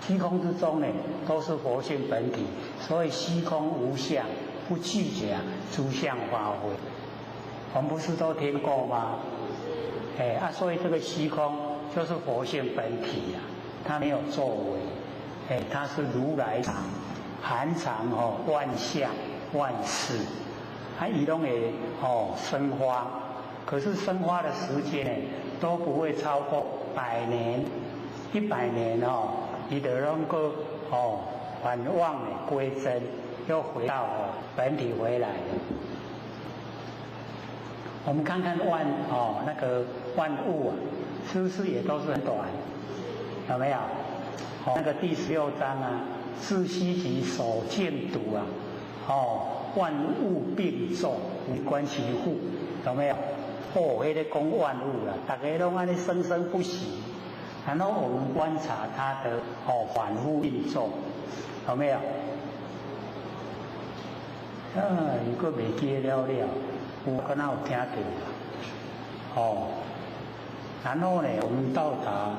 虚空之中呢都是佛性本体，所以虚空无相，不拒绝诸相发挥。我们不是都听过吗？所以这个虚空就是佛性本体呀，它没有作为，它是如来藏。含藏万象万事，伊拢会生花，可是生花的时间呢都不会超过100年，100年伊就拢个返往的归真，又回到本体回来了。我们看看那个万物啊，是不是也都是很短？有没有？那个第16章啊。自虚极所见笃啊，万物并重，无关其互，有没有？那个讲万物啦，大家都安尼生生不息，然后我们观察它的反复运作，有没有？如果未记了，有可能有听到然后呢，我们到达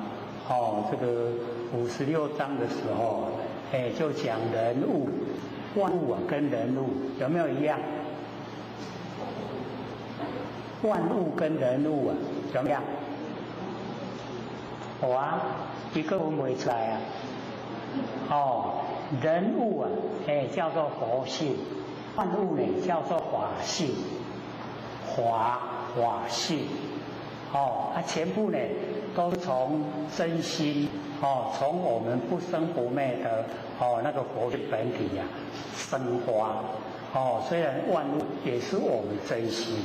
这个56章的时候。就讲人物，万物跟人物有没有一样？万物跟人物怎么样？一个分不出来人物叫做佛性，万物呢叫做法性，法性，全部呢都从真心。从我们不生不灭的那个佛的本体呀生花，虽然万物也是我们真心，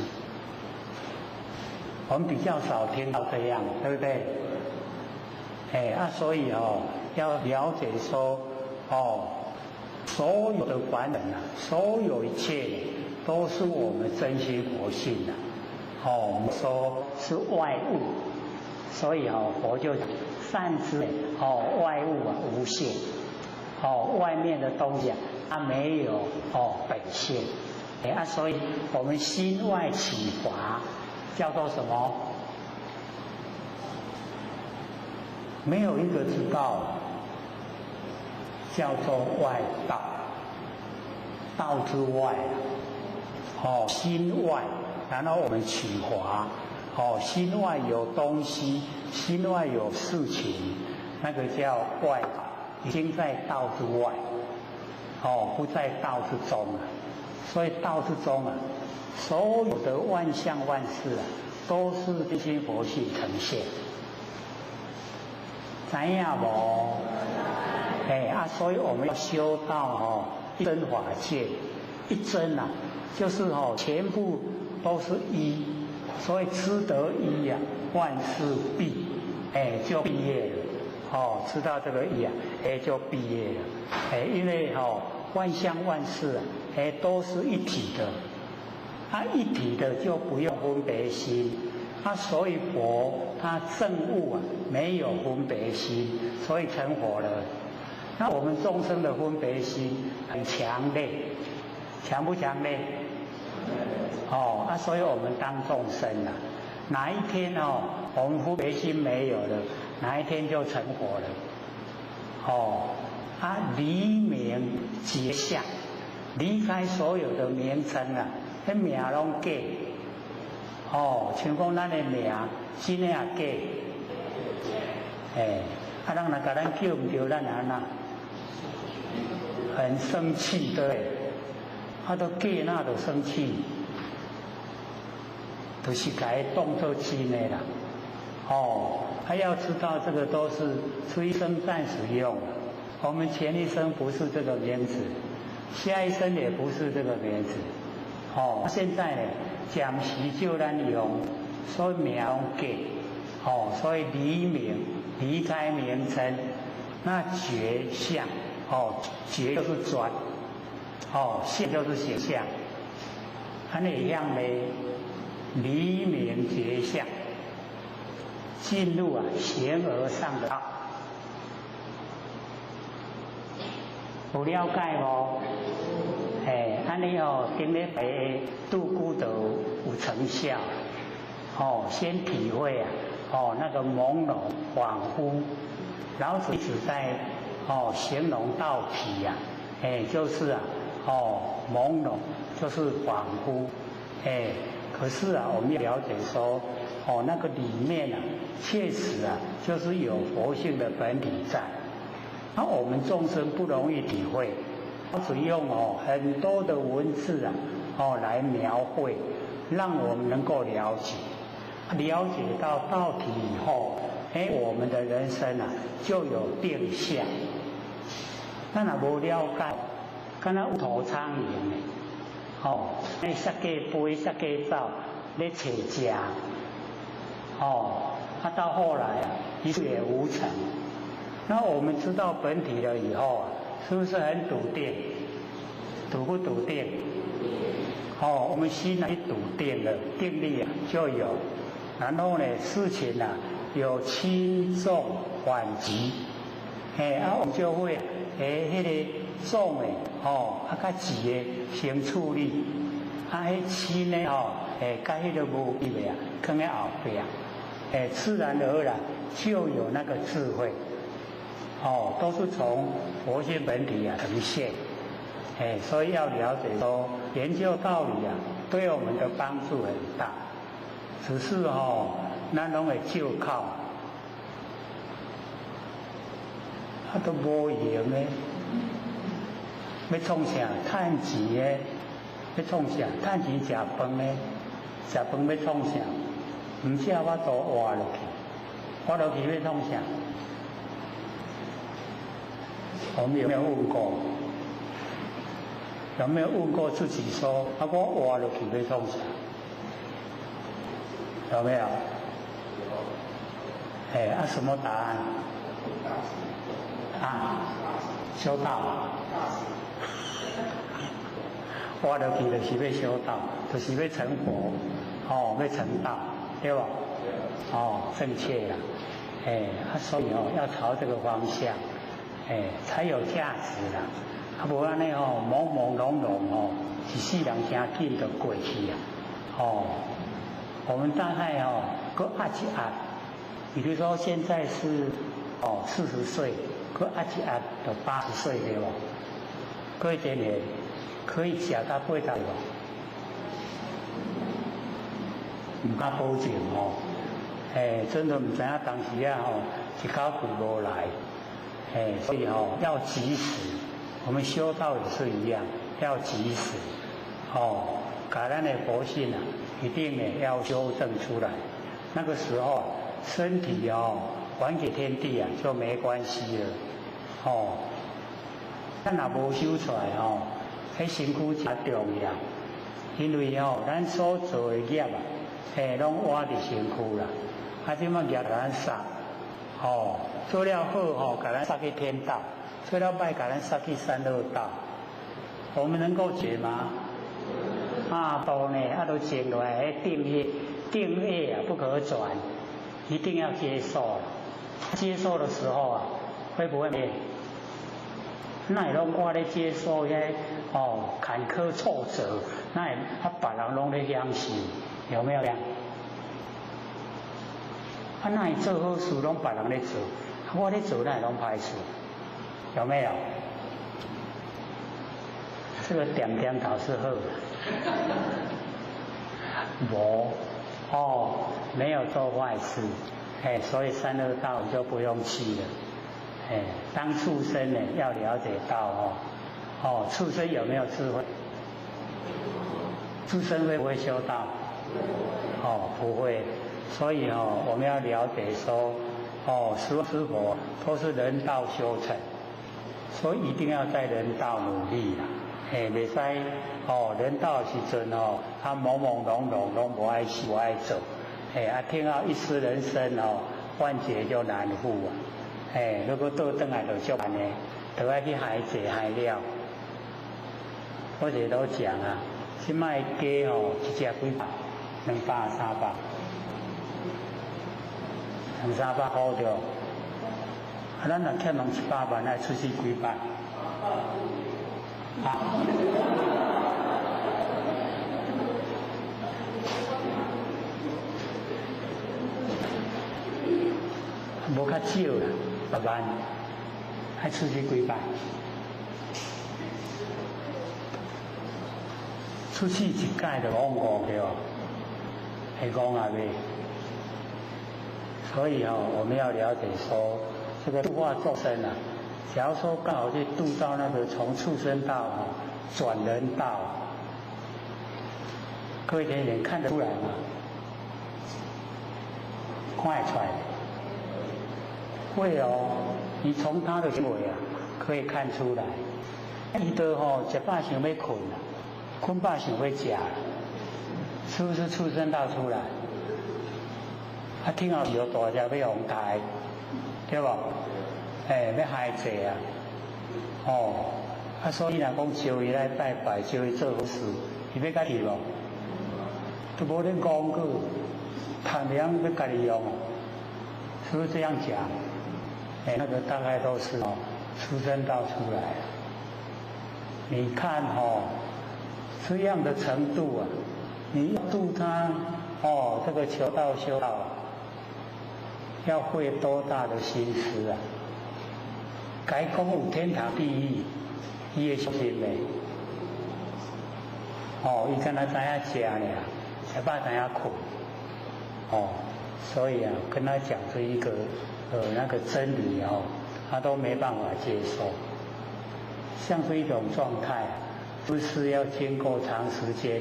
我们比较少听到这样，对不对？所以要了解说所有的凡人所有一切都是我们真心佛性我们说是外物，所以佛就善知外物无限，外面的东西它没有本性，所以我们心外起法叫做什么？没有一个知道，叫做外道，道之外心外，然后我们起法。心外有东西，心外有事情，那个叫外道，已经在道之外，不在道之中了。所以道之中所有的万象万事都是这些佛性呈现。知影无？所以我们要修到一真法界，一真就是全部都是一。所以知得一万事毕，就毕业了。知道这个一就毕业了。因为万象万事都是一体的，一体的就不用分别心，所以佛他证悟没有分别心，所以成佛了。那我们众生的分别心很强烈，强不强烈？所以我们当众生哪一天我们分别心没有了，哪一天就成佛了。离名结相，离开所有的名称那名拢假。像讲咱的名真的也假。人若甲咱叫唔对，咱安那很生气，对。都假那都生气，就是甲伊当作真的啦。要知道这个都是出一生暂时用的。我们前一生不是这个名字，下一生也不是这个名字。现在呢，暂时就咱用，所以名假。所以离名，离开名称，那觉相。觉就是转。相就是形象，那样嘞，离名觉相，进入形而上的道，有了解无？安尼顶礼拜度孤独有成效。先体会那个朦胧恍惚，老子一直在形容道体就是朦胧就是恍惚，可是我们要了解说，那个里面确实就是有佛性的本体在。那我们众生不容易体会，只用很多的文字来描绘，让我们能够了解。了解到道体以后，我们的人生就有定向。咱若无了解，敢若有头苍蝇咧，杀鸡飞，杀鸡走，咧找食，到后来一事也无成。那我们知道本体了以后是不是很笃定？笃不笃定？我们心一笃定了，定力就有。然后呢，事情有轻重缓急，我们就会迄个重的较急的先处理，迄轻的甲迄个无意的放在后边，自然而然就有那个智慧，都是从佛性本体呈现，所以要了解说研究道理对我们的帮助很大，只是咱拢会照靠，都无用的。要创啥？趁钱的，要创啥？趁钱食饭的，食饭要创啥？唔食我都活落去，活落去要创啥？我们有没有问过？有没有问过自己说，我活落去要创啥？有没有？什么答案？修道。活落去就是要修道，就是要成佛，要成道，对吧？正确啦，所以要朝这个方向，才有价值啦。无安尼朦朦胧胧一世人真紧就过去我们大概搁压一压，比如说现在是40岁，搁压一压就80岁对吧？过一年可以吃到80吧？唔敢保证真的唔知影当时一口气无来，所以要及时。我们修道也是一样，要及时把咱的佛性一定要修正出来。那个时候身体还给天地就没关系了咱若无修出来迄身躯真重要，因为咱所做的业拢活伫身躯啦，即摆业甲咱杀做了好甲咱杀去天道，做了歹甲咱杀去三恶道，我们能够解吗？都呢都静落来，定定业啊，不可转，一定要接受。接受的时候啊，会不会变？那拢我咧接受遐坎坷挫折，那别人拢咧享受，有没有这样？那做好事拢别人咧做，我咧做那拢歹事，有没有？这个点点头是好的，没有做坏事，所以三恶道就不用去了。当畜生呢，要了解到畜生有没有智慧？畜生会不会修道？不会。所以我们要了解说，师佛都是人道修成，所以一定要在人道努力啦。袂使人道的时阵他朦朦胧胧拢不爱去，不爱走。听到一丝人生万劫就难复啊。如果倒转来就足难的，就要去害济害了。我这都讲啊，现在鸡一只几百，200、300，200-300块着。咱若欠人100万，爱出去几摆？无较少啦，10万，爱出去几摆？出去一届就5对，会讲啊未？所以我们要了解说，这个度化众生啊，假如说刚好去度到那个从畜生道转人道，各位天人看得出来吗？看得出来。会你从他的行为啊，可以看出来，伊都食饱想要困啦，困饱想要食，是不是畜生道出来？听到有大只要红台，对不？要害济啊！所以若讲招伊来拜拜，招伊做好事，伊要家己无？都无恁讲过，贪凉要家己用，是不是这样讲？那个大概都是出生道出来的。你看这样的程度啊，你度他这个求道修道，要费多大的心思啊！该讲有天堂地狱，伊会相信袂？伊敢若知影食尔，食饱知影困。所以啊，跟他讲这一个那个真理他都没办法接受。像这一种状态，不是要经过长时间。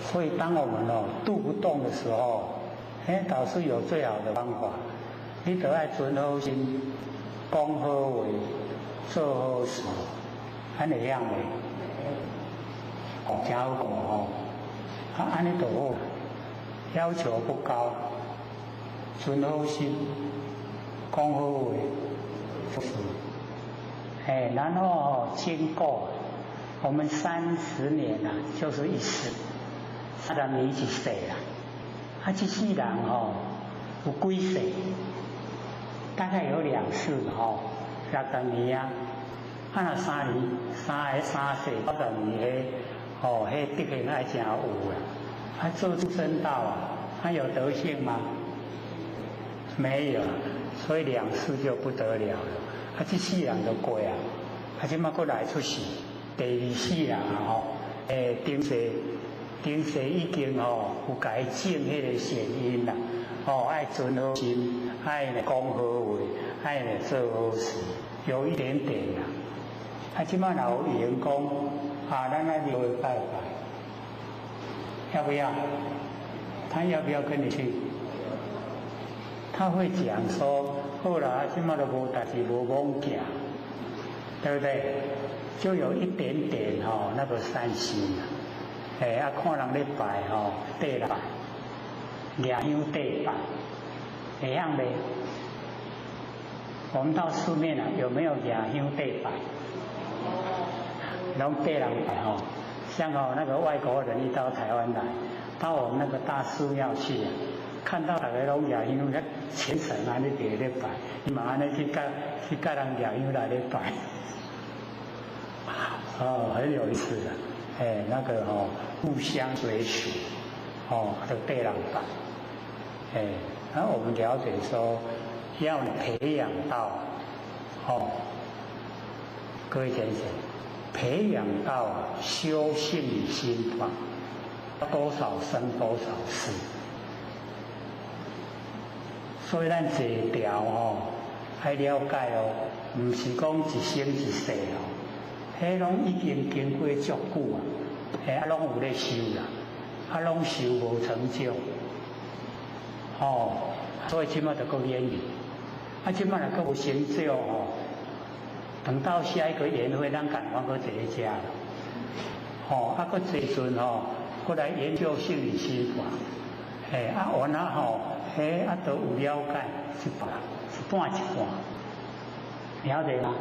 所以当我们度不动的时候，导师有最好的方法，你得爱存好心，讲好话，做好事，安尼样的，真好讲安尼就好，要求不高，存好心，讲好话，做事。然后经过我们30年啊，就是一世，30年一世啦。这世人有几世？大概有2世60年啊。若3年3世90年迄德行爱真有啦。做畜生道啊，有德性吗？没有，所以2世就不得了了。这世人就过啊，即马佫来出世，第2世人顶世已经有改正迄个善因啦，爱存好心，爱讲好话，爱做好事，有一点点啦。即马若有员讲咱来庙会拜拜，要不要？他要不要跟你去？他会讲说，好啦，即马都无代志，无妄行，对不对？就有一点点那个善心啦。看人咧拜缀来拜，拿香缀拜，会样呗？我们到寺面有没有拿香缀拜？拢缀人拜像那个外国人一到台湾来，到我们那个大寺庙去啊，看到大家拢亚因为虔诚安尼伫咧拜，伊嘛安尼去甲人亚因来咧拜，很有意思的，那个互相追寻，就对人拜，然后我们了解说，要培养到，各位先生，培养到修性与心法，多少生多少死。所以咱坐调要了解唔是讲一生一世迄拢已经经过足久啊，拢有咧修啦，拢修无成就，所以即摆就搁演员，即摆若搁有成就等到下一个宴会，咱赶快搁坐咧遮啦，搁坐阵搁来研究性理心法，完了都有了解一半，了解吗？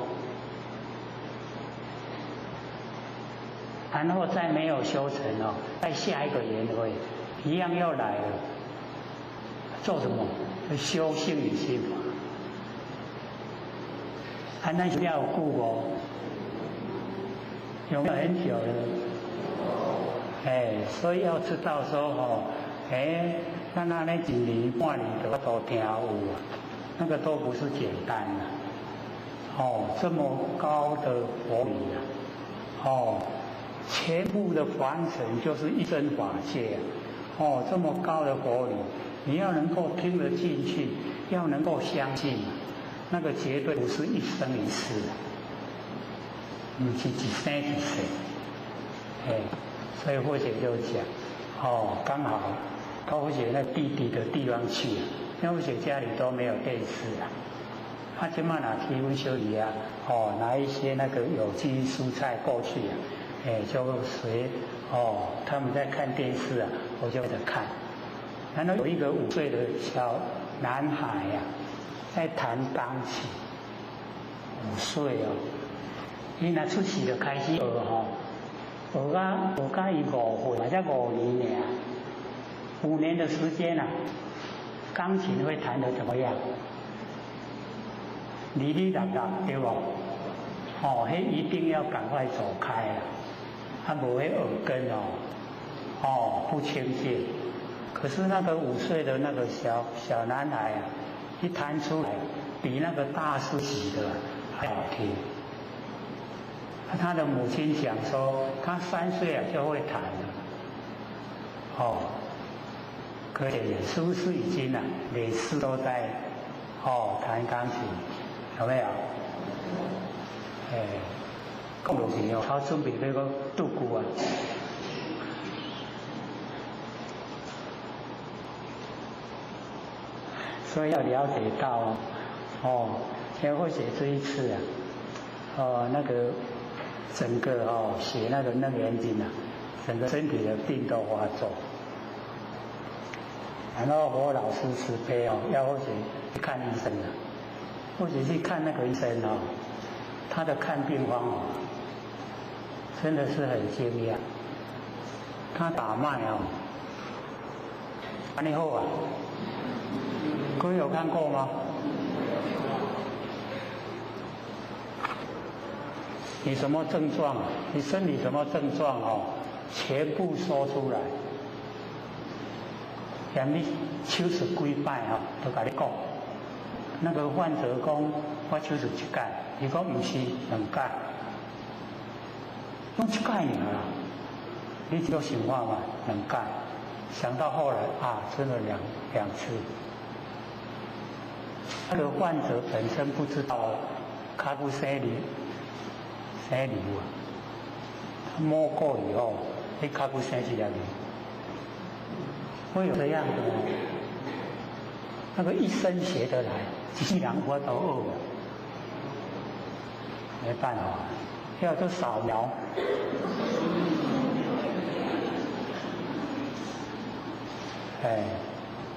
然后再没有修成在下一个宴会一样要来了，做什么？修性理心法。那需要顾有没有很久了？所以要知道说咱那一年半年都都听有啊，那个都不是简单的，这么高的佛理啊，全部的凡尘就是一真法界啊，这么高的佛理，你要能够听得进去，要能够相信，那个绝对不是一生一世的，不是一生一世，所以或者就讲，刚好。到或者那地底的地方去，因为或者家里都没有电视啊，今晚拿提问修理啊，拿一些那个有机蔬菜过去啊，就随他们在看电视啊，我就在看。然后有一个5岁的小男孩呀，在弹钢琴，5岁伊若出世就开始学学到伊5岁，才5年尔。5年的时间啊，钢琴会弹得怎么样？哩哩啦啦，对不？迄一定要赶快走开了，无迄耳根不清净。可是那个5岁的那个小男孩啊，一弹出来，比那个大师级的还好听。他的母亲讲说，他3岁啊就会弹了，可以，是不是已经每次都在弹钢琴，有没有？讲落去他准备那个度孤啊。所以要了解到先或写这一次那个整个写那个楞严经啊，整个身体的病都发作。然后我老师慈悲要或者去看医生或者去看那个医生他的看病方法真的是很惊讶。他打脉安尼好啊，各位有看过吗？你什么症状？你身体什么症状全部说出来。像你手术几摆都甲你讲，那个患者讲我手术1届，伊讲唔是2届，拢1届尔啦。你就想法嘛，2届，想到后来真的两次。那个患者本身不知道卡布生理啊，他摸过以后，那卡布生起来了。会有这样的那个一生学得来，一世人我都学，没办法，要做扫描，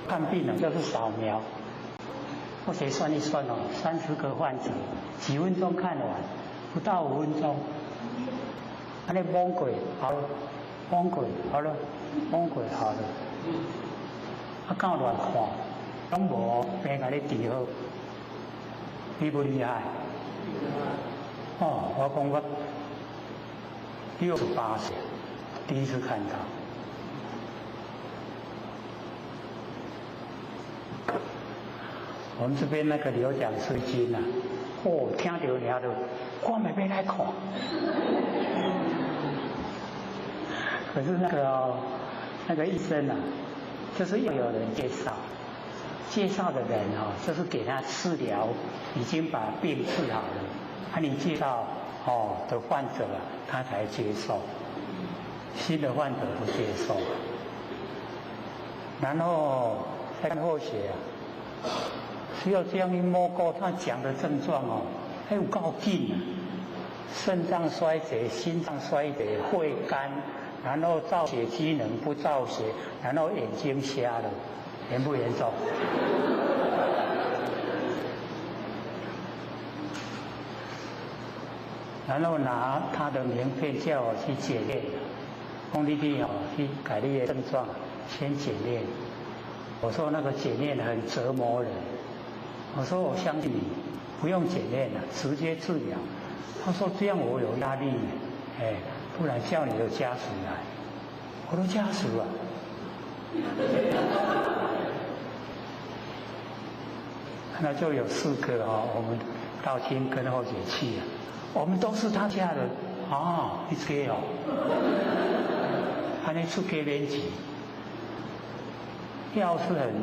看病了就是扫描，或者算一算30个患者，几分钟看完，不到5分钟，安尼摸过好了，摸过好了，摸过好了。啊，敢乱看，拢无病甲你治好，厉不厉害？哦，我讲我68岁，第一次看到。我们这边那个刘讲师经啊，哦，听到了就我们要来看。可是那个医生啊，就是要有人介绍的人啊，就是给他治疗，已经把病治好了，啊，你介绍的患者啊，他才接受，新的患者不接受，然后再看后学啊。只要这样一摸过，他讲的症状哦，还有够紧啊！肾脏衰竭、心脏衰竭、肺干，然后造血机能不造血，然后眼睛瞎了，严不严重？然后拿他的名片叫我去检验，讲你去去改你的症状，先检验。我说那个检验很折磨人。我说我相信你，不用检验了，直接治疗。他说这样我有压力呢，不然叫你的家属来。我的家属啊，那就有4个我们到亲跟后姐去啊，我们都是他家人啊，你这个安尼出给免钱，药是很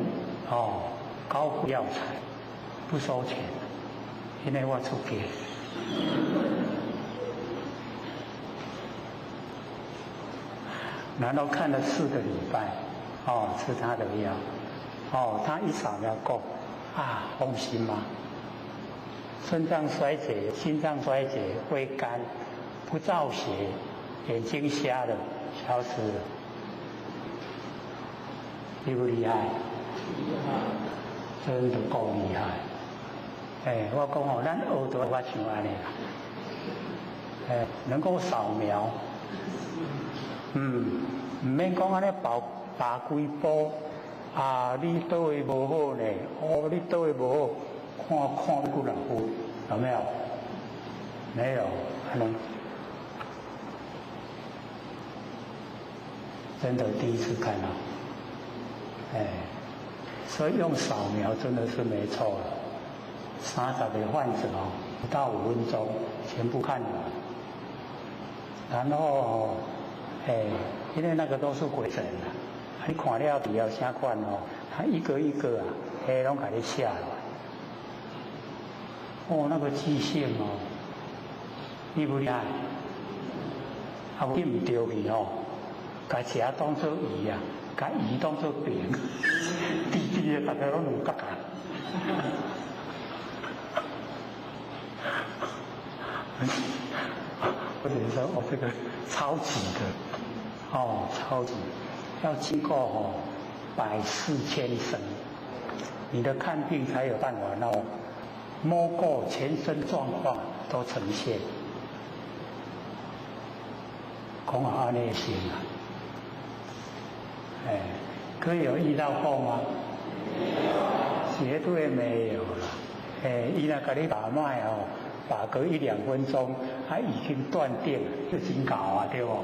高贵药材。不收钱，因为我出给。然后看了4个礼拜，吃他的药，他一扫描过，放心吗？肾脏衰竭、心脏衰竭、肺干、不造血、眼睛瞎了，消失了，厉不厉害？真的够厉害。我讲咱学做法像安尼啦，能够扫描，唔免讲安尼拔规波，你倒位无好呢，你倒位无好，看几人好，有没有？没有，可能真的第一次看到，所以用扫描真的是没错了。30个患者不到5分钟全部看完，然后因为那个都是回诊的，你看了比较啥款他一个一个拢给你下来，那个记性厉不厉害？你唔对去把车当作鱼啊，把鱼当作饼，滴的大家拢有角角。我只能说，这个超级的，超级要经过百世千生，你的看病才有办法摸过全身状况都呈现。讲安尼行啊，可以有遇到过吗？绝对没有了。伊若甲你把脉把个1-2分钟，已经断定就真搞啊，对不？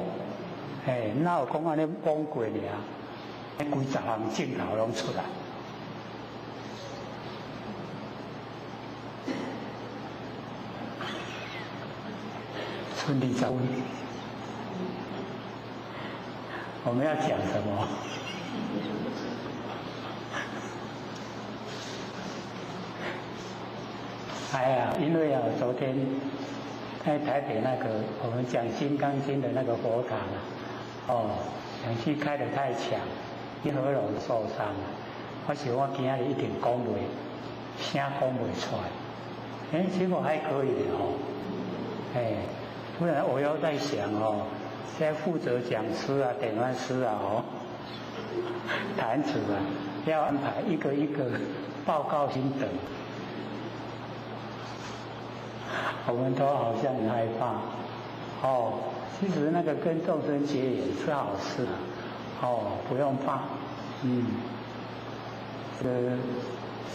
哪有讲安尼摸过尔？规10项镜头拢出来。村里长，我们要讲什么？因为昨天在台北那个我们讲《金刚经》的那个佛堂氧气开得太强，一喉咙受伤了。我想我今仔日一定讲袂，声讲袂出来。结果还可以不然我又在想现在负责讲师啊、点完师啊坛主啊，要安排一个一个报告心得。我们都好像很害怕其实那个跟众生结缘是好事啊，哦，不用怕，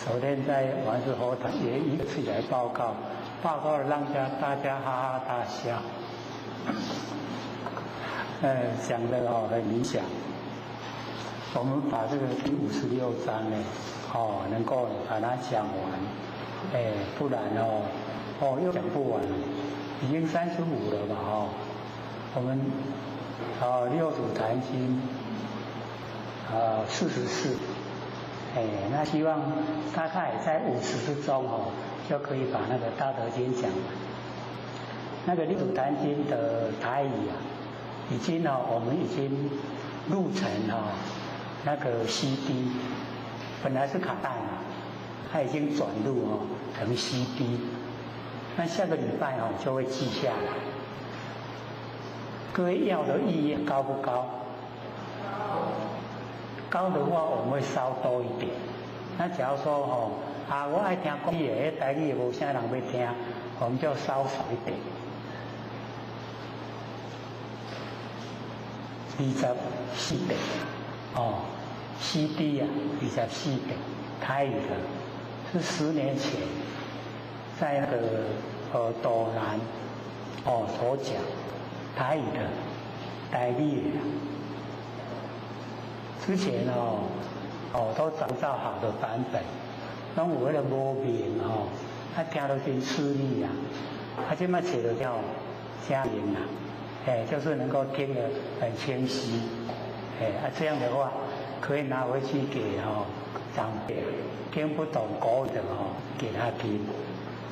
昨天在王氏佛堂也一起来报告让大家哈哈大笑，讲的很理想。我们把这个第56章呢，能够把它讲完，不然又讲不完，已经35了吧，我们六祖坛经44。那希望大概在50之中就可以把那个《大德经》讲完。那个《六祖坛经》的台语我们已经录成那个 CD， 本来是卡带它已经转录成 CD。那下个礼拜就会寄下来。各位要的意愿高不高？高的话，我们会稍多一点。那假如说我爱听国语的，台语无啥人要听，我们就稍少一点。24点CD 24点，台语的是10年前在那个斗南所讲台语的台语的。之前都找不到好的版本，那我为了无明他听得真吃力现在写的叫佳音就是能够听得很清晰，这样的话可以拿回去给长辈听不懂国语的给他听。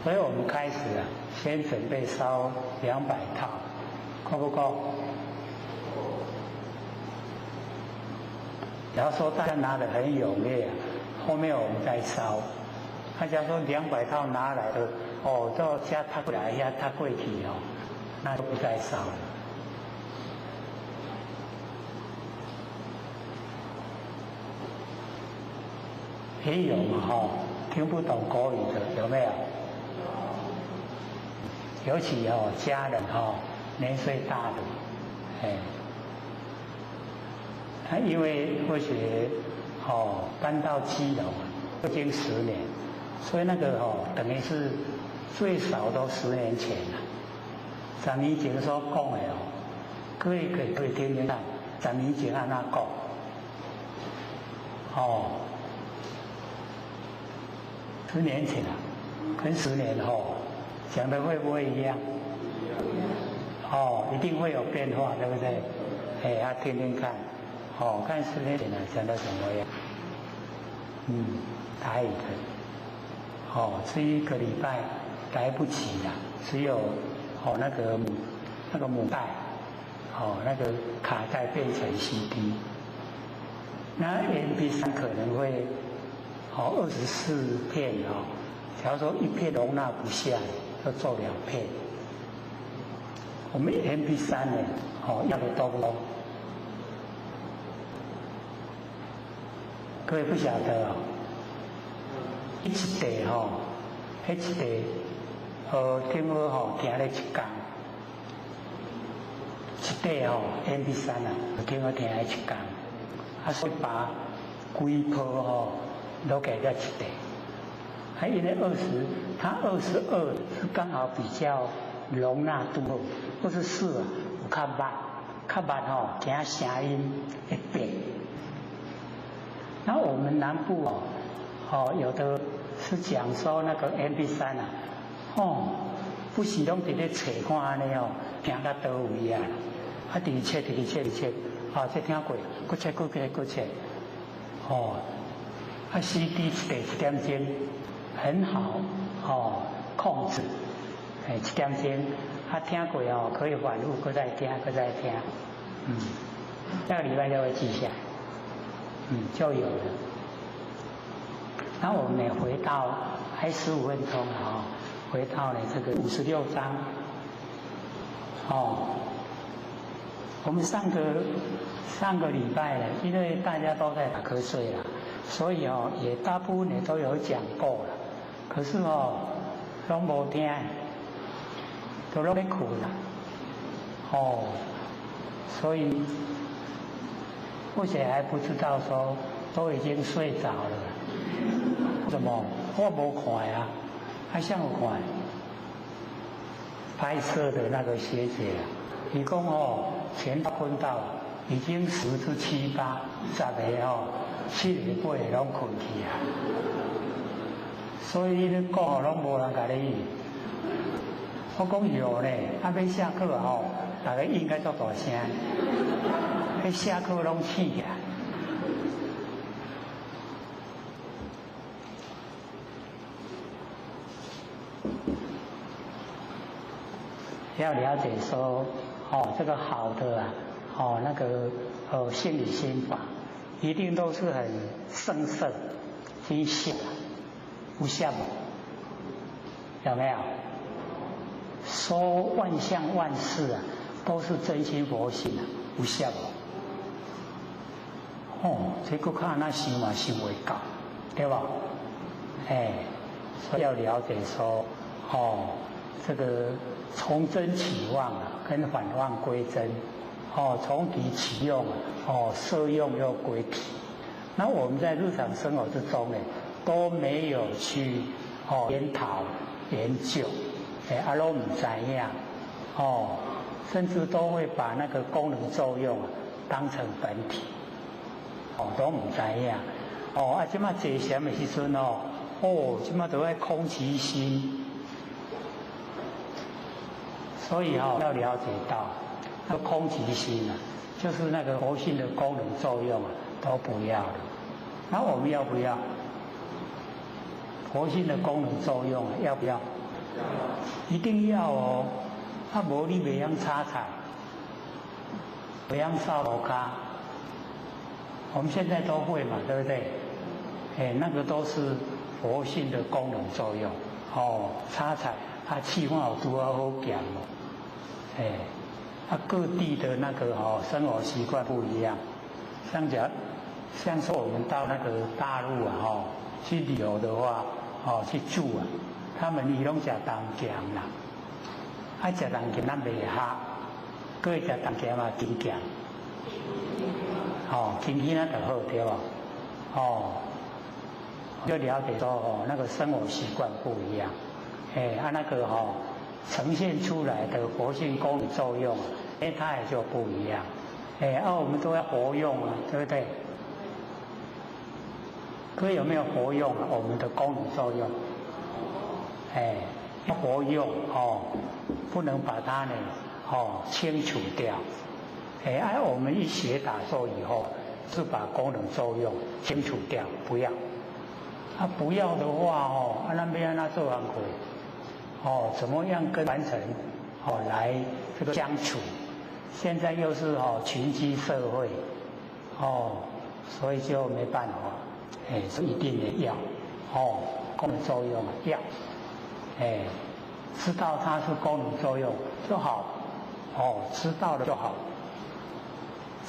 所以我们开始先准备烧200套，够不够？然后说大家拿得很踊跃后面我们再烧。他假如说200套拿来的都加他过来他过去那就不再烧了。也有嘛听不懂国语的有没有？尤其家人年岁大的他因为或许搬到基隆已经10年，所以那个等于是最少都10年前了。10年前所讲的各位可以听听看，10年前按那讲10年前跟10年后讲的会不会一样？一定会有变化，对不对？听听看。看10年前讲的怎么样？台语的，这1个礼拜来不及了，只有那个母带，那个卡带变成 CD， 那 MP3 可能会24片假如说1片容纳不下，就做2片。我们 MP3 呢，要的多不多？各位不晓得一地迄一地听说行了1天，一地MP3听说停了1天，所以把规波都给了一地。因为它22是刚好比较容纳度，24有较慢，听声音会变。然后我们南部有的是讲说那个 MP3 不是拢伫咧找看安尼听到倒位伫切，这听过，搁切CD 一点钟很好控制，1点钟听过可以反复搁再听，下个礼拜就会记下来。就有了。然后我们也回到还15分钟回到了这个56章。我们上个礼拜呢，因为大家都在打瞌睡了，所以也大部分也都有讲过了。可是拢无听，都拢在困了。哦，所以或许还不知道说都已经睡着了。怎么？我没看啊，还像有看。拍摄的那个学姐啊，伊讲哦，全困到已经10至7、8、10个哦，7个8个拢困去啊。所以你讲哦，拢无人甲你。我讲有咧，要下课哦，大家应该做大声，迄下课拢起起来。要了解说，这个好的啊，那个心理心法，一定都是很深色、很小，不像有没有？说万象万事啊，都是真心佛性啊，不像这个看那想嘛想袂到，对吧？所以要了解说，这个从真起妄啊，跟反妄归真，从体起用啊，摄用又归体。那我们在日常生活之中呢，都没有去研讨研究，都唔知样，甚至都会把那个功能作用啊当成本体，都唔知样，即马坐禅的时阵即马都在空其心。所以要了解到，那空其心啊，就是那个佛性的功能作用啊，都不要了。那我们要不要？佛性的功能作用啊，要不要？一定要哦。无你袂晓插菜，袂晓扫楼卡，我们现在都会嘛，对不对？那个都是佛性的功能作用。插菜，气氛有拄好好咸哦。各地的那个生活习惯不一样，像说我们到那个大陆啊去旅游的话去住啊，他们伊拢食东咸啦，食东咸咱袂合，搁会食东咸嘛金咸，金鱼那就好对吧？就了解说那个生活习惯不一样，那个呈现出来的活性功能作用，它也就不一样。我们都要活用啊，对不对？可有没有活用我们的功能作用？要活用不能把它呢清除掉。我们一学打坐以后，是把功能作用清除掉，不要。不要的话那边那做完鬼。怎么样跟凡尘来这个相处？现在又是群居社会，所以就没办法，是一定得要，功能作用要，知道它是功能作用就好，知道了就好，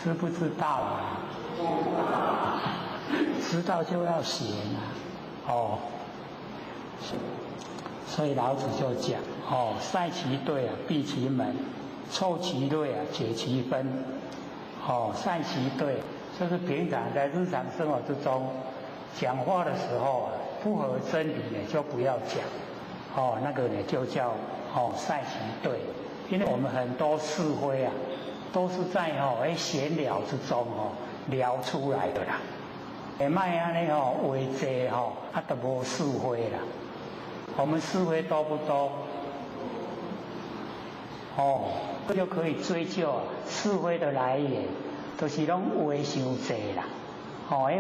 知不知道啊？知道就要行啊，所以老子就讲塞其兑啊，闭其门，凑其锐啊，解其分。塞其兑就是平常在日常生活之中讲话的时候不合真理呢，就不要讲。那个呢就叫塞其兑。因为我们很多是非啊，都是在闲聊之中聊出来的啦。卖安尼话多就无是非啦。我们是非多不多？这就可以追究是非的来源，都是拢话伤济啦。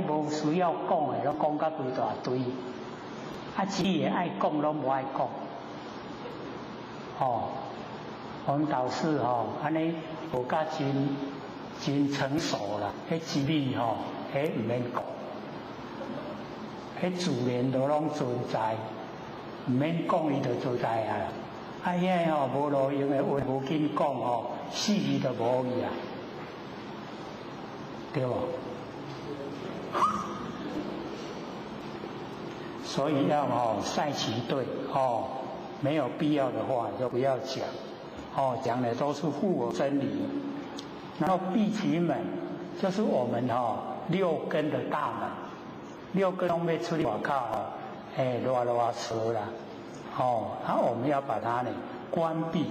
无需要讲的，拢讲到规大堆。只会爱讲，拢无爱讲。我们导师安尼无甲真成熟啦，真理唔免讲，自然都拢存在。唔免讲，伊就做在啊！遐无路用的话无紧讲死伊就无去啊，对无？所以要塞其兑没有必要的话就不要讲。讲的都是符合真理。然后闭极门就是我们六根的大门，六根都没出去外靠乱说啦，然后我们要把它呢关闭。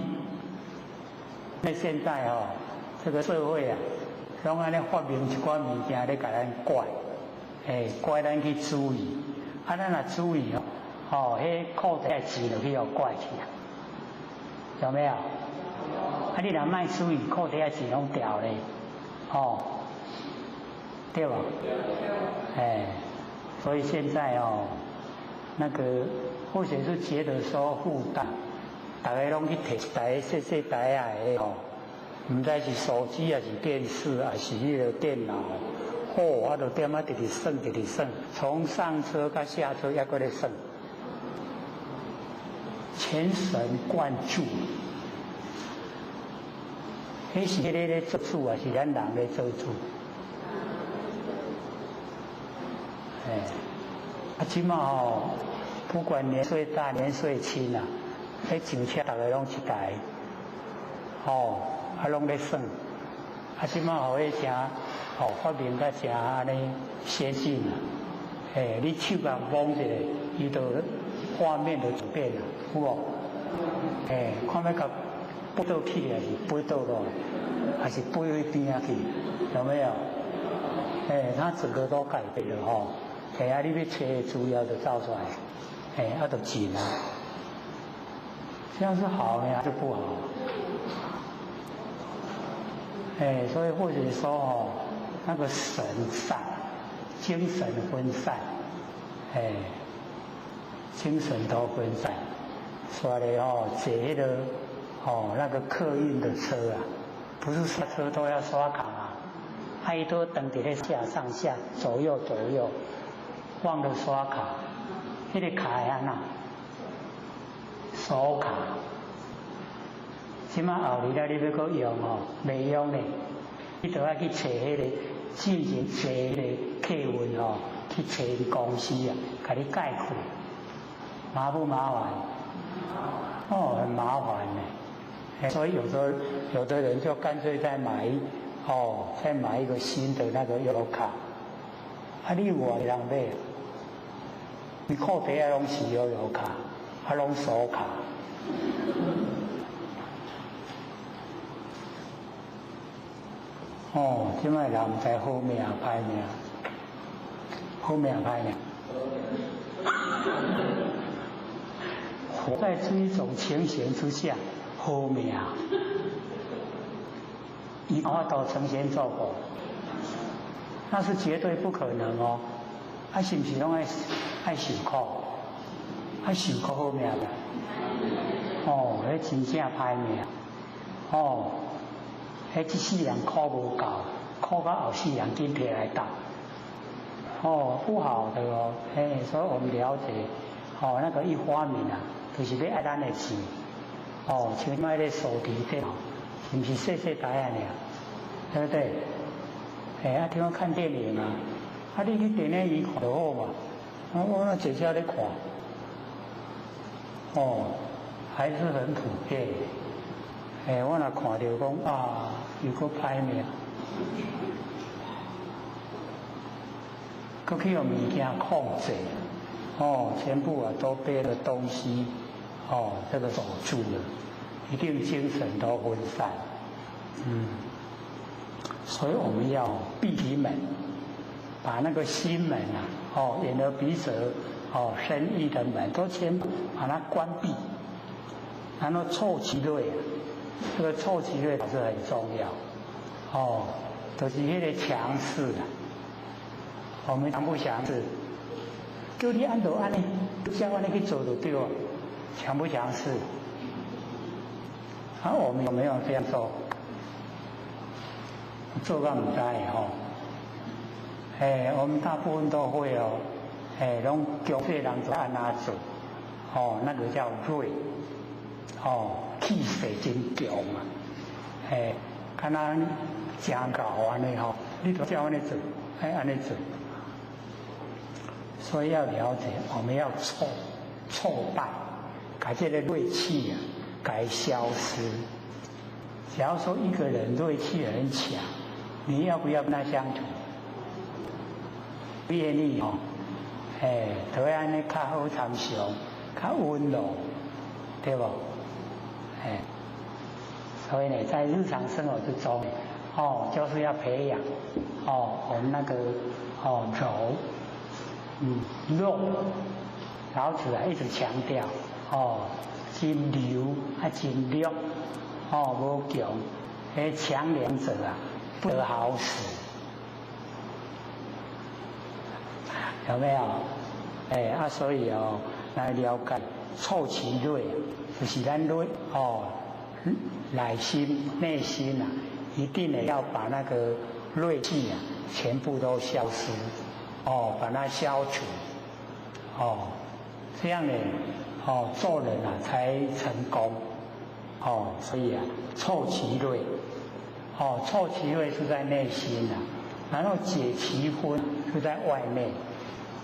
那现在这个社会啊，拢安尼发明一寡物件咧，甲咱怪，怪咱去注意，咱若注意迄裤底的钱就去怪去啊，有没有？你若卖注意，裤底的钱拢掉咧，对吧？所以现在那个或许是觉得说负担，大家拢去摕一台细台啊唔知是手机还是电视还是迄个电脑，啊就点啊直直算，从上车到下车还搁咧算，全神贯注。迄是迄个咧做主啊，是咱人咧做主。即马不管年岁大年岁轻啊，迄上车大家拢一台，拢咧算。即马迄真发明甲真安尼先进啊！你手甲摸一下，伊就画面就转变了，有无？看要甲飞倒去还是飞倒落，还是飞去边啊去？有没有？它整个都改变了你要找的资料就照出来，就紧啊。这样是好呢还是不好？所以或者说那个神散，精神分散，精神都分散，所以坐那个那个客运的车啊，不是下车都要刷卡吗？伊都等伫咧上下左右，忘了刷卡，迄个卡会安那？手卡。即马后日你要搁用袂用咧，你就要去找迄个进行找迄个客运去找你公司啊，甲你盖开，麻不麻烦？很麻烦呢。所以有的人就干脆再买一个新的那个悠游卡。你有人买，你裤底拢是悠游卡，拢手卡。即摆人唔知好命歹命，好命歹命。活在这一种情形之下，好命，伊无法度成仙做佛，那是绝对不可能是不是拢爱受苦？爱受苦好命的，迄真正歹命，迄一世人苦无够，苦到后世人紧摕来担，不好的所以我们了解，那个一发明啊，就是要爱咱的钱，像卖咧手提电脑，是不是细台啊尔，对不对？听我看电影啊，你去电影院看就好嘛，我那坐车咧看，还是很普遍。我若看到讲又搁歹命，搁去用物件控制，全部都被了东西，这个守住了，一定精神都分散，所以我们要闭极门，把那个心门眼耳鼻舌身意的门都先把它关闭，然后凑其类。这个凑齐类是很重要，就是那个强势啊。我们强不强势？叫你按照安尼，叫安尼去做就对了，强不强势？我们有没有这样做？做到唔知我们大部分都会拢强势人就按那做，那个叫锐，气势真强啊！看咱真搞安尼你都叫安尼做，安尼做。所以要了解，我们要挫败，把这个锐气给消失，假如说一个人锐气很强，你要不要跟他相处？不愿意哦，都要安尼较好参详，较温柔，对不？所以呢，在日常生活之中，就是要培养我们那个柔，弱，老子一直强调真柔真弱，无强，强两者不得好死，有没有？所以来了解凑其锐，就是咱锐内心一定呢要把那个锐气全部都消失，把它消除，这样呢，做人才成功，所以凑其锐，凑其锐是在内心然后解其昏是在外面，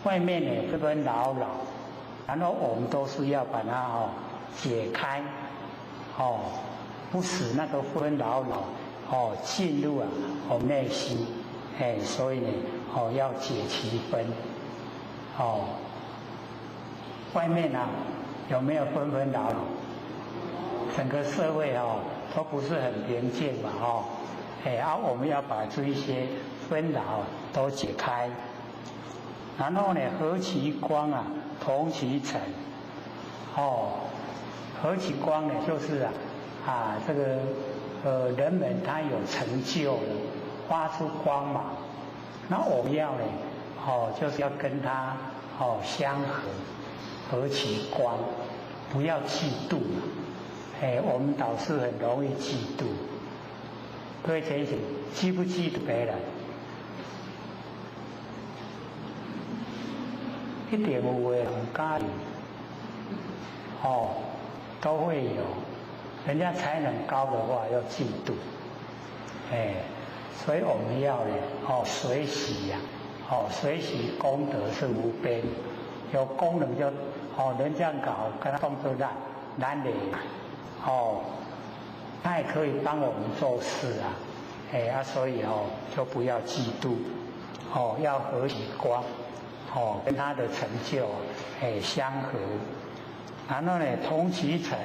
外面呢纷纷扰扰，然后我们都是要把它解开，不使那个纷纷扰扰进入我们内心，所以呢要解其分，外面有没有纷纷扰扰？整个社会都不是很平静嘛，我们要把这一些纷扰都解开，然后呢和其光同其尘，和其光呢就是这个人们他有成就了，发出光芒，那我们要呢就是要跟他相和其光，不要嫉妒我们导师很容易嫉妒，各位提醒，嫉不嫉妒别人？一定有的很嘉义，都会有。人家才能高的话要嫉妒，所以我们要呢，随喜随喜功德是无边，有功能就人这样搞，跟他动作难的，他也可以帮我们做事所以就不要嫉妒，要和其光，跟他的成就相合，然后呢同其尘。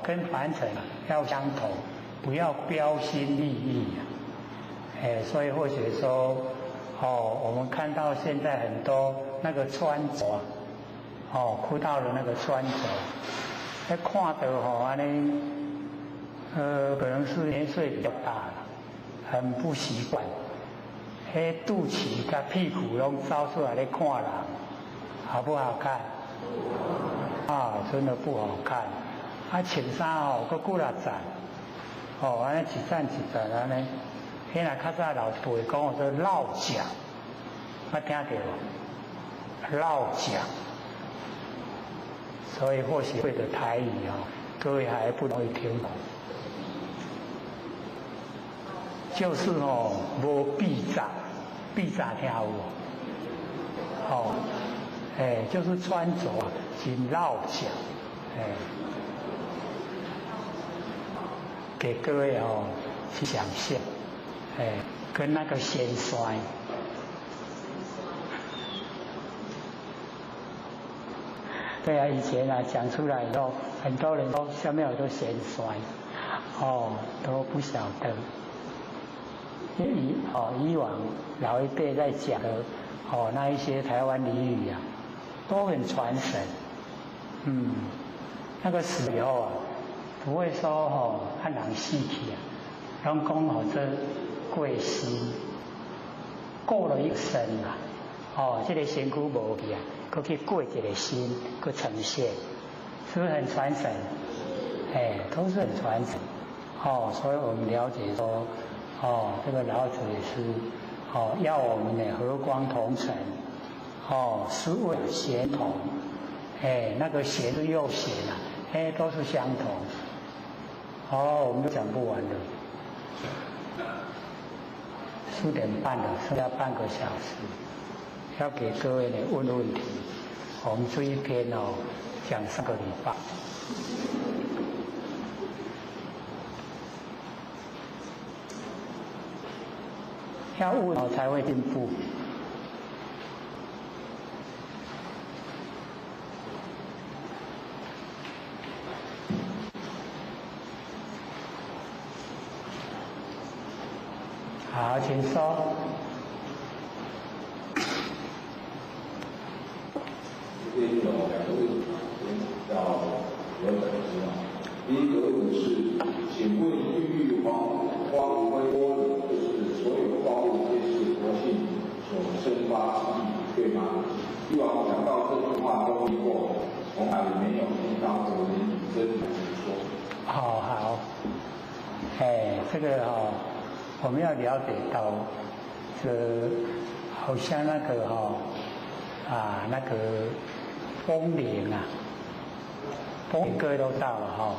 跟凡尘要相同，不要标新立异所以或许说，我们看到现在很多那个穿着哭到了那个穿着，看到安尼，可能是年岁比较大了，很不习惯，肚脐跟屁股拢招出来在看人，好不好看？真的不好看。穿衫搁几啊层，安尼一层一层安尼，迄若较早老辈讲做落脚，捌听到无？落脚，所以或许会的台语各位还不容易听懂，就是无避障，避障听有无？就是穿着真落脚，给各位去想象，跟那个先衰，对以前讲出来以后，很多人都下面有都先衰，都不晓得，因为以往老一辈在讲的那一些台湾俚语都很传神，那个时候不会说看人死去拢讲这过身，过了一生这个身躯无去搁去过一个身，搁呈现，是不是很传神？都是很传神。所以我们了解说，这个老子也是要我们的和光同尘，思维协同，那个贤是又贤都是相同。我们都讲不完了，4点半了，剩下半个小时，要给各位问问题。我们这一篇讲3个礼拜。要问才会进步。好，请说。这边有两个问题要我本知道。第一个问题是，请问郁郁黄花无灰玻璃，就是所有矿物皆是活性所生发之意，对吗？以往讲到这句话都听过，从来没有听到有人以真理说。好，这个我们要了解到，好像那个那个风铃啊，风铃各位都到了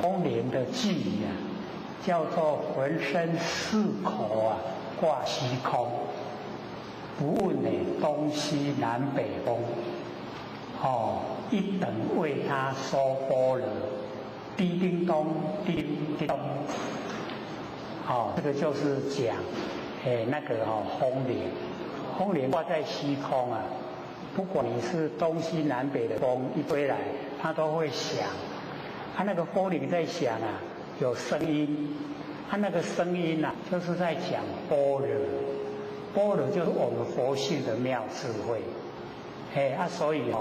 风铃的句啊，叫做浑身四口啊挂虚空，不问东西南北风，一等为他说般若，叮叮咚，叮叮咚。这个就是讲，那个风铃，风铃挂在虚空啊，不管你是东西南北的风一吹来，它都会响。那个风铃在响啊，有声音，那个声音啊，就是在讲般若，般若就是我们佛性的妙智慧，所以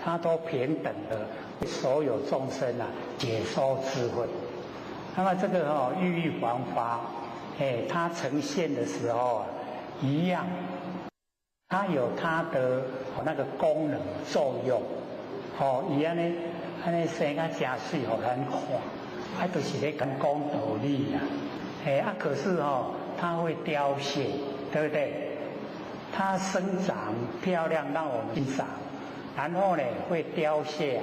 它都平等的为所有众生啊解说智慧。那么这个郁郁黄花，它呈现的时候啊，一样，它有它的那个功能作用，伊安尼生啊真水互咱看，就是咧讲道理啦，可是它会凋谢，对不对？它生长漂亮让我们欣赏，然后呢会凋谢，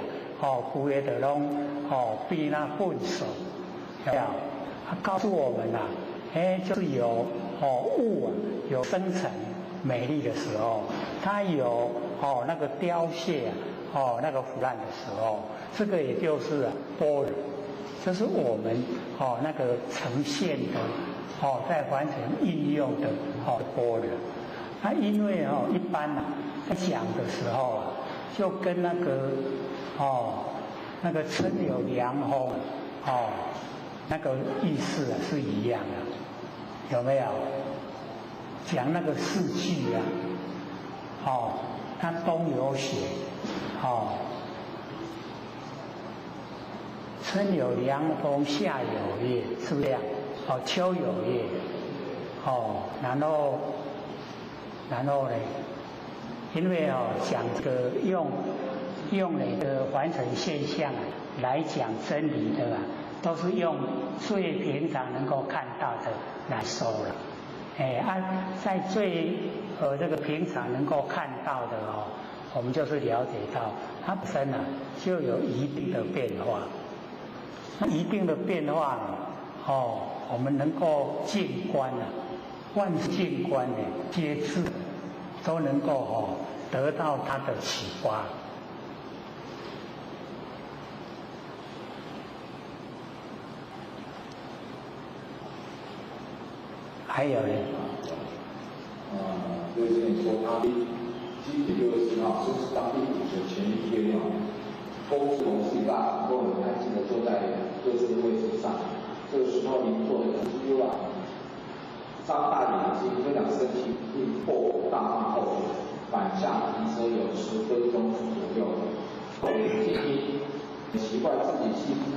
枯叶的拢变那粪水。他告诉我们就是有物有生成美丽的时候，它有那个凋谢那个腐烂的时候，这个也就是般若，这是我们那个呈现的在完成应用的般若。那因为一般在讲的时候就跟那个那个春有凉风那个意思是一样的，有没有？讲那个四季它冬有雪，春有凉风，夏有月，是不是这样？秋有月，然后呢？因为讲这个用那个完成现象来讲真理的都是用最平常能够看到的来说了，在最这个平常能够看到的我们就是了解到它本身就有一定的变化。那一定的变化呢，我们能够静观万事静观皆智，都能够得到它的启发。还有呢？就是跟你说，他基体60号，就是当地股的前一天公司董事长都很安静的坐在各自的位置上。这个时候，您坐的是悠张大眼睛，非常生气，并破口大骂后，反向停车有10分钟左右。静听，很奇怪自己幸福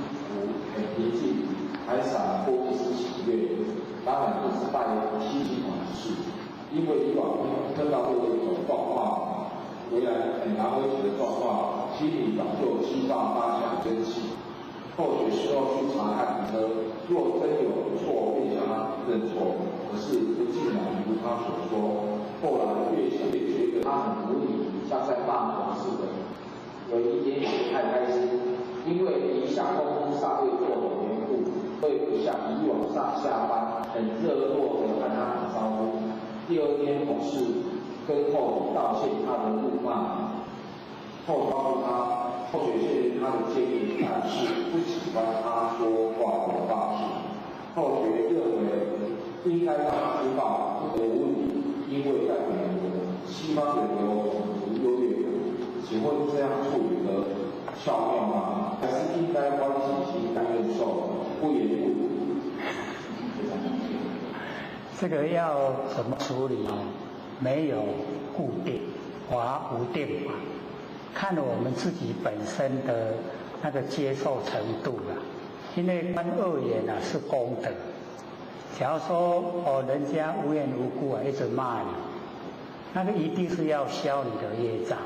很平静，还闪过一丝喜悦。当然不是带稀奇款的事，因为以往碰到过一种状况，为来很难为解的状况，心里早就激发发想真气。后学时候去查看车，若真有错，便向他认错，可是不尽然如他所说。后来越想越觉得他很无理，像在骂我似的。有一点也不太开心，因为一向公司尚未做的缘故，会不像以往上下班很热络的和他打招呼。第二天同事跟后理道歉他的辱骂，后告诉他后学谢他的建议，但是不喜欢他说话的方式。后学认为应该让知道这个问题，因为代表西方的优越，请问这样处理的巧妙吗？还是应该欢喜心甘愿受，不言不语？这个要怎么处理呢？没有固定，法无定法，看我们自己本身的那个接受程度啦。因为观恶言啊是功德，假如说人家无缘无故一直骂你，那个一定是要消你的业障。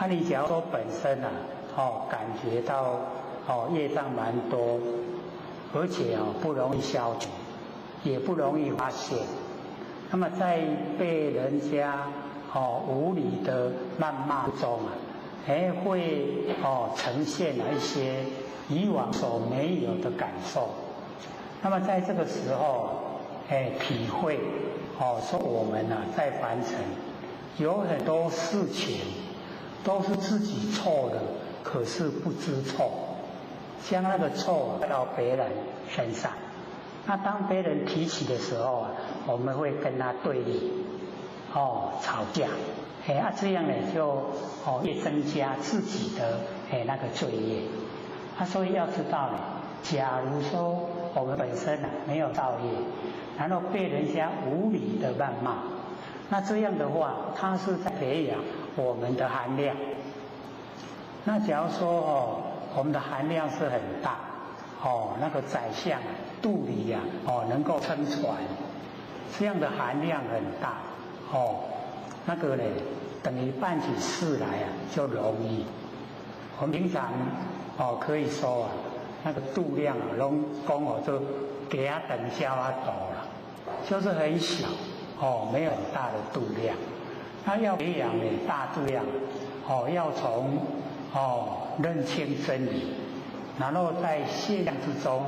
你假如说本身感觉到业障蛮多，而且不容易消除，也不容易发现，那么在被人家无理的谩骂中会呈现了一些以往所没有的感受。那么在这个时候体会说我们在凡尘有很多事情都是自己错的，可是不知错，将那个错带到别人身上。那当别人提起的时候我们会跟他对立吵架，这样呢就越增加自己的那个罪业。所以要知道呢，假如说我们本身没有造业，然后被人家无理的谩骂，那这样的话，它是在培养我们的含量。那假如说我们的含量是很大，那个宰相肚里能够撑船，这样的含量很大，那个呢等于办起事来就容易。我们平常可以说那个度量拢讲就给它等消走了，就是很小没有很大的度量。那要培养大度量要从认清真理，然后在现象之中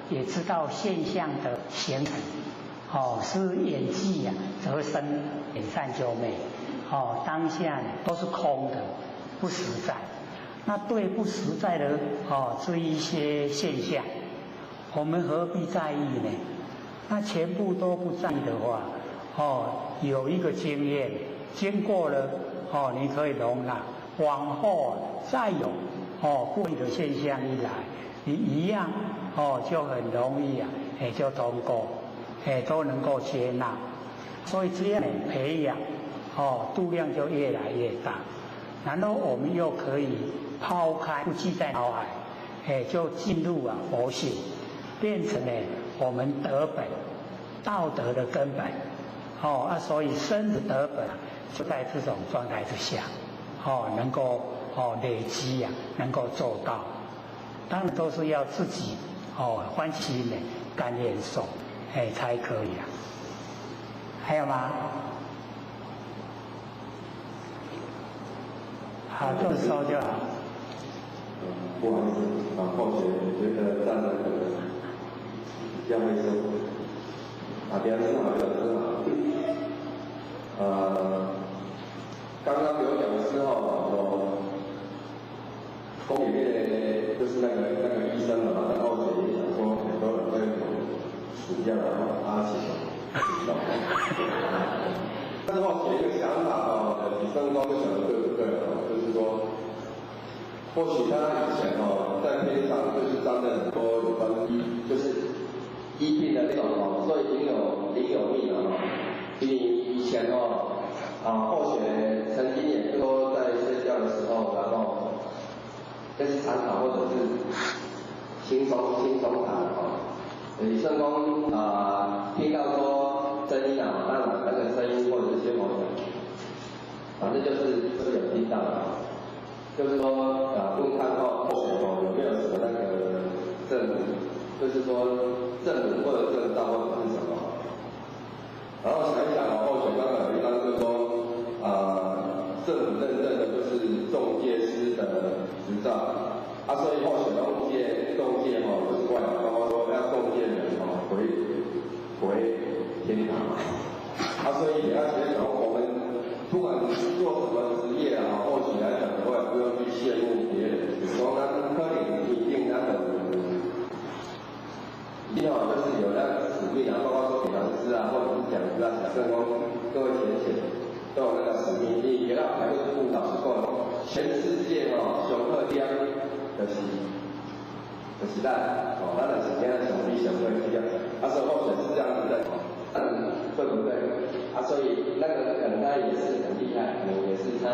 也知道现象的形成是演技则生，演善就昧，当下都是空的，不实在。那对不实在的这一些现象，我们何必在意呢？那全部都不在意的话，有一个经验经过了你可以容纳，往后再有不利的现象一来，你一样就很容易就通过都能够接纳。所以这样培养度量就越来越大，然后我们又可以抛开不记在脑海，就进入佛性，变成我们德本道德的根本所以生的德本就在这种状态之下能够累积能够做到。当然都是要自己欢喜心甘愿受才可以还有吗？好，这么说就好。不好意思后学我觉得站的比较会说比较正好刚刚有讲的时候公里面就是那个医生然后学也想说很多人会暑假起床但是我有一个想法你生光就想的对不对就是说或许他以前在边上就是沾了很多有关就是医病的那种所以挺有命的以前后学曾经也说在睡觉的时候然后就是参考或者是轻松谈你圣公听到说声音当然那个声音或者是些某种反正就是有听到就是说问看后学有没有什么那个证明，就是说证明或者证照或者是什么，然后想一想后学刚才有一张就是说政府认证的就是中介师的执照所以后学中介就是外包括说要中介人回天堂所以也要学讲我们不管是做什么职业或许来讲的话，不用去羡慕别人。比如说，那科领一定那种，一定就是有那个使命包括说给他全世界哦，上好点就是咱哦，咱就是今仔上比上好的企业，所以候选是这样子的哦，对不对？所以那个他也是很厉害，也是他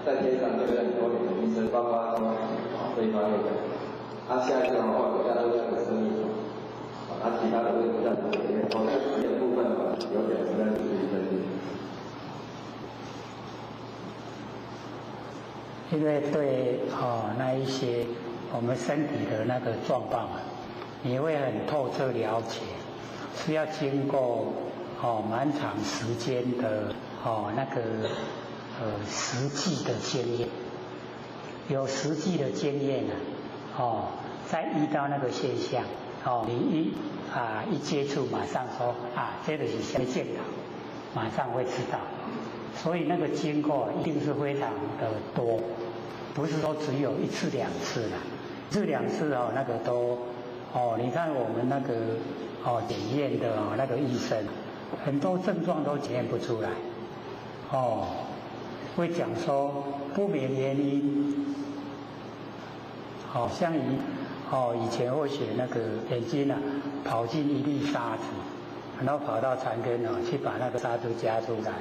在天上对很多年的医生，包括说这一方面的。下一次的话，大家都是生意其他的问题在里面，这个的部分有点不太注意分析。因为对那一些我们身体的那个状况你会很透彻了解，是要经过蛮长时间的那个实际的经验，有实际的经验再遇到那个现象你一接触马上说这个是什么症状，马上会知道。所以那个经过一定是非常的多，不是说只有1次2次啦，1次2次那个都你看我们那个检验的那个医生，很多症状都检验不出来会讲说不明原因像以前会学那个眼睛跑进一粒沙子，然后跑到残根去把那个沙子夹出来。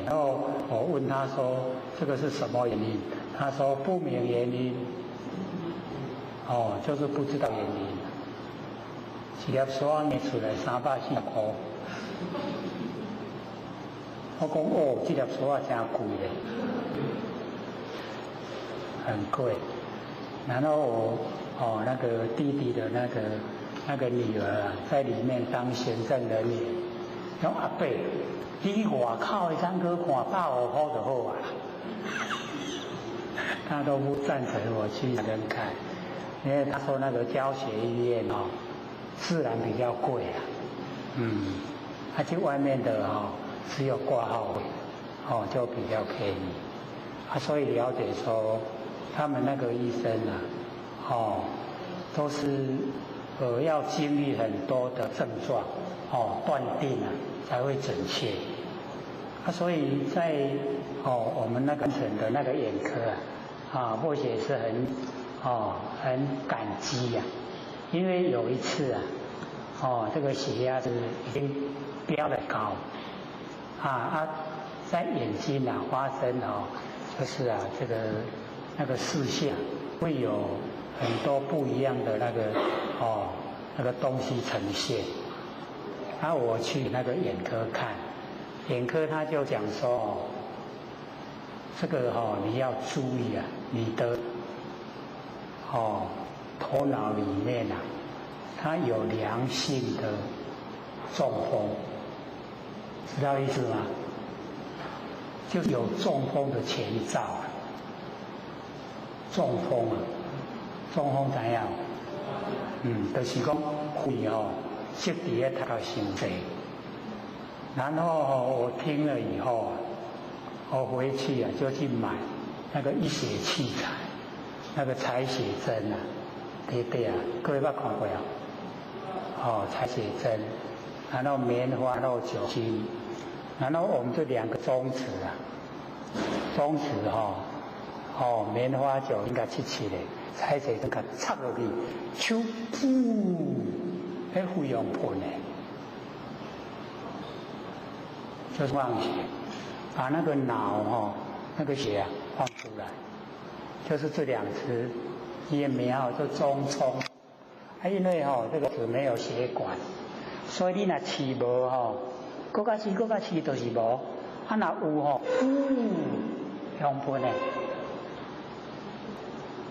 然后我问他说这个是什么原因？他说不明原因，就是不知道原因。一粒沙捏出来340块，我讲这粒沙真贵嘞，很贵。然后我那个弟弟的那个女儿在里面当行政人员，讲阿伯。你外口的餐阁看150块就好啊，他都不赞成我去人看，因为他说那个教学医院自然比较贵去外面的只有挂号费就比较便宜所以了解说他们那个医生都是要经历很多的症状断定才会准确所以在我们那个省的那个眼科或许是很感激因为有一次这个血压是已经飙得高在眼睛发生就是这个那个视线会有很多不一样的那个东西呈现。我去那个眼科看，眼科他就讲说这个你要注意你的头脑里面它有良性的中风，知道意思吗？就有中风的前兆中风中风怎样？就是讲肺积伫咧头壳伤济，然后我听了以后我回去就去买那个医学器材，那个采血针对各位捌看过采血针，然后棉花肉酒精，然后我们这2个中指中指棉花酒应该切的，采血针给插落去，手肺用喷的，就是放血，把那个脑那个血放出来，就是这2支疫苗就中冲，因为这个是没有血管，所以你若饲无搁较饲就是无，若有用喷的。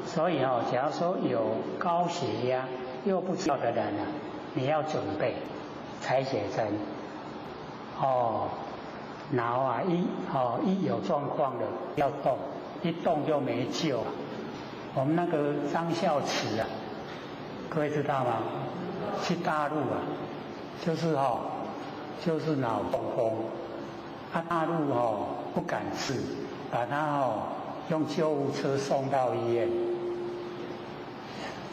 所以假如说有高血压又不知道的人你要准备采血针脑一有状况的要动，一动就没救了。我们那个张孝慈各位知道吗？去大陆就是脑中风，大陆不敢治，把他用救护车送到医院，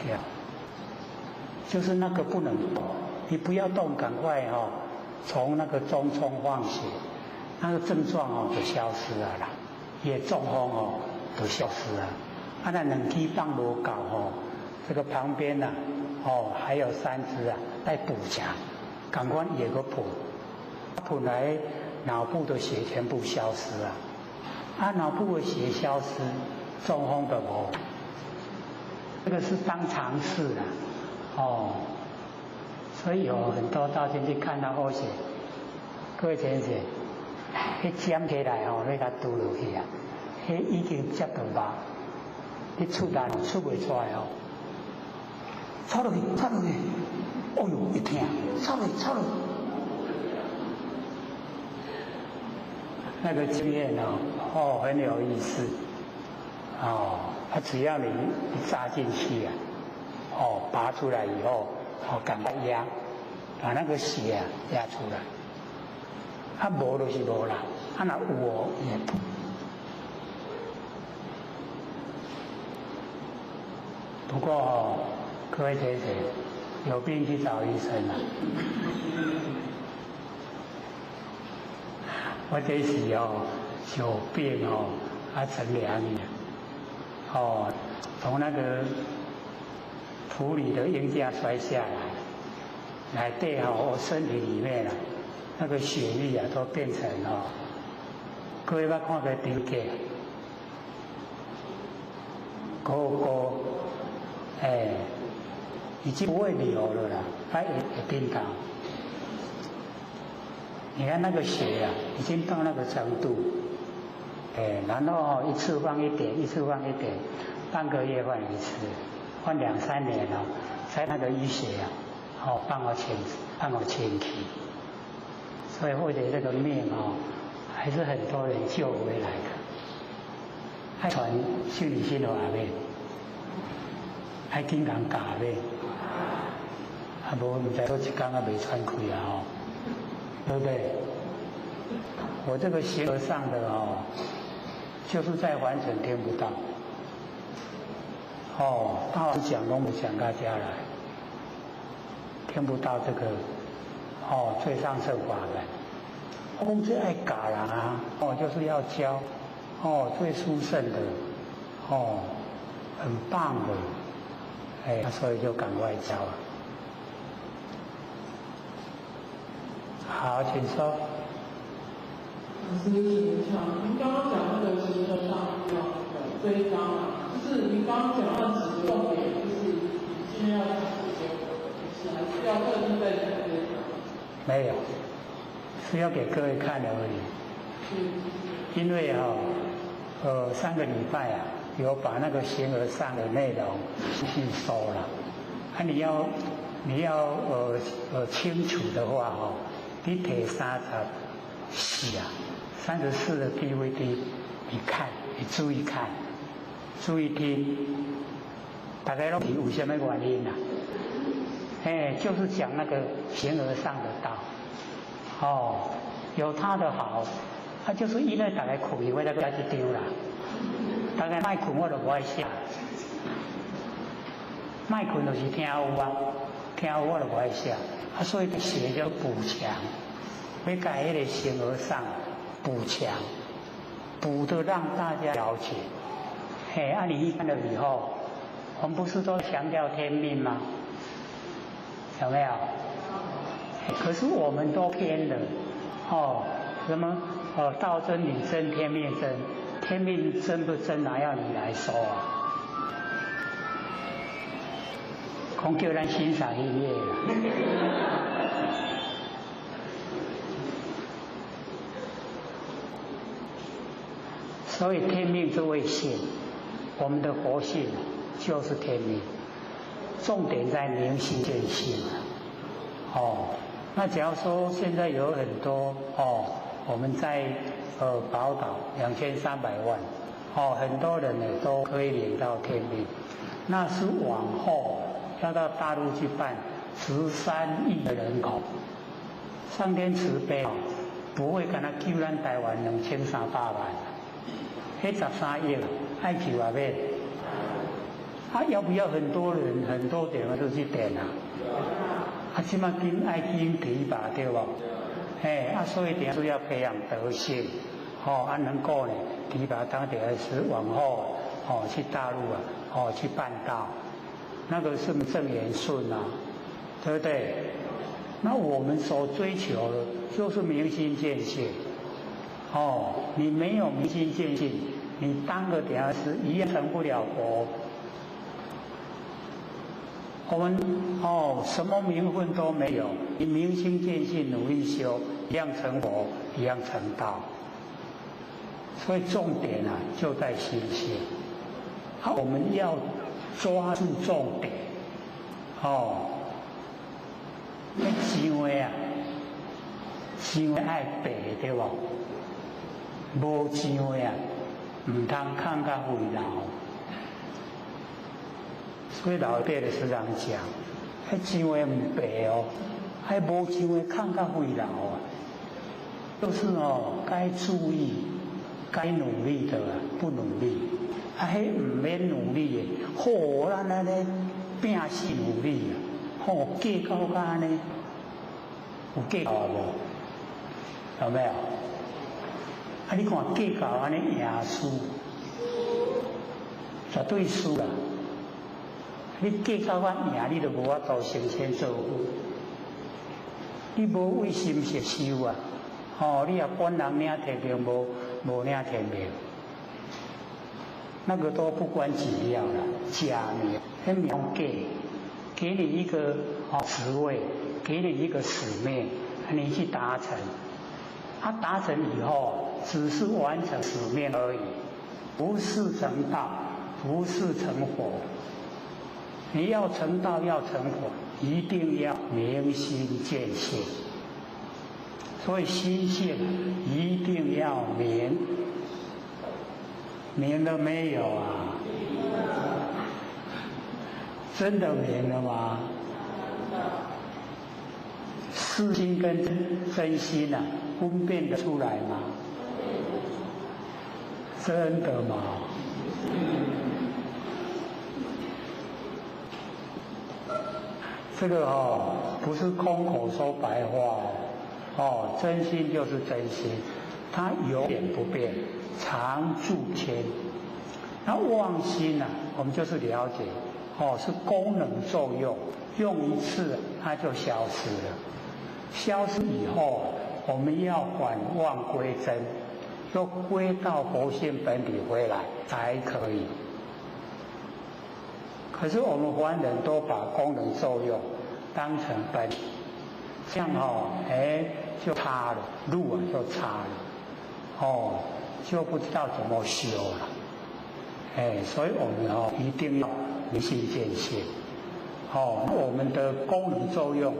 对就是那个不能动，你不要动，赶快从那个中冲放血，那个症状就消失了啦。也中风都消失了。啊，那两支放无够吼，这个旁边呐、还有3支啊，在补强，赶快也个补，补来脑部的血全部消失了。啊，脑部的血消失，中风的无，这个是当常事啊，所以有很多道进去看到后血，各位先生，迄尖起来你甲拄落去啊，迄已经接到吧，你出力出袂出来插落去，哎呦一疼，插落。那个经验很有意思只要你一扎进去啊，拔出来以后，赶快压，把那个血压出来，无就是无啦，若有也不。不过各位姐姐，有病去找医生啦。我这是有病成2年，从那个土里的鹰架摔下来底我身体里面那个血液都变成各位捌看过猪脚，已经不会流了啦，它也变高。你看那个血已经到那个程度，然后一次放一点，半个月换一次，换2、3年才那个淤血帮我清去。所以或者这个命还是很多人救回来的。还传心理心的面，还经常教面，无唔知多一天未喘开对不对？我这个形而上的就是在完全听不到。大王讲都不讲到家来，听不到这个最上圣法门。我们最爱教人就是要教最殊胜的很棒的，所以就赶快教了。好，请说。师请您刚刚讲那个形而上这一章就是您刚刚讲到几个重点，就是今天要讲还是要特地在讲这一章？没有，是要给各位看的而已。因为3个礼拜有把那个形而上的内容吸收了。你要清楚的话你摕34的 DVD， 你看，你注意看，注意听，大家都有什么原因就是讲那个形而上的道，有它的好，就是因为大家困以为那个要去丢啦，大家卖困我就不爱写，卖困就是听有听有我就不爱写，所以写就补强。要把那个形而上补强，补的让大家了解。你看了以后，我们不是都强调天命吗？有没有？可是我们都偏了，什么道真理真天命真，天命真不真哪要你来说讲叫咱欣赏音乐啦。所以天命之谓性，我们的活性就是天命，重点在明心见性那假如说现在有很多我们在宝岛2300万很多人呢都可以领到天命，那是往后要到大陆去办13亿的人口，上天慈悲不会跟他救咱台湾2300万。那13亿爱去外面，要不要很多人很多点都去点起码爱经提拔对吧？所以点是要培养德性，能够呢，提拔当地儿时往后去大陆去办道，那个是正言顺啊，对不对？那我们所追求的就是明心见性。你没有明心见性，你当个点儿时一样成不了佛。我们什么名分都没有，你明心见性努力修，一样成佛，一样成道。所以重点就在心性。我们要抓住重点。那行为行为爱白对不？无行为唔通看较为老。所以老一辈的时常讲，行为唔白无行为看较为老就是该注意、该努力的不努力，唔免努力的，咱安尼拼死努力计较到安尼，有计较无？有没有？你看计较安尼赢输，绝对输啦！你计较我赢，你就无法度成仙做佛。你无为心实修啊！你也本人领天命，无领天命，那个都不关紧要了。假名，很名给你一个职位，给你一个使命，你去达成。达成以后，只是完成使命而已，不是成道，不是成佛。你要成道，要成佛，一定要明心见性。所以心性一定要明，明了没有啊？真的明了吗？私心跟真心分辨得出来吗？真的吗？这个不是空口说白话真心就是真心，它永远不变，常驻谦。那妄心我们就是了解是功能作用，用一次它就消失了。消失以后我们要返妄归真，又归到佛性本体回来才可以。可是我们凡人都把功能作用当成本体，这样就差了，路就差了，就不知道怎么修了。所以我们一定要明心见性。我们的功能作用，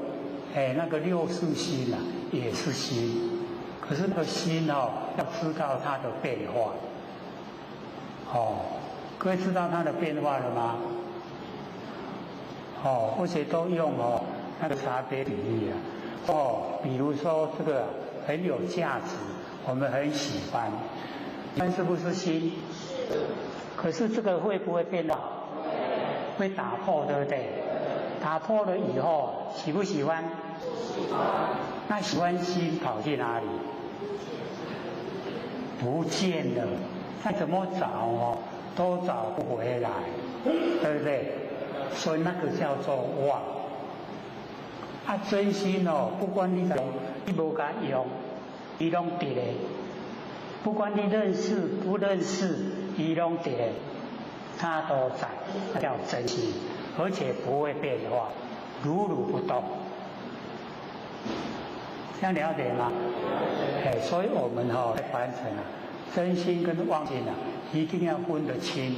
那个六识心也是心，可是那个心要知道它的变化。各位知道它的变化了吗？而且都用那个差别比喻比如说这个很有价值，我们很喜欢，但是不是心？是。可是这个会不会变化？会打破，对不对？打破了以后，喜不喜欢？喜欢。那喜欢心跑去哪里？不见了。再怎么找都找不回来，对不对？所以那个叫做妄。真心不管你无甲用，伊拢伫咧。不管你认识不认识，伊拢伫咧，它都在，那叫真心，而且不会变化，如如不动。这样了解吗？所以我们在凡尘真心跟妄心一定要分得清。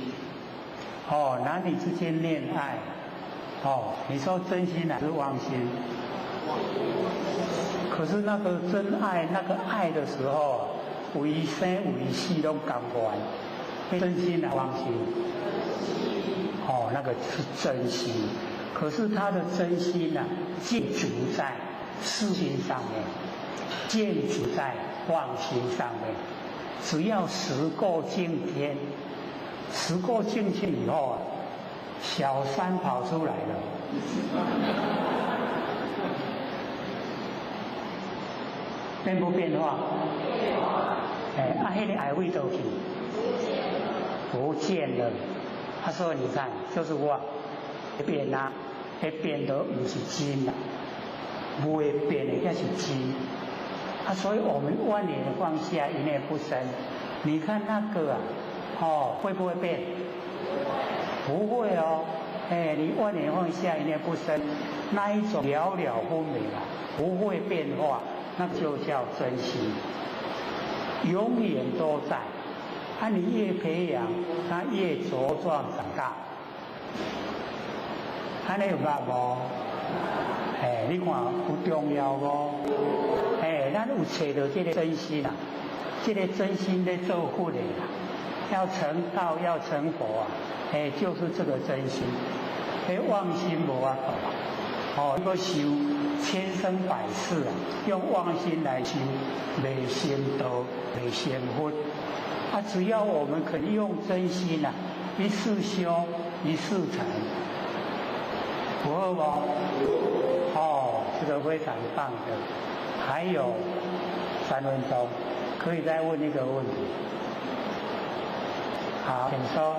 男女之间恋爱，你说真心还是妄心？可是那个真爱，那个爱的时候，为生为死都感官，真心妄心？那个是真心。可是他的真心建筑在事心上面，建筑在妄心上面。只要时过境迁，时过境迁以后小三跑出来了。变不变化？那个爱味都去，不见了。他说：“你看，就是我那边啊，那边都不是真啦，不会变的，那是真。啊，所以我们万年放下，一念不生。你看那个啊，哦，会不会变？不会哦。哎，你万年放下，一念不生，那一种了了分明啊，不会变化，那就叫真心，永远都在。啊，你越培养，它越茁壮长大。安尼有捌无？哎，你看有重要无？哎，咱有找到这个真心啊，这个真心在做佛的啦，要成道要成佛啊，哎，就是这个真心。哎，妄心无法度，哦，要修千生百世啊，用妄心来修，未成道，未成佛。啊，只要我们肯用真心啊，一世修，一世成，不错吗？哦，这个非常棒的。还有3分钟，可以再问一个问题。好，请说。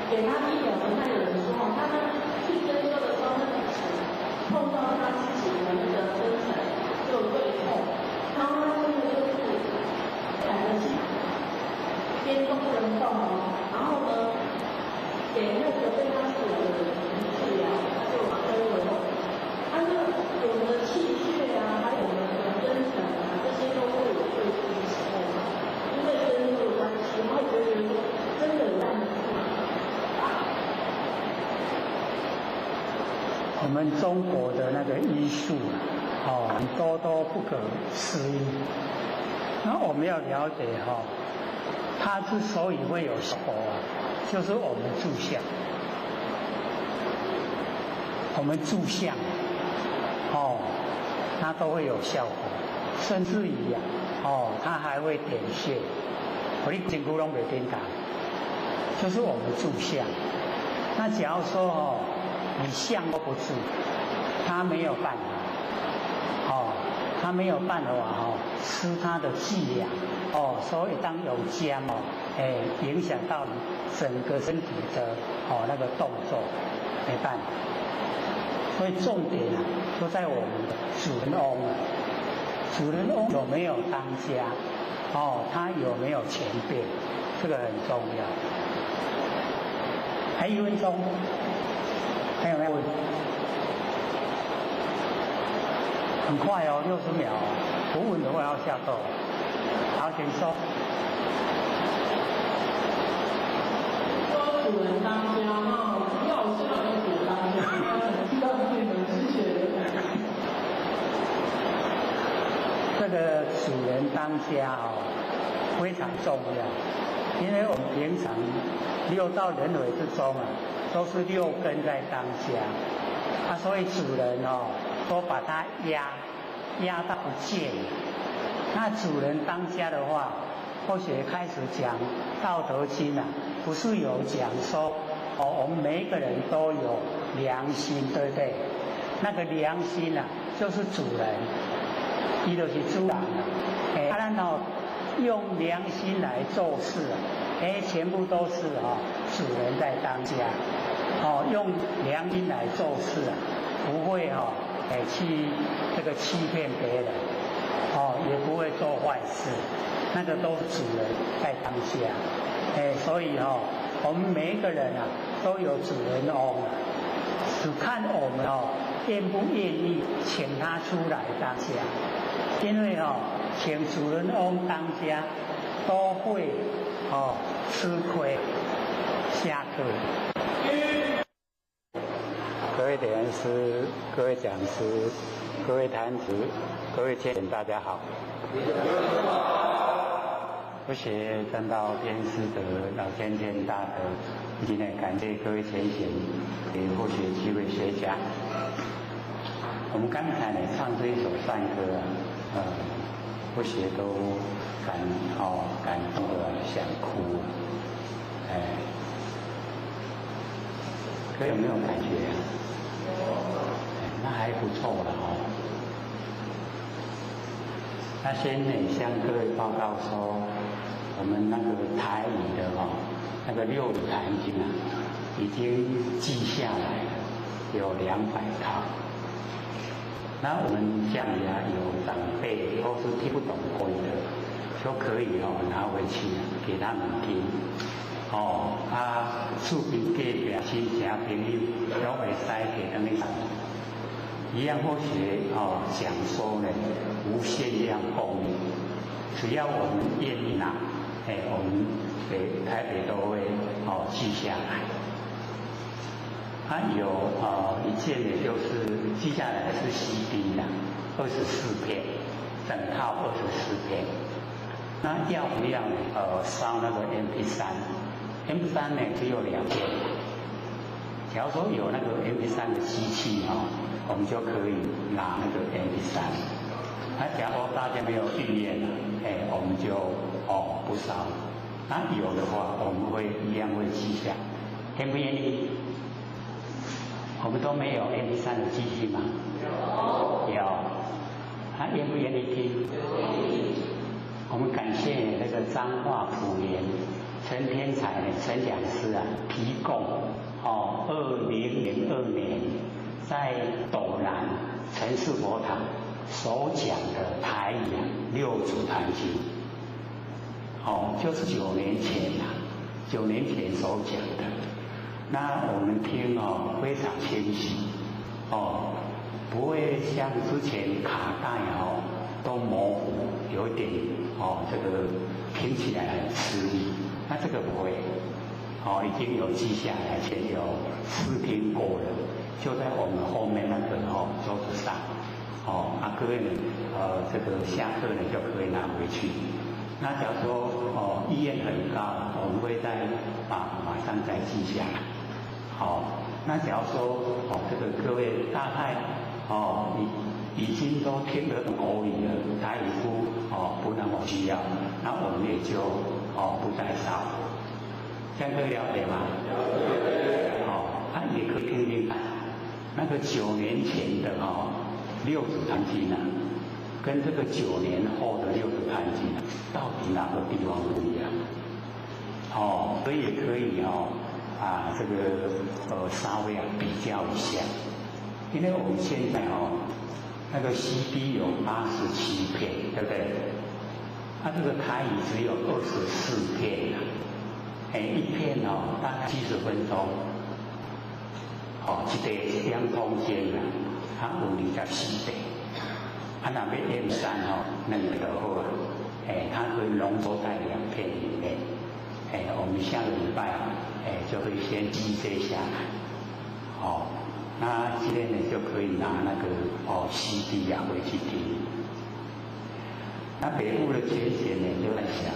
给他一点文看有人说哦，他们去针灸的时候，那个齿碰到他自己的那个真诚，就会痛。然后他真的就是两个气，边动不能动哦。然后呢，给那个对他所有的治疗，他就马上就会动。他那个我们的气血啊，还有我们的真诚啊，这些都会有对付的时候嘛。因为针灸的关系，然后我就觉得说，真的有让你。我们中国的那个医术哦，很多都不可思议。那我们要了解哈，它之所以会有效果啊，就是我们住相，我们住相哦，它都会有效果，甚至于啊，哦，它还会点穴，我的筋骨拢袂颠倒，就是我们住相。那假如说哦。你相都不治，他没有办法，哦，他没有办法哦，吃他的剂量，哦，所以当有姜哦，哎，影响到你整个身体的哦那个动作，没办法。所以重点啊，都在我们的主人翁啊，主人翁有没有当家，哦，他有没有前辈，这个很重要。还1分钟。还有没有问题？很快哦，60秒哦，不问的话要下课。好，请说。说主人当家嘛，要是让主人当家，听到你们谢谢。这个主人当家哦，非常重要，因为我们平常6道轮回之中啊。都是6根在当家，啊，所以主人哦，都把它压到不见了。那主人当家的话，或许开始讲《道德经》啊，不是有讲说哦，我们每一个人都有良心，对不对？那个良心啊，就是主人，伊就是主人啊。哎，啊，然后用良心来做事啊。哎，全部都是哦，主人在当家，哦，用良心来做事啊，不会哦，哎去这个欺骗别人，哦，也不会做坏事，那个都是主人在当家，哎，所以哦，我们每一个人啊都有主人翁啊，只看我们哦愿不愿意请他出来当家，因为哦，请主人翁当家都会。哦，吃亏，下课。各位点师、各位讲师、各位坛子、各位天人，大家好。不学正道天师德，老天天大德。今天感谢各位先贤给或许几位学家。我们刚才呢唱这一首赞歌或许都感动的想哭，各位有没有感觉？那还不错了哦。那先向各位报告说，我们那个台语的那个六祖坛经啊，已经记下来了，有200套。那我们家里有长辈或是听不懂国语的，就可以拿回去给他们听。厝边隔壁亲戚朋友都会使给他们听。一样或许讲说呢，无限量供应，只要我们愿意拿，我们台北都会记下来。它有一件呢，就是记下来是 CD 的，24片，整套24片。那要不要烧那个 MP3？MP3 呢只有2片。假如说有那个 MP3 的机器我们就可以拿那个 MP3。那假如大家没有预约我们就不烧。那有的话，我们会一样会记下。愿不愿意？我们都没有 MP3 的机器吗？有。愿不愿意听？我们感谢那个彰化普研陈天才陈讲师提供2002年在斗南城市佛堂所讲的台语六祖坛经，就是9年前9年前所讲的。那我们听非常清晰不会像之前卡带都模糊，有一点这个听起来很吃力。那这个不会已经有记下来，前有试听过了，就在我们后面那个桌子上各位这个下课呢就可以拿回去。那假如说意愿很高，我们会再马上再记下来。那假如说这个各位大概已经都听得懂国语了，台语不那么需要，那我们也就不再烧。这样可以了解吗？也可以听听看，那个9年前的六祖坛经跟这个9年后的六祖坛经到底哪个地方不一样？所以也可以这个稍微比较一下，因为我们现在那个 CD 有87片，对不对？这个台语只有24片一片大概70分钟，一个2空间它有24片，若要 M3 2个就好它可以浓缩在2片里面。我们下个礼拜就会先记这下来，那今天呢就可以拿那个CD 回去听。那北部的前贤呢就在想，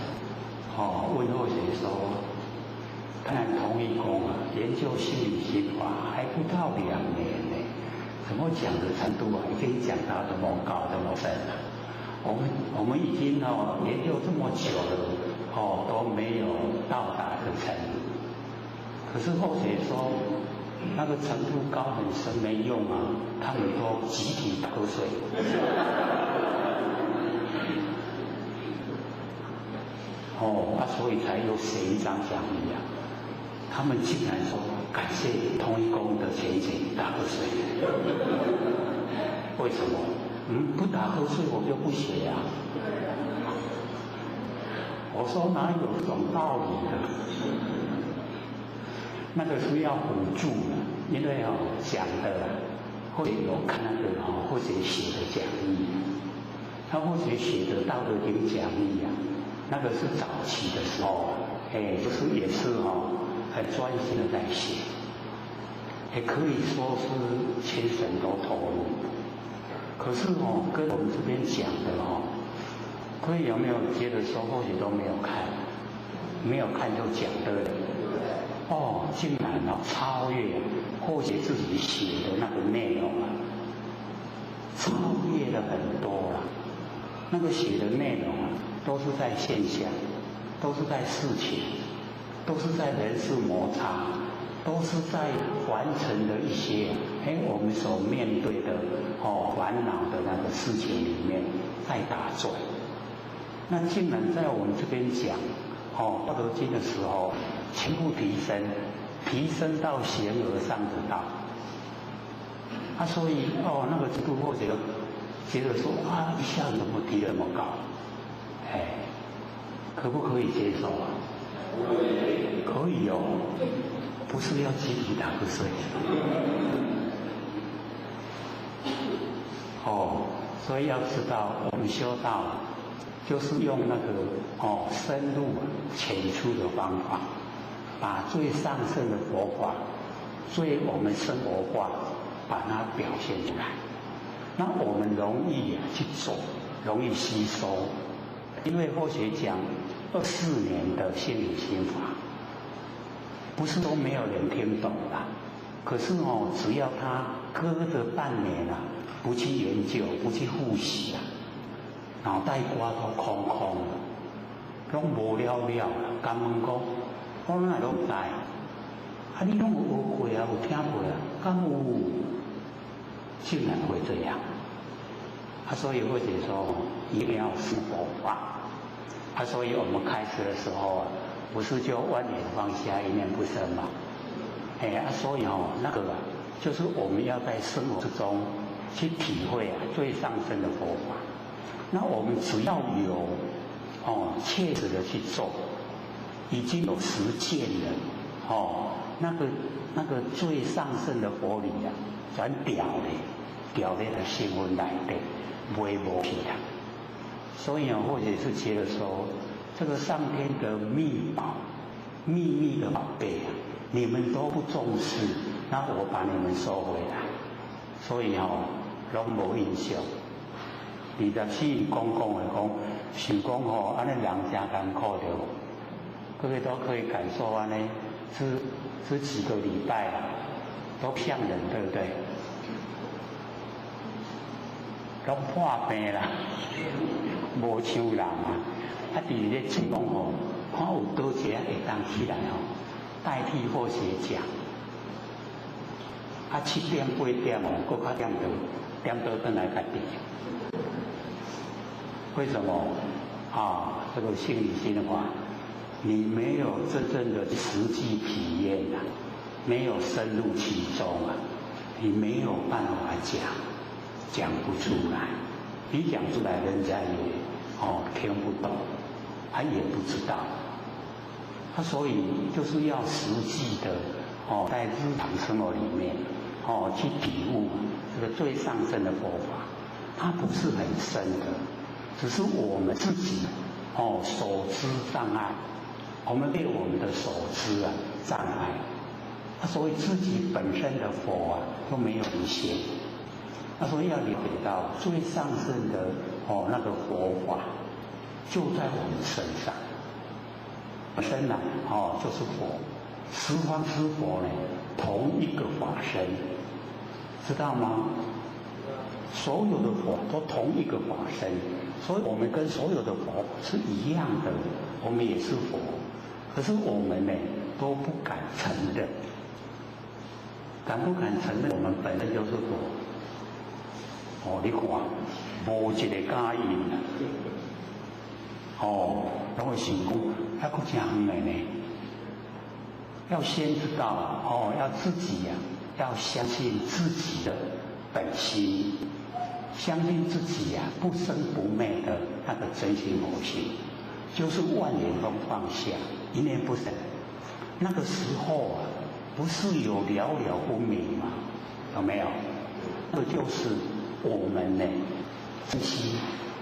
问候学说，看同一公研究心理心法还不到2年呢，怎么讲的程度已经讲到这么高这么深了？我们已经研究这么久了，都没有到达这程度。可是后学说，那个程度高很深没用他们都集体打瞌睡。所以才又写一张讲义他们竟然说感谢同一公的前贤打瞌睡。为什么？不打瞌睡我就不写我说哪有这种道理的？那个是要辅助的，因为讲的或者有看那个或者写的讲义，他或者写的《道德经》讲义那个是早期的时候就是也是很专心的在写，也可以说是全神都投入。可是跟我们这边讲的各位有没有觉得说或许都没有看，没有看就讲的人？竟然超越或许自己写的那个内容啊，超越了很多了。那个写的内容啊，都是在现象，都是在事情，都是在人事摩擦，都是在完成的一些我们所面对的烦恼的那个事情里面在打转。那竟然在我们这边讲《道德经》的时候，全部提升到形而上的道。所以那个程度或者觉得说一下怎么提得那么高？可不可以接受啊？可以哦，不是要集体打瞌睡。所以要知道，我们修道就是用那个深入浅出的方法，把最上乘的佛法，最我们生活化，把它表现出来。那我们容易去做，容易吸收。因为或许讲24年的心理心法，不是说没有人听懂啦。可是只要他搁着半年不去研究，不去复习脑袋瓜都空空了，拢无了了。敢问讲，我哪拢知？你拢有学过有听过敢有？竟然会这样。所以或者说一定要是佛法。所以我们开始的时候不是就万念放下，一念不生嘛？所以那个就是我们要在生活之中去体会最上乘的佛法。那我们只要有切实的去做，已经有实践了那个最上乘的佛理全掉在了心魂内底，袂无去啊。所以或者是觉得说，这个上天的秘宝、秘密的宝贝你们都不重视，那我把你们收回来。所以拢无印象。24年讲的讲，想讲安尼人真艰苦着，各位都可以感受安尼，只几个礼拜都像人，对不对？拢破病啦，无像人伫咧讲看有多少会当起来代替或学讲，7点8点搁较点到转来家己。为什么这个心理心的话，你没有真正的实际体验没有深入其中你没有办法讲不出来。你讲出来，人家也听不懂，也不知道。所以就是要实际的在日常生活里面去体悟这个最上乘的佛法。它不是很深的，只是我们自己手知障碍，我们被我们的手知障碍，所以自己本身的佛都没有一些。所以要了解到最上乘的那个佛法就在我们身上。本身就是佛，十方之佛呢，同一个法身，知道吗？所有的佛都同一个法身，所以我们跟所有的佛是一样的，我们也是佛，可是我们呢都不敢承认，敢不敢承认我们本身就是佛？你看，无一个敢应然后想讲，还佫真远的呢。要先知道要自己要相信自己的本心，相信自己不生不灭的那个真心佛性，就是万念都放下，一念不生。那个时候不是有了了分明吗？有没有？这就是我们呢珍惜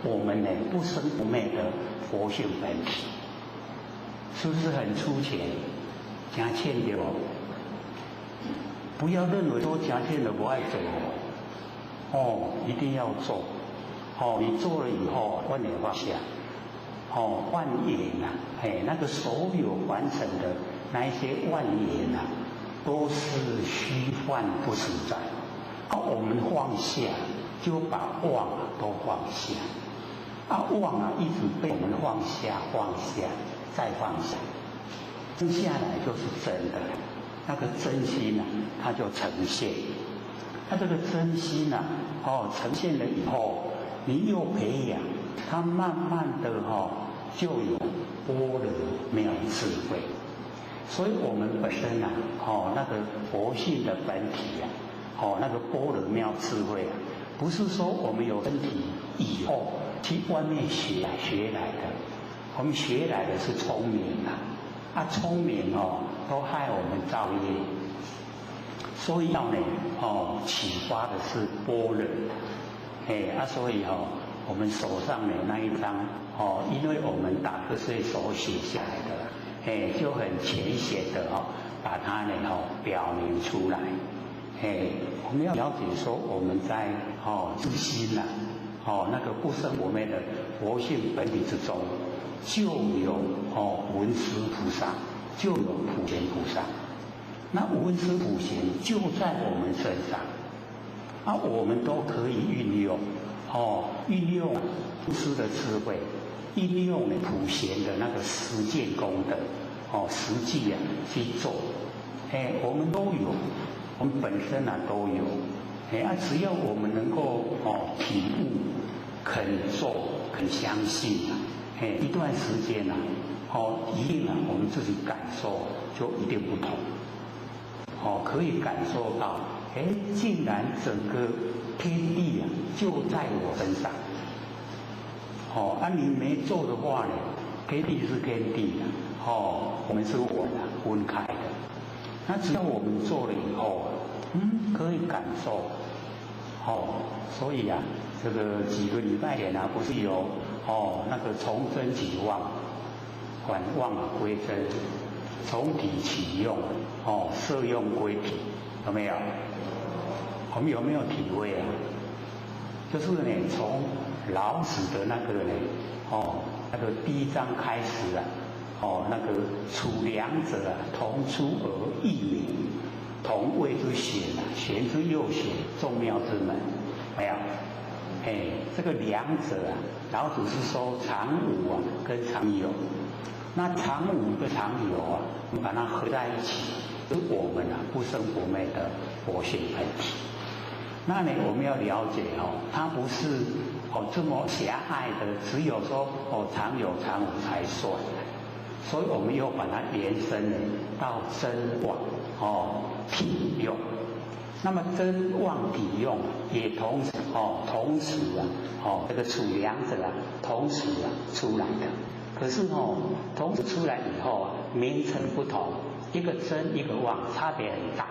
我们呢不生不灭的佛性本体，是不是很粗浅？真欠的不要认为说真欠的不爱做一定要做你做了以后万念放下万缘那个所有完成的那一些妄言啊，都是虚幻不实在。我们放下，就把妄都放下。妄一直被我们放下，再放下，剩下来就是真的。那个真心它就呈现。它这个真心呈现了以后，你又培养，它慢慢的就有般若妙智慧。所以我们本身那个佛性的本体那个般若妙智慧不是说我们有身体以后去外面学来的，我们学来的是聪明聪明都害我们造业。所以要启发的是般若，所以我们手上的那一张因为我们打瞌睡手写下来的，就很浅显的把它表明出来。我们要了解说我们在自心那个不生不灭的佛性本体之中，就有文殊菩萨，就有普贤菩萨。那文殊普贤就在我们身上，我们都可以运用运用文殊的智慧，运用普贤的那个实践功德，实际去做。我们都有，我们本身都有。只要我们能够体悟、肯做、肯相信一段时间一定我们自己感受就一定不同。可以感受到，竟然整个天地就在我身上。你没做的话呢，天地是天地我们是分开的。那只要我们做了以后，可以感受。所以这个几个礼拜前不是有那个从真起妄，转妄归真。从体起用，摄用归体，有没有？我们有没有体会就是从老子的那个那个第一章开始那个处两者同出而异名，同谓之玄玄之又玄，众妙之门，没有？这个两者老子是说常无跟常有。那常无跟常有我们把它合在一起，是我们不生不灭的佛性本体。那我们要了解它不是这么狭隘的，只有说常有常无才算。所以我们又把它延伸到真妄体用。那么真妄体用也同时这个处两者同时出来的。可是同时出来以后名称不同，一个真一个妄，差别很大，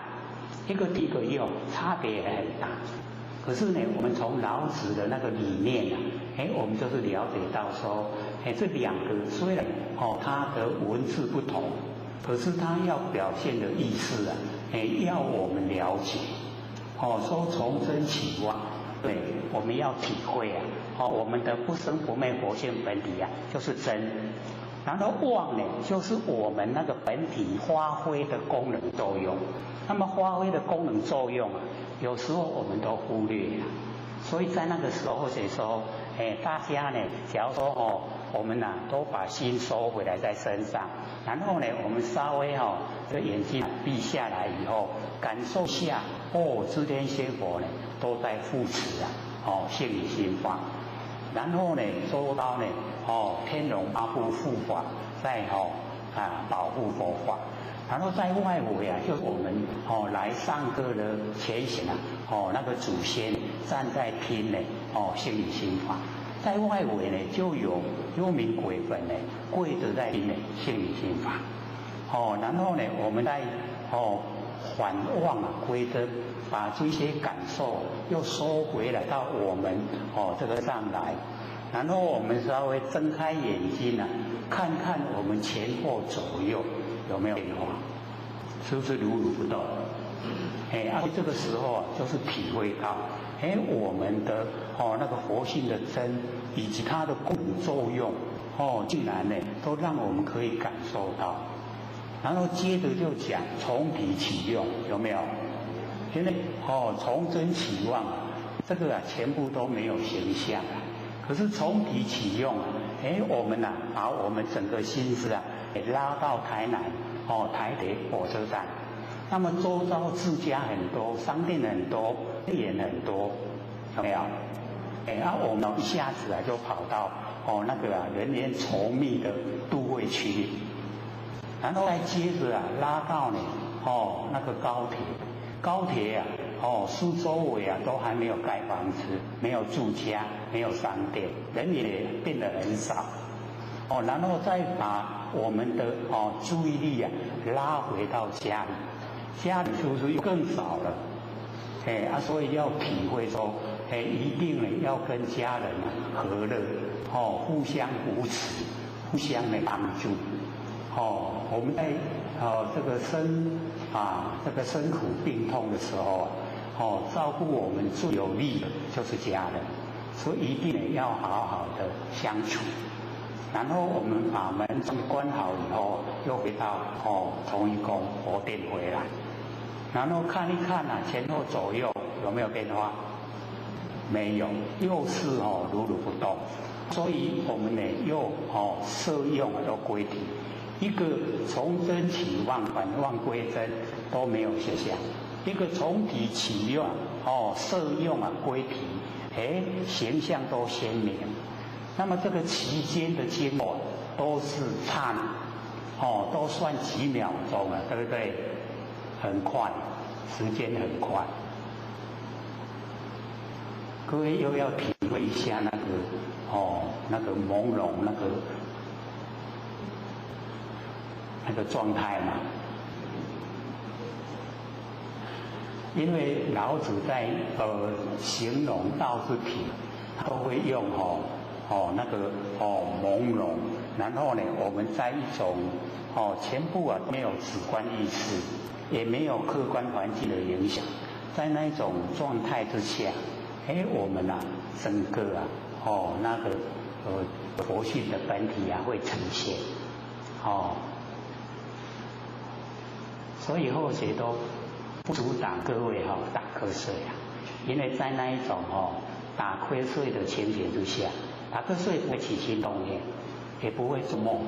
一个体一个用，差别也很大。可是我们从老子的那个理念我们就是了解到说，这两个虽然它的文字不同，可是它要表现的意思要我们了解。说从真起妄，对，我们要体会我们的不生不灭佛性本体就是真，然后妄就是我们那个本体发挥的功能作用。那么发挥的功能作用有时候我们都忽略了。所以在那个时候或者说大家假如说我们都把心收回来在身上，然后我们稍微这眼睛闭下来以后，感受下诸天仙佛都在护持性理心法。然后周遭天龙八部护法在保护佛法。然后在外围就是我们来上课的前贤那个祖先站在听性理心法。在外围就有幽冥鬼魂跪着在听性理心法。然后我们在反望归真，把这些感受又收回来到我们这个上来。然后我们稍微睁开眼睛看看我们前后左右有没有变化，是不是如如不动？这个时候就是体会到我们的那个佛性的真以及它的功能作用竟然都让我们可以感受到。然后接着就讲从体起用，有没有？因为从真起妄，这个全部都没有形象啊。可是从体起用，我们把我们整个心思给拉到台南台铁火车站，那么周遭自家很多，商店很多，店很多，有没有？我们一下子就跑到那个人烟稠密的都会区，然后再接着拉到那个高铁四周围都还没有盖房子，没有住家，没有商店，人也变得很少，然后再把我们的注意力拉回到家里，家里是不是又更少了？所以要体会说，一定要跟家人和乐，互相扶持，互相的帮助，我们在这个生苦病痛的时候照顾我们最有力的就是家人，所以一定要好好的相处。然后我们把门关好以后，又回到同一宫佛殿回来，然后看一看前后左右有没有变化？没有，又是如如不动。所以我们又摄用又归体，一个从真起妄，反妄归真都没有现象；一个从体起用摄用归体，形象都鲜明。那么这个期间的经过都是刹那，都算几秒钟了，对不对？很快，时间很快。各位又要体会一下那个朦胧那个状态嘛。因为老子在形容道之体，他都会用那个朦胧，然后我们在一种全部没有主观意识，也没有客观环境的影响，在那种状态之下，我们整个那个佛性的本体会呈现，所以后学都不阻挡各位打瞌睡因为在那一种打瞌睡的情形之下，打瞌睡不会起心动念，也不会做梦，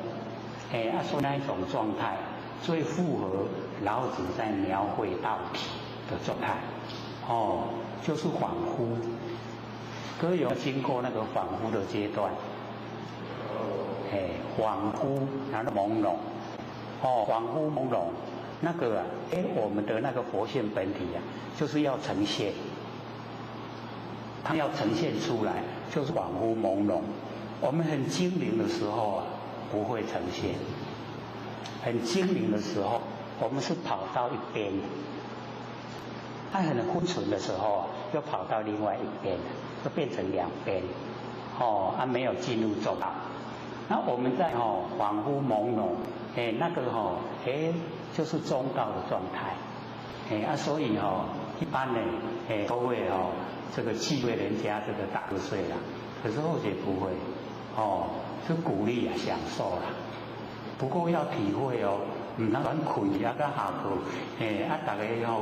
说那一种状态最符合老子在描绘道体的状态，就是恍惚。各位有经过那个恍惚的阶段？恍惚，然后朦胧，恍惚朦胧，那个我们的那个佛性本体就是要呈现，它要呈现出来，就是恍惚朦胧。我们很精灵的时候不会呈现，很精灵的时候，我们是跑到一边的；它很昏沉的时候又跑到另外一边，就变成两边，没有进入中道。那我们在恍惚朦胧，那个就是中道的状态，所以一般都会这个忌讳人家这个打瞌睡啦，可是后学不会，是鼓励享受啦。不过要体会唔能乱困甲下课，大家讲要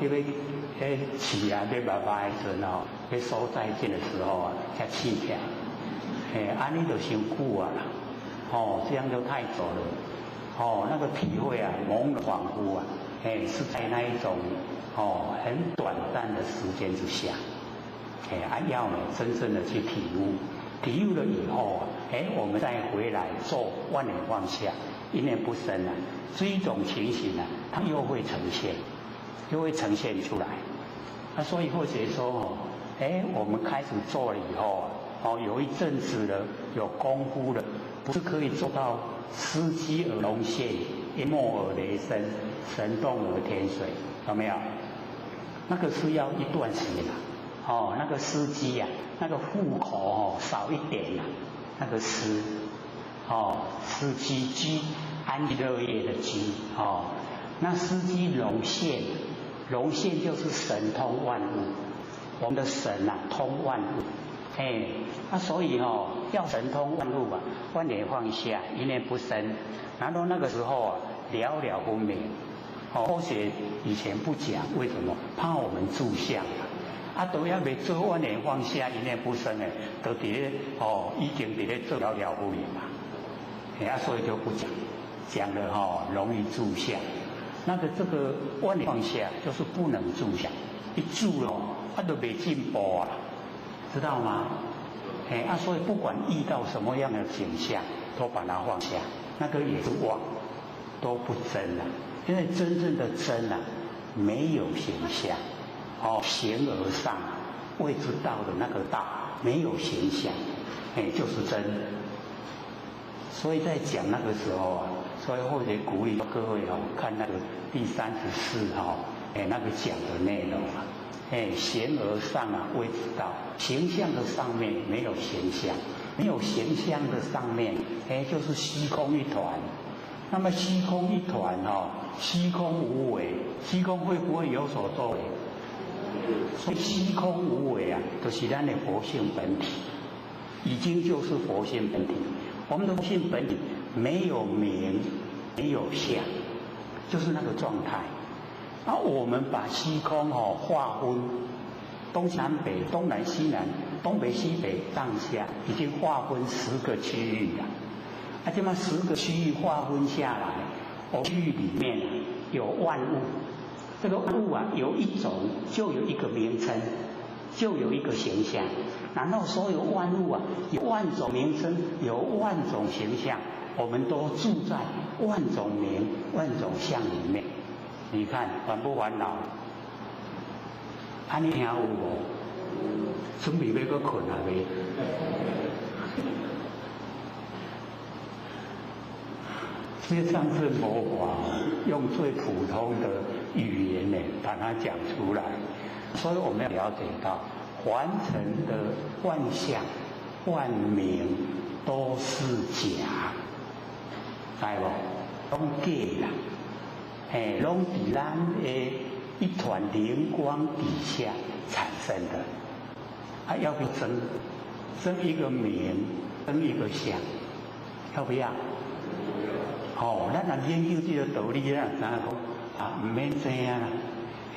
这个起要拜拜的时阵要说再见的时候才起起来。安尼就伤久啦，这样就太久了，那个体会朦胧恍惚是在那一种很短暂的时间之下，要真正的去体悟，体悟了以后我们再回来做万念放下，一念不生这一种情形它又会呈现出来。所以或者说我们开始做了以后有一阵子了，有功夫了，不是可以做到司机而龙现，一目而雷声，神动而天水，有没有？那个是要一段时间那个司机那个户口少一点那个司机居安居乐业的居那司机龙现就是神通万物，我们的神通万物。所以要神通万物万念放下，一念不生，然后那个时候啊，了了分明。科学以前不讲，为什么？怕我们住相啊，都要未做万年放下，一念不生诶，都伫咧已经伫咧做了了分明嘛。所以就不讲，讲了容易住相。那个这个万年放下就是不能住相，一住了都没进步啊，知道吗？所以不管遇到什么样的景象，都把它放下，那个也是妄，都不真了。因为真正的真啊，没有形象，形而上谓之道的那个道，没有形象，就是真。所以在讲那个时候啊，所以或者鼓励各位看那个第34那个讲的内容啊，形而上啊谓之道，形象的上面没有形象，没有形象的上面，就是虚空一团。那么虚空一团虚空无为，虚空会不会有所作为？所以虚空无为啊，就是咱的佛性本体，已经就是佛性本体。我们的佛性本体没有名，没有相，就是那个状态。那我们把虚空划分东南北、东南西南、东北西北、上下，已经划分10个区域了。这么10个区域划分下来，区域里面有万物，这个万物啊，有一种就有一个名称，就有一个形象，然后所有万物啊，有万种名称，有万种形象，我们都住在万种名、万种相里面。你看烦不烦恼？你听有无？准备要搁困啊未？实际上是佛法用最普通的语言呢，把它讲出来。所以我们要了解到，凡尘的万象、万名都是假，知无？拢假啦，拢伫咱的一团灵光底下产生的。要不争一个名，争一个相，要不要？咱若研究这个道理，咱知影讲唔免争啊，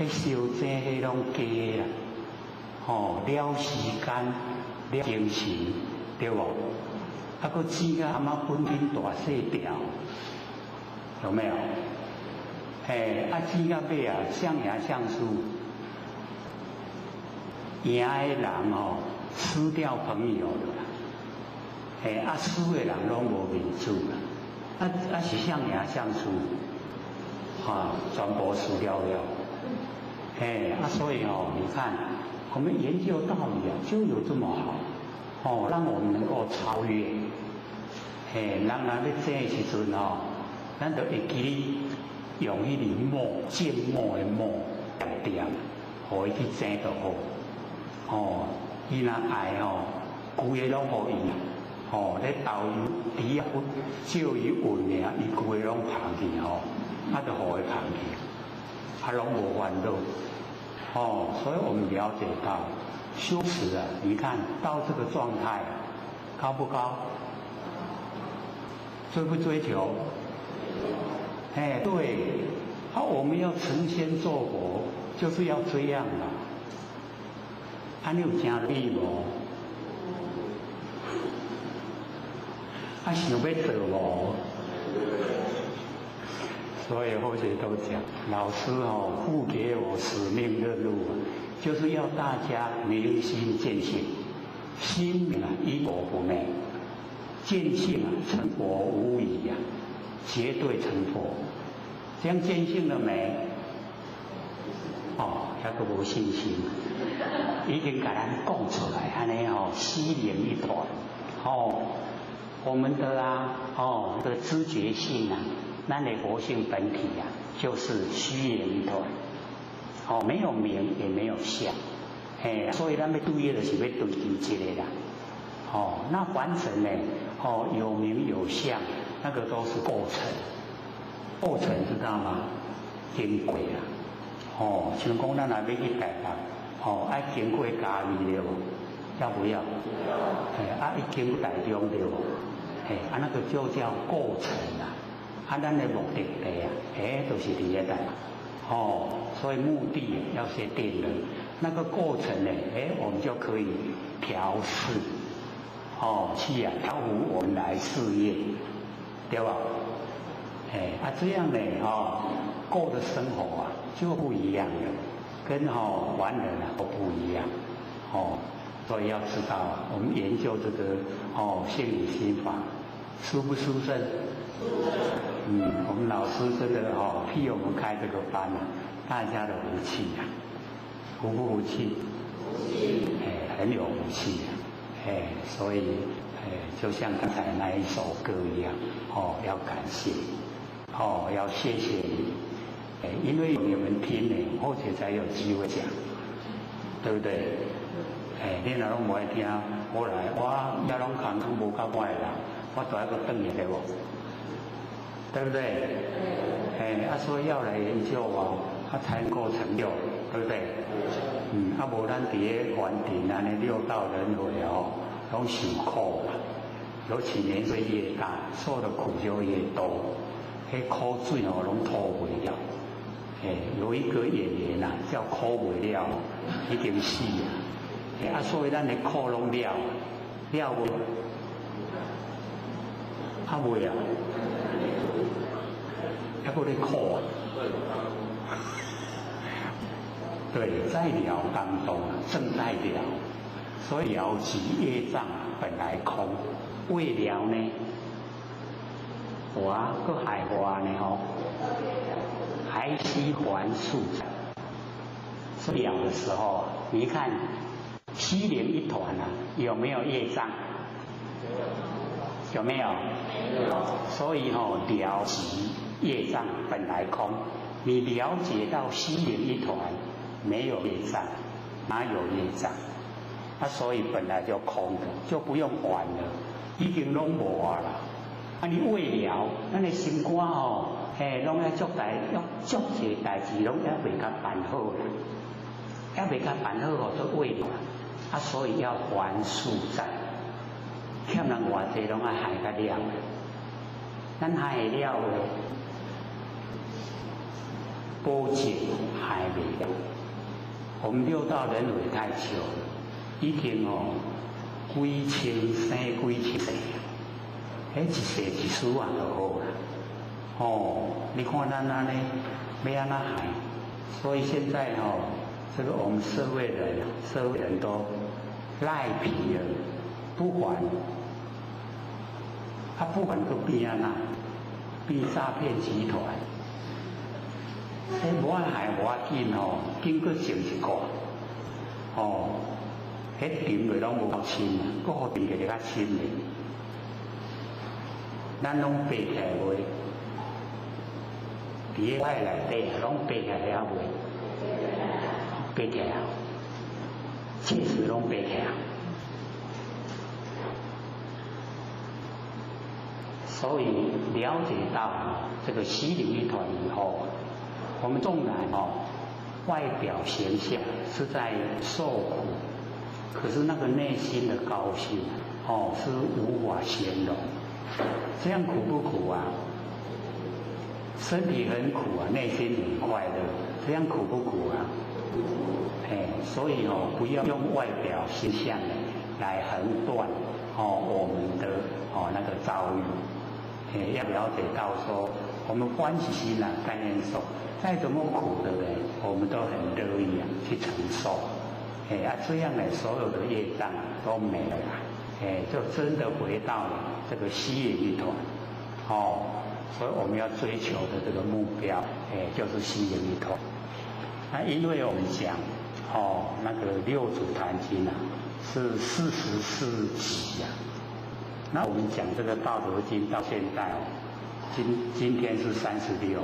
迄烧争迄拢假啦。了时间，了精神，对无？佫钱甲阿妈分金大细条，有没有？钱甲尾啊，相赢相输，赢的人输掉朋友了，输的人拢无面子啦。是相赢相输，全部输掉了。所以你看，我们研究道理啊，就有这么好，让我们能够超越。人要争的时阵咱就会记用迄个墨，静默的默点，互伊去争就好。伊若爱规个拢互伊。咧豆底啊，少伊运命，伊规个拢捧去就互伊捧去，拢无烦恼。所以我们了解到，修持啊，你看到这个状态，高不高？追不追求？对，我们要成仙做佛，就是要这样啦。你有听理无？想要做无？所以后学都讲，老师付给我使命任务，就是要大家明心见性，心因果不昧，见性成佛无疑绝对成佛。这样见性了没？那个无信心，已经给咱讲出来，安尼虚灵一团，我们的的知觉性咱的佛性本体就是虚灵一团，没有名也没有相，所以咱要对的就是要对这个啦，那凡尘呢，有名有相，那个都是构成知道吗？经过像讲咱若要去台北，爱经过嘉义了，要不要？要经过台中对不？那个就叫构成啊，咱的目的地啊，就是伫遐搭。哦，所以目的要先定了，那个过程呢，我们就可以调试，去调伏我们来事业，对吧？这样呢，过的生活啊就不一样了，跟完人啊都不一样，所以要知道，我们研究这个心理心法，殊不殊胜？我们老师真的替我们开这个班啊，大家的福气啊，福不福气？很有福气啊，所以就像刚才那一首歌一样，要感谢，要谢谢你，因为你们听呢，或者才有机会讲，对不对？你若拢无爱听，我来，我也拢空空无够我的人，我都要个等你对不？对不对？所以要来研究才能够成就，对不对？无咱伫咧原地安尼六道轮回拢受苦嘛，尤其年岁越大，受的苦就越多，迄苦水拢吐不了。有一个演员啊，叫苦不了，已经死啊。所以咱的苦拢了未？未啊？还不得苦啊？对，在了当中正在了，所以了即业障本来空，未了呢，个海花呢还需还数。了的时候，你看虚灵一团啊，有没有业障？有没有？所以了即业障本来空，你了解到虚灵一团没有业障，哪有业障？所以本来就空的，就不用还了，已经拢无啊啦。你未了，咱的心肝拢要足些代志，拢还未甲办好啦，还未甲办好就未了。所以要还数债，欠人偌济拢要还甲了，咱还会了的。波折还没了，我们六道轮回太久了，已经几千生几千世，一世一世啊就好啦。你看咱安尼要安怎还？所以现在这个我们社会人都赖皮了，不还，不还就变安怎？变诈骗集团。无法还无要紧经过成一个迄点落拢无够深，搁互点个较深嘞。咱拢背起来袂？伫个海内底拢背起来了袂？背起来，确实拢背起来。所以了解到这个虚灵一团以后，我们纵然外表形象是在受苦，可是那个内心的高兴是无法形容。这样苦不苦啊？身体很苦啊，内心很快乐，这样苦不苦啊？所以不要用外表形象来衡断我们的那个遭遇。要了解到说，我们欢喜心啊，甘愿受，再怎么苦的人，我们都很乐意去承受。这样呢，所有的业障都没了，就真的回到了这个虚灵一团。所以我们要追求的这个目标，就是虚灵一团。因为我们讲那个六祖坛经啊，是44集啊。那我们讲这个《道德经》到现在今天是36，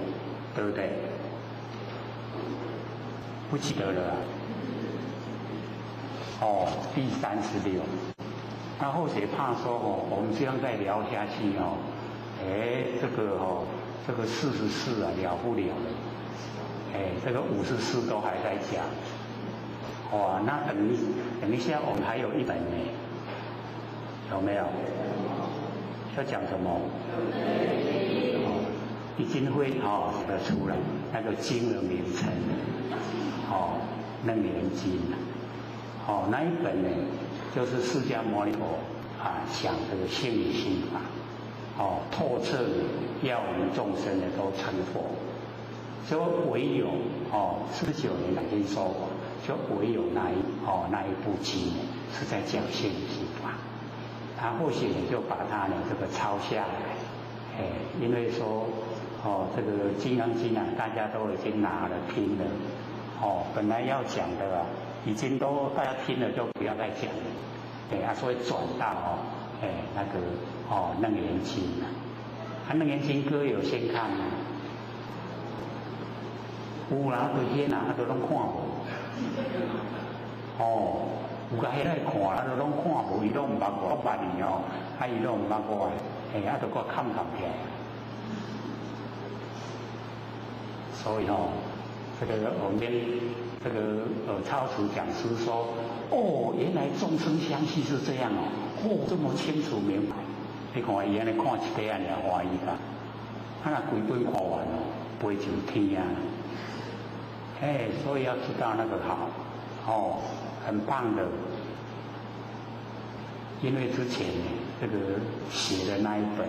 对不对？不记得了第36。那或许怕说我们这样再聊下去这个44啊了不了了，这个54都还在讲，那等一下我们还有一本呢。有没有？要讲什么？已经会得出来那个经的名称楞严经那一本呢，就是释迦牟尼佛讲这个性理心法透彻的要我们众生呢都成佛，就唯有49年来听说法，就唯有那一部经呢是在讲性理心法，他或许呢就把它呢这个抄下来，因为说这个《金刚经》大家都已经拿了听了，本来要讲的已经都大家听了就不要再讲了，所以转到那个楞严经楞严经各位有先看吗？有啦，对天啊，都拢看无。有甲迄来看，都拢看无，伊拢唔捌我捌伊伊拢唔捌我都搁看起来。所以这个我们这个超楚讲师说，原来众生相续是这样这么清楚明白。你看伊安尼看一块安尼欢喜啦，那规本看完飞上天啊！所以要知道那个好很棒的。因为之前这个写的那一本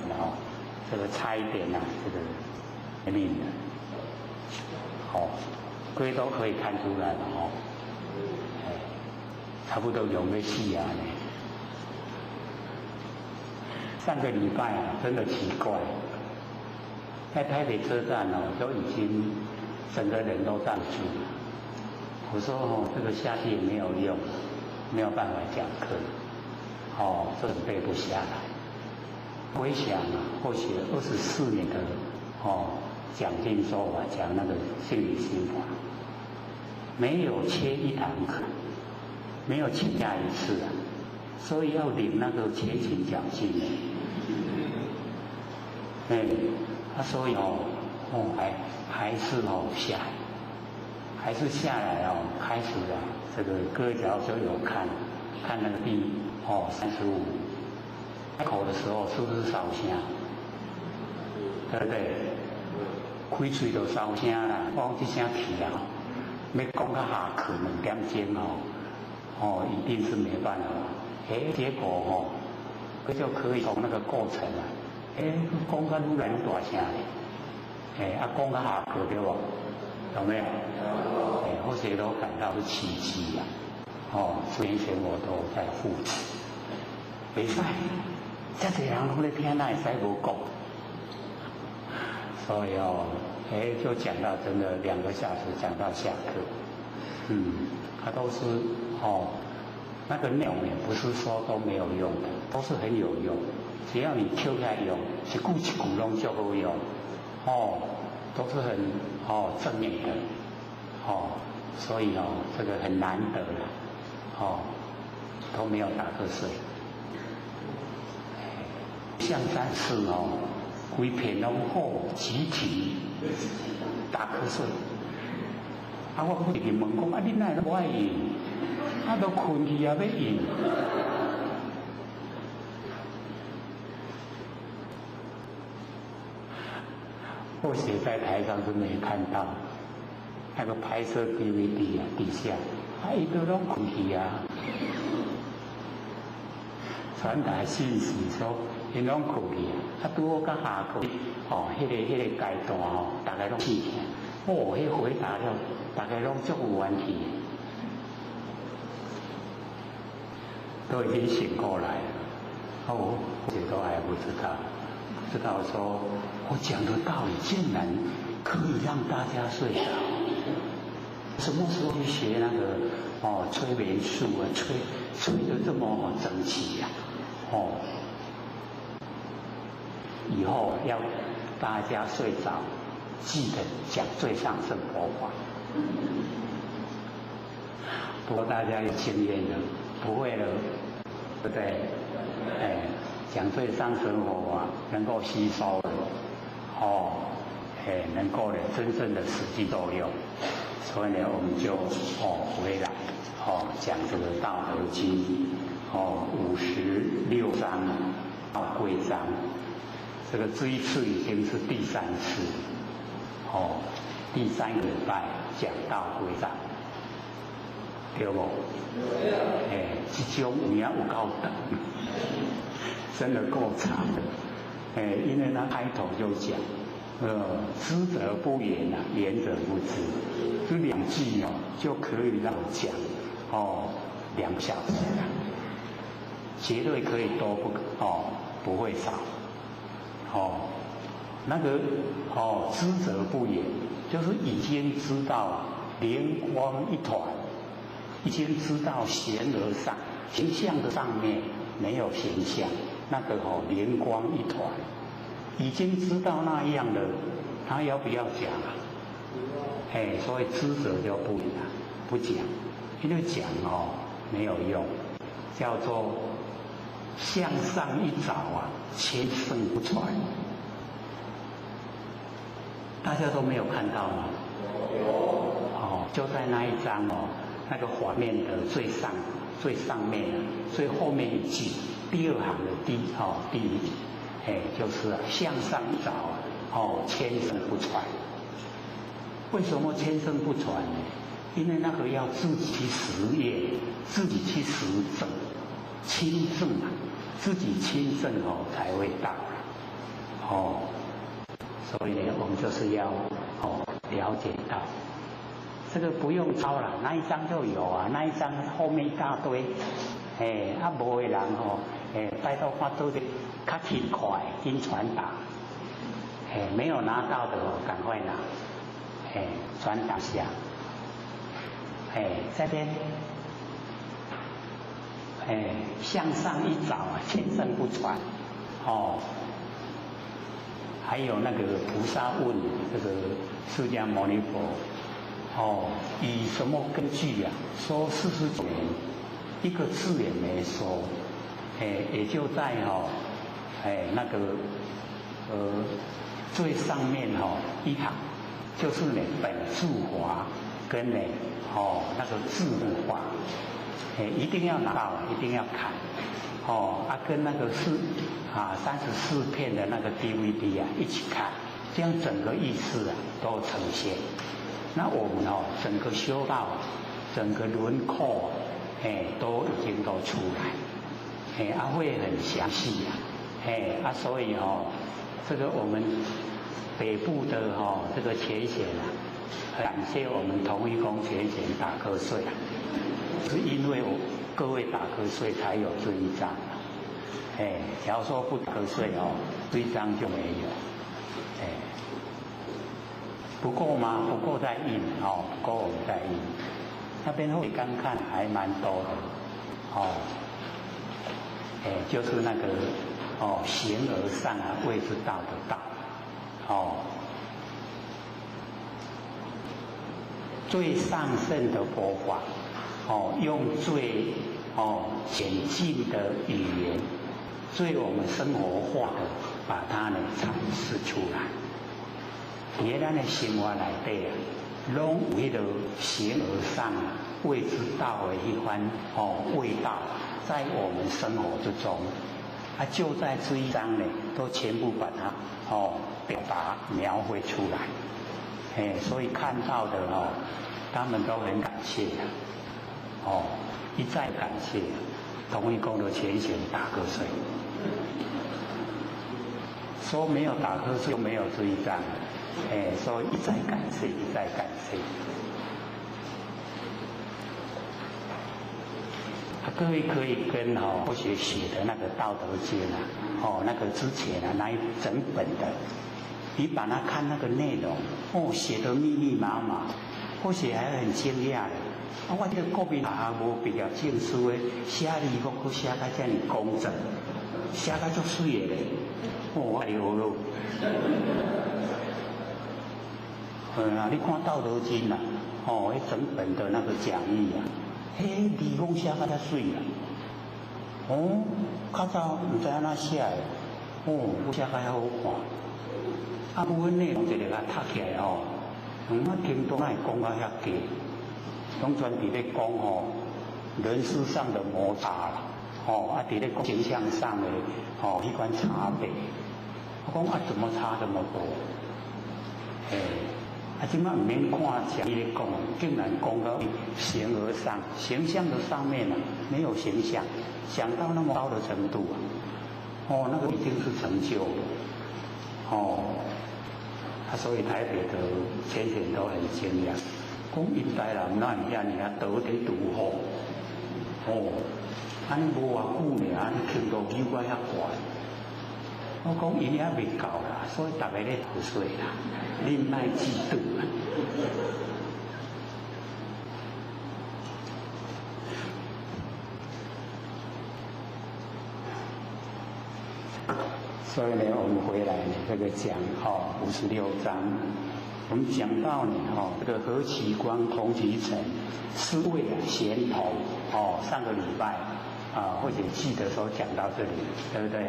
这个差一点这个命的。各位都可以看出来了差不多有没戏啊呢？上个礼拜真的奇怪，在台北车站都已经整个人都上去了。我说这个下去也没有用，没有办法讲课，准备不下来。回想或许24年的讲经说法，讲那个性理心法，没有切一堂课，没有请假一次所以要领那个切勤奖金所以还是下来，还是下来开始这个各位只要就有看那个第35开口的时候是不是烧声？对不对？开嘴就烧声啦，往这声去要讲到下课2点钟一定是没办法。结果这就可以从那个过程讲到愈来愈大声讲到下课对不？有没有？或许都感到是奇迹10年前我都在护持，没使，这些人拢在听，那会使无讲？所以就讲到真的2个小时讲到下课，它都是那个内容也不是说都没有用的，都是很有用。只要你抽开用，一句一句拢就好用，都是很正面的，所以这个很难得了，都没有打瞌睡。象山寺规片拢好，集体打瞌睡。我去问讲，你哪会不爱用？都困去要用。或许在台上是没看到，那个拍摄 DVD 底下，伊都拢困去传达信息说，因拢困去拄好甲下课，迄个阶段大家拢醒起，迄回答了，大家拢足有元气，都已经醒过来了。或许都还不知道说，我讲的道理竟然可以让大家睡着。什么时候去学那个催眠术吹得这么整齐以后要大家睡着，记得讲最上乘佛法。不过大家有经验的，不会了，对不对？讲最上乘佛法能够吸收的，能够呢真正的实际作用。所以呢，我们就回来讲这个《道德经》56章到归章。这个这一次已经是第3次，第3个礼拜讲到规章，对不？这种有影有够长，真的够长的。因为他开头就讲，知者不言啊，言者不知，这2句就可以让我讲2个小时了，绝对可以多不会少。那个知者不言，就是已经知道灵光一团，已经知道形而上，形象的上面没有形象，那个灵光一团，已经知道那样的，他要不要讲啊？所以知者就不讲，因为讲没有用，叫做向上一找啊，千声不传。大家都没有看到吗？就在那一章那个画面的最上面最后面一句，第2行的第一句，就是向上一找千声不传。为什么千声不传呢？因为那个要自己去实验，自己去实证，亲证啊，自己亲证才会到所以我们就是要了解到，这个不用抄了，那一章就有啊，那一章后面一大堆，没的人拜托看都是较勤快，紧传达，没有拿到的赶快拿，传达下，这边，向上一找啊，千声不传，还有那个菩萨问这个释迦牟尼佛，以什么根据啊？说49年，一个字也没说，也就在那个最上面一行，就是呢本注华跟呢那个字幕化，一定要拿到，一定要看，跟那个34片的那个 DVD 啊一起看，这样整个意思啊都呈现。那我们整个修道，整个轮廓都已经都出来，会很详细啊，所以这个我们北部的这个前贤啊，感谢我们同一宫前贤打瞌睡啊，是因为各位打瞌睡才有这一章。假如说不瞌睡这一章就没有，不够吗？不够再印不够我们再印。那边会刚看还蛮多的就是那个形而上啊，谓之道的道最上圣的佛法用最简净的语言，最我们生活化的把它呢阐释出来。在咱的生活内底啊，拢有迄个形而上啊，谓之道的一番味道，在我们生活之中，就在这一章呢，都全部把它表达描绘出来。所以看到的他们都很感谢一再感谢同一宫的前贤打瞌睡，说没有打瞌睡就没有这一章。所以一再感谢，一再感谢。各位可以跟或许写的那个《道德经》啊，那个之前啊那一整本的，你把它看那个内容，写得密密麻麻，或许还很惊讶的。我这个国民也无比较证书的，写字我写得这么工整，写得足水的咧，哎呦喽！你看《道德经》啊，迄整本的那个讲义啊，字讲写得较水啊。较早唔知安怎写的，我写得较好看。有阮内容一个甲读起来听都会讲到遐低，拢全伫咧讲人事上的摩擦啦，伫咧讲形象上的迄款差别。我讲啊，怎么差这么多？即摆唔免看像伊咧讲，竟然讲到形而上，形象的上面啊，没有形象，想到那么高的程度啊，那个一定是成就了，所以台北的前线都很惊讶，讲因台人哪会遐尔得地独厚，安尼无偌久呢，安尼程度比我遐悬。我讲伊遐未够啦，所以大家咧好水啦，恁莫嫉妒啦。所以呢，我们回来呢，这个讲56章，我们讲到呢，这个何其光同其尘，是谓贤同。上个礼拜或者记得时候讲到这里，对不对？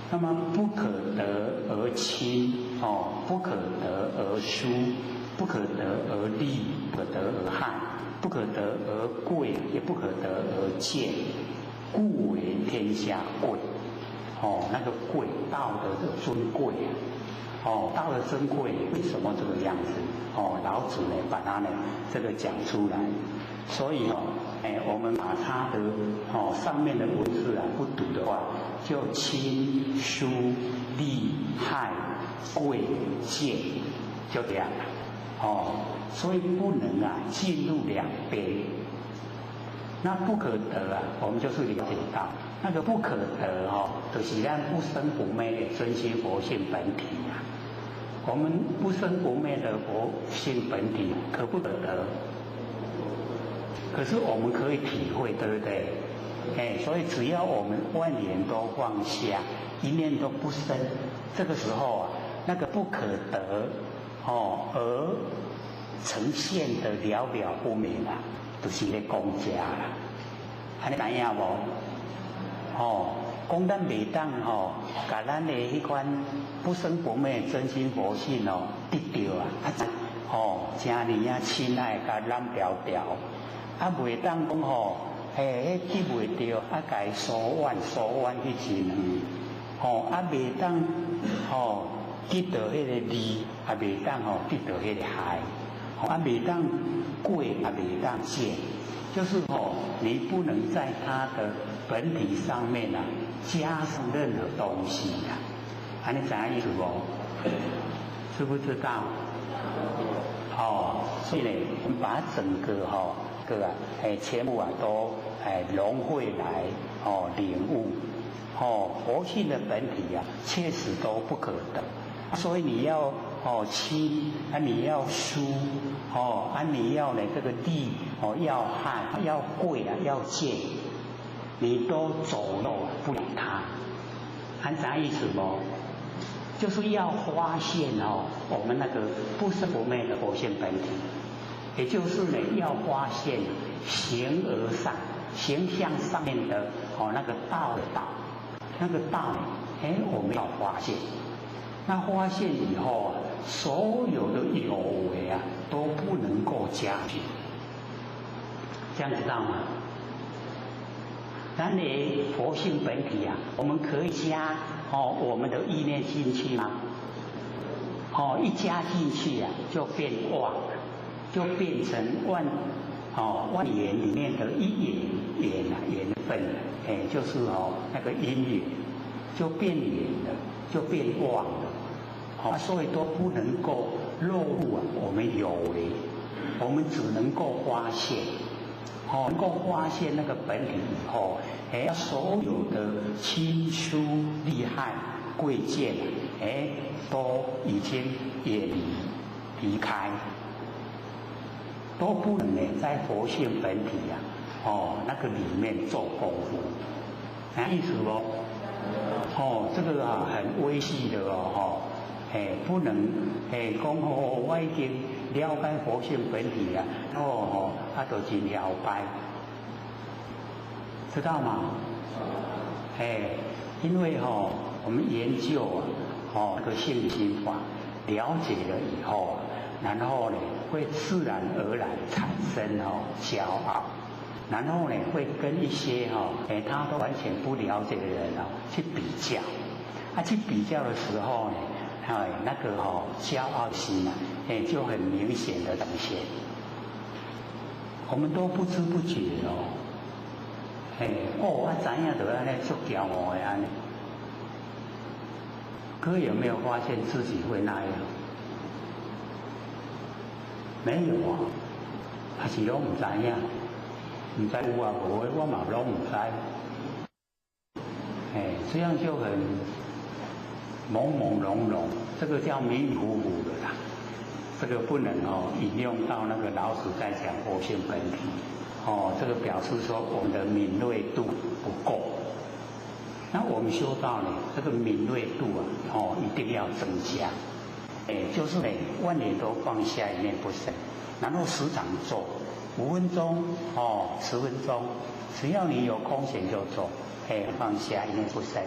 那么不可得而亲，不可得而疏，不可得而利，不可得而害，不可得而贵，也不可得而贱，故为天下贵。那个贵，道德的尊贵道德尊贵，为什么这个样子？老子呢把它呢这个讲出来，所以我们把它的上面的文字不读的话，就亲疏利害贵贱，就这样所以不能进入两边。那不可得我们就是了解到那个不可得就是咱不生不灭的真心佛性本体我们不生不灭的佛性本体可不可得？可是我们可以体会，对不对？所以只要我们万念都放下，一念都不生，这个时候那个不可得而呈现的了了不明就是咧讲假啦，安尼知影无？讲咱袂当甲咱的迄款不生不灭真心佛性得到真呢亲爱甲咱条条，袂当讲得袂到甲伊疏远去真远，袂当得到迄个利，袂当得到迄个害，袂当贵，袂当贱，就是你不能在它的本体上面加上任何东西安尼知影意思无？知不知道？所以呢，我们把整个全部都融汇来领悟佛性的本体确实都不可得，所以你要亲你要疏你要呢这个利要害要贵要贱，你都走漏不了它，还啥意思不？就是要发现我们那个不生不灭的佛性本体，也就是呢要发现形而上形象上面的那个道的道，那个道我们要发现。那发现以后所有的有为都不能够加进，这样知道吗？咱的佛性本体我们可以加我们的意念进去吗？一加进去就变妄，就变成万缘里面的一缘分就是那个因缘，就变缘了，就变妄了。所以都不能够落入我们有为，我们只能够发现，能够发现那个本体以后，所有的亲疏利害贵贱，都已经远离开，都不能在佛性本体那个里面做功夫，意思不？这个很微细的不能讲我已经了解佛性本体就真了解，知道吗？因为我们研究那个性心法，了解了以后然后呢会自然而然产生骄傲，然后呢会跟一些他都完全不了解的人去比较。去比较的时候呢，那个骄傲心啊，就很明显的呈现。我们都不知不觉我知影就安尼足骄傲的安尼。可有没有发现自己会那样？没有啊，还是拢唔知影，唔知有啊无的，我嘛拢唔知。这样就很朦朦胧胧，这个叫迷迷糊糊的啦。这个不能引用到那个老子在讲佛性本体，这个表示说我们的敏锐度不够。那我们修道呢，这个敏锐度一定要增加。就是呢，万年都放下，一念不生，然后时常做，5分钟10分钟，只要你有空闲就做，放下，一念不生。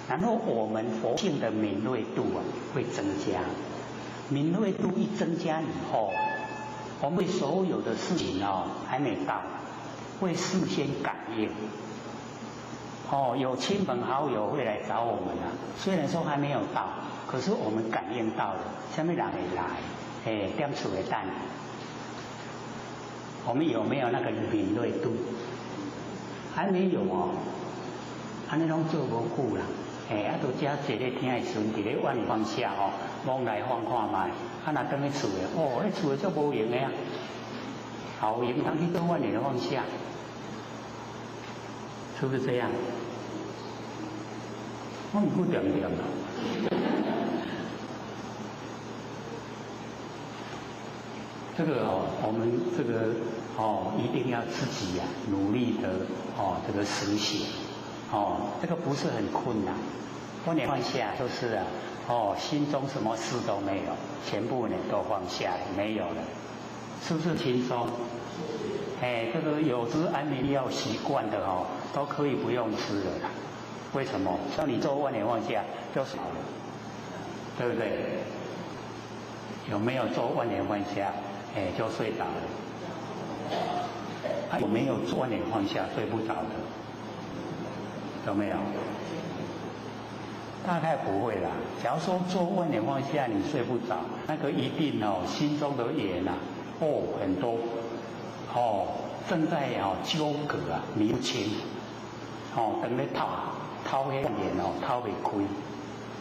然后我们佛性的敏锐度会增加。敏锐度一增加以后，我们对所有的事情还没到，会事先感应。有亲朋好友会来找我们虽然说还没有到，可是我们感应到了，什么人会来？点厝会等。我们有没有那个敏锐度？还没有安尼拢做无久啦。都遮坐咧听的时阵，伫咧万方下往来放看卖，若转去厝的，迄厝的足无用的啊，好用通去做万年的放下，是不是这样？我唔够点点啦。这个我们这个一定要自己努力的这个实行。这个不是很困难，万年放下就是心中什么事都没有，全部呢都放下来，没有了，是不是轻松？这个有吃安眠药习惯的都可以不用吃了啦。为什么？像你做万年放下就少了，对不对？有没有做万年放下？就睡着了。有没有做万年放下睡不着的？有没有？大概不会啦。假如说做万年放下你睡不着，那个一定心中的缘很多正在纠葛理不清等咧掏迄缘掏未开，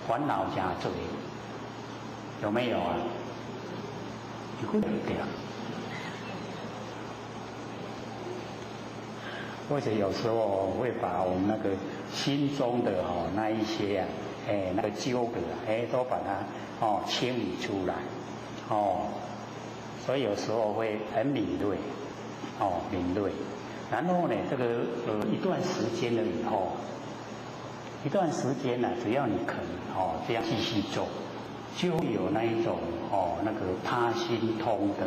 烦恼真多，有没有啊？你会不对啊？或者有时候会把我们那个心中的那一些那个纠葛都把它清理出来所以有时候会很敏锐敏锐。然后呢，这个一段时间了以后，一段时间呢，只要你肯这样继续做，就有那一种那个他心通的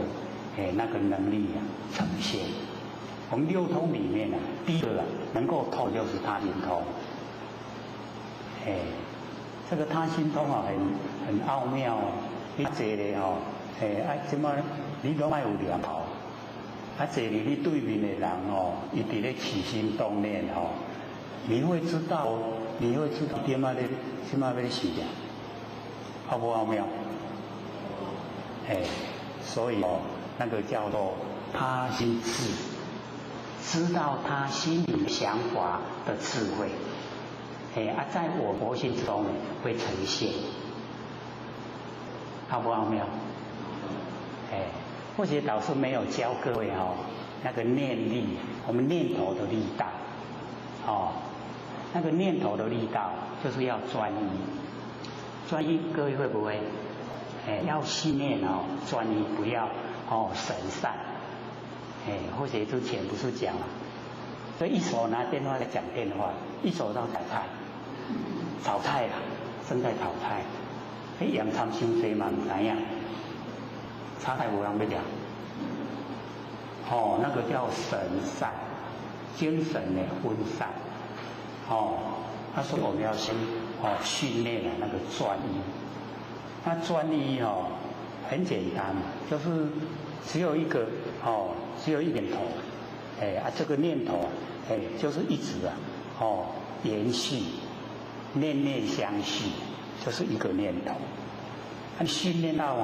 那个能力呈现。我们六通里面第一个能够通就是他心通。这个他心通很奥妙你坐咧即马你拢爱有念头，坐咧你对面的人伊伫咧起心动念你会知道点仔咧，即马要咧想，好不奥妙？所以那个叫做他心智。知道他心里想法的智慧，在我佛性之中会呈现，好不奥妙？或许导师没有教各位那个念力，我们念头的力道，那个念头的力道就是要专一，专一各位会不会？要信念专一，不要神散。或者之前不是讲了，所以一手拿电话在讲电话，一手到炒菜啦，正在炒菜，盐参伤多嘛唔知影，炒菜无人要讲，那个叫神散，精神的分散，他说我们要先训练那个专一，那专一很简单，就是只有一个只有一点头，这个念头就是一直延续，念念相续，就是一个念头。那训练到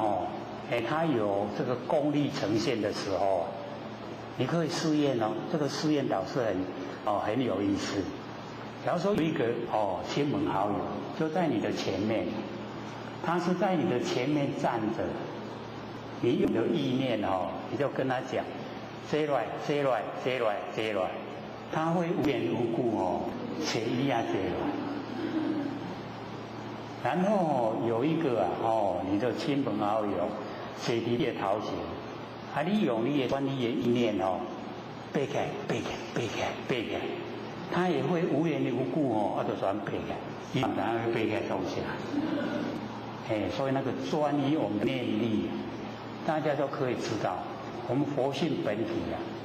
它有这个功力呈现的时候，你可以试验哦。这个试验倒是很有意思。假如说有一个亲朋好友就在你的前面，他是在你的前面站着，你有的意念你就跟他讲，这来，他会无缘无故切一下这来。然后有一个你的亲朋好友坐伫你的头前，你用你的专业意念背起来，他也会无缘无故就转背起来，伊唔知影背起来东西所以那个专一我们的念力，大家都可以知道，我们佛性本体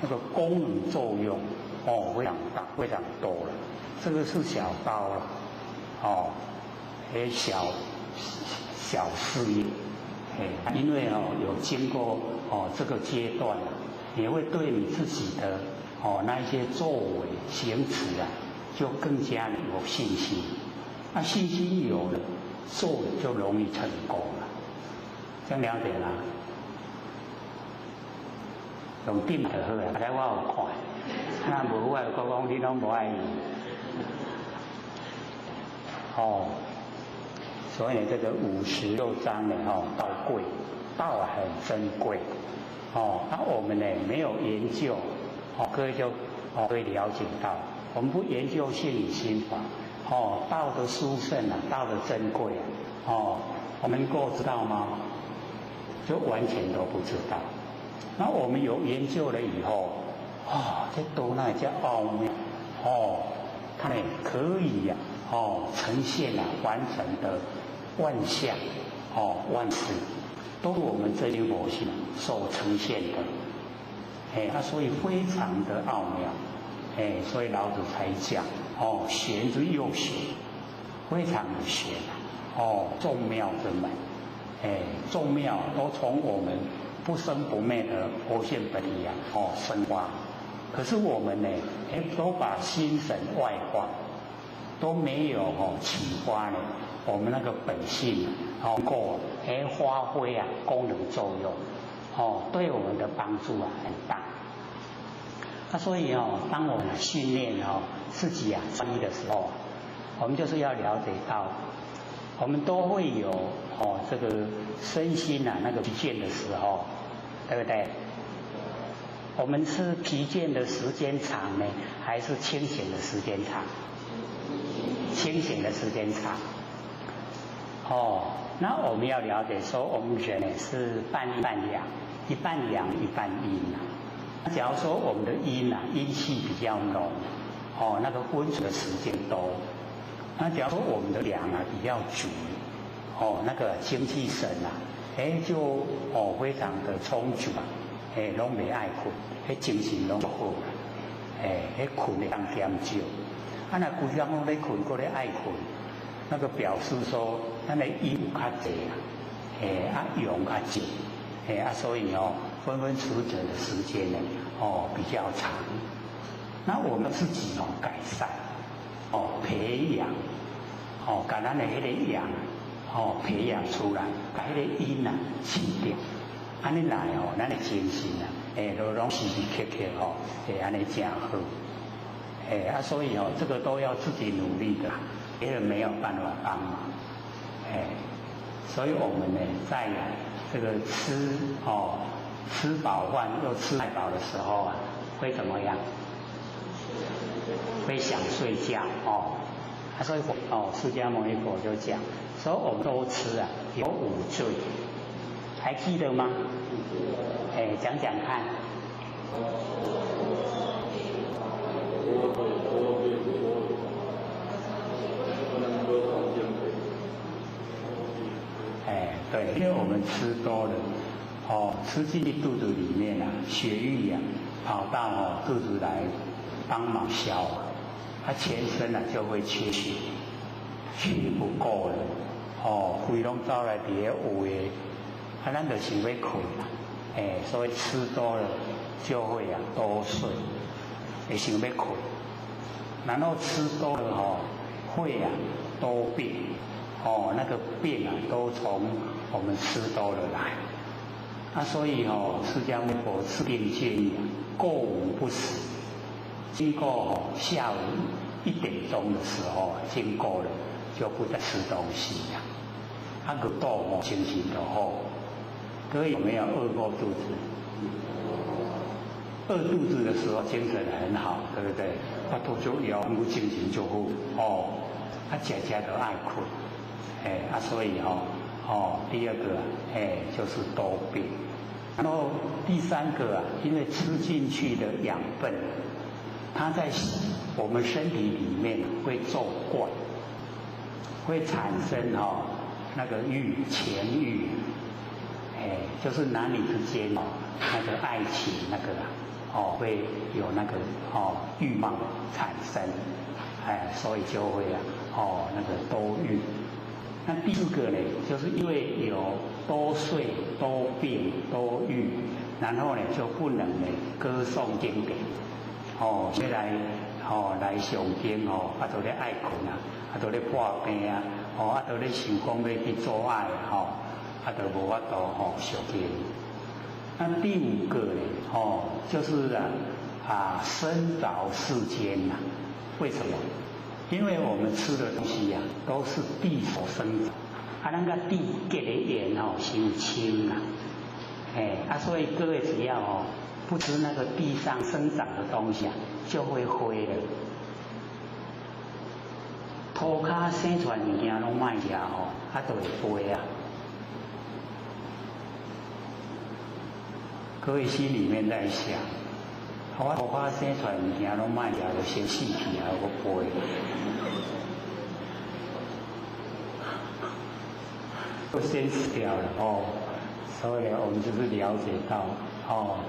那个功能作用非常大，非常多了。这个是小刀了小事业因为有经过这个阶段你会对你自己的那一些作为行持就更加有信心。那信心有了，做了就容易成功了。这样了解啦？用点就好啊，大家我有看，那无我就讲你拢无爱意。所以呢，这个56章呢，道贵，道很珍贵。那我们呢没有研究，各位就可以了解到，我们不研究心理心法，道的殊胜道的珍贵我们能够知道吗？就完全都不知道。那我们有研究了以后，这多那叫奥妙它呢可以呈现完整的万象万事，都是我们这些佛性所呈现的。那所以非常的奥妙。所以老子才讲玄之又玄，非常的玄众妙之门。众妙都从我们不生不灭的佛性本体生发。可是我们呢，都把心神外放，都没有启发呢我们那个本性能够发挥功能作用对我们的帮助很大。那所以当我们训练自己专一的时候，我们就是要了解到，我们都会有这个身心那个疲倦的时候，对不对？我们是疲倦的时间长呢，还是清醒的时间长？清醒的时间长。那我们要了解说，我们人呢是半阴半阳，一半阳一半阴假如说我们的阴阴气比较浓，那个温存的时间多。那假如说我们的阳比较足，那个精气神就非常的充足拢袂爱困，精神拢好困会当减少。那规天拢咧困，搁咧爱困，那个表示说咱的阴有较济阳较少，所以分分持者的时间呢比较长。那我们自己改善培养把咱的迄个阳培养出来，把迄个阴去掉，安尼来咱的精神都拢时时刻刻会安尼真好。所以这个都要自己努力的，别人没有办法帮忙。所以我们呢，在这个吃饱饭又吃太饱的时候会怎么样？会想睡觉所以释迦牟尼佛就讲说，我们都吃有五罪，还记得吗？讲讲看。对，因为我们吃多了，吃进去肚子里面血液跑到肚子来帮忙消化，它全身就会缺血，血不够了，肺拢走来伫咧胃，咱就想要困所以吃多了就会多睡，会想要困，然后吃多了会多病，哦，那个病啊都从我们吃多了来。所以释迦牟尼佛治病建议过午不食，经过下午1点钟的时候经过了就不再吃东西呀。个肚精神就好。各位有没有饿过肚子？饿肚子的时候精神很好，对不对？腹肚就摇，精神就好。吃都爱困，所以第二个就是多病。然后第三个因为吃进去的养分，它在我们身体里面会作怪，会产生那个前欲，就是男女之间那个爱情那个会有那个欲望产生，所以就会那个多欲。那第四个呢，就是因为有多睡、多病、多欲，然后呢就不能呢歌颂经典，虽然来上经都咧爱困都咧破病都咧想讲要去做爱都无法度上经。那第五个呢，就是生着世间为什么？因为我们吃的东西都是地所生长，那个地结的缘先清所以各位只要不吃那个地上生长的东西就会灰了。涂骹生出来物件拢卖食就会灰各位心里面在想，我涂骹生出来物件拢卖食，就先死去我灰。都先死掉了所以呢，我们就是了解到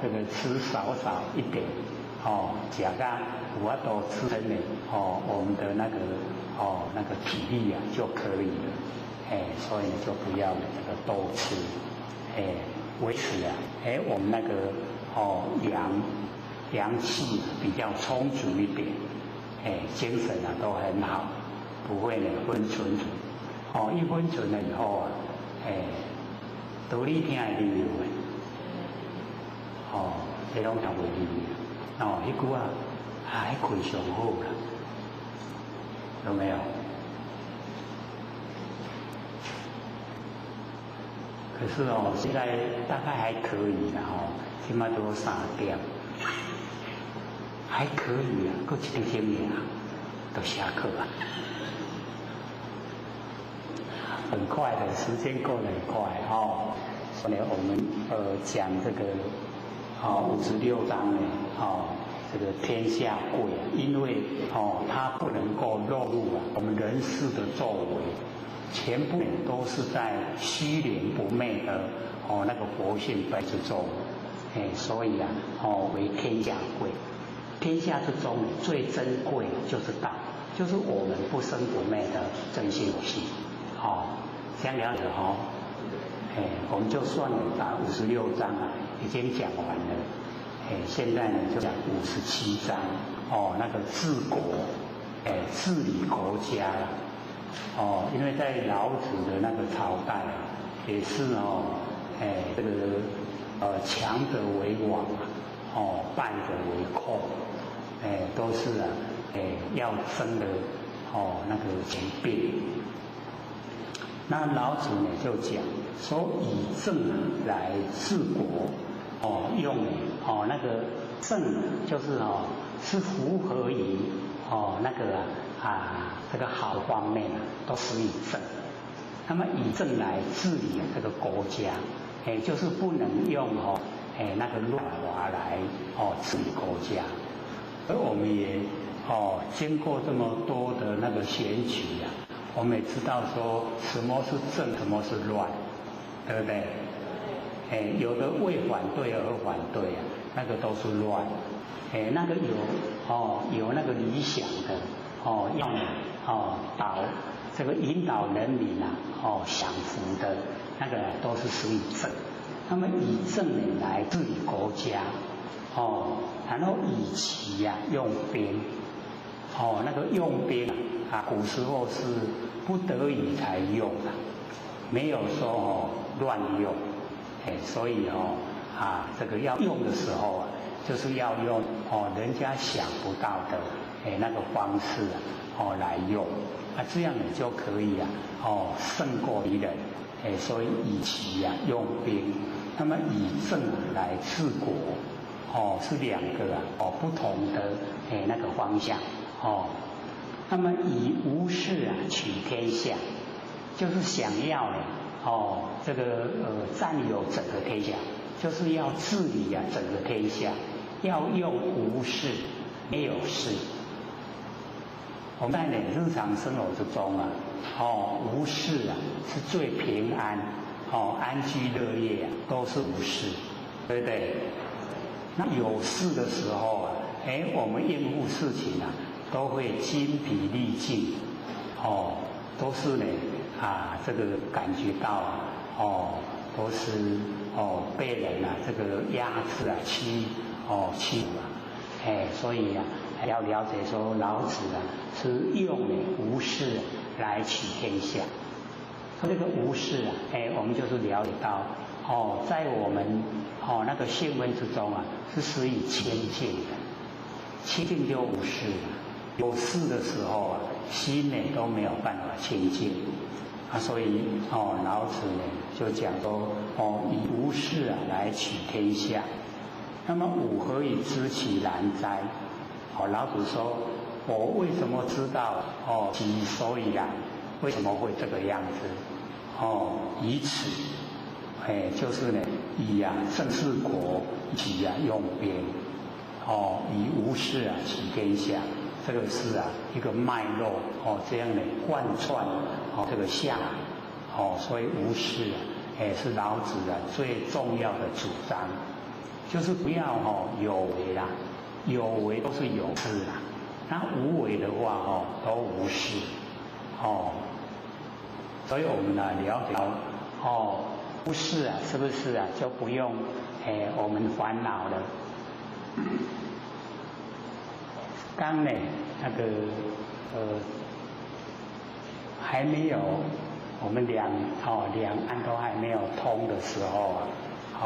这个吃少一点吃到有法度支撑呢我们的那个体力就可以了所以呢就不要这个多吃维持我们那个阳气比较充足一点精神都很好，不会呢昏沉一昏沉了以后道理听会溜的这拢听袂溜迄句还困上好啦，有没有？可是现在大概还可以啦起码都3点，还可以还一点钟就下课很快的，时间过得很快所以我们讲这个56章呢这个天下贵因为它不能够落入我们人世的作为，全部都是在虚灵不昧的那个佛性本之中所以为天下贵。天下之中最珍贵就是道，就是我们不生不灭的真心性这样了解我们就算了把56章已经讲完了现在呢就讲57章那个治国治理国家因为在老子的那个朝代也是这个强者为王败者为寇都是要争的那个前辈。那老子呢就讲说以政来治国用那个政就是是符合于那个这个好方面都是以政。那么以政来治理这个国家就是不能用那个乱华来治理国家。而我们也经过这么多的那个选举我们也知道说什么是正，什么是乱，对不对？有的为反对而反对那个都是乱。那个有那个理想的要这个引导人民享福的那个都是属于正。那么以正来治理国家然后以其用兵那个用兵古时候是不得已才用的，没有说乱用，所以这个要用的时候就是要用人家想不到的那个方式来用，这样你就可以胜过敌人，所以以其用兵，那么以政来治国，是两个不同的那个方向那么以无事取天下，就是想要这个占有整个天下，就是要治理整个天下，要用无事，没有事。我们在日常生活之中无事是最平安，安居乐业都是无事，对不对？那有事的时候我们应付事情都会精疲力尽，都是这个感觉到都是被人这个压制欺负所以要了解说老子是用无事来取天下。这个无事我们就是了解到在我们那个性命之中是属于清净的，清净就无事了。有事的时候心都没有办法清净所以老子就讲说以无事来取天下。那么吾何以知其然哉？老子说我为什么知道其所以然，为什么会这个样子以此就是以政治国，以用兵以无事取天下，这个是一个脉络这样的贯穿这个下所以无事是老子最重要的主张，就是不要有为啦，有为都是有事啦，那无为的话都无事所以我们了解到无事是不是就不用我们烦恼了。刚那个还没有我们两岸都还没有通的时候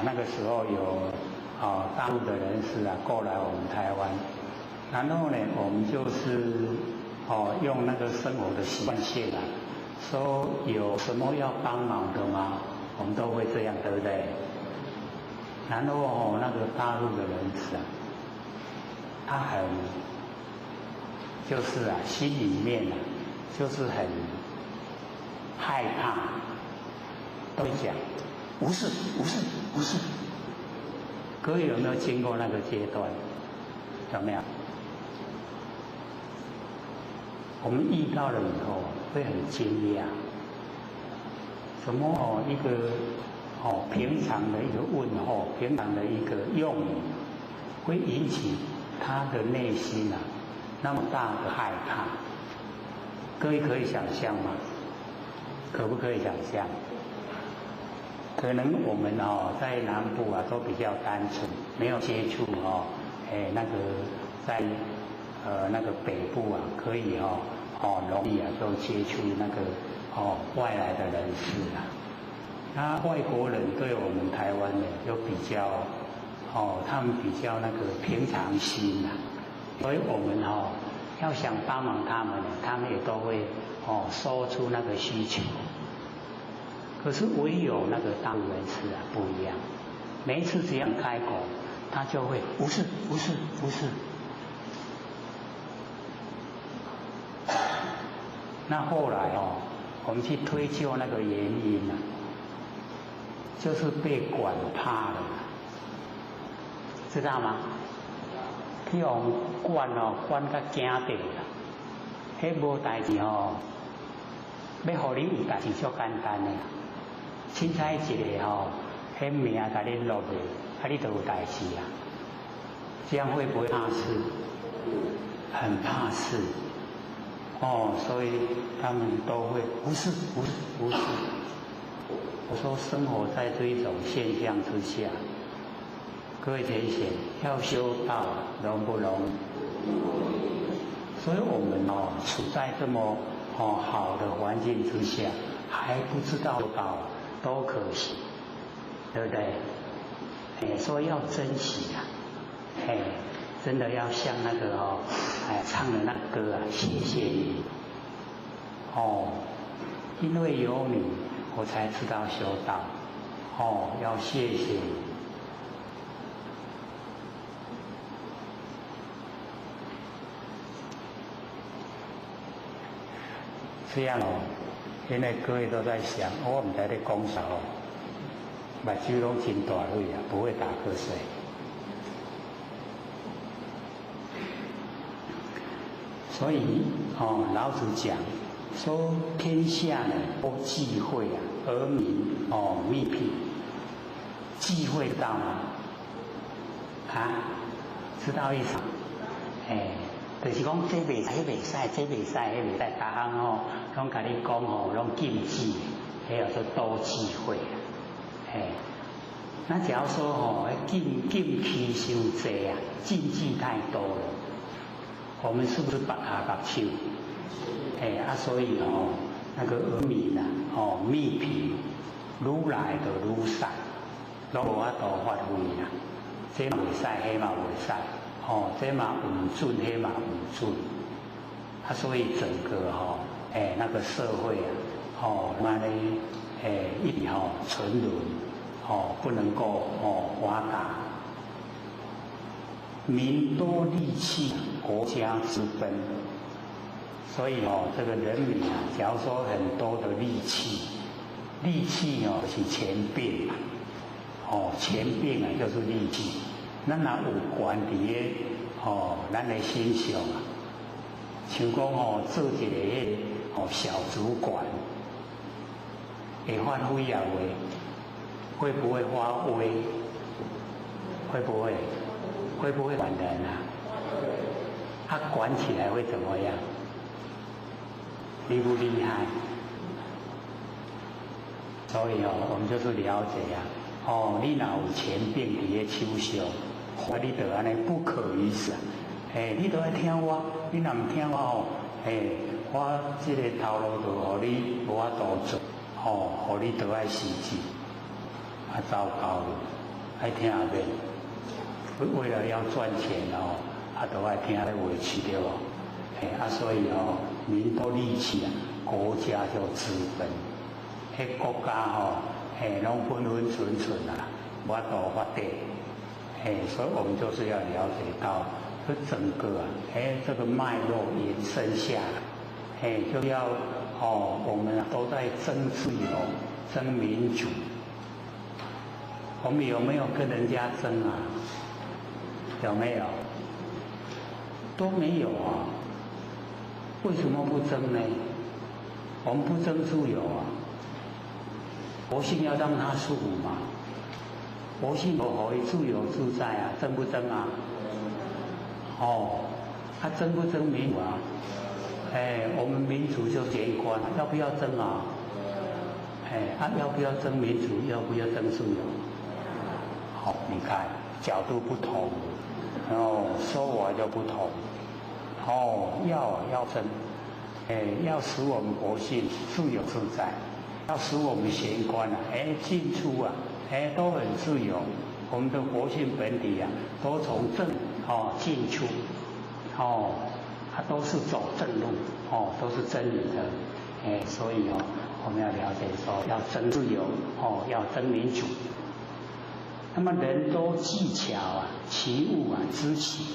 那个时候有大陆的人士过来我们台湾，然后我们就是用那个生活的习惯性说有什么要帮忙的吗？我们都会这样，对不对？然后那个大陆的人士他很就是心里面就是很害怕，都会讲无事无事无事。各位有没有经过那个阶段？有没有？我们遇到了以后会很惊讶，怎么一个平常的一个问候，平常的一个用语，会引起他的内心那么大的害怕？各位可以想象吗？可不可以想象？可能我们在南部都比较单纯，没有接触那个在那个北部可以容易就接触那个外来的人士那外国人对我们台湾就比较他们比较那个平常心所以我们要想帮忙他们他们也都会说出那个需求。可是唯有那个大陆人士不一样，每一次只要开口，他就会无事无事无事。那后来我们去推究那个原因就是被管怕了，知道吗？去用管管到惊到啦，迄无代志要互你有代志足简单的。凊彩一个迄名甲你落去，你就有代志这样会不会怕事？很怕事所以他们都会不是不是不是。我说生活在这一种现象之下，各位天贤要修道容不容易？所以我们处在这么好的环境之下，还不知道多可惜，对不对？所以要珍惜啊，真的要像那个唱的那歌啊，谢谢你，因为有你，我才知道修道，要谢谢你。这样因为各位都在想，我唔知你讲啥目睭拢真大泪啊，不会打瞌睡。所以老子讲说天下呢都忌讳啊，而民密辟。忌讳知道吗？知道意思？就是讲这袂使，迄袂使，这袂使，迄袂使，逐项拢甲你讲拢禁止，迄叫做多忌讳啊。那假如说禁忌伤济啊，禁忌太多了，我们是不是拔下拔手？所以那个儿民啊，密辟，愈来就愈散，拢无法度发挥啦。这嘛袂使，迄嘛袂使。这嘛唔准，迄嘛唔准，所以整个那个社会啊，慢慢一直沉沦，不能够发达，民多利器，国家之本。所以这个人民啊，假如说很多的利器，利器是钱币嘛，钱币啊就是利器。咱若有管伫咧，咱的心上啊，像讲做一个小主管，会发挥啊会不会发威？会不会？会不会管人啊？他管起来会怎么样？厉不厉害？所以我们就是了解啊，你若有钱币伫咧手上。你就安尼不可一世，你都要听我，你若唔听我我这个头路就互你无法度做，互你都爱死去，糟糕了，爱听下面，为了要赚钱都爱听咧话去对无？所以民多利器啊，国家就资本，国家拢分分寸寸啊，无法度发达。所以我们就是要了解到，这整个这个脉络延伸下来，就要我们都在争自由、争民主。我们有没有跟人家争啊？有没有？都没有啊。为什么不争呢？我们不争自由啊。国性要让它舒服嘛。国性可以自由自在啊，争不争啊？争不争民主啊？我们民主就结一关，要不要争啊？要不要争民主？要不要争自由？你看角度不同，说法就不同。要争，要使我们国性自由自在，要使我们贤官啊，进出啊。都很自由，我们的国性本体啊，都从正进出，它都是走正路，都是真理的，所以我们要了解说，要争自由，要争民主。那么人多技巧啊，其物啊知其，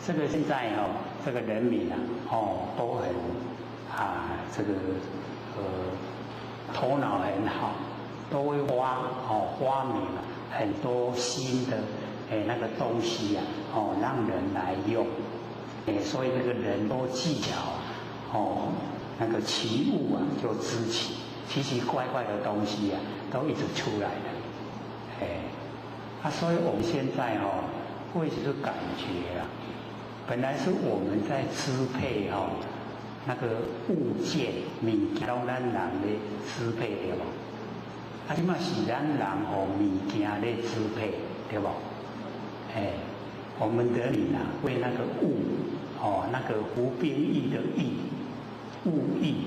这个现在这个人民啊，都很这个头脑很好。都会发明很多新的那个东西啊，让人来用，所以那个人多技巧那个奇物啊就知其，奇奇怪怪的东西啊都一直出来了，所以我们现在会是感觉啊，本来是我们在支配那个物件、物件让咱人咧支配对吧？即嘛是咱人物件咧支配，对不？我们人民啊为那个物那个服兵役的役，务役，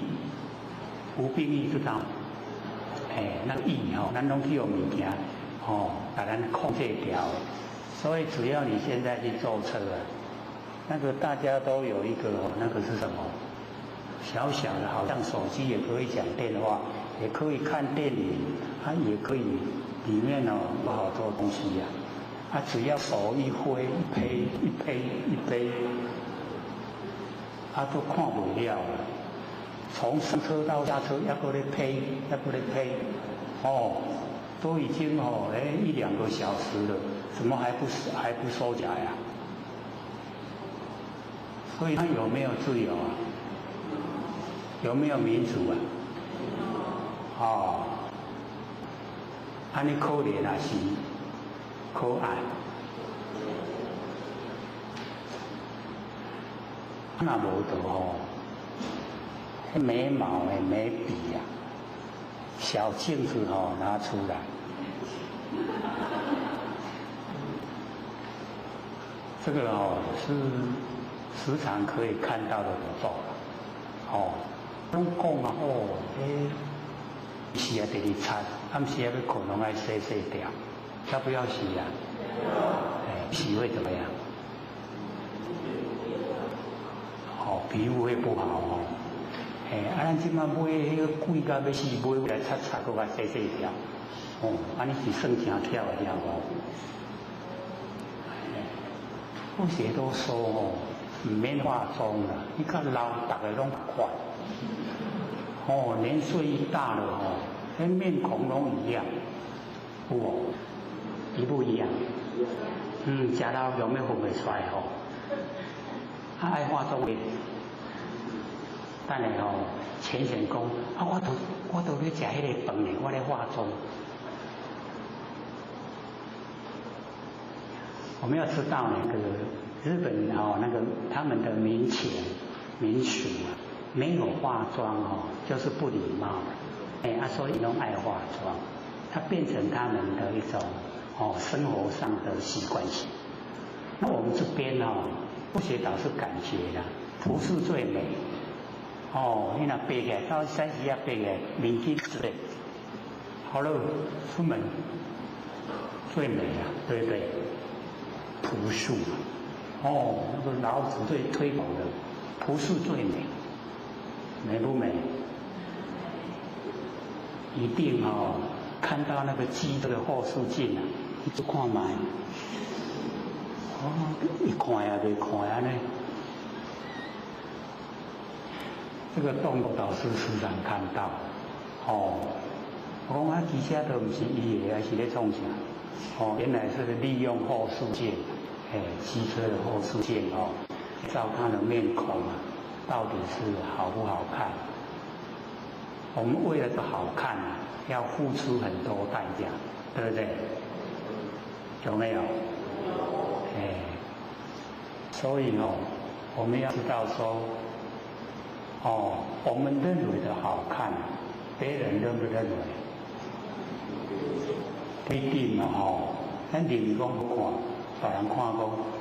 服兵役知道？那个役咱拢去有物件把咱控制掉。所以只要你现在去坐车啊，那个大家都有一个那个是什么？小小的，好像手机也可以讲电话，也可以看电影，也可以里面有好多东西呀。只要手一挥，一杯，都看不了了。从上车到下车，要搁咧呸，都已经1-2个小时了，怎么还不收起来呀？所以他有没有自由啊？有没有民主啊？安尼可怜啊是可爱，那无得眉毛眉笔小镜子拿出来，这个是时常可以看到的步骤了。拢讲是第二餐，暗时要可能要洗掉，要不要洗啊？洗会怎么样？皮肤会不好咱即摆买迄个贵到要死，买回来擦，搁甲洗掉，安尼是算真巧的了我写都说唔免化妆啦，你看老大家拢款，年岁一大了连面孔都一样，一不一样？食老有咩分袂出来爱化妆的，等下浅显讲我都咧食迄个饭咧，我咧化妆。我们要知道那个日本那个他们的民情民俗没有化妆就是不礼貌所以都爱化妆，它变成他们的一种生活上的习惯性。那我们这边不学导是感觉啦，服饰最美你若背起来到30啊背起来面巾之类，好了出门最美对不对？朴素那个老子最推广的朴素最美，美不美？一定看到那个机车的后视镜一直看买一看呀没看呀呢。这个动物导师时常看到我讲机车都不是伊的，还是咧创啥？原来是利用后视镜，机车的后视镜照他的面孔到底是好不好看？我们为了好看要付出很多代价，对不对？有没有？所以我们要知道说，我们认为的好看，别人认不认为？不一定咱认为讲好看，别人看讲，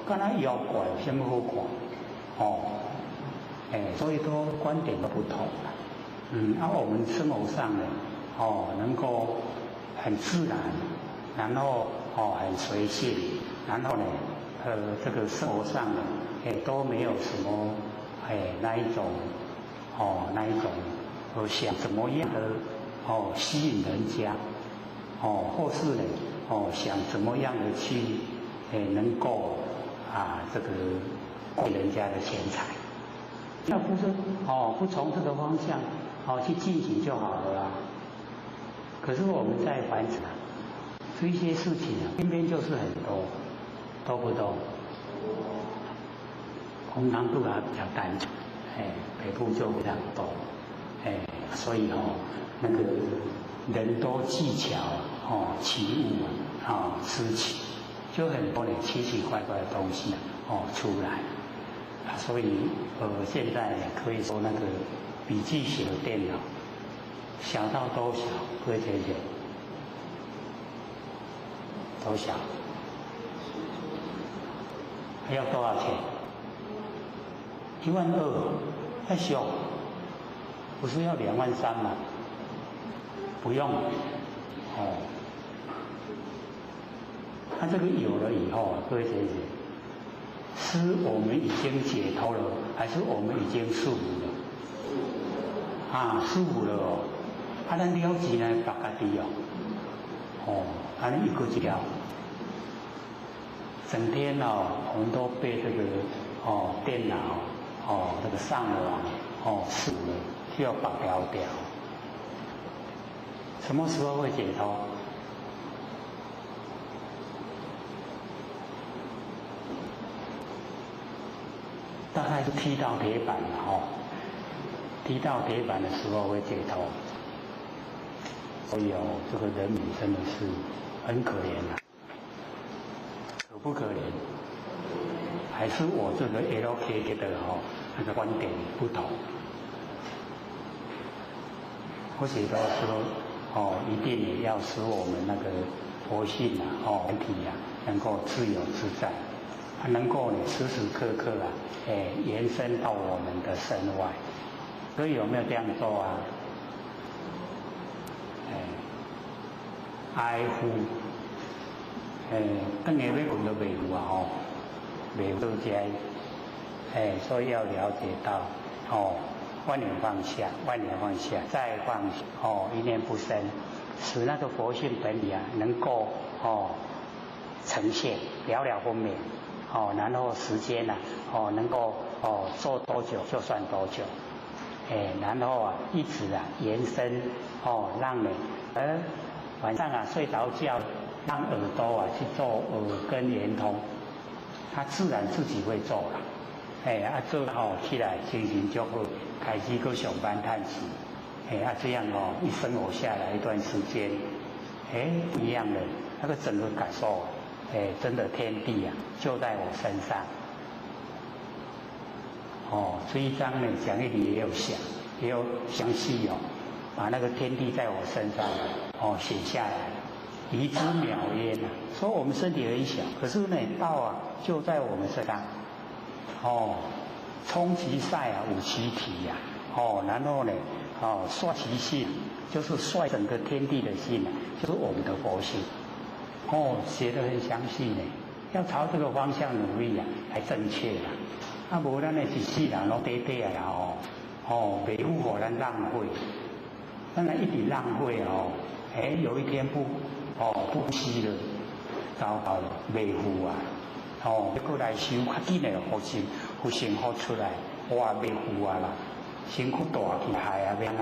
敢若妖怪有什么好看？所以都观点都不同我们生活上呢，能够很自然，然后很随性，然后呢，这个生活上呢，都没有什么那一种想怎么样的吸引人家或是呢想怎么样的去能够这个贵人家的钱财，那不是不从这个方向去进行就好了啦。可是我们在凡尘这一些事情偏偏就是很多，多不多？红糖度比较单纯，北部就非常多，所以那个人多技巧奇物诗情，就很多奇奇怪怪的东西出来，所以现在可以说那个笔记型的电脑，小到多小，各位姐姐，多小，还要多少钱？ 12000太小，不是要23000吗？不用，哦。那这个有了以后啊，各位学姐，是我们已经解脱了，还是我们已经束缚了？束缚了哦。咱了钱呢，白家己哦。安尼一个一条，整天我们都被这个电脑这个上网束了，就要绑条条。什么时候会解脱？大概是踢到铁板了踢到铁板的时候会解脱。所以这个人民真的是很可怜啊，可不可怜？还是我这个 LK 的那个观点不同？我觉得说一定也要使我们那个佛性人体能够自由自在，能够时时刻刻延伸到我们的身外。所以有没有这样做啊？爱护，等下要问到维护维护到这，所以要了解到万念放下，万念放下，再放下，一念不生，使那个佛性本体能够呈现了了分明，然后时间能够做多久就算多久，然后一直延伸让你晚上睡着觉，让耳朵去做耳根圆通，它自然自己会做了。做起来精神就好，开始去上班探息。这样一生活下来一段时间，不一样的那个整个感受，真的天地就在我身上。这一章呢讲义里也有想，也有详细把那个天地在我身上写下来，遗之渺焉说我们身体很小，可是呢道就在我们身上。充其塞无其体然后呢率其性，就是率整个天地的性就是我们的佛性。写得很详细呢，要朝这个方向努力才正确无咱的一世人拢短短袂有互咱浪费，咱一直浪费有一天不惜了，糟糕了，袂赴要过来修，较紧的福生福出来，哇，袂赴啦，身躯大起害免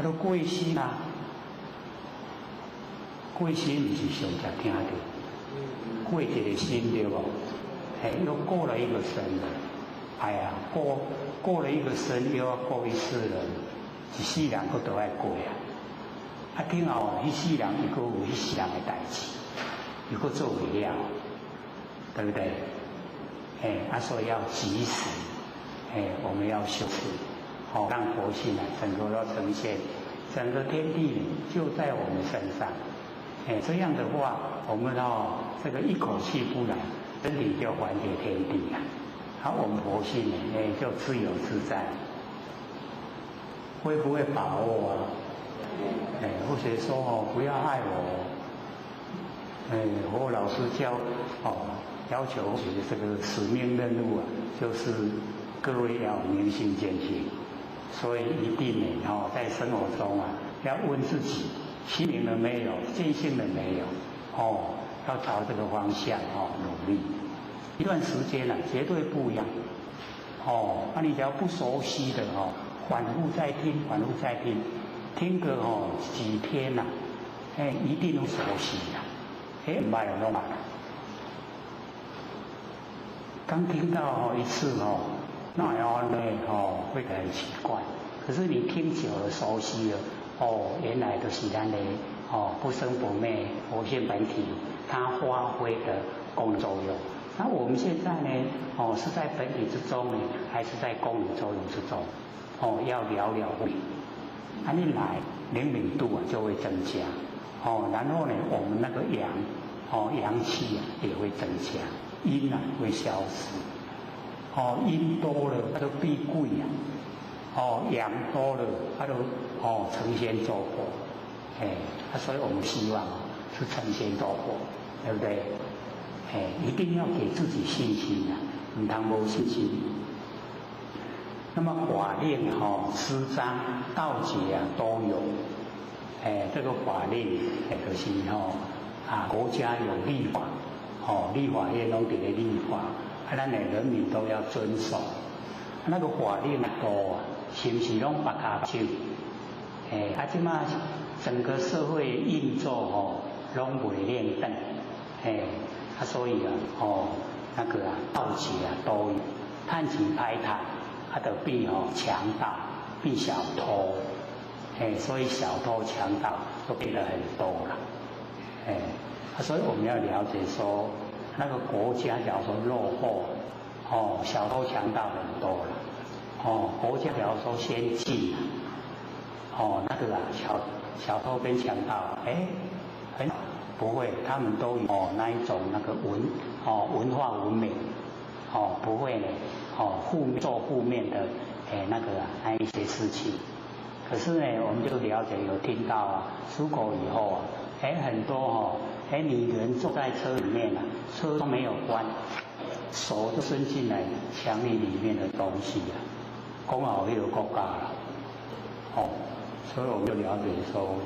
都过身过身不是上常听到，过一个身对不？又过了一个身了，过了一个身，又要过一世人，一世人佫都爱过今后迄世人伊佫有迄世人的代志，伊佫做袂了。对不对？所以要及时，我们要修持，让佛性整个都呈现，整个天地就在我们身上，这样的话，我们这个一口气不来，身体就还给天地我们佛性就自由自在，会不会把握或者说不要害我，我老师教要求这个使命任务就是各位要明心见性，所以一定在生活中要问自己心明了没有，见性了没有，要朝这个方向努力。一段时间绝对不一样，你只要不熟悉的反复再听，反复再听，听个几天一定都熟悉唔歹弄嘛。刚听到一次那样呢会很奇怪，可是你听久了熟悉了原来都是咱的不生不灭佛性本体它发挥的功能作用。那我们现在呢是在本体之中呢，还是在功能作用之中要了了分明，你来灵敏度就会增加然后呢我们那个阳气也会增加，阴会消失，哦，阴多了，它就避贵啊。哦，阳多了，它就成仙作佛。所以我们希望是成仙作佛，对不对？一定要给自己信心啊，唔通无信心。那么法令诗章、道节啊都有。这个法令就是国家有立法，立法院拢伫咧立法，咱的人民都要遵守。那个法令多啊，是不是拢白卡手？即马整个社会运作拢袂练等，所以那个盗窃都有，趁钱歹赚，就变强盗，变小偷，所以小偷强盗都变得很多了，所以我们要了解说，那个国家假如说落后，小偷强盗很多了，国家假如说先进，那个小偷跟强盗，很不会，他们都有那一种那个文化文明，不会呢，做负面的那一些事情。可是呢，我们就了解有听到出口以后很多女人坐在车里面车都没有关，手就伸进来抢你里面的东西讲好那个国家了，所以我们就了解说，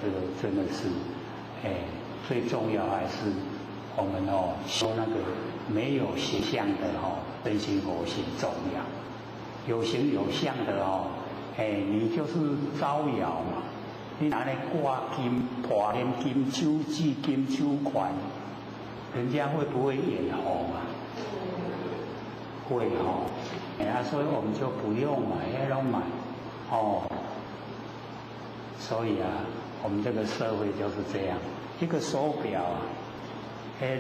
这个真的是，最重要还是我们说那个没有形象的真心佛性重要，有形有相的你就是招摇嘛，你拿来挂金、破天金、手指金、手环，人家会不会眼红啊？会所以我们就不用买，要买所以我们这个社会就是这样，一个手表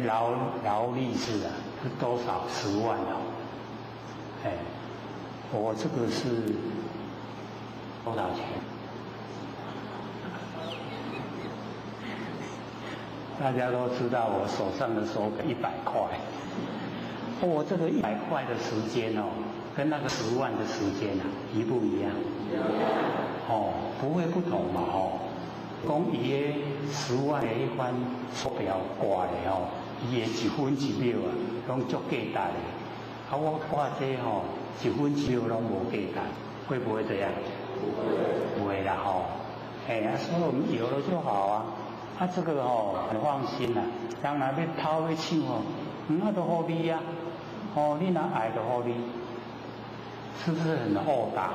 劳力士是多少10万我这个是多少钱？大家都知道我手上的手表100块，我这个100块的时间跟那个10万的时间一不一样？不会不同嘛讲伊的10万的迄款手表挂的伊的1分1秒拢足价值的，我挂这1分1秒拢无价值，会不会这样？不会啦所以我们有了就好这个很放心啦，人若要偷要抢那就好你你若爱就好你，是不是很豁达？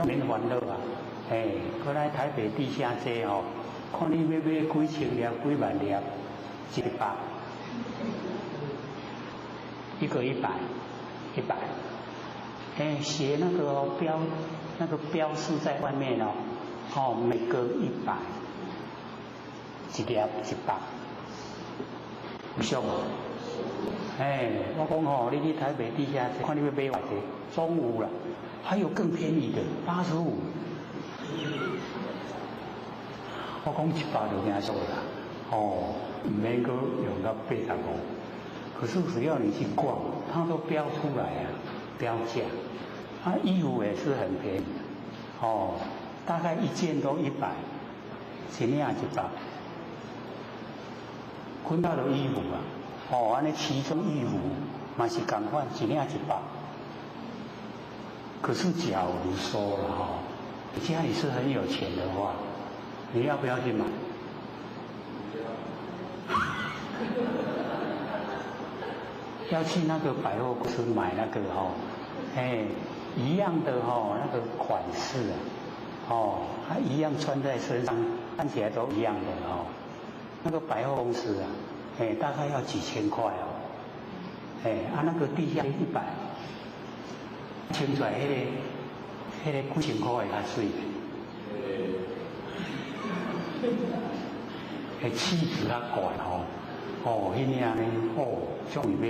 免烦恼过来台北地下街看你要买几千粒、几万粒，100，一个100，写那个标示在外面每个100，一粒100，有俗无？我讲你去台北地下街，看你要买偌济，中午了，还有更便宜的85。我讲100就惊俗啦，唔免阁用到85。可是只要你去逛，它都标出来标价。衣服也是很便宜大概1件都100，一领100。看到的衣服安尼其中衣服嘛是同款，一领100。可是假如说了你家里是很有钱的话，你要不要去买？要去那个百货公司买那个一样的那个款式它一样穿在身上，看起来都一样的那个百货公司大概要几千块那个地下100，清出来那个几千块会较水，气质较怪迄领呢足易买，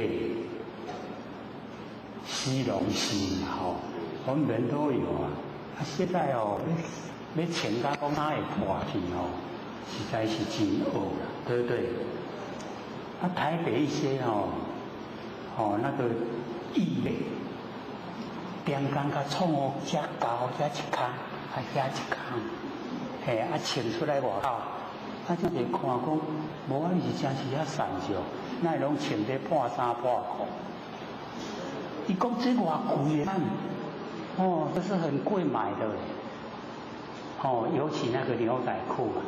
虚荣心我们人都有现在要钱到讲哪会破去实在是真恶啦，对不对？台北一些那个意嘞，点工甲创好遮高遮一空，遮一空，嘿，穿出来外口，这个看讲，无啊，你是真是遐善着，那拢穿得破衫破裤。伊讲这偌贵的，哦，这是很贵买的，哦，尤其那个牛仔裤啊，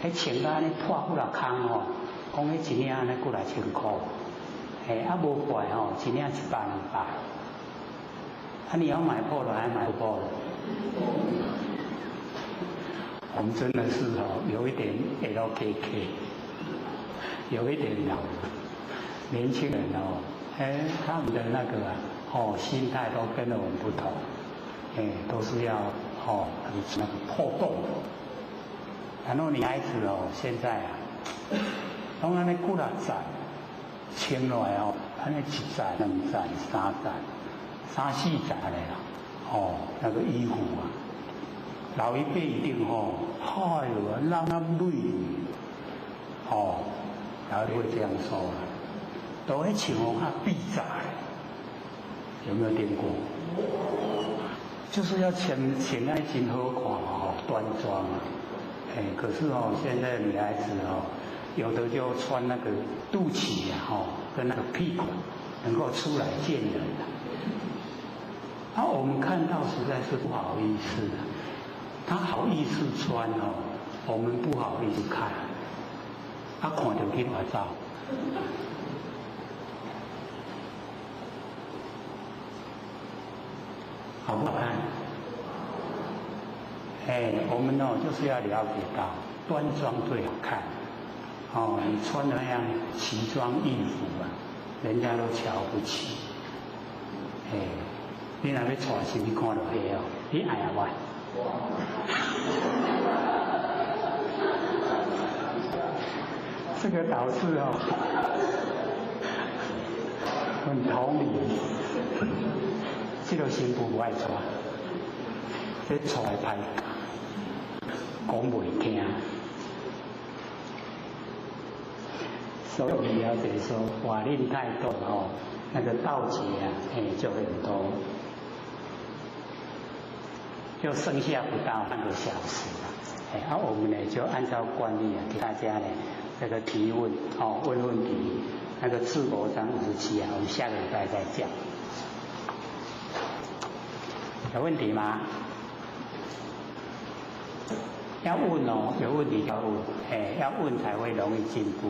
迄穿到安尼破几落空哦，讲迄一领安尼几来千块，嘿，啊无怪哦，一领100、200，啊你要买破了还买不破了。我们真的是哦，有一点 LKK， 有一点老，年轻人哦，他们的那个哦心态都跟我们不同，都是要哦那个破洞的。然后女孩子哦，现在啊，拢安尼几落层，穿落来哦，安尼1层、2层、3层、3、4层的啦，哦那个衣服啊。老一辈一定吼，哎呦，让他累，哦，然后就会这样说了，都会穿哦较闭窄，有没有听过？就是要穿那真好看哦，端庄啊，可是哦，现在女孩子哦，有的就穿那个肚脐啊，哦，跟那个屁股能够出来见人的，我们看到实在是不好意思啊。他好意思穿哦，我们不好意思看，看到去哪走？好不好看？我们哦就是要了解到端庄最好看。哦，你穿的那样奇装异服啊，人家都瞧不起。你若要娶媳妇看到黑哦，你爱啊我。这个导致哦，很同理，这个媳妇不爱娶，这娶来歹讲袂听，所以了解说法令太多哦，那个道节啊，就很多。就剩下不到半个小时了，我们呢就按照惯例啊，给大家呢这个提问哦，问问题，那个赤膊章57啊，我们下个礼拜再讲。有问题吗？要问哦，有问题要问，要问才会容易进步。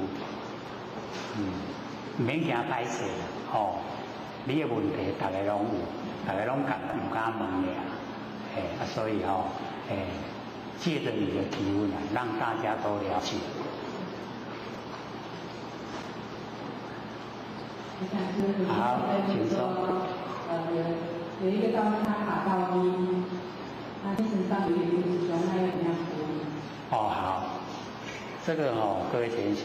唔免惊歹势哦，你的问题大家拢有，大家拢唔敢问呀。所以哦，借着你的提问啊，让大家都了解。好，请说。有一个高他卡到1，他精神上有点不集中，那要怎么样处理？哦，好，这个哦，各位同学，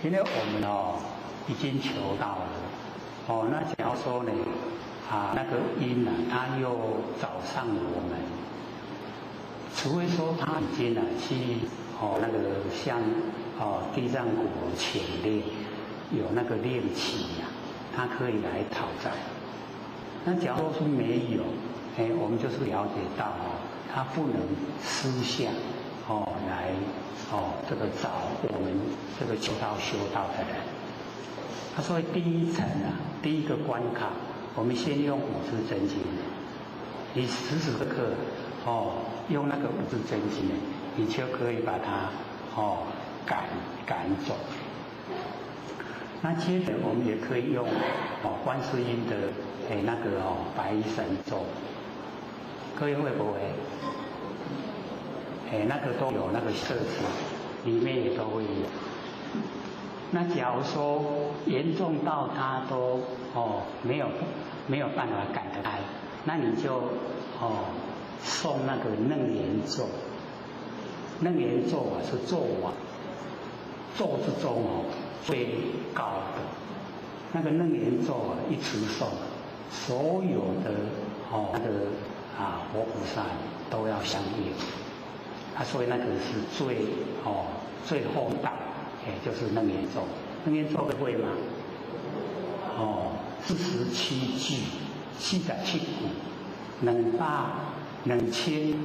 因为我们哦已经求到了，哦，那假如说呢？那个因他又找上我们，除非说他已经去那个像地藏国潜练，有那个练习他可以来讨债。那假如说没有，我们就是了解到他不能私下来这个找我们这个求道修道的人。他说第一层第一个关卡。我们先用五字真经，你时时刻刻用那个五字真经，你就可以把它赶走。那接着我们也可以用观世音的那个白衣神咒，各位会不会？那个都有那个设置，里面也都会有。那假如说严重到他都没有办法赶得开，那你就诵那个楞严咒。楞严咒是咒王，咒之中最高的。那个楞严咒一持诵，所有的那个活菩萨都要相应。所以那个是最后道。就是楞严咒，楞严咒会吗？ 47句，47句，2620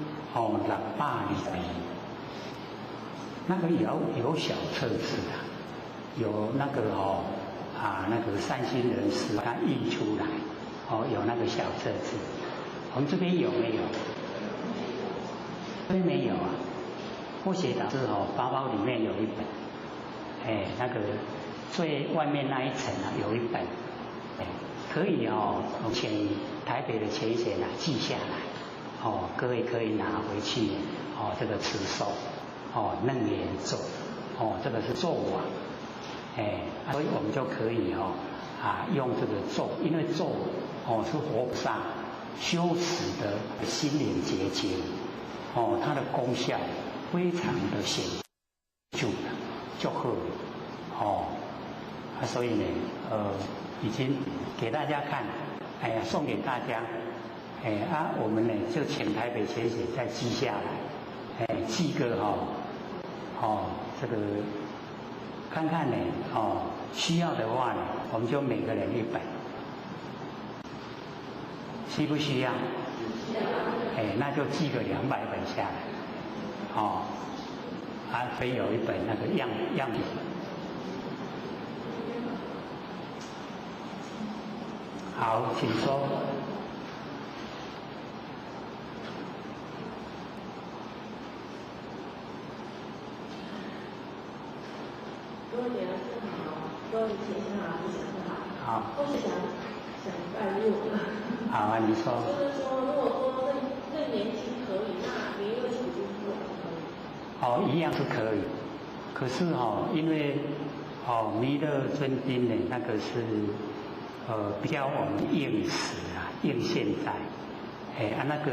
那个有小册子的，有那个那个善心人士他印出来，有那个小册子。我们这边有没有？这边没有啊。或许导致包包里面有一本，那个最外面那一层有一本，可以从台北的前线记下来，各位可以拿回去，这个持咒，楞严咒，这个是咒网，所以我们就可以用这个咒，因为咒是佛菩萨修持的心灵结晶，它的功效非常的显著的，就好，所以呢，已经给大家看，送给大家，我们呢就请台北前线再记下来，记个这个看看呢，需要的话呢，我们就每个人1本，需不需要？那就记个200本下来，可以有一本那个样品。好，请说。各位老师好，各位先生老师好。好。我是想带入。好啊，你说。就是说，如果说更年轻可以，那弥勒处就是不可以。一样是可以，可是因为弥勒尊经呢，那个是比较我们应时应现在，那个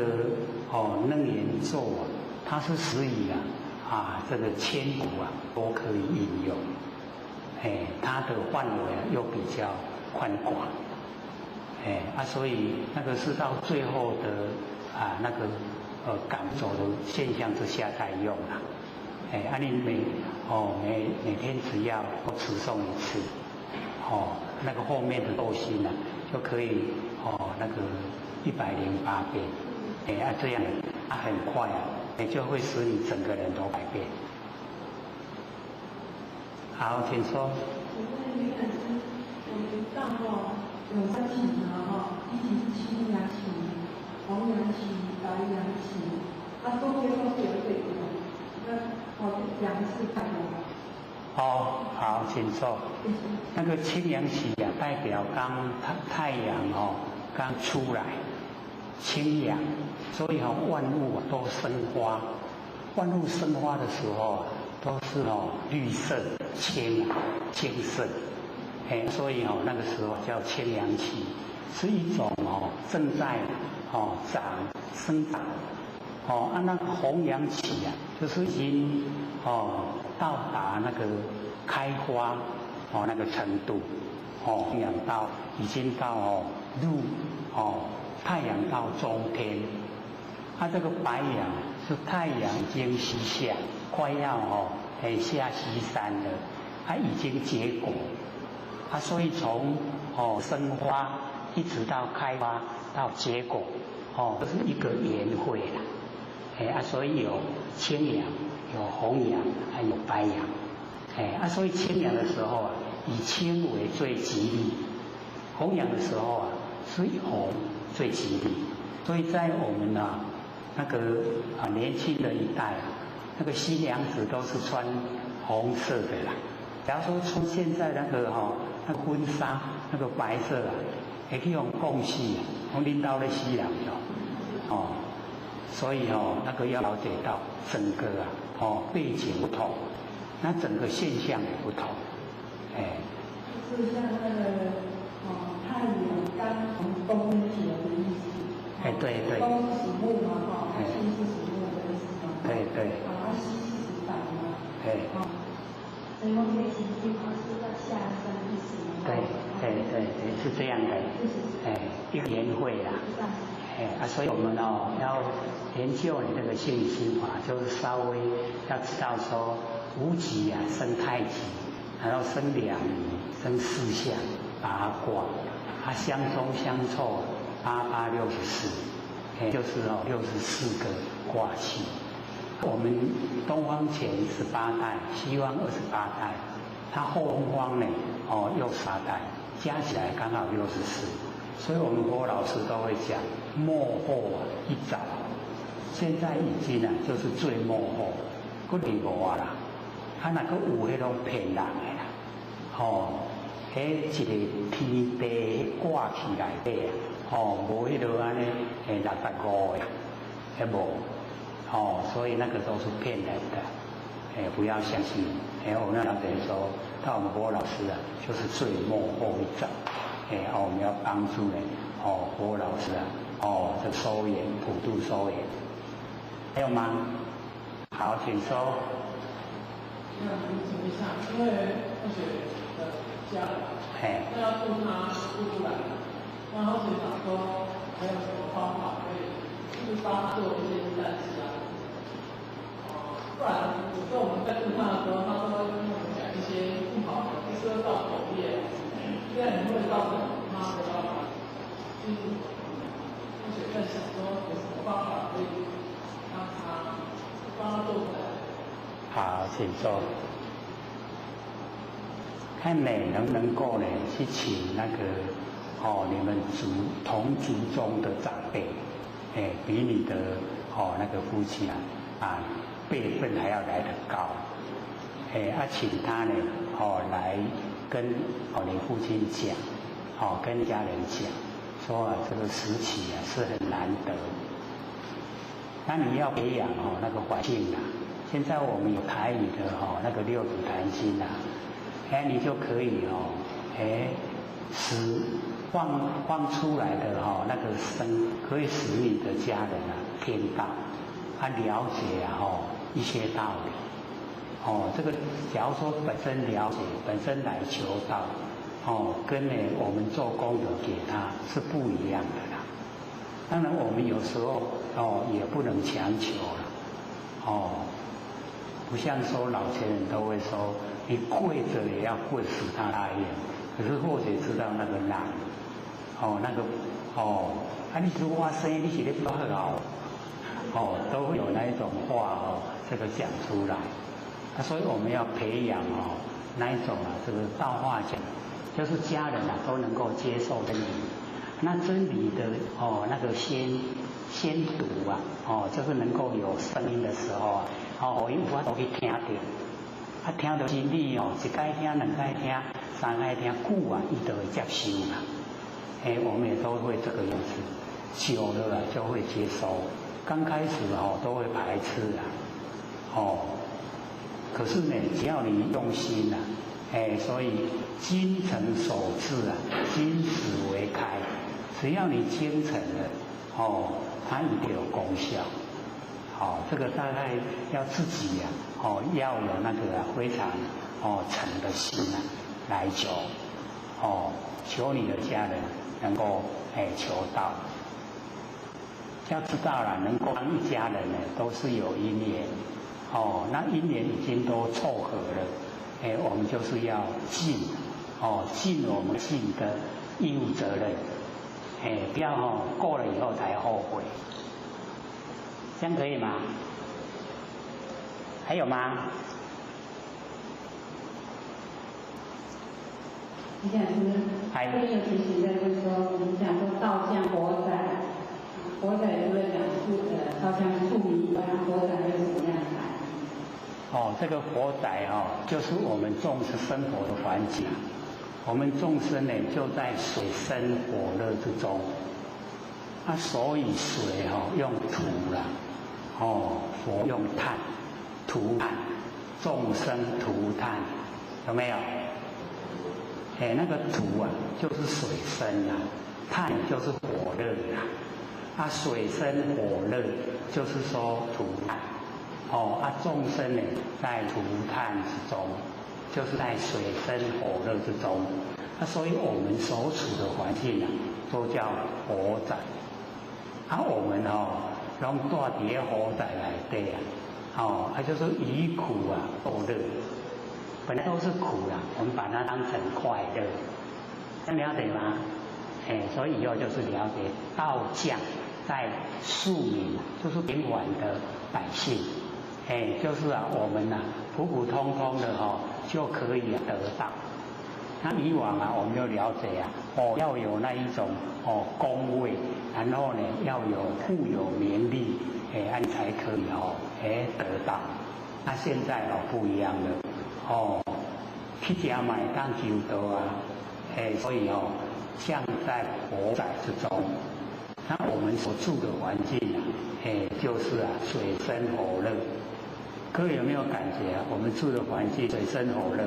楞严咒它是属于这个千古都可以应用，它的范围又比较宽广，所以那个是到最后的那个赶走的现象之下再用啦。你每天只要持诵1次，那个后面的咒心就可以那个108遍，这样很快就会使你整个人都改变。好，请说。我们到有3期一期是青阳期、红阳期、白阳期，中间都是有一个那2次看好，请说。那个青阳期代表刚太阳刚出来，青阳，所以万物都生花，万物生花的时候都是绿色、青色，所以那个时候叫青阳期，是一种正在生长，那个红阳期就是已经到达那个开花那个程度，已经到太阳到中天，这个白阳是太阳已经西下，快要下西山了，已经结果，所以从生花一直到开花到结果，这是一个圆会啦，所以有青阳、有红阳，还有白阳，所以青阳的时候以青为最吉利，红阳的时候是以红最吉利，所以在我们那个年轻的一代那个新娘子都是穿红色的啦。假如说出现在那个那个婚纱那个白色也可以用共戏，从领导的西洋所以那个要了解到整个背景不同，那整个现象也不同，就是像那个太阳刚从东边起来的意思。对。东是属木嘛，西是属木的意思嘛。对。西是属白嘛。所以我们其实是要下山一起。对，是这样的，一个年会啦。所以我们要研究你这个性心法，就是稍微要知道说无极生太极，然后生两仪，生四象，八卦，它相冲相凑8864，就是64个卦气。我们东方乾18代，西方28代，它后方呢又8代，加起来刚好64。所以我们郭老师都会讲末后一早，现在已经就是最末后，佫离无啦。啊，若佫有迄种骗人的啦，迄一个天地挂起来底无迄落安尼685个，迄无，所以那个都是骗人的，不要相信。我们了解说，到我们郭老师就是最末后一早。我们要帮助郭老师的收研，普渡收研，还有吗？好，请收。那请一下，因为同学的家人，那要渡他渡出来，那同学想说还有什么方法可以，就是帮他做一些善事不然有时候我们在渡他的时候，他都会跟我们讲一些不好的，就是造口业。这样你会造成他的而且在想说有什么办法可以让他帮他做出来。好，请坐。看你能不能够呢，去请那个你们同族中的长辈，比你的那个夫妻辈分还要来得高，请他呢来跟你父亲讲，跟家人讲，说这个时期是很难得。那你要培养那个环境现在我们有台语的那个六祖坛心你就可以放出来的那个声，可以使你的家人听到，了解一些道理。这个假如说本身了解，本身来求道，跟我们做功德给他是不一样的啦。当然我们有时候也不能强求了，不像说老前人都会说，你跪着也要跪死他大愿，可是或许知道那个难，你如果生你是咧不好，都会有那一种话这个讲出来。所以我们要培养那一种这个道化讲，就是家人都能够接受真理。那真理的那个先读就是能够有声音的时候我都去听到，听到真理一解听、两解听、三解听，久伊就会接受啦。我们也都会这个样子，久了就会接受。刚开始都会排斥可是呢，只要你用心所以精诚守志金石为开，只要你精诚了它一定有功效。这个大概要自己要有那个非常诚的心来求求你的家人能够求到。要知道了，能够当一家人都是有因缘那因缘已经都凑合了，我们就是要尽我们尽的义务责任，不要过了以后才后悔，这样可以吗？还有吗？李讲师，这边有提醒在就是说，我们讲说道像火仔，火仔除了讲道像树迷以外，火仔还有什么样的含义？这个火仔就是我们众生生活的环境。我们众生就在水深火热之中，所以水用土啦，火用炭，涂炭，众生涂炭，有没有？那个土就是水深炭就是火热水深火热就是说涂炭。众生在涂炭之中，就是在水深火热之中。所以我们所处的环境都叫火宅。我们拢住在火宅内底就是以苦受乐，本来都是苦我们把它当成快乐，这样了解吗？所以以后就是了解道降在庶民，就是平凡的百姓，就是我们普普通通的就可以得到。那以往我们就了解要有那一种功位，然后呢要有富有名利，你才可以得到。那现在不一样了，去家买当求得所以像在火宅之中，那我们所住的环境就是水深火热。各位有没有感觉我们住的环境水深火热？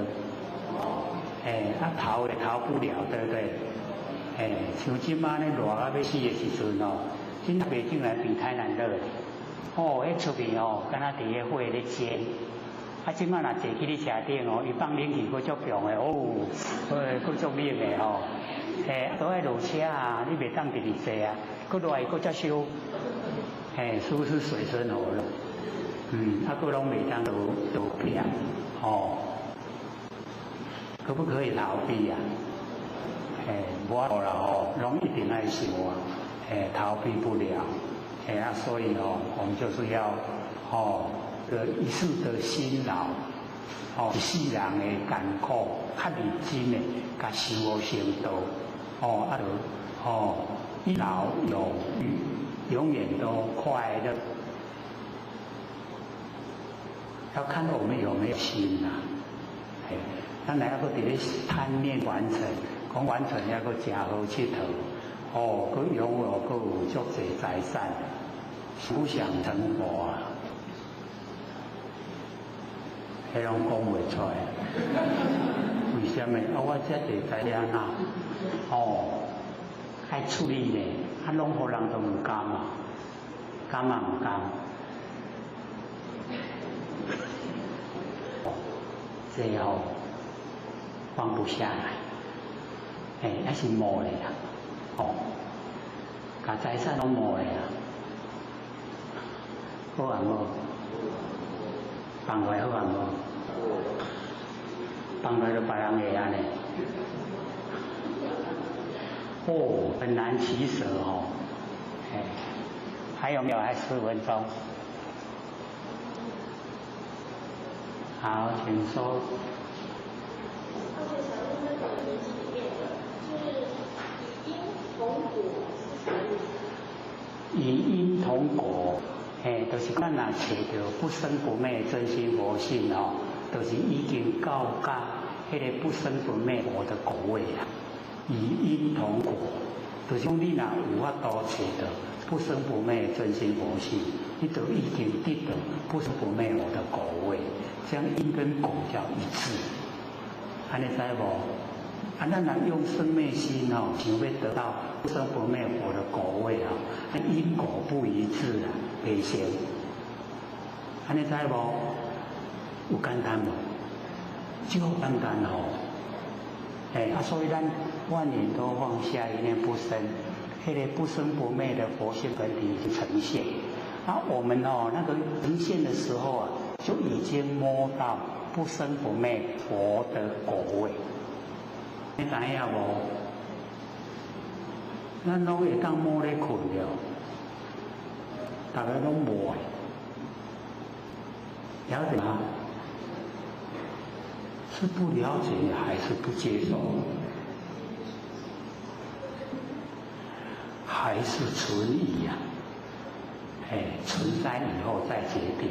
逃也逃不了，对不对？像今晚咧热到要死的时阵今北京来比台南热。迄出面敢若伫个火咧煎。今晚若坐去咧车顶伊放冷气佫足强的佫足冷的都爱落车你袂当直直坐佫热佫遮烧，是不是水深火热？佫拢袂当落平可不可以逃避无法度啦拢一定爱受逃避不了所以我们就是要一世的辛劳一世人的艰苦，较认真的甲修好成道一劳永逸，永远都快乐。要看我们有没有心咱来佫伫咧贪念完成，讲完成还佫真好佚佗，佫拥有佫有足济财产，思想成活迄拢讲袂出来。为什么？我遮济财了爱处理呢？拢互人都唔甘甘唔甘？这放不下来，还是摸的把财产拢摸的好无？放落好无？放落就别人会安尼，很难取舍还有没有？还10分钟。好，请说。以因同果，就是咱若找到不生不灭的真心佛性就是已经到达迄个不生不灭佛的果位啦。以因同果，就是讲你若有法度找到不生不灭的真心佛性，你就已经得到不生不灭佛的果位，这样因跟果叫一致。安尼知无？咱若用生灭心想要得到不生不灭佛的果位因果不一致袂行。安尼知无？有简单无？就简单所以咱万念都放下，一念不生，迄个不生不灭的佛性本体已经呈现。我们那个呈现的时候就已经摸到不生不灭佛的果位。你知影无？咱拢会当摸咧困了，大家拢摸了解吗？是不了解还是不接受？还是存疑存在以后再决定。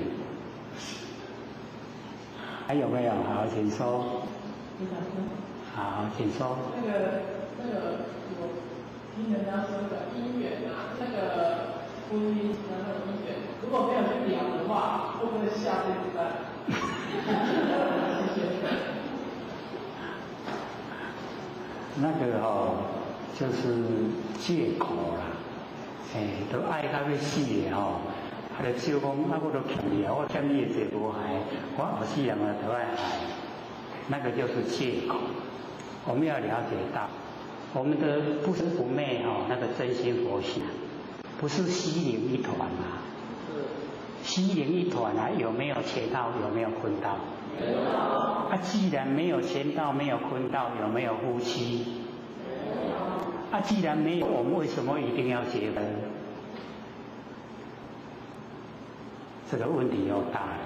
还有没有？好，请说。好，请说。我听人家说的姻缘那个婚姻那个姻缘，如果没有去聊的话，会不会下辈子再？谢谢。那个就是借口啦，都爱到要死的就少讲我都欠你我欠你的这无害，我后世人都爱害，那个就是借口。我们要了解到，我们的不生不灭那个真心佛性，不是虚灵一团虚灵一团有没有前道？有没有坤道？既然没有前道，没有坤道，有没有夫妻？既然没有，我们为什么一定要结婚？这个问题又大了。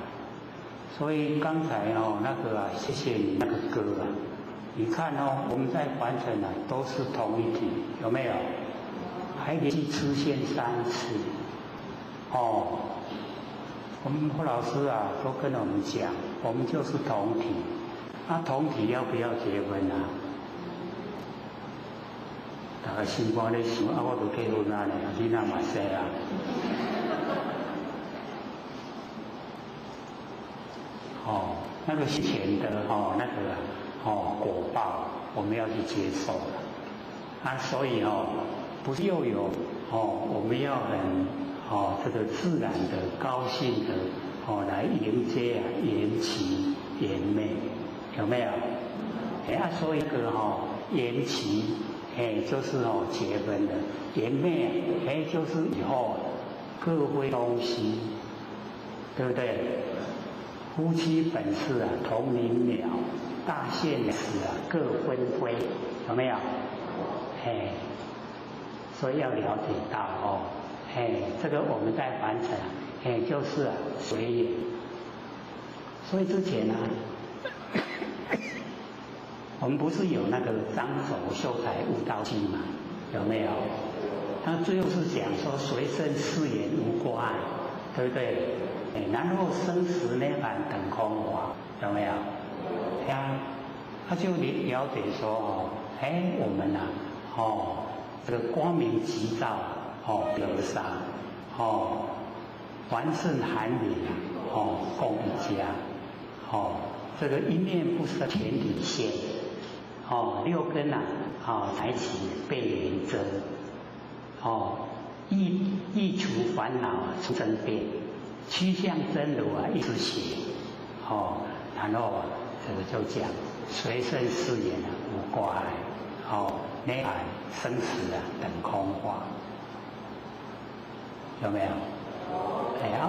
所以刚才谢谢你那个歌啊，你看我们在凡尘都是同一体，有没有？还连续出现3次。我们胡老师都跟我们讲，我们就是同体。同体要不要结婚啊？大家心肝咧想，我就结婚啊，你那嘛说啊？那个前的果报，我们要去接受了。所以不是又有我们要很这个自然的、高兴的来迎接延期延妹，有没有？所以这个延期就是结婚的，延妹就是以后各归东西，对不对？夫妻本是同林鸟，大限时各分飞，有没有？所以要了解到这个我们在凡尘就是随缘。所以之前我们不是有那个张轴秀才悟道记嘛？有没有？他最后是讲说随身誓言无过碍，对不对？然后生死涅槃等空法，有没有？他就了解说我们这个光明急照流沙完胜寒林共一家这个一念不生田底现6根才起被缘遮易除烦恼出真变，趋向真如一直写然后这个就讲随身誓言无挂碍涅槃生死等空话，有没有？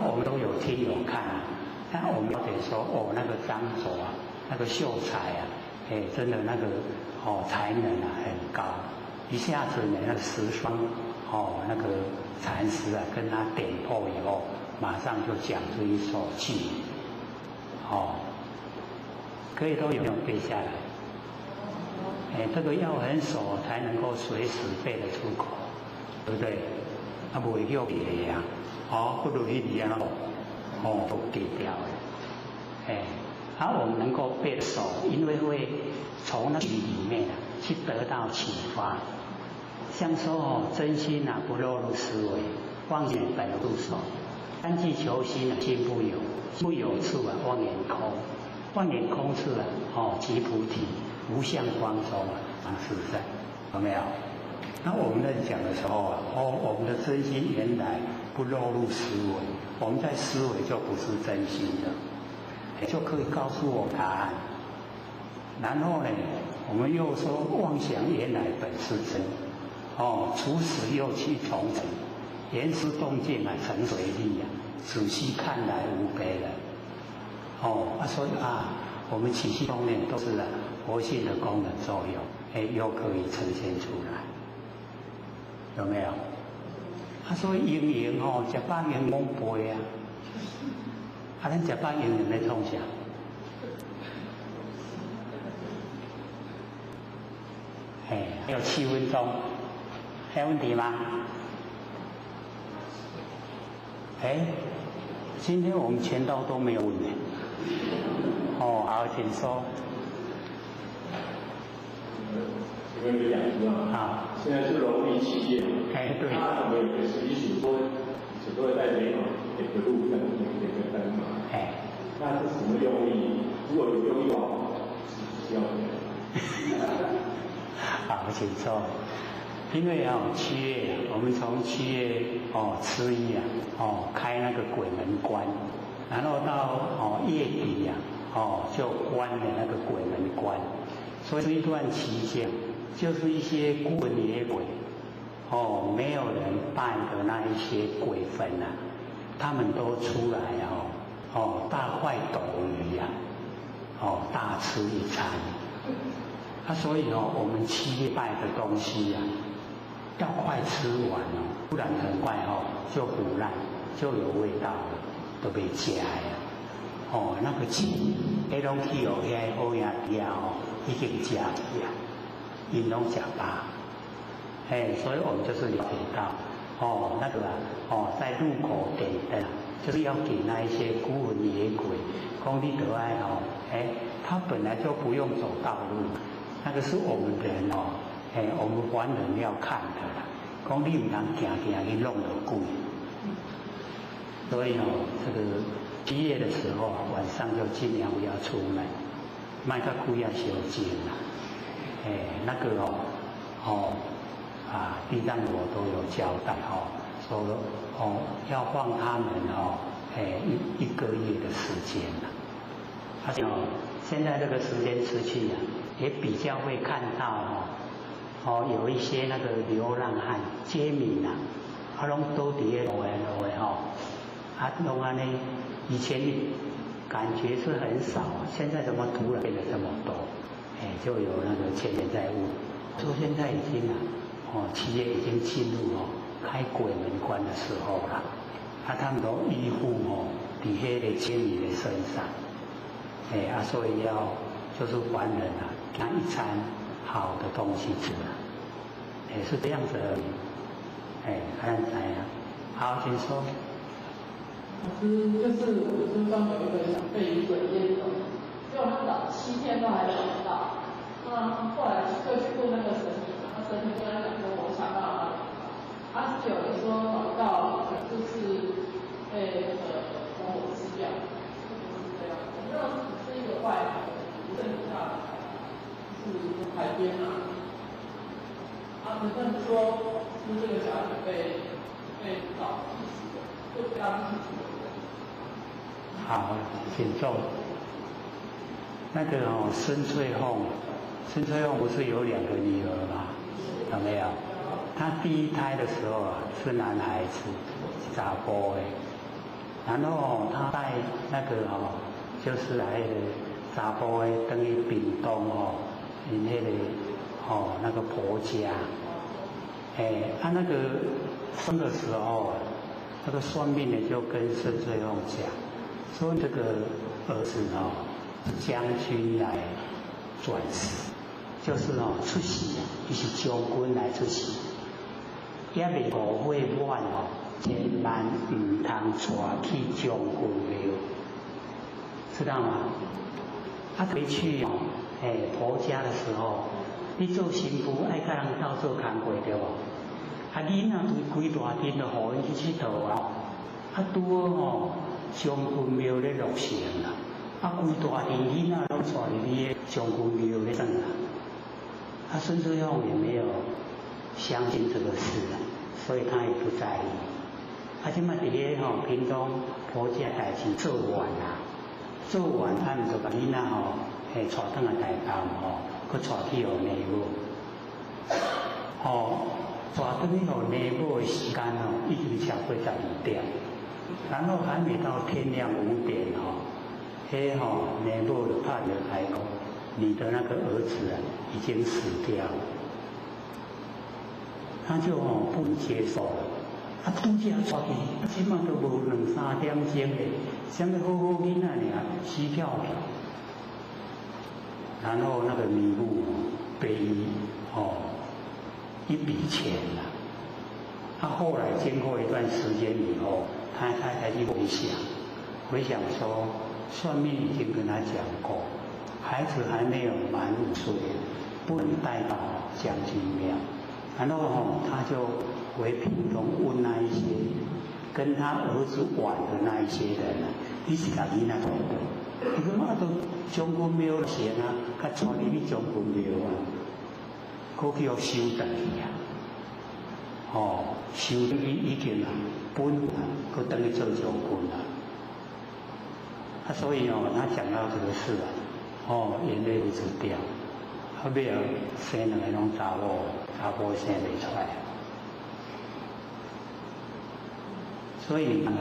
我们都有听有看我们得说那个张轴那个秀才真的那个才能很高，一下子那个10双那个禅师跟他点破以后，马上就讲出一首偈可以都有没有背下来？这个要很熟才能够随时背得出口，对不对？不会叫别呀，不如去理都记掉的。我们能够背得熟，因为会从那里面去得到启发。像说真心不落入思维，妄言本入手，三际求心心不有，不有处妄言空，妄言空处即菩提。无相光中常自在，有没有？那我们在讲的时候我们的真心原来不落入思维，我们在思维就不是真心的，就可以告诉我答案。然后呢，我们又说妄想原来本是真，除此又去重整，言思动静成随力仔细看来无别人。所以我们起心动念都是活性的功能作用，又可以呈现出来，有没有？所以营营吃饱营养背咱吃饱营养在创啥？还有7分钟，还有问题吗？今天我们全都没有问题。好，请说。因为讲现在是农民企业，对，他们也是一许多在美马给个路灯，给个灯嘛，那是什么用意？如果有用意的话，是需要的。好，请说。因为7月我们从7月初一开那个鬼门关，然后到月底就关了那个鬼门关，所以这一段期间就是一些孤魂野鬼没有人拜的那一些鬼魂他们都出来大快斗鱼大吃一餐所以我们7月拜的东西要快吃完哦，不然很快哦就腐烂，就有味道了，都被吃呀。哦，那个钱，迄拢去哦，遐好呀呀哦，已经吃去啊，因拢吃饱。所以我们就是了解到，那个在路口点灯，就是要给那一些孤魂野鬼，讲你得爱他本来就不用走道路，那个是我们人我们凡人要看的啦，讲你唔通行行去弄到鬼。所以这个7月的时候晚上就尽量不要出门，卖个鬼要小心啦。那个地藏我都有交代说要放他们一个月的时间啦。而且现在这个时间出去也比较会看到有一些那个流浪汉街民拢都伫个路拢安尼，以前感觉是很少，现在怎么突然变得这么多？就有那个前人在问，说现在已经7月已经进入开鬼门关的时候了，他们都依附伫迄个街民的身上，所以要就是凡人给一餐好的东西吃是这样子而已，看怎样？好，请说。老师，就是我身上有一个想被雨鬼淹走，结果他找7天都还找不到。那后来就去问那个神明，那神明跟他讲说，我想到哪里？他是有人说找不到，就是被火吃掉，就是这样。我们那只是一个外海，不是很大的海，是海边神圣说，是这个小孩被找气死的，就被他气死的。好，请坐。那个孙翠凤不是有2个女儿吗？有没有？她第1胎的时候是男孩子，查甫的。然后她带那个就是来个查甫的，等于屏东因那个那个婆家，那个生的时候那个算命的就跟孙翠凤讲。说这个儿子将军来转世，就是出世他是将军来出世，也未误会晚千万唔通带去将军庙，知道吗？回去婆家的时候，你做新妇爱甲人斗做工课对无？囡仔规大阵就互因去佚佗拄好将军庙咧落成啦，规大阵囡仔拢带入去将军庙咧转啦。孙翠凤也没有相信这个事所以他也不在意。现在伫咧屏东婆家代志做完做完他们就把囡仔带转来台东佮带去互内母。带转去互内母的时间已经超过12点。然后还没到天亮5点内部的怕人来讲，你的那个儿子已经死掉了，他就不能接受了。拄只带去，起码都无2、3点钟嘞，什么好好囡仔尔，死跳去。然后那个女母给一笔钱啦。后来经过一段时间以后，他才去回想说，算命已经跟他讲过，孩子还没有满5岁，不能带到将军庙。然后他就回屏东问那一些跟他儿子玩的那一些人你是哪里那种的？伊讲都将军庙前甲带你去将军庙过去要收回去收已经本佮等于做将军所以他讲到这个事眼泪一直掉。后尾生2个拢查某生袂出来。所以你看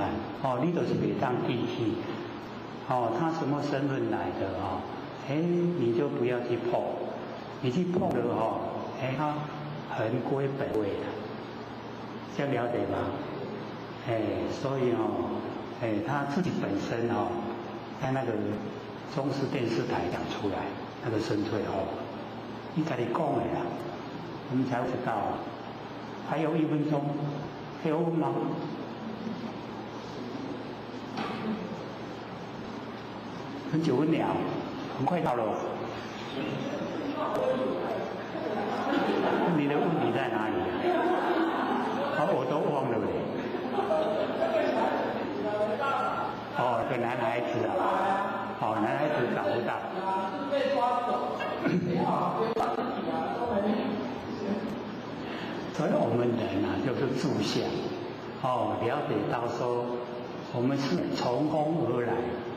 你就是袂当地去他什么身份来的你就不要去碰，你去碰了他魂归本位了。这样了解吗？所以他自己本身在那个中视电视台讲出来，那个神退你跟你讲的啦，我们才知道。还有1分钟，还有问吗？很久问了，很快到了。你的问题在哪里我都忘了嘞。个男孩子男孩子找不到。被抓走，也好，被抓自己都没。所以我们人就是住相，了解到说，我们是从空而来，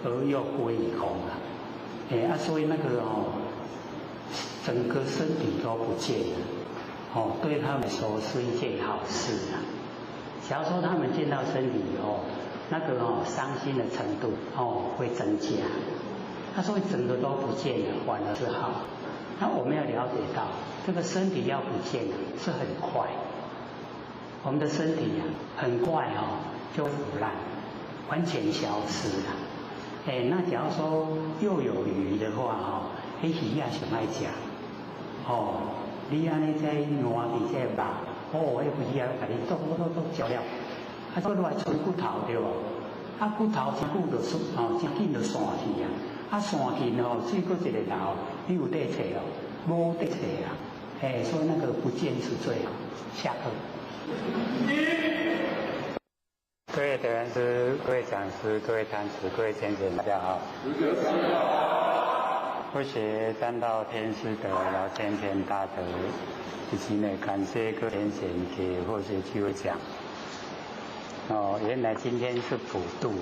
而又归于空所以那个整个身体都不见了，对他们说是一件好事假如说他们见到身体以后，那个伤心的程度会增加。他说整个都不见了，反而是好。那我们要了解到，这个身体要不见了是很快，我们的身体很快就腐烂，完全消失了。那假如说又有鱼的话那鱼也上爱吃你安尼在烂伫这肉那鱼啊给你剁嚼了，做落来吹骨头对无？骨头真久就真紧就散去散去水过一个头，你有得找无得找所以那个不见是最好。下课。各位德人师、各位讲师、各位坛子、各位先生，大家好。佛学占道天师德，老先贤大德，以及感谢各先贤给佛学机会讲。原来今天是普渡，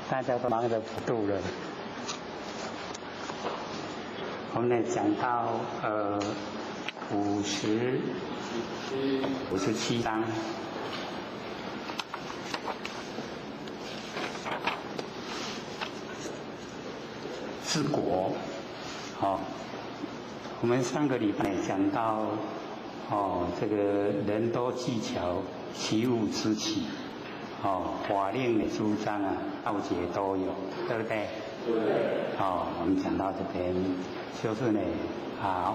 大家都忙着普渡了。我们讲到57章。治国，我们上个礼拜讲到，这个人多技巧，习物之起，法令的主张道节都有，对不对？对。我们讲到这边，就是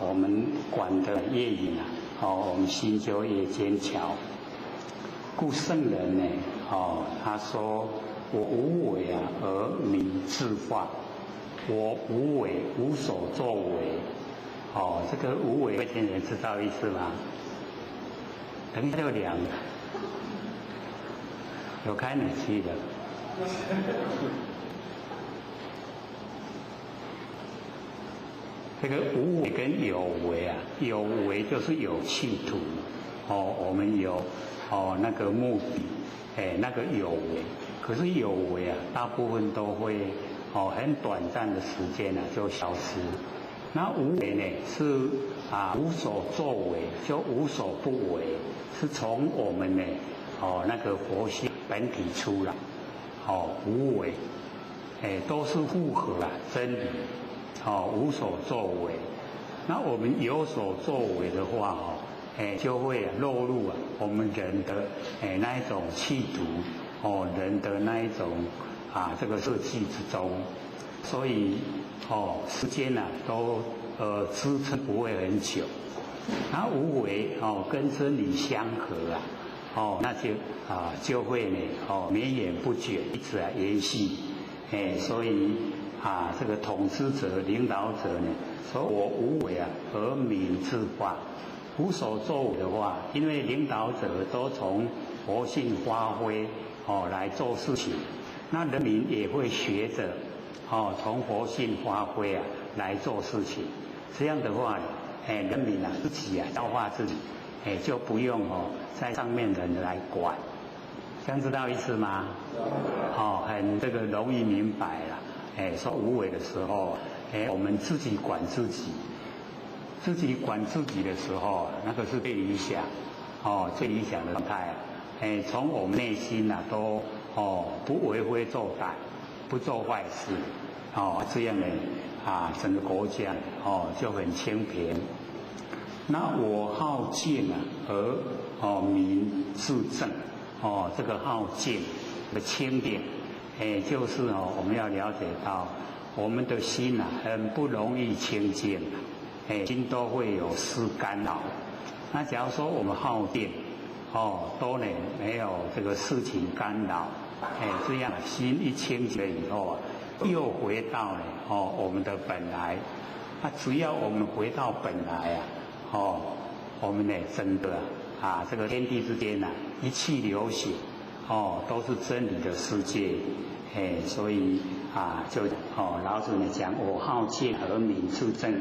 我们管的越严我们心就越坚强。故圣人他说：“我无为而民自化。”我无为，无所作为。这个无为，位天人知道意思吗？等一下就凉了，有开冷气的。这个无为跟有为有为就是有企图，我们有那个目的，那个有为。可是有为大部分都会。很短暂的时间就消失。那无为呢是无所作为，就无所不为，是从我们那个佛性本体出来。无为，都是符合真理。无所作为。那我们有所作为的话就会落入我们人的那一种企图，人的那一种。这个设计之中，所以时间都支撑不会很久。那无为跟真理相合那就会绵延不绝，一直延续。所以这个统治者、领导者说我无为而民自化，无所作为的话，因为领导者都从佛性发挥来做事情。那人民也会学着从佛性发挥来做事情。这样的话人民自己消化自己，就不用在上面的人来管。这样知道意思吗？很这个容易明白了。说无为的时候，我们自己管自己，自己管自己的时候，那个是最理想，最理想的状态。从我们内心都不为非作歹，不做坏事，这样整个国家就很清平。那我好静而民自正，这个好静的清点，就是我们要了解到我们的心很不容易清净，心都会有思干扰。那假如说我们好静，多年没有这个事情干扰，这样心一清净了以后又回到了我们的本来。只要我们回到本来我们呢真的这个天地之间一气流血，都是真理的世界，所以就老子呢讲我好静而民自正，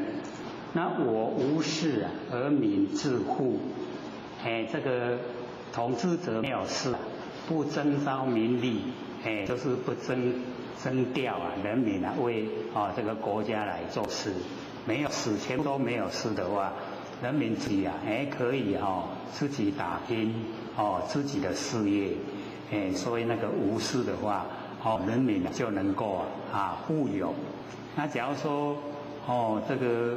那我无事而民自护，这个统治者没有事，不征召民力，就是不征调人民为这个国家来做事，没有事，全都没有事的话，人民自己可以自己打拼自己的事业，所以那个无事的话，人民就能够富有。那假如说这个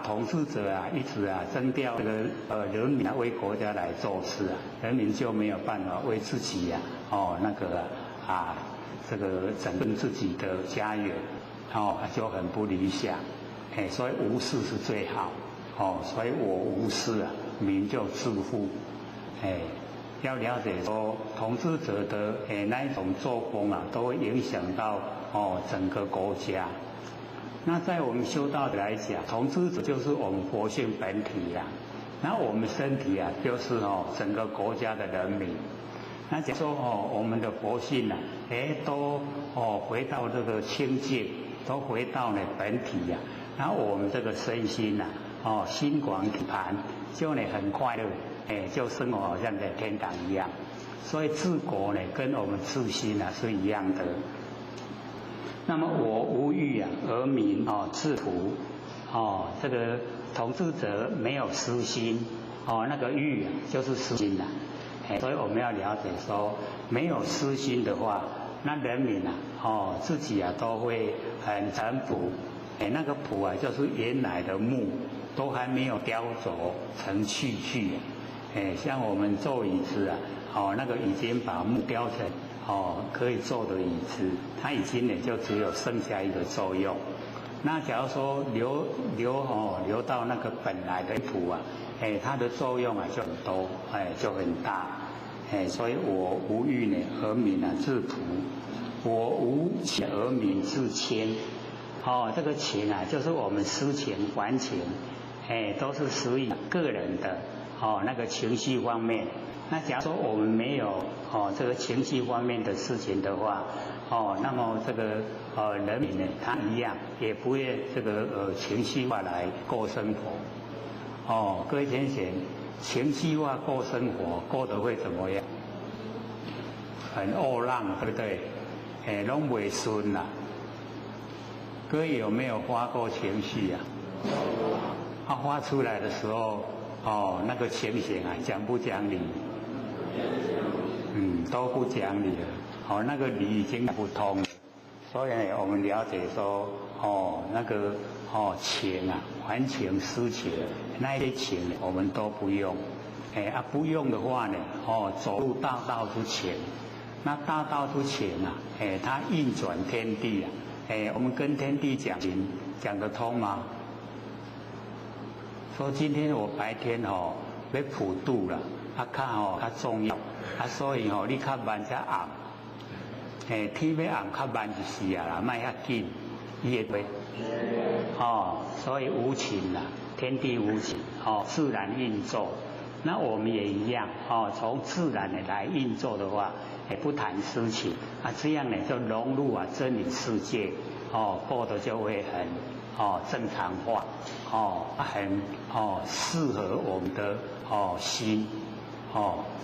统治者一直征调这个人民为国家来做事人民就没有办法为自己这个整顿自己的家园，就很不理想，所以无事是最好，所以我无事民就自富，要了解说统治者的那一种作风都会影响到整个国家。那在我们修道的来讲，统治者就是我们佛性本体那我们身体就是整个国家的人民。那假如说我们的佛性都回到这个清净，都回到本体然后我们这个身心心广体盘，就很快乐，就生活好像在天堂一样。所以治国跟我们治心是一样的。那么我无欲而民自朴，这个统治者没有私心，那个欲就是私心所以我们要了解说，没有私心的话，那人民自己都会很淳朴，那个朴就是原来的木都还没有雕琢成器具，像我们做椅子那个已经把木雕成可以做的椅子，它已经就只有剩下一个作用。那假如说留到那个本来的朴它的作用就很多，就很大，所以我无欲而民自朴，我无情而民自谦，这个情就是我们私情还情，都是属于个人的那个情绪方面。那假如说我们没有这个情绪方面的事情的话，那么这个人民他一样也不会这个情绪化来过生活。各位先生，情绪化过生活过得会怎么样？很恶浪，对不对？拢袂顺啦。各位有没有发过情绪发出来的时候，那个情形讲不讲理？都不讲理了。那个理已经不通了。所以我们了解说，那个情还情私情，那些情我们都不用。不用的话呢，走入大道之前，那大道之前它运转天地我们跟天地讲得通吗？说今天我白天要普渡了，较重要，所以你较慢才暗，天要暗较慢就是啦，莫遐紧，伊会所以无情啦，天地无情，自然运作。那我们也一样，从自然来运作的话，不谈私情这样就融入真理世界，过得就会很正常化，很适合我们的心，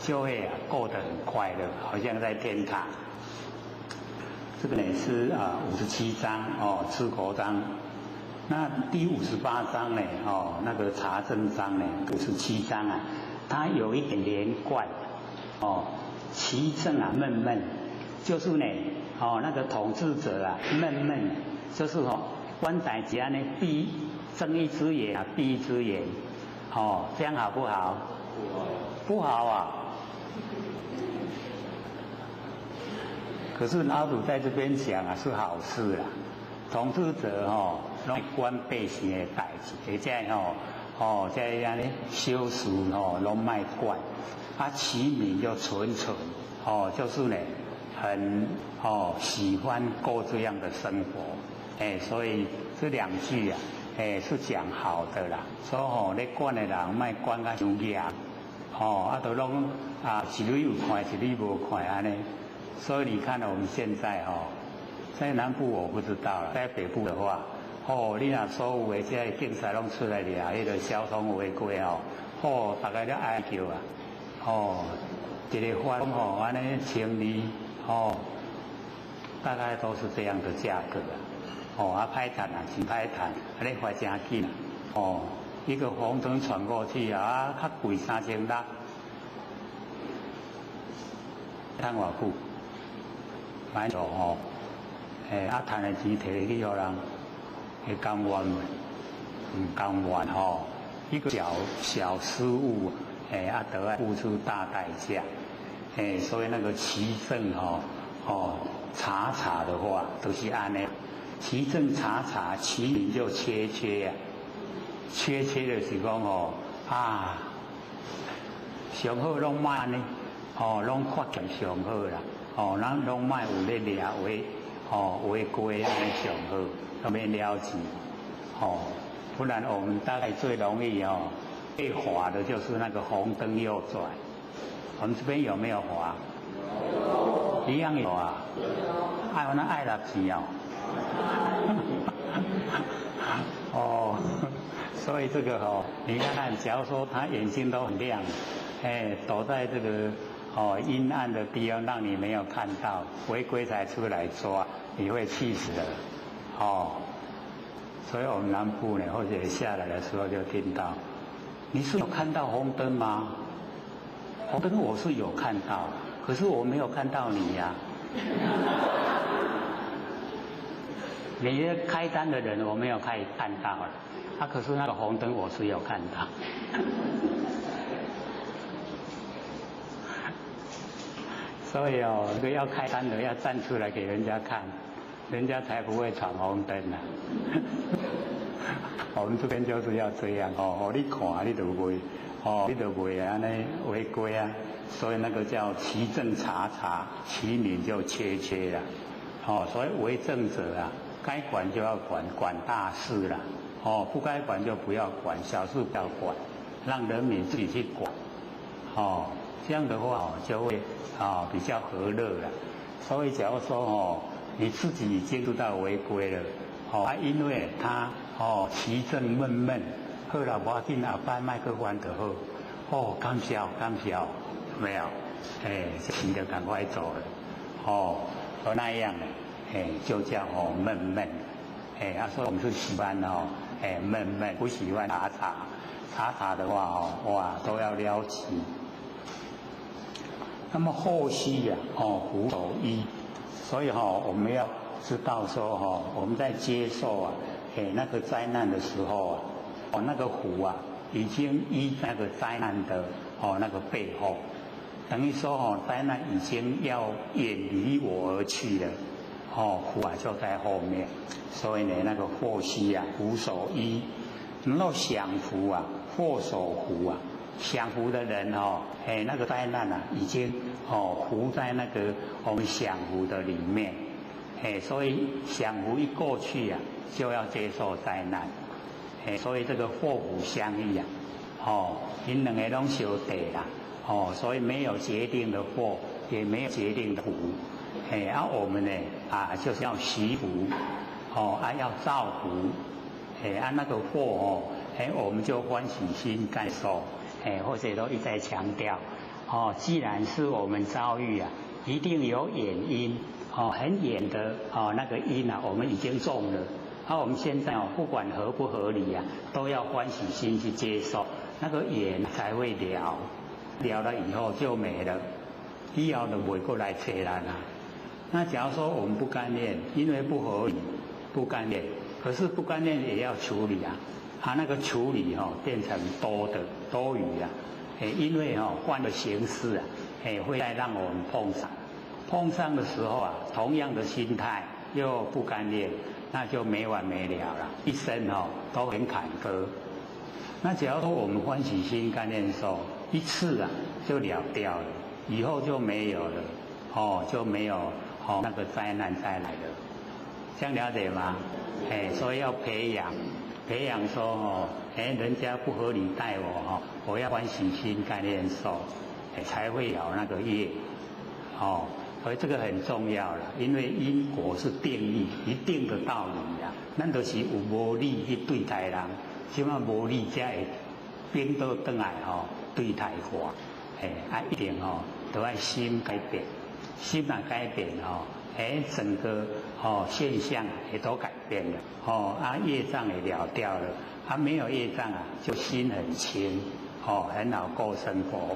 就会过得很快乐，好像在天堂。这个是57章治国章。那第58章呢，那个查证章呢，57章它有一点连贯，其政闷闷，就是呢，那个统治者闷闷，就是官宰家呢闭睁一只眼闭一只眼，这样好不好？不好啊。可是老祖在这边讲啊，是好事啦。统治者拢管百姓的代志，而且这样呢修士拢卖管，其民就纯就是呢很喜欢过这样的生活，所以这两句啊，是讲好的啦。所以咧管的人卖管甲伤严，都拢一类有看，一类无看安尼。所以你看我们现在在南部我不知道了，在北部的话，你若所有的这警察拢出来了，迄个交通违规大家都哀叫啊，一个番安尼清理大概都是这样的价格歹赚啊，真歹赚，安尼花真紧一个红灯传过去较贵3600，赚偌久？买做赚的钱摕去互人，会甘愿唔甘愿一个小失误都要付出大代价，所以那个其政查的话都是安尼，其政查，其民就缺啊，缺就是讲上好拢卖安尼，拢发展上好啦。咱拢卖有咧掠违规安尼上好，都免了钱不然我们大概最容易被罚的就是那个红灯右转。我们这边有没有罚？一样有啊。那爱了钱所以这个你看，假如说他眼睛都很亮，躲在这个阴暗的地方让你没有看到，违规才出来抓，你会气死的所以我们南部呢，或者下来的时候就听到，你是有看到红灯吗？红灯我是有看到，可是我没有看到你呀。你开单的人我没有看到了，可是那个红灯我是有看到。所以这个要开单的要站出来给人家看，人家才不会闯红灯啊。我们这边就是要这样你看你就袂你就袂安尼违规啊。所以那个叫其政查，其民就缺啦。所以为政者啊，该管就要管大事啦。不该管就不要管，小事不要管，让人民自己去管。这样的话就会比较和乐了。所以假如说你自己已经知道违规了，因为他其政闷，好了无要紧，后摆莫去犯就好。感谢，有没有？钱就赶快走了。那样就叫闷。所以我们是喜欢闷，不喜欢查的话哇都要撩起。那么后续虎守一，所以我们要知道说我们在接受那个灾难的时候那个虎已经依那个灾难的那个背后，等于说灾难已经要远离我而去了，虎就在后面，所以呢那个祸兮虎守一，能够享福祸守虎享福的人那个灾难已经伏在那个我们享福的里面，所以享福一过去就要接受灾难，所以这个祸福相依因两个拢相对啦，所以没有决定的祸，也没有决定的福，我们呢就是要惜福，要造福，那个祸我们就欢喜心感受。或者都一再强调，既然是我们遭遇一定有远因，很远的那个因我们已经中了，我们现在不管合不合理都要欢喜心去接受，那个缘才会了了以后就没了，以后就不会过来扯咱那假如说我们不干练，因为不合理不干练，可是不干练也要处理那个处理变成多余因为观的形式啊，会再让我们碰上的时候啊，同样的心态又不甘愿，那就没完没了了，一生都很坎坷。那假如说我们欢喜心甘愿受一次啊，就了掉了，以后就没有了，就没有那个灾难再来了，这样了解吗？所以要培养说人家不合理待我我要欢喜心甘愿受，才会有那个业，所以这个很重要了，因为因果是定义一定的道理啦，咱就是有无理去对待人，即马无理才会变倒转来对待我，一定都要心改变，心若改变整个现象也都改变了，业障也了掉了，没有业障啊，就心很轻，很好过生活，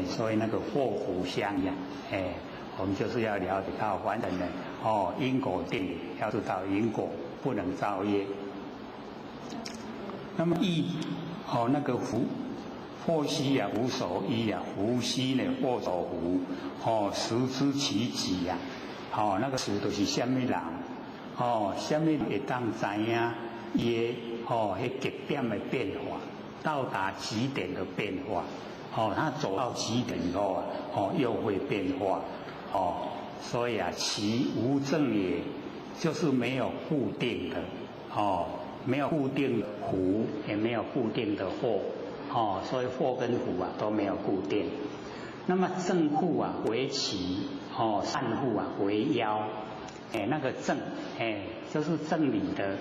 所以那个祸福相养，我们就是要了解到完整的因果定理，要知道因果不能造业。那么那个福。祸兮啊，无所依啊；福兮呢，祸所伏。时知其极啊。那个时就是什么人？什么会当知影伊迄极点的变化，到达极点的变化。他走到极点以后又会变化。所以啊，其无正也，就是没有固定的。没有固定的福，也没有固定的祸。所以祸跟福啊都没有固定。那么正护啊为奇，善护啊为妖。那个正，就是正理的，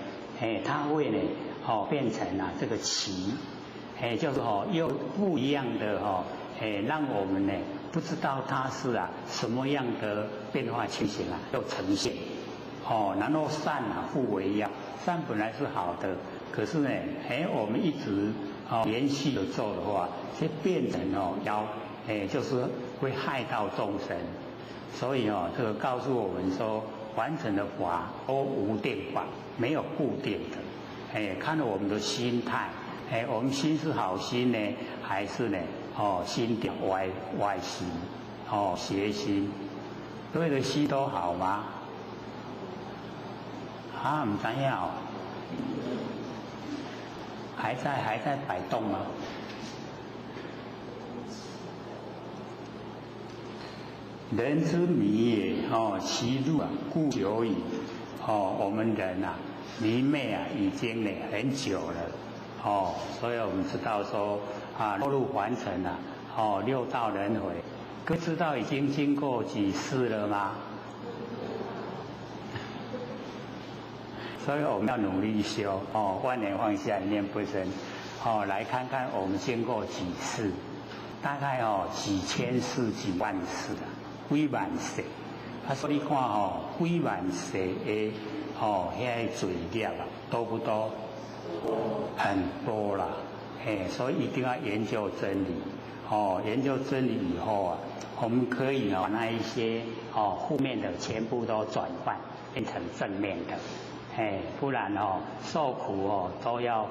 它会呢，变成这个奇，就是又不一样的让我们呢不知道它是什么样的变化情形又呈现。然后善啊互为妖，善本来是好的，可是呢，我们一直连续的做的话，就变成妖，就是会害到众生。所以这个告诉我们说，完整的法都无定法，没有固定的。看了我们的心态，我们心是好心呢，还是呢心掉歪心，邪心？对的心都好吗？唔知影还在摆动吗？人之迷也，其路固久矣。我们人迷昧已经呢很久了。所以我们知道说落入凡尘六道轮回，各位知道已经经过几世了吗？所以我们要努力修万年放下，一念不生。来看看我们经过几世，大概几千世、几万世几万世。所以你看几万世的遐罪孽多不多？很多啦。所以一定要研究真理。研究真理以后我们可以把那一些负面的全部都转换变成正面的。不然受苦都要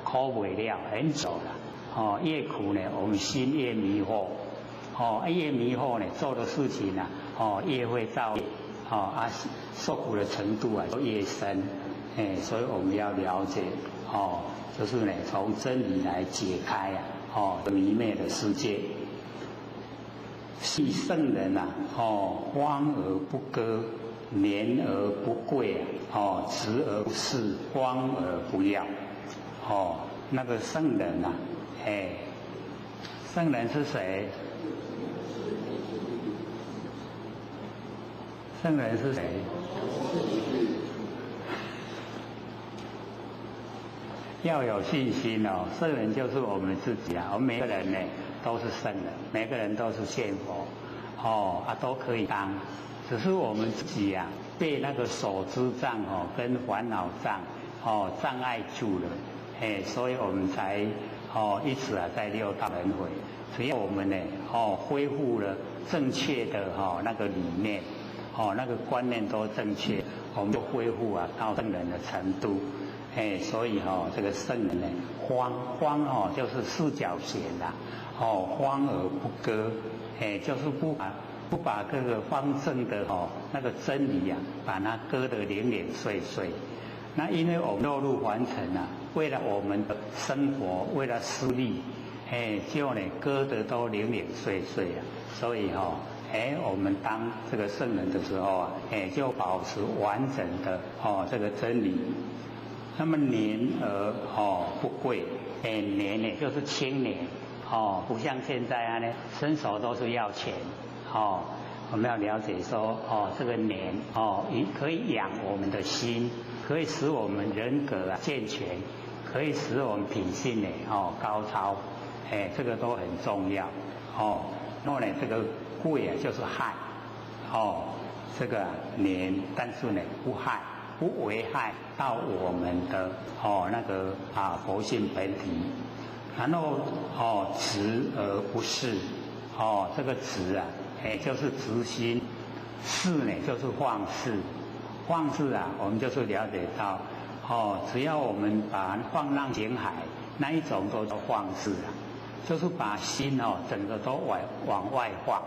苦不了很久了。越苦呢，我们心越迷惑。越迷惑呢，做的事情越会造业。受苦的程度就越深。所以我们要了解就是呢，从真理来解开迷昧的世界。是圣人荒而不割，廉而不贵直而不视，光而不耀。那个圣人圣人是谁？圣人是谁？要有信心圣人就是我们自己我们每个人呢都是圣人，每个人都是仙佛都可以当，只是我们自己被那个手知障跟烦恼障障碍住了，所以我们才一直在六道轮回。只要我们呢恢复了正确的那个理念那个观念都正确，我们就恢复到圣人的程度。所以这个圣人呢，方就是四角形方而不割，就是不把这个方正的那个真理啊，把它割得零零碎碎。那因为我们落入凡尘啊，为了我们的生活，为了私利，就呢割得都零零碎碎啊。所以我们当这个圣人的时候啊，就保持完整的这个真理。那么年而不贵，年呢就是青年不像现在啊呢，伸手都是要钱我们要了解说这个年可以养我们的心，可以使我们人格啊健全，可以使我们品性呢高超，这个都很重要然后呢这个贵啊就是害这个年，但是呢不害，不危害到我们的那个佛性本体。然后直而不是这个直啊就是直心，是呢就是放肆。放肆啊我们就是了解到只要我们把放浪形骸那一种都叫放肆啊，就是把心整个都往外放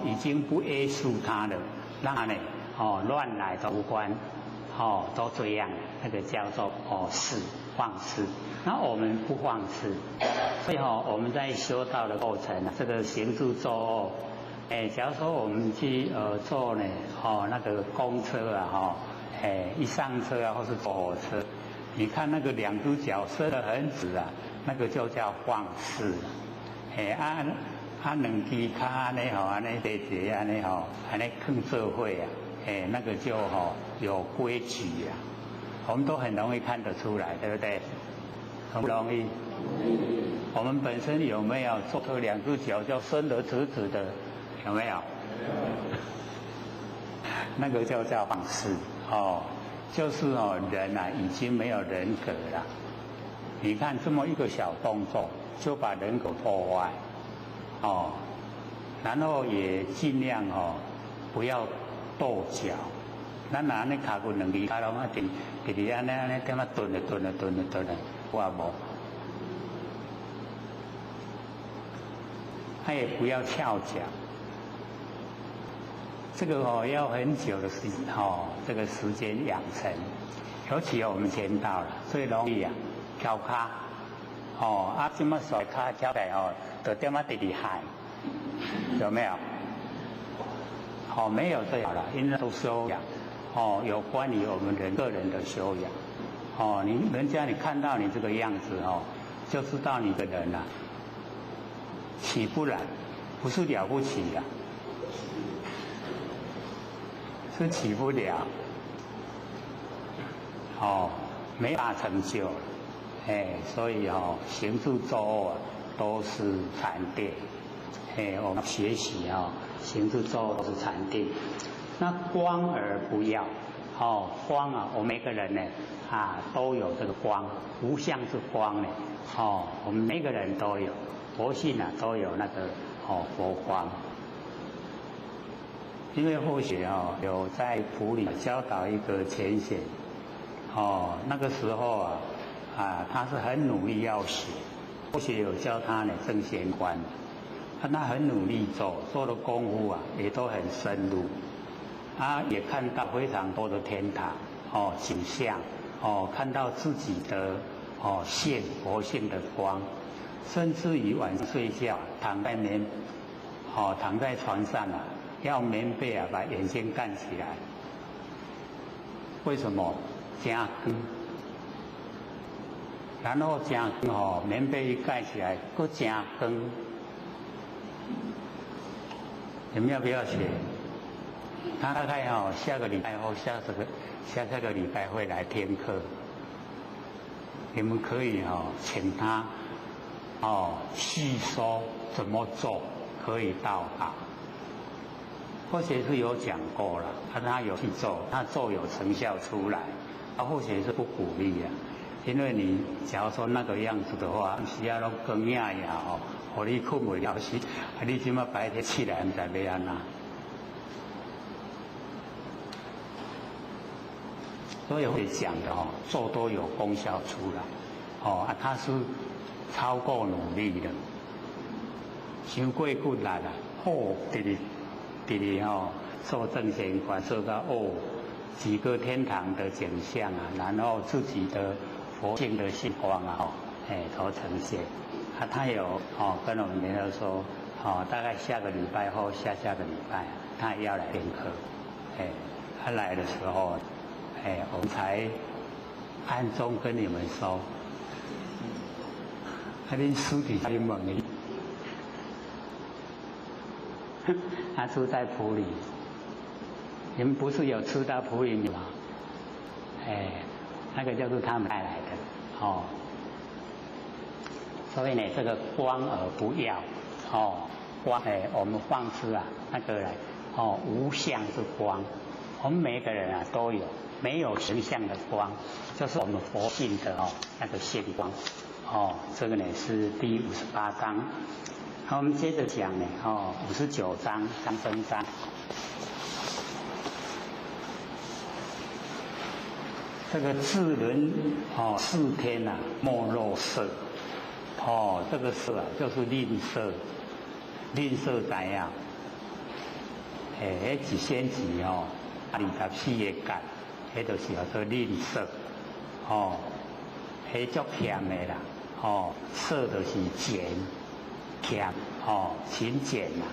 已经不约束它了，让它呢乱来都无关都这样，那个叫做肆，放肆。那我们不放肆，所以我们在修道的过程这个行住坐卧假如说我们去坐呢那个公车啊一上车啊或是坐火车，你看那个两只脚伸得很直啊，那个就叫放肆两只脚安尼安尼地地安尼安尼放做伙啊那个就有规矩啊，我们都很容易看得出来，对不对？很不容易。我们本身有没有坐车两只脚就伸得直直的？有没有？那个就叫放肆就是人啊已经没有人格了。你看这么一个小动作就把人格破坏然后也尽量不要跺脚。咱拿那脚骨两只脚拢一定直直安尼点啊蹲了，我无。他也不要翘脚。这个要很久的时间这个时间养成，尤其我们前道了，最容易啊翘脚这么甩脚翘来就点啊直直害，有没有？没有最好了，因为都修养有关于我们个人的修养人家你看到你这个样子就知道你的人啊起不来，不是了不起啊，是起不了没大成就所以行住坐卧都是禅定我们学习行住坐卧都是禅定。那光而不要光啊我们每个人呢都有这个光，无相之光呢我们每个人都有，佛性都有那个佛光。因为或许有在普里教导一个浅显那个时候他是很努力要学，或许有教他呢正贤观，他很努力做的功夫也都很深入，也看到非常多的天堂景象看到自己的佛性的光，甚至于晚上睡觉躺在床上要棉被把眼睛盖起来，为什么？加光，然后加光棉被一盖起来又加光，你们要不要学？他大概下个礼拜或下个礼拜会来听课，你们可以请他细说怎么做可以到达。或许是有讲过了，他有去做，他做有成效出来，或许是不鼓励因为你假如说那个样子的话，需要拢更呀互你困不了时，你即马白天起来唔知要安怎。所以会讲的做都有功效出来他是超过努力的伤过骨力啦，直吼受正贤观，受到几个天堂的景象啊，然后自己的佛性的星光啊，都呈现。他有跟我们联络说，大概下个礼拜或下个礼拜，他也要来练课。他来的时候，我们才暗中跟你们说，恁师弟在问你，他住在埔里，你们不是有吃到埔里吗？那个就是他们带来的所以呢，这个光而不耀光我们放肆啊，那个无相之光，我们每个人啊都有，没有形象的光，就是我们佛性的那个现光这个呢是第58章。好，我们接着讲呢59章三分章。这个智人4天啊，莫若色这个色啊就是吝啬，吝啬怎样？一仙子24个角，迄就是叫做吝啬迄足欠的啦色就是俭欠勤俭啦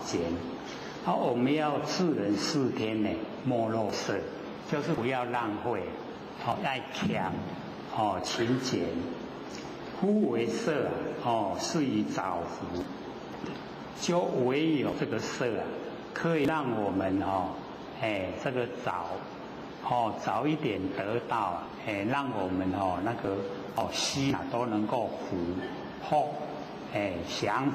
俭。我们要智人4天呢，莫若色。就是不要浪费，爱俭，勤俭。夫为色是以早福，就唯有这个色啊，可以让我们这个早一点得到，让我们那个心啊都能够福降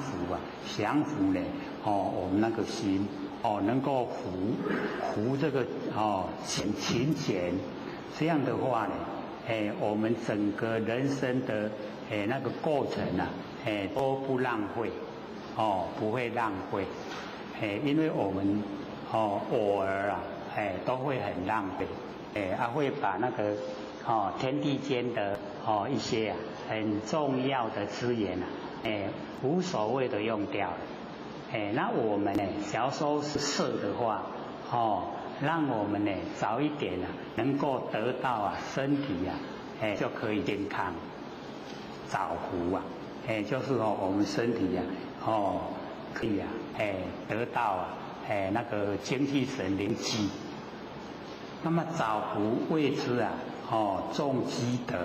服呢我们那个心。能够服这个勤俭，这样的话呢，我们整个人生的那个过程啊，都不浪费，不会浪费，因为我们偶尔啊，都会很浪费，会把那个天地间的一些啊很重要的资源啊，无所谓的用掉了。那我们呢，假如说是色的话，让我们呢早一点啊，能够得到啊身体啊，就可以健康，早福啊，就是我们身体啊，可以啊，得到啊，那个精气神灵机。那么早福谓之啊，重积德，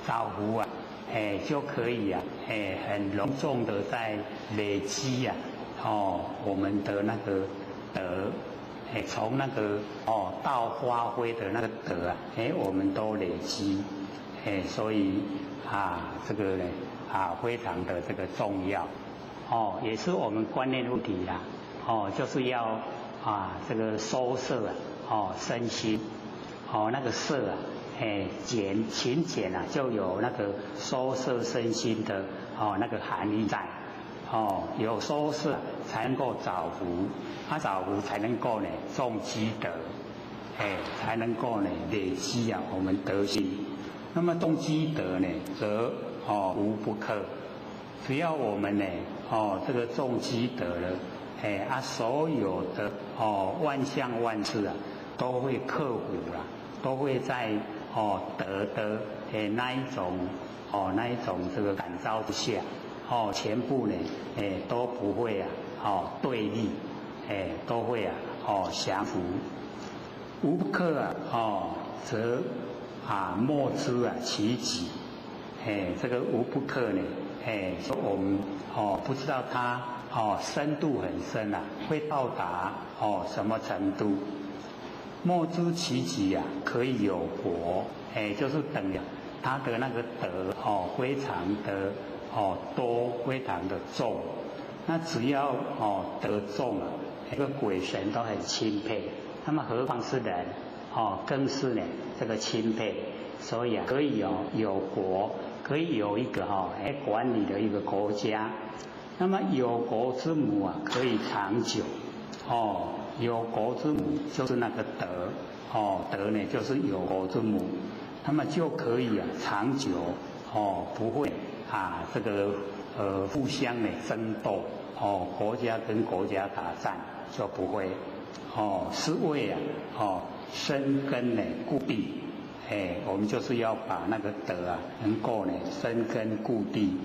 早福啊。就可以啊，很隆重的在累积啊，我们的那个德，从那个到发挥的那个德啊，我们都累积，所以这个呢非常的这个重要，也是我们观念问题啦，就是要这个收摄啊，身心，那个摄啊。勤俭啊，就有那个收摄身心的那个含义在，有收摄才能够早福，早福才能够呢重积德，才能够呢累积啊我们德行。那么重积德呢，则无不克。只要我们呢这个重积德了，所有的万象万事啊都会克服啦，都会在德的那一种这个感召之下，全部呢都不会对立，都会降服。无不克则莫知其极。这个无不克呢，说我们不知道它深度很深啊，会到达什么程度？莫知其极啊，可以有国，就是等于他的那个德非常的多，非常的重。那只要德重啊，那个鬼神都很钦佩，那么何况是人更是呢这个钦佩。所以可以有国，可以有一个管理的一个国家。那么有国之母啊，可以长久有国之母就是那个德，德呢就是有国之母，那么就可以长久，不会这个互相的争斗，国家跟国家打仗就不会，是为生根呢固地，我们就是要把那个德啊能够呢生根固地，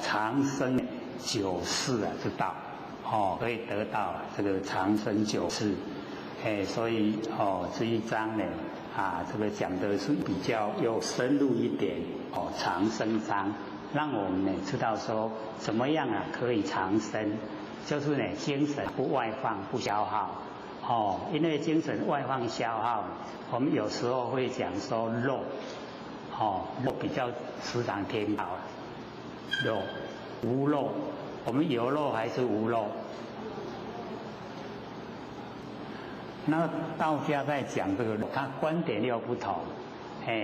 长生久世啊之道，可以得到这个长生久世，所以这一章呢这个讲的是比较又深入一点，长生章，让我们呢知道说怎么样可以长生，就是呢精神不外放不消耗。因为精神外放消耗，我们有时候会讲说肉，肉比较时常听到肉，无肉，我们有肉还是无肉？那道家在讲这个肉，他观点又不同，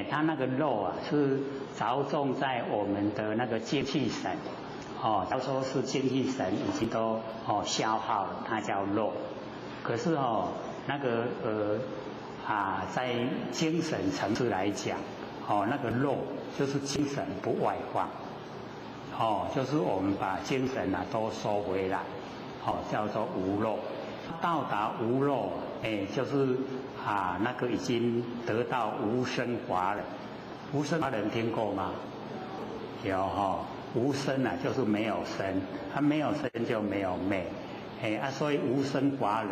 他那个肉是着重在我们的那个精气神，要说是精气神已经都消耗了，它叫肉。可是那个在精神层次来讲，那个肉就是精神不外放，就是我们把精神都收回来，叫做无肉。到达无肉，就是那个已经得到无生法忍。无生法忍听过吗？有无生就是没有生，没有生就没有灭。所以无生法忍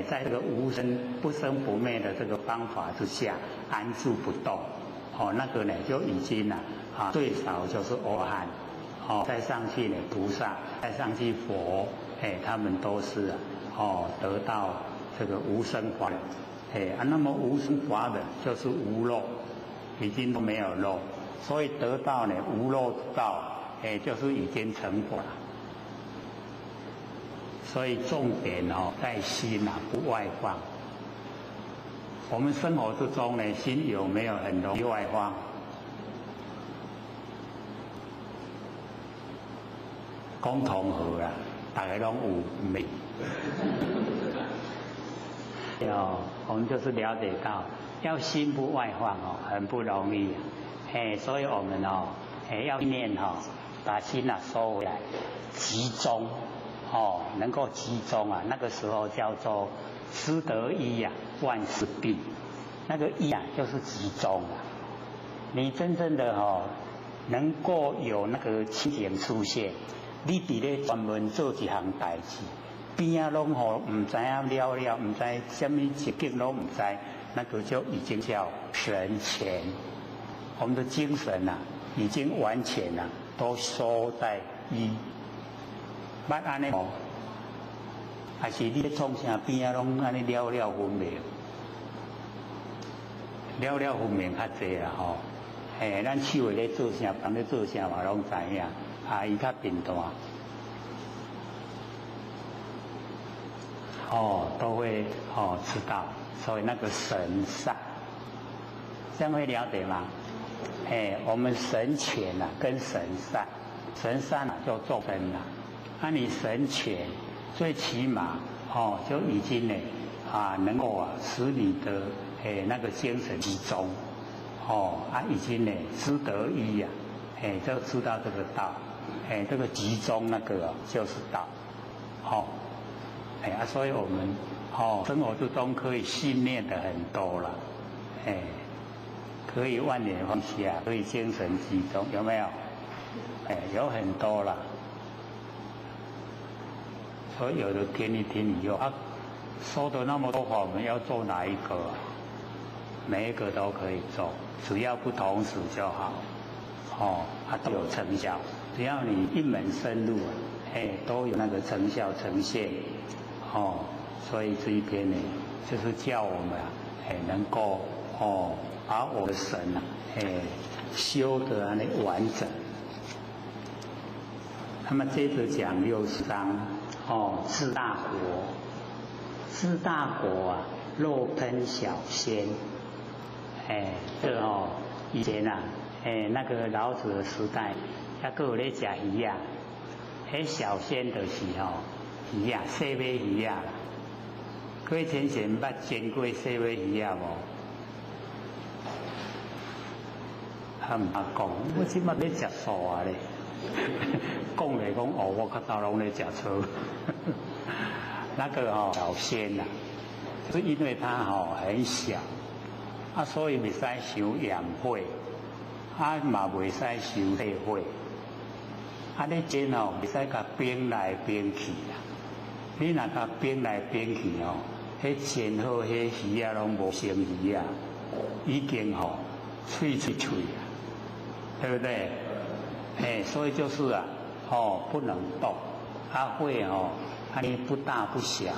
在这个无生不生不灭的这个方法之下安住不动，那个呢就已经最少就是阿罗汉，再上去呢菩萨，再上去佛，他们都是得到这个无生法忍，那么无生法忍就是无肉，已经都没有肉，所以得到呢无肉之道，就是已经成佛了。所以重点在心不外放。我们生活之中呢，心有没有很容易外放？讲同和大家拢有没？我们就是了解到，要心不外放很不容易，所以我们要念把心收回来，集中。能够集中那个时候叫做失得一万事毕。那个一就是集中你真正的能够有那个清醒出现，你伫咧专门做一项代志，边拢唔知了，唔知什么一境拢唔知，那个就已经叫神潜。我们的精神已经完全都收在一。捌安尼还是你咧创啥边拢安尼了分明，了分明较济啦咱手咧做啥，人咧做啥嘛拢知影，伊较平淡，都会知道，所以那个神善，这样会了解吗？我们神权跟神善，神善就众生你神权最起码就已经呢能够使你的那个精神集中已经呢知得一就知道这个道这个集中那个就是道所以我们生活之中可以训练的很多了可以万年放下，可以精神集中，有没有？有很多了。所以有的听一听以后说的那么多话，我们要做哪一个每一个都可以做，只要不同时就好都有成效，只要你一门深入都有那个成效呈现所以这一篇呢就是叫我们能够把我的神修得完整。那么接着讲60章治大国，治大国肉喷小仙，这以前那个老子的时代，还佫有咧食鱼小仙就是鱼细尾鱼啦。各位先生捌煎过细尾鱼无？毋捌讲，我即马咧食素咧。讲来讲哦，我较早拢在吃醋。那个小仙呐，是因为它很小，所以袂使伤阳火，嘛袂使伤地火。你煎袂使甲冰来冰去啦。你若甲冰来冰去迄煎好迄鱼啊拢无生鱼啊，已经脆脆啊，对不对？所以就是不能动，会安尼不大不小，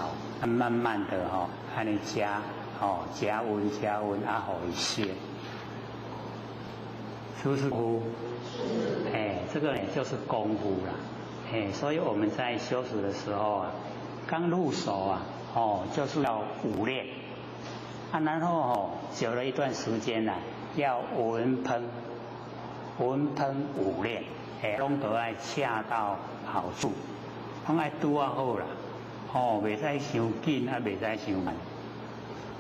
慢慢的安尼加温，互伊鲜，是不是功夫？这个呢就是功夫啦。所以我们在修持的时候刚入手就是要武练，然后久了一段时间要文喷武练，拢都爱恰到好处，拢爱拄啊好啦，袂使伤紧，袂使伤慢。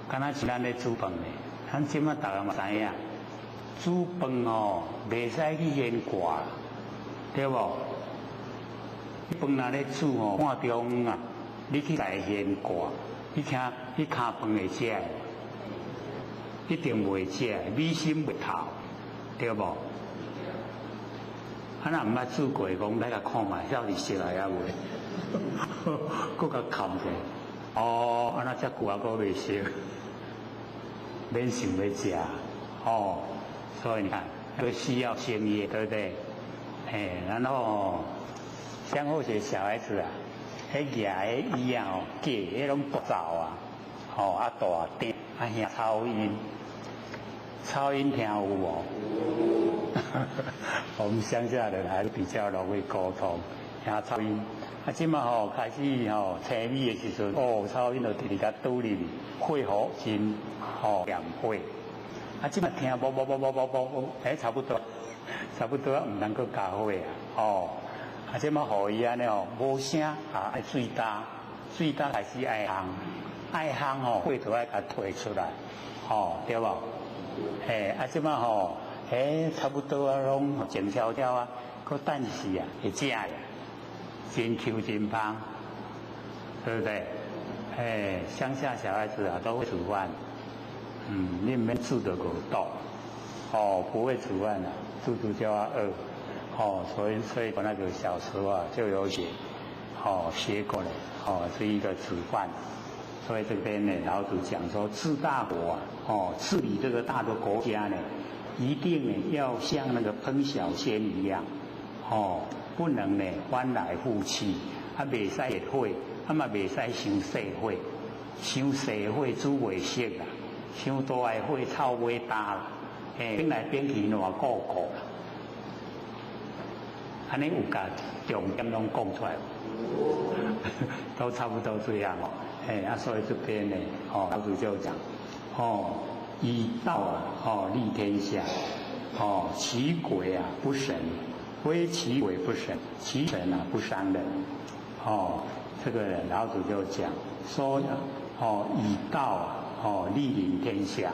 敢若是咱咧煮饭咧，咱即马大家嘛知影，煮饭袂使去腌挂，对无？饭若咧煮看中你去来腌挂，你骹饭会食，一定袂食，米心袂透，对无？若毋捌煮过，讲来甲看觅，到底熟来抑袂？佫甲冚者，安那遮久佫袂熟，免想要食，所以你看，都需要经验，对不对？然后像好些小孩子迄牙迄椅假迄拢不走大顶遐噪音听有无？我们乡下人还是比较容易沟通，听噪音。即马开始青米的时阵，噪音就直直甲拄入去，火候真亮火。即马听啵，差不多，毋通搁加火即马互伊安尼无声爱水焦开始爱烘火就爱甲退出来，对无？即马差不多拢静悄悄搁但是会食真 Q 真香，对不对？乡下小孩子都会煮饭，你唔免煮得够多，不会煮饭煮就要饿，所以我那个小时候就有学学过了，是一个煮饭。所以这边呢，老祖讲说，治大国治理这个大的国家呢，一定呢要像那个烹小鲜一样，不能呢翻来覆去，袂使热火，嘛袂使伤细火，伤细火煮袂熟啦，伤大的火炒袂焦啦，变来变去偌个啦，安尼有甲重点拢讲出来，都差不多这样所以这边呢，老祖就讲，以道立天下，其鬼不神。非其鬼不神，其神不伤人。这个老祖就讲说，以道立领天下，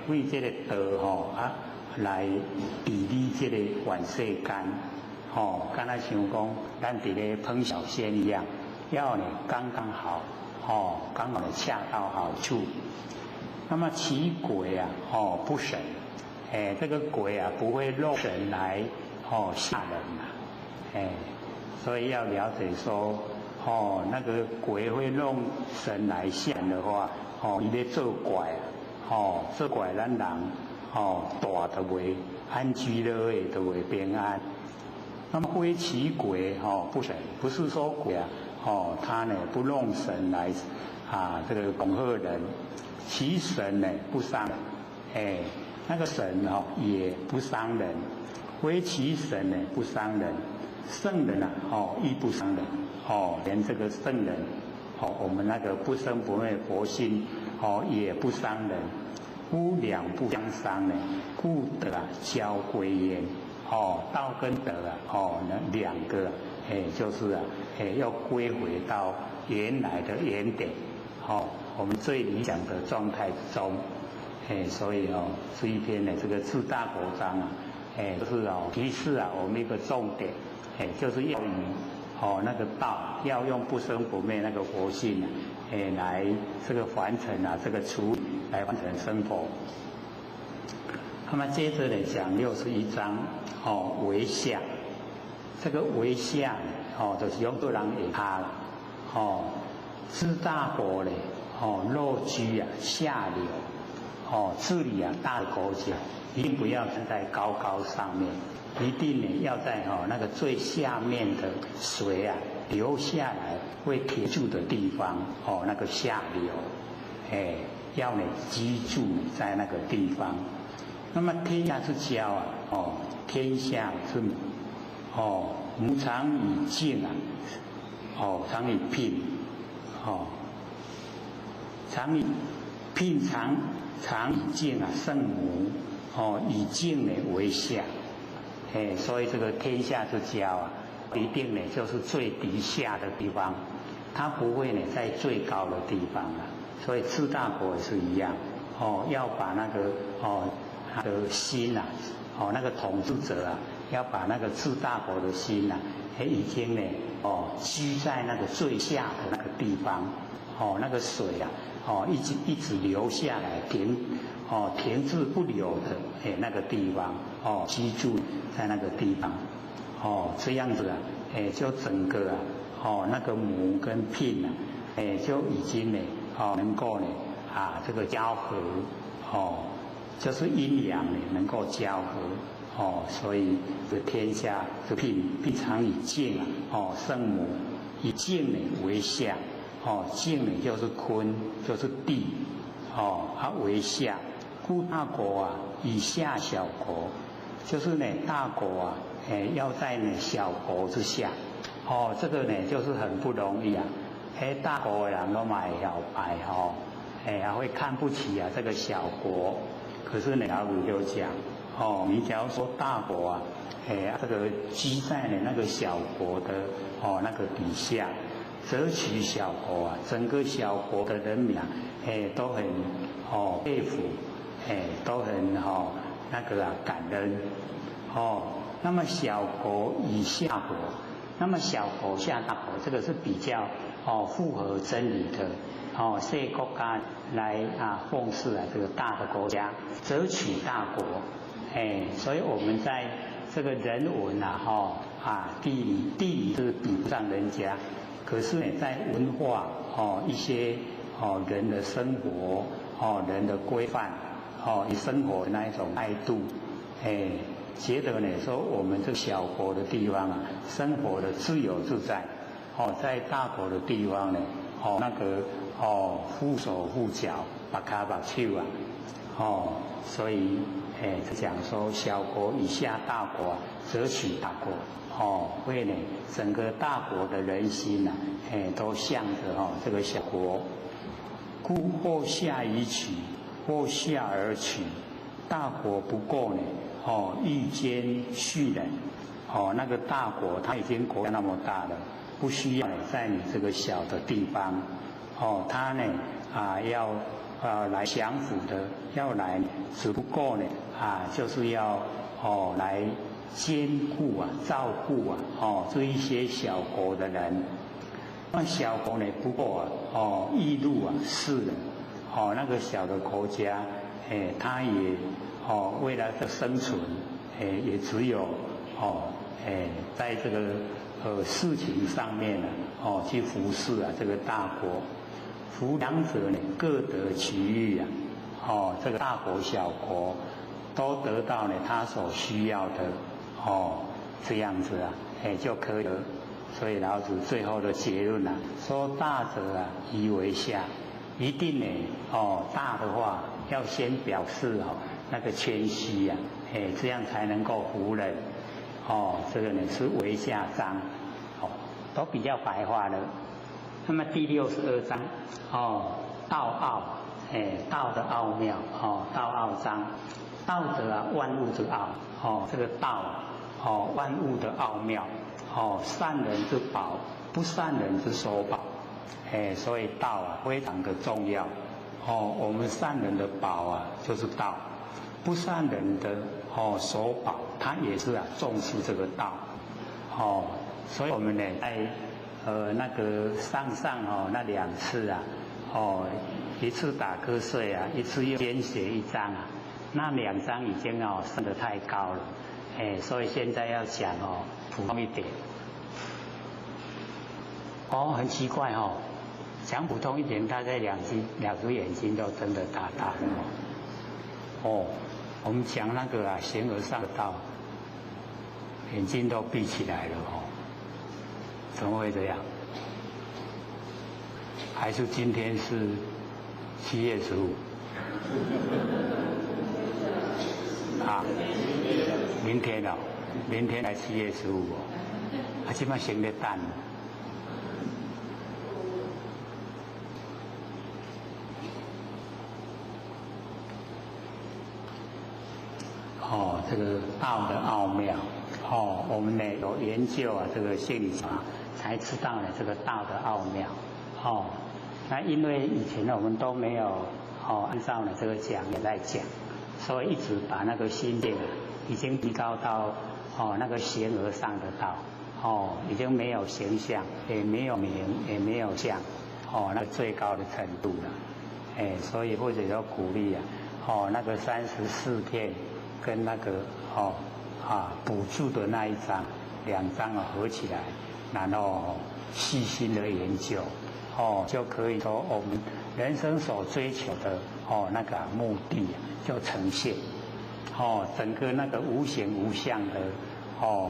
为这个道来治理这个万世间。刚才想讲，咱伫咧烹小鲜一样，要呢刚刚好，刚好恰到好处。那么其鬼不神，这个鬼不会弄神来。吓人所以要了解说，那个鬼会弄神来吓人的话，伊咧做怪做怪咱人大都袂安居乐业，都袂平安。那么非其鬼不神，不是说鬼他呢不弄神来这个恐吓人，其神呢不伤人，那个神也不伤人。非其神呢不伤人，圣人亦不伤人，连这个圣人，我们那个不生不灭佛心，也不伤人。夫两不相伤呢，故德交归焉。道跟德那两个就是要归回到原来的原点，我们最理想的状态之中。所以这一篇呢，这个治大国章就是提示我们一个重点，就是要以那个道，要用不生不灭那个活性来这个完成这个处理，来完成生活。那么接着呢讲61章为相，这个为相就是用个人下了知大国呢落居下流治理大的国家，一定不要站在高高上面，一定呢要在那个最下面的水流下来会停住的地方那个下流要呢居住在那个地方。那么天下之交天下之母母常以静常以聘常以聘常以静圣母以静呢为下所以这个天下之交一定呢就是最低下的地方，它不会呢在最高的地方所以治大国也是一样要把那个他的心那个统治者要把那个治大国的心已经呢居在那个最下的那个地方那个水一直流下来停滞不流的那个地方居住在那个地方这样子就整个那个母跟聘就已经呢能够呢这个交合就是阴阳呢能够交合所以这天下这聘常以静圣母以静呢为相静呢就是坤就是地为相，故大国以下小国，就是呢大国要在呢小国之下这个呢就是很不容易大国的人都买小白会看不起这个小国。可是呢，老祖就讲你假如说大国这个居在呢那个小国的那个底下，则取小国整个小国的人民都很佩服都很那个感恩那么小国以下国，那么小国下大国，这个是比较符合真理的小国家来奉祀这个大的国家，则取大国所以我们在这个人文地理是比不上人家，可是呢在文化一些人的生活人的规范生活的那一种态度觉得呢说我们这小国的地方生活的自由自在在大国的地方呢那个缚手缚脚把卡把手所以讲说小国以下大国则取大国会呢整个大国的人心都向着这个小国，故或下以取，或下而取，大国不够呢欲兼蓄人那个大国它已经国家那么大了，不需要在你这个小的地方它呢要来降服的，要来只不过呢就是要来兼顾照顾这一些小国的人。那小国呢不过易入世人那个小的国家它也为了的生存也只有在这个事情上面去服侍这个大国，夫两者呢各得其欲这个大国小国都得到呢他所需要的这样子就可以了。所以老子最后的结论说大者宜为下，一定呢大的话要先表示那个谦虚这样才能够服人这个呢是为下章都比较白话了。那么第62章道奥道的奥妙道奥章，道者万物之奥这个道万物的奥妙善人之宝，不善人之所宝所以道非常的重要我们善人的宝就是道，不善人的所保，他也是重视这个道，所以我们呢在那个上那2次一次打瞌睡一次又先写1章那2章已经升得太高了，所以现在要讲普通一点。很奇怪讲普通一点，大概两只眼睛都睁得大大的我们讲那个形而上的道，眼睛都闭起来了怎么会这样？还是今天是7月15明天明天来7月15现在先在等。这个道的奥妙，我们呢有研究这个心理学才知道了这个道的奥妙，那因为以前我们都没有按照呢这个讲也在讲，所以一直把那个心境已经提高到那个形而上的道，已经没有形象，也没有名，也没有相，那个最高的程度了，所以或者要鼓励那个34片。跟那个补助的那1章2章合起来，然后细心的研究，就可以说我们人生所追求的那个目的就呈现，整个那个无形无相的道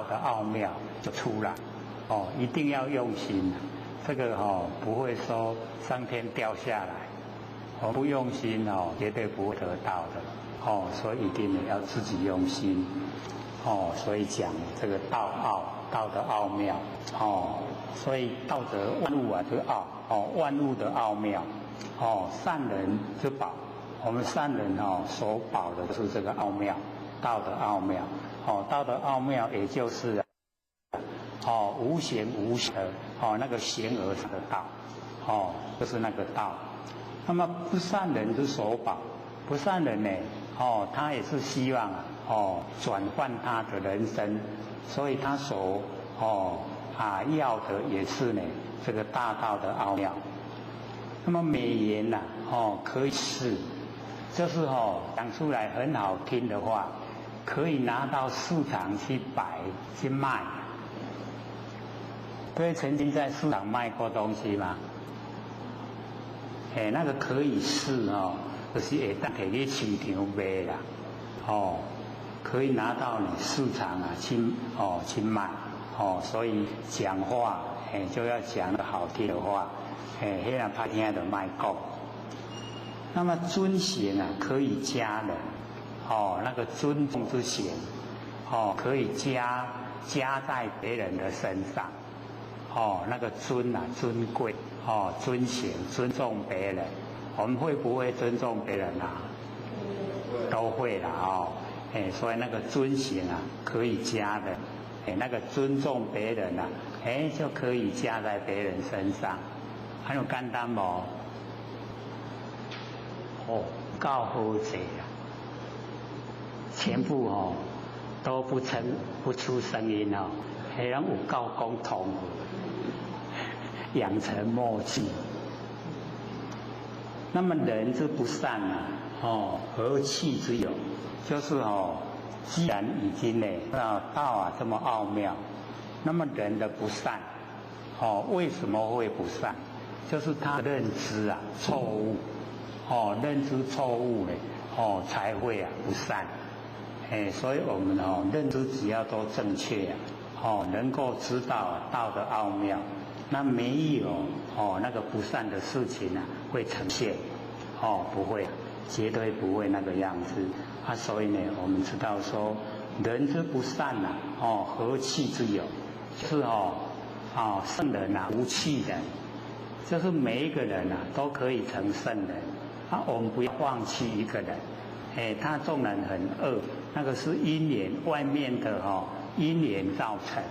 的奥妙就出来，一定要用心，这个不会说上天掉下来，不用心绝对不会得到的。所以一定要自己用心，所以讲这个道的奥妙，所以道德万物这个万物的奥妙，善人之宝，我们善人所保的是这个奥妙，道的奥妙，道的奥妙也就是无形无相的那个形而上的道，就是那个道。那么不善人之所保，不善人呢？他也是希望转换他的人生，所以他所要的也是呢这个大道的奥妙。那么美言可以是，就是讲出来很好听的话，可以拿到市场去摆去卖。各位曾经在市场卖过东西吗？那个可以是就是会当摕去市场卖啦，可以拿到你市场去卖，所以讲话就要讲得好听的话，迄人怕听就卖讲。那么尊贤可以加人，那个尊重之贤，可以加在别人的身上，那个尊尊贵，尊贤尊重别人。我们会不会尊重别人都会啦所以那个尊贤可以加的，那个尊重别人就可以加在别人身上，很有简单不？够好势全部都不出声音迄人有够沟通，养成默契。那么人之不善何气之有？就是既然已经呢道这么奥妙，那么人的不善为什么会不善？就是他认知错误，认知错误呢才会不善。所以我们认知只要都正确能够知道道的奥妙，那没有那个不善的事情会呈现，不会，绝对不会那个样子所以呢，我们知道说人之不善何气之有？就是圣人无气人，就是每一个人都可以成圣人我们不要放弃一个人，他纵然很恶，那个是因缘外面的因缘造成。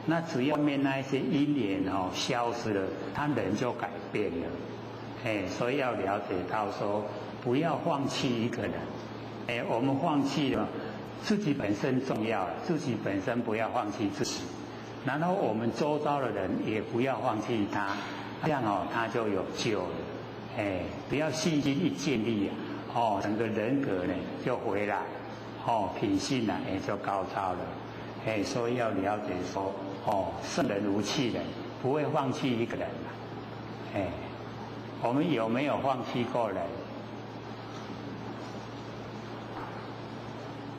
那只要外面那一些因缘消失了，他人就改变了。所以要了解到说，不要放弃一个人，我们放弃了自己本身重要，自己本身不要放弃自己，然后我们周遭的人也不要放弃他，这样他就有救了。不要信心一建立整个人格呢就回来，品性呢也就高超了。所以要了解说，圣人如弃人，不会放弃一个人。我们有没有放弃过人？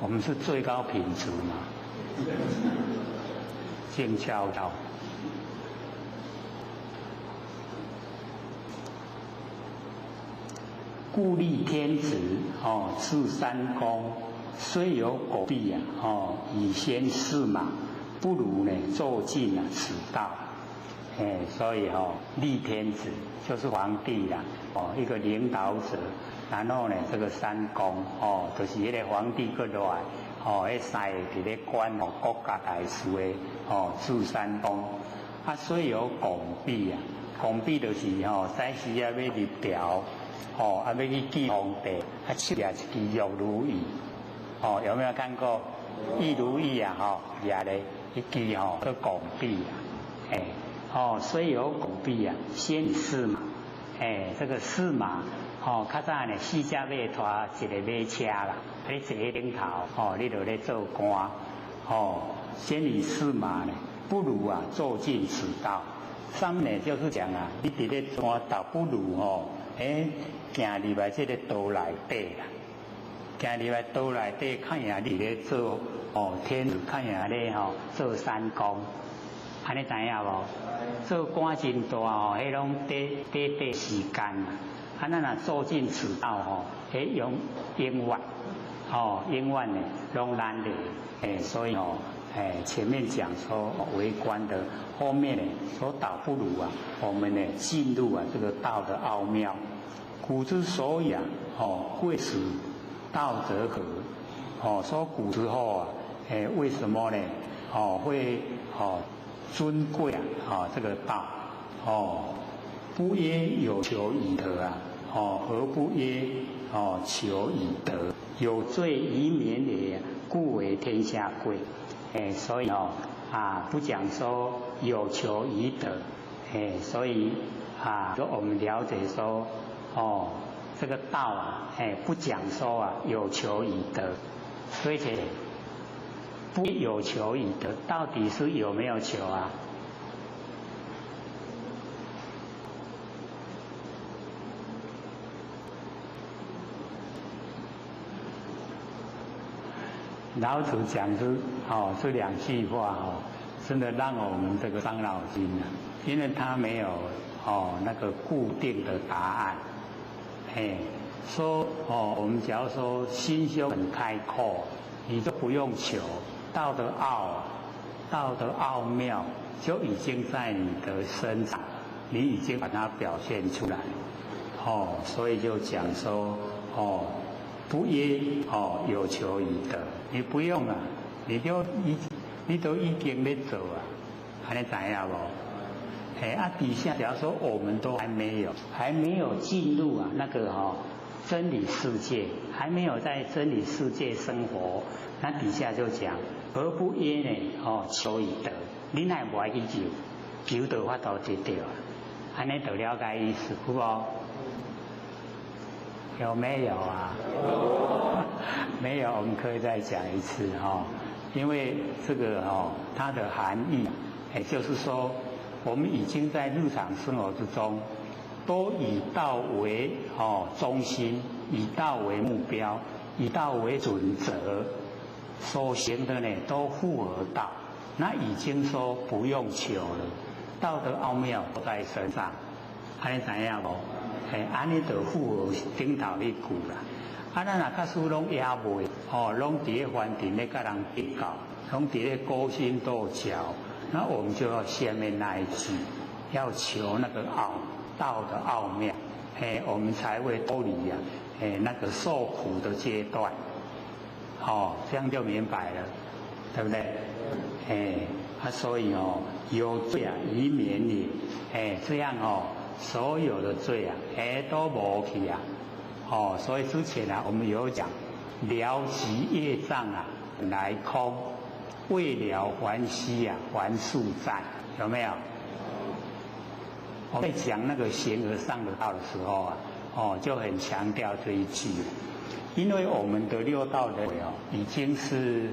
我们是最高品质嘛，静悄悄。故立天子，治三公，虽有狗弊以先驷马，不如呢走进此道。所以立天子就是皇帝啦，一个领导者，然后呢这个三公就是那个皇帝过来，那三个伫咧管国家大事的治三公，虽有拱璧拱璧就是在时要立条，要去见皇帝，手也是支玉如意，有没有看过？玉如意也咧一支叫拱璧虽有拱璧先驷马，这个驷马较早呢四只马拖一个马车啦，你坐喺顶头你就咧做官先以驷马呢，不如走进此道。上面呢就是讲你伫咧做倒不如行入来这个道内底啦，行入来道内底看下你咧做天子，看下咧做三公。安尼知影无？做官真大迄拢短时间咱若走进此道用永远永远呢拢难的所以前面讲说为官的，后面呢说倒不如我们呢进入这个道的奥妙。古之所以贵使道则和说古时候为什么呢会尊贵这个道不曰有求以德何不曰求以德？有罪以免也，故为天下贵。所以不讲说有求以德所以就我们了解说这个道不讲说有求以德，而且不有求以德，到底是有没有求啊？老子讲是这两句话真的让我们这个伤脑筋因为他没有那个固定的答案。说我们假如说心胸很开阔，你就不用求。道的奥妙就已经在你的身上，你已经把它表现出来所以就讲说不曰有求以德，你不用你都已经在做安尼知影无？底下假如说我们都还没有进入那个真理世界，还没有在真理世界生活，那底下就讲何不曰呢求以德？你哪不爱去求就法度得到安尼就了解意思有无？有没有没有，我们可以再讲一次因为这个它的含义就是说我们已经在日常生活之中都以道为中心，以道为目标，以道为准则，所行的呢都符合道，那已经说不用求了，道的奥妙都在身上，安尼知影无？安尼就符合顶头那句啦。咱若假使拢也袂拢伫咧凡尘咧甲人比较，拢伫咧勾心斗角，那我们就要下面那一句，要求那个道的奥妙，我们才会脱离那个受苦的阶段，这样就明白了，对不对？所以有罪以免也，这样所有的罪都无去所以之前我们有讲了即业障啊，来空，未了还息啊，还数在，有没有？我在讲那个形而上的道的时候啊，就很强调这一句，因为我们的六道轮回已经是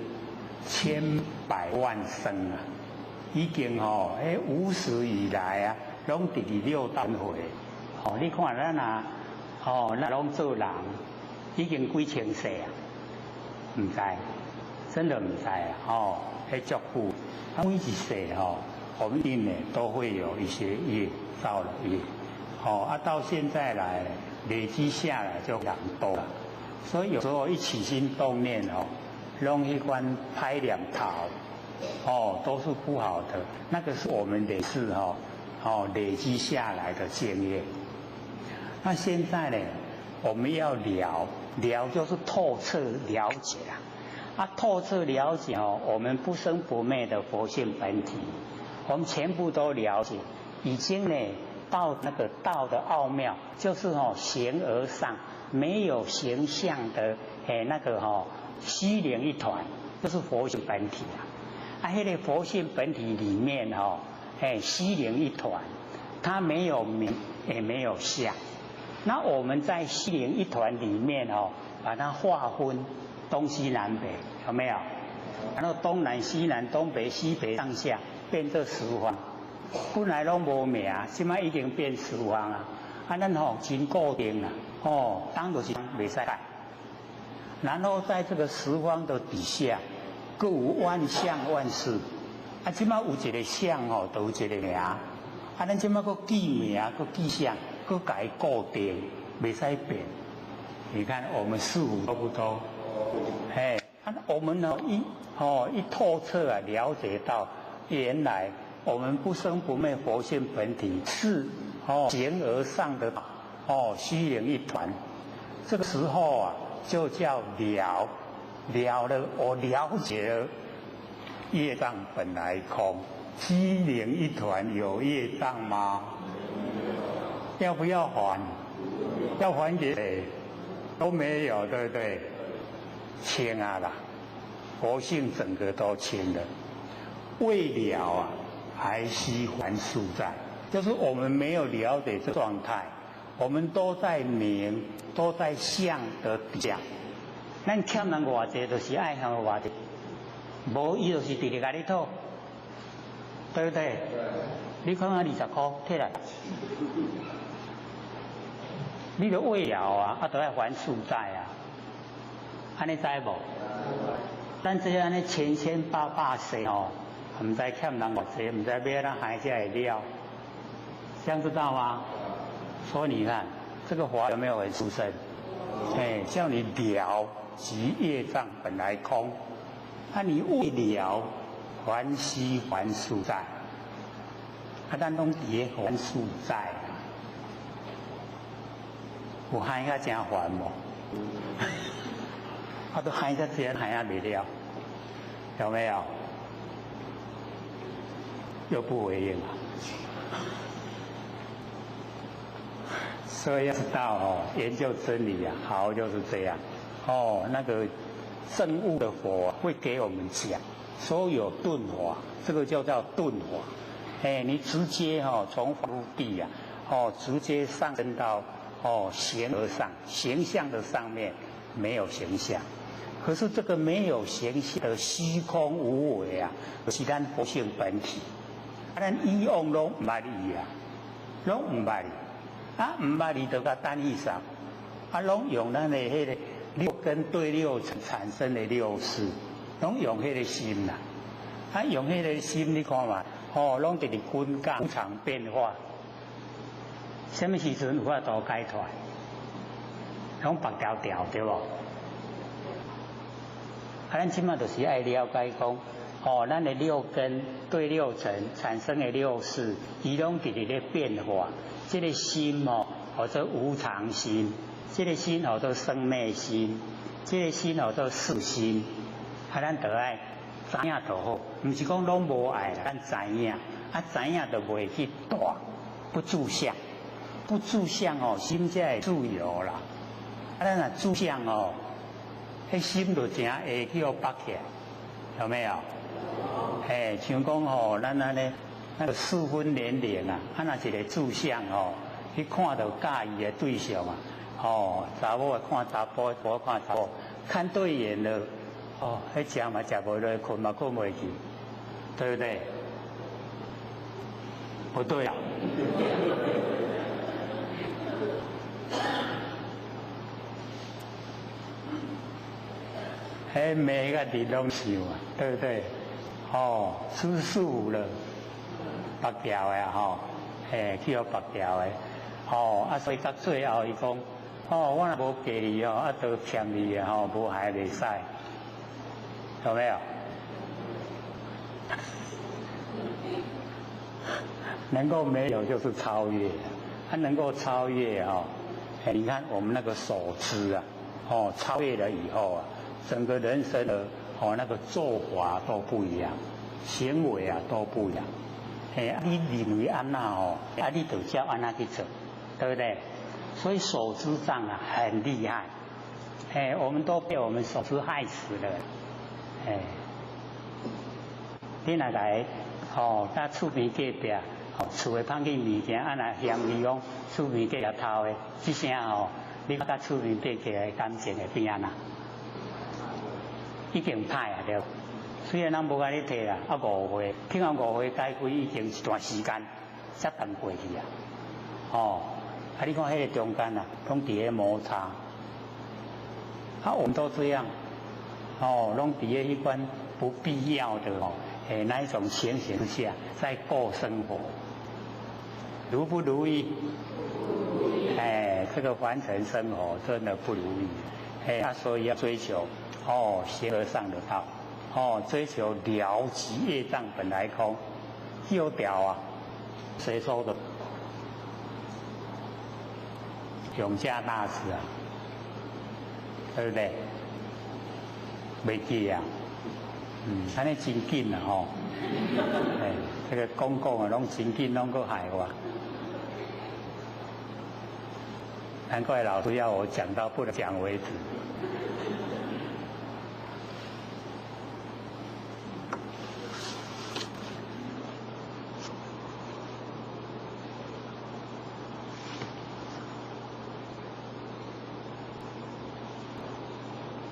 千百万生啊，已经无始以来啊，拢伫六道轮回。你看咱啊，咱拢做人，已经几千世啊，唔知，真的唔知啊，迄足久，每一世我们一定呢都会有一些业造了业，到现在来累积下来就很多了，所以有时候一起心动念弄一关拍两头，都是不好的，那个是我们累世累积下来的经验。那现在呢，我们要了就是透彻了解啊，透彻了解我们不生不灭的佛性本体，我们全部都了解，已经呢到那个道的奥妙，就是形而上，没有形象的那个虚灵一团，就是佛性本体啊。那个佛性本体里面虚灵一团，它没有名也没有相。那我们在虚灵一团里面把它划分东西南北，有没有？然后东南西南东北西北上下变这十方，本来拢无名，现在已经变十方啊！咱真固定啦，当就是袂使改。然后在这个十方的底下，各有万象万事，即马有一个相都有一个名，咱即马佫记名，佫记相。都改固定，没使变。你看我们师父多不多？我们呢一透彻啊，了解到原来我们不生不灭佛性本体是形而上的虚灵一团。这个时候啊，就叫了了，我了解了业障本来空，虚灵一团有业障吗？要不要还？要还给谁？都没有，对不对？清啦，佛性整个都清了。未了啊，还需还数在，就是我们没有了解这状态，我们都在名，都在相的底下。咱欠人偌济，就是爱向偌济，无伊就是直直甲你讨，对不对？你看20块摕来。你就未了啊，都要还数债啊，安尼知无？咱这安尼千百世唔知欠人偌济，唔知要咱还下来了，这样知道吗？所以你看这个法有没有很殊胜？叫你了即业障本来空，你未了还息还数债，咱拢也还数债。有害个真烦无？都害个真害啊没了，有没有？又不回应了。所以要知道研究真理啊，好就是这样。那个证悟的佛会给我们讲，所有顿法，这个就叫顿法。你直接从法入地啊，直接上升到。形而上，形象的上面没有形象，可是这个没有形象的虚空无为啊，是咱佛性本体。咱以往拢唔捌伊啊，拢唔捌伊，唔捌伊就甲单意上，拢用咱的迄个六根对六产生的六识，拢用迄个心啦，用迄个心你看嘛，拢直直滚刚常变化。什么时阵有法度解脱？拢白条条对无？咱即马就是爱了解讲，咱的六根对六尘产生的六识，伊拢直直咧变化。这个心叫做无常心，这个心叫做生灭心，这个心叫做识心。咱得爱知影就好，唔是讲拢无爱，咱知影，知影就袂去大，不住相。不住相心才会自由啦。咱若住相迄心就真下去互拔起来，有没有？像讲吼，咱安尼那个4分年龄啊，啊那一个柱相吼，去看到介意的对象啊，查某看查甫，查某看查某，看对眼了，迄食嘛食不落，困嘛困袂去，对不对？不对啊。每个你拢想啊，对不对？舒服了，拔掉的吼，去互拔掉的，所以到最后伊讲，我若无嫁你都骗你的无还袂使，有没有？能够没有就是超越，它能够超越你看我们那个手知啊，超越了以后啊，整个人生的那个做法都不一样，行为啊都不一样。你认为安那你就照安那去做，对不对？所以手知障啊很厉害，我们都被我们手知害死了，你若来甲厝边隔壁。厝的放起物件，啊那嫌伊讲厝边隔壁偷的，这声你甲厝边隔壁的感情会变安那？已经歹啊了。虽然咱无甲你摕啦，5岁，听讲5岁解开已经一段时间才等过去啊。你看迄个中间啊，拢伫咧摩擦。我们都这样，拢伫咧一关不必要的那一种情形下在过生活。如不如意？这个凡尘生活真的不如意。所以要追求形而上的道，追求了即业障本来空，有了啊，谁说的？永嘉大师啊，对不对？袂记啊，安尼真紧啊这个讲啊，拢真紧，拢搁害我。难怪老师要我讲到不能讲为止。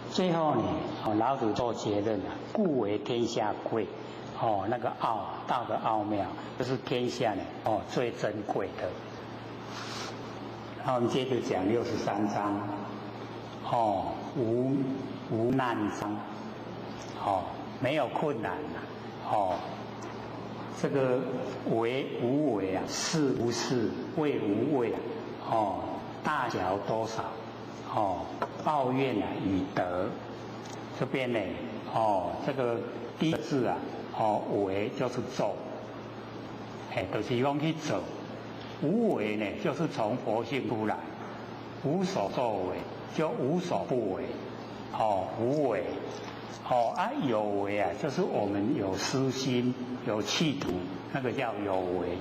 最后呢，老子做结论啊，故为天下贵。那个奥道的奥妙，就是天下呢最珍贵的。然后我们接着讲63章，无难章，没有困难呐，这个为无为啊，事无事，为无为大小多少，抱怨啊与得，这边呢，这个第一个字啊，为就是做，就是讲去做。无为呢，就是从佛性出来，无所作为就无所不为，无为，有为啊，就是我们有私心、有企图，那个叫有为，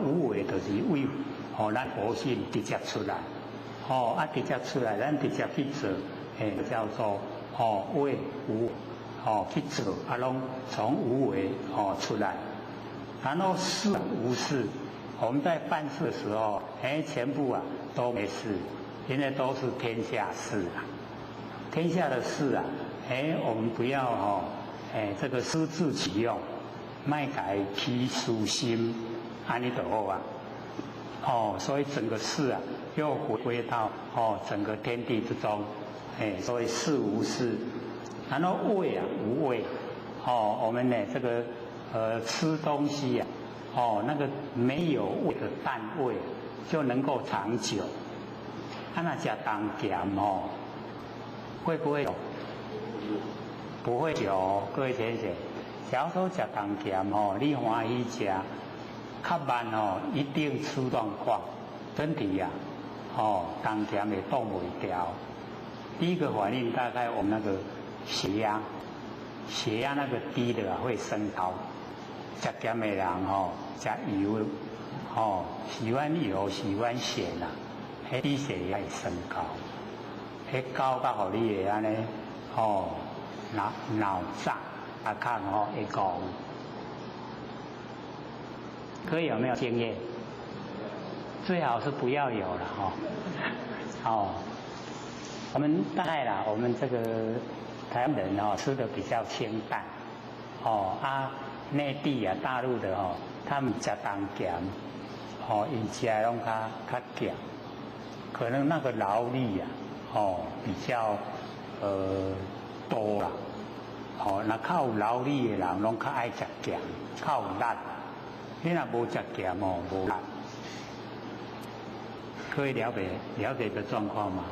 无为就是为咱佛性直接出来，直接出来，咱直接去做，叫做为无，去做，拢从无为出来，然后事无事。我们在办事的时候，全部啊都没事，因为都是天下事啊。天下的事啊，我们不要这个私自其用，卖改起私心，安尼就好啊。所以整个事啊，又回归到整个天地之中，所以事无事，然后味啊无味，我们呢这个吃东西啊。那个没有味的淡味就能够长久。那吃当咸会不会久？不会久，各位先生。假如说吃当咸你欢喜吃，较慢一定出状况，身体呀当咸也动不掉。第一个反应大概我们那个血压那个低的会升高。吃咸的人吃油喜欢油喜欢咸啊，低血压会升高，高到互你会安尼脑胀啊看会讲，各位有没有经验？最好是不要有了我们大概啦，我们这个台湾人吃的比较清淡内地啊大陆的他们吃重咸因吃的拢较咸，可能那个劳力比较多啦那靠劳力的人拢较爱吃咸，较有力，你若无吃咸无力。各位了解的状况吗？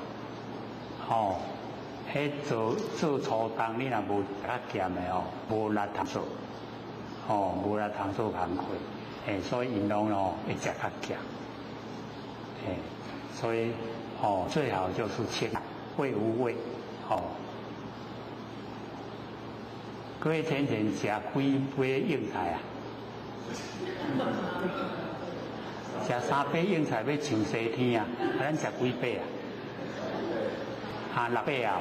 做初冬你若无较咸的无力通做，无力通做工课，所以因拢会食较咸，所以最好就是清味无味，各位天天食几杯硬菜啊？食3杯硬菜要上西天啊！咱食几杯啊？6杯啊！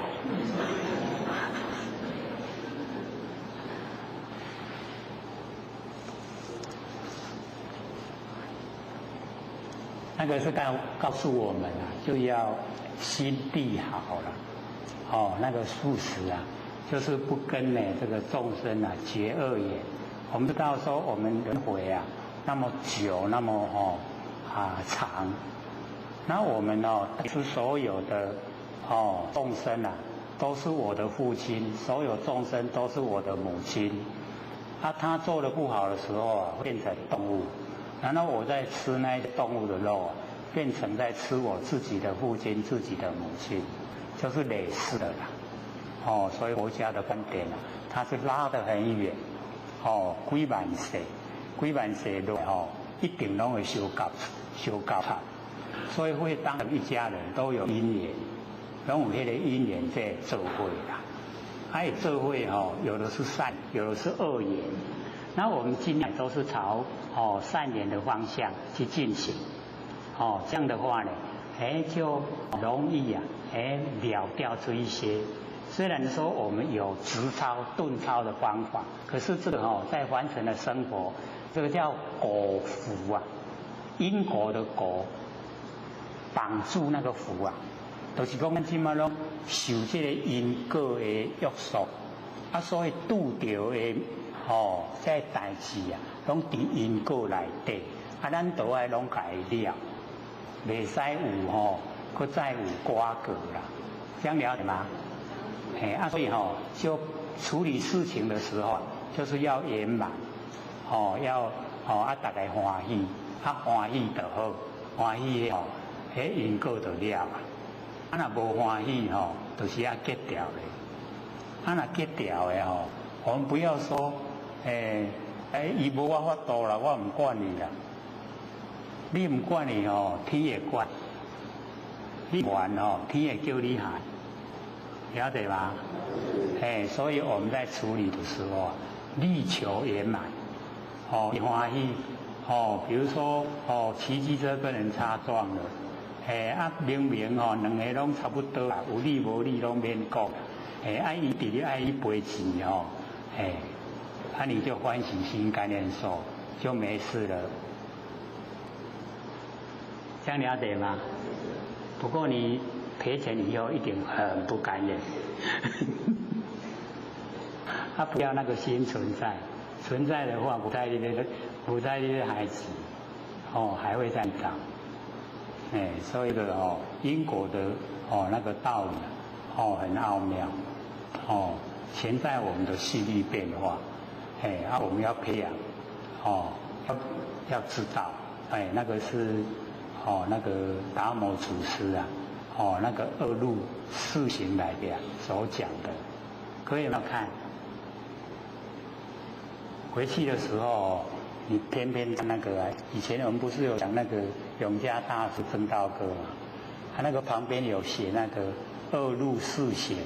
那个是告诉我们就要心地好了，那个素食就是不跟这个众生结恶缘。我们知道说我们轮回那么久，那么长，那我们是所有的众生都是我的父亲，所有众生都是我的母亲。他做的不好的时候会变成动物，然后我在吃那些动物的肉变成在吃我自己的父亲、自己的母亲，就是类似的啦。所以佛家的观点它是拉得很远，几万世路一定拢会修交叉，所以会当成一家人都有因缘，拢有迄个因缘在做伙啦。还有做伙有的是善，有的是恶缘。那我们尽量都是朝善缘的方向去进行，这样的话呢，就容易了掉这一些。虽然说我们有直操、顿操的方法，可是这个在凡尘的生活，这个叫果福因果的果，绑住那个福就是讲咱即马拢受这个因果的约束，所以拄着的这代志拢伫因果内底，咱都爱拢家了，袂使有搁再有瓜葛啦，这样了解吗？所以就处理事情的时候就是要圆满，要大家欢喜，欢喜就好，欢喜因果就了若无欢喜就是要结掉的。若结掉的我们不要说伊无我法度啦，我唔管你啦，你唔管你天会管，你管天会叫你害。了解吗？所以我们在处理的时候力求圆满，欢喜，比如说骑机车跟人擦撞了，明明两个拢差不多有理无理拢免讲，伊直咧爱伊赔钱你就欢喜心甘愿受，就没事了，这样了解吗？不过你赔钱以后一定很不甘愿，不要那个心存在的话，不在你的孩子还会再长，所以的因果的那个道理很奥妙，潜在我们的细粒变化，我们要培养，要知道，那个是那个达摩祖师那个二路四行来的所讲的，各位有没有看？回去的时候，你偏偏那个以前我们不是有讲那个永嘉大师正道歌嘛？他那个旁边有写那个二路四行，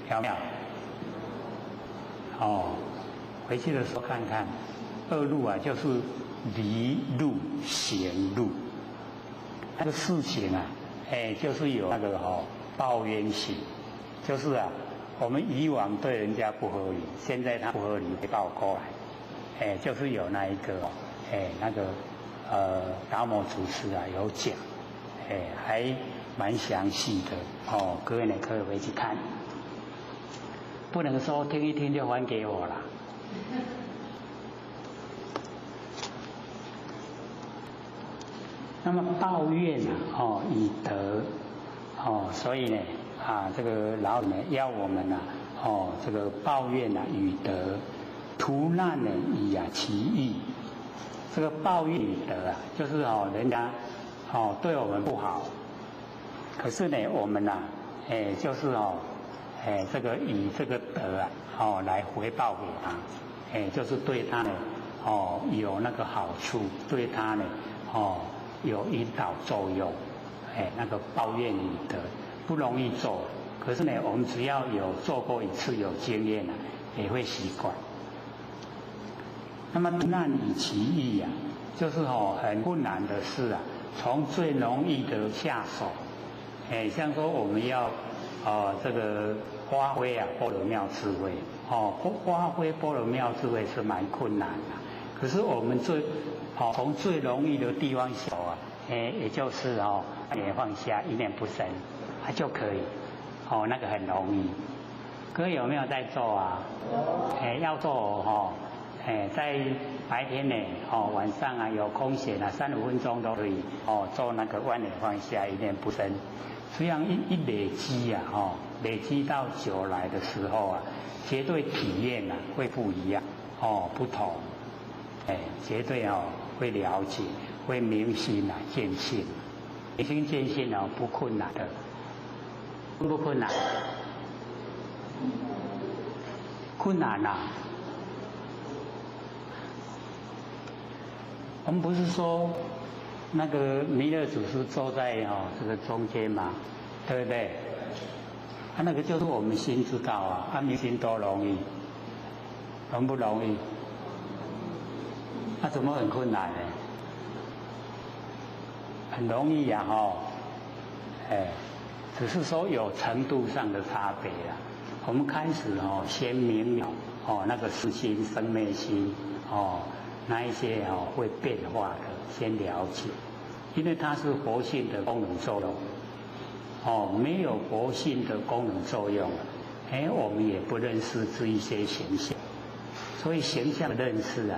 有没有？回去的时候看看，二路就是离路行路，那个四行就是有那个抱怨行，就是啊，我们以往对人家不合理，现在他不合理回报过来，就是有那一个，那个达摩祖师啊有讲，还蛮详细的哦，各位呢可以回去看，不能说听一听就还给我了。那么抱怨啊，以德，所以呢，这个老子呢要我们这个抱怨以德，图难呢以其义。这个抱怨以德啊，就是人家对我们不好，可是呢我们就是这个以这个德来回报给他，就是对他呢有那个好处，对他呢有引导作用，那个抱怨以德不容易做，可是呢，我们只要有做过一次，有经验也会习惯。那么难以其易啊，就是很困难的事啊，从最容易的下手，像说我们要这个发挥般若妙智慧，发挥般若妙智慧是蛮困难的，可是我们从最容易的地方小啊，也就是也放下一念不生，就可以，那个很容易。各位有没有在做啊？要做在白天呢，晚上有空闲3-5分钟都可以做那个万念放下一念不生。这样一累积累积到久来的时候绝对体验会不一样不同，绝对会了解，会明心见性，明心见性不困难的，不困难？困难我们不是说那个弥勒祖师坐在这个中间嘛，对不对？那个就是我们心知道明心多容易，容不容易？怎么很困难呢？很容易只是说有程度上的差别我们开始先明了那个实心、生灭心那一些会变化的，先了解，因为它是活性的功能作用没有活性的功能作用我们也不认识这一些形象，所以形象的认识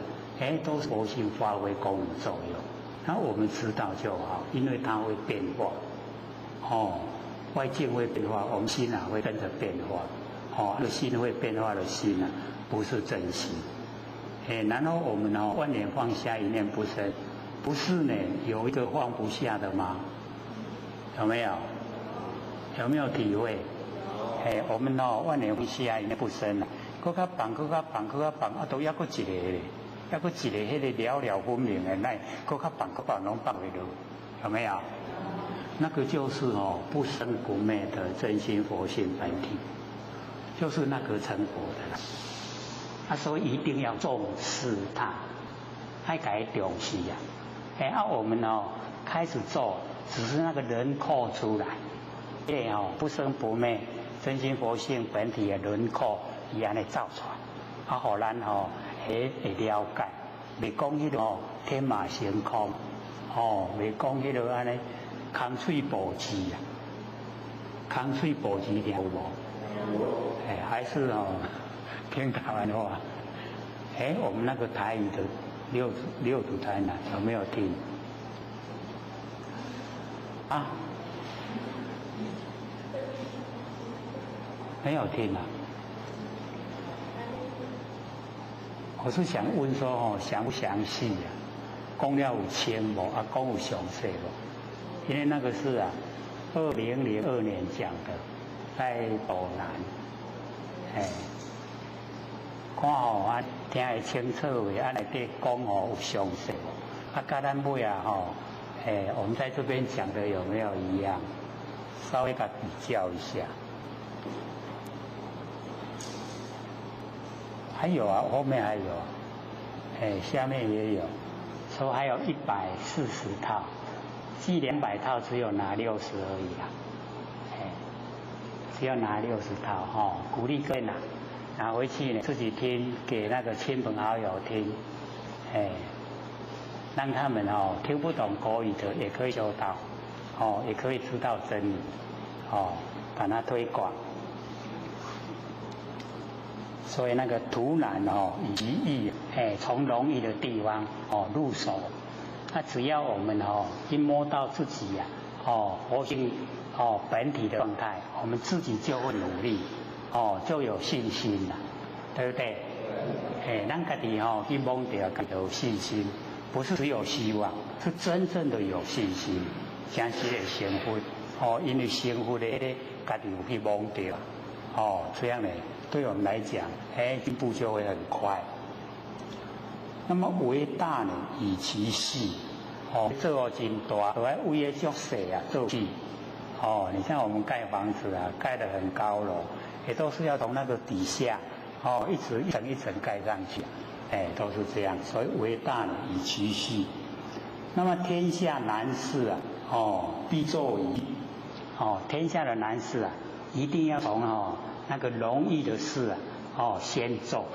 都是活性发挥功能作用，那我们知道就好，因为它会变化外境会变化，我们心会跟着变化心会变化的心不是真心然后我们万念放下一念不生，不是呢有一个放不下的吗？有没有？有没有体会？我们万念放下一念不生搁较放，搁较放，搁较放都还佫一个咧，还佫一个迄个了了分明的，那搁较放，搁放拢放袂落，有没有？那个就是不生不灭的真心佛性本体，就是那个成佛的啦。所以一定要重视它，爱给它重视我们开始做，只是那个轮廓出来，不生不灭真心佛性本体的轮廓伊安尼造出来，互咱会了解，袂讲迄个天马行空，袂讲迄个安尼空嘴宝智空嘴宝智听有无？还是听台湾话。我们那个台语的六祖台南有没有听？没有听我是想问说详不详细讲了有清无讲有详细无？因为那个是2002年讲的，在斗南，看听会清楚的，内底讲有详细无？甲咱尾我们在这边讲的有没有一样？稍微甲比较一下。还有后面还有下面也有，说还有140套，计200套只有拿60而已只要拿60套哦，鼓励各位拿回去呢，自己听，给那个亲朋好友听，让他们哦听不懂国语的也可以修道，哦也可以知道真理，哦把它推广。所以那个图难哦以及易，从容易的地方哦入手，那只要我们哦一摸到自己呀，活性本体的状态，我们自己就会努力，就有信心了，对不对？咱家己去摸到有信心，不是只有希望，是真正的有信心，将是会幸福，因为幸福的家己有去摸到，这样呢。对我们来讲，进步就会很快。那么为大呢，以其细，做真大，都要为了足细啊做细。你像我们盖房子啊，盖得很高楼，也都是要从那个底下，一直一层一层盖上去，都是这样。所以为大呢，以其细。那么天下难事啊，必作宜。天下的难事啊，一定要从那个容易的事啊，先做。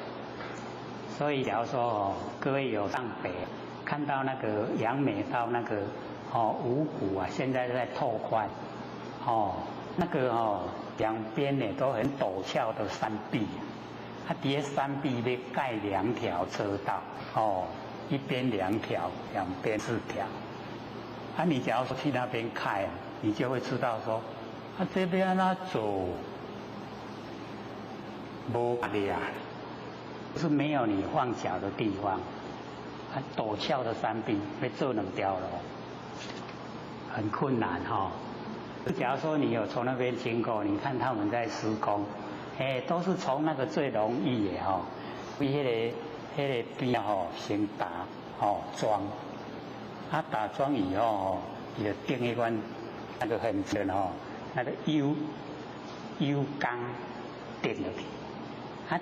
所以假如说各位有上北看到那个杨美道那个五谷啊，现在在拓宽，那个两边呢都很陡峭的山壁，底下山壁要盖2条车道，一边2条，两边4条。你假如说去那边看，你就会知道说，这边那走。无力啊，就是没有你放脚的地方，陡峭的山壁要做2条路，很困难假如说你有从那边经过，你看他们在施工，都是从那个最容易的为那个边先打桩，打桩以后你就钉一关那个很深那个 U 钢钉落去。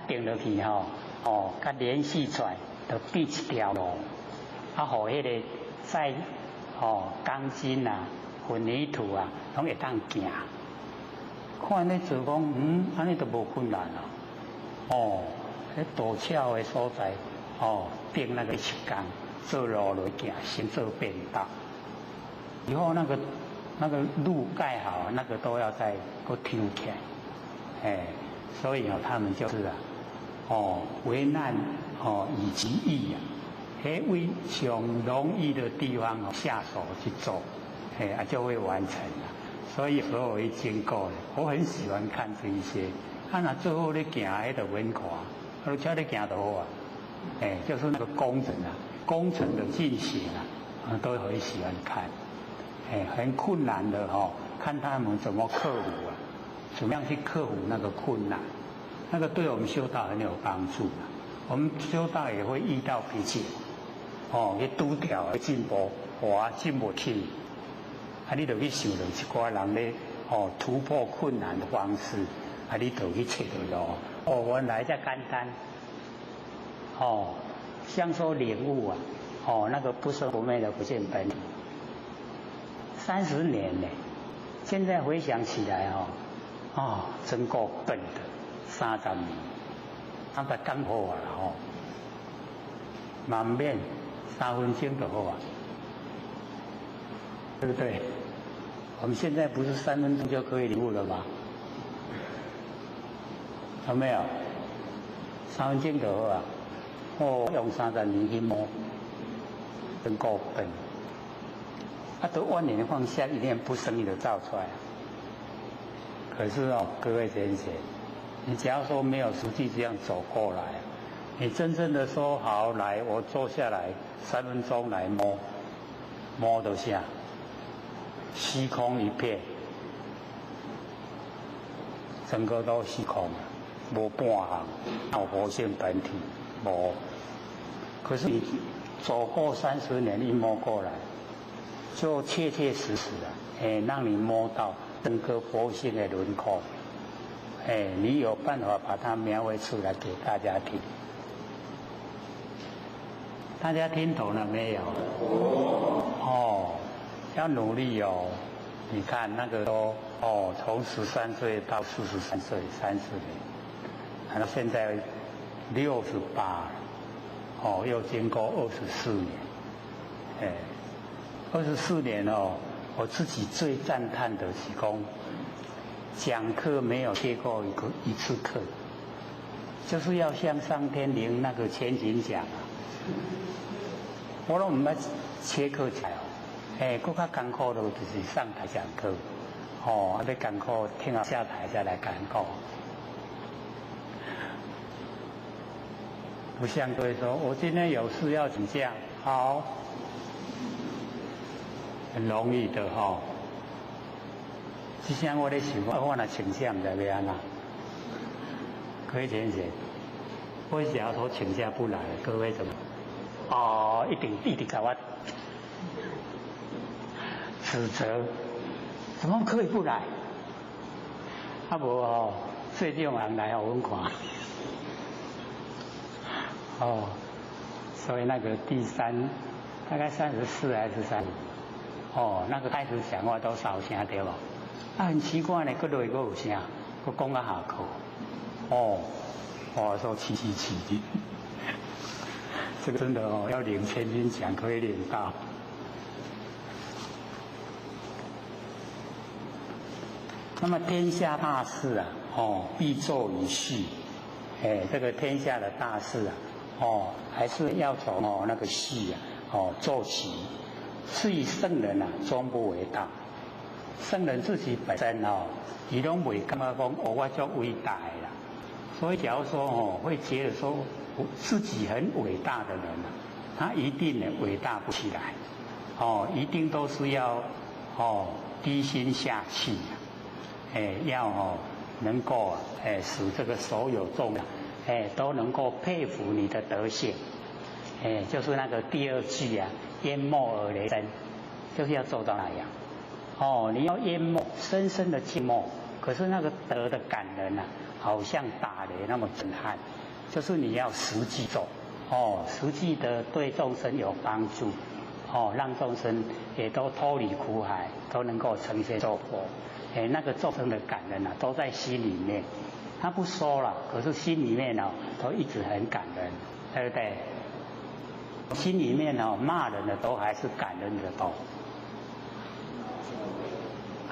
钉落去甲联系出来，就变1条路，互迄个载钢筋啊、混凝土啊，拢会当行。看咧做讲，安尼都无困难迄陡峭的所在，钉那个石钢，做路落行，先做便道。以后那个路盖好，那个都要再搁挑起来，所以他们就是为难以其易为上容易的地方下手去做，就会完成了。所以所有一经过，我很喜欢看这一些。那最后咧行迄个稳看，而且咧行得好啊，就是那个工程的进行都很喜欢看，很困难的看他们怎么克服啊。怎么样去克服那个困难？那个对我们修道很有帮助。我们修道也会遇到脾气，去拄条进步，进不去。你就去想到一寡人咧，突破困难的方式，你就去找到咯。原来这简单。像说领悟那个不生不灭的不见本体，30年呢，现在回想起来真够笨的，30年，他把讲好啊啦满面3分钟就好啊，对不对？我们现在不是3分钟就可以领悟了吗？有没有？3分钟就好啊！用30年去摸，真够笨。都万年放下，一念不生，你就造出来了。可是各位先生，你只要说没有实际这样走过来，你真正的说好来，我坐下来3分钟来摸得下，虚空一片，整个都虚空了，无半行，有活性本体，无。可是你走过30年，一摸过来，就切切实实的，让你摸到整个佛性的轮廓，你有办法把它描绘出来给大家听。大家听懂了没有？要努力哦。你看那个都哦，从13岁到43岁，30年，然后现在68了，哦，又经过24年，哎，24年哦，我自己最赞叹的是讲，讲课没有接过一次课，就是要向上天领那个千斤奖啊，我都唔捌切课才哦，哎，更较艰苦的就是上台讲课。哦，要艰苦，听到下台再来艰苦，不像各位说，我今天有事要请假，好，很容易的哈、哦。就像我咧想，我若请假唔知要安怎，可以请，我假如说请假不来，各位怎么？哦，一定给我指责。怎么可以不来？啊无哦，最近有人来互阮看。哦，所以那个第3，大概34还是35，哦，那个开始讲话都少声对无？啊，很奇怪呢，搁落去搁有声，搁讲到下课。哦，哦，说气的，这个真的哦，要领千斤奖可以领到。那么天下大事啊，哦，必作于序，哎，这个天下的大事啊，哦，还是要从那个序啊，哦做起。至于圣人啊，终不为大。圣人自己本身哦，伊拢袂感觉讲哦，我足伟大的啦。所以假如说哦，会觉得说自己很伟大的人啊，他一定呢伟大不起来，哦，一定都是要哦低心下气啊。要能够使这个所有众都能够佩服你的德行，就是那个第2句啊，淹没而雷声，就是要做到那样。哦，你要淹没，深深的浸没，可是那个德的感人啊，好像打雷那么震撼，就是你要实际做，哦，实际的对众生有帮助，哦，让众生也都脱离苦海，都能够成仙做佛。那个众生的感人啊，都在心里面，他不说了，可是心里面哦，都一直很感人，对不对？心里面哦，骂人的都还是感人的多，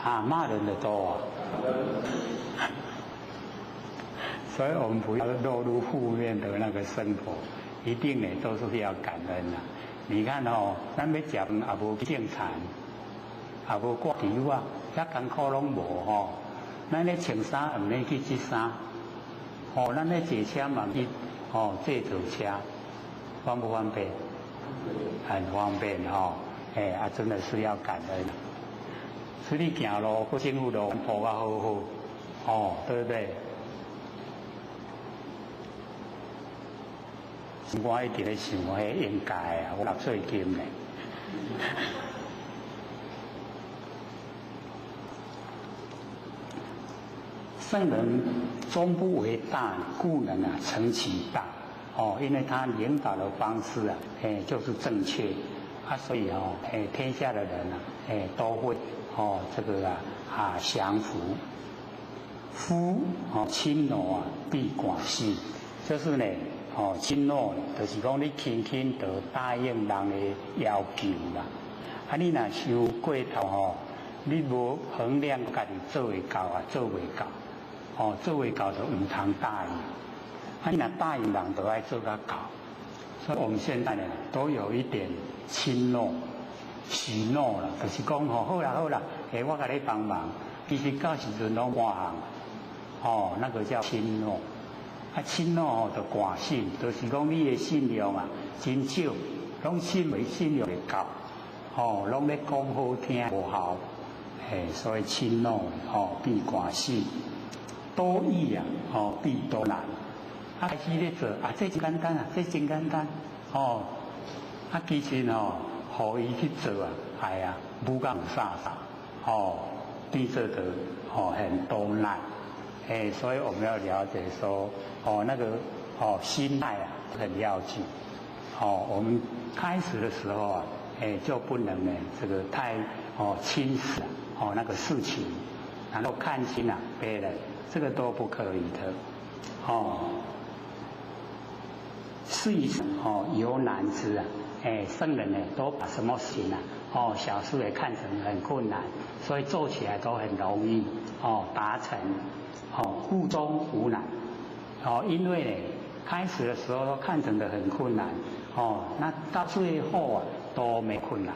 啊，骂人的多啊，所以我们不要落入负面的那个生活，一定呢都是要感恩啊。你看哦，咱要食饭也无正餐，也无挂油啊。遐艰苦拢无吼，咱咧穿衫唔免去折衫，哦，咱咧坐车嘛去哦坐坐车，方不方便？很方便吼，真的是要感恩。所以你行路，个政府路铺啊好好，哦，对不对？我一直咧想，应该啊，我6岁金咧。圣人终不为大，故能啊成其大。哦，因为他领导的方式啊，就是正确啊，所以哦，天下的人啊，都会哦这个降服。夫轻诺啊，必寡信。就是呢，轻诺就是讲你轻轻就答应人的要求啦。啊，你若想过头你无衡量家己做会到啊，做袂到。做袂到就唔通答应，你若答应人，就爱做到到。所以我们现在呢，都有一点轻诺、许诺了，就是讲好啦，我甲你帮忙，其实到时阵拢换行，那个叫轻诺。轻诺就寡信，就是讲你的信用啊，真少，拢信袂会到，拢咧讲好听无效，所以轻诺必寡信。多易啊，必多难。开始咧做这真简单啊，这真简单。其实互伊去做啊，不讲啥，对这个很多难。所以我们要了解说，那个心态啊很要紧。我们开始的时候啊，就不能呢这个太轻视那个事情。然后看清了别人，这个都不可以的。哦，是以有难之啊。圣人呢都把什么事情啊，小事也看成很困难，所以做起来都很容易达成。故中无难。因为呢开始的时候都看成的很困难，那到最后啊都没困难，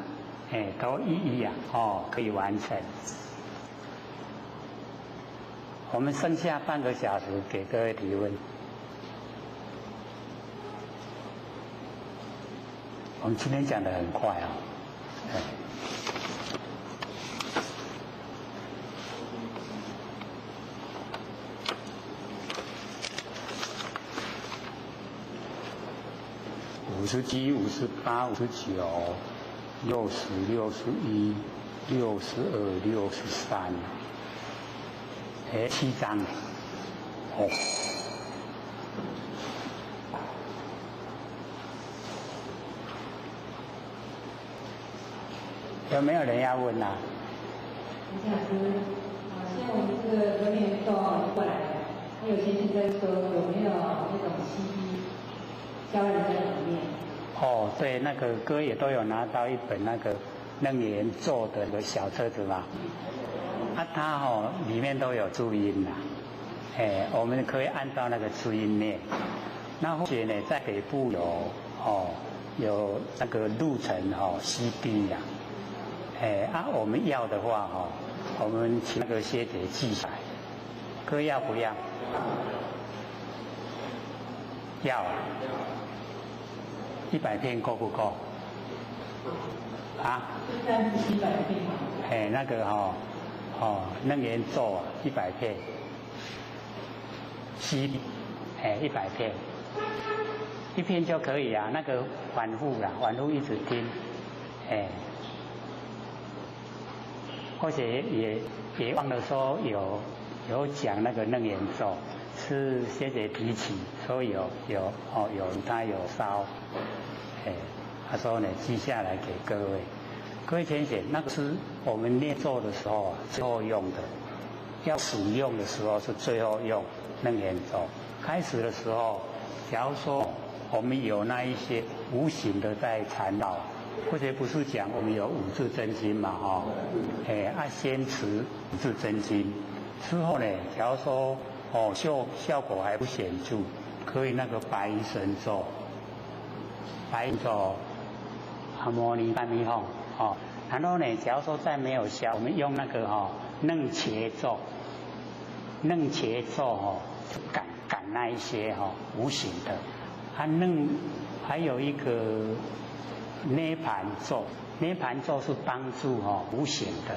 都一一可以完成。我们剩下半个小时给各位提问。我们今天讲得很快57、58、59、60、61、62、63， 7章有没有人要问啊？陈老师，现在我们这个人员都过来了，还有些人在说有没有那种西医教人在里面？对，那个哥也都有拿到一本那个楞严咒的那个小册子嘛，它里面都有注音啦，我们可以按照那个注音念。那或者呢，在北部有那个路程CD 呀。我们要的话我们请那个学姐记下来，哥要不要？要，100片够不够？啊？100片。那个楞严咒100片，CD 100片，1片就可以啊，那个反复一直听，或者也忘了说有讲那个楞严咒，是学姐提起，说有他有烧，他说呢记下来给各位浅显，那个是我们念咒的时候最后用的，要使用的时候是最后用楞严咒。开始的时候，假如说我们有那一些无形的在缠绕。或者不是讲我们有5字真经嘛先持5字真经之后呢，假如说效果还不显著，可以那个白衣神咒，阿摩尼般弥吽然后呢，假如说再没有效，我们用那个楞伽咒，就赶那一些无形的，还有一个涅盘咒，涅盘咒是帮助无形的，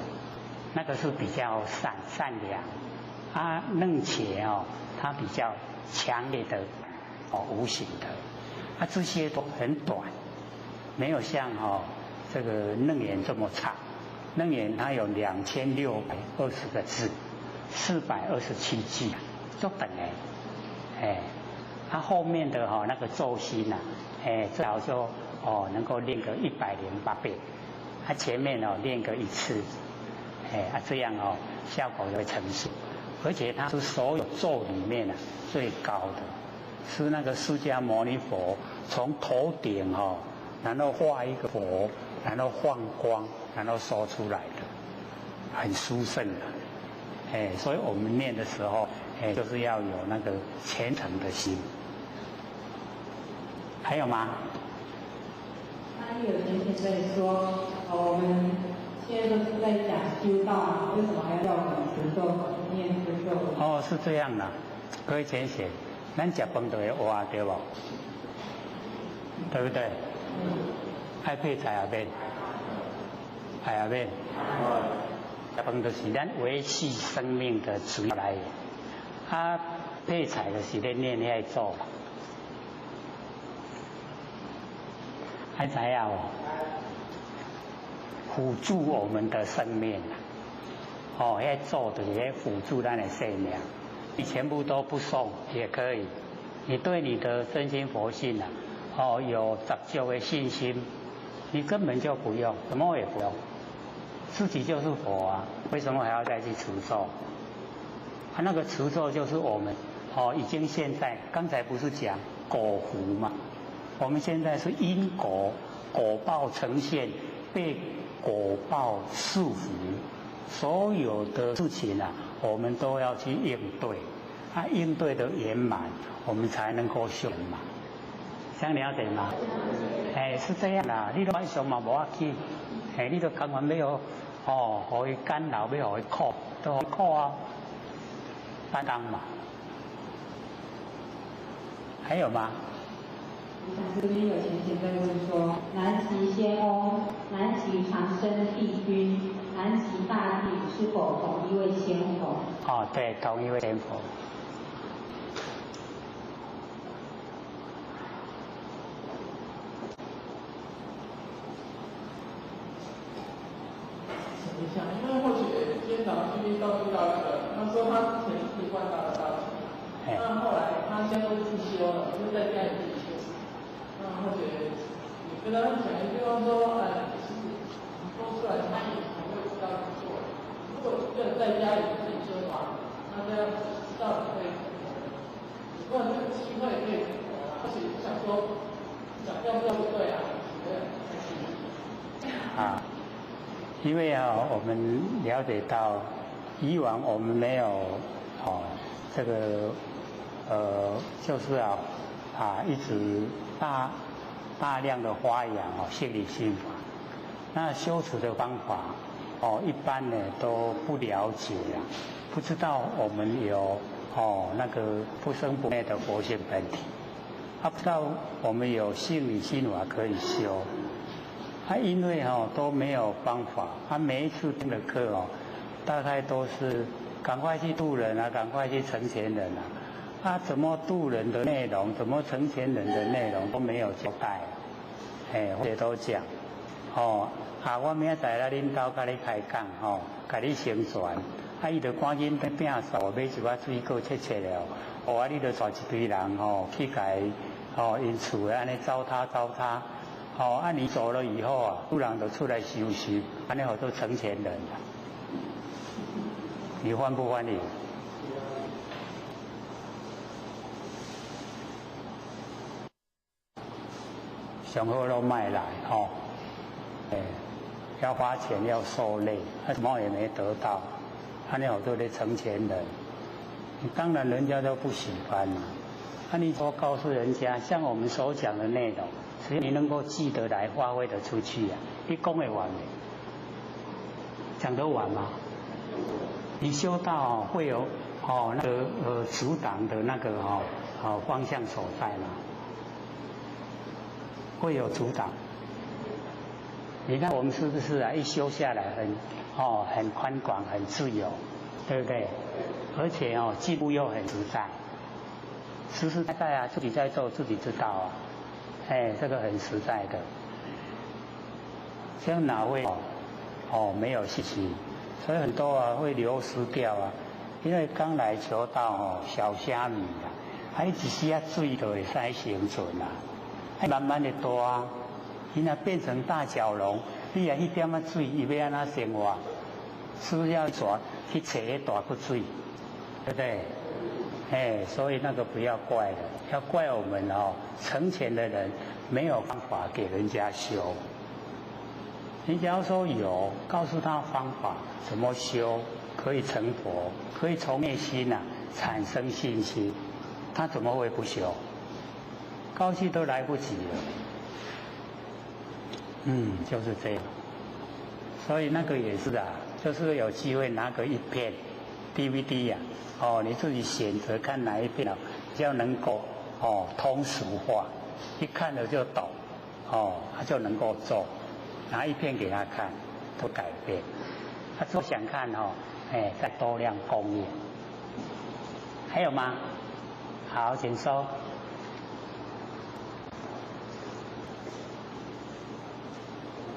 那个是比较善良。楞伽它比较强烈的无形的，这些都很短，没有像这个楞严这么长。楞严它有2620个字，427句，就等它后面的那个咒心最好就能够练个108遍，前面练个1次，这样效果就会成熟。而且它是所有咒里面最高的，是那个释迦牟尼佛从头顶然后画一个佛，然后放光，然后说出来的，很殊胜的。所以我们念的时候，就是要有那个虔诚的心。还有吗？他有人现在说，我们现在都是在讲修道，为什么还要我们持咒念持咒？是这样的，各位浅显，咱吃饭都会挖对不？对不对？爱配菜也免，也免。吃饭就是咱维系生命的主要来源，配菜就是咧念遐咒。还知道辅助我们的生命要做的也辅助咱的生命。你全部都不送也可以，你对你的真心佛性有十足的信心，你根本就不用，什么也不用，自己就是佛啊，为什么还要再去持咒？他那个持咒就是我们已经现在刚才不是讲果福嘛？我们现在是因果果报呈现，被果报束缚，所有的事情啊，我们都要去应对，应对的圆满，我们才能够修嘛。这样了解吗？是这样啦，你都爱上嘛无要紧，你都甘愿要互伊干扰，要互伊苦，都互伊苦啊，担当嘛。还有吗？这边有前辈问说：南极仙翁、南极长生帝君、南极大帝是否同一位仙佛？对，同一位仙佛。因为或许今天早上去到那个，他说他之前是灌大的大气，那后来他现在都自修了，就在家里自己修。那或许你跟他讲一句话说，其实你说出来他也不会知道怎么做。如果真的在家里自己修的话，那这样知道你会，如果这个机会可以，或许想说，想要不要不对啊，觉得开心。因为我们了解到，以往我们没有这个就是一直大量的发扬心理心法，那修持的方法一般呢都不了解不知道我们有那个不生不灭的佛性本体，不知道我们有心理心法可以修。因为都没有方法，每一次听的课大概都是赶快去度人啊，赶快去成全人啊，怎么度人的内容，怎么成全人的内容都没有交代，或者都讲，我明仔来恁兜甲你开讲，甲你宣传，伊就赶紧去摒扫，买一寡水果切了，你就带一堆人去甲因厝安尼糟蹋。你走了以后突然就出来修习，安尼好多成全人你欢不欢迎？上好都卖来要花钱要受累，什么也没得到，安尼好多的成全人，当然人家都不喜欢嘛。你说告诉人家，像我们所讲的内容。只要你能够记得来发挥的出去你讲得完没？讲得完吗？你修道会有那个阻挡的那个方向所在吗？会有阻挡。你看我们是不是一修下来很宽广很自由，对不对？而且进步又很实在，实实在在自己在做自己知道这个很实在的，这样哪会没有信心？所以很多会流失掉因为刚来求道小虾米一直时水就会使生存慢慢的大，伊若变成大蛟龙，你迄点水，伊要安怎生活？是不是要去找迄大骨水，对不对？所以那个不要怪了，要怪我们成全的人没有方法给人家修。你只要说有，告诉他方法怎么修，可以成佛，可以从内心产生信心，他怎么会不修？高兴都来不及了。就是这样。所以那个也是就是有机会拿个一片 DVD 你自己选择看哪一片比较能够通俗化，一看了就懂他就能够做，拿一片给他看，都改变。他说想看再多量供应。还有吗？好，请说。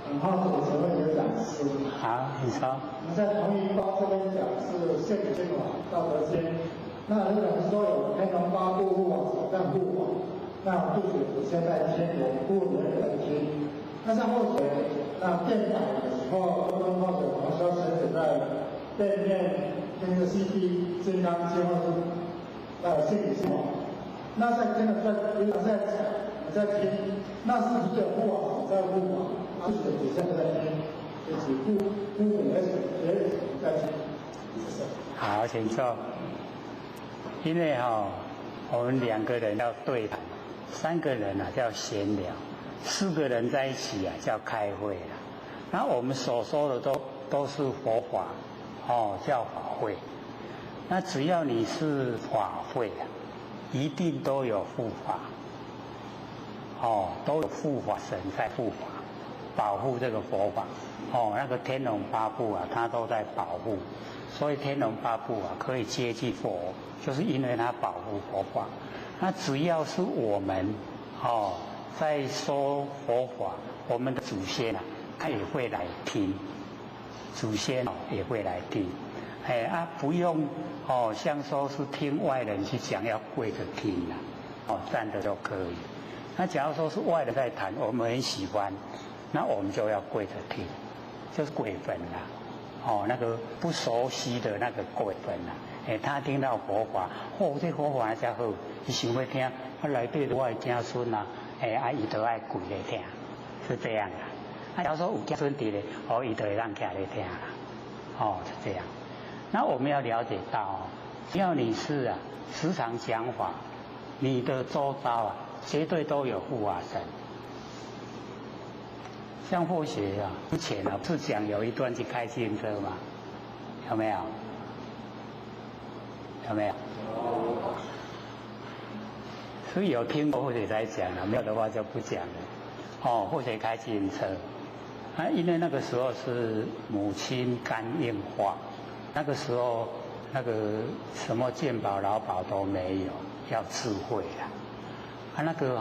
很好奇，请问有讲师。好，你说。我们在同一方这边讲是宪理经法、道德经，那如果说有天龙八部护法、手段护法，那不止现在天龙不能本经，那像后学那变法的或高中化学防销潜水在背面跟着 CD 健康计划中，心理系统。那在跟着在听，那是不是有护网在护网？而且底下在听，就是父母也在听。好，请坐。因为我们2个人要对谈，3个人叫闲聊，4个人在一起叫开会了。那我们所说的都是佛法，叫法会。那只要你是法会一定都有护法，都有护法神在护法，保护这个佛法。那个天龙八部它都在保护。所以天龙八部可以接近佛，就是因为它保护佛法。那只要是我们在说佛法，我们的祖先他也会来听，祖先也会来听。不用像说是听外人去讲，要跪着听站着就可以。那假如说是外人在谈，我们很喜欢，那我们就要跪着听，就是跪分啦。那个不熟悉的那个跪分他听到佛法，这佛法才好，他想要听，内底我的子孙伊就爱跪来听，是这样的。假如说有子孙伫咧，伊就会让起来听啦，是这样。那我们要了解到，只要你是时常讲法，你的周遭绝对都有护法神。像或许之前不是讲有一段去开自行车吗？有没有？有没有？所以有听过或者才讲了，没有的话就不讲了。或者开自行车，因为那个时候是母亲肝硬化，那个时候那个什么健保劳保都没有，要智慧那个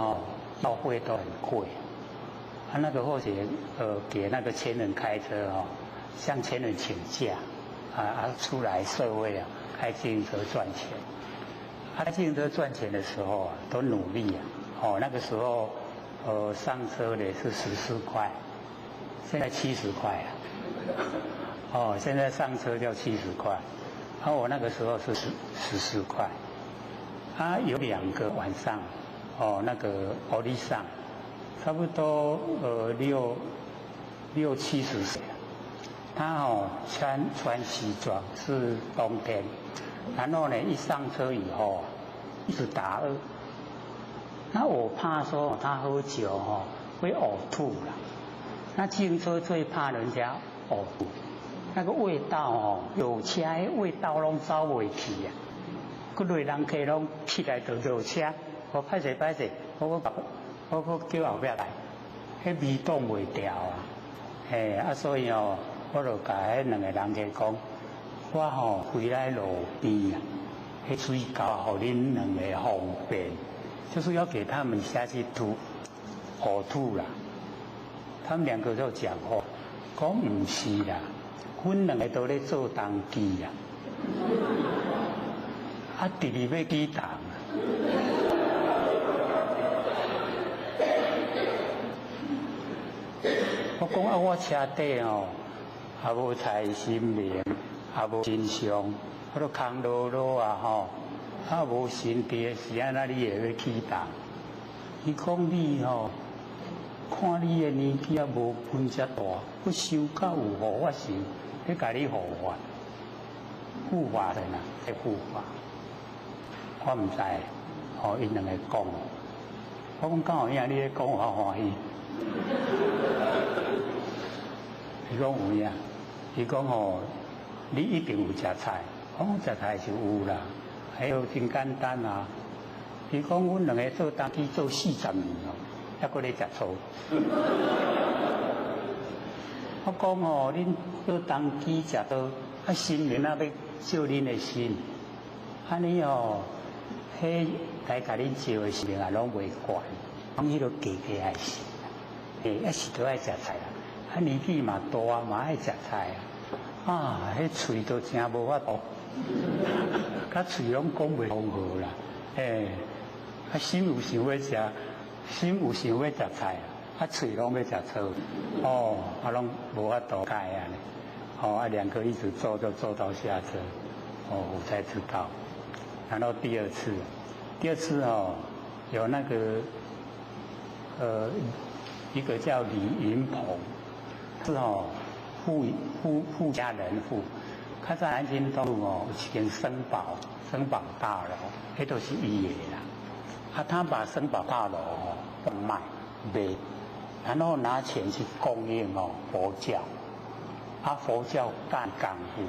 药费都很贵。那个或者给那个前人开车向前人请假出来社会开自行车赚钱。开自行车赚钱的时候都努力那个时候上车的是14块，现在70块现在上车要70块，我那个时候是14块。有2个晚上那个欧丽上。差不多60、70岁，他穿西装，是冬天，然后呢一上车以后一直打嗝，那我怕说他喝酒会呕吐了，那自行车最怕人家呕吐，那个味道有车的味道拢走袂去各类人客拢起来就落车，我歹势，我叫后壁来，迄味挡袂掉所以我就甲迄2个人客讲，我回来路边迄水沟互恁2个方便，就是要给他们下去呕吐啦。他们2个就讲讲唔是啦，阮2个都咧做当机第2要机动我讲我车底也无财心灵，也无真相，我都空落落无神地是安那你会要起动？伊讲你看你的年纪无分遮大，我修到有护法神，去甲你护法，护法的在护法。我唔知，因2个讲，我讲刚好影你咧讲我欢喜。伊讲有影，伊讲你一定有食菜，我讲食菜是有啦，还有真简单伊讲阮2个做当机做40年还搁咧食醋。我讲恁做当机食到心灵要照恁的心，安尼迄来甲恁照的心灵拢袂悬，讲迄个家家爱食，一时都爱食菜啦。年纪嘛大嘛爱食菜迄喙都真无法度，甲喙拢讲袂通好啦。心有想要食，心有想要食菜喙拢要食醋。哦，我拢无法度改啊，哦，啊2个一直坐就坐到下车，哦，我才知道。然后第二次哦，有那个一个叫李云鹏，是哦富家人户，他在南京东路哦有一间生宝大楼，那都是伊的啦。他把生宝大楼哦卖，然后拿钱去供应哦佛教，佛教干功夫，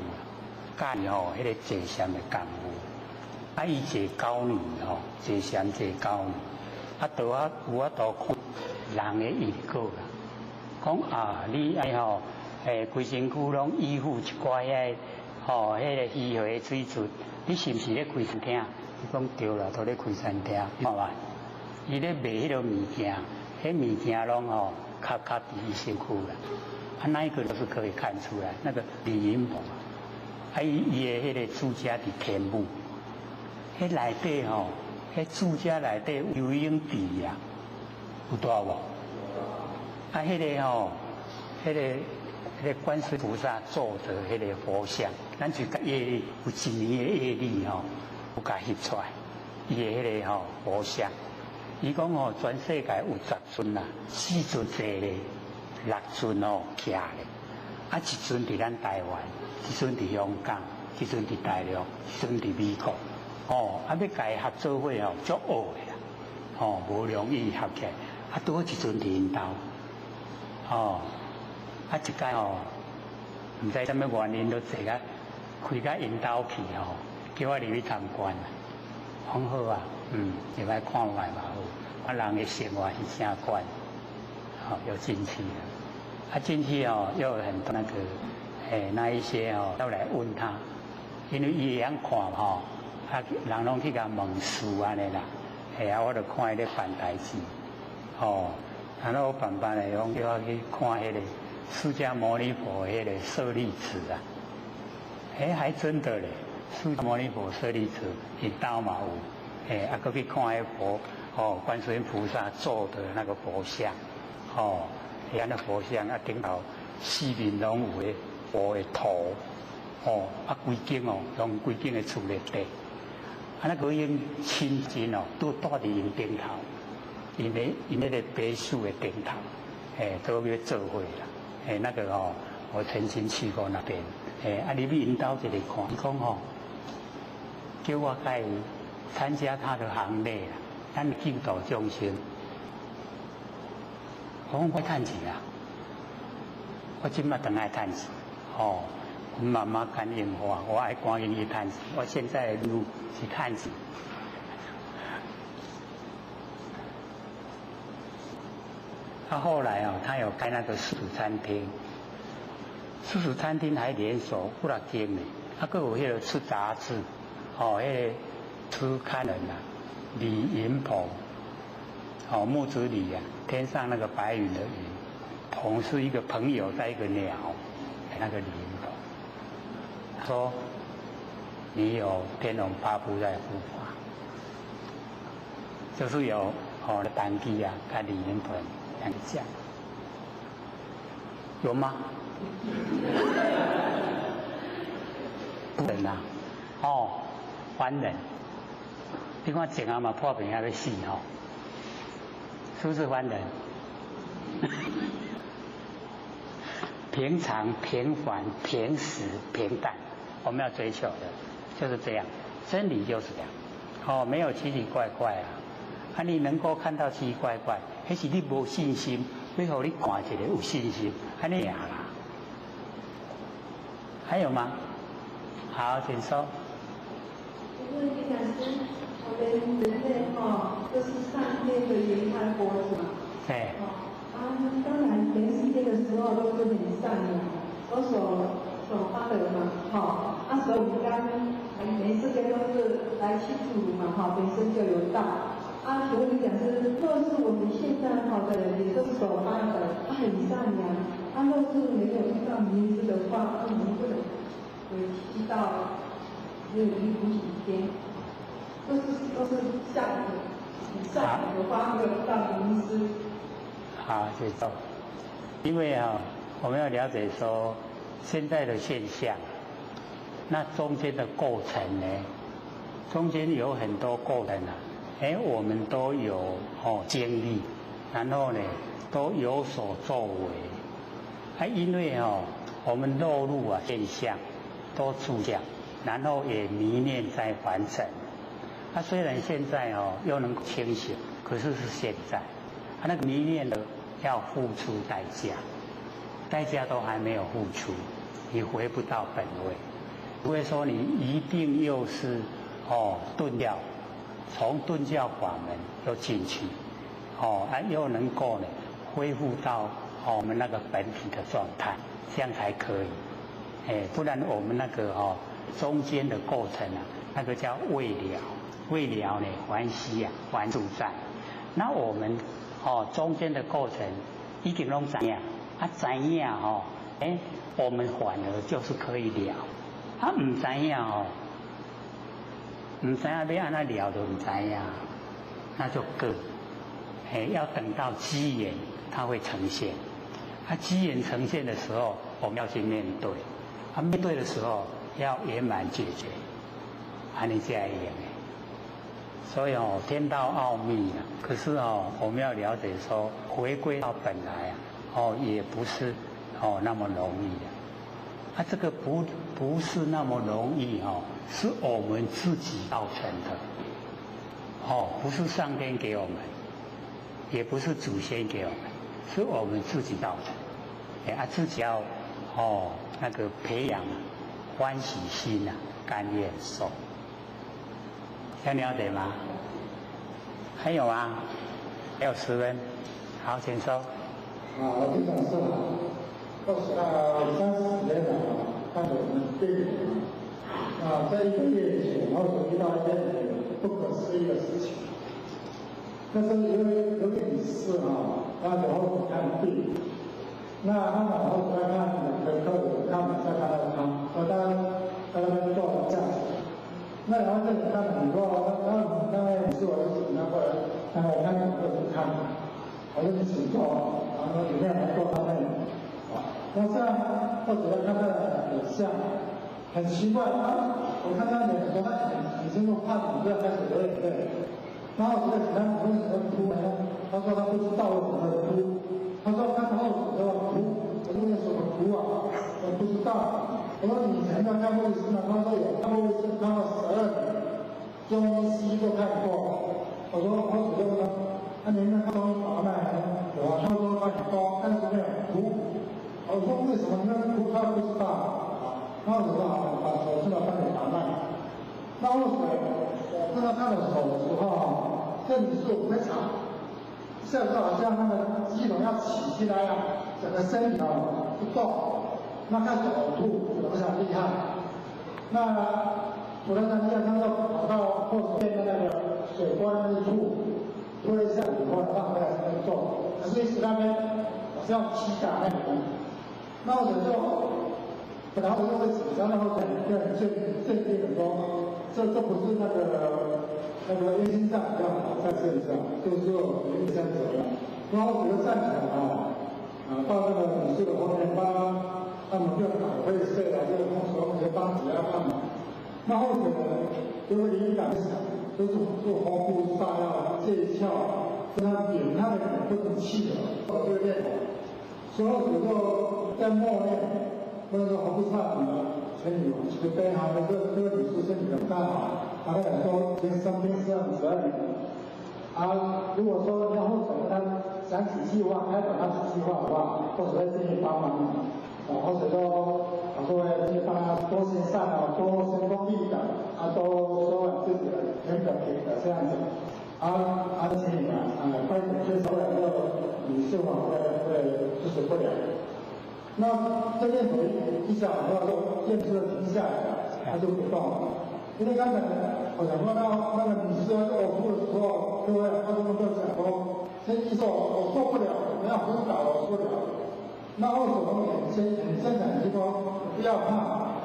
干哦迄个坐禅的功夫，伊坐高女哦，坐禅坐高女，有法度看人的因果啦，讲你爱吼。规身躯拢依附一寡迄个虚和水准，你是毋是咧开餐厅？伊讲对啦，都咧开餐厅，看嘛？伊咧卖迄个物件，迄物件拢较伫伊身躯啦。那一个都是可以看出来，那个李云鹏，伊的迄个住家伫天母，迄内底迄住家内底游泳池啊，有大无？迄个观世菩萨做的迄个佛像，咱就甲业力有一年的业力有甲翕出来，伊的迄个佛像，伊讲全世界有10尊啦，4尊坐咧，6尊徛咧，1尊伫咱台湾，1尊伫香港，1尊伫大陆，1尊伫美国，要甲伊合作伙足恶的啦，无容易合起来，拄好1尊伫因兜，一届唔知什么原因都坐甲开甲因兜去叫我入去参观啦。很好啊，入来看卖嘛好。人的生活是啥款？有进去了。进去又有很多那个那一些要来问他，因为伊会晓看人拢去甲问事安尼啦。我就看伊咧办代志，然后办的讲叫我去看迄个。释迦牟尼佛迄个舍利子啊，还真的嘞！释迦牟尼佛舍利子，因兜嘛有，搁去看迄佛，观世音菩萨做的那个佛像，安那佛像顶头4面拢有个佛的头，规间用规间的厝咧地，那个因亲近都住伫因顶头，因那个别墅的顶头，都要做伙啦。那个我曾经去过那边，你去引导一个看，伊讲叫我该参加他的行列啦，咱救度众生。我讲我趁钱啊，我今嘛等爱趁钱，妈妈感应我爱赶紧去趁钱，我现在的路是趁钱。后来他有开那个素食餐厅，素食餐厅还连锁不少间呢。还有迄个出杂志，迄个出刊人啊，李云鹏，木子李啊，天上那个白云的云，鹏是一个朋友在一个鸟，那个李云鹏，他说你有天龙八部在护法，就是有单机啊，跟李云鹏。2个像，有吗？人啊，凡人，你看前下嘛破病还要死是不是凡人？平常、平凡、平实、平淡，我们要追求的就是这样，真理就是这样，没有奇奇怪怪啊，你能够看到奇奇怪怪。迄是你无信心，要互你看一个有信心，安尼啦。还有吗？好，请说。因为李老师，我们人类都是上天的原胎佛子嘛。对。当然全世界的时候都是很善良，都所发的嘛，所以我们刚每次都是来去祝福嘛，本身就有道。请问李讲师，若是我们现在的人也都是所发的，很善良，若是没有遇到名师的话，我们不能提到没有离谱几天，都是善的，很善良的话，没有遇到名师。好，谢谢。因为我们要了解说现在的现象，那中间的过程呢，中间有很多过程我们都有经历，然后呢都有所作为，因为我们落入现象，都出现，然后也迷恋在凡尘。虽然现在又能清醒，可是是现在，那个迷恋的要付出代价，代价都还没有付出，你回不到本位。不会说你一定又是顿教，从顿教法门又进去，又能够呢恢复到我们那个本体的状态，这样才可以。不然我们那个中间的过程那个叫未了，未了呢还息还自在。那我们中间的过程已经拢知影，知影我们反而就是可以了。唔知影唔知影要安那了就唔知影，那就各要等到机缘它会呈现。机缘呈现的时候，我们要去面对。面对的时候要圆满解决，安尼才会用的。所以天道奥秘可是我们要了解说，回归到本来也不是那么容易的。这个不是那么容易是我们自己造成的。不是上天给我们，也不是祖先给我们，是我们自己造成。自己要那个培养欢喜心甘愿受。想了解吗？还有啊，还有10分，好，请说。我就想说30年了，看着我们队伍在1个月前，然后遇到一件不可思议的事情。但是有个女士她然后看病，那她然后在看2个客人，看在看到她，我在那边做这样子。那然后这里看很多，那位女士我就请她过来，我看2个人看，我就请坐，然后里面来做他们。那这样或者看到很像，很奇怪我看他脸说他已经用怕冷，不要开始流眼泪。然后我就请他为什么哭呢？他说他不知道为什么会哭。他说看后头哭，我说为什么哭我不知道。我说你以前要看卫生吗？他说有看过卫生，看了12年，中医西医都看过。我说我主动他您那中医把脉有他说他很高，但是没有哭。我说为什么你那哭？他不知道。然后我说把手伸到帮你把脉。那为什么我跟他看了手的时候这里是非常像是好像那个肌肉要起起来整个身体不动，那开始呕吐，非常厉害。那突然间他就跑到后边的那个水关那处，推一下以后放回来才能做。可是一时那边好像膝盖那里，那我就本来我就会紧张，然后很镇定的说，这不是那个冤心脏比较好，在身上，就是说有点像这样。然后我就站起来到那个女士的后面他们就打会睡了，就是同时我们就帮子要按摩。那后者因为灵感都是做红布炸药借窍，跟他点他的脸不能气了，我就练。所以我就在默念，那个红布炸成语就非常的这个女士身体很大好。他跟我说已经生病12年如果说要后者他想起计划，开展他的计划的话，或者会建议帮忙或者说我说建议帮他多行善多行公益的多说自己的人格品德这样子建议快点接受了这个女士会支持不了。那这念头一想到说念头停下来了，他就不动了。因为刚才我想说那个女士呕吐的时候，各位他们都讲说，先医说我做不了，没有昏倒我做不了。那为什么很现场就说不要怕，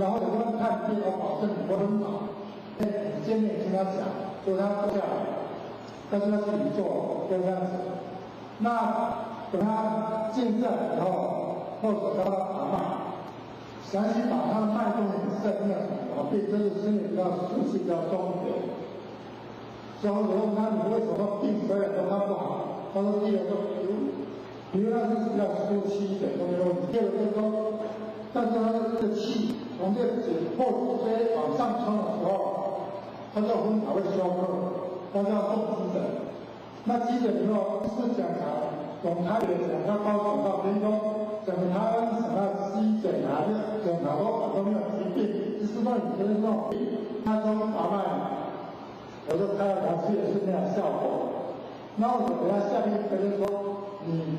然后我们看病，我保证你不昏倒。很坚定跟他讲，就他坐下来，但是他自己做，就这样子。那等它建设以后，或者叫它把脉，详细把它的脉动证明什么病，这是心理比较熟悉比较重点。所以我问他你为什么病虽然说他不好，他说第一个说比如那是比较舒气一点都没有问题，第二个就是说，但是他的这个气从这个颈或脊椎往上冲的时候，他叫风才会休克，他叫动急诊。那急诊以后是检查，从台北检查高检到屏东，整个台湾省到西检查都没有疾病，就是说你不是这种病，他说把脉，我就开了2次也是没有效果。那我给他下面就是说你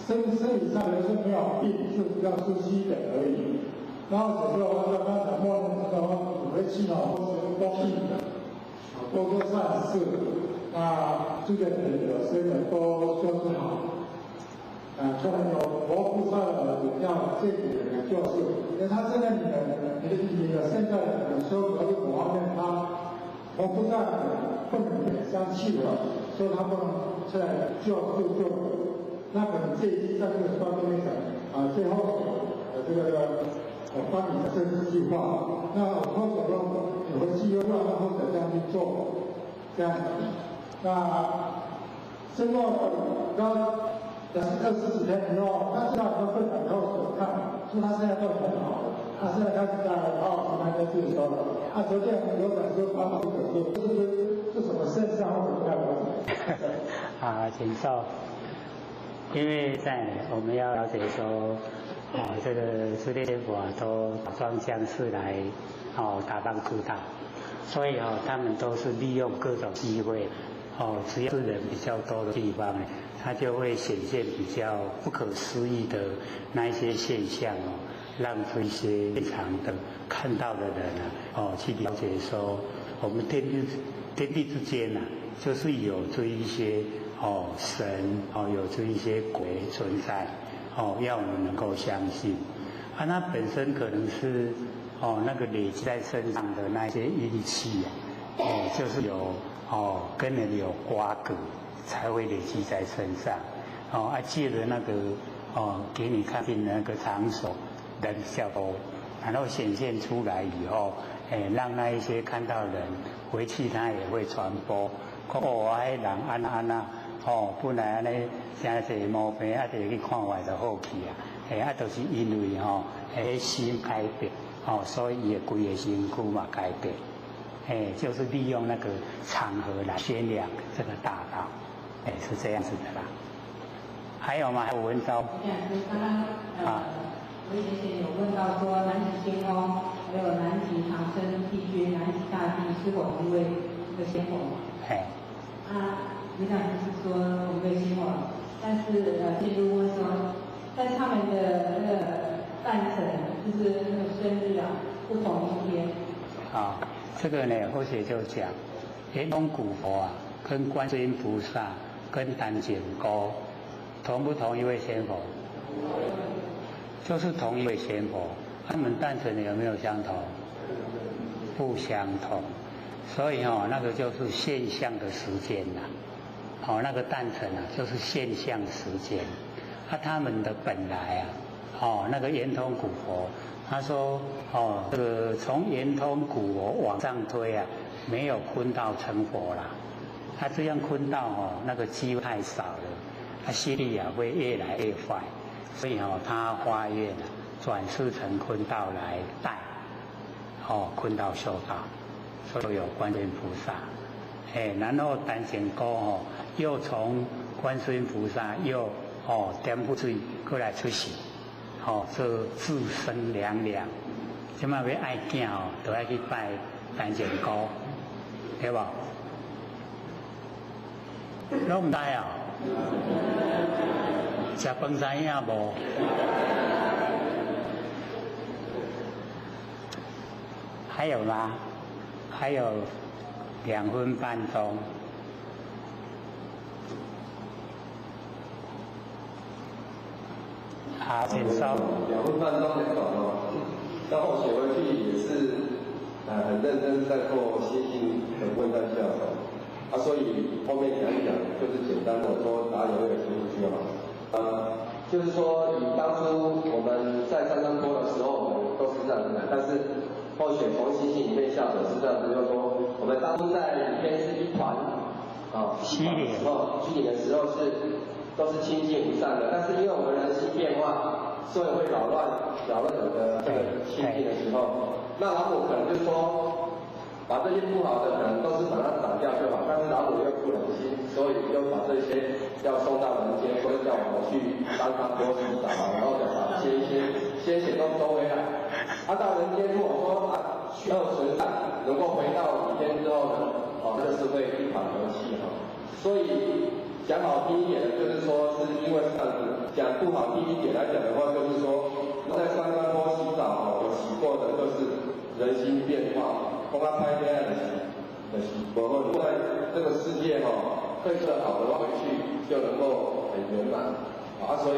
生理上的是没有病，是比较舒息一点而已。然后只是我说刚才默认知道说你回去都是多病的，多做善事。那这个有些人都说是好，可能有佛菩萨的比较这个人就是，因为他现在你的现在的修格某方面，他佛菩萨不能相信了，所以他不能出来救，那可能这一期在这个方面讲最后这个我帮你这个计划，那我或者说有个计划，那或者这样去做，这样。那经过20几天以后，他知道以后会转头所看，说他现在都很好，他现在开始在他跟自己说了，昨天有本书帮忙者说，是什么现象或者看请说。因为我们要了解说，这个世界政府都打装将士来打帮助他，所以他们都是利用各种机会。只要是人比较多的地方，它就会显现比较不可思议的那一些现象让这些现场的看到的人去了解说，我们天地之间就是有这一些神有这一些鬼存在要我们能够相信那本身可能是那个累积在身上的那些阴气就是有跟人有瓜葛，才会累积在身上。借着那个给你看病的那个场所人比较多，然后显现出来以后，让那一些看到人回去他也会传播。那人安本来安尼真侪毛病，就去看外就好去就是因为心改变，所以伊的规个身躯嘛改变。就是利用那个场合来宣扬这个大道，是这样子的啦。还有吗？还有文章？刚刚魏先生有问到说南极仙翁，还有南极长生帝君、南极大帝是否同为这个仙翁？李长就是说同为仙翁，但是进入问说，但是他们的那个诞辰就是那个生日不同一天。这个呢，或许就讲，圆通古佛跟观世音菩萨跟丹景公同不同一位仙佛？就是同一位仙佛，他们诞辰有没有相同？不相同，所以那个就是现象的时间那个诞辰就是现象时间。他们的本来那个圆通古佛。他说这个从圆通古佛往上推没有坤道成佛啦。他这样坤道那个机会太少了，他心力会越来越坏，所以他发愿转世成坤道来带坤道修道，所以有观世音菩萨。然后丹景公又从观世音菩萨又颠覆水过来出世。做自生凉凉，即马要爱囝都要去拜丹景公，对无？拢唔知食饭知影无？还有吗？还有2分半钟。好，请说。2分半钟很短然后写回去也是很认真在做心性的问答教授所以后面讲一讲就是简单的说答有一个清楚就好。就是说以当初我们在三山坡的时候，我们都是这样子的，但是后选从信息里面下手是这样子，就是说我们当初在里面是一团虚拟的时候都是清净无善的，但是因为我们人心变化，所以会扰乱我的这个清净的时候，那老母可能就是说把这些不好的可能都是把它斩掉就好，但是老母又不忍心，所以又把这些要送到人间，所以叫我们去当他多洗澡，然后再把一些鲜血都收回来。到人间如果说需要存善，能够回到人间之后呢，这个是会一团和气所以讲好听一点的，就是说是因为这样子；讲不好听一点来讲的话，就是说在三山坡洗澡有洗过的，就是人心变化，帮他拍恋爱的洗，我们在这个世界对治好的话，回去就能够很圆满所以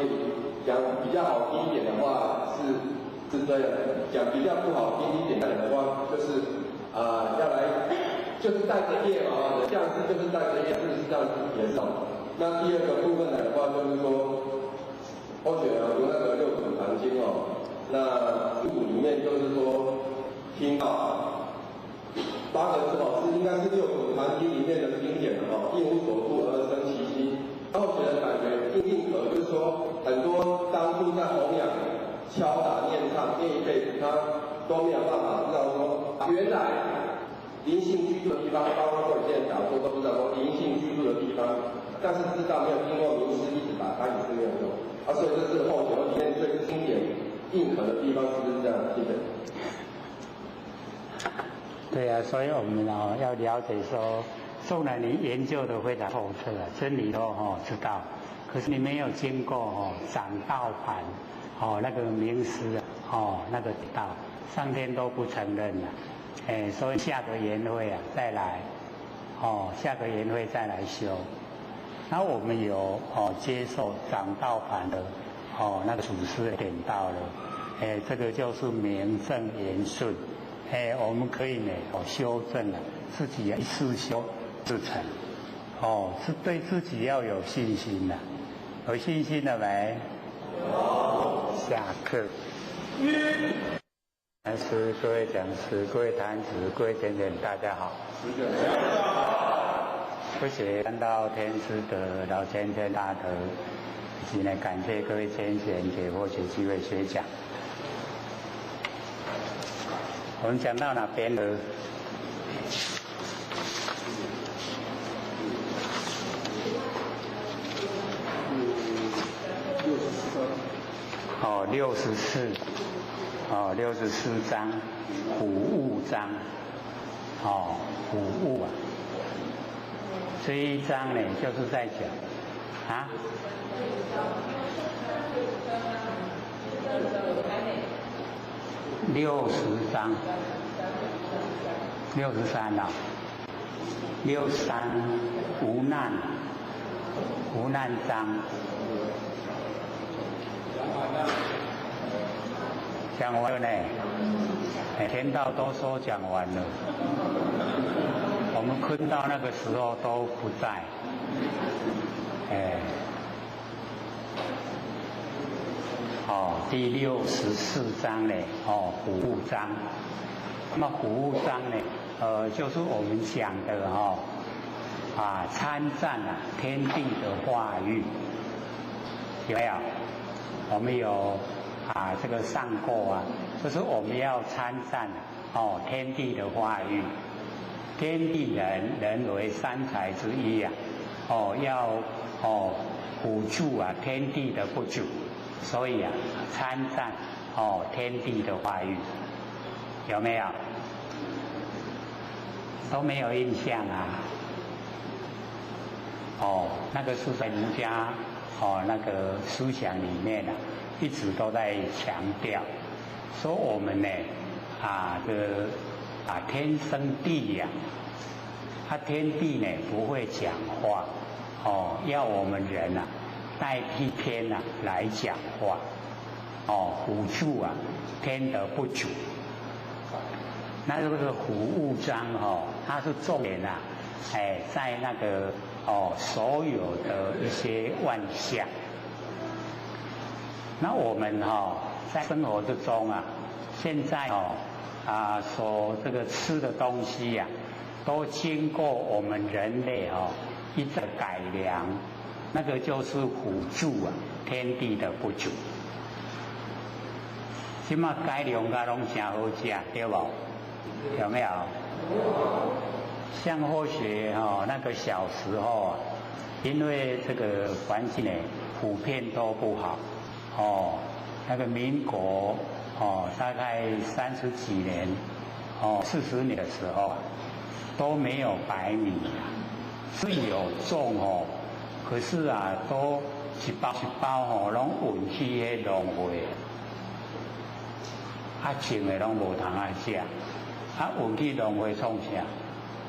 讲比较好听一点的话是这样，讲比较不好听一点的话，就是要来就是带着业人降世就是带着业，事实上也是那第二个部分来的话，就是说，或许读那个《六祖坛经》那里面就是说听到8个字是应该是《六祖坛经》里面的经典一无所住而生其心。或许的感觉应和，就是说很多当初在弘扬、敲打、念唱念一辈子，他都没有办法知道说，原来灵性居住的地方，包括我现在讲说都不知道说灵性居住的地方。但是知道没有经过名师一直打开也是没有用，所以这是后学里面最经典硬核的地方，是不是这样？谢谢。对啊，所以我们要了解说，纵然你研究的非常透彻真理都知道，可是你没有经过掌道盘那个名师那个道，上天都不承认了，所以下个研会再来下个研会再来修。然后我们有接受掌道盘的那个祖师的点到了，这个就是名正言顺，我们可以呢修正了自己一次修自成，是对自己要有信心的，有信心了没？下课。讲师、各位讲师、各位坛子、各位点点，大家好。谢谢三道天师的老先生大德，以及呢感谢各位先贤给获取机会学讲。我们讲到哪边了？64章虎物章，虎物这一章呢，就是在讲60章，6363无难章，讲完了呢，天道都说讲完了。我们坤道那个时候都不在，第64章呢，虎物章。那么虎物章呢，就是我们讲的参赞天地的化育，有没有？我们有这个上过就是我们要参赞天地的化育。天地人为三才之一要补助天地的不足，所以参赞天地的化育，有没有？都没有印象那个是在儒家那个思想里面一直都在强调，说我们呢天生地养，天地呢不会讲话，要我们人代替天来讲话，辅助天的不足。那这个虎物章它是重点在那个所有的一些万象，那我们在生活之中啊，现在所这个吃的东西啊，都经过我们人类一再改良，那个就是辅助天地的不足。现在改良噶拢真好吃，对不？有没有？像或许那个小时候因为这个环境呢普遍都不好那个民国大概30几年40年的时候都没有白米是有种可是都一包一包拢运去迄农会种的拢无通食运去农会创啥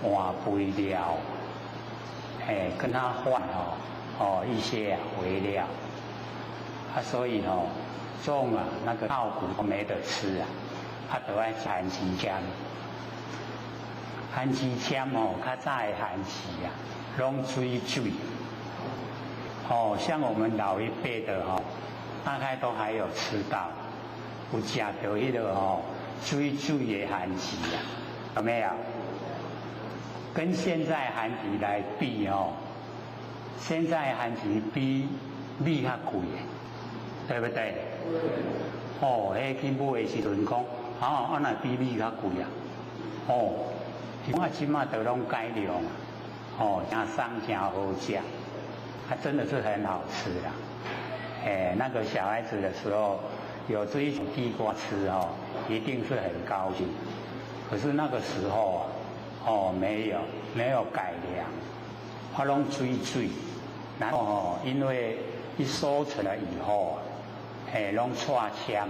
换肥料跟它换一些肥料所以种那个稻谷都没得吃都要吃含鸡签。含鸡签较早的含时拢水像我们老一辈的大概都还有吃到，有吃到迄个水的含时有没有？跟现在含时来比现在含时比米较贵，对不对？迄去买的时阵讲，哪比米较贵我即马都拢改良真松真好吃，真的是很好吃啦。那个小孩子的时候有这一种地瓜吃一定是很高兴。可是那个时候没有改良，拢水，然后因为一收成了以后拢串签，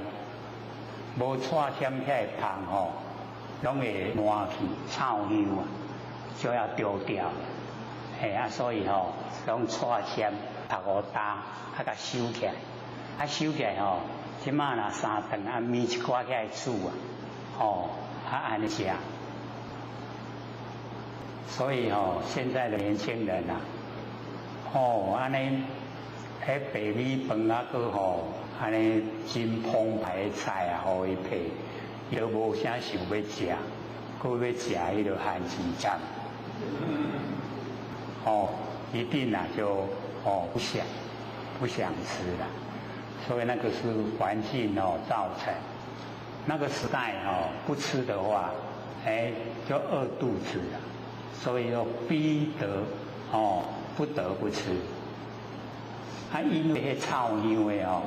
无串签遐个芳拢会烂去臭香就要丢掉所以拢串签拍乌担甲收起来，收起来即马若3顿米一寡起来煮安尼食。所以现在的年轻人安尼迄白米饭安尼真澎湃的菜互伊配，伊都无啥想要食，佫要食迄个含鸡汁，一定就不想吃了。所以那个是环境造成。那个时代不吃的话，就饿肚子了。所以又逼得不得不吃。因为迄臭香的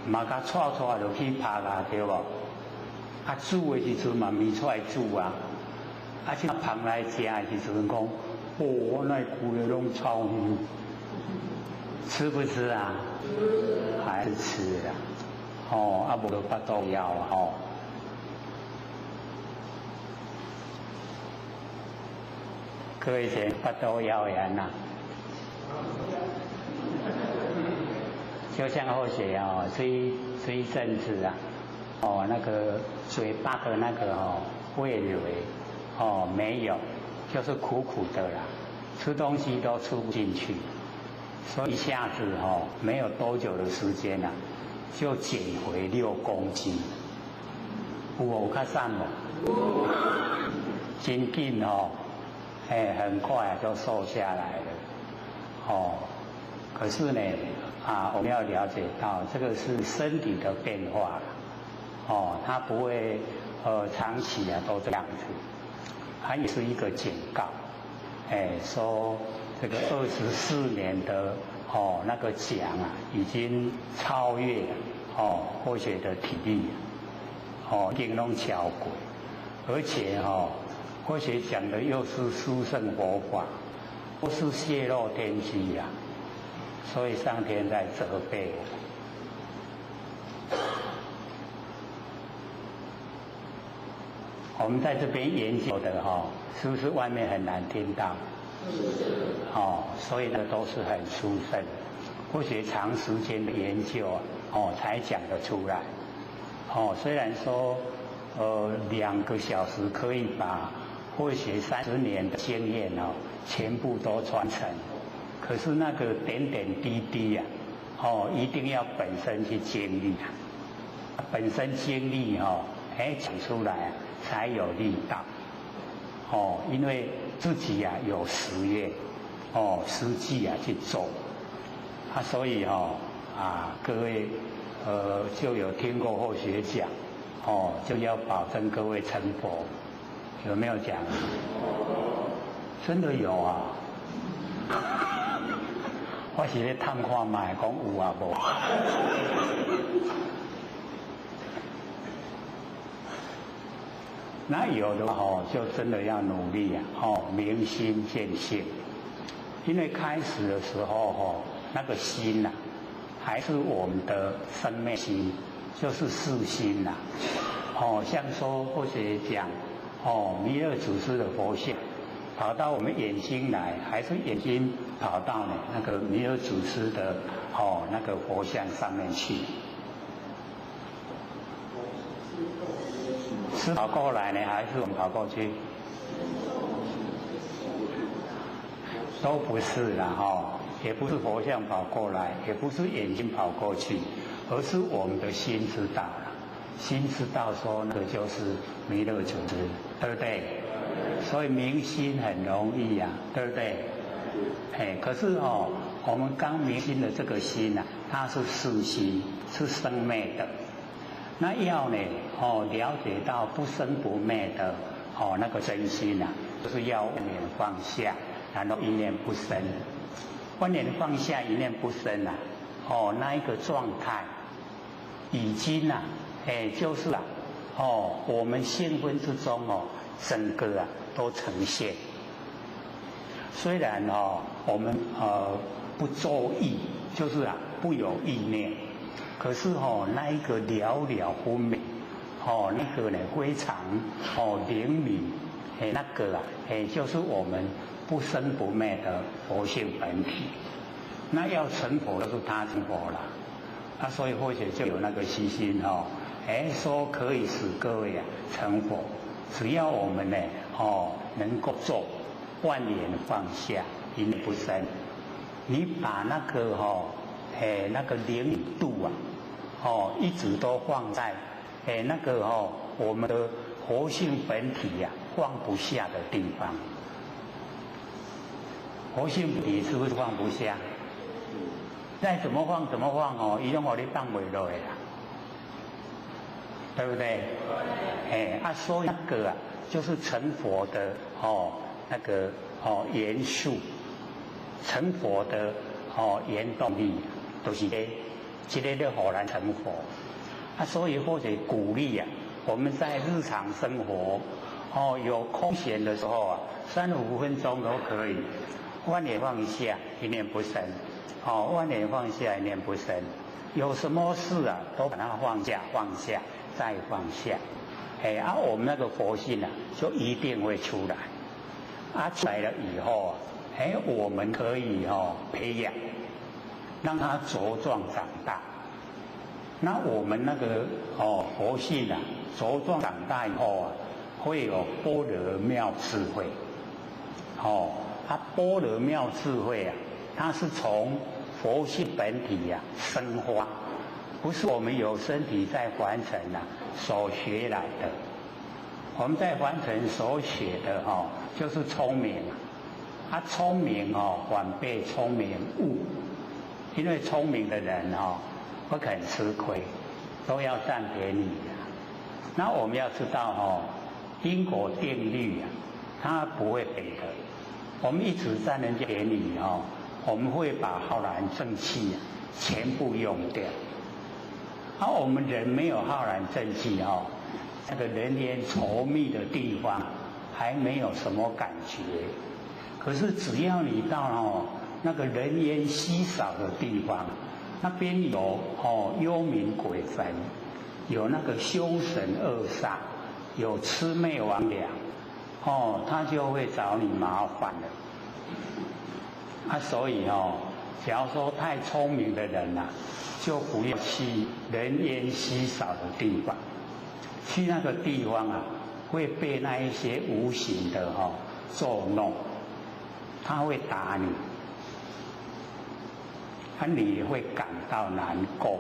嘛甲串落去拍对无？煮的时阵嘛咪出来煮即旁来食的时阵讲，我那久的拢臭香，吃不吃啊？还是吃啦。无就巴肚枵各位先巴肚枵的就像后学这一阵子那个嘴巴的那个味蕾没有，就是苦苦的啦，吃东西都吃不进去，所以一下子没有多久的时间就减回6公斤，有较瘦无？真紧很快就瘦下来了可是呢我们要了解到这个是身体的变化它不会长期都这样子，它也是一个警告说这个24年的那个奖已经超越科学的体力已经拢超过，而且科学讲的又是殊胜佛法，不是泄露天机所以上天在责备我们在这边研究的是不是外面很难听到？所以呢都是很殊胜，科学长时间的研究才讲得出来虽然说2个小时可以把科学30年的经验全部都传承，可是那个点点滴滴一定要本身去经历本身经历讲出来才有力道因为自己有实验实际去做所以各位就有听过后学讲就要保证各位成佛，有没有讲？真的有啊！我是咧探看卖，讲有啊无？那有的就真的要努力明心见性。因为开始的时候那个心还是我们的生命心，就是四心像说或者讲弥勒祖师的佛像跑到我们眼睛来，还是眼睛跑到那个弥勒祖师的那个佛像上面去？是跑过来呢，还是我们跑过去？都不是啦也不是佛像跑过来，也不是眼睛跑过去，而是我们的心知道了。心知道说那个就是弥勒祖师，对不对？所以明心很容易对不对？可是我们刚明心的这个心它是四心，是生灭的。那要呢了解到不生不灭的那个真心就是要万念放下，然后一念不生。万念放下，一念不生那一个状态已经就是我们心分之中整个都呈现。虽然我们不作意，就是不有意念，可是那一个了了分明那个呢非常灵敏那个就是我们不生不灭的佛性本体。那要成佛就是他成佛了所以或许就有那个信心说可以使各位成佛，只要我们呢能够做万念放下，一念不生。你把那个那个灵敏度一直都放在那个我们的活性本体放不下的地方。活性本体是不是放不下？再怎么放一样你放不落的对不对？所以那个就是成佛的那个元素，成佛的原动力，都是这个的火然成佛所以或者鼓励我们在日常生活有空闲的时候3-5分钟都可以，万念放下，一念不生万念放下，一念不生。有什么事都把它放下，放下再放下我们那个佛性就一定会出来出来了以后我们可以培养，让它茁壮长大。那我们那个佛性茁壮长大以后会有般若妙智慧般若妙智慧它是从佛性本体生发，不是我们有身体在凡尘所学来的。我们在凡尘所学的就是聪明聪明反被聪明误，因为聪明的人不肯吃亏，都要占便宜那我们要知道因果定律它不会给的。我们一直占人家便宜我们会把浩然正气全部用掉我们人没有浩然正气那个人烟稠密的地方还没有什么感觉，可是只要你到那个人烟稀少的地方，那边有幽冥鬼魂，有那个凶神恶煞，有魑魅魍魉他就会找你麻烦了所以假如说太聪明的人就不要去人烟稀少的地方，去那个地方会被那一些无形的捉弄，他会打你你会感到难过。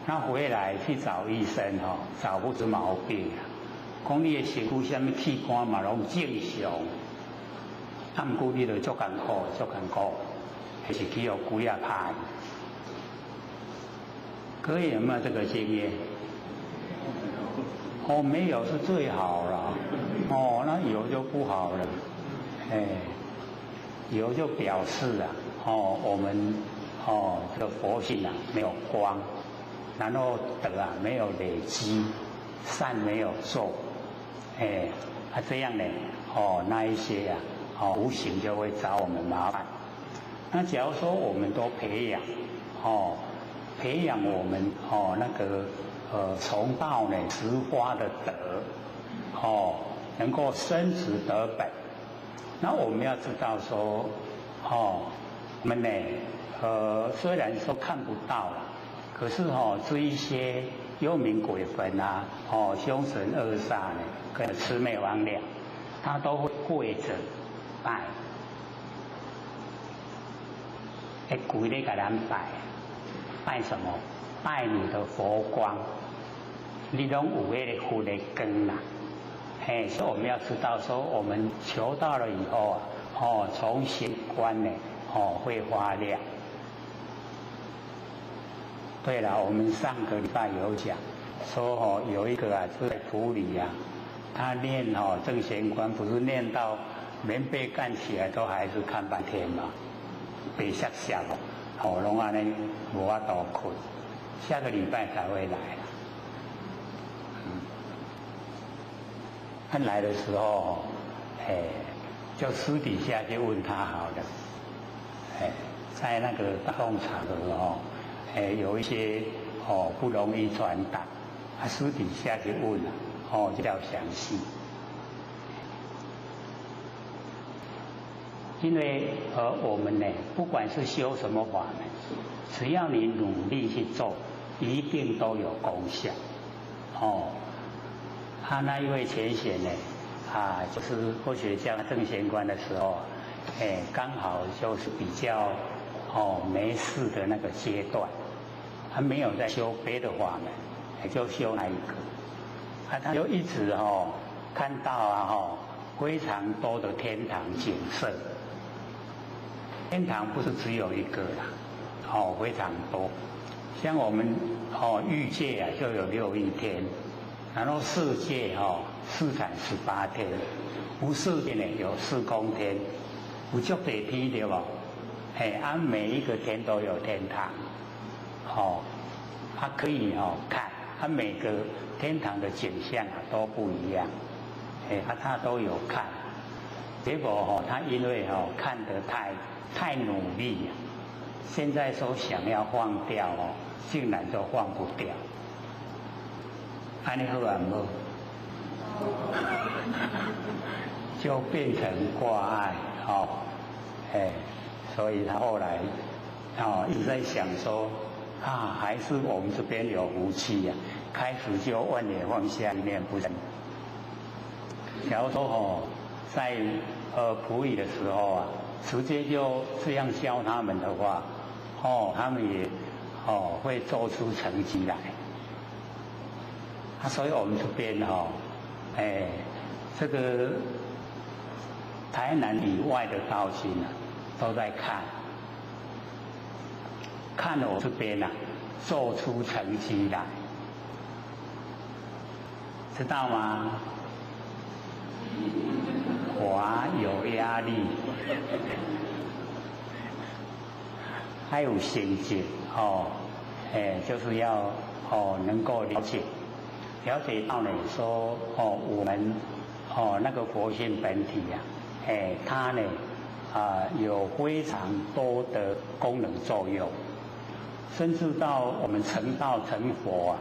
那回来去找医生找不出毛病啊，讲你的身躯什么器官嘛拢正常，不过你就足艰苦，还是去互鬼啊拍。各位有没有这个经验？没有是最好了。那有就不好了。有就表示我们这个佛性没有光，然后德没有累积，善没有做，这样呢，那一些无形就会找我们麻烦。那假如说我们都培养我们那个从道呢植花的德，能够生植得本。那我们要知道说，我们呢，虽然说看不到，可是这一些幽冥鬼魂凶神恶煞呢，跟魑魅魍魉，他都会跪着拜，跪咧给咱拜什么？拜你的佛光，你拢有那个佛的光啦。所以我们要知道说，我们求到了以后从心观呢，会发亮。对了，我们上个礼拜有讲说有一个住在埔里他念正贤观，不是念到棉被干起来都还是看半天嘛，被吓拢安尼无法度困，下个礼拜才会来了。他来的时候，就私底下就问他好了，在那个大众场合有一些不容易传达，他私底下就问了，就比较详细。因为我们呢，不管是修什么法门，只要你努力去做，一定都有功效。他那一位前贤呢，就是科学家正贤观的时候，刚好就是比较没事的那个阶段，他没有在修别的法门，也就修那一个，他就一直看到非常多的天堂景色。天堂不是只有一个啦，非常多。像我们欲界就有6亿天。然后世界4产18天，无世界呢有4宫天，有足地天对不？每一个天都有天堂，它可以看，它每个天堂的景象都不一样，它都有看。结果他因为看得太努力，现在说想要放掉竟然就放不掉。安尼好啊无，就变成挂碍所以他后来一直在想说还是我们这边有福气开始就万念放下，一念不生。假如说在埔里的时候直接就这样教他们的话，他们也会做出成绩来。所以我们这边这个台南以外的道心都在看了我这边做出成绩来，知道吗？我有压力，还有心境就是要能够了解到呢说我们那个佛性本体它呢有非常多的功能作用，甚至到我们成道成佛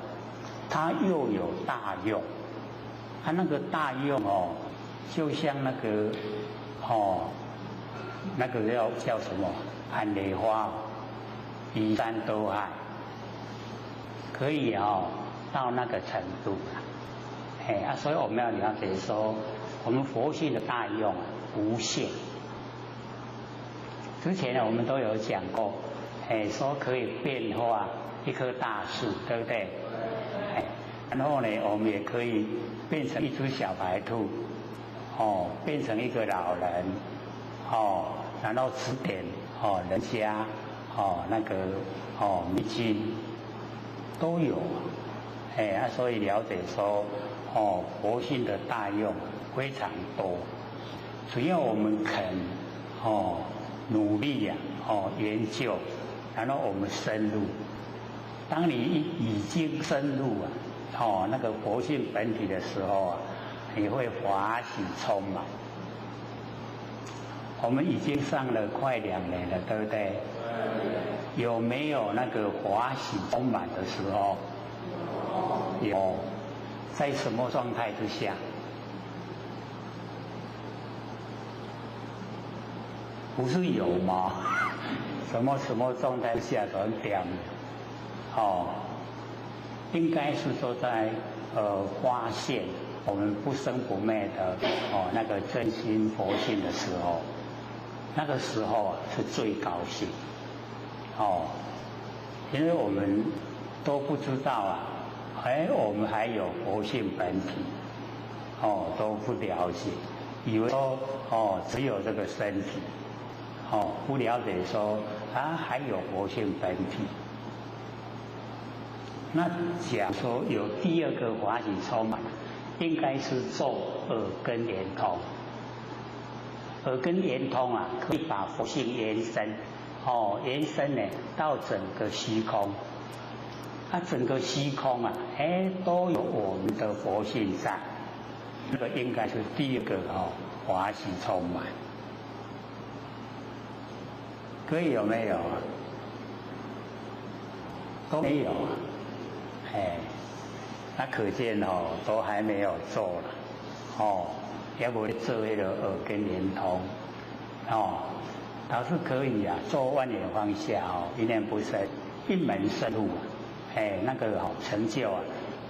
它又有大用。它那个大用就像那个那个叫什么安莲花，移山倒海，可以到那个程度所以我们要了解说，我们佛性的大用无限。之前呢，我们都有讲过，说可以变化一棵大树，对不对？然后呢，我们也可以变成一只小白兔，变成一个老人，然后指点人家，那个迷津都有，所以了解说，佛性的大用非常多，只要我们肯，努力呀，研究，然后我们深入。当你已经深入那个佛性本体的时候你会欢喜充满。我们已经上了快2年了，对不对？有没有那个欢喜充满的时候？有。在什么状态之下？不是有吗？什么状态下很屌？应该是说在发现我们不生不灭的那个真心佛性的时候，那个时候是最高兴因为我们都不知道我们还有佛性本体都不了解，以为说只有这个身体不了解说还有佛性本体。那讲说有第2个欢喜充满，应该是做耳根圆通。耳根圆通可以把佛性延伸，延伸呢到整个虚空。整个虚空都有我们的佛性在，这个应该是第2个欢喜充满。各位有没有都没有那可见都还没有做了要不做那个耳根圆通倒是可以做万缘放下一念不生，一门深入那个成就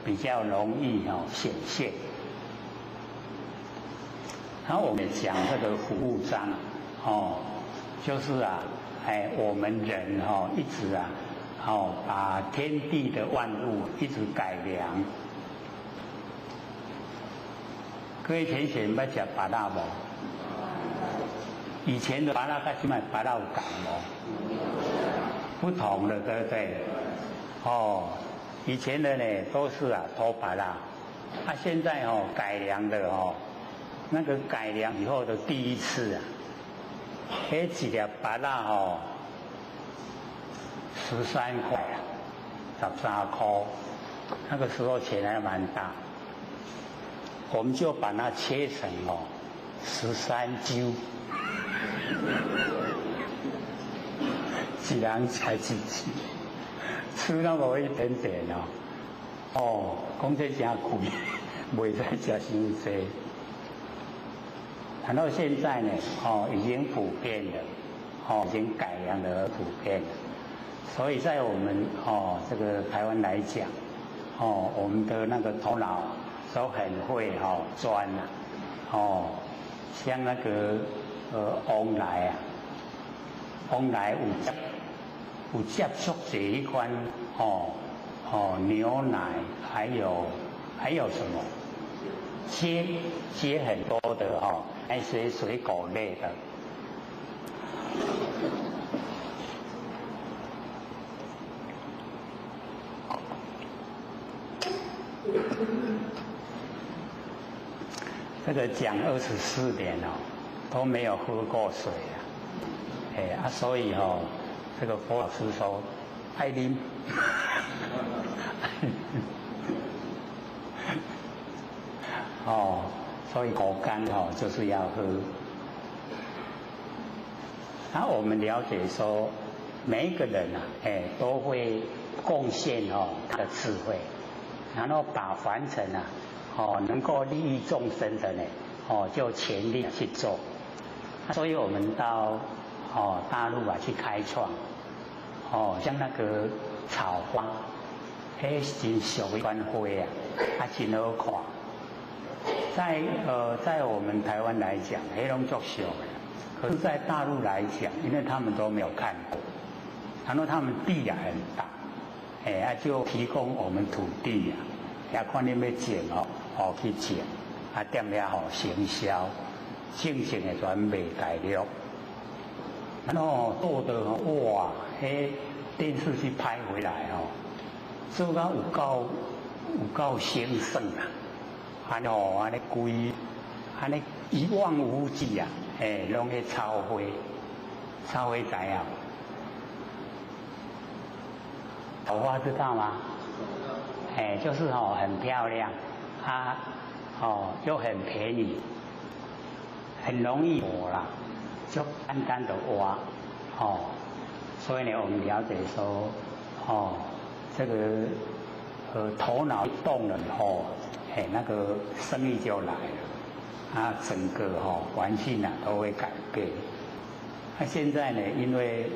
比较容易显现。然后我们讲这个服务章就是我们人一直把天地的万物一直改良。各位前贤捌吃芭乐无？以前的芭乐跟现在芭乐有改无？不同的，对不对？以前的呢都是偷芭乐，现在改良的那个改良以后的第1次一粒芭乐13块13块，那个时候钱还蛮大，我们就把它切成13揪，一人才一支，吃那么一点点讲这真贵，袂使吃伤济。然后现在呢已经普遍了已经改良的普遍了。所以在我们这个台湾来讲我们的那个头脑都很会钻像那个往来有接触这一款牛奶，还有什么接很多的那些水果类的。这个讲24年都没有喝过水所以这个佛老师说爱啉所以口干就是要喝。然后我们了解说每一个人都会贡献他的智慧，然后把凡尘能够利益众生的呢就全力去做。所以我们到大陆去开创像那个草花真俗的款花真好看。在我们台湾来讲拢足俗的，可是在大陆来讲，因为他们都没有看过然后他们地也很大，就提供我们土地也看你要种去种，点了行销，正正的全卖大陆，然后做的哇，电视去拍回来做到有够兴盛安尼规，安尼一望无际拢去草花知啊。桃花知道吗？就是很漂亮，又很便宜，很容易活啦，就单单的挖，所以呢，我们了解说，这个头脑一动了以后，那个生意就来了，整个环境都会改变。那现在呢，因为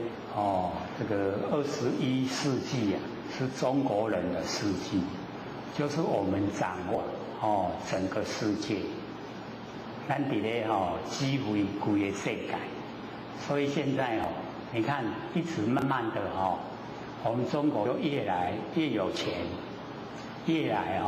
这个21世纪是中国人的世纪，就是我们掌握整个世界，咱伫咧指挥规个世界，所以现在你看一直慢慢的我们中国就越来越有钱，越来